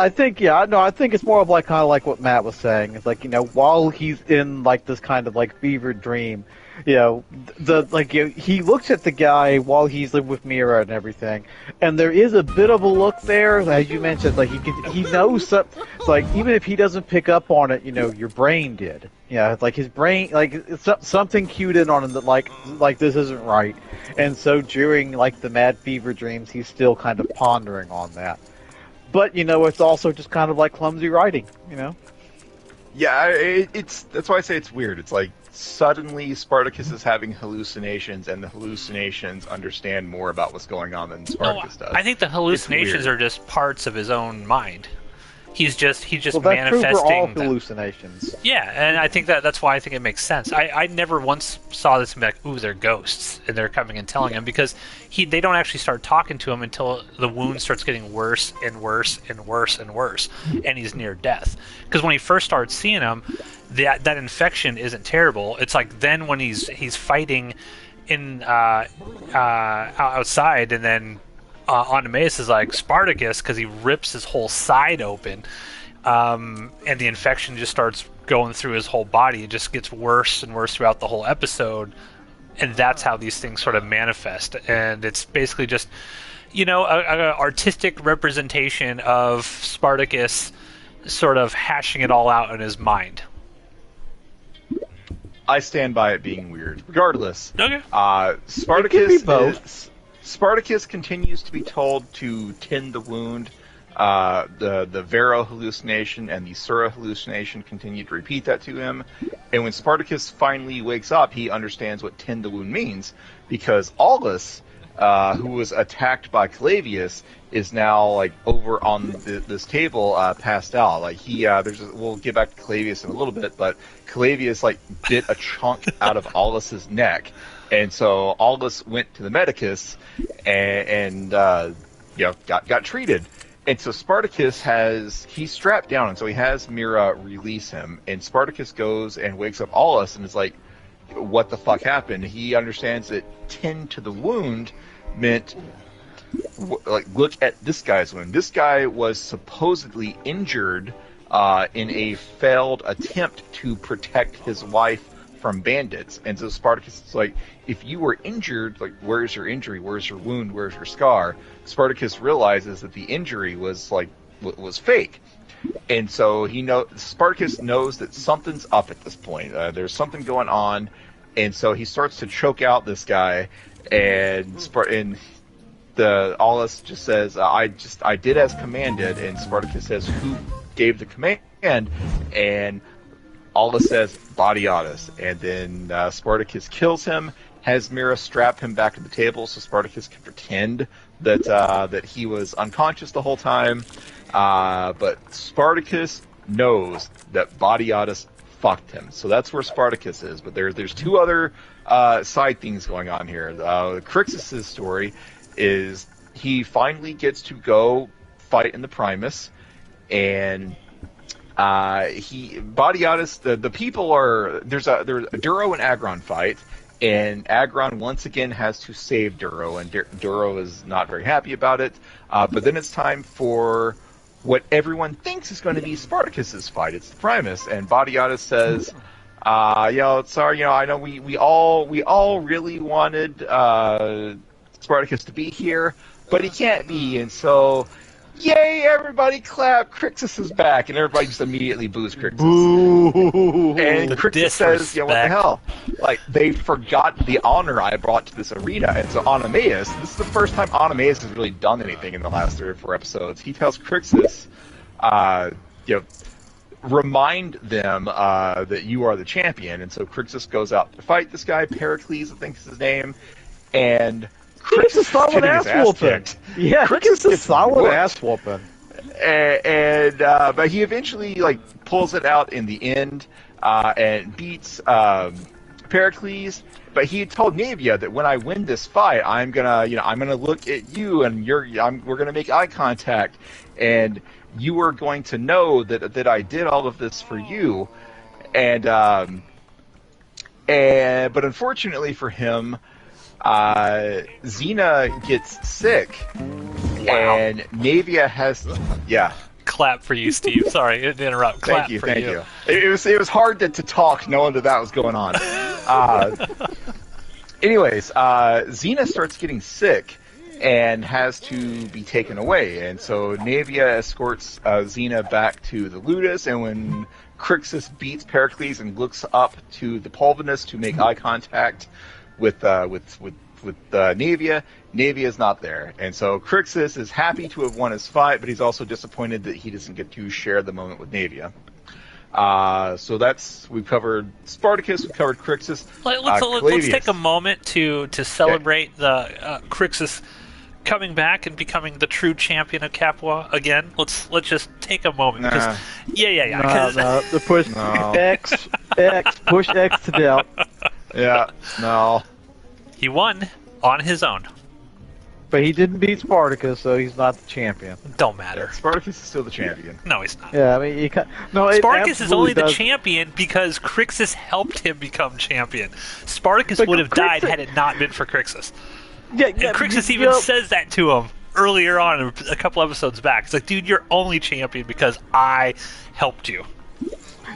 think I think it's more of like kind of like what Matt was saying. It's like while he's in like this kind of like fevered dream. He looks at the guy while he's living with Mira and everything, and there is a bit of a look there, as you mentioned. Like he knows something. Like even if he doesn't pick up on it, your brain did. Yeah, it's like his brain, like it's something cued in on him that like this isn't right, and so during like the mad fever dreams, he's still kind of pondering on that. But it's also just kind of like clumsy writing. Yeah, that's why I say it's weird. It's like suddenly Spartacus is having hallucinations, and the hallucinations understand more about what's going on than Spartacus does. I think the hallucinations are just parts of his own mind. He's just that's manifesting. True for all hallucinations. Yeah, and I think that's why I think it makes sense. I never once saw this and be like, ooh, they're ghosts, and they're coming and telling him, because they don't actually start talking to him until the wound starts getting worse and worse and worse and worse, and he's near death. Because when he first starts seeing him, that infection isn't terrible. It's like then when he's fighting in outside, and then Onemaeus is like, Spartacus, because he rips his whole side open, and the infection just starts going through his whole body. It just gets worse and worse throughout the whole episode, and that's how these things sort of manifest. And it's basically just an artistic representation of Spartacus sort of hashing it all out in his mind. I stand by it being weird. Regardless, Okay. Spartacus continues to be told to tend the wound. The Vero hallucination and the Sura hallucination continue to repeat that to him. And when Spartacus finally wakes up, he understands what tend the wound means, because Aulus, who was attacked by Clavius, is now like over on this table, passed out. Like we'll get back to Clavius in a little bit, but Clavius like bit a chunk out of Aulus's neck, and so Aulus went to the medicus and got treated. And so Spartacus he's strapped down, and so he has Mira release him, and Spartacus goes and wakes up Aulus and is like, what the fuck happened? He understands that tend to the wound meant look at this guy's wound. This guy was supposedly injured in a failed attempt to protect his wife from bandits. And so Spartacus is like, if you were injured, like, where's your injury? Where's your wound? Where's your scar? Spartacus realizes that the injury was fake. And so Spartacus knows that something's up at this point. There's something going on, and so he starts to choke out this guy, and Aulus just says, I did as commanded, and Spartacus says, who gave the command? And Aulus says, Batiatus. And then Spartacus kills him, has Mira strap him back to the table so Spartacus can pretend that he was unconscious the whole time. But Spartacus knows that Batiatus fucked him. So that's where Spartacus is. But there's two other side things going on here. Crixus' story is he finally gets to go fight in the Primus, and Batiatus, the people are there's a Duro and Agron fight, and Agron once again has to save Duro, and Duro is not very happy about it. But then it's time for what everyone thinks is going to be Spartacus's fight. It's the Primus, and Batiatus says, sorry, I know we all really wanted Spartacus to be here, but he can't be, and so yay, everybody clap, Crixus is back, and everybody just immediately boos Crixus. Ooh, and Crixus says, what the hell? Like, they forgot the honor I brought to this arena. And so Onemaeus, this is the first time Onemaeus has really done anything in the last 3 or 4 episodes. He tells Crixus, remind them that you are the champion. And so Crixus goes out to fight this guy, Pericles, I think is his name, and Crixus solid ass whooping. Yeah, Crixus is solid ass whooping. But he eventually pulls it out in the end and beats Pericles. But he had told Navia that when I win this fight, I'm gonna look at you and we're gonna make eye contact, and you are going to know that I did all of this for you. But unfortunately for him, Xena gets sick, and Navia has Clap for you, Steve. Sorry to interrupt. Clap Thank you. It was hard to talk knowing that was going on. Anyways, Xena starts getting sick and has to be taken away, and so Navia escorts Xena back to the Ludus, and when Crixus beats Pericles and looks up to the Pulvinus to make eye contact with Navia, Navia is not there, and so Crixus is happy to have won his fight, but he's also disappointed that he doesn't get to share the moment with Navia. So we've covered Spartacus, we've covered Crixus. Let's take a moment to celebrate the Crixus coming back and becoming the true champion of Capua again. Let's just take a moment. No, the push X, push X to doubt. Yeah, no. He won on his own. But he didn't beat Spartacus, so he's not the champion. Don't matter. Spartacus is still the champion. No, he's not. Yeah, I mean, Spartacus is only the champion because Crixus helped him become champion. Spartacus would have died had it not been for Crixus. Yeah, and Crixus even says that to him earlier on, a couple episodes back. It's like, dude, you're only champion because I helped you.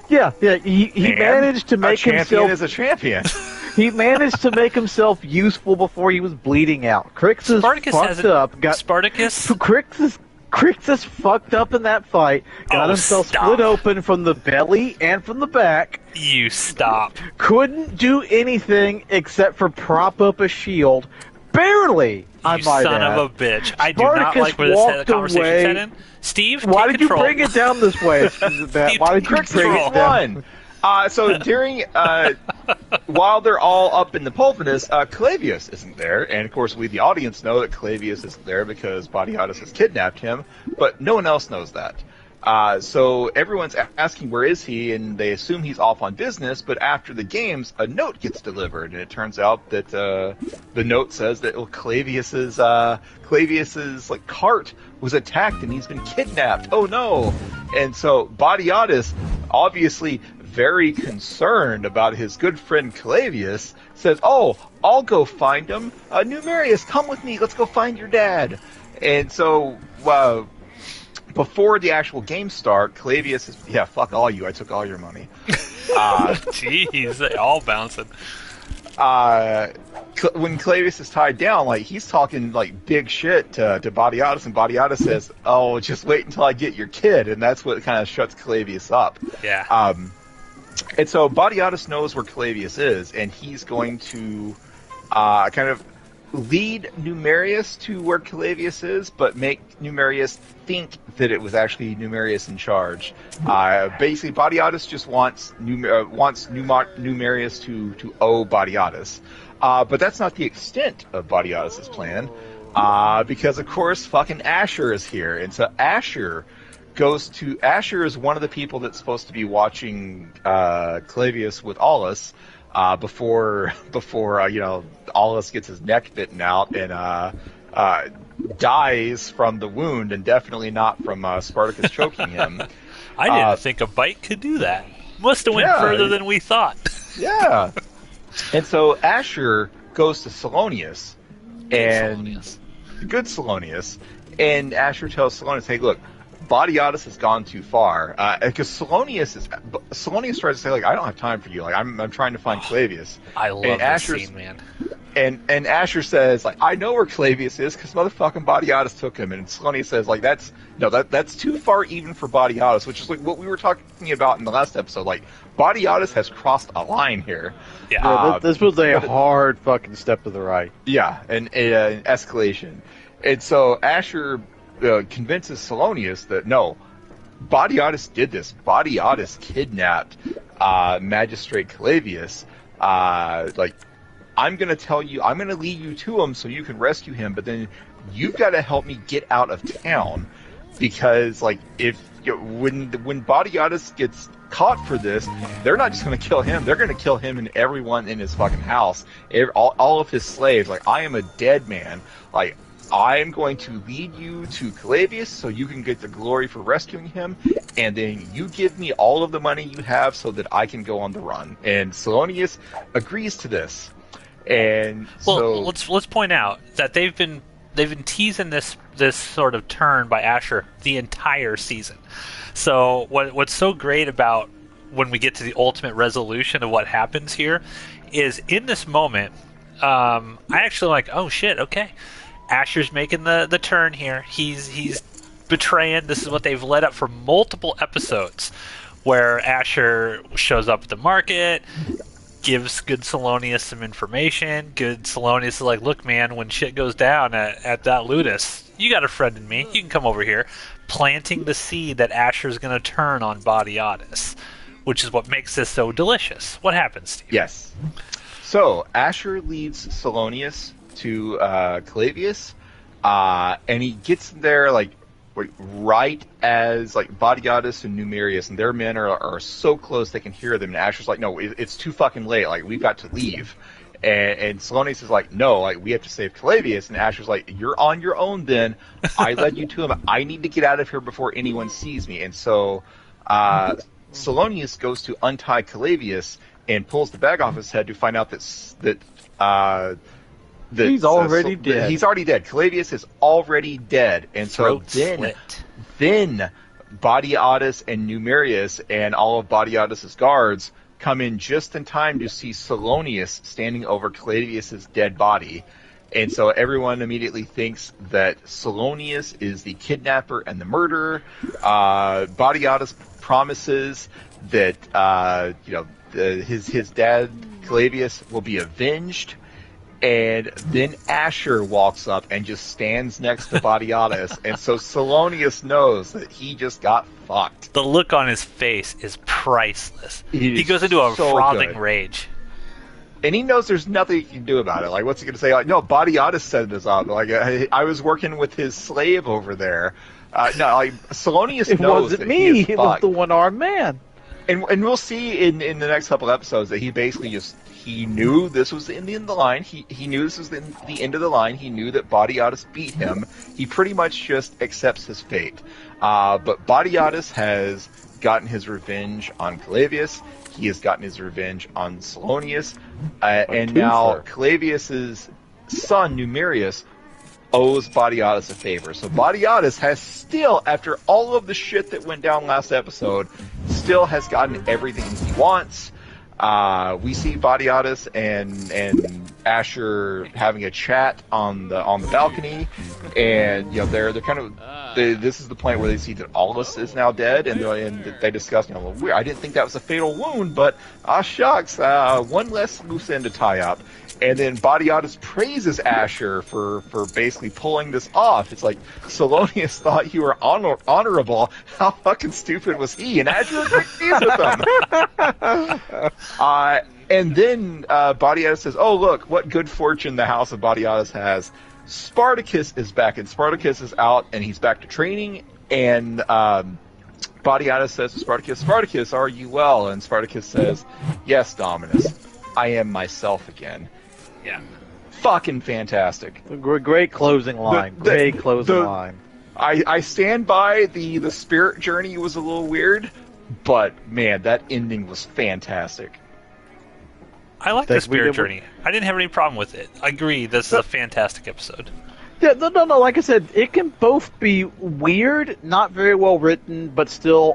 Yeah. He managed to make himself as a champion. He managed to make himself useful before he was bleeding out. Crixus fucked up. Crixus fucked up in that fight. Got himself split open from the belly and from the back. You stop. Couldn't do anything except for prop up a shield. Barely. You son of a bitch. I do not like where this conversation's headed. Steve, why did you bring it down this way? Why did you bring it down? So during, while they're all up in the Pulvinus, Clavius isn't there, and of course we, the audience, know that Clavius isn't there because Batiatus has kidnapped him, but no one else knows that. So everyone's asking where is he, and they assume he's off on business, but after the games, a note gets delivered, and it turns out that the note says that Clavius's cart was attacked and he's been kidnapped. Oh no! And so Batiatus, obviously very concerned about his good friend Clavius, says, "Oh, I'll go find him. Numerius, come with me. Let's go find your dad." And so, before the actual game start, Clavius is, fuck all you. I took all your money. Jeez, they all bouncing. When Clavius is tied down, he's talking big shit to Batiatus, and Batiatus says, "Oh, just wait until I get your kid," and that's what kind of shuts Clavius up. Yeah. And so Batiatus knows where Clavius is, and he's going to kind of lead Numerius to where Clavius is, but make Numerius think that it was actually Numerius in charge. Basically, Batiatus just wants Numerius to owe Batiatus. But that's not the extent of Batiatus' plan, because of course fucking Asher is here, and so Asher is one of the people that's supposed to be watching Clavius with Aulus before Aulus gets his neck bitten out and dies from the wound, and definitely not from Spartacus choking him. I didn't think a bite could do that. Must have went further than we thought. Yeah. And so Asher goes to Salonius, good Salonius, and Asher tells Salonius, "Hey, look, Batiatus has gone too far," because Salonius tries to say, I don't have time for you. I'm trying to find Clavius. I love this scene, man. And Asher says, I know where Clavius is because motherfucking Batiatus took him. And Salonius says, that's too far even for Batiatus, which is what we were talking about in the last episode. Batiatus has crossed a line here. Yeah, this was a hard fucking step to the right. Yeah, an escalation. And so Asher convinces Salonius that no, Batiatus did this. Batiatus kidnapped Magistrate Clavius. I'm going to lead you to him so you can rescue him, but then you've got to help me get out of town. because like when Badiatus gets caught for this, they're not just going to kill him, they're going to kill him and everyone in his fucking house, all of his slaves. Like, I am a dead man. Like, I'm going to lead you to Calavius so you can get the glory for rescuing him, and then you give me all of the money you have so that I can go on the run. And Salonius agrees to this. And let's point out that they've been teasing this sort of turn by Asher the entire season. So what's so great about when we get to the ultimate resolution of what happens here is in this moment, I actually like, oh shit, okay, Asher's making the turn here. He's betraying. This is what they've led up for multiple episodes, where Asher shows up at the market, gives Good Salonius some information. Good Salonius is like, look, man, when shit goes down at that Ludus, you got a friend in me. You can come over here. Planting the seed that Asher's going to turn on Badiatus, which is what makes this so delicious. What happens, Steve? Yes. So, Asher leads Salonius to Calavius, and he gets there, like, right as like Badiatus and Numerius and their men are so close they can hear them, and Asher's like, no, it's too fucking late, like, we've got to leave. And Salonius is like, no, like, we have to save Calavius. And Asher's like, you're on your own then. I led you to him. I need to get out of here before anyone sees me. And so Salonius goes to untie Calavius and pulls the bag off his head to find out that he's already dead. He's already dead. Calavius is already dead. And so then Badiatus and Numerius and all of Badiatus's guards come in just in time to see Salonius standing over Calavius's dead body. And so everyone immediately thinks that Salonius is the kidnapper and the murderer. Badiatus promises that his dad Calavius will be avenged. And then Asher walks up and just stands next to Badiatus, and so Salonius knows that he just got fucked. The look on his face is priceless. He goes into a frothing rage. And he knows there's nothing he can do about it. Like, what's he going to say? Like, no, Badiatus set this up. Like, I was working with his slave over there. No, like, Salonius knows that me. He it was the one-armed man. And we'll see in the next couple episodes that he basically he knew this was the end of the line. He knew this was the end of the line. He knew that Badiatus beat him. He pretty much just accepts his fate. But Badiatus has gotten his revenge on Calavius. He has gotten his revenge on Salonius. And now Calavius's son, Numerius, owes Badiatus a favor. So Badiatus has still, after all of the shit that went down last episode, still has gotten everything he wants. We see Badiatus and Asher having a chat on the balcony, and they're kind of this is the point where they see that Aulus is now dead, and they discuss, I didn't think that was a fatal wound, but shucks, one less loose end to tie up. And then Badiatus praises Asher for basically pulling this off. It's like, Salonius thought you were honorable. How fucking stupid was he? And Asher agrees with him. And then Badiatus says, oh, look, what good fortune the house of Badiatus has. Spartacus is back, and Spartacus is out, and he's back to training. And Badiatus says to Spartacus, are you well? And Spartacus says, yes, Dominus, I am myself again. Yeah. Fucking fantastic. Great closing line. Great closing line. I stand by the spirit journey was a little weird, but man, that ending was fantastic. I like the spirit journey. I didn't have any problem with it. I agree, this is a fantastic episode. Yeah, no. Like I said, it can both be weird, not very well written, but still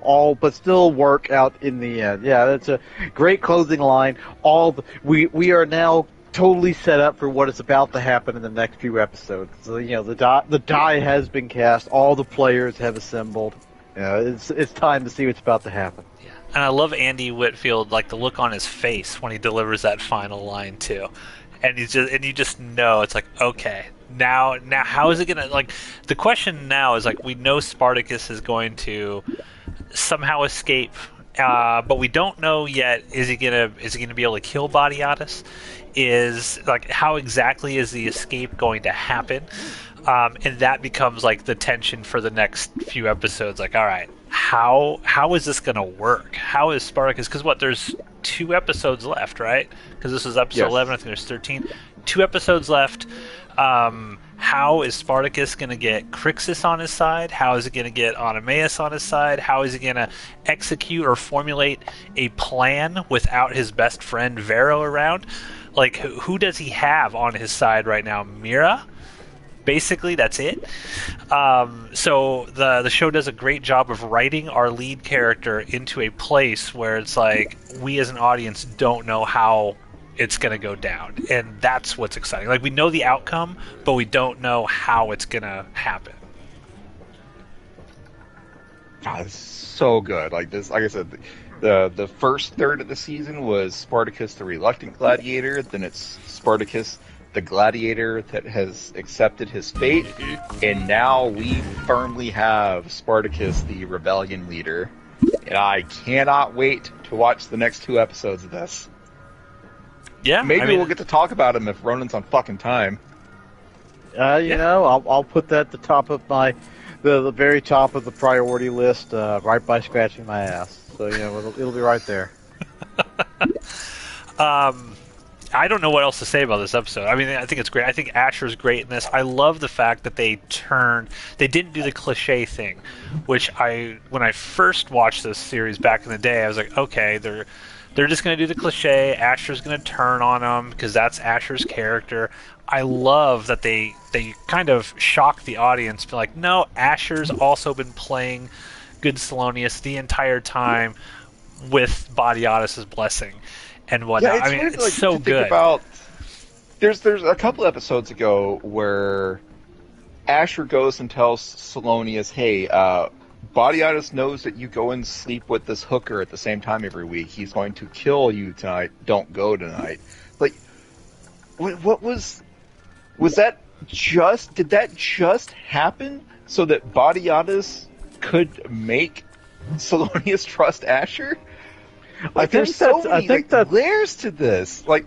work out in the end. Yeah, that's a great closing line. We are now totally set up for what is about to happen in the next few episodes. So, the die has been cast. All the players have assembled. It's time to see what's about to happen. Yeah, and I love Andy Whitfield, like the look on his face when he delivers that final line too, and you just know it's like, okay, now how is it gonna, like, the question now is like, we know Spartacus is going to somehow escape, but we don't know yet. Is he gonna be able to kill Badiatus? Is, like, how exactly is the escape going to happen? And that becomes like the tension for the next few episodes. Like, all right, how is this going to work? How is Spartacus? Because there's 2 episodes left, right? Because this is episode 11. I think there's 13. 2 episodes left. How is Spartacus going to get Crixus on his side? How is he going to get Oenomaus on his side? How is he going to execute or formulate a plan without his best friend Vero around? Like, who does he have on his side right now? Mira? Basically, that's it. So the show does a great job of writing our lead character into a place where it's like we as an audience don't know how it's going to go down, and that's what's exciting. Like, we know the outcome, but we don't know how it's going to happen. God, it's so good. Like this, like I said, the first third of the season was Spartacus the reluctant gladiator. Then it's Spartacus the gladiator that has accepted his fate, and now we firmly have Spartacus the rebellion leader. And I cannot wait to watch the next 2 episodes of this. Yeah, Maybe we'll get to talk about him if Ronan's on fucking time. You know, I'll put that at the top of the very top of the priority list, right by scratching my ass. So, you know, it'll be right there. I don't know what else to say about this episode. I mean, I think it's great. I think Asher's great in this. I love the fact that they didn't do the cliche thing, which when I first watched this series back in the day, I was like, okay, they're just going to do the cliche. Asher's going to turn on him because that's Asher's character. I love that they kind of shock the audience. Be like, no, Asher's also been playing good Salonius the entire time with Badiatus' blessing and whatnot. Yeah, I mean, weird, it's like, so to good. Think about, there's a couple episodes ago where Asher goes and tells Salonius, hey, Badiatus knows that you go and sleep with this hooker at the same time every week. He's going to kill you tonight. Don't go tonight. Like, what was that did that just happen so that Badiatus could make Salonius trust Asher? Like, there's so many layers to this. Like,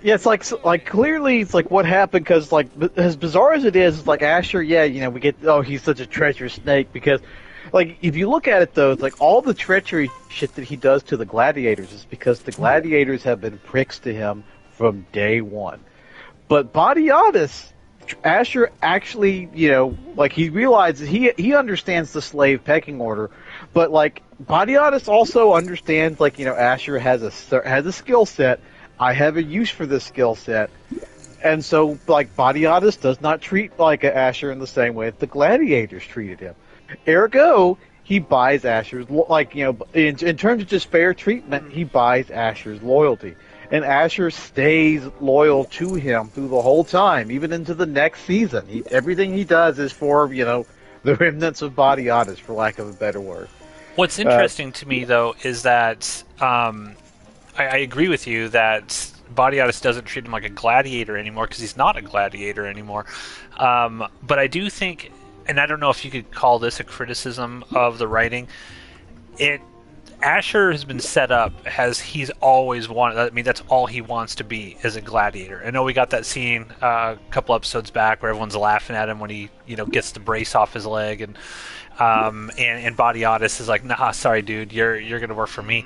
yeah, it's like clearly it's like what happened because like as bizarre as it is, it's like Asher. Yeah, you know, we get he's such a treacherous snake because like if you look at it though, it's like all the treachery shit that he does to the gladiators is because the gladiators have been pricks to him from day one. But Badiatus, Asher actually, you know, like he realizes he understands the slave pecking order, but like Badiatus also understands like, you know, Asher has a skill set. I have a use for this skill set. And so, like, Badiatus does not treat, like, Asher in the same way that the gladiators treated him. Ergo, he buys Asher's, like, you know, in terms of just fair treatment, he buys Asher's loyalty. And Asher stays loyal to him through the whole time, even into the next season. Everything he does is for, you know, the remnants of Badiatus, for lack of a better word. What's interesting to me, though, is that I agree with you that Badiatus doesn't treat him like a gladiator anymore because he's not a gladiator anymore. But I do think, and I don't know if you could call this a criticism of the writing, Asher has been set up as he's always wanted. I mean, that's all he wants to be as a gladiator. I know we got that scene a couple episodes back where everyone's laughing at him when he, you know, gets the brace off his leg, and Badiatus is like, "Nah, sorry, dude, you're gonna work for me."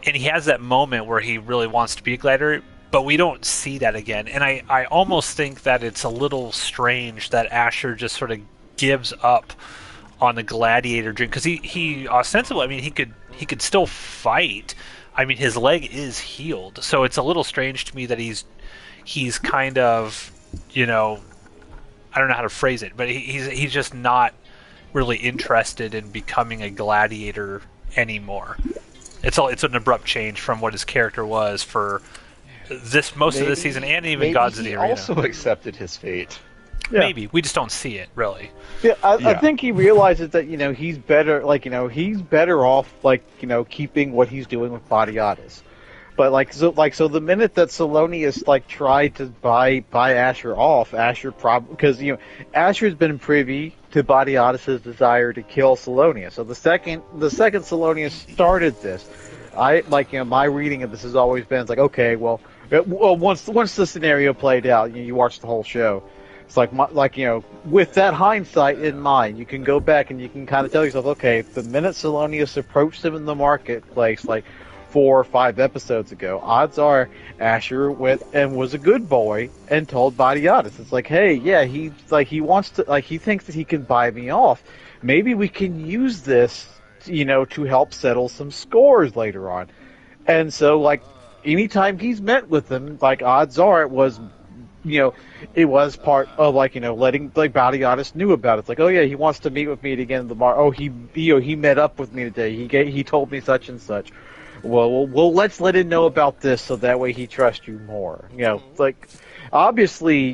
And he has that moment where he really wants to be a gladiator, but we don't see that again. And I almost think that it's a little strange that Asher just sort of gives up on the gladiator dream, because he ostensibly, I mean, he could still fight. I mean, his leg is healed, so it's a little strange to me that he's kind of, you know, I don't know how to phrase it, but he's just not really interested in becoming a gladiator anymore. It's an abrupt change from what his character was for most of this season, and even Gods of the Arena. He also accepted his fate. Yeah. Maybe we just don't see it really. Yeah, I think he realizes that, you know, he's better. Like, you know, he's better off, like, you know, keeping what he's doing with Badiatus. But so the minute that Salonius like tried to buy Asher off, Asher probably, because, you know, Asher's been privy to Badiatus' desire to kill Salonius. So the second Salonius started this, my reading of this has always been, it's like, okay, well, once the scenario played out, you watch the whole show. It's like with that hindsight in mind, you can go back and you can kind of tell yourself, okay, the minute Salonius approached him in the marketplace, like 4 or 5 episodes ago, odds are Asher went and was a good boy and told Badiatus. It's like, hey, yeah, he wants to, like, he thinks that he can buy me off. Maybe we can use this, to help settle some scores later on. And so, like, anytime he's met with them, like, odds are it was part of, letting, like, Badiatus knew about it. It's like, oh yeah, he wants to meet with me again in the bar. Oh, he met up with me today. He told me such and such. Well, let's let him know about this so that way he trusts you more. Like, obviously,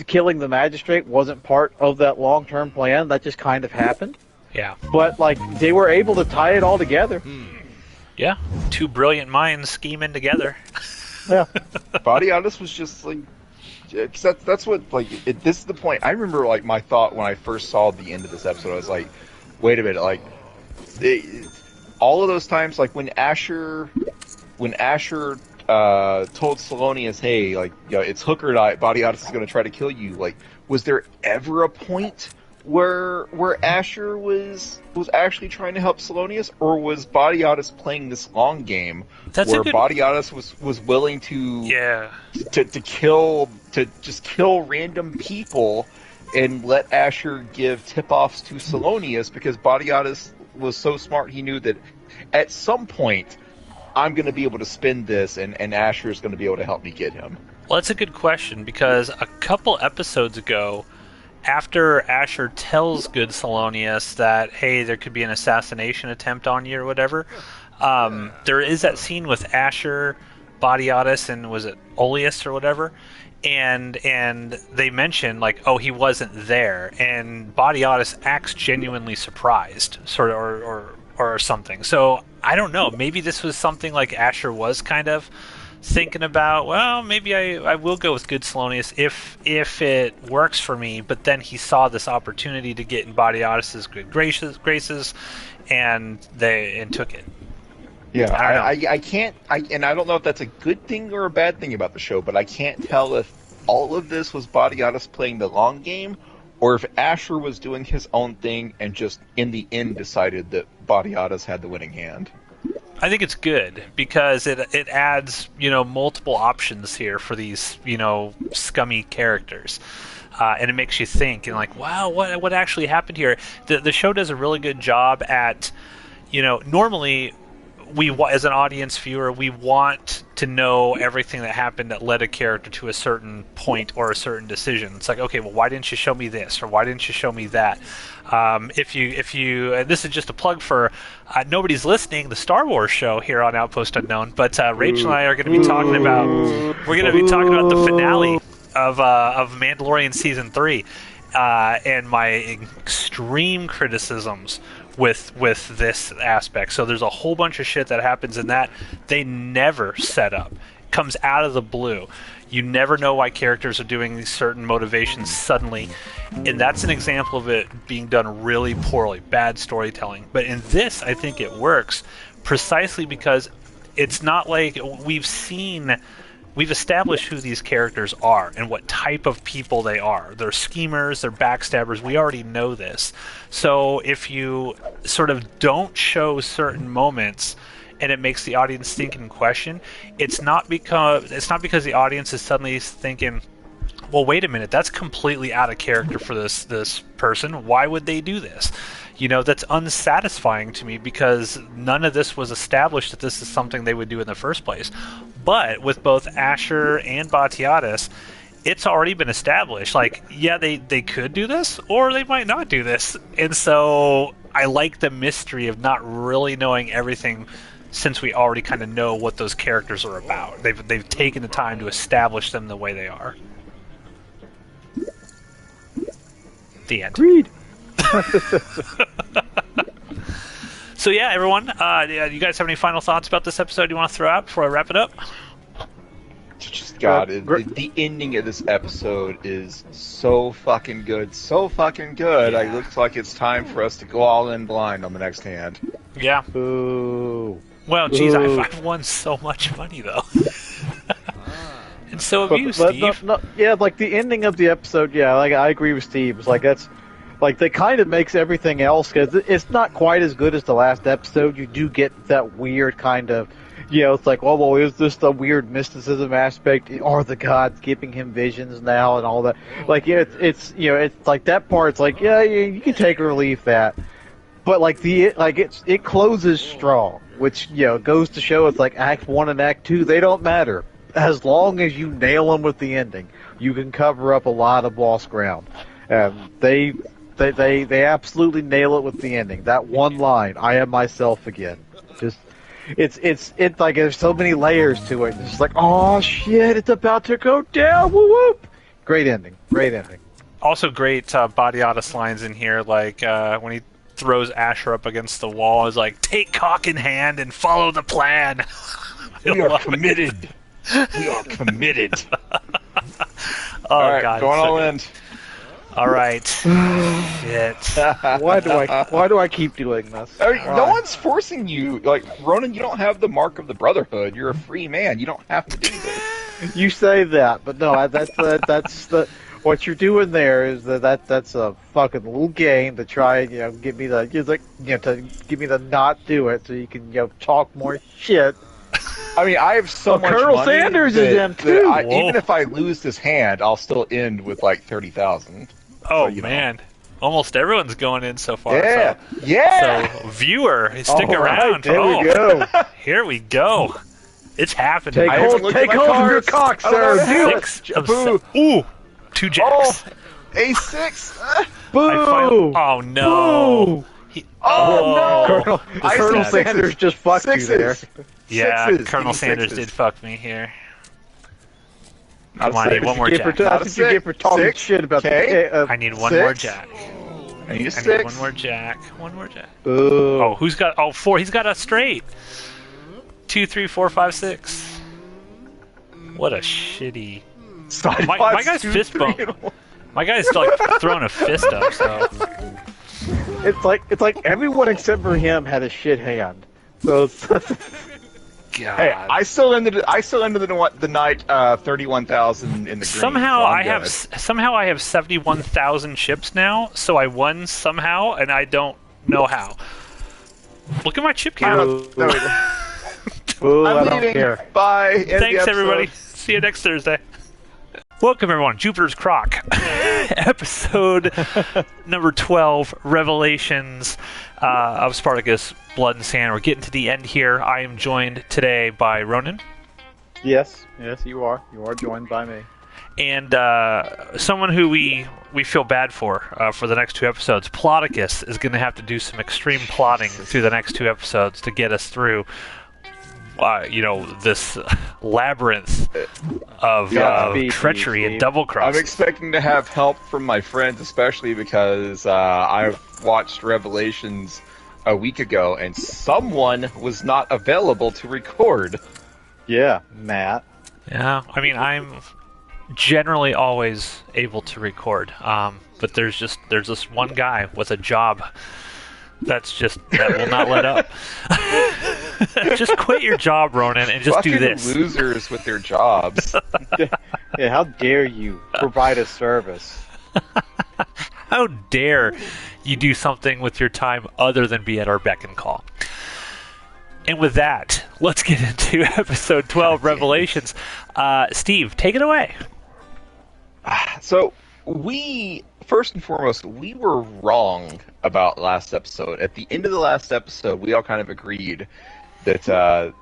killing the magistrate wasn't part of that long-term plan. That just kind of happened. Yeah. But, like, they were able to tie it all together. Yeah. 2 brilliant minds scheming together. Yeah. Badiatus was just like, cause that's what, like, this is the point. I remember, like, my thought when I first saw the end of this episode. I was like, wait a minute, like, all of those times, like, when Asher told Salonius, hey, like, it's hook or not, Badiatus is going to try to kill you. Like, was there ever a point where Asher was actually trying to help Salonius, or was Badiatus playing this long game Badiatus was willing to just kill random people and let Asher give tip-offs to Salonius because Badiatus was so smart he knew that at some point I'm going to be able to spin this and Asher is going to be able to help me get him? Well, that's a good question, because a couple episodes ago, after Asher tells good Salonius that, hey, there could be an assassination attempt on you or whatever, there is that scene with Asher, Badiatus, and was it Oleus or whatever? And they mention, like, oh, he wasn't there, and Badiatus acts genuinely surprised, sort of, or something. So I don't know. Maybe this was something like Asher was kind of thinking about. Well, maybe I will go with good Salonius if it works for me. But then he saw this opportunity to get in Badiatus's good graces, and took it. Yeah, I can't, and I don't know if that's a good thing or a bad thing about the show, but I can't tell if all of this was Badiatus playing the long game, or if Asher was doing his own thing and just in the end decided that Badiatus had the winning hand. I think it's good because it adds, multiple options here for these, scummy characters. And it makes you think and like, wow, what actually happened here? The show does a really good job at, normally we, as an audience viewer, we want to know everything that happened that led a character to a certain point or a certain decision. It's like, okay, well, why didn't you show me this, or why didn't you show me that? If you, and this is just a plug for Nobody's Listening, the Star Wars show here on Outpost Unknown, but Rachel and I are going to be talking about, the finale of Mandalorian Season 3, and my extreme criticisms with this aspect. So there's a whole bunch of shit that happens in that they never set up. Comes out of the blue. You never know why characters are doing these certain motivations suddenly, and that's an example of it being done really poorly, bad storytelling. But in this, I think it works precisely because it's not like we've established who these characters are and what type of people they are. They're schemers, they're backstabbers. We already know this. So if you sort of don't show certain moments and it makes the audience think and question, it's not because the audience is suddenly thinking, well, wait a minute, that's completely out of character for this person. Why would they do this? That's unsatisfying to me because none of this was established that this is something they would do in the first place. But with both Asher and Batiatus, it's already been established. Like, yeah, they could do this, or they might not do this. And so I like the mystery of not really knowing everything, since we already kind of know what those characters are about. They've taken the time to establish them the way they are. The end. Agreed. So yeah, everyone, you guys have any final thoughts about this episode you want to throw out before I wrap it up? Just God, the ending of this episode is so fucking good. So fucking good. Yeah. It looks like it's time for us to go all in blind on the next hand. Yeah. Ooh. Well, geez, I've won so much money, though. And so have you, Steve. Yeah, like the ending of the episode. Yeah, like I agree with Steve. It's like that's like that kind of makes everything else, because it's not quite as good as the last episode. You do get that weird kind of, it's like, well, is this the weird mysticism aspect? Are the gods giving him visions now and all that? Like, it's like that part's like, you can take or leave that. But like it closes strong, which goes to show it's like Act 1 and Act 2, they don't matter as long as you nail them with the ending. You can cover up a lot of lost ground. They absolutely nail it with the ending. That one line, "I am myself again." Just it's like there's so many layers to it. It's just like, oh shit, it's about to go down. Woo whoop! Great ending. Also, great body artist lines in here, like when he throws Asher up against the wall, is like, "Take cock in hand and follow the plan." We are committed. We are committed. Oh, all right, God, going so all good. in. All right. Shit. Why do I keep doing this? I mean, no one's forcing you. Like, Ronan, you don't have the mark of the Brotherhood. You're a free man. You don't have to do this. You say that, but no, that's the what you're doing there is that's a fucking little game to try and give me the to give me the not do it so you can talk more shit. I mean, I have so much Colonel money Sanders that, is in too. even if I lose this hand, I'll still end with like 30,000. Oh, So, man. Almost everyone's going in so far. Yeah, So, yeah. so viewer, stick All right, around. there we go. Here we go. It's happening. Take I haven't hold looked at my of your cards. cock, I don't sir. know. Do it. Six of Boo. Ooh, 2 jacks. Oh, A6. Boo! Oh, no. Boo! Oh, no. Colonel, I Colonel said Sanders sixes. just fucked Sixes. you there. Yeah, Sixes. Colonel Give me Sanders sixes. did fuck me here. Not Come on, I need six. one more Give her jack. Not you a get for six. talking Six. shit about Okay. the. I need one Six. more jack. I need a I six. need one more jack. One more jack. Boo. Oh, who's got? Oh, 4. He's got a straight. 2, 3, 4, 5, 6. What a shitty. Side My five, guy's two, fist three, bump. and one. My guy's like throwing a fist up. So It's like everyone except for him had a shit hand. So God. Hey, I still ended the night 31,000 in the green. Somehow so I'm I have good. 71,000 chips now, so I won somehow, and I don't know how. Look at my chip I count. don't know. boo, I'm I don't leaving. care. Bye. End the Thanks, episode. everybody. See you next Thursday. Welcome, everyone. Jupiter's Croc, episode number 12, Revelations of Spartacus, Blood and Sand. We're getting to the end here. I am joined today by Ronan. Yes, you are. You are joined by me. And someone who we feel bad for the next 2 episodes. Spartacus is going to have to do some extreme plotting through the next 2 episodes to get us through this labyrinth of treachery and double I'm cross. expecting to have help from my friends, especially because I've watched Revelations a week ago, and someone was not available to record. Yeah, Matt. Yeah, I mean, I'm generally always able to record, but there's this one guy with a job that will not let up. Just quit your job, Ronan, and just do Fucking this. losers with their jobs. Yeah, how dare you provide a service? How dare you do something with your time other than be at our beck and call? And with that, let's get into episode 12, Revelations. Steve, take it away. So, first and foremost, we were wrong about last episode. At the end of the last episode, we all kind of agreed that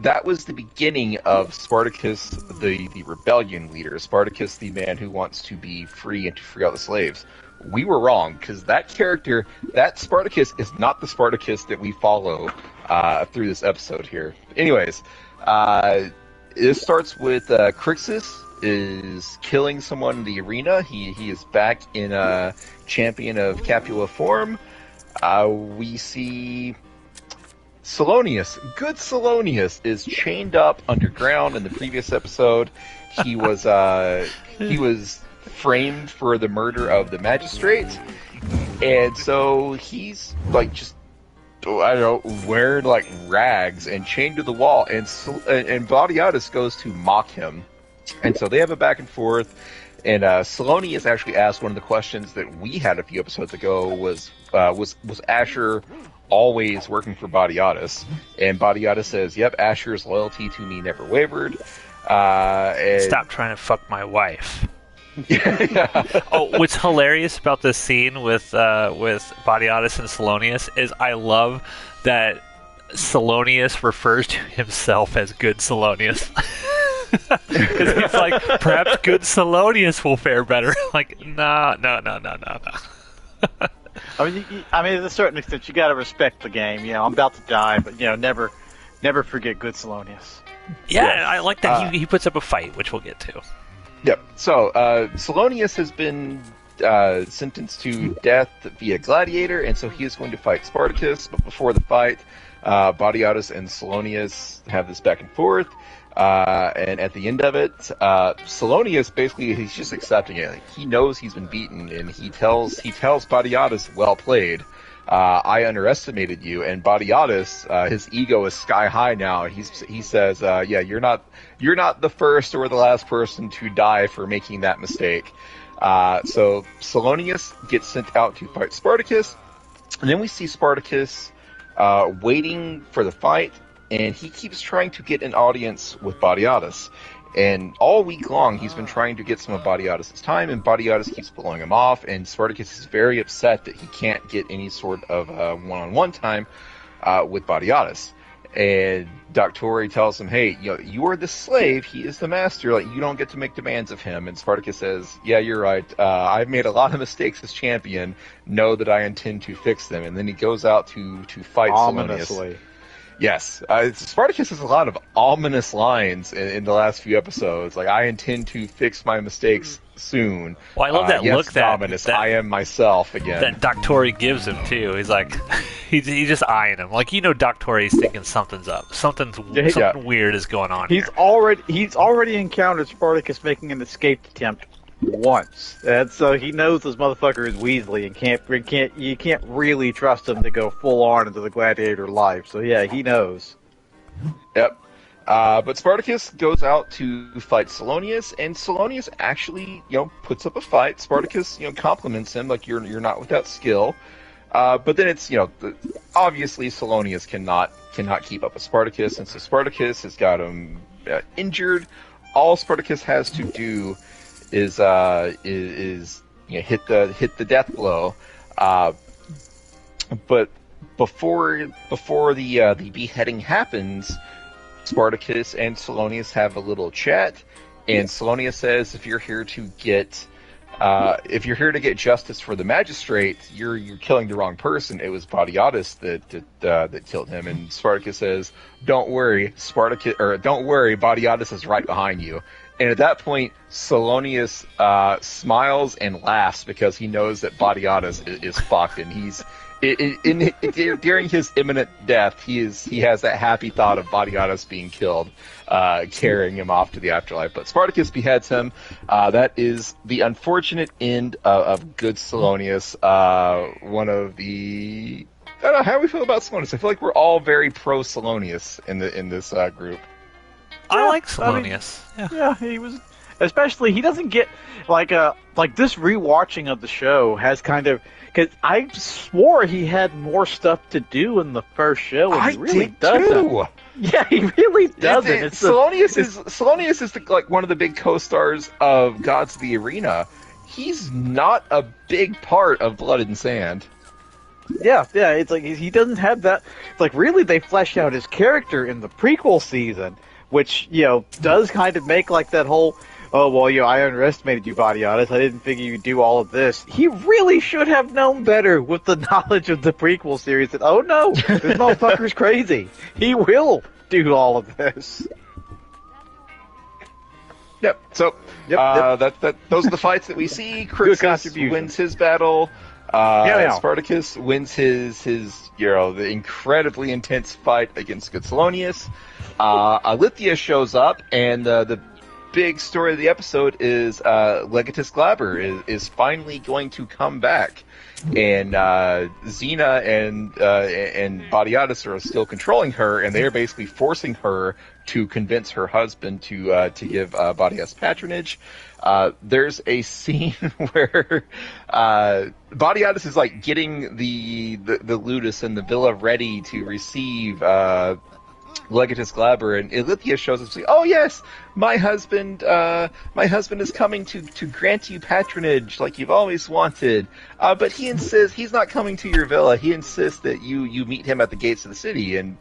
that was the beginning of Spartacus, the rebellion leader. Spartacus, the man who wants to be free and to free all the slaves. We were wrong, because that character, that Spartacus, is not the Spartacus that we follow through this episode here. Anyways, this starts with Crixus is killing someone in the arena. He is back in a champion of Capua form. We see Salonius. Good Salonius is chained up underground in the previous episode. He was framed for the murder of the magistrate, and so he's like just I don't know, wearing like rags and chained to the wall, and Badiatus goes to mock him, and so they have a back and forth. And Salonius actually asked one of the questions that we had a few episodes ago was Asher always working for Badiatus? And Badiatus says, "Yep, Asher's loyalty to me never wavered." And... Stop trying to fuck my wife. Yeah. Oh, what's hilarious about this scene with Badiatus and Salonius is I love that Salonius refers to himself as Good Salonius. Because he's like, perhaps Good Salonius will fare better. Like, no. I mean, to a certain extent, you got to respect the game. You know, I'm about to die, but never forget Good Salonius. Yeah, I like that he puts up a fight, which we'll get to. Yep. So, Salonius has been sentenced to death via gladiator, and so he is going to fight Spartacus. But before the fight, Badiatus and Salonius have this back and forth. And at the end of it, Salonius basically he's just accepting it. Like, he knows he's been beaten, and he tells Badiatus, "Well played. I underestimated you." And Badiatus, his ego is sky high now. He says, "Yeah, you're not the first or the last person to die for making that mistake." So Salonius gets sent out to fight Spartacus, and then we see Spartacus waiting for the fight. And he keeps trying to get an audience with Badiatus. And all week long, he's been trying to get some of Badiatus' time, and Badiatus keeps blowing him off, and Spartacus is very upset that he can't get any sort of one-on-one time with Badiatus. And Doctori tells him, "Hey, you are the slave, he is the master, like, you don't get to make demands of him." And Spartacus says, "Yeah, you're right, I've made a lot of mistakes as champion, know that I intend to fix them." And then he goes out to fight Ominously. Salonius. Yes, Spartacus has a lot of ominous lines in the last few episodes. Like, "I intend to fix my mistakes soon." Well, I love that yes, look that I am myself again. That Doctori gives him too. He's like, he's just eyeing him. Like, Doctori's thinking something's up. Something weird is going on. He's already encountered Spartacus making an escape attempt once, and so he knows this motherfucker is Weasley and you can't really trust him to go full on into the gladiator life. So yeah, he knows. Yep. But Spartacus goes out to fight Salonius, and Salonius actually, puts up a fight. Spartacus, compliments him like you're not without skill. But then it's, obviously Salonius cannot keep up with Spartacus, and so Spartacus has got him injured. All Spartacus has to do is hit the death blow, but before the beheading happens, Spartacus and Salonius have a little chat, and Salonius says, if you're here to get justice for the magistrate, you're killing the wrong person. It was Badiatus that killed him. And Spartacus says, "Don't worry, Badiatus is right behind you." And at that point, Salonius smiles and laughs because he knows that Badiatus is fucked, and he's during his imminent death, he has that happy thought of Badiatus being killed, carrying him off to the afterlife. But Spartacus beheads him. That is the unfortunate end of Good Salonius. One of the I don't know how we feel about Salonius. I feel like we're all very pro Salonius in this group. I like Salonius. Yeah, he was. Especially, he doesn't get like this rewatching of the show has kind of, because I swore he had more stuff to do in the first show, and he really doesn't. Too. Yeah, he really doesn't. Salonius is one of the big co-stars of Gods of the Arena. He's not a big part of Blood and Sand. Yeah, it's like he doesn't have that. It's like, really, they fleshed out his character in the prequel season, which does kind of make like that whole, "Oh, well, I underestimated you, Badiatus. I didn't figure you'd do all of this." He really should have known better with the knowledge of the prequel series that, oh no, this motherfucker's crazy. He will do all of this. Yep. So those are the fights that we see. Crixus wins his battle. Spartacus wins his the incredibly intense fight against Good Salonius. Alithia shows up, and the big story of the episode is Legatus Glaber is finally going to come back, and Xena and Badiatus are still controlling her, and they are basically forcing her to convince her husband to give Badiatus patronage. There's a scene where Badiatus is like getting the Ludus and the villa ready to receive Legatus Glaber, and Ilithia shows up saying, "Oh yes, my husband is coming to grant you patronage like you've always wanted. But he insists he's not coming to your villa. He insists that you meet him at the gates of the city." And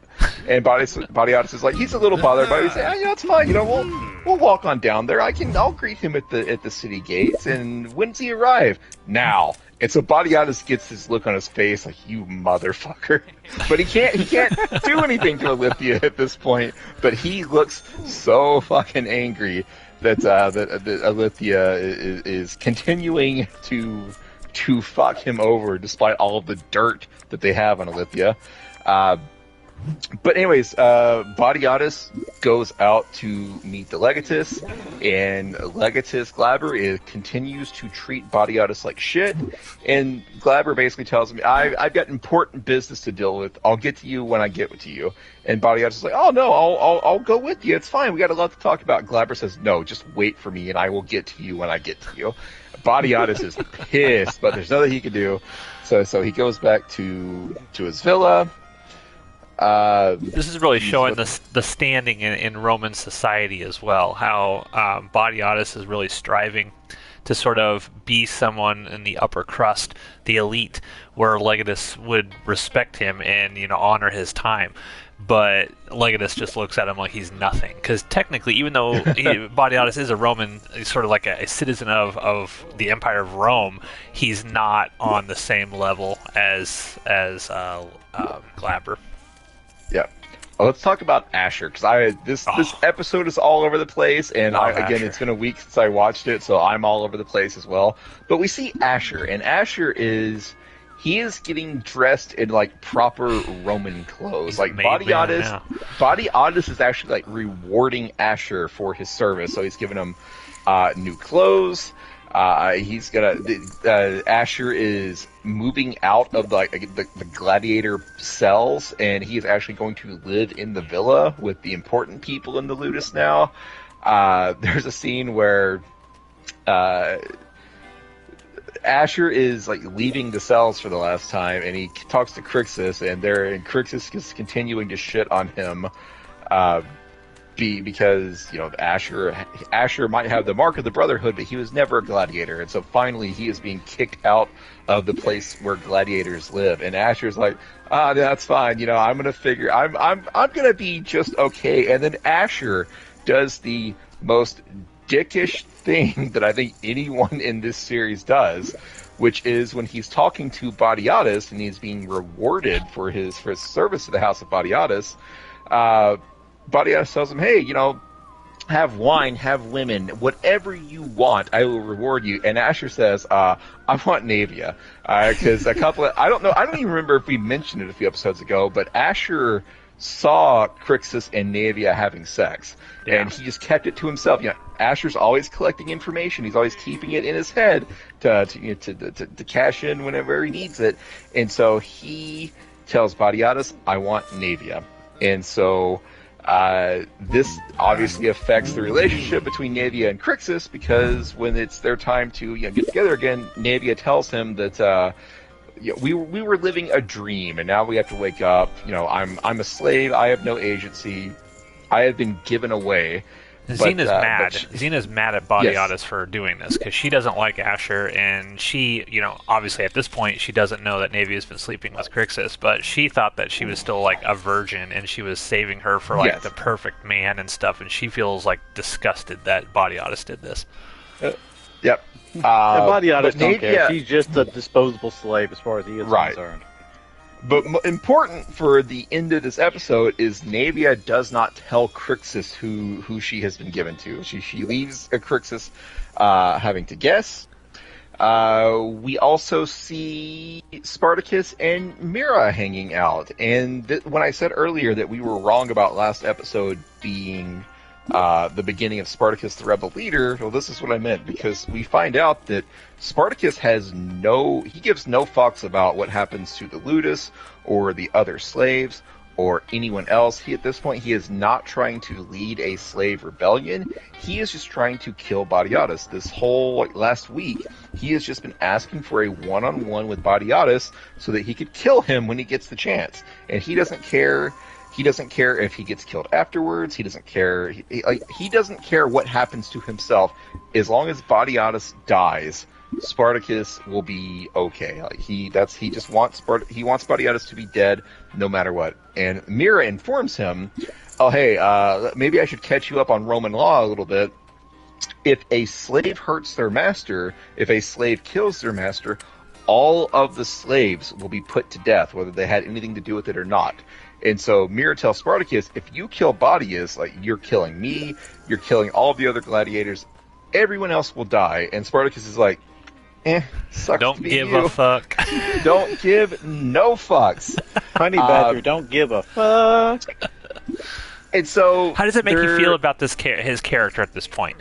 Badiatus is like, he's a little bothered, but he's like, it's fine. We'll walk on down there. I'll greet him at the city gates. And when does he arrive? Now. And so Badiatus gets this look on his face like, you motherfucker. But he can't do anything to Ilithia at this point. But he looks so fucking angry that Ilithia is continuing to fuck him over despite all of the dirt that they have on Ilithia. But anyways, Badiatus goes out to meet the Legatus, and Legatus Glaber continues to treat Badiatus like shit, and Glaber basically tells him, I've got important business to deal with, I'll get to you when I get to you. And Badiatus is like, oh no, I'll go with you, it's fine, we got a lot to talk about. Glaber says, no, just wait for me and I will get to you when I get to you. Badiatus is pissed, but there's nothing he can do, so he goes back to his villa. This is really showing the standing in Roman society as well, how Badiatus is really striving to sort of be someone in the upper crust, the elite, where Legatus would respect him and honor his time. But Legatus just looks at him like he's nothing. Because technically, even though Badiatus is a Roman, he's sort of like a citizen of the Empire of Rome, he's not on the same level as Glaber. Yeah. Well, let's talk about Asher, because this episode is all over the place, and it's been a week since I watched it, so I'm all over the place as well. But we see Asher, and Asher is getting dressed in like proper Roman clothes. Like Badiatus is actually like rewarding Asher for his service, so he's giving him new clothes. Asher is moving out of the gladiator cells, and he is actually going to live in the villa with the important people in the Ludus now. There's a scene where Asher is like leaving the cells for the last time, and he talks to Crixus, and Crixus is continuing to shit on him. Because Asher might have the mark of the Brotherhood, but he was never a gladiator, and so finally he is being kicked out of the place where gladiators live. And Asher's like, that's fine, I'm gonna be just okay. And then Asher does the most dickish thing that I think anyone in this series does, which is when he's talking to Badiatus and he's being rewarded for his service to the House of Badiatus. Badiatus tells him, hey, have wine, have women, whatever you want, I will reward you. And Asher says, I want Navia. Because I don't even remember if we mentioned it a few episodes ago, but Asher saw Crixus and Navia having sex. Yeah. And he just kept it to himself. Asher's always collecting information. He's always keeping it in his head to cash in whenever he needs it. And so he tells Badiatus, I want Navia. And so this obviously affects the relationship between Navia and Crixus, because when it's their time to get together again, Navia tells him that we were living a dream, and now we have to wake up. I'm a slave. I have no agency. I have been given away. Xena's mad. Xena's mad at Badiatus for doing this because she doesn't like Asher, and she, obviously at this point she doesn't know that Navia's been sleeping with Crixus, but she thought that she was still like a virgin and she was saving her for the perfect man and stuff, and she feels like disgusted that Badiatus did this. Yep. And Badiatus don't care. She's just a disposable slave as far as he is concerned. But important for the end of this episode is Navia does not tell Crixus who she has been given to. She leaves Crixus having to guess. We also see Spartacus and Mira hanging out. And when I said earlier that we were wrong about last episode being the beginning of Spartacus the Rebel Leader, well, this is what I meant, because we find out that Spartacus gives no fucks about what happens to the Ludus or the other slaves or anyone else. At this point, he is not trying to lead a slave rebellion. He is just trying to kill Batiatus. This whole last week, he has just been asking for a one-on-one with Batiatus so that he could kill him when he gets the chance. And he doesn't care. He doesn't care if he gets killed afterwards. He doesn't care. He doesn't care what happens to himself. As long as Batiatus dies, Spartacus will be okay. He just wants Batiatus to be dead no matter what. And Mira informs him, "Oh, hey, maybe I should catch you up on Roman law a little bit. If a slave hurts their master, if a slave kills their master, all of the slaves will be put to death, whether they had anything to do with it or not." And so Mira tells Spartacus, if you kill Batius, you're killing me, you're killing all of the other gladiators, everyone else will die. And Spartacus is like, sucks Don't to be give you. a fuck. Don't give no fucks. Honey Badger, don't give a fuck. And so, How does it make you feel about his character at this point?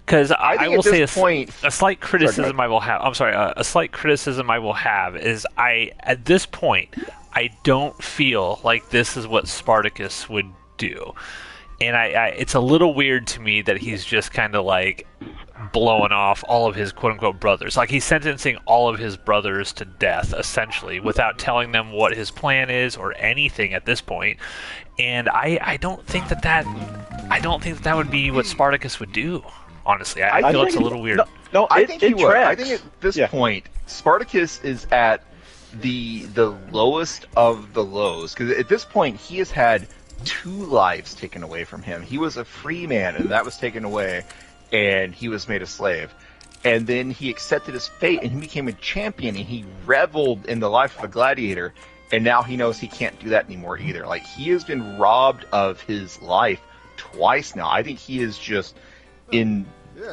Because I think will at say this point, a slight criticism Sorry, I will have. I'm sorry. A slight criticism I will have is at this point I don't feel like this is what Spartacus would do, and it's a little weird to me that he's just kind of like blowing off all of his quote unquote brothers. Like he's sentencing all of his brothers to death essentially without telling them what his plan is or anything at this point. And I don't think that would be what Spartacus would do. Honestly, I feel it's a little weird. No, I think he would. I tracks. think at this point, Spartacus is at the lowest of the lows, because at this point he has had 2 lives taken away from him. He was a free man, and that was taken away, and he was made a slave. And then he accepted his fate, and he became a champion, and he reveled in the life of a gladiator. And now he knows he can't do that anymore either. Like, he has been robbed of his life twice now. I think he is just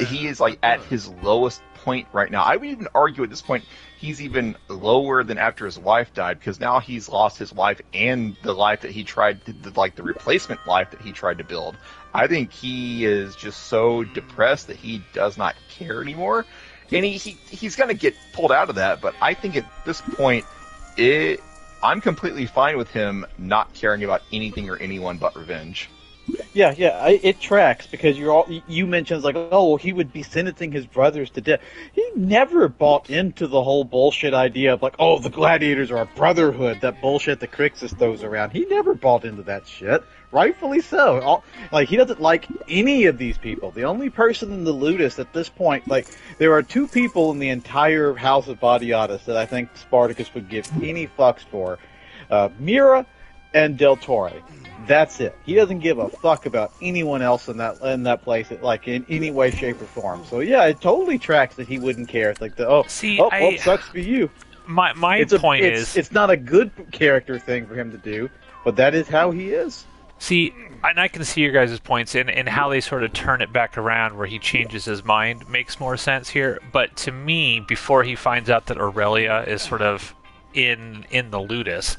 he is like at his lowest point right now. I would even argue at this point he's even lower than after his wife died, because now he's lost his wife and the life that he tried to, the replacement life that he tried to build. I think he is just so depressed that he does not care anymore, and he's going to get pulled out of that. But I think at this point, I'm completely fine with him not caring about anything or anyone but revenge. Yeah, it tracks, because you mentioned like, oh, well, he would be sentencing his brothers to death. He never bought into the whole bullshit idea of like, oh, the gladiators are a brotherhood, that bullshit that Crixus throws around. He never bought into that shit. Rightfully so. He doesn't like any of these people. The only person in the Ludus at this point, there are 2 people in the entire house of Batiatus that I think Spartacus would give any fucks for. Mira and Del Torre. That's it. He doesn't give a fuck about anyone else in that place, in any way, shape, or form. So yeah, it totally tracks that he wouldn't care. It's like sucks for you. My point is, it's not a good character thing for him to do, but that is how he is. See, and I can see your guys' points, and how they sort of turn it back around where he changes his mind makes more sense here. But to me, before he finds out that Aurelia is sort of in the Ludus,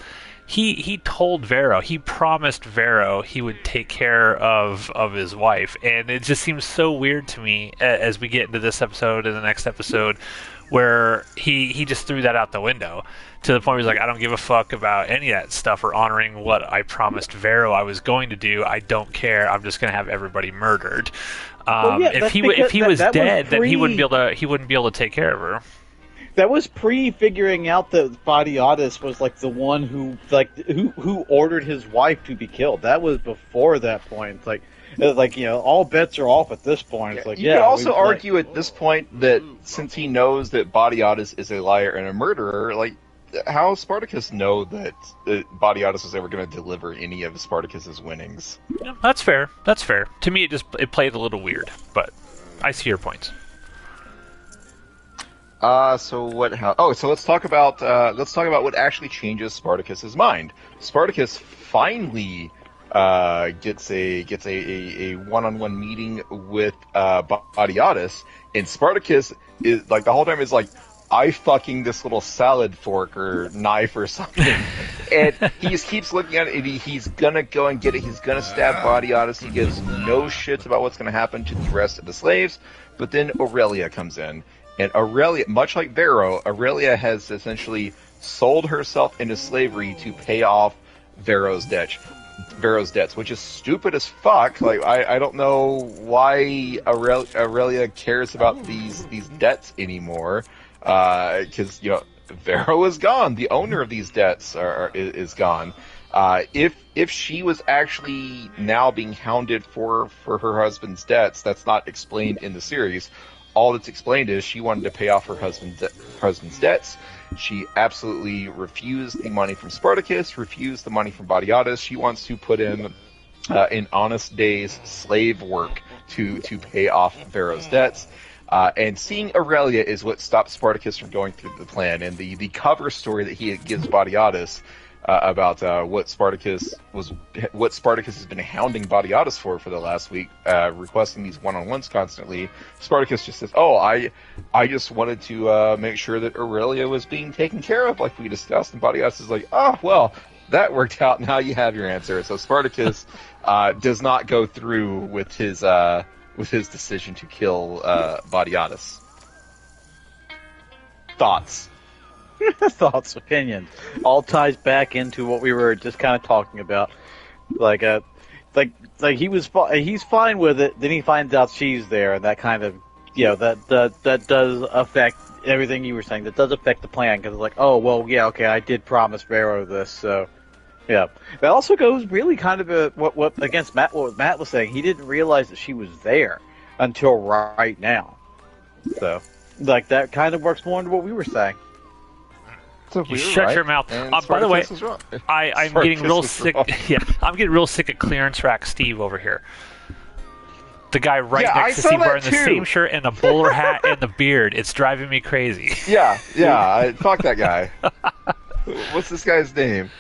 he told Vero, he promised Vero he would take care of his wife. And it just seems so weird to me as we get into this episode and the next episode, where he just threw that out the window to the point where he's like, I don't give a fuck about any of that stuff or honoring what I promised Vero I was going to do. I don't care. I'm just going to have everybody murdered. If he was dead, then he wouldn't be able to take care of her. That was figuring out that Batiatus was the one who ordered his wife to be killed. That was before that point. All bets are off at this point. You could also argue at this point that since he knows that Batiatus is a liar and a murderer, how does Spartacus know that Batiatus was ever going to deliver any of Spartacus's winnings? Yeah, that's fair. That's fair. To me, it played a little weird, but I see your points. So let's talk about what actually changes Spartacus's mind. Spartacus finally gets a one-on-one meeting with Batiatus, and Spartacus is the whole time is like, I fucking this little salad fork or knife or something. And he just keeps looking at it, and he's gonna go and get it. He's gonna stab Badiatus. He gives no shits about what's gonna happen to the rest of the slaves. But then Aurelia comes in. And Aurelia, much like Vero, Aurelia has essentially sold herself into slavery to pay off Vero's debts, which is stupid as fuck. Like, I don't know why Aurelia cares about these debts anymore. Because, Vero is gone. The owner of these debts is gone. If she was actually now being hounded for her husband's debts, that's not explained in the series. All that's explained is she wanted to pay off her husband's debts. She absolutely refused the money from Spartacus, refused the money from Badiatus. She wants to put in an honest day's slave work to pay off Vero's debts. And seeing Aurelia is what stops Spartacus from going through the plan. And the cover story that he gives Badiatus about what Spartacus has been hounding Badiatus for the last week, requesting these one-on-ones constantly. Spartacus just says, "Oh, I just wanted to make sure that Aurelia was being taken care of, like we discussed." And Badiatus is like, "Oh, well, that worked out. Now you have your answer." So Spartacus does not go through with his decision to kill Badiatus. Thoughts? Thoughts, opinions, all ties back into what we were just kind of talking about. Like he's fine with it. Then he finds out she's there, and that kind of, that does affect everything you were saying. That does affect the plan, because it's like, oh well, yeah, okay, I did promise Vero this, so yeah. That also goes really kind of what against Matt. What Matt was saying, he didn't realize that she was there until right now. So, like, that kind of works more into what we were saying. So you shut your mouth. By the way, I'm getting real sick. Yeah, I'm getting real sick of clearance rack Steve over here. The guy next to Steve wearing the same shirt and a bowler hat and the beard. It's driving me crazy. Yeah. Fuck that guy. What's this guy's name?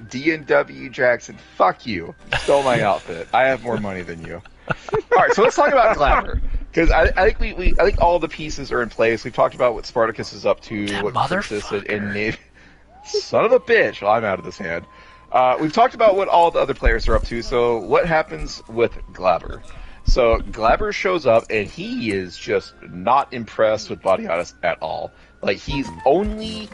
D&W Jackson. Fuck you. You stole my outfit. I have more money than you. All right, so let's talk about Glamour. Because I think all the pieces are in place. We've talked about what Spartacus is up to, what Princess and Navy. Son of a bitch! Well, I'm out of this hand. We've talked about what all the other players are up to. So what happens with Glaber? So Glaber shows up and he is just not impressed with Badiatus at all. Like, he's only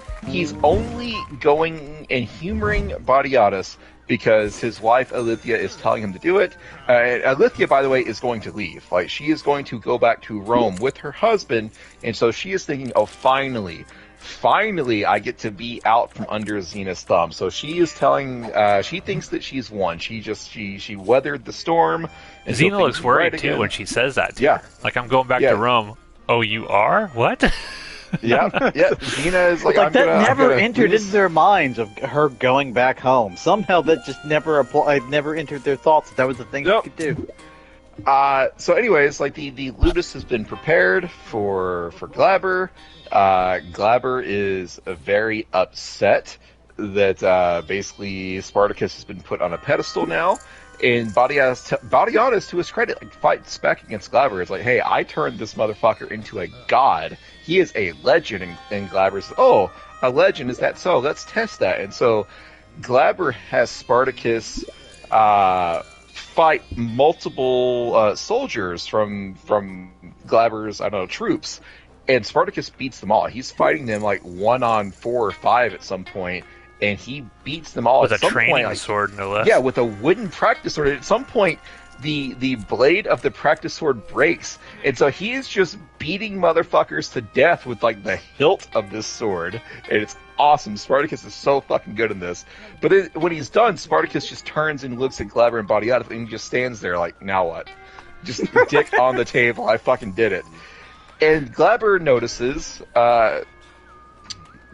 going and humoring Badiatus because his wife Alithea is telling him to do it. Alithea, by the way, is going to leave. Like, she is going to go back to Rome with her husband, and so she is thinking, oh, finally I get to be out from under Xena's thumb. So she is telling, she thinks that she's won. She weathered the storm. And Xena looks worried too when she says that to her. Like, I'm going back to Rome. Oh, you are? What? Yeah. Xena is like, that never entered into their minds of her going back home. Somehow that just never entered their thoughts that was the thing she could do. So anyways, like, the Ludus has been prepared for Glaber. Glaber is very upset that basically Spartacus has been put on a pedestal now. And Badiatus, to his credit, fights back against Glaber. It's like, hey, I turned this motherfucker into a god. He is a legend. And Glaber says, oh, a legend, is that so? Let's test that. And so Glaber has Spartacus fight multiple soldiers from Glaber's, troops. And Spartacus beats them all. He's fighting them like 1-on-4 or 5 at some point. And he beats them all with at a some training point, sword, no less. Yeah, with a wooden practice sword. At some point, the blade of the practice sword breaks, and so he is just beating motherfuckers to death with like the hilt of this sword, and it's awesome. Spartacus is so fucking good in this. But when he's done, Spartacus just turns and looks at Glaber and Badiatus, and he just stands there like, now what? Just dick on the table. I fucking did it. And Glaber notices.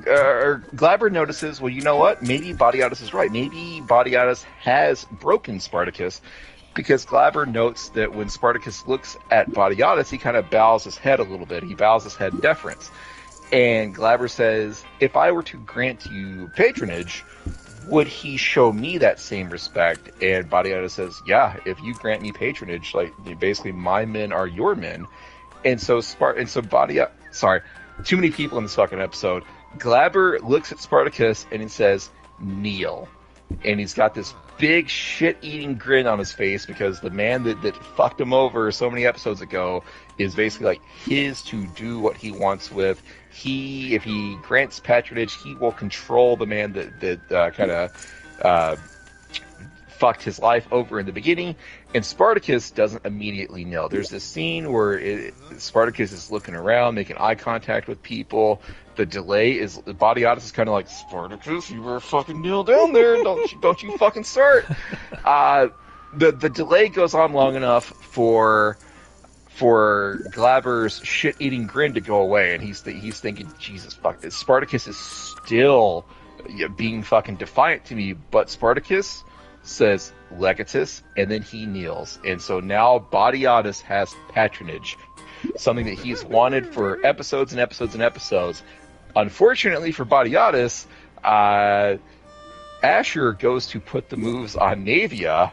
Glaber notices, well, you know what? Maybe Badiatus is right. Maybe Badiatus has broken Spartacus, because Glaber notes that when Spartacus looks at Badiatus, he kind of bows his head a little bit. He bows his head in deference. And Glaber says, if I were to grant you patronage, would he show me that same respect? And Badiatus says, yeah, if you grant me patronage, like, basically my men are your men. And so too many people in this fucking episode. Glaber looks at Spartacus and he says, "Kneel." And he's got this big shit-eating grin on his face because the man that fucked him over so many episodes ago is basically like his to do what he wants with. If he grants patronage, he will control the man that kind of fucked his life over in the beginning. And Spartacus doesn't immediately know. There's this scene where Spartacus is looking around, making eye contact with people. The delay is Badiatus is kind of like, "Spartacus, you better fucking kneel down there. Don't you fucking start." The delay goes on long enough for Glaber's shit-eating grin to go away, and he's thinking, "Jesus fuck this." Spartacus is still being fucking defiant to me, but Spartacus says "Legatus," and then he kneels, and so now Badiatus has patronage, something that he's wanted for episodes and episodes and episodes. Unfortunately for Badiatus, Asher goes to put the moves on Navia,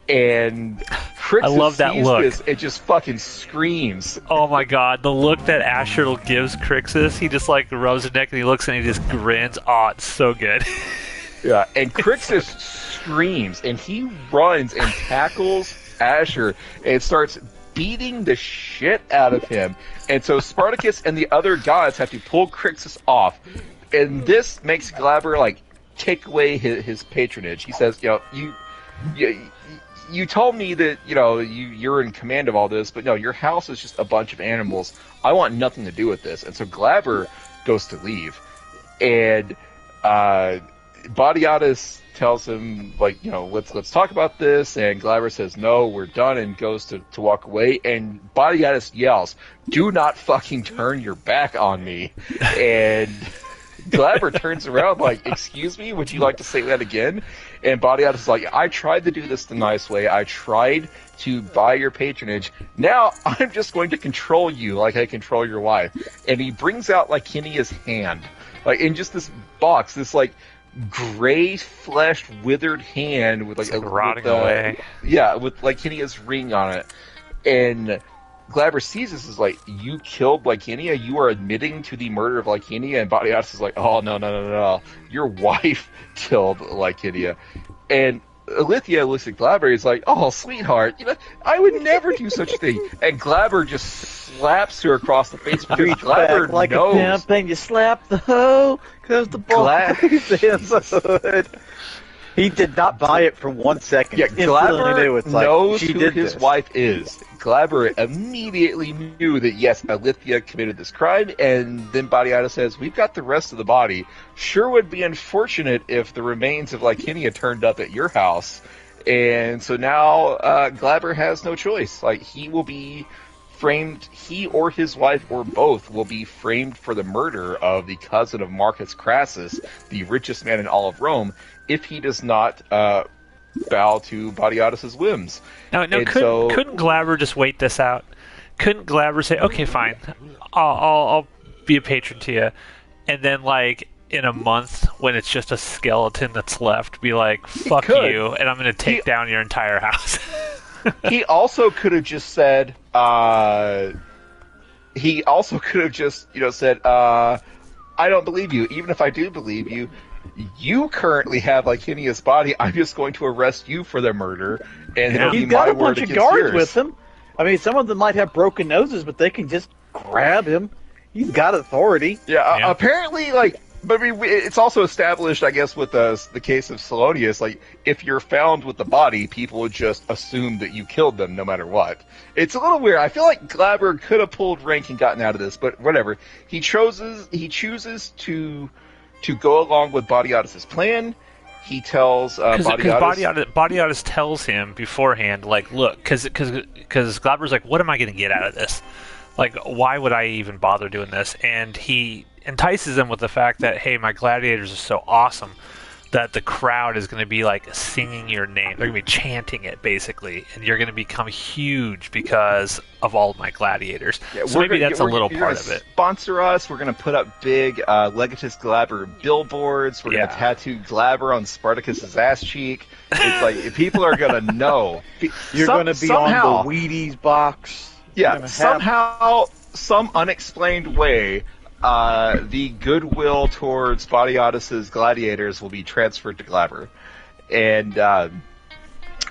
and Crixus I love that sees look. this, it just fucking screams. Oh my god, the look that Asher gives Crixus, he just like rubs his neck and he looks and he just grins. Oh, it's so good. Yeah, and Crixus screams, and he runs and tackles Asher and starts beating the shit out of him. And so Spartacus and the other gods have to pull Crixus off. And this makes Glaber, like, take away his patronage. He says, you told me that, you're in command of all this, but no, your house is just a bunch of animals. I want nothing to do with this. And so Glaber goes to leave. And Badiatus tells him, like, let's talk about this, and Glaber says, "No, we're done," and goes to walk away, and Badiatus yells, "Do not fucking turn your back on me." And Glaber turns around like, "Excuse me, would you like to say that again?" And Badiatus is like, "I tried to do this the nice way. I tried to buy your patronage. Now I'm just going to control you like I control your wife." And he brings out Licinia's hand, like in just this box, this like gray fleshed withered hand with like rotting away. Yeah, with Licinia's ring on it. And Glaber sees this is like, "You killed Licinia? You are admitting to the murder of Licinia?" And Badiatus is like, "Oh, no. Your wife killed Licinia." And Alithia looks at Glaber, he's like, "Oh, sweetheart, I would never do such a thing." And Glaber just slaps her across the face because Reach Glaber back like knows. a pimp and you slap the hoe because the ball is in the hood. He did not buy it for 1 second. Yeah, Instantly Glaber knew it's like, knows she who did his this. wife is. Glaber immediately knew that, yes, Alithia committed this crime, and then Badiatus says, "We've got the rest of the body. Sure would be unfortunate if the remains of Licinia turned up at your house." And so now Glaber has no choice. Like, he will be framed, he or his wife or both will be framed for the murder of the cousin of Marcus Crassus, the richest man in all of Rome, if he does not bow to Badiatus's whims. Now couldn't Glaber just wait this out? Couldn't Glaber say, "Okay, fine, I'll be a patron to you," and then like in a month when it's just a skeleton that's left, be like, "Fuck you," and I'm going to take down your entire house. He also could have just said, said, "I don't believe you. Even if I do believe you, you currently have Licinia's body. I'm just going to arrest you for the murder, and it'll be He's got my a bunch word of against guards yours." with him. I mean, some of them might have broken noses, but they can just grab him. He's got authority. Yeah, apparently, but I mean, it's also established, I guess, with the case of Salonius, if you're found with the body, people would just assume that you killed them no matter what. It's a little weird. I feel like Glaber could have pulled rank and gotten out of this, but whatever. He chooses to go along with Badiatus' plan. He tells Badiatus tells him beforehand, like, look, because Glaber's like, what am I going to get out of this? Like, why would I even bother doing this? And he entices him with the fact that, hey, my gladiators are so awesome that the crowd is going to be like singing your name. They're going to be chanting it, basically, and you're going to become huge because of all of my gladiators. Yeah, so maybe that's a little part of it. Sponsor us. We're going to put up big Legatus Glaber billboards. We're going to tattoo Glaber on Spartacus's ass cheek. It's like people are going to know. You're going to be on the Wheaties box. Yeah, somehow, some unexplained way, the goodwill towards Batiatus's gladiators will be transferred to Glaber. And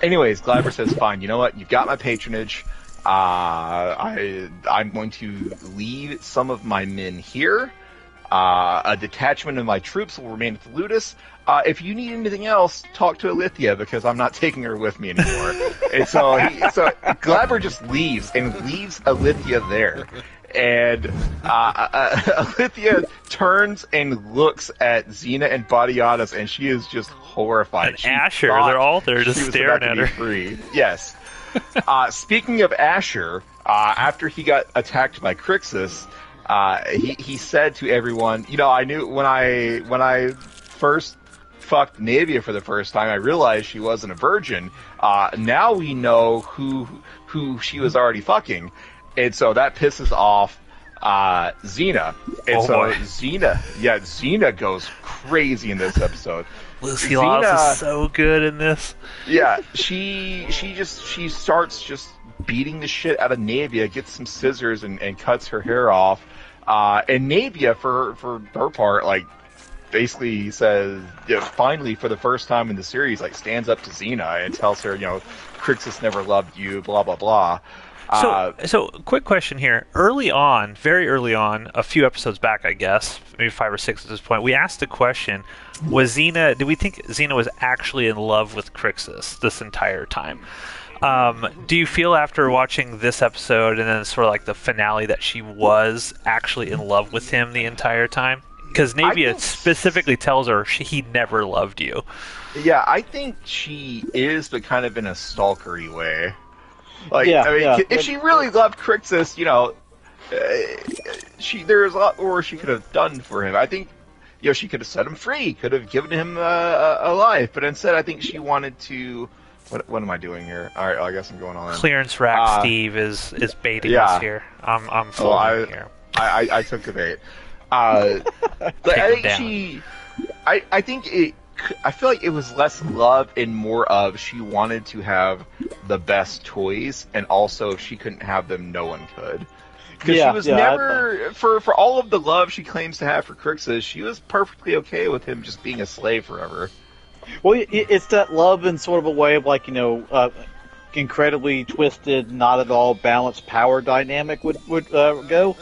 anyways, Glaber says, fine, you know what? You've got my patronage. I'm going to leave some of my men here. A detachment of my troops will remain at the Ludus. If you need anything else, talk to Alithia, because I'm not taking her with me anymore. And so Glaber just leaves Alithia there. And Alithia turns and looks at Xena and Batiatus, and she is just horrified. And Asher, they're all there just staring at her. Free. Yes. Speaking of Asher, after he got attacked by Crixus, he said to everyone, you know, I knew when I first fucked Navia for the first time, I realized she wasn't a virgin. Now we know who she was already fucking, and so that pisses off Xena. And Xena goes crazy in this episode. Lucy Lawless is so good in this. Yeah, she starts just beating the shit out of Navia, gets some scissors and cuts her hair off. And Navia, for her part, like, basically says, finally, for the first time in the series, like, stands up to Xena and tells her, you know, Crixus never loved you, blah, blah, blah. So, quick question here. Early on, very early on, a few episodes back, I guess, maybe 5 or 6 at this point, we asked the question, did we think Xena was actually in love with Crixus this entire time? Do you feel after watching this episode and then sort of like the finale that she was actually in love with him the entire time? Because Navia specifically tells her he never loved you. Yeah, I think she is, but kind of in a stalkery way. Like, Yeah, I mean, yeah. if she really loved Crixus, you know, there's a lot more she could have done for him. I think, you know, she could have set him free, could have given him a life, but instead, I think she wanted to. What am I doing here? All right, I guess I'm going on. Clearance rack Steve is baiting us here. I'm following here. I took the bait. But I think I feel like it was less love and more of she wanted to have the best toys, and also if she couldn't have them, no one could. Because she was never, for all of the love she claims to have for Crixus, she was perfectly okay with him just being a slave forever. Well, it's that love in sort of a way of, like, you know, incredibly twisted, not at all balanced power dynamic would go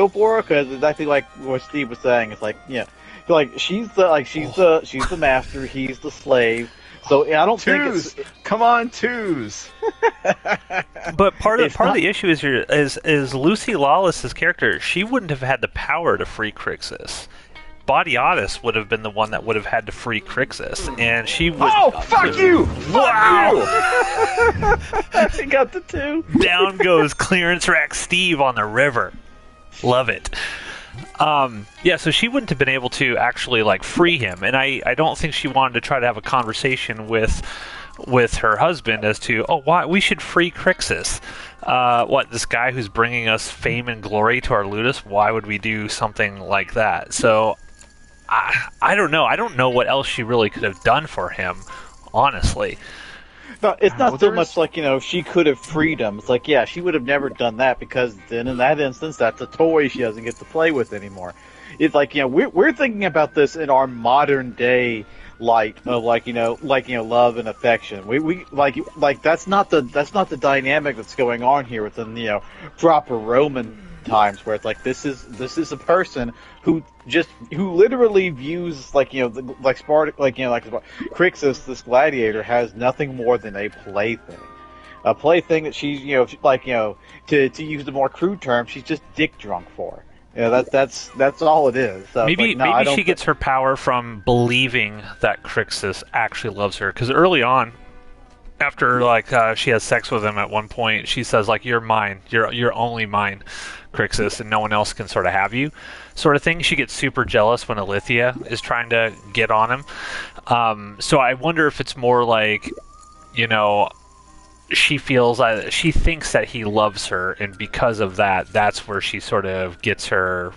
for her, because exactly like what Steve was saying, it's like, yeah, like she's the master, he's the slave. So I don't think it's... Come on, twos. But part of the issue is Lucy Lawless's character. She wouldn't have had the power to free Crixus. Batiatus would have been the one that would have had to free Crixus, and she was... Oh, fuck you! Wow! I got the two. Down goes Clearance Rack Steve on the river. Love it. Yeah, so she wouldn't have been able to actually, like, free him, and I don't think she wanted to try to have a conversation with her husband as to, why we should free Crixus. This guy who's bringing us fame and glory to our Ludus, why would we do something like that? So... I don't know. I don't know what else she really could have done for him, honestly. No, it's not so much like, you know, she could have freed him. It's like, yeah, she would have never done that, because then in that instance, that's a toy she doesn't get to play with anymore. It's like, you know, we're thinking about this in our modern day light of, like, you know, love and affection. We like that's not the dynamic that's going on here within, you know, proper Roman times, where it's like this is a person who literally views, like, you know, like Spartacus, like, you know, like Crixus, this gladiator, has nothing more than a plaything that she's, you know, like, you know, to use the more crude term, she's just dick drunk for. You know, that's all it is. So maybe she gets her power from believing that Crixus actually loves her, because early on, after, like, she has sex with him at one point, she says, like, you're mine, you're only mine, Crixus, and no one else can sort of have you, sort of thing. She gets super jealous when Alithia is trying to get on him. So I wonder if it's more like, you know, she thinks that he loves her, and because of that, that's where she sort of gets her,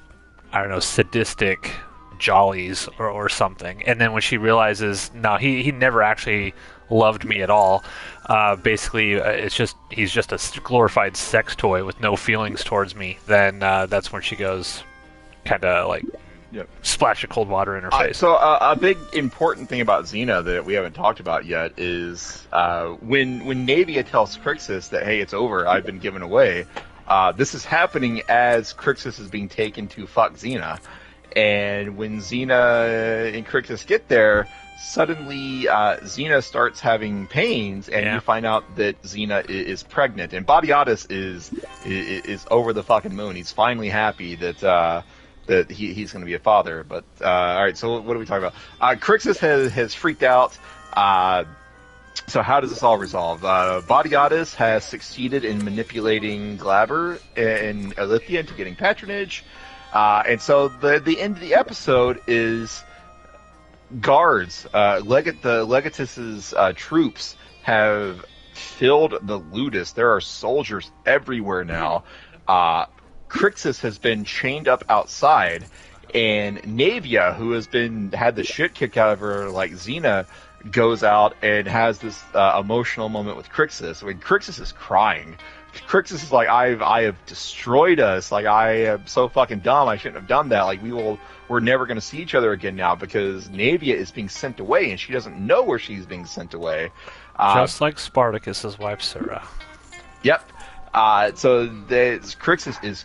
I don't know, sadistic jollies or something. And then when she realizes, no, he never actually loved me at all, basically he's just a glorified sex toy with no feelings towards me, then that's when she goes, kind of like Yep. splash of cold water in her face. So a big important thing about Xena that we haven't talked about yet is when Navia tells Crixus that, hey, it's over, I've been given away. This is happening as Crixus is being taken to fuck Xena. And when Xena and Crixus get there, suddenly Xena starts having pains, and you find out that Xena is pregnant. And Badiatus is over the fucking moon. He's finally happy that he's going to be a father. But all right, so what are we talking about? Crixus has freaked out. So how does this all resolve? Badiatus has succeeded in manipulating Glaber and Alithia into getting patronage. And so the end of the episode is guards. The Legatus's troops have filled the Ludus. There are soldiers everywhere now. Crixus has been chained up outside, and Navia, who has had the shit kicked out of her like Xena, goes out and has this emotional moment with Crixus. I mean, Crixus is crying. Crixus is like, I have destroyed us. Like, I am so fucking dumb. I shouldn't have done that. Like, we're never going to see each other again now because Navia is being sent away, and she doesn't know where she's being sent away. Just like Spartacus's wife, Sarah. Yep. So Crixus is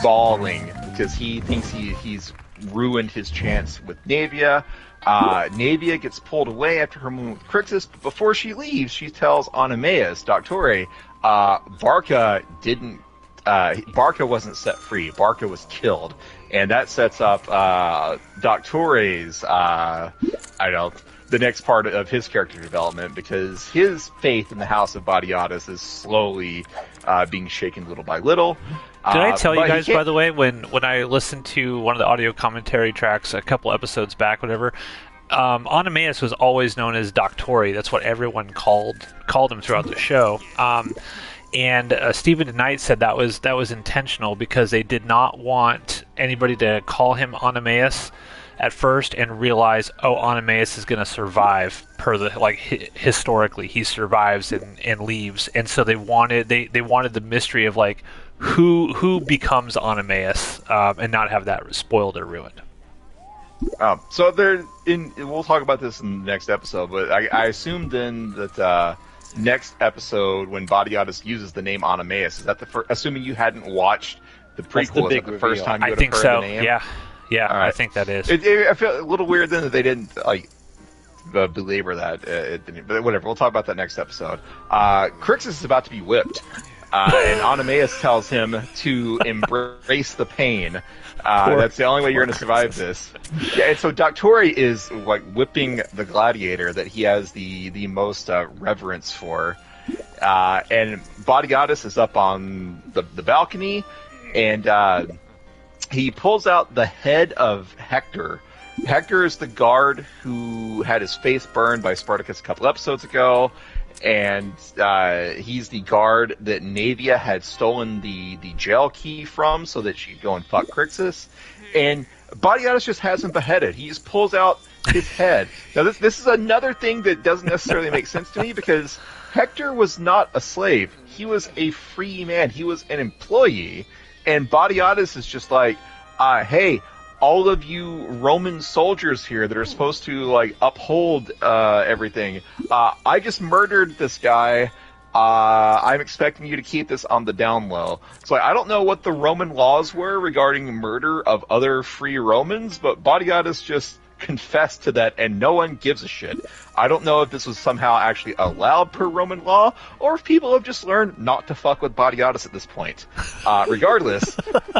bawling because he thinks he's ruined his chance with Navia. Navia gets pulled away after her moment with Crixus, but before she leaves, she tells Onomaus, Doctore, Barca wasn't set free. Barca was killed, and that sets up Doctore's the next part of his character development, because his faith in the House of Badiatus is slowly being shaken little by little. Did I tell you guys, by the way, when I listened to one of the audio commentary tracks a couple episodes back, whatever, Onomaus was always known as Doctore. That's what everyone called him throughout the show. And Stephen Knight said that was intentional because they did not want anybody to call him Onomaus at first and realize, oh, Onomaus is going to survive historically he survives and leaves, and so they wanted the mystery of like who becomes Onomaus and not have that spoiled or ruined. So we'll talk about this in the next episode, but I assume then that next episode when Badiatus uses the name Onomaus, is that assuming you hadn't watched the prequel, is that the first time you would have heard the name? Yeah, right. I think that is. I feel a little weird then that they didn't belabor that. But whatever, we'll talk about that next episode. Crixus is about to be whipped, and Onomaus tells him to embrace the pain. That's the only way you're going to survive this. Yeah, and so Doctore is like whipping the gladiator that he has the most reverence for, and Badiatus is up on the balcony, and he pulls out the head of Hector. Hector is the guard who had his face burned by Spartacus a couple episodes ago, and he's the guard that Navia had stolen the jail key from so that she could go and fuck Crixus. And Badiatus just has him beheaded. He just pulls out his head. Now this is another thing that doesn't necessarily make sense to me, because Hector was not a slave. He was a free man. He was an employee. And Badiatus is just like, hey, all of you Roman soldiers here that are supposed to like uphold everything, I just murdered this guy. I'm expecting you to keep this on the down low. So I don't know what the Roman laws were regarding murder of other free Romans, but Badiatus just confessed to that, and no one gives a shit. I don't know if this was somehow actually allowed per Roman law, or if people have just learned not to fuck with Badiatus at this point. Regardless,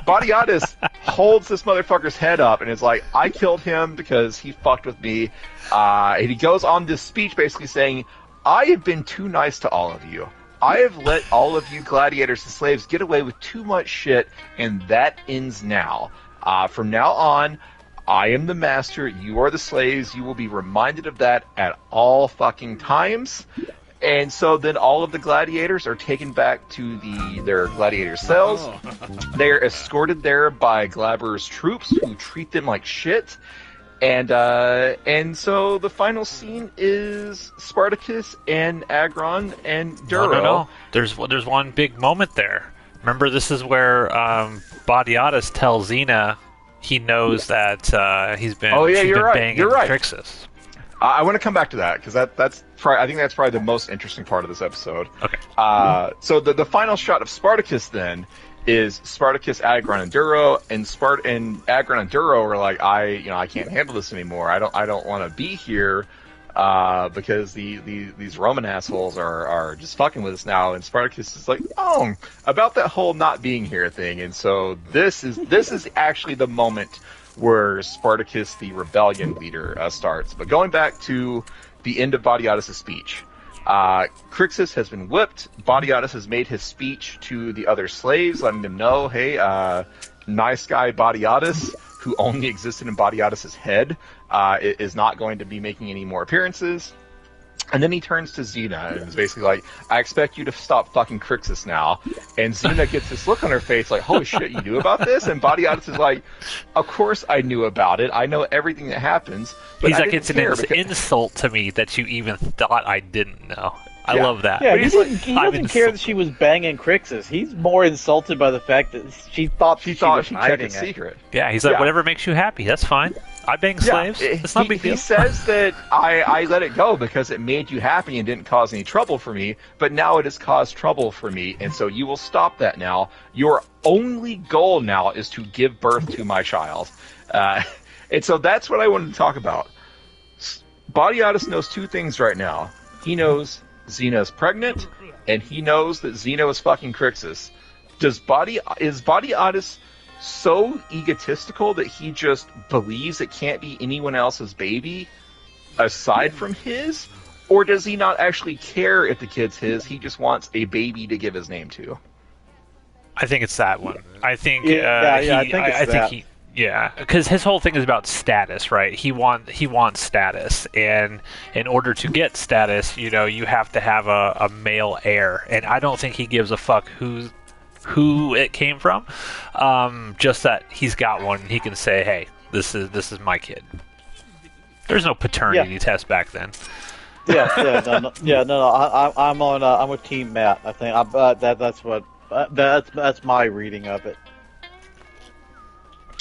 Badiatus holds this motherfucker's head up and is like, I killed him because he fucked with me. And he goes on this speech basically saying, I have been too nice to all of you. I have let all of you gladiators and slaves get away with too much shit, and that ends now. From now on, I am the master, you are the slaves, you will be reminded of that at all fucking times. And so then all of the gladiators are taken back to their gladiator cells. They are escorted there by Glaber's troops, who treat them like shit. And so the final scene is Spartacus and Agron and Duro. No. There's one big moment there. Remember, this is where Badiatus tells Xena, he knows that she's been banging You're right. Crixus. I want to come back to that because I think that's probably the most interesting part of this episode. Okay. So the final shot of Spartacus then is Spartacus, Agron, and Duro, and Agron and Duro are like, I can't handle this anymore. I don't want to be here because these Roman assholes are just fucking with us now. And Spartacus is like, about that whole not being here thing. And so this is actually the moment where Spartacus, the rebellion leader, starts. But going back to the end of Badiatus' speech, Crixus has been whipped. Badiatus has made his speech to the other slaves, letting them know, hey, nice guy Badiatus, who only existed in Badiatus' head, is not going to be making any more appearances. And then he turns to Xena and is basically like, I expect you to stop fucking Crixus now. And Xena gets this look on her face like, holy shit, you knew about this? And Badiatus is like, of course I knew about it. I know everything that happens. But He's like, it's an insult to me that you even thought I didn't know. I love that. Yeah, he doesn't care that she was banging Crixus. He's more insulted by the fact that she thought she kept it secret. Yeah, he's like, whatever makes you happy, that's fine. I bang slaves. It's no big deal. He says that I let it go because it made you happy and didn't cause any trouble for me, but now it has caused trouble for me, and so you will stop that now. Your only goal now is to give birth to my child. And so that's what I wanted to talk about. Badiatus knows two things right now. He knows Xena is pregnant, and he knows that Xena is fucking Crixus. Is Badiatus so egotistical that he just believes it can't be anyone else's baby aside from his? Or does he not actually care if the kid's his? He just wants a baby to give his name to. I think it's that one. I think because his whole thing is about status, right? He wants status, and in order to get status, you have to have a male heir, and I don't think he gives a fuck who it came from. Just that he's got one, and he can say, "Hey, this is my kid." There's no paternity test back then. I'm with Team Matt. I think that's my reading of it.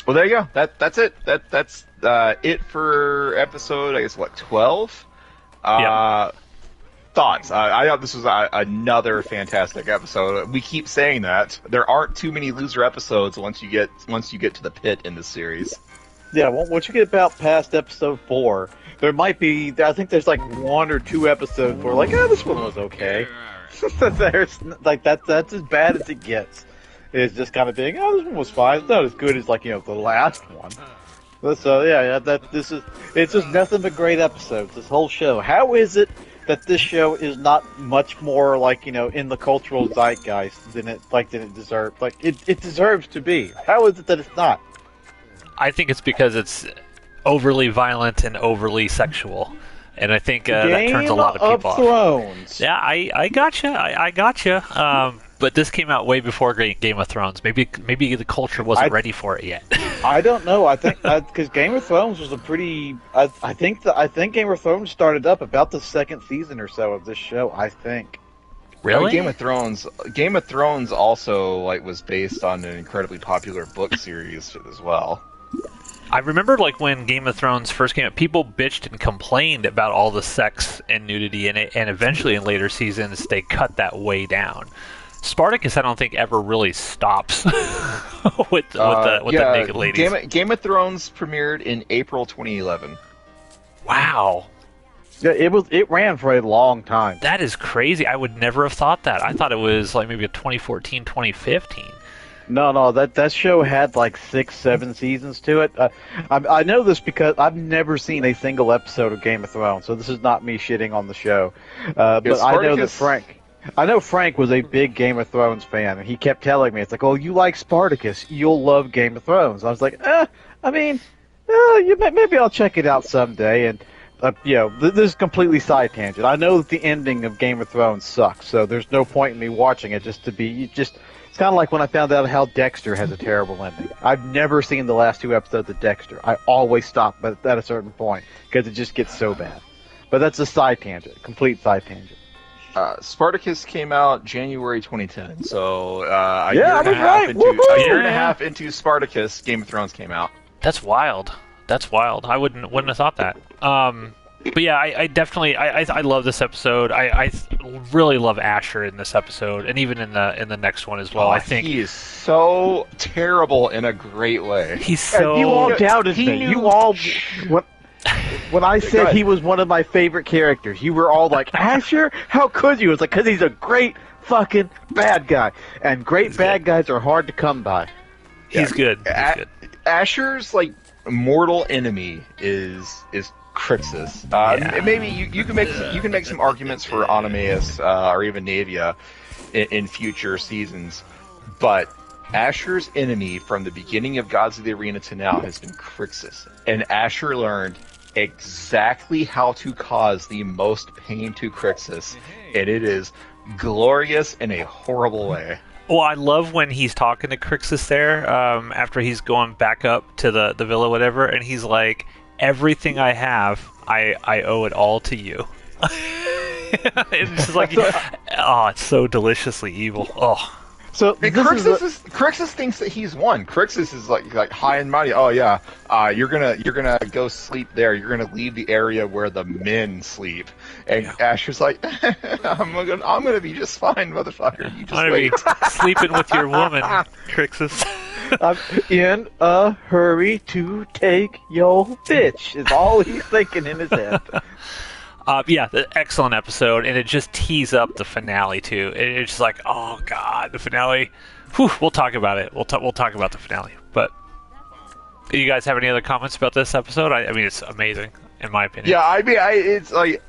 Well, there you go. That's it. That's it for episode, I guess, 12? Thoughts? I thought this was another fantastic episode. We keep saying that. There aren't too many loser episodes once you get to the pit in this series. Yeah, once you get about past episode 4, there might be, I think there's like 1 or 2 episodes where this one was okay. There's that's as bad as it gets. It's just kind of being, this one was fine. It's not as good as the last one. So it's just nothing but great episodes. This whole show. How is it that this show is not much more in the cultural zeitgeist than it deserves? It deserves to be. How is it that it's not? I think it's because it's overly violent and overly sexual. And I think that turns a lot of people off. Thrones. Yeah, I gotcha. I gotcha. But this came out way before Game of Thrones. Maybe the culture wasn't ready for it yet. I don't know. I think because Game of Thrones was a pretty. I think Game of Thrones started up about the 2nd season or so of this show. I think. Really? Game of Thrones also was based on an incredibly popular book series as well. I remember when Game of Thrones first came out, people bitched and complained about all the sex and nudity in it, and eventually in later seasons they cut that way down. Spartacus, I don't think ever really stops with the naked ladies. Game of Thrones premiered in April 2011. Wow. Yeah, it ran for a long time. That is crazy. I would never have thought that. I thought it was maybe a 2014, 2015. No, that show had 6, 7 seasons to it. I know this because I've never seen a single episode of Game of Thrones, so this is not me shitting on the show. But I know that Frank was a big Game of Thrones fan, and he kept telling me, it's like, oh, you like Spartacus, you'll love Game of Thrones. I was like, maybe I'll check it out someday. And this is completely side tangent. I know that the ending of Game of Thrones sucks, so there's no point in me watching it it's kind of like when I found out how Dexter has a terrible ending. I've never seen the last 2 episodes of Dexter. I always stop at a certain point because it just gets so bad. But that's a side tangent, complete side tangent. Spartacus came out January 2010, so a year and a half into Spartacus, Game of Thrones came out. That's wild. That's wild. I wouldn't have thought that. But yeah, I definitely I love this episode. I really love Asher in this episode, and even in the next one as well. I think he is so terrible in a great way. He's so. And you all doubted me. You all. When I said he was one of my favorite characters, you were all like, Asher? How could you? It's like, because he's a great fucking bad guy. And great bad guys are hard to come by. He's good. He's good. Asher's, like, mortal enemy is Crixus. Maybe you can make some arguments for Onomaus or even Navia in future seasons, but Asher's enemy from the beginning of Gods of the Arena to now has been Crixus, and Asher learned exactly how to cause the most pain to Crixus, and it is glorious in a horrible way. Well, I love when he's talking to Crixus there after he's going back up to the villa, whatever, and he's like, everything I have, I owe it all to you. It's just like, oh, it's so deliciously evil. Oh. So Crixus thinks that he's won. Crixus is like high and mighty. Oh yeah, you're gonna go sleep there. You're gonna leave the area where the men sleep. And Asher's like, I'm gonna be just fine, motherfucker. You just wait. Sleeping with your woman, Crixus. I'm in a hurry to take your bitch. Is all he's thinking in his head. Excellent episode, and it just tees up the finale too. It's just like, oh god, the finale. Whew, we'll talk about it. We'll talk about the finale. But do you guys have any other comments about this episode? I mean, it's amazing in my opinion. Yeah, I mean, it's like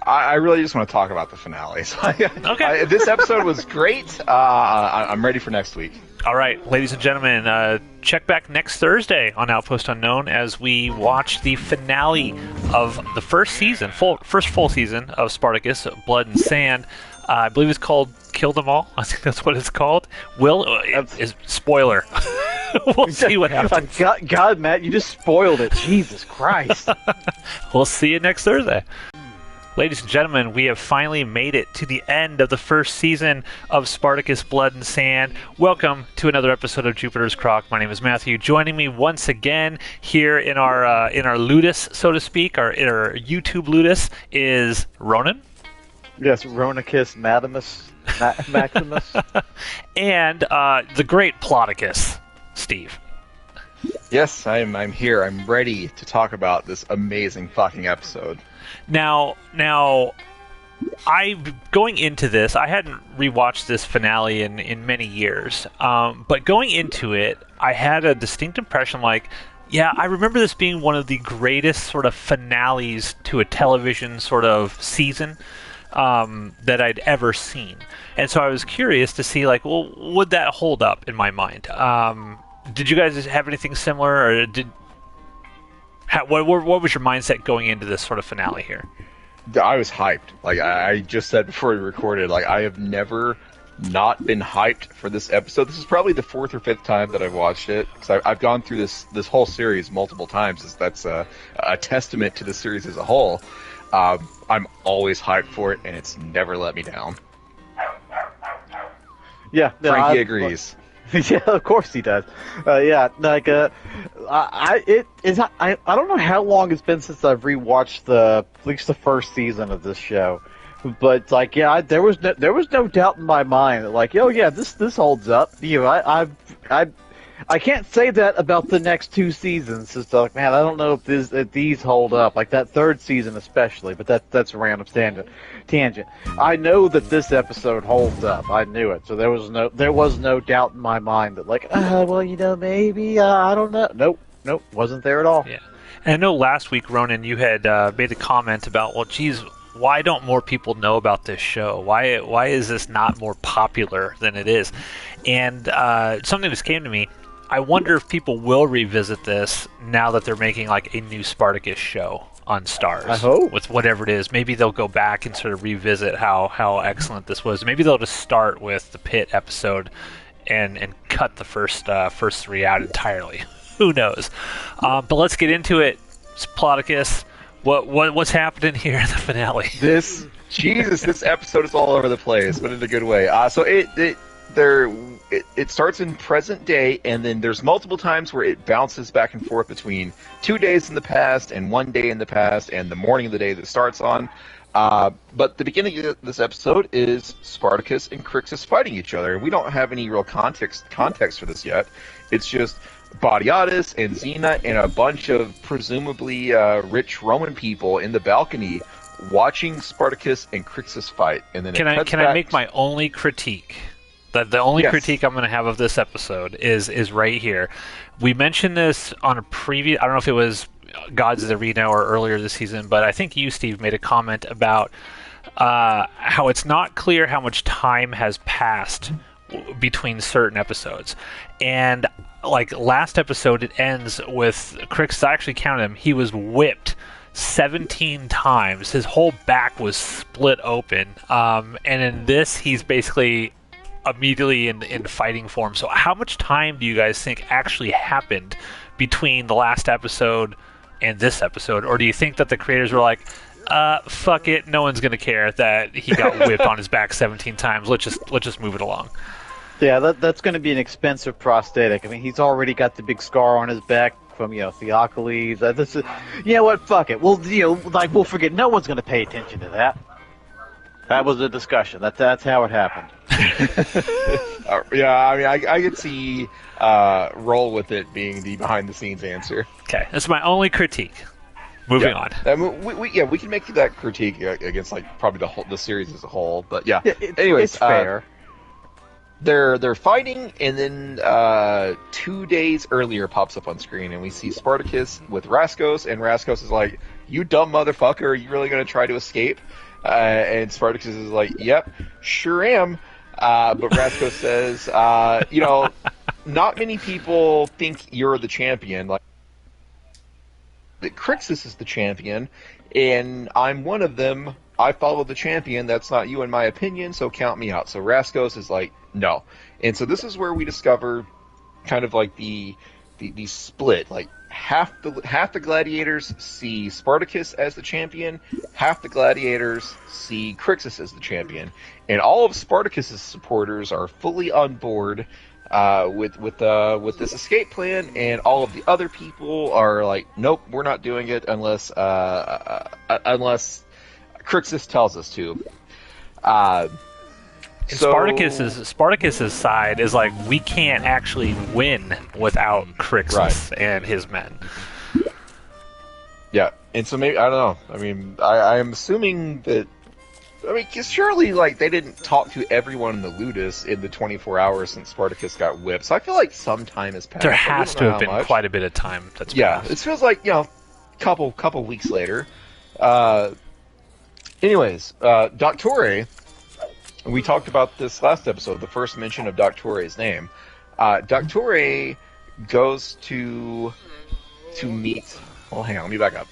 I really just want to talk about the finale. So okay, this episode was great. I'm ready for next week. All right, ladies and gentlemen, check back next Thursday on Outpost Unknown as we watch the finale of the first full season of Spartacus, Blood and Sand. I believe it's called Kill Them All. I think that's what it's called. Spoiler. We'll see what happens. God, Matt, you just spoiled it. Jesus Christ. We'll see you next Thursday. Ladies and gentlemen, we have finally made it to the end of the first season of Spartacus Blood and Sand. Welcome to another episode of Jupiter's Croc. My name is Matthew. Joining me once again here in our Ludus, so to speak, in our YouTube Ludus, is Ronan. Yes, Ronicus Maximus. And the great Ploticus, Steve. Yes, I'm here. I'm ready to talk about this amazing fucking episode. Now, going into this, I hadn't rewatched this finale in many years, but going into it, I had a distinct impression like, yeah, I remember this being one of the greatest sort of finales to a television sort of season that I'd ever seen. And so I was curious to see, like, well, would that hold up in my mind? Did you guys have anything similar, or what was your mindset going into this sort of finale here? I was hyped. Like I just said before we recorded, like I have never not been hyped for this episode. This is probably the fourth or fifth time that I've watched it, because I've gone through this whole series multiple times. That's a testament to the series as a whole. I'm always hyped for it, and it's never let me down. Yeah, Frankie agrees. Yeah, of course he does. I don't know how long it's been since I've rewatched at least the first season of this show, but like, yeah, there was no doubt in my mind that, like, oh yeah, this holds up. You know, I can't say that about the next two seasons. It's like, man, I don't know if these hold up, like that third season especially. But that's a random tangent. I know that this episode holds up. I knew it, so there was no doubt in my mind that, like, well, you know, maybe I don't know. Nope, wasn't there at all. Yeah, and I know last week, Ronan, you had made a comment about, well, geez, why don't more people know about this show? Why is this not more popular than it is? And something just came to me. I wonder if people will revisit this now that they're making like a new Spartacus show on Starz. I hope. With whatever it is. Maybe they'll go back and sort of revisit how excellent this was. Maybe they'll just start with the Pit episode and cut the first three out entirely. Who knows? But let's get into it. Ploticus, what's happening here in the finale? This episode is all over the place, but in a good way. So it starts in present day, and then there's multiple times where it bounces back and forth between 2 days in the past and 1 day in the past and the morning of the day that it starts on. But the beginning of this episode is Spartacus and Crixus fighting each other, and we don't have any real context for this yet. It's just Batiatus and Xena and a bunch of presumably rich Roman people in the balcony watching Spartacus and Crixus fight. And then can I make my only critique? The only critique I'm going to have of this episode is right here. We mentioned this on a previous. I don't know if it was Gods Arena or earlier this season, but I think you, Steve, made a comment about how it's not clear how much time has passed between certain episodes. And like last episode, it ends with Crixus. I actually counted him. He was whipped 17 times. His whole back was split open. And in this, he's basically immediately in fighting form. So how much time do you guys think actually happened between the last episode and this episode? Or do you think that the creators were like, fuck it, no one's gonna care that he got whipped on his back 17 times. Let's just move it along. Yeah, that's going to be an expensive prosthetic. I mean, he's already got the big scar on his back from, Theocles. This is, you know what? Fuck it. We'll forget. No one's going to pay attention to that. That was the discussion. That's how it happened. Yeah, I mean, I could see roll with it being the behind-the-scenes answer. Okay, that's my only critique. Moving on. I mean, we can make that critique against probably the series as a whole. But yeah, anyways, it's fair. They're fighting, and then 2 days earlier pops up on screen, and we see Spartacus with Raskos, and Raskos is like, "You dumb motherfucker, are you really going to try to escape?" And Spartacus is like, "Yep, sure am." But Raskos says, not many people think you're the champion. Like, that Crixus is the champion, and I'm one of them. I follow the champion. That's not you in my opinion, so count me out. So Raskos is like, no. And so this is where we discover kind of like the split. Like half the gladiators see Spartacus as the champion, half the gladiators see Crixus as the champion. And all of Spartacus's supporters are fully on board with this escape plan, and all of the other people are like, nope, we're not doing it unless Crixus tells us to. Spartacus's side is like, we can't actually win without Crixus and his men. Yeah, and so maybe, I don't know. I mean, I'm assuming that. I mean, 'cause surely they didn't talk to everyone in the Ludus in the 24 hours since Spartacus got whipped. So I feel like some time has passed. There has to have been quite a bit of time that's passed. It feels like couple weeks later. Anyways, Doctore, we talked about this last episode, the first mention of Doctore's name. Doctore goes to meet... Well, hang on, let me back up.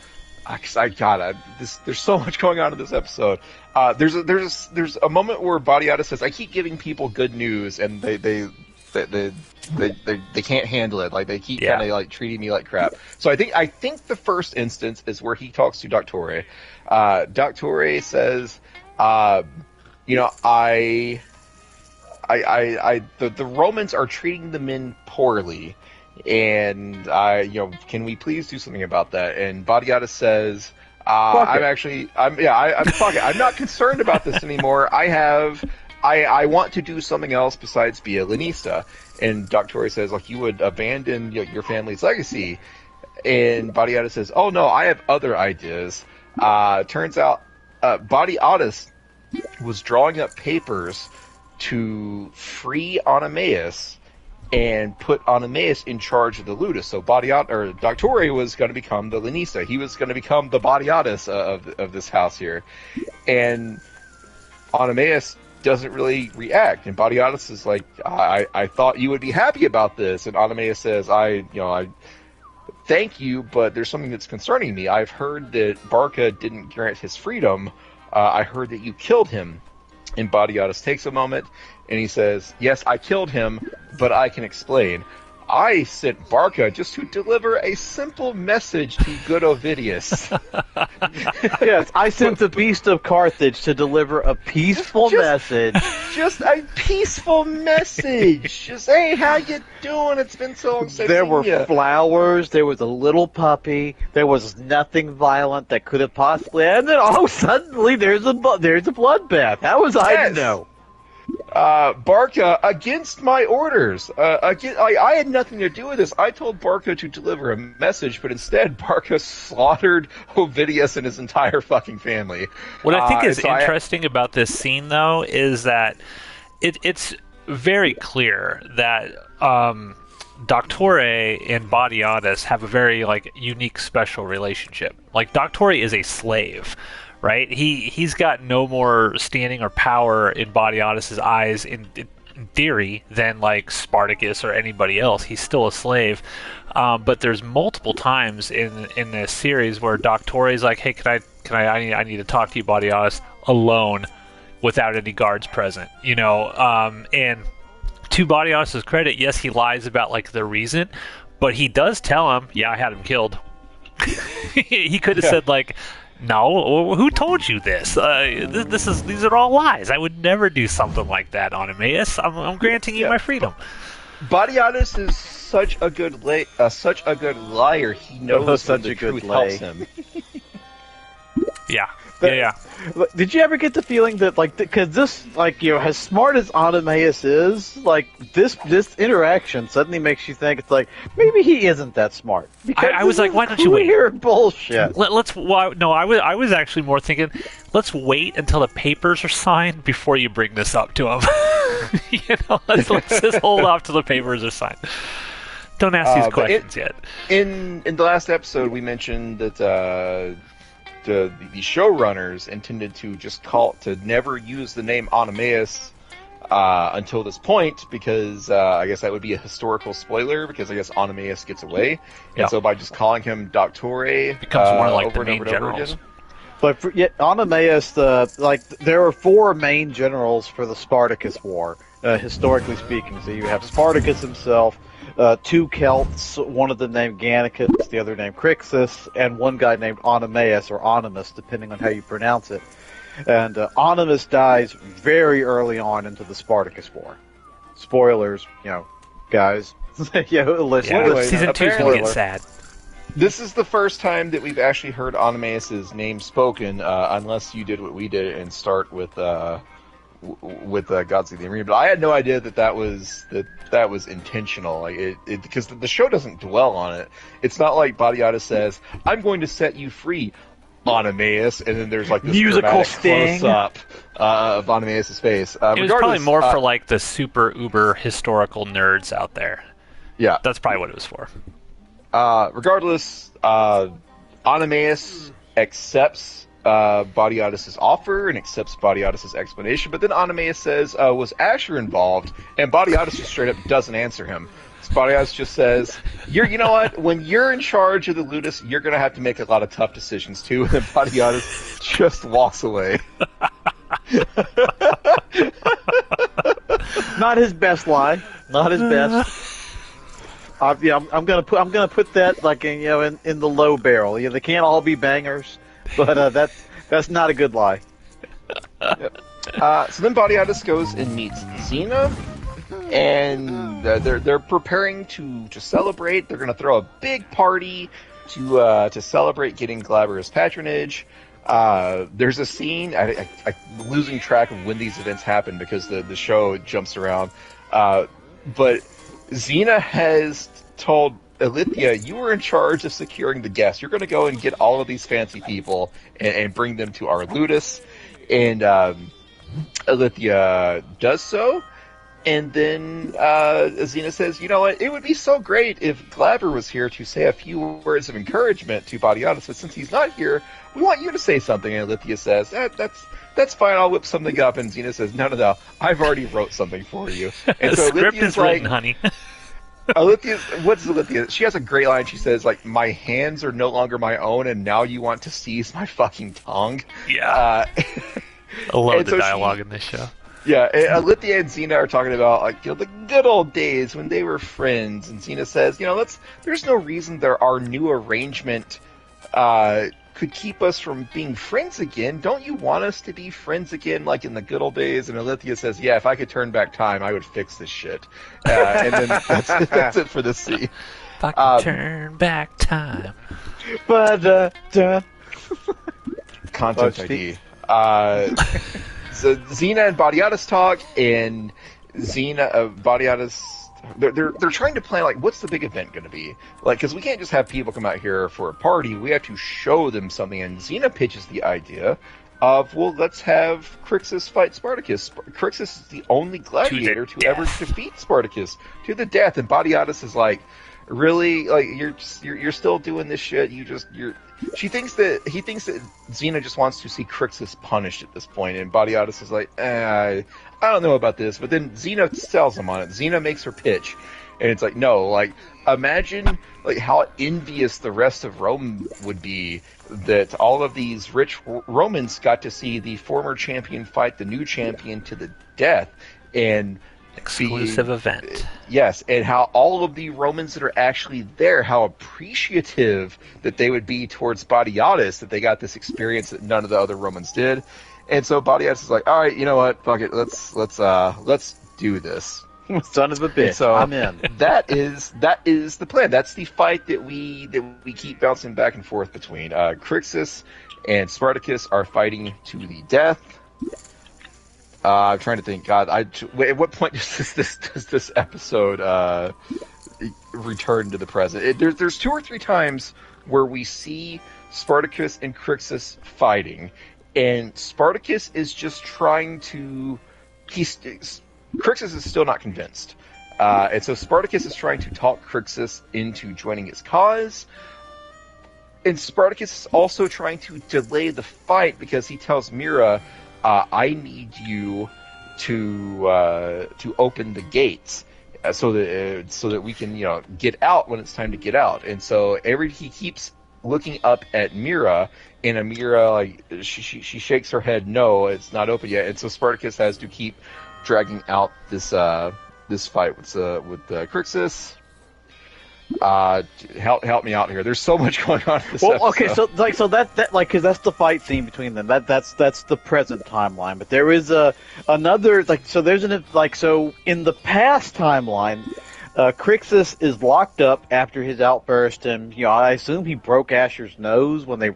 There's so much going on in this episode. There's a moment where Batiatus says, "I keep giving people good news, and they can't handle it. Like they keep kind of treating me like crap." So I think the first instance is where he talks to Doctore. Doctore says, the Romans are treating the men poorly, and can we please do something about that? And Batiatus says, I'm not concerned about this anymore. I want to do something else besides be a Lanista. And Doctore says, you would abandon your family's legacy. And Batiatus says, oh no, I have other ideas. Turns out, Batiatus was drawing up papers to free Oenomaus and put Oenomaus in charge of the Ludus. So Doctore was going to become the Lanista. He was going to become the Batiatus of this house here. And Oenomaus doesn't really react. And Batiatus is like, I thought you would be happy about this. And Oenomaus says, I thank you, but there's something that's concerning me. I've heard that Barca didn't grant his freedom. I heard that you killed him. And Batiatus takes a moment and he says, yes, I killed him, but I can explain. I sent Barca just to deliver a simple message to good Ovidius. Yes, I sent the Beast of Carthage to deliver a peaceful message. Just a peaceful message. Just, hey, how you doing? It's been so long since There were seen ya." flowers, there was a little puppy, there was nothing violent that could have possibly, and then suddenly there's a bloodbath. How was I to Yes. know? Barca, against my orders. I had nothing to do with this. I told Barca to deliver a message, but instead Barca slaughtered Ovidius and his entire fucking family. What I think is so interesting about this scene, though, is that it's very clear that Doctore and Badiatus have a very unique, special relationship. Like, Doctore is a slave, right? He's got no more standing or power in Badiatus's eyes in theory than Spartacus or anybody else. He's still a slave. But there's multiple times in this series where Doctore is like, "Hey, I need to talk to you, Badiatus, alone, without any guards present." And to Badiatus' credit, yes, he lies about the reason, but he does tell him, "Yeah, I had him killed." He could have said "No, who told you this? These are all lies. I would never do something like that, Onomaeus. I'm granting you my freedom." Badiatus is such a good liar. He knows such when a the good truth lay. helps him. Yeah. Yeah. Did you ever get the feeling that, because this, as smart as Onomaeus is, this interaction suddenly makes you think it's maybe he isn't that smart. Because I was like, why don't you wait? Weird bullshit. I was actually more thinking, let's wait until the papers are signed before you bring this up to him. Let's just hold off till the papers are signed. Don't ask these questions yet. In the last episode, we mentioned that the showrunners intended to never use the name Onomaeus until this point, because I guess that would be a historical spoiler, because I guess Onomaeus gets away, and so by just calling him Doctore, becomes one of over the main and over generals. again. But Onomaeus, there were four main generals for the Spartacus War, historically speaking. So you have Spartacus himself, two Celts, one of them named Gannicus, the other named Crixus, and one guy named Onomaeus, or Onimus, depending on how you pronounce it. And Onimus dies very early on into the Spartacus War. Spoilers, guys. Listen. Anyway, Season 2 is going to get sad. This is the first time that we've actually heard Onomaeus' name spoken, unless you did what we did and start with Gods of the Arena. But I had no idea that was intentional. Because the show doesn't dwell on it. It's not like Badiatus says, "I'm going to set you free, Onomaeus," and then there's this musical sting close up of Onomaeus' face. It was probably more for the super uber historical nerds out there. Yeah, That's probably what it was for. Regardless, Onomaeus accepts Badiatus' offer and accepts Badiatus' explanation, but then Onomaeus says, "Was Asher involved?" And Badiatus just straight up doesn't answer him. So Badiatus just says, you know what? When you're in charge of the Ludus, you're going to have to make a lot of tough decisions too. And then Badiatus just walks away. Not his best lie. Not his best. I'm gonna put that in the low barrel. They can't all be bangers, but that's not a good lie. So then Badiatus goes and meets Xena, and they're preparing to celebrate. They're gonna throw a big party to celebrate getting Glaber's patronage. There's a scene. I'm losing track of when these events happen because the show jumps around. But Xena has told Alithia, "You were in charge of securing the guests. You're going to go and get all of these fancy people and bring them to our Ludus." And Alithia does so. And then Xena says, "You know what? It would be so great if Glaber was here to say a few words of encouragement to Badiatus, but since he's not here, we want you to say something." And Alithia says, That's fine, I'll whip something up. And Xena says, No, I've already wrote something for you. And The so script Alithia's is written, honey. what's Alithia? She has a great line. She says, "My hands are no longer my own, and now you want to seize my fucking tongue." Yeah. I love and the so dialogue in this show. Yeah, Alithia and Xena are talking about the good old days when they were friends, and Xena says, there's no reason our new arrangement could keep us from being friends again. Don't you want us to be friends again, like in the good old days? And Alithia says, yeah, if I could turn back time, I would fix this shit. And then that's it for this scene. If I could turn back time. But Content ID. So Xena and Badiatus talk, and Badiatus, they're trying to plan what's the big event going to be? Because we can't just have people come out here for a party. We have to show them something. And Xena pitches the idea of, let's have Crixus fight Spartacus. Crixus is the only gladiator to ever defeat Spartacus to the death. And Badiatus is like, really? You're still doing this shit? He thinks that Xena just wants to see Crixus punished at this point, and Badiatus is like, I don't know about this. But then Xena sells him on it. Xena makes her pitch, and it's like, no, imagine how envious the rest of Rome would be that all of these rich Romans got to see the former champion fight the new champion to the death, and exclusive event. Yes, and how all of the Romans that are actually there, how appreciative that they would be towards Badiatus that they got this experience that none of the other Romans did. And so Badiatus is like, all right, you know what, fuck it, let's do this. Son of a bitch, so I'm in. That is the plan. That's the fight that we keep bouncing back and forth between. Crixus and Spartacus are fighting to the death. I'm trying to think. God, at what point does this episode return to the present? There's 2 or 3 times where we see Spartacus and Crixus fighting, and Spartacus is just trying to. Crixus is still not convinced, and so Spartacus is trying to talk Crixus into joining his cause. And Spartacus is also trying to delay the fight because he tells Mira, I need you to open the gates so that we can get out when it's time to get out. And so he keeps looking up at Mira, and Mira she shakes her head, no, it's not open yet. And so Spartacus has to keep dragging out this fight with Crixus. Help me out here. There's so much going on in this episode. Okay, so that because that's the fight scene between them. That's the present timeline. But there is another so in the past timeline, Crixus is locked up after his outburst, and I assume he broke Asher's nose when they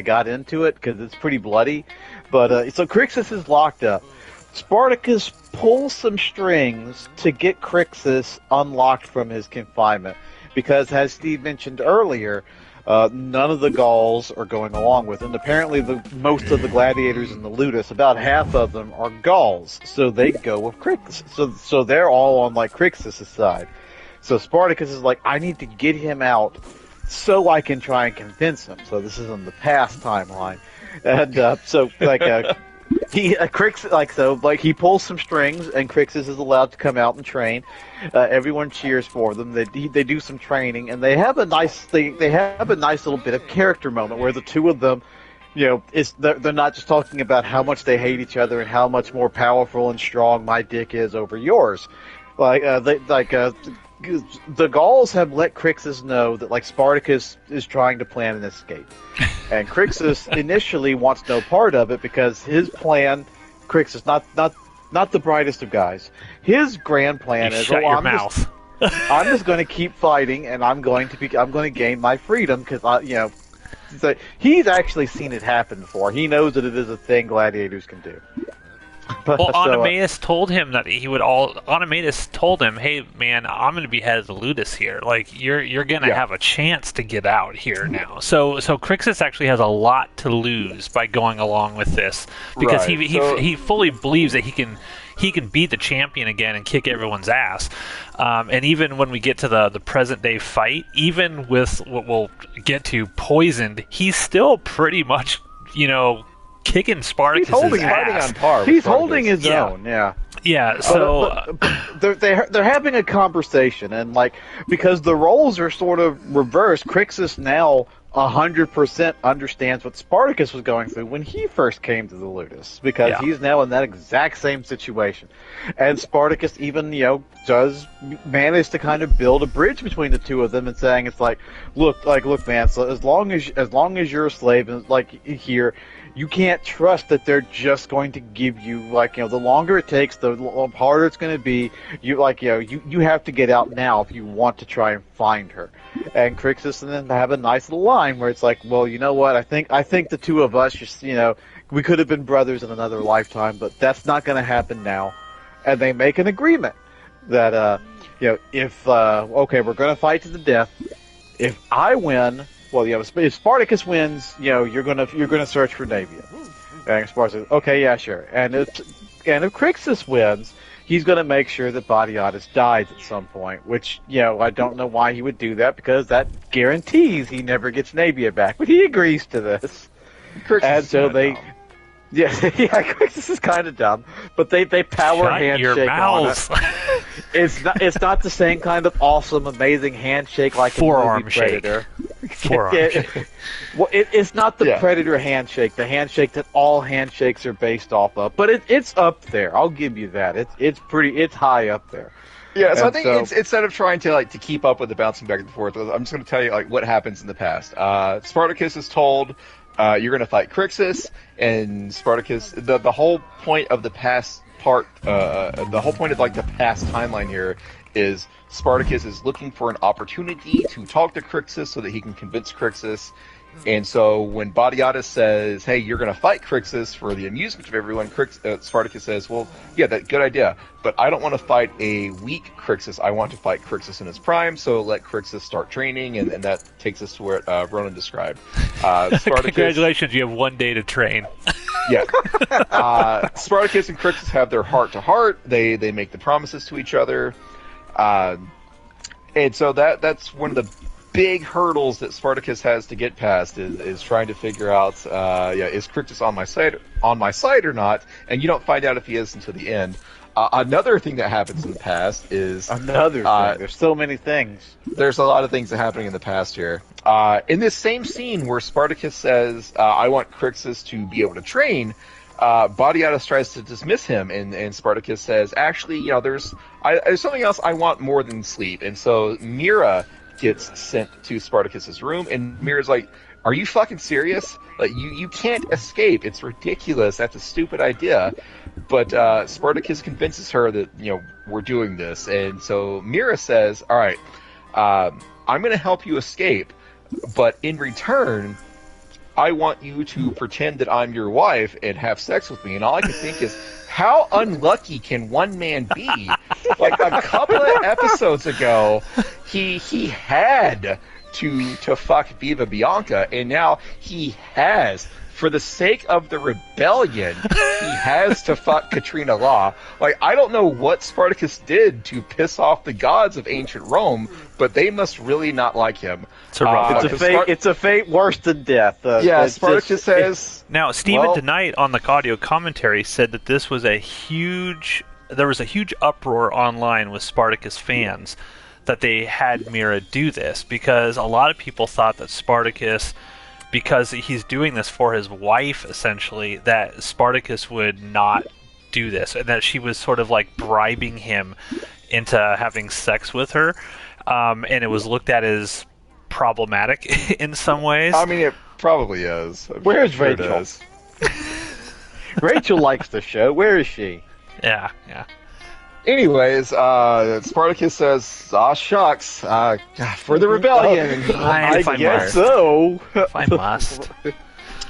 got into it because it's pretty bloody. But so Crixus is locked up. Spartacus pulls some strings to get Crixus unlocked from his confinement. Because, as Steve mentioned earlier, none of the Gauls are going along with him. Apparently, most of the gladiators in the Ludus, about half of them, are Gauls. So they go with Crixus. So they're all on, Crixus' side. So Spartacus is like, I need to get him out so I can try and convince him. So this is in the past timeline. And he pulls some strings, and Crixus is allowed to come out and train. Everyone cheers for them. They do some training, and they have a nice little bit of character moment where the two of them, they're not just talking about how much they hate each other and how much more powerful and strong my dick is over yours. The Gauls have let Crixus know that Spartacus is trying to plan an escape, and Crixus initially wants no part of it because his plan, Crixus, not the brightest of guys. His grand plan is, shut your mouth. I'm just going to keep fighting, and I'm going to gain my freedom because he's actually seen it happen before. He knows that it is a thing gladiators can do. Well, Oenomaus told him that Oenomaus told him, "Hey, man, I'm going to be head of the Ludus here. You're going to have a chance to get out here now." So Crixus actually has a lot to lose by going along with this because he fully believes that he can beat the champion again and kick everyone's ass. And even when we get to the present day fight, even with what we'll get to poisoned, he's still pretty much kicking Spartacus' ass. On par. He's holding his own. Yeah. Yeah. So they're having a conversation, and because the roles are sort of reversed, Crixus now 100% understands what Spartacus was going through when he first came to the Ludus, because he's now in that exact same situation. And Spartacus even, does manage to kind of build a bridge between the two of them and saying, it's like, look, man, so as long as you're a slave, and like here, you can't trust that they're just going to give you, the longer it takes, the harder it's going to be. You have to get out now if you want to try and find her. And Crixus and then have a nice little line where it's like, well, you know what? I think the two of us just, we could have been brothers in another lifetime, but that's not going to happen now. And they make an agreement that, if we're going to fight to the death. If I win. Well, if Spartacus wins, you're gonna search for Naevia. And Spartacus says, okay, yeah, sure. And if Crixus wins, he's gonna make sure that Batiatus dies at some point. Which, I don't know why he would do that, because that guarantees he never gets Naevia back. But he agrees to this. And so they, Crixus is kind of dumb, but they power Shut handshake your on mouth. it. It's not the same kind of awesome, amazing handshake like Forearm in movie Predator. Forearm shake. Well, it's not the Predator handshake, the handshake that all handshakes are based off of, but it's up there. I'll give you that. It's high up there. Yeah, so I think it's instead of trying to keep up with the bouncing back and forth, I'm just going to tell you what happens in the past. Spartacus is told you're going to fight Crixus, and Spartacus. The whole point of the past part, the whole point of the past timeline here is Spartacus is looking for an opportunity to talk to Crixus so that he can convince Crixus. And so when Batiatus says, hey, you're going to fight Crixus for the amusement of everyone, Spartacus says, well, yeah, that's a good idea, but I don't want to fight a weak Crixus. I want to fight Crixus in his prime, so let Crixus start training, and that takes us to where Ronan described. Spartacus, Congratulations, you have 1 day to train. Yeah. Spartacus and Crixus have their heart-to-heart. They make the promises to each other. And so that's one of the big hurdles that Spartacus has to get past is trying to figure out, is Crixus on my side or not? And you don't find out if he is until the end. Another thing that happens in the past is another thing. There's so many things. There's a lot of things that are happening in the past here. In this same scene where Spartacus says, I want Crixus to be able to train, Batiatus tries to dismiss him, and Spartacus says, actually, there's something else I want more than sleep. And so Mira gets sent to Spartacus's room, and Mira's like, are you fucking serious? You can't escape. It's ridiculous. That's a stupid idea. But Spartacus convinces her that, we're doing this. And so Mira says, all right, I'm going to help you escape, but in return, I want you to pretend that I'm your wife and have sex with me. And all I can think is, how unlucky can one man be? A couple of episodes ago, he had to fuck Viva Bianca, and now he has, for the sake of the rebellion, he has to fuck Katrina Law. I don't know what Spartacus did to piss off the gods of ancient Rome, but they must really not like him. It's a fate worse than death. Spartacus says... Now, Stephen tonight on the audio commentary said that there was a huge uproar online with Spartacus fans that they had Mira do this, because a lot of people thought that Spartacus, because he's doing this for his wife, essentially, that Spartacus would not do this, and that she was sort of bribing him into having sex with her, and it was looked at as problematic in some ways. I mean, it probably is. Where's Rachel? Rachel likes the show. Where is she? Yeah. Anyways, Spartacus says, "Aw, shucks, for the rebellion." I guess so. If I must.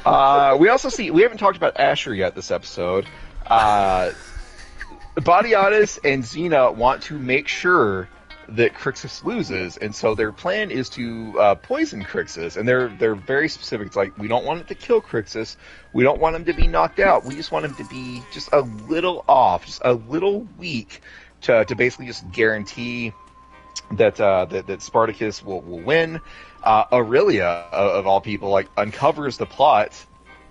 We haven't talked about Asher yet this episode. Batiatus and Xena want to make sure that Crixus loses, and so their plan is to poison Crixus, and they're very specific. It's like, we don't want it to kill Crixus, we don't want him to be knocked out, we just want him to be just a little off, just a little weak, to basically just guarantee that that Spartacus will win. Aurelia, of all people, uncovers the plot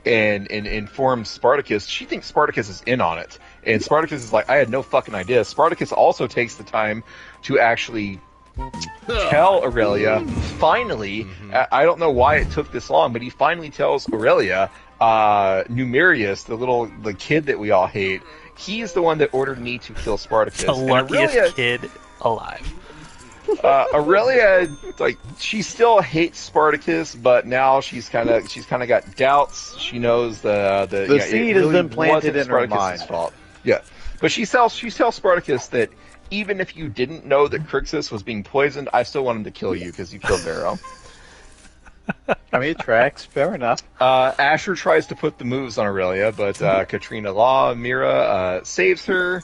and informs Spartacus. She thinks Spartacus is in on it, and Spartacus is like, I had no fucking idea. Spartacus also takes the time to actually tell Aurelia, finally, I don't know why it took this long, but he finally tells Aurelia, Numerius, the kid that we all hate, he's the one that ordered me to kill Spartacus. The luckiest Aurelia, kid alive. Aurelia, like, she still hates Spartacus, but now she's kind of got doubts. She knows the seed has been planted in her mind. Fault. Yeah, but she tells Spartacus that even if you didn't know that Crixus was being poisoned, I still want him to kill you because you killed Vero. I mean, it tracks. Fair enough. Asher tries to put the moves on Aurelia, but Katrina Law, Mira, saves her.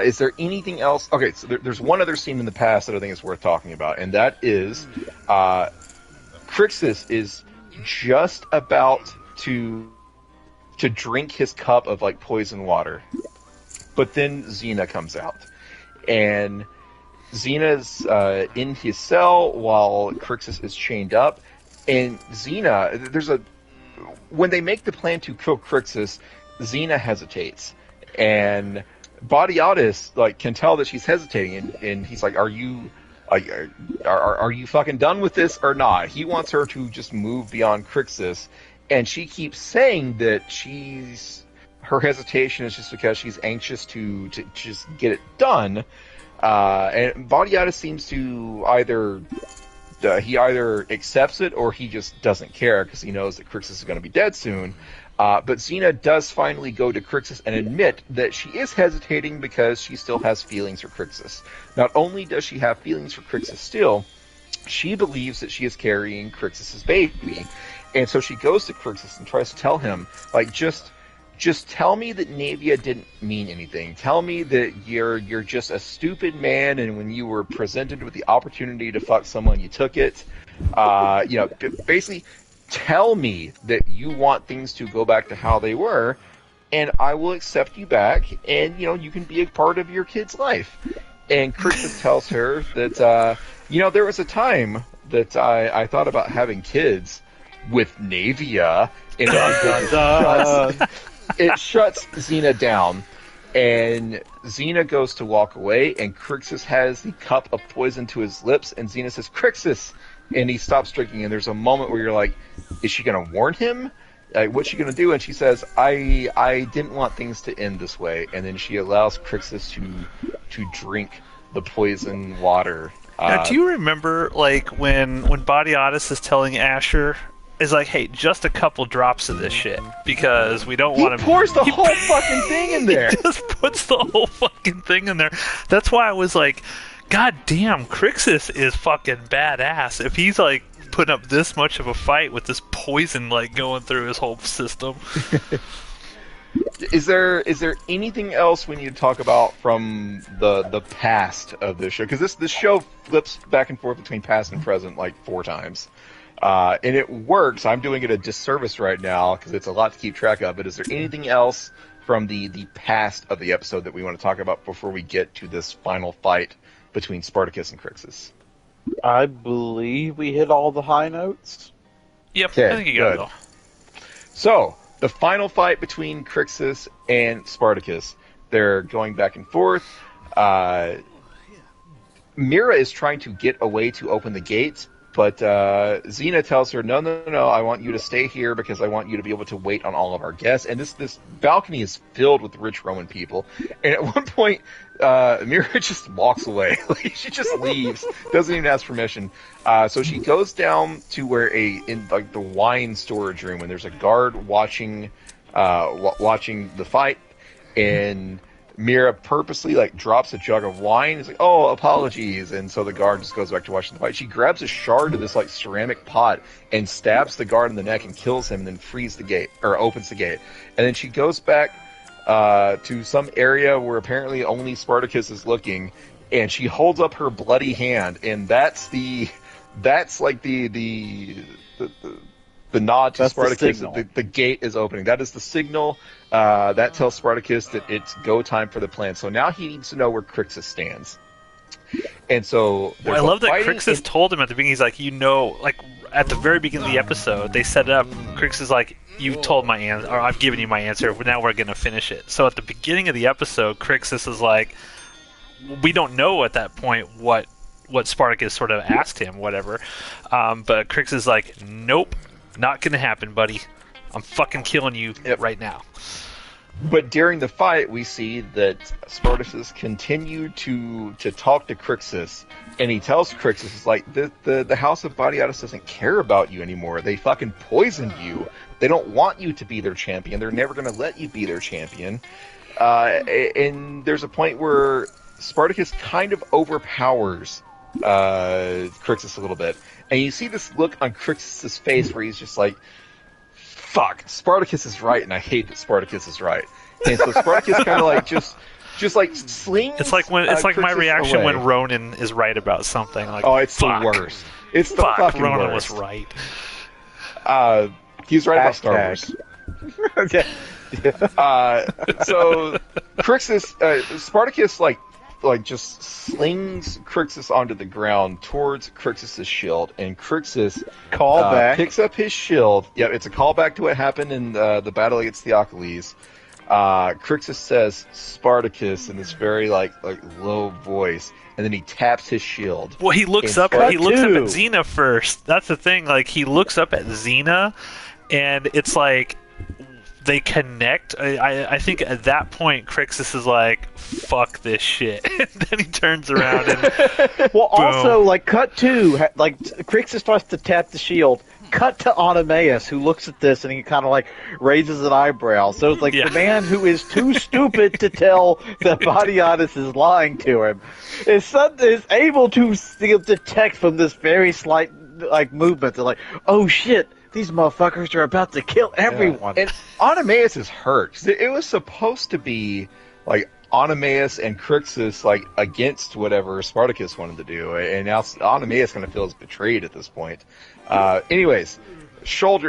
Is there anything else? Okay, so there's one other scene in the past that I think is worth talking about, and that is Crixus is just about to drink his cup of like poison water, but then Xena comes out, and Xena's in his cell while Crixus is chained up, and Xena, when they make the plan to kill Crixus, Xena hesitates, and Badiatus like can tell that she's hesitating, and he's like, "Are you fucking done with this or not?" He wants her to just move beyond Crixus, and she keeps saying that her hesitation is just because she's anxious to just get it done. And Badiatus seems to either accepts it or he just doesn't care because he knows that Crixus is going to be dead soon. But Xena does finally go to Crixus and admit that she is hesitating because she still has feelings for Crixus. Not only does she have feelings for Crixus still, she believes that she is carrying Crixus's baby. And so she goes to Crixus and tries to tell him, like, just tell me that Navia didn't mean anything. Tell me that you're just a stupid man, and when you were presented with the opportunity to fuck someone, you took it. Basically, tell me that you want things to go back to how they were, and I will accept you back, and, you can be a part of your kid's life. And Crixus tells her that, there was a time that I thought about having kids with Navia, and it shuts Xena down, and Xena goes to walk away, and Crixus has the cup of poison to his lips, and Xena says, "Crixus!" And he stops drinking, and there's a moment where you're like, is she going to warn him? What's she going to do? And she says, I didn't want things to end this way. And then she allows Crixus to drink the poison water. Now, do you remember, like, when Badiatus is telling Asher, is like, hey, just a couple drops of this shit, because we don't want to... He pours the whole fucking thing in there! He just puts the whole fucking thing in there. That's why I was like, God damn, Crixus is fucking badass. If he's, like, putting up this much of a fight with this poison, like, going through his whole system. Is there anything else we need to talk about from the past of this show? Because this show flips back and forth between past and present like 4 times. And it works. I'm doing it a disservice right now because it's a lot to keep track of. But is there anything else from the past of the episode that we want to talk about before we get to this final fight between Spartacus and Crixus? I believe we hit all the high notes. Yep, okay, I think you got it all. So, the final fight between Crixus and Spartacus. They're going back and forth. Mira is trying to get away to open the gate, but Xena tells her, no, I want you to stay here because I want you to be able to wait on all of our guests. And this balcony is filled with rich Roman people. And at one point, Mira just walks away. Like, she just leaves, doesn't even ask permission. So she goes down to where in the wine storage room, and there's a guard watching the fight, and Mira purposely drops a jug of wine. It's like, oh, apologies. And so the guard just goes back to watching the fight. She grabs a shard of this ceramic pot and stabs the guard in the neck and kills him, and then frees the gate, or opens the gate. And then she goes back to some area where apparently only Spartacus is looking, and she holds up her bloody hand, and that's the nod to Spartacus. The gate is opening. That is the signal. That tells Spartacus that it's go time for the plan. So now he needs to know where Crixus stands. And so I love that Crixus told him at the beginning. He's like, at the very beginning of the episode, they set it up. Crixus is like, you told my answer, or I've given you my answer. Now we're going to finish it. So at the beginning of the episode, Crixus is like, we don't know at that point what what Spartacus sort of asked him, whatever. But Crix is like, nope, not gonna happen, buddy. I'm fucking killing you right now. But during the fight, we see that Spartacus continued to talk to Crixus, and he tells Crixus, it's like, the House of Batiatus doesn't care about you anymore. They fucking poisoned you. They don't want you to be their champion. They're never going to let you be their champion. And there's a point where Spartacus kind of overpowers Crixus a little bit. And you see this look on Crixus' face where he's just like, fuck, Spartacus is right, and I hate that Spartacus is right. And so Spartacus kind of like just like slings. It's like my Crixus reaction away. when Ronan is right about something. Like, Oh, it's fuck, the worst. It's the fuck, fucking Ronan worst. was right. He's right about Star Wars. Okay. So Crixus, Spartacus like just slings Crixus onto the ground towards Crixus' shield, and Crixus Callback. picks up his shield. Yep, it's a callback to what happened in the battle against Theocles. Crixus says Spartacus in this very like low voice, and then he taps his shield. Well, he looks And up. He looks up at Cut to- Xena first. That's the thing. Like, he looks up at Xena, and it's like they connect. I think at that point, Crixus is like, "Fuck this shit," and then he turns around and Well, Boom. also, like, cut to, like, Crixus starts to tap the shield. Cut to Onomaus, who looks at this and he kind of, like, raises an eyebrow. So it's like Yeah. the man who is too stupid to tell that Batiatus is lying to him is able to detect from this very slight, like, movement. They're like, oh, shit, these motherfuckers are about to kill everyone. And Onomaus is hurt. 'Cause it was supposed to be like Onomaus and Crixus like against whatever Spartacus wanted to do, and now Onomaus kind of feels betrayed at this point. Anyways, shield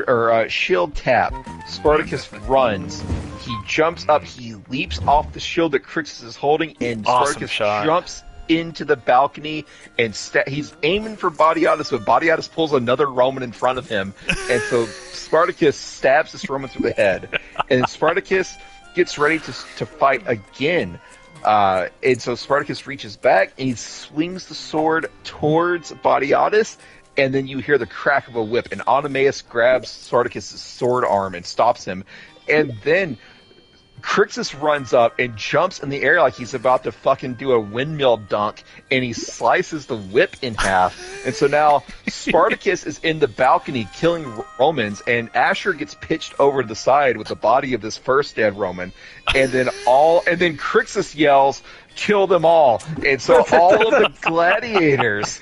tap. Spartacus runs. He jumps up. He leaps off the shield that Crixus is holding, and Awesome Spartacus shot. jumps into the balcony and he's aiming for Batiatus, but Batiatus pulls another Roman in front of him, and so Spartacus stabs this Roman through the head, and Spartacus gets ready to fight again. And so Spartacus reaches back and he swings the sword towards Batiatus, and then you hear the crack of a whip, and Onomaus grabs Spartacus' sword arm and stops him, and then Crixus runs up and jumps in the air like he's about to fucking do a windmill dunk, and he slices the whip in half. And so now Spartacus is in the balcony killing Romans, and Asher gets pitched over to the side with the body of this first dead Roman. And then Crixus yells, "Kill them all!" And so all of the gladiators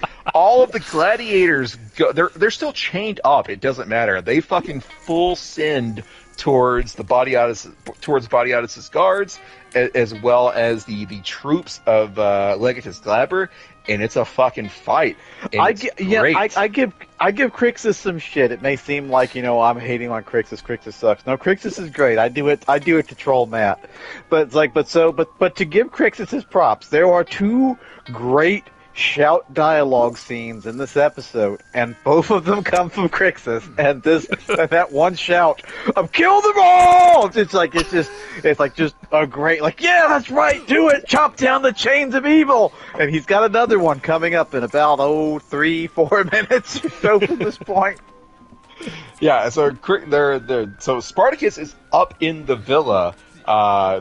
go. They're still chained up. It doesn't matter. They fucking full send towards Batiatus' guards, as well as the troops of Legatus Glaber, and it's a fucking fight. And I it's give great. Crixus some shit. It may seem like, I'm hating on Crixus. Crixus sucks. No, Crixus is great. I do it to troll Matt. But it's like, but to give Crixus his props, there are two great shout dialogue scenes in this episode, and both of them come from Crixus, and that one shout of "kill them all!" It's just a great, like, yeah, that's right, do it, chop down the chains of evil. And he's got another one coming up in about 3-4 minutes or so from this point. Yeah, so so Spartacus is up in the villa,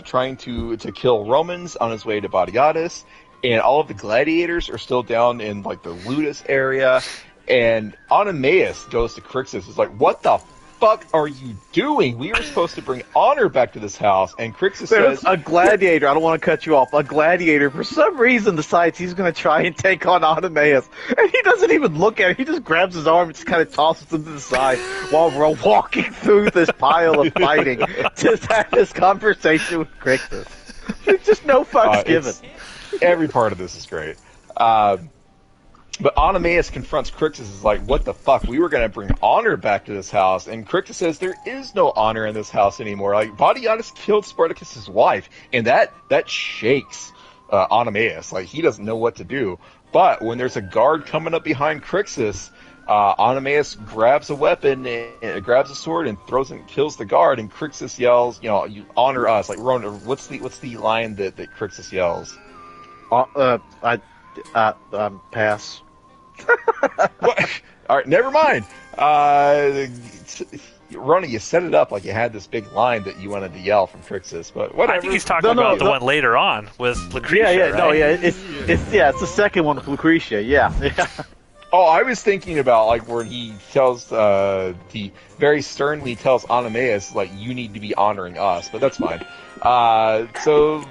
trying to kill Romans on his way to Batiatus. And all of the gladiators are still down in, like, the Ludus area. And Onomaus goes to Crixus. Is like, what the fuck are you doing? We were supposed to bring honor back to this house. And Crixus There's says... a gladiator, I don't want to cut you off, a gladiator for some reason decides he's going to try and take on Onomaus. And he doesn't even look at him. He just grabs his arm and just kind of tosses him to the side while we're walking through this pile of fighting. Just have this conversation with Crixus. There's just no fucks given. Every part of this is great. But Onomaus confronts Crixus, is like, what the fuck? We were going to bring honor back to this house. And Crixus says there is no honor in this house anymore. Like, Batiatus killed Spartacus' wife. And that shakes Onomaus. Like, he doesn't know what to do. But when there's a guard coming up behind Crixus, Onomaus grabs a weapon, and grabs a sword, and throws it and kills the guard. And Crixus yells, you honor us. Like, Ronan, what's the line that Crixus yells? Pass. What? All right, never mind. Rona, you set it up like you had this big line that you wanted to yell from Crixus, but whatever. I think he's talking about the one later on with Lucretia, right? It's the second one with Lucretia. Yeah. Oh, I was thinking about like where he tells he very sternly tells Anameus like you need to be honoring us, but that's fine. So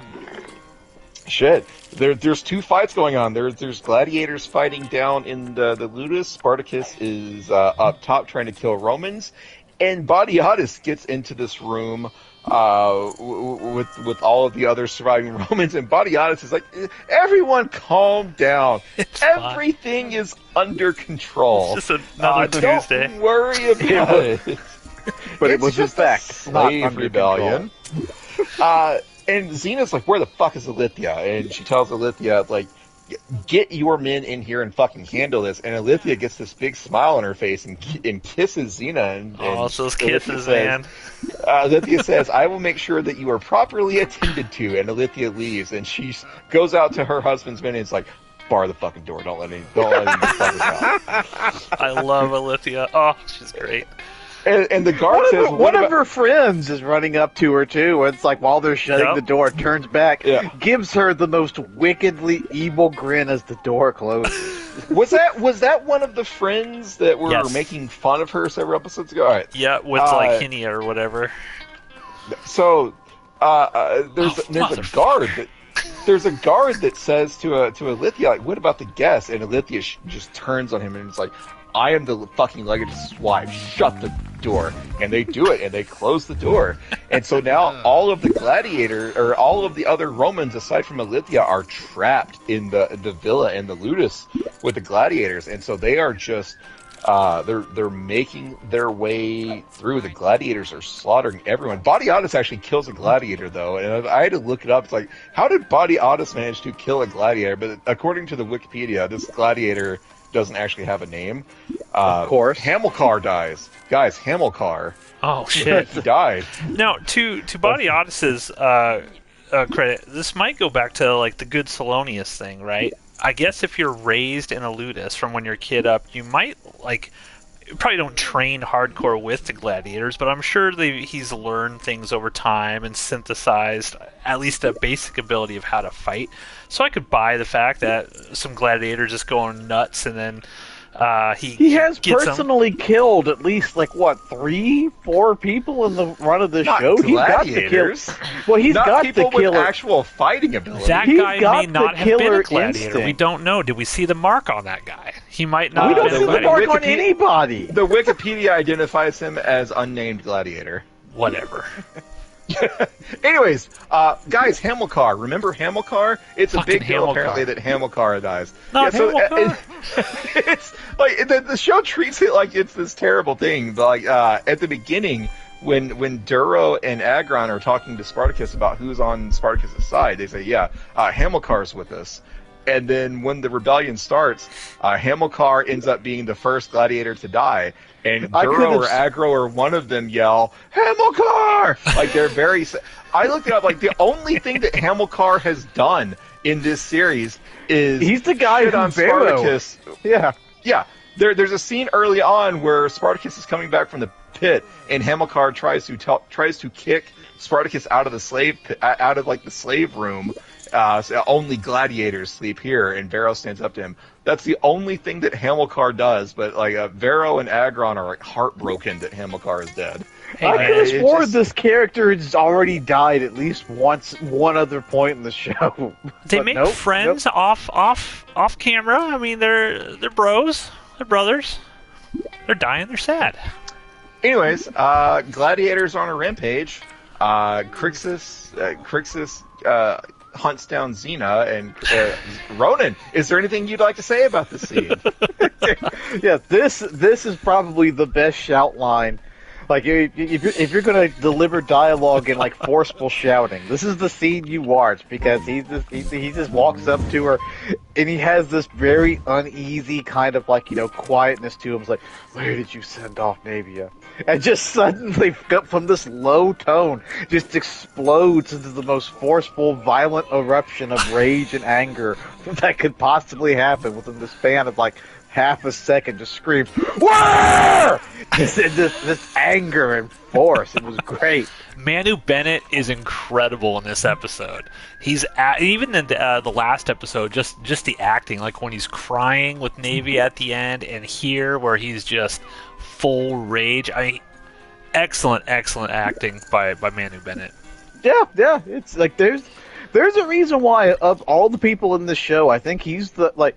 shit. There's two fights going on. There's gladiators fighting down in the Ludus. Spartacus is up top trying to kill Romans, and Badiatus gets into this room with all of the other surviving Romans, and Badiatus is like, everyone calm down. Everything is under control. It's just another Tuesday. Don't worry about it. But it was just in fact a slave rebellion. And Xena's like, where the fuck is Alithia? And she tells Alithia, like, get your men in here and fucking handle this. And Alithia gets this big smile on her face and kisses Xena. And it's those kisses, man. Alithia says, I will make sure that you are properly attended to. And Alithia leaves. And she goes out to her husband's men and is like, bar the fucking door. Don't let any fuckers out. I love Alithia. Oh, she's great. And the guard says, one of her friends is running up to her too. It's like while they're shutting the door, turns back, gives her the most wickedly evil grin as the door closes. Was that one of the friends that were making fun of her several episodes ago? All right. Yeah, with like Hinia or whatever. So there's a guard that. There's a guard that says to Alithia, like, what about the guests? And Alithia just turns on him and it's like, I am the fucking Legatus wife. Shut the door. And they do it, and they close the door. And so now all of the gladiator, or all of the other Romans, aside from Alithia, are trapped in the villa and the Ludus with the gladiators. And so they are just, they're making their way through. The gladiators are slaughtering everyone. Badiatus actually kills a gladiator, though, and I had to look it up. It's like, how did Badiatus manage to kill a gladiator? But according to the Wikipedia, this gladiator doesn't actually have a name. Of course. Hamilcar dies. Guys, Hamilcar. Oh, shit. He died. Now, to Badiatus's credit, this might go back to, like, the good Salonius thing, right? I guess if you're raised in a ludus from when you're a kid up, you might, like, you probably don't train hardcore with the gladiators, but I'm sure he's learned things over time and synthesized at least a basic ability of how to fight. So I could buy the fact that some gladiator just going nuts and then he has personally killed at least 3-4 people in the run of the show. He's got to kill. Well, he's not got people to kill with actual fighting ability. That guy may not have been a gladiator. Instinct. We don't know. Did we see the mark on that guy? He might not. We don't have see been the mark on anybody. The Wikipedia identifies him as unnamed gladiator. Whatever. Anyways, guys, Hamilcar. Remember Hamilcar? It's Fucking a big deal Hamilcar. apparently that Hamilcar dies. Not Hamilcar. It's like the show treats it like it's this terrible thing. Like at the beginning, when Duro and Agron are talking to Spartacus about who's on Spartacus' side, they say, Hamilcar's with us. And then when the rebellion starts, Hamilcar ends up being the first gladiator to die. And Duro or Agro or one of them yell, Hamilcar! Like, they're very... I looked it up, like, the only thing that Hamilcar has done in this series is... He's the guy on Spartacus. Yeah. Yeah. There's a scene early on where Spartacus is coming back from the pit, and Hamilcar tries to kick Spartacus out of the slave pit, out of, the slave room. So only gladiators sleep here, and Vero stands up to him. That's the only thing that Hamilcar does, but Vero and Agron are heartbroken that Hamilcar is dead. I could have sworn this character has already died at least once, one other point in the show. They make friends off camera. I mean, they're bros, they're brothers. They're dying. They're sad. Anyways, gladiators on a rampage. Crixus hunts down Xena and Ronan. Is there anything you'd like to say about this scene? Yeah, this is probably the best shout line. Like, if you're going to deliver dialogue in forceful shouting, this is the scene you watch because he just walks up to her and he has this very uneasy kind of like, quietness to him. It's like, where did you send off Navia? And just suddenly, from this low tone, just explodes into the most forceful, violent eruption of rage and anger that could possibly happen within the span of like half a second. Just screams, "War!" This anger and force. It was great. Manu Bennett is incredible in this episode. He's even in the last episode, just the acting, like when he's crying with Navy at the end, and here where he's just full rage. I mean, excellent acting by Manu Bennett. Yeah. It's like there's a reason why of all the people in this show, I think he's the like.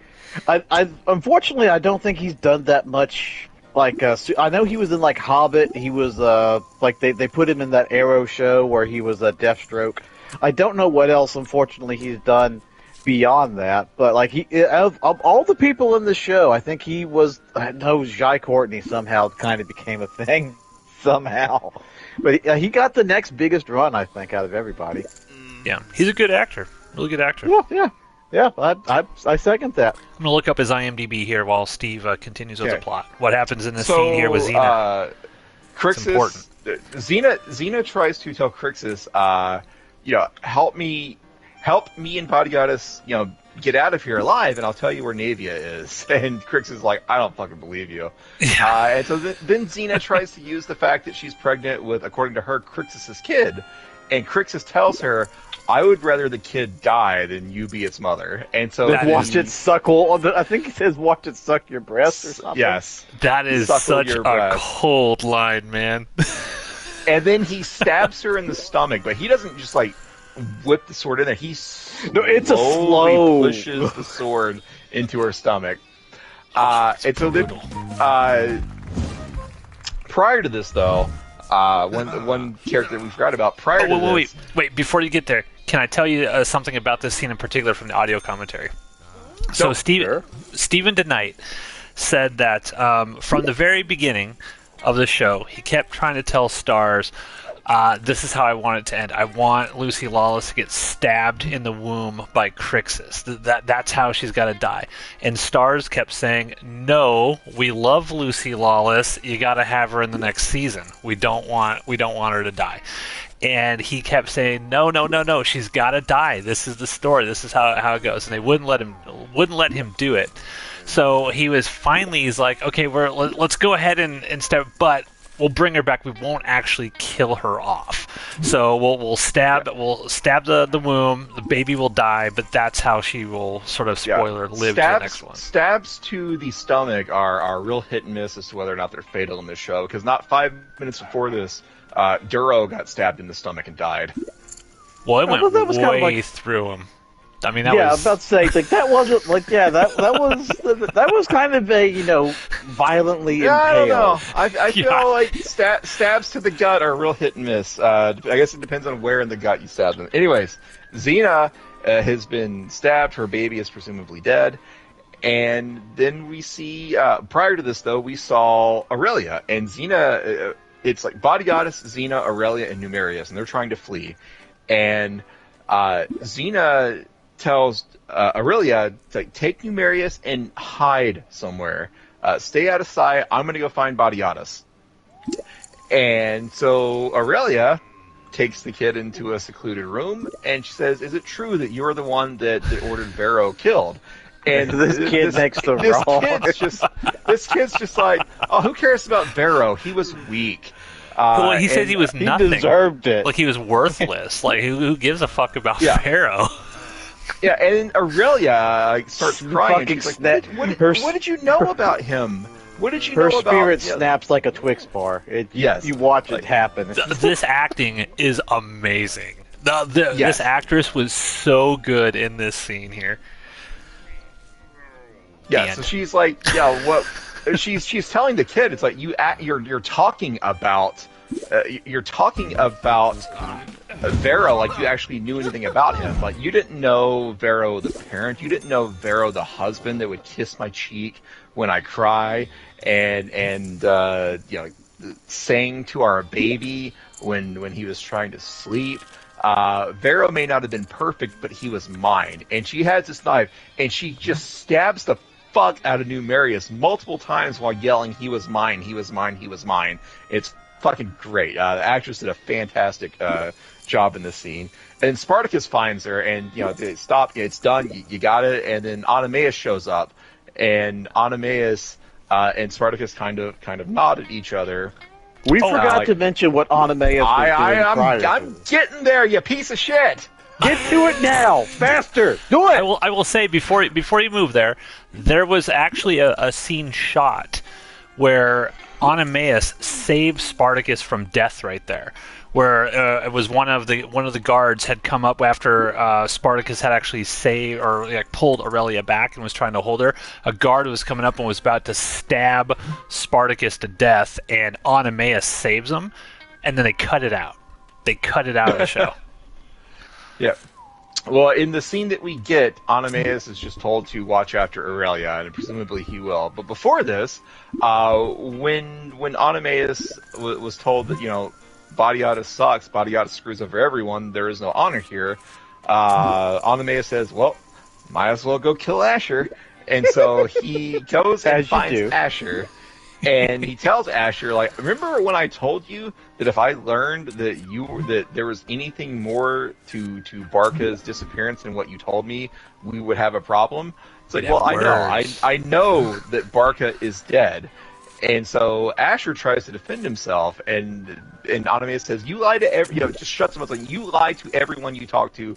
I unfortunately I don't think he's done that much. Like I know he was in like Hobbit. He was like they put him in that Arrow show where he was a Deathstroke. I don't know what else unfortunately he's done beyond that. But like of all the people in the show, I think he was. I know Jai Courtney somehow kind of became a thing somehow. But he got the next biggest run, I think, out of everybody. Yeah, he's a good actor. Really good actor. Yeah, I second that. I'm going to look up his IMDb here while Steve continues with the plot. What happens in this scene here with Xena? Crixus, Xena tries to tell Crixus, help me and Body Goddess, get out of here alive, and I'll tell you where Navia is. And Crixus is like, I don't fucking believe you. Yeah. And so then Xena tries to use the fact that she's pregnant with, according to her, Crixus's kid. And Crixus tells her, I would rather the kid die than you be its mother. And so watch it suckle. I think he says, "Watch it suck your breast" or something. Yes, that is such a cold line, man. And then he stabs her in the stomach, but he doesn't just like whip the sword in there. It's a slow pushes the sword into her stomach. And so then, prior to this, though. One character we forgot about prior to this. Wait! Before you get there, can I tell you something about this scene in particular from the audio commentary? So Stephen DeKnight said that from the very beginning of the show, he kept trying to tell Stars, this is how I want it to end. I want Lucy Lawless to get stabbed in the womb by Crixus. That's how she's got to die. And Stars kept saying, no, we love Lucy Lawless. You got to have her in the next season. We don't want her to die. And he kept saying, no, she's got to die. This is the story. This is how it goes. And they wouldn't let him do it. So he's like, okay, let's go ahead and start, but we'll bring her back. We won't actually kill her off. So we'll stab the womb. The baby will die, but that's how she will, sort of spoiler, live to the next one. Stabs to the stomach are real hit and miss as to whether or not they're fatal in this show. Because not 5 minutes before this, Duro got stabbed in the stomach and died. Well, it went way through him. I mean, that was... I was about to say, like, that wasn't, like, that was kind of a, violently impaled. I don't know. I feel like stabs to the gut are real hit and miss. I guess it depends on where in the gut you stab them. Anyways, Xena has been stabbed. Her baby is presumably dead. And then we see, prior to this, though, we saw Aurelia. And Xena, it's like Body Goddess, Xena, Aurelia, and Numerius. And they're trying to flee. And Xena tells Aurelia to take Numerius and hide somewhere. Stay out of sight. I'm going to go find Body Goddess. And so Aurelia takes the kid into a secluded room, and she says, is it true that you're the one that ordered Vero killed? And this kid next to this kid's just like, oh, who cares about Vero? He was weak. Well, he says he was nothing. He deserved it. Like, he was worthless. Like, who gives a fuck about Vero? Yeah, and Aurelia starts crying. She's like, what did you know about him? What did you know about... Her spirit snaps like a Twix bar. Yes. You watch it happen. This acting is amazing. This actress was so good in this scene here. Yeah, so she's like, what... she's telling the kid, it's like, you're talking about... you're talking about Vero like you actually knew anything about him. Like, you didn't know Vero the parent. You didn't know Vero the husband that would kiss my cheek when I cry and sang to our baby when he was trying to sleep. Vero may not have been perfect, but he was mine. And she has this knife, and she just stabs the fuck out of Numerius multiple times while yelling, "He was mine, he was mine, he was mine." It's fucking great. The actress did a fantastic job in this scene. And Spartacus finds her, and they stop. It's done. You got it. And then Oenomaus shows up, and Oenomaus and Spartacus kind of nod at each other. We forgot to mention what Oenomaus was doing I'm getting there, you piece of shit. Get to it now, faster, do it. I will say before you move there was actually a scene shot where Oenomaus saved Spartacus from death right there, where it was one of the guards had come up after Spartacus had actually saved or pulled Aurelia back and was trying to hold her. A guard was coming up and was about to stab Spartacus to death, and Oenomaus saves him, and then they cut it out. They cut it out of the show. Yeah. Well, in the scene that we get, Oenomaus is just told to watch after Aurelia, and presumably he will. But before this, when Oenomaus was told that, Badiatus sucks, Badiatus screws over everyone, there is no honor here, Oenomaus says, well, might as well go kill Asher. And so he goes and finds Asher. And he tells Asher, remember when I told you that if I learned that there was anything more to Barca's disappearance than what you told me, we would have a problem? It's like, well, I know that Barca is dead. And so Asher tries to defend himself, and Oenomaus says, you lie to just shuts him up. Like, you lie to everyone you talk to.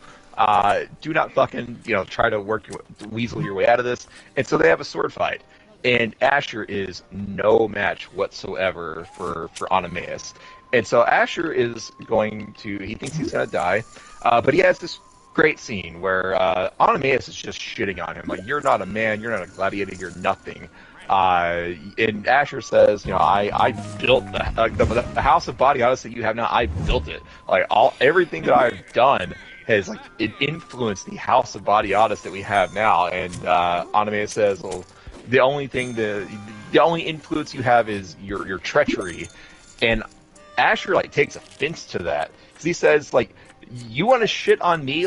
Do not fucking, try to weasel your way out of this. And so they have a sword fight. And Asher is no match whatsoever for Oenomaus. And so Asher is he thinks he's going to die, but he has this great scene where Oenomaus is just shitting on him. Like, you're not a man, you're not a gladiator, you're nothing. And Asher says, I built the house of Badiatus that you have now, I built it. Everything that I've done has, it influenced the house of Badiatus that we have now. And Oenomaus says, well, the only influence you have is your treachery. And Asher takes offense to that, because he says, you want to shit on me?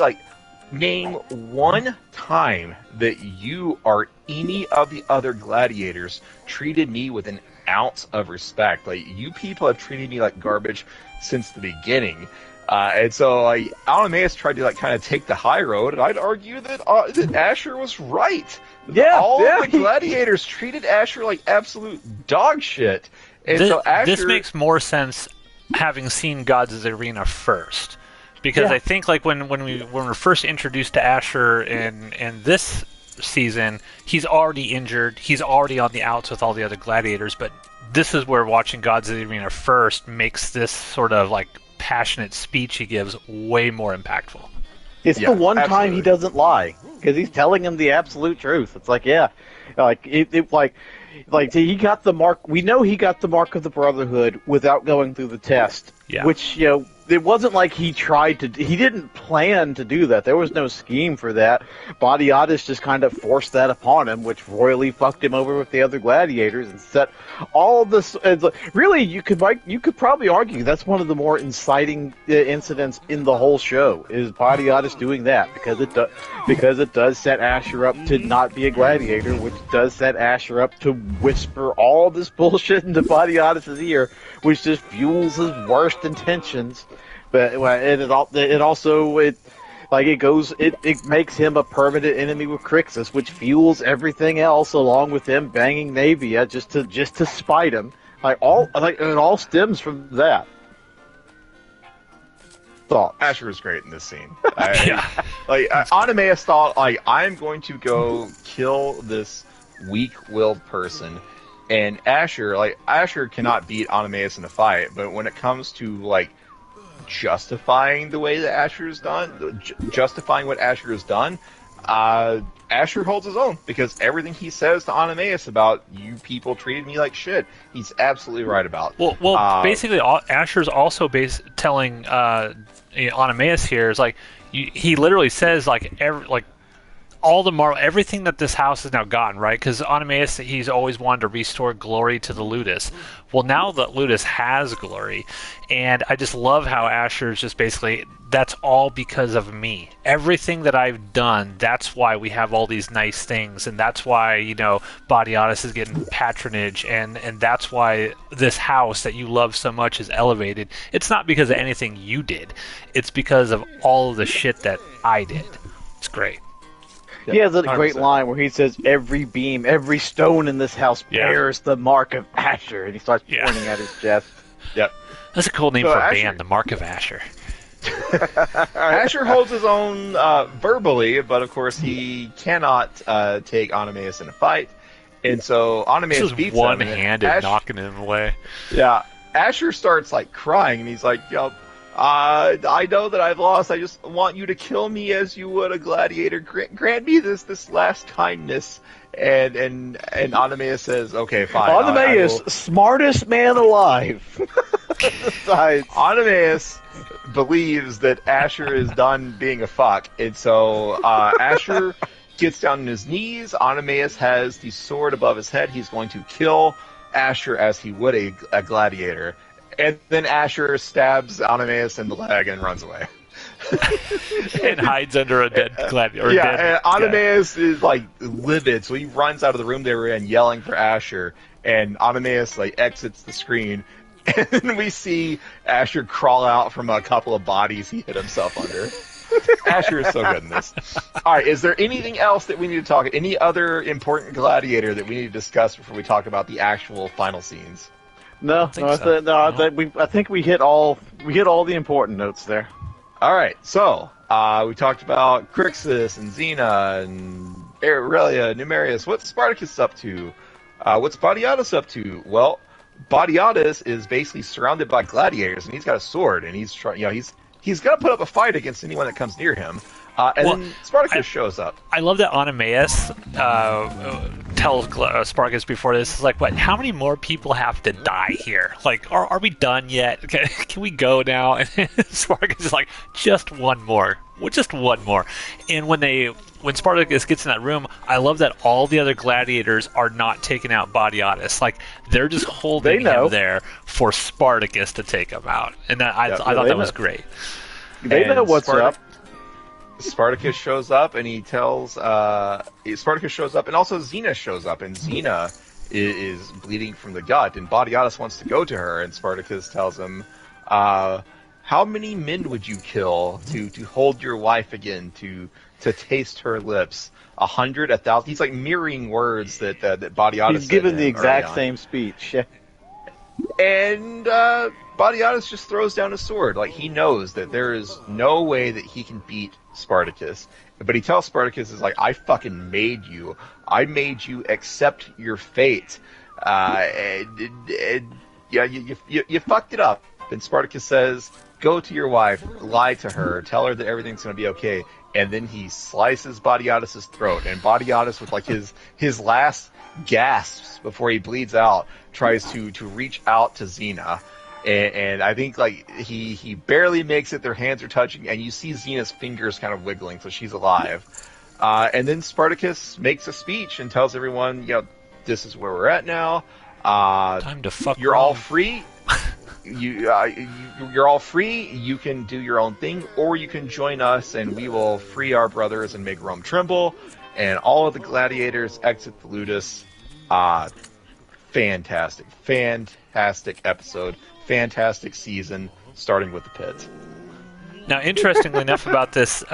Name one time that you or any of the other gladiators treated me with an ounce of respect. You people have treated me like garbage since the beginning. And so Oenomaus tried to kind of take the high road, and I'd argue that Asher was right. All of the gladiators treated Asher like absolute dog shit. And so Asher... This makes more sense having seen Gods' Arena first. Because I think when we're first introduced to Asher in this season, he's already injured, he's already on the outs with all the other gladiators, but this is where watching Gods of the Arena first makes this sort of passionate speech he gives way more impactful. It's the one time he doesn't lie, because he's telling him the absolute truth. It's he got the mark. We know he got the mark of the Brotherhood without going through the test, which it wasn't like he didn't plan to do that. There was no scheme for that. Badiatus just kind of forced that upon him, which royally fucked him over with the other gladiators and set all this. Really, you could probably argue that's one of the more inciting incidents in the whole show, is Badiatus doing that, because it does set Asher up to not be a gladiator, which does set Asher up to whisper all this bullshit into Badiatus' ear, which just fuels his worst intentions. But it makes him a permanent enemy with Crixus, which fuels everything else, along with him banging Navia just to spite him. It all stems from that. Thoughts? Asher was great in this scene. Oenomaus thought, I'm going to go kill this weak-willed person. And Asher cannot beat Oenomaus in a fight, but when it comes to, justifying the way that Asher's done, justifying what Asher has done, Asher holds his own, because everything he says to Oenomaus about, you people treated me like shit, he's absolutely right about. Well, basically, Asher's also telling Oenomaus here is he literally says all the Marvel, everything that this house has now gotten, right? Because Animaeus, he's always wanted to restore glory to the Ludus. Well, now that Ludus has glory, and I just love how Asher is just basically, that's all because of me. Everything that I've done, that's why we have all these nice things, and that's why, you know, Badiatus is getting patronage, and that's why this house that you love so much is elevated. It's not because of anything you did. It's because of all of the shit that I did. It's great. He has a great 100%. line where he says, "Every beam, every stone in this house Yeah. bears the mark of Asher," and he starts Yeah. pointing at his chest. Yep. That's a cool name So for a Asher- band, the Mark of Asher. Asher holds his own verbally, but of course he cannot take Animaeus in a fight, and so Animaeus This is beats him. and then one-handed knocking him away. Yeah, Asher starts like crying, and he's like, I know that I've lost. I just want you to kill me as you would a gladiator. Grant me this last kindness." And Animaeus says, "Okay, fine." Animaeus, smartest man alive. Besides, Animaeus believes that Asher is done being a fuck, and so Asher gets down on his knees. Animaeus has the sword above his head. He's going to kill Asher as he would a gladiator. And then Asher stabs Animaeus in the leg and runs away. And hides under a dead gladiator. Yeah, dead and guy. Animaeus is like livid, so he runs out of the room they were in, yelling for Asher. And Animaeus like exits the screen, and then we see Asher crawl out from a couple of bodies he hit himself under. Asher is so good in this. All right, is there anything else that we need to talk? Any other important gladiator that we need to discuss before we talk about the actual final scenes? no, think no, so. I think we hit all the important notes there. All right, so we talked about Crixus and Xena and Aurelia, Numerius. What's Spartacus up to? What's Badiatus up to? Well, Badiatus is basically surrounded by gladiators, and he's got a sword, and he's trying. He's got to put up a fight against anyone that comes near him. Then Spartacus shows up. I love that Animaeus tells Spartacus before this, is like, what, how many more people have to die here? Like, are we done yet? Can we go now? And Spartacus is like, just one more. Well, just one more. And when Spartacus gets in that room, I love that all the other gladiators are not taking out Badiatus. Like, they're just holding him there for Spartacus to take him out. And I thought that was great. They know what's up. Spartacus shows up, and he tells Spartacus shows up, and also Xena shows up, and Xena is bleeding from the gut, and Badiatus wants to go to her, and Spartacus tells him, "How many men would you kill to hold your wife again, to taste her lips? 100, 1,000?" He's like mirroring words that Badiatus. He's given said the exact early on. same speech. And Badiatus just throws down his sword. Like, he knows that there is no way that he can beat Spartacus. But he tells Spartacus, is like, "I fucking made you. I made you accept your fate. You fucked it up." And Spartacus says, "Go to your wife, lie to her, tell her that everything's going to be okay." And then he slices Badiatus' throat. And Badiatus, with like his last gasps before he bleeds out, tries to reach out to Xena. And I think like he barely makes it. Their hands are touching, and you see Xena's fingers kind of wiggling, so she's alive. And then Spartacus makes a speech and tells everyone, this is where we're at now. Time to fuck You're Rome. all free. You're all free. You can do your own thing, or you can join us, and we will free our brothers and make Rome tremble. And all of the gladiators exit the Ludus. Fantastic episode. Fantastic season, starting with the pit. Now, interestingly enough about this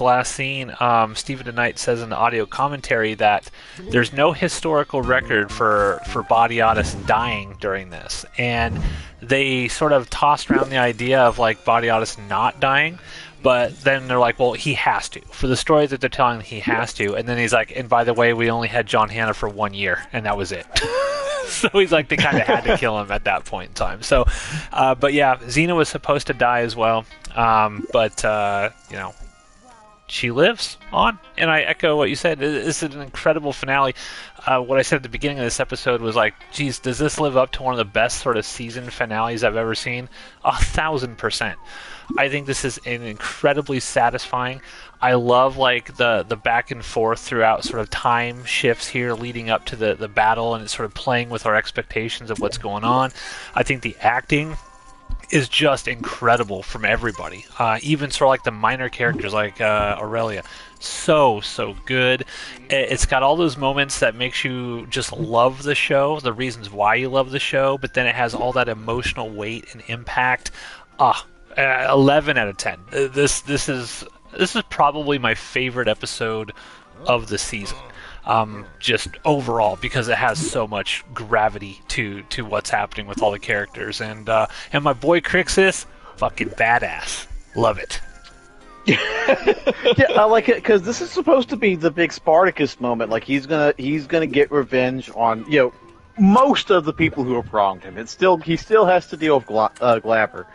last scene, Stephen DeKnight says in the audio commentary that there's no historical record for Badiatus dying during this, and they sort of tossed around the idea of like Badiatus not dying, but then they're like, well, he has to. For the story that they're telling, he has to. And then he's like, and by the way, we only had John Hannah for 1 year, and that was it. So he's like, they kind of had to kill him at that point in time. So, but yeah, Xena was supposed to die as well. But she lives on. And I echo what you said. This is an incredible finale. What I said at the beginning of this episode was like, geez, does this live up to one of the best sort of season finales I've ever seen? 1,000%. I think this is an incredibly satisfying. I love like the back and forth throughout sort of time shifts here leading up to the battle, and it's sort of playing with our expectations of what's going on. I think the acting is just incredible from everybody. Even sort of like the minor characters like Aurelia. So good. It's got all those moments that makes you just love the show, the reasons why you love the show, but then it has all that emotional weight and impact. 11 out of 10. This is probably my favorite episode of the season. Just overall, because it has so much gravity to what's happening with all the characters, and my boy Crixus, fucking badass. Love it. Yeah, I like it because this is supposed to be the big Spartacus moment. Like he's gonna get revenge on most of the people who have wronged him. He still has to deal with Glabber,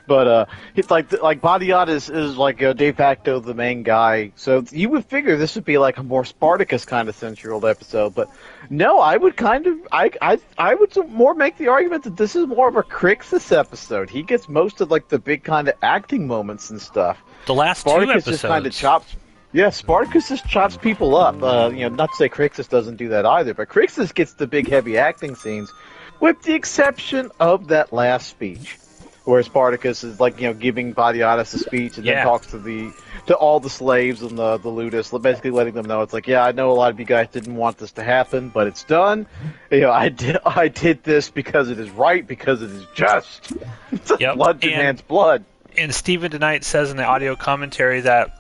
but it's like Badiat is like de facto the main guy. So you would figure this would be like a more Spartacus kind of century-old episode, but no, I would I would more make the argument that this is more of a Crixus episode. He gets most of like the big kind of acting moments and stuff. The last Spartacus two episodes just kind of chops. Yeah, Spartacus just chops people up. Not to say Crixus doesn't do that either, but Crixus gets the big, heavy acting scenes, with the exception of that last speech, where Spartacus is like, giving Badiatus a speech and then talks to all the slaves and the ludus, basically letting them know it's like, I know a lot of you guys didn't want this to happen, but it's done. I did this because it is right, because it is just. Blood demands blood. And Stephen DeKnight says in the audio commentary that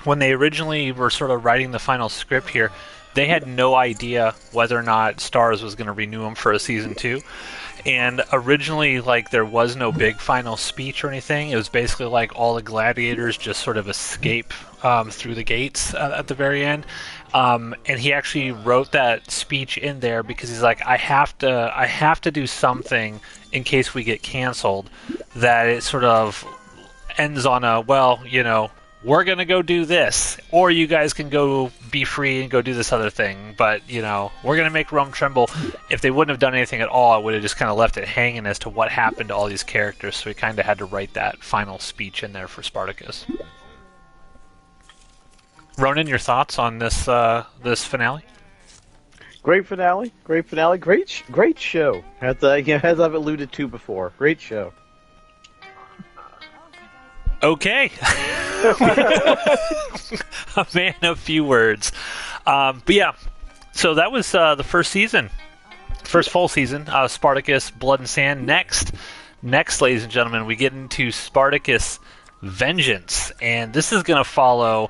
when they originally were sort of writing the final script here, they had no idea whether or not Starz was going to renew them for a season 2. And originally, like, there was no big final speech or anything. It was basically like all the gladiators just sort of escape through the gates at the very end. And he actually wrote that speech in there because he's like, I have to do something in case we get canceled, that it sort of ends on a, we're going to go do this, or you guys can go be free and go do this other thing, but, we're going to make Rome tremble. If they wouldn't have done anything at all, I would have just kind of left it hanging as to what happened to all these characters, so he kind of had to write that final speech in there for Spartacus. Ronan, your thoughts on this finale? Great finale, great show. As I've alluded to before, great show. Okay. A man of few words. But yeah, so that was the first season. First full season, Spartacus, Blood and Sand. Next, ladies and gentlemen, we get into Spartacus Vengeance. And this is going to follow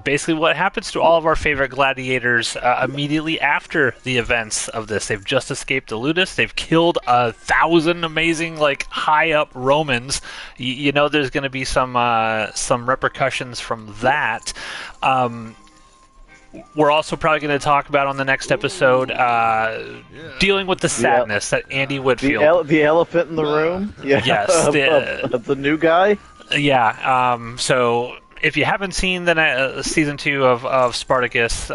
basically what happens to all of our favorite gladiators immediately after the events of this. They've just escaped the ludus. They've killed 1,000 amazing, high-up Romans. There's going to be some repercussions from that. We're also probably going to talk about on the next episode dealing with the sadness that Andy Whitfield... The elephant in the room? Yeah. Yes. Of the new guy? Yeah. So... if you haven't seen the season 2 of Spartacus,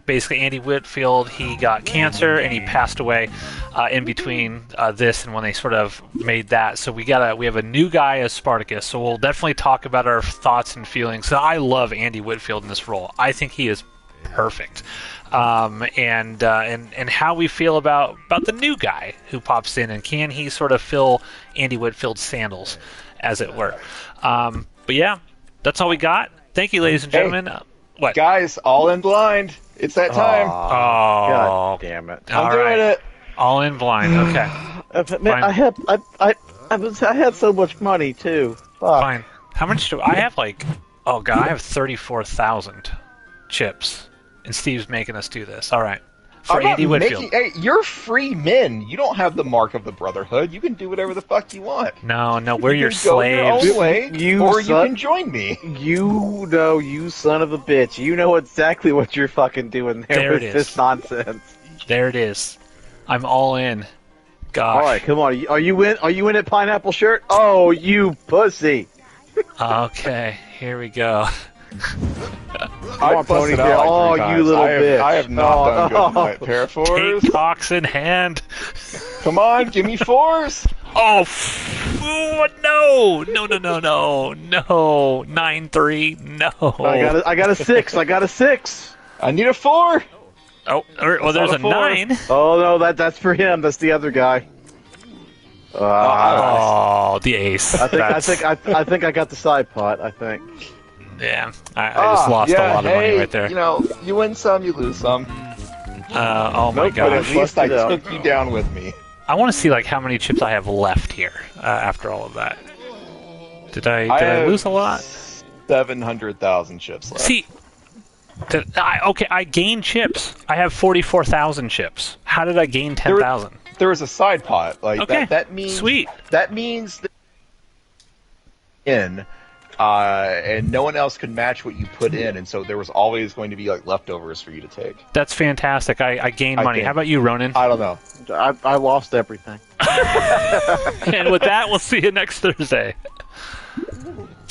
basically Andy Whitfield, he got cancer and he passed away in between this and when they sort of made that. So we have a new guy as Spartacus. So we'll definitely talk about our thoughts and feelings. So I love Andy Whitfield in this role. I think he is perfect. And how we feel about the new guy who pops in, and can he sort of fill Andy Whitfield's sandals, as it were. But yeah. That's all we got. Thank you, ladies and gentlemen. What? Guys, all in blind. It's that time. God damn it. I'm doing it. All in blind. Okay. Man, I had so much money too. Fuck. Fine. How much do I have? I have 34,000 chips, and Steve's making us do this. All right. For Andy Whitfield. Hey, you're free men. You don't have the mark of the Brotherhood. You can do whatever the fuck you want. No, we're your Go slaves. your own way, you can join me. You son of a bitch. You know exactly what you're fucking doing there with this nonsense. There it is. I'm all in. Gosh. All right, come on. Are you in at Pineapple Shirt? Oh, you pussy. Okay, here we go. I busted out oh, you little bitch! I have not done good tonight. Pair of fours. Take cocks in hand. Come on, give me fours. Oh. Ooh, no! No! 9-3. No. I got a 6. I got a 6. I need a 4. Oh, well, there's not a a 4. 9. Oh no, that's for him. That's the other guy. Oh, the ace. I think I got the side pot. I think. Yeah, I just lost a lot of money right there. You know, you win some, you lose some. Oh my Nope, But at gosh. least I Busted out. took you down with me. I want to see like how many chips I have left here after all of that. Did I lose a lot? 700,000 chips left. See, I gained chips. I have 44,000 chips. How did I gain 10,000? There was a side pot. Like Okay, that means sweet. That means that and no one else could match what you put in, and so there was always going to be like leftovers for you to take. That's fantastic. I gained I money. think. How about you, Ronan? I don't know. I lost everything. And with that, we'll see you next Thursday.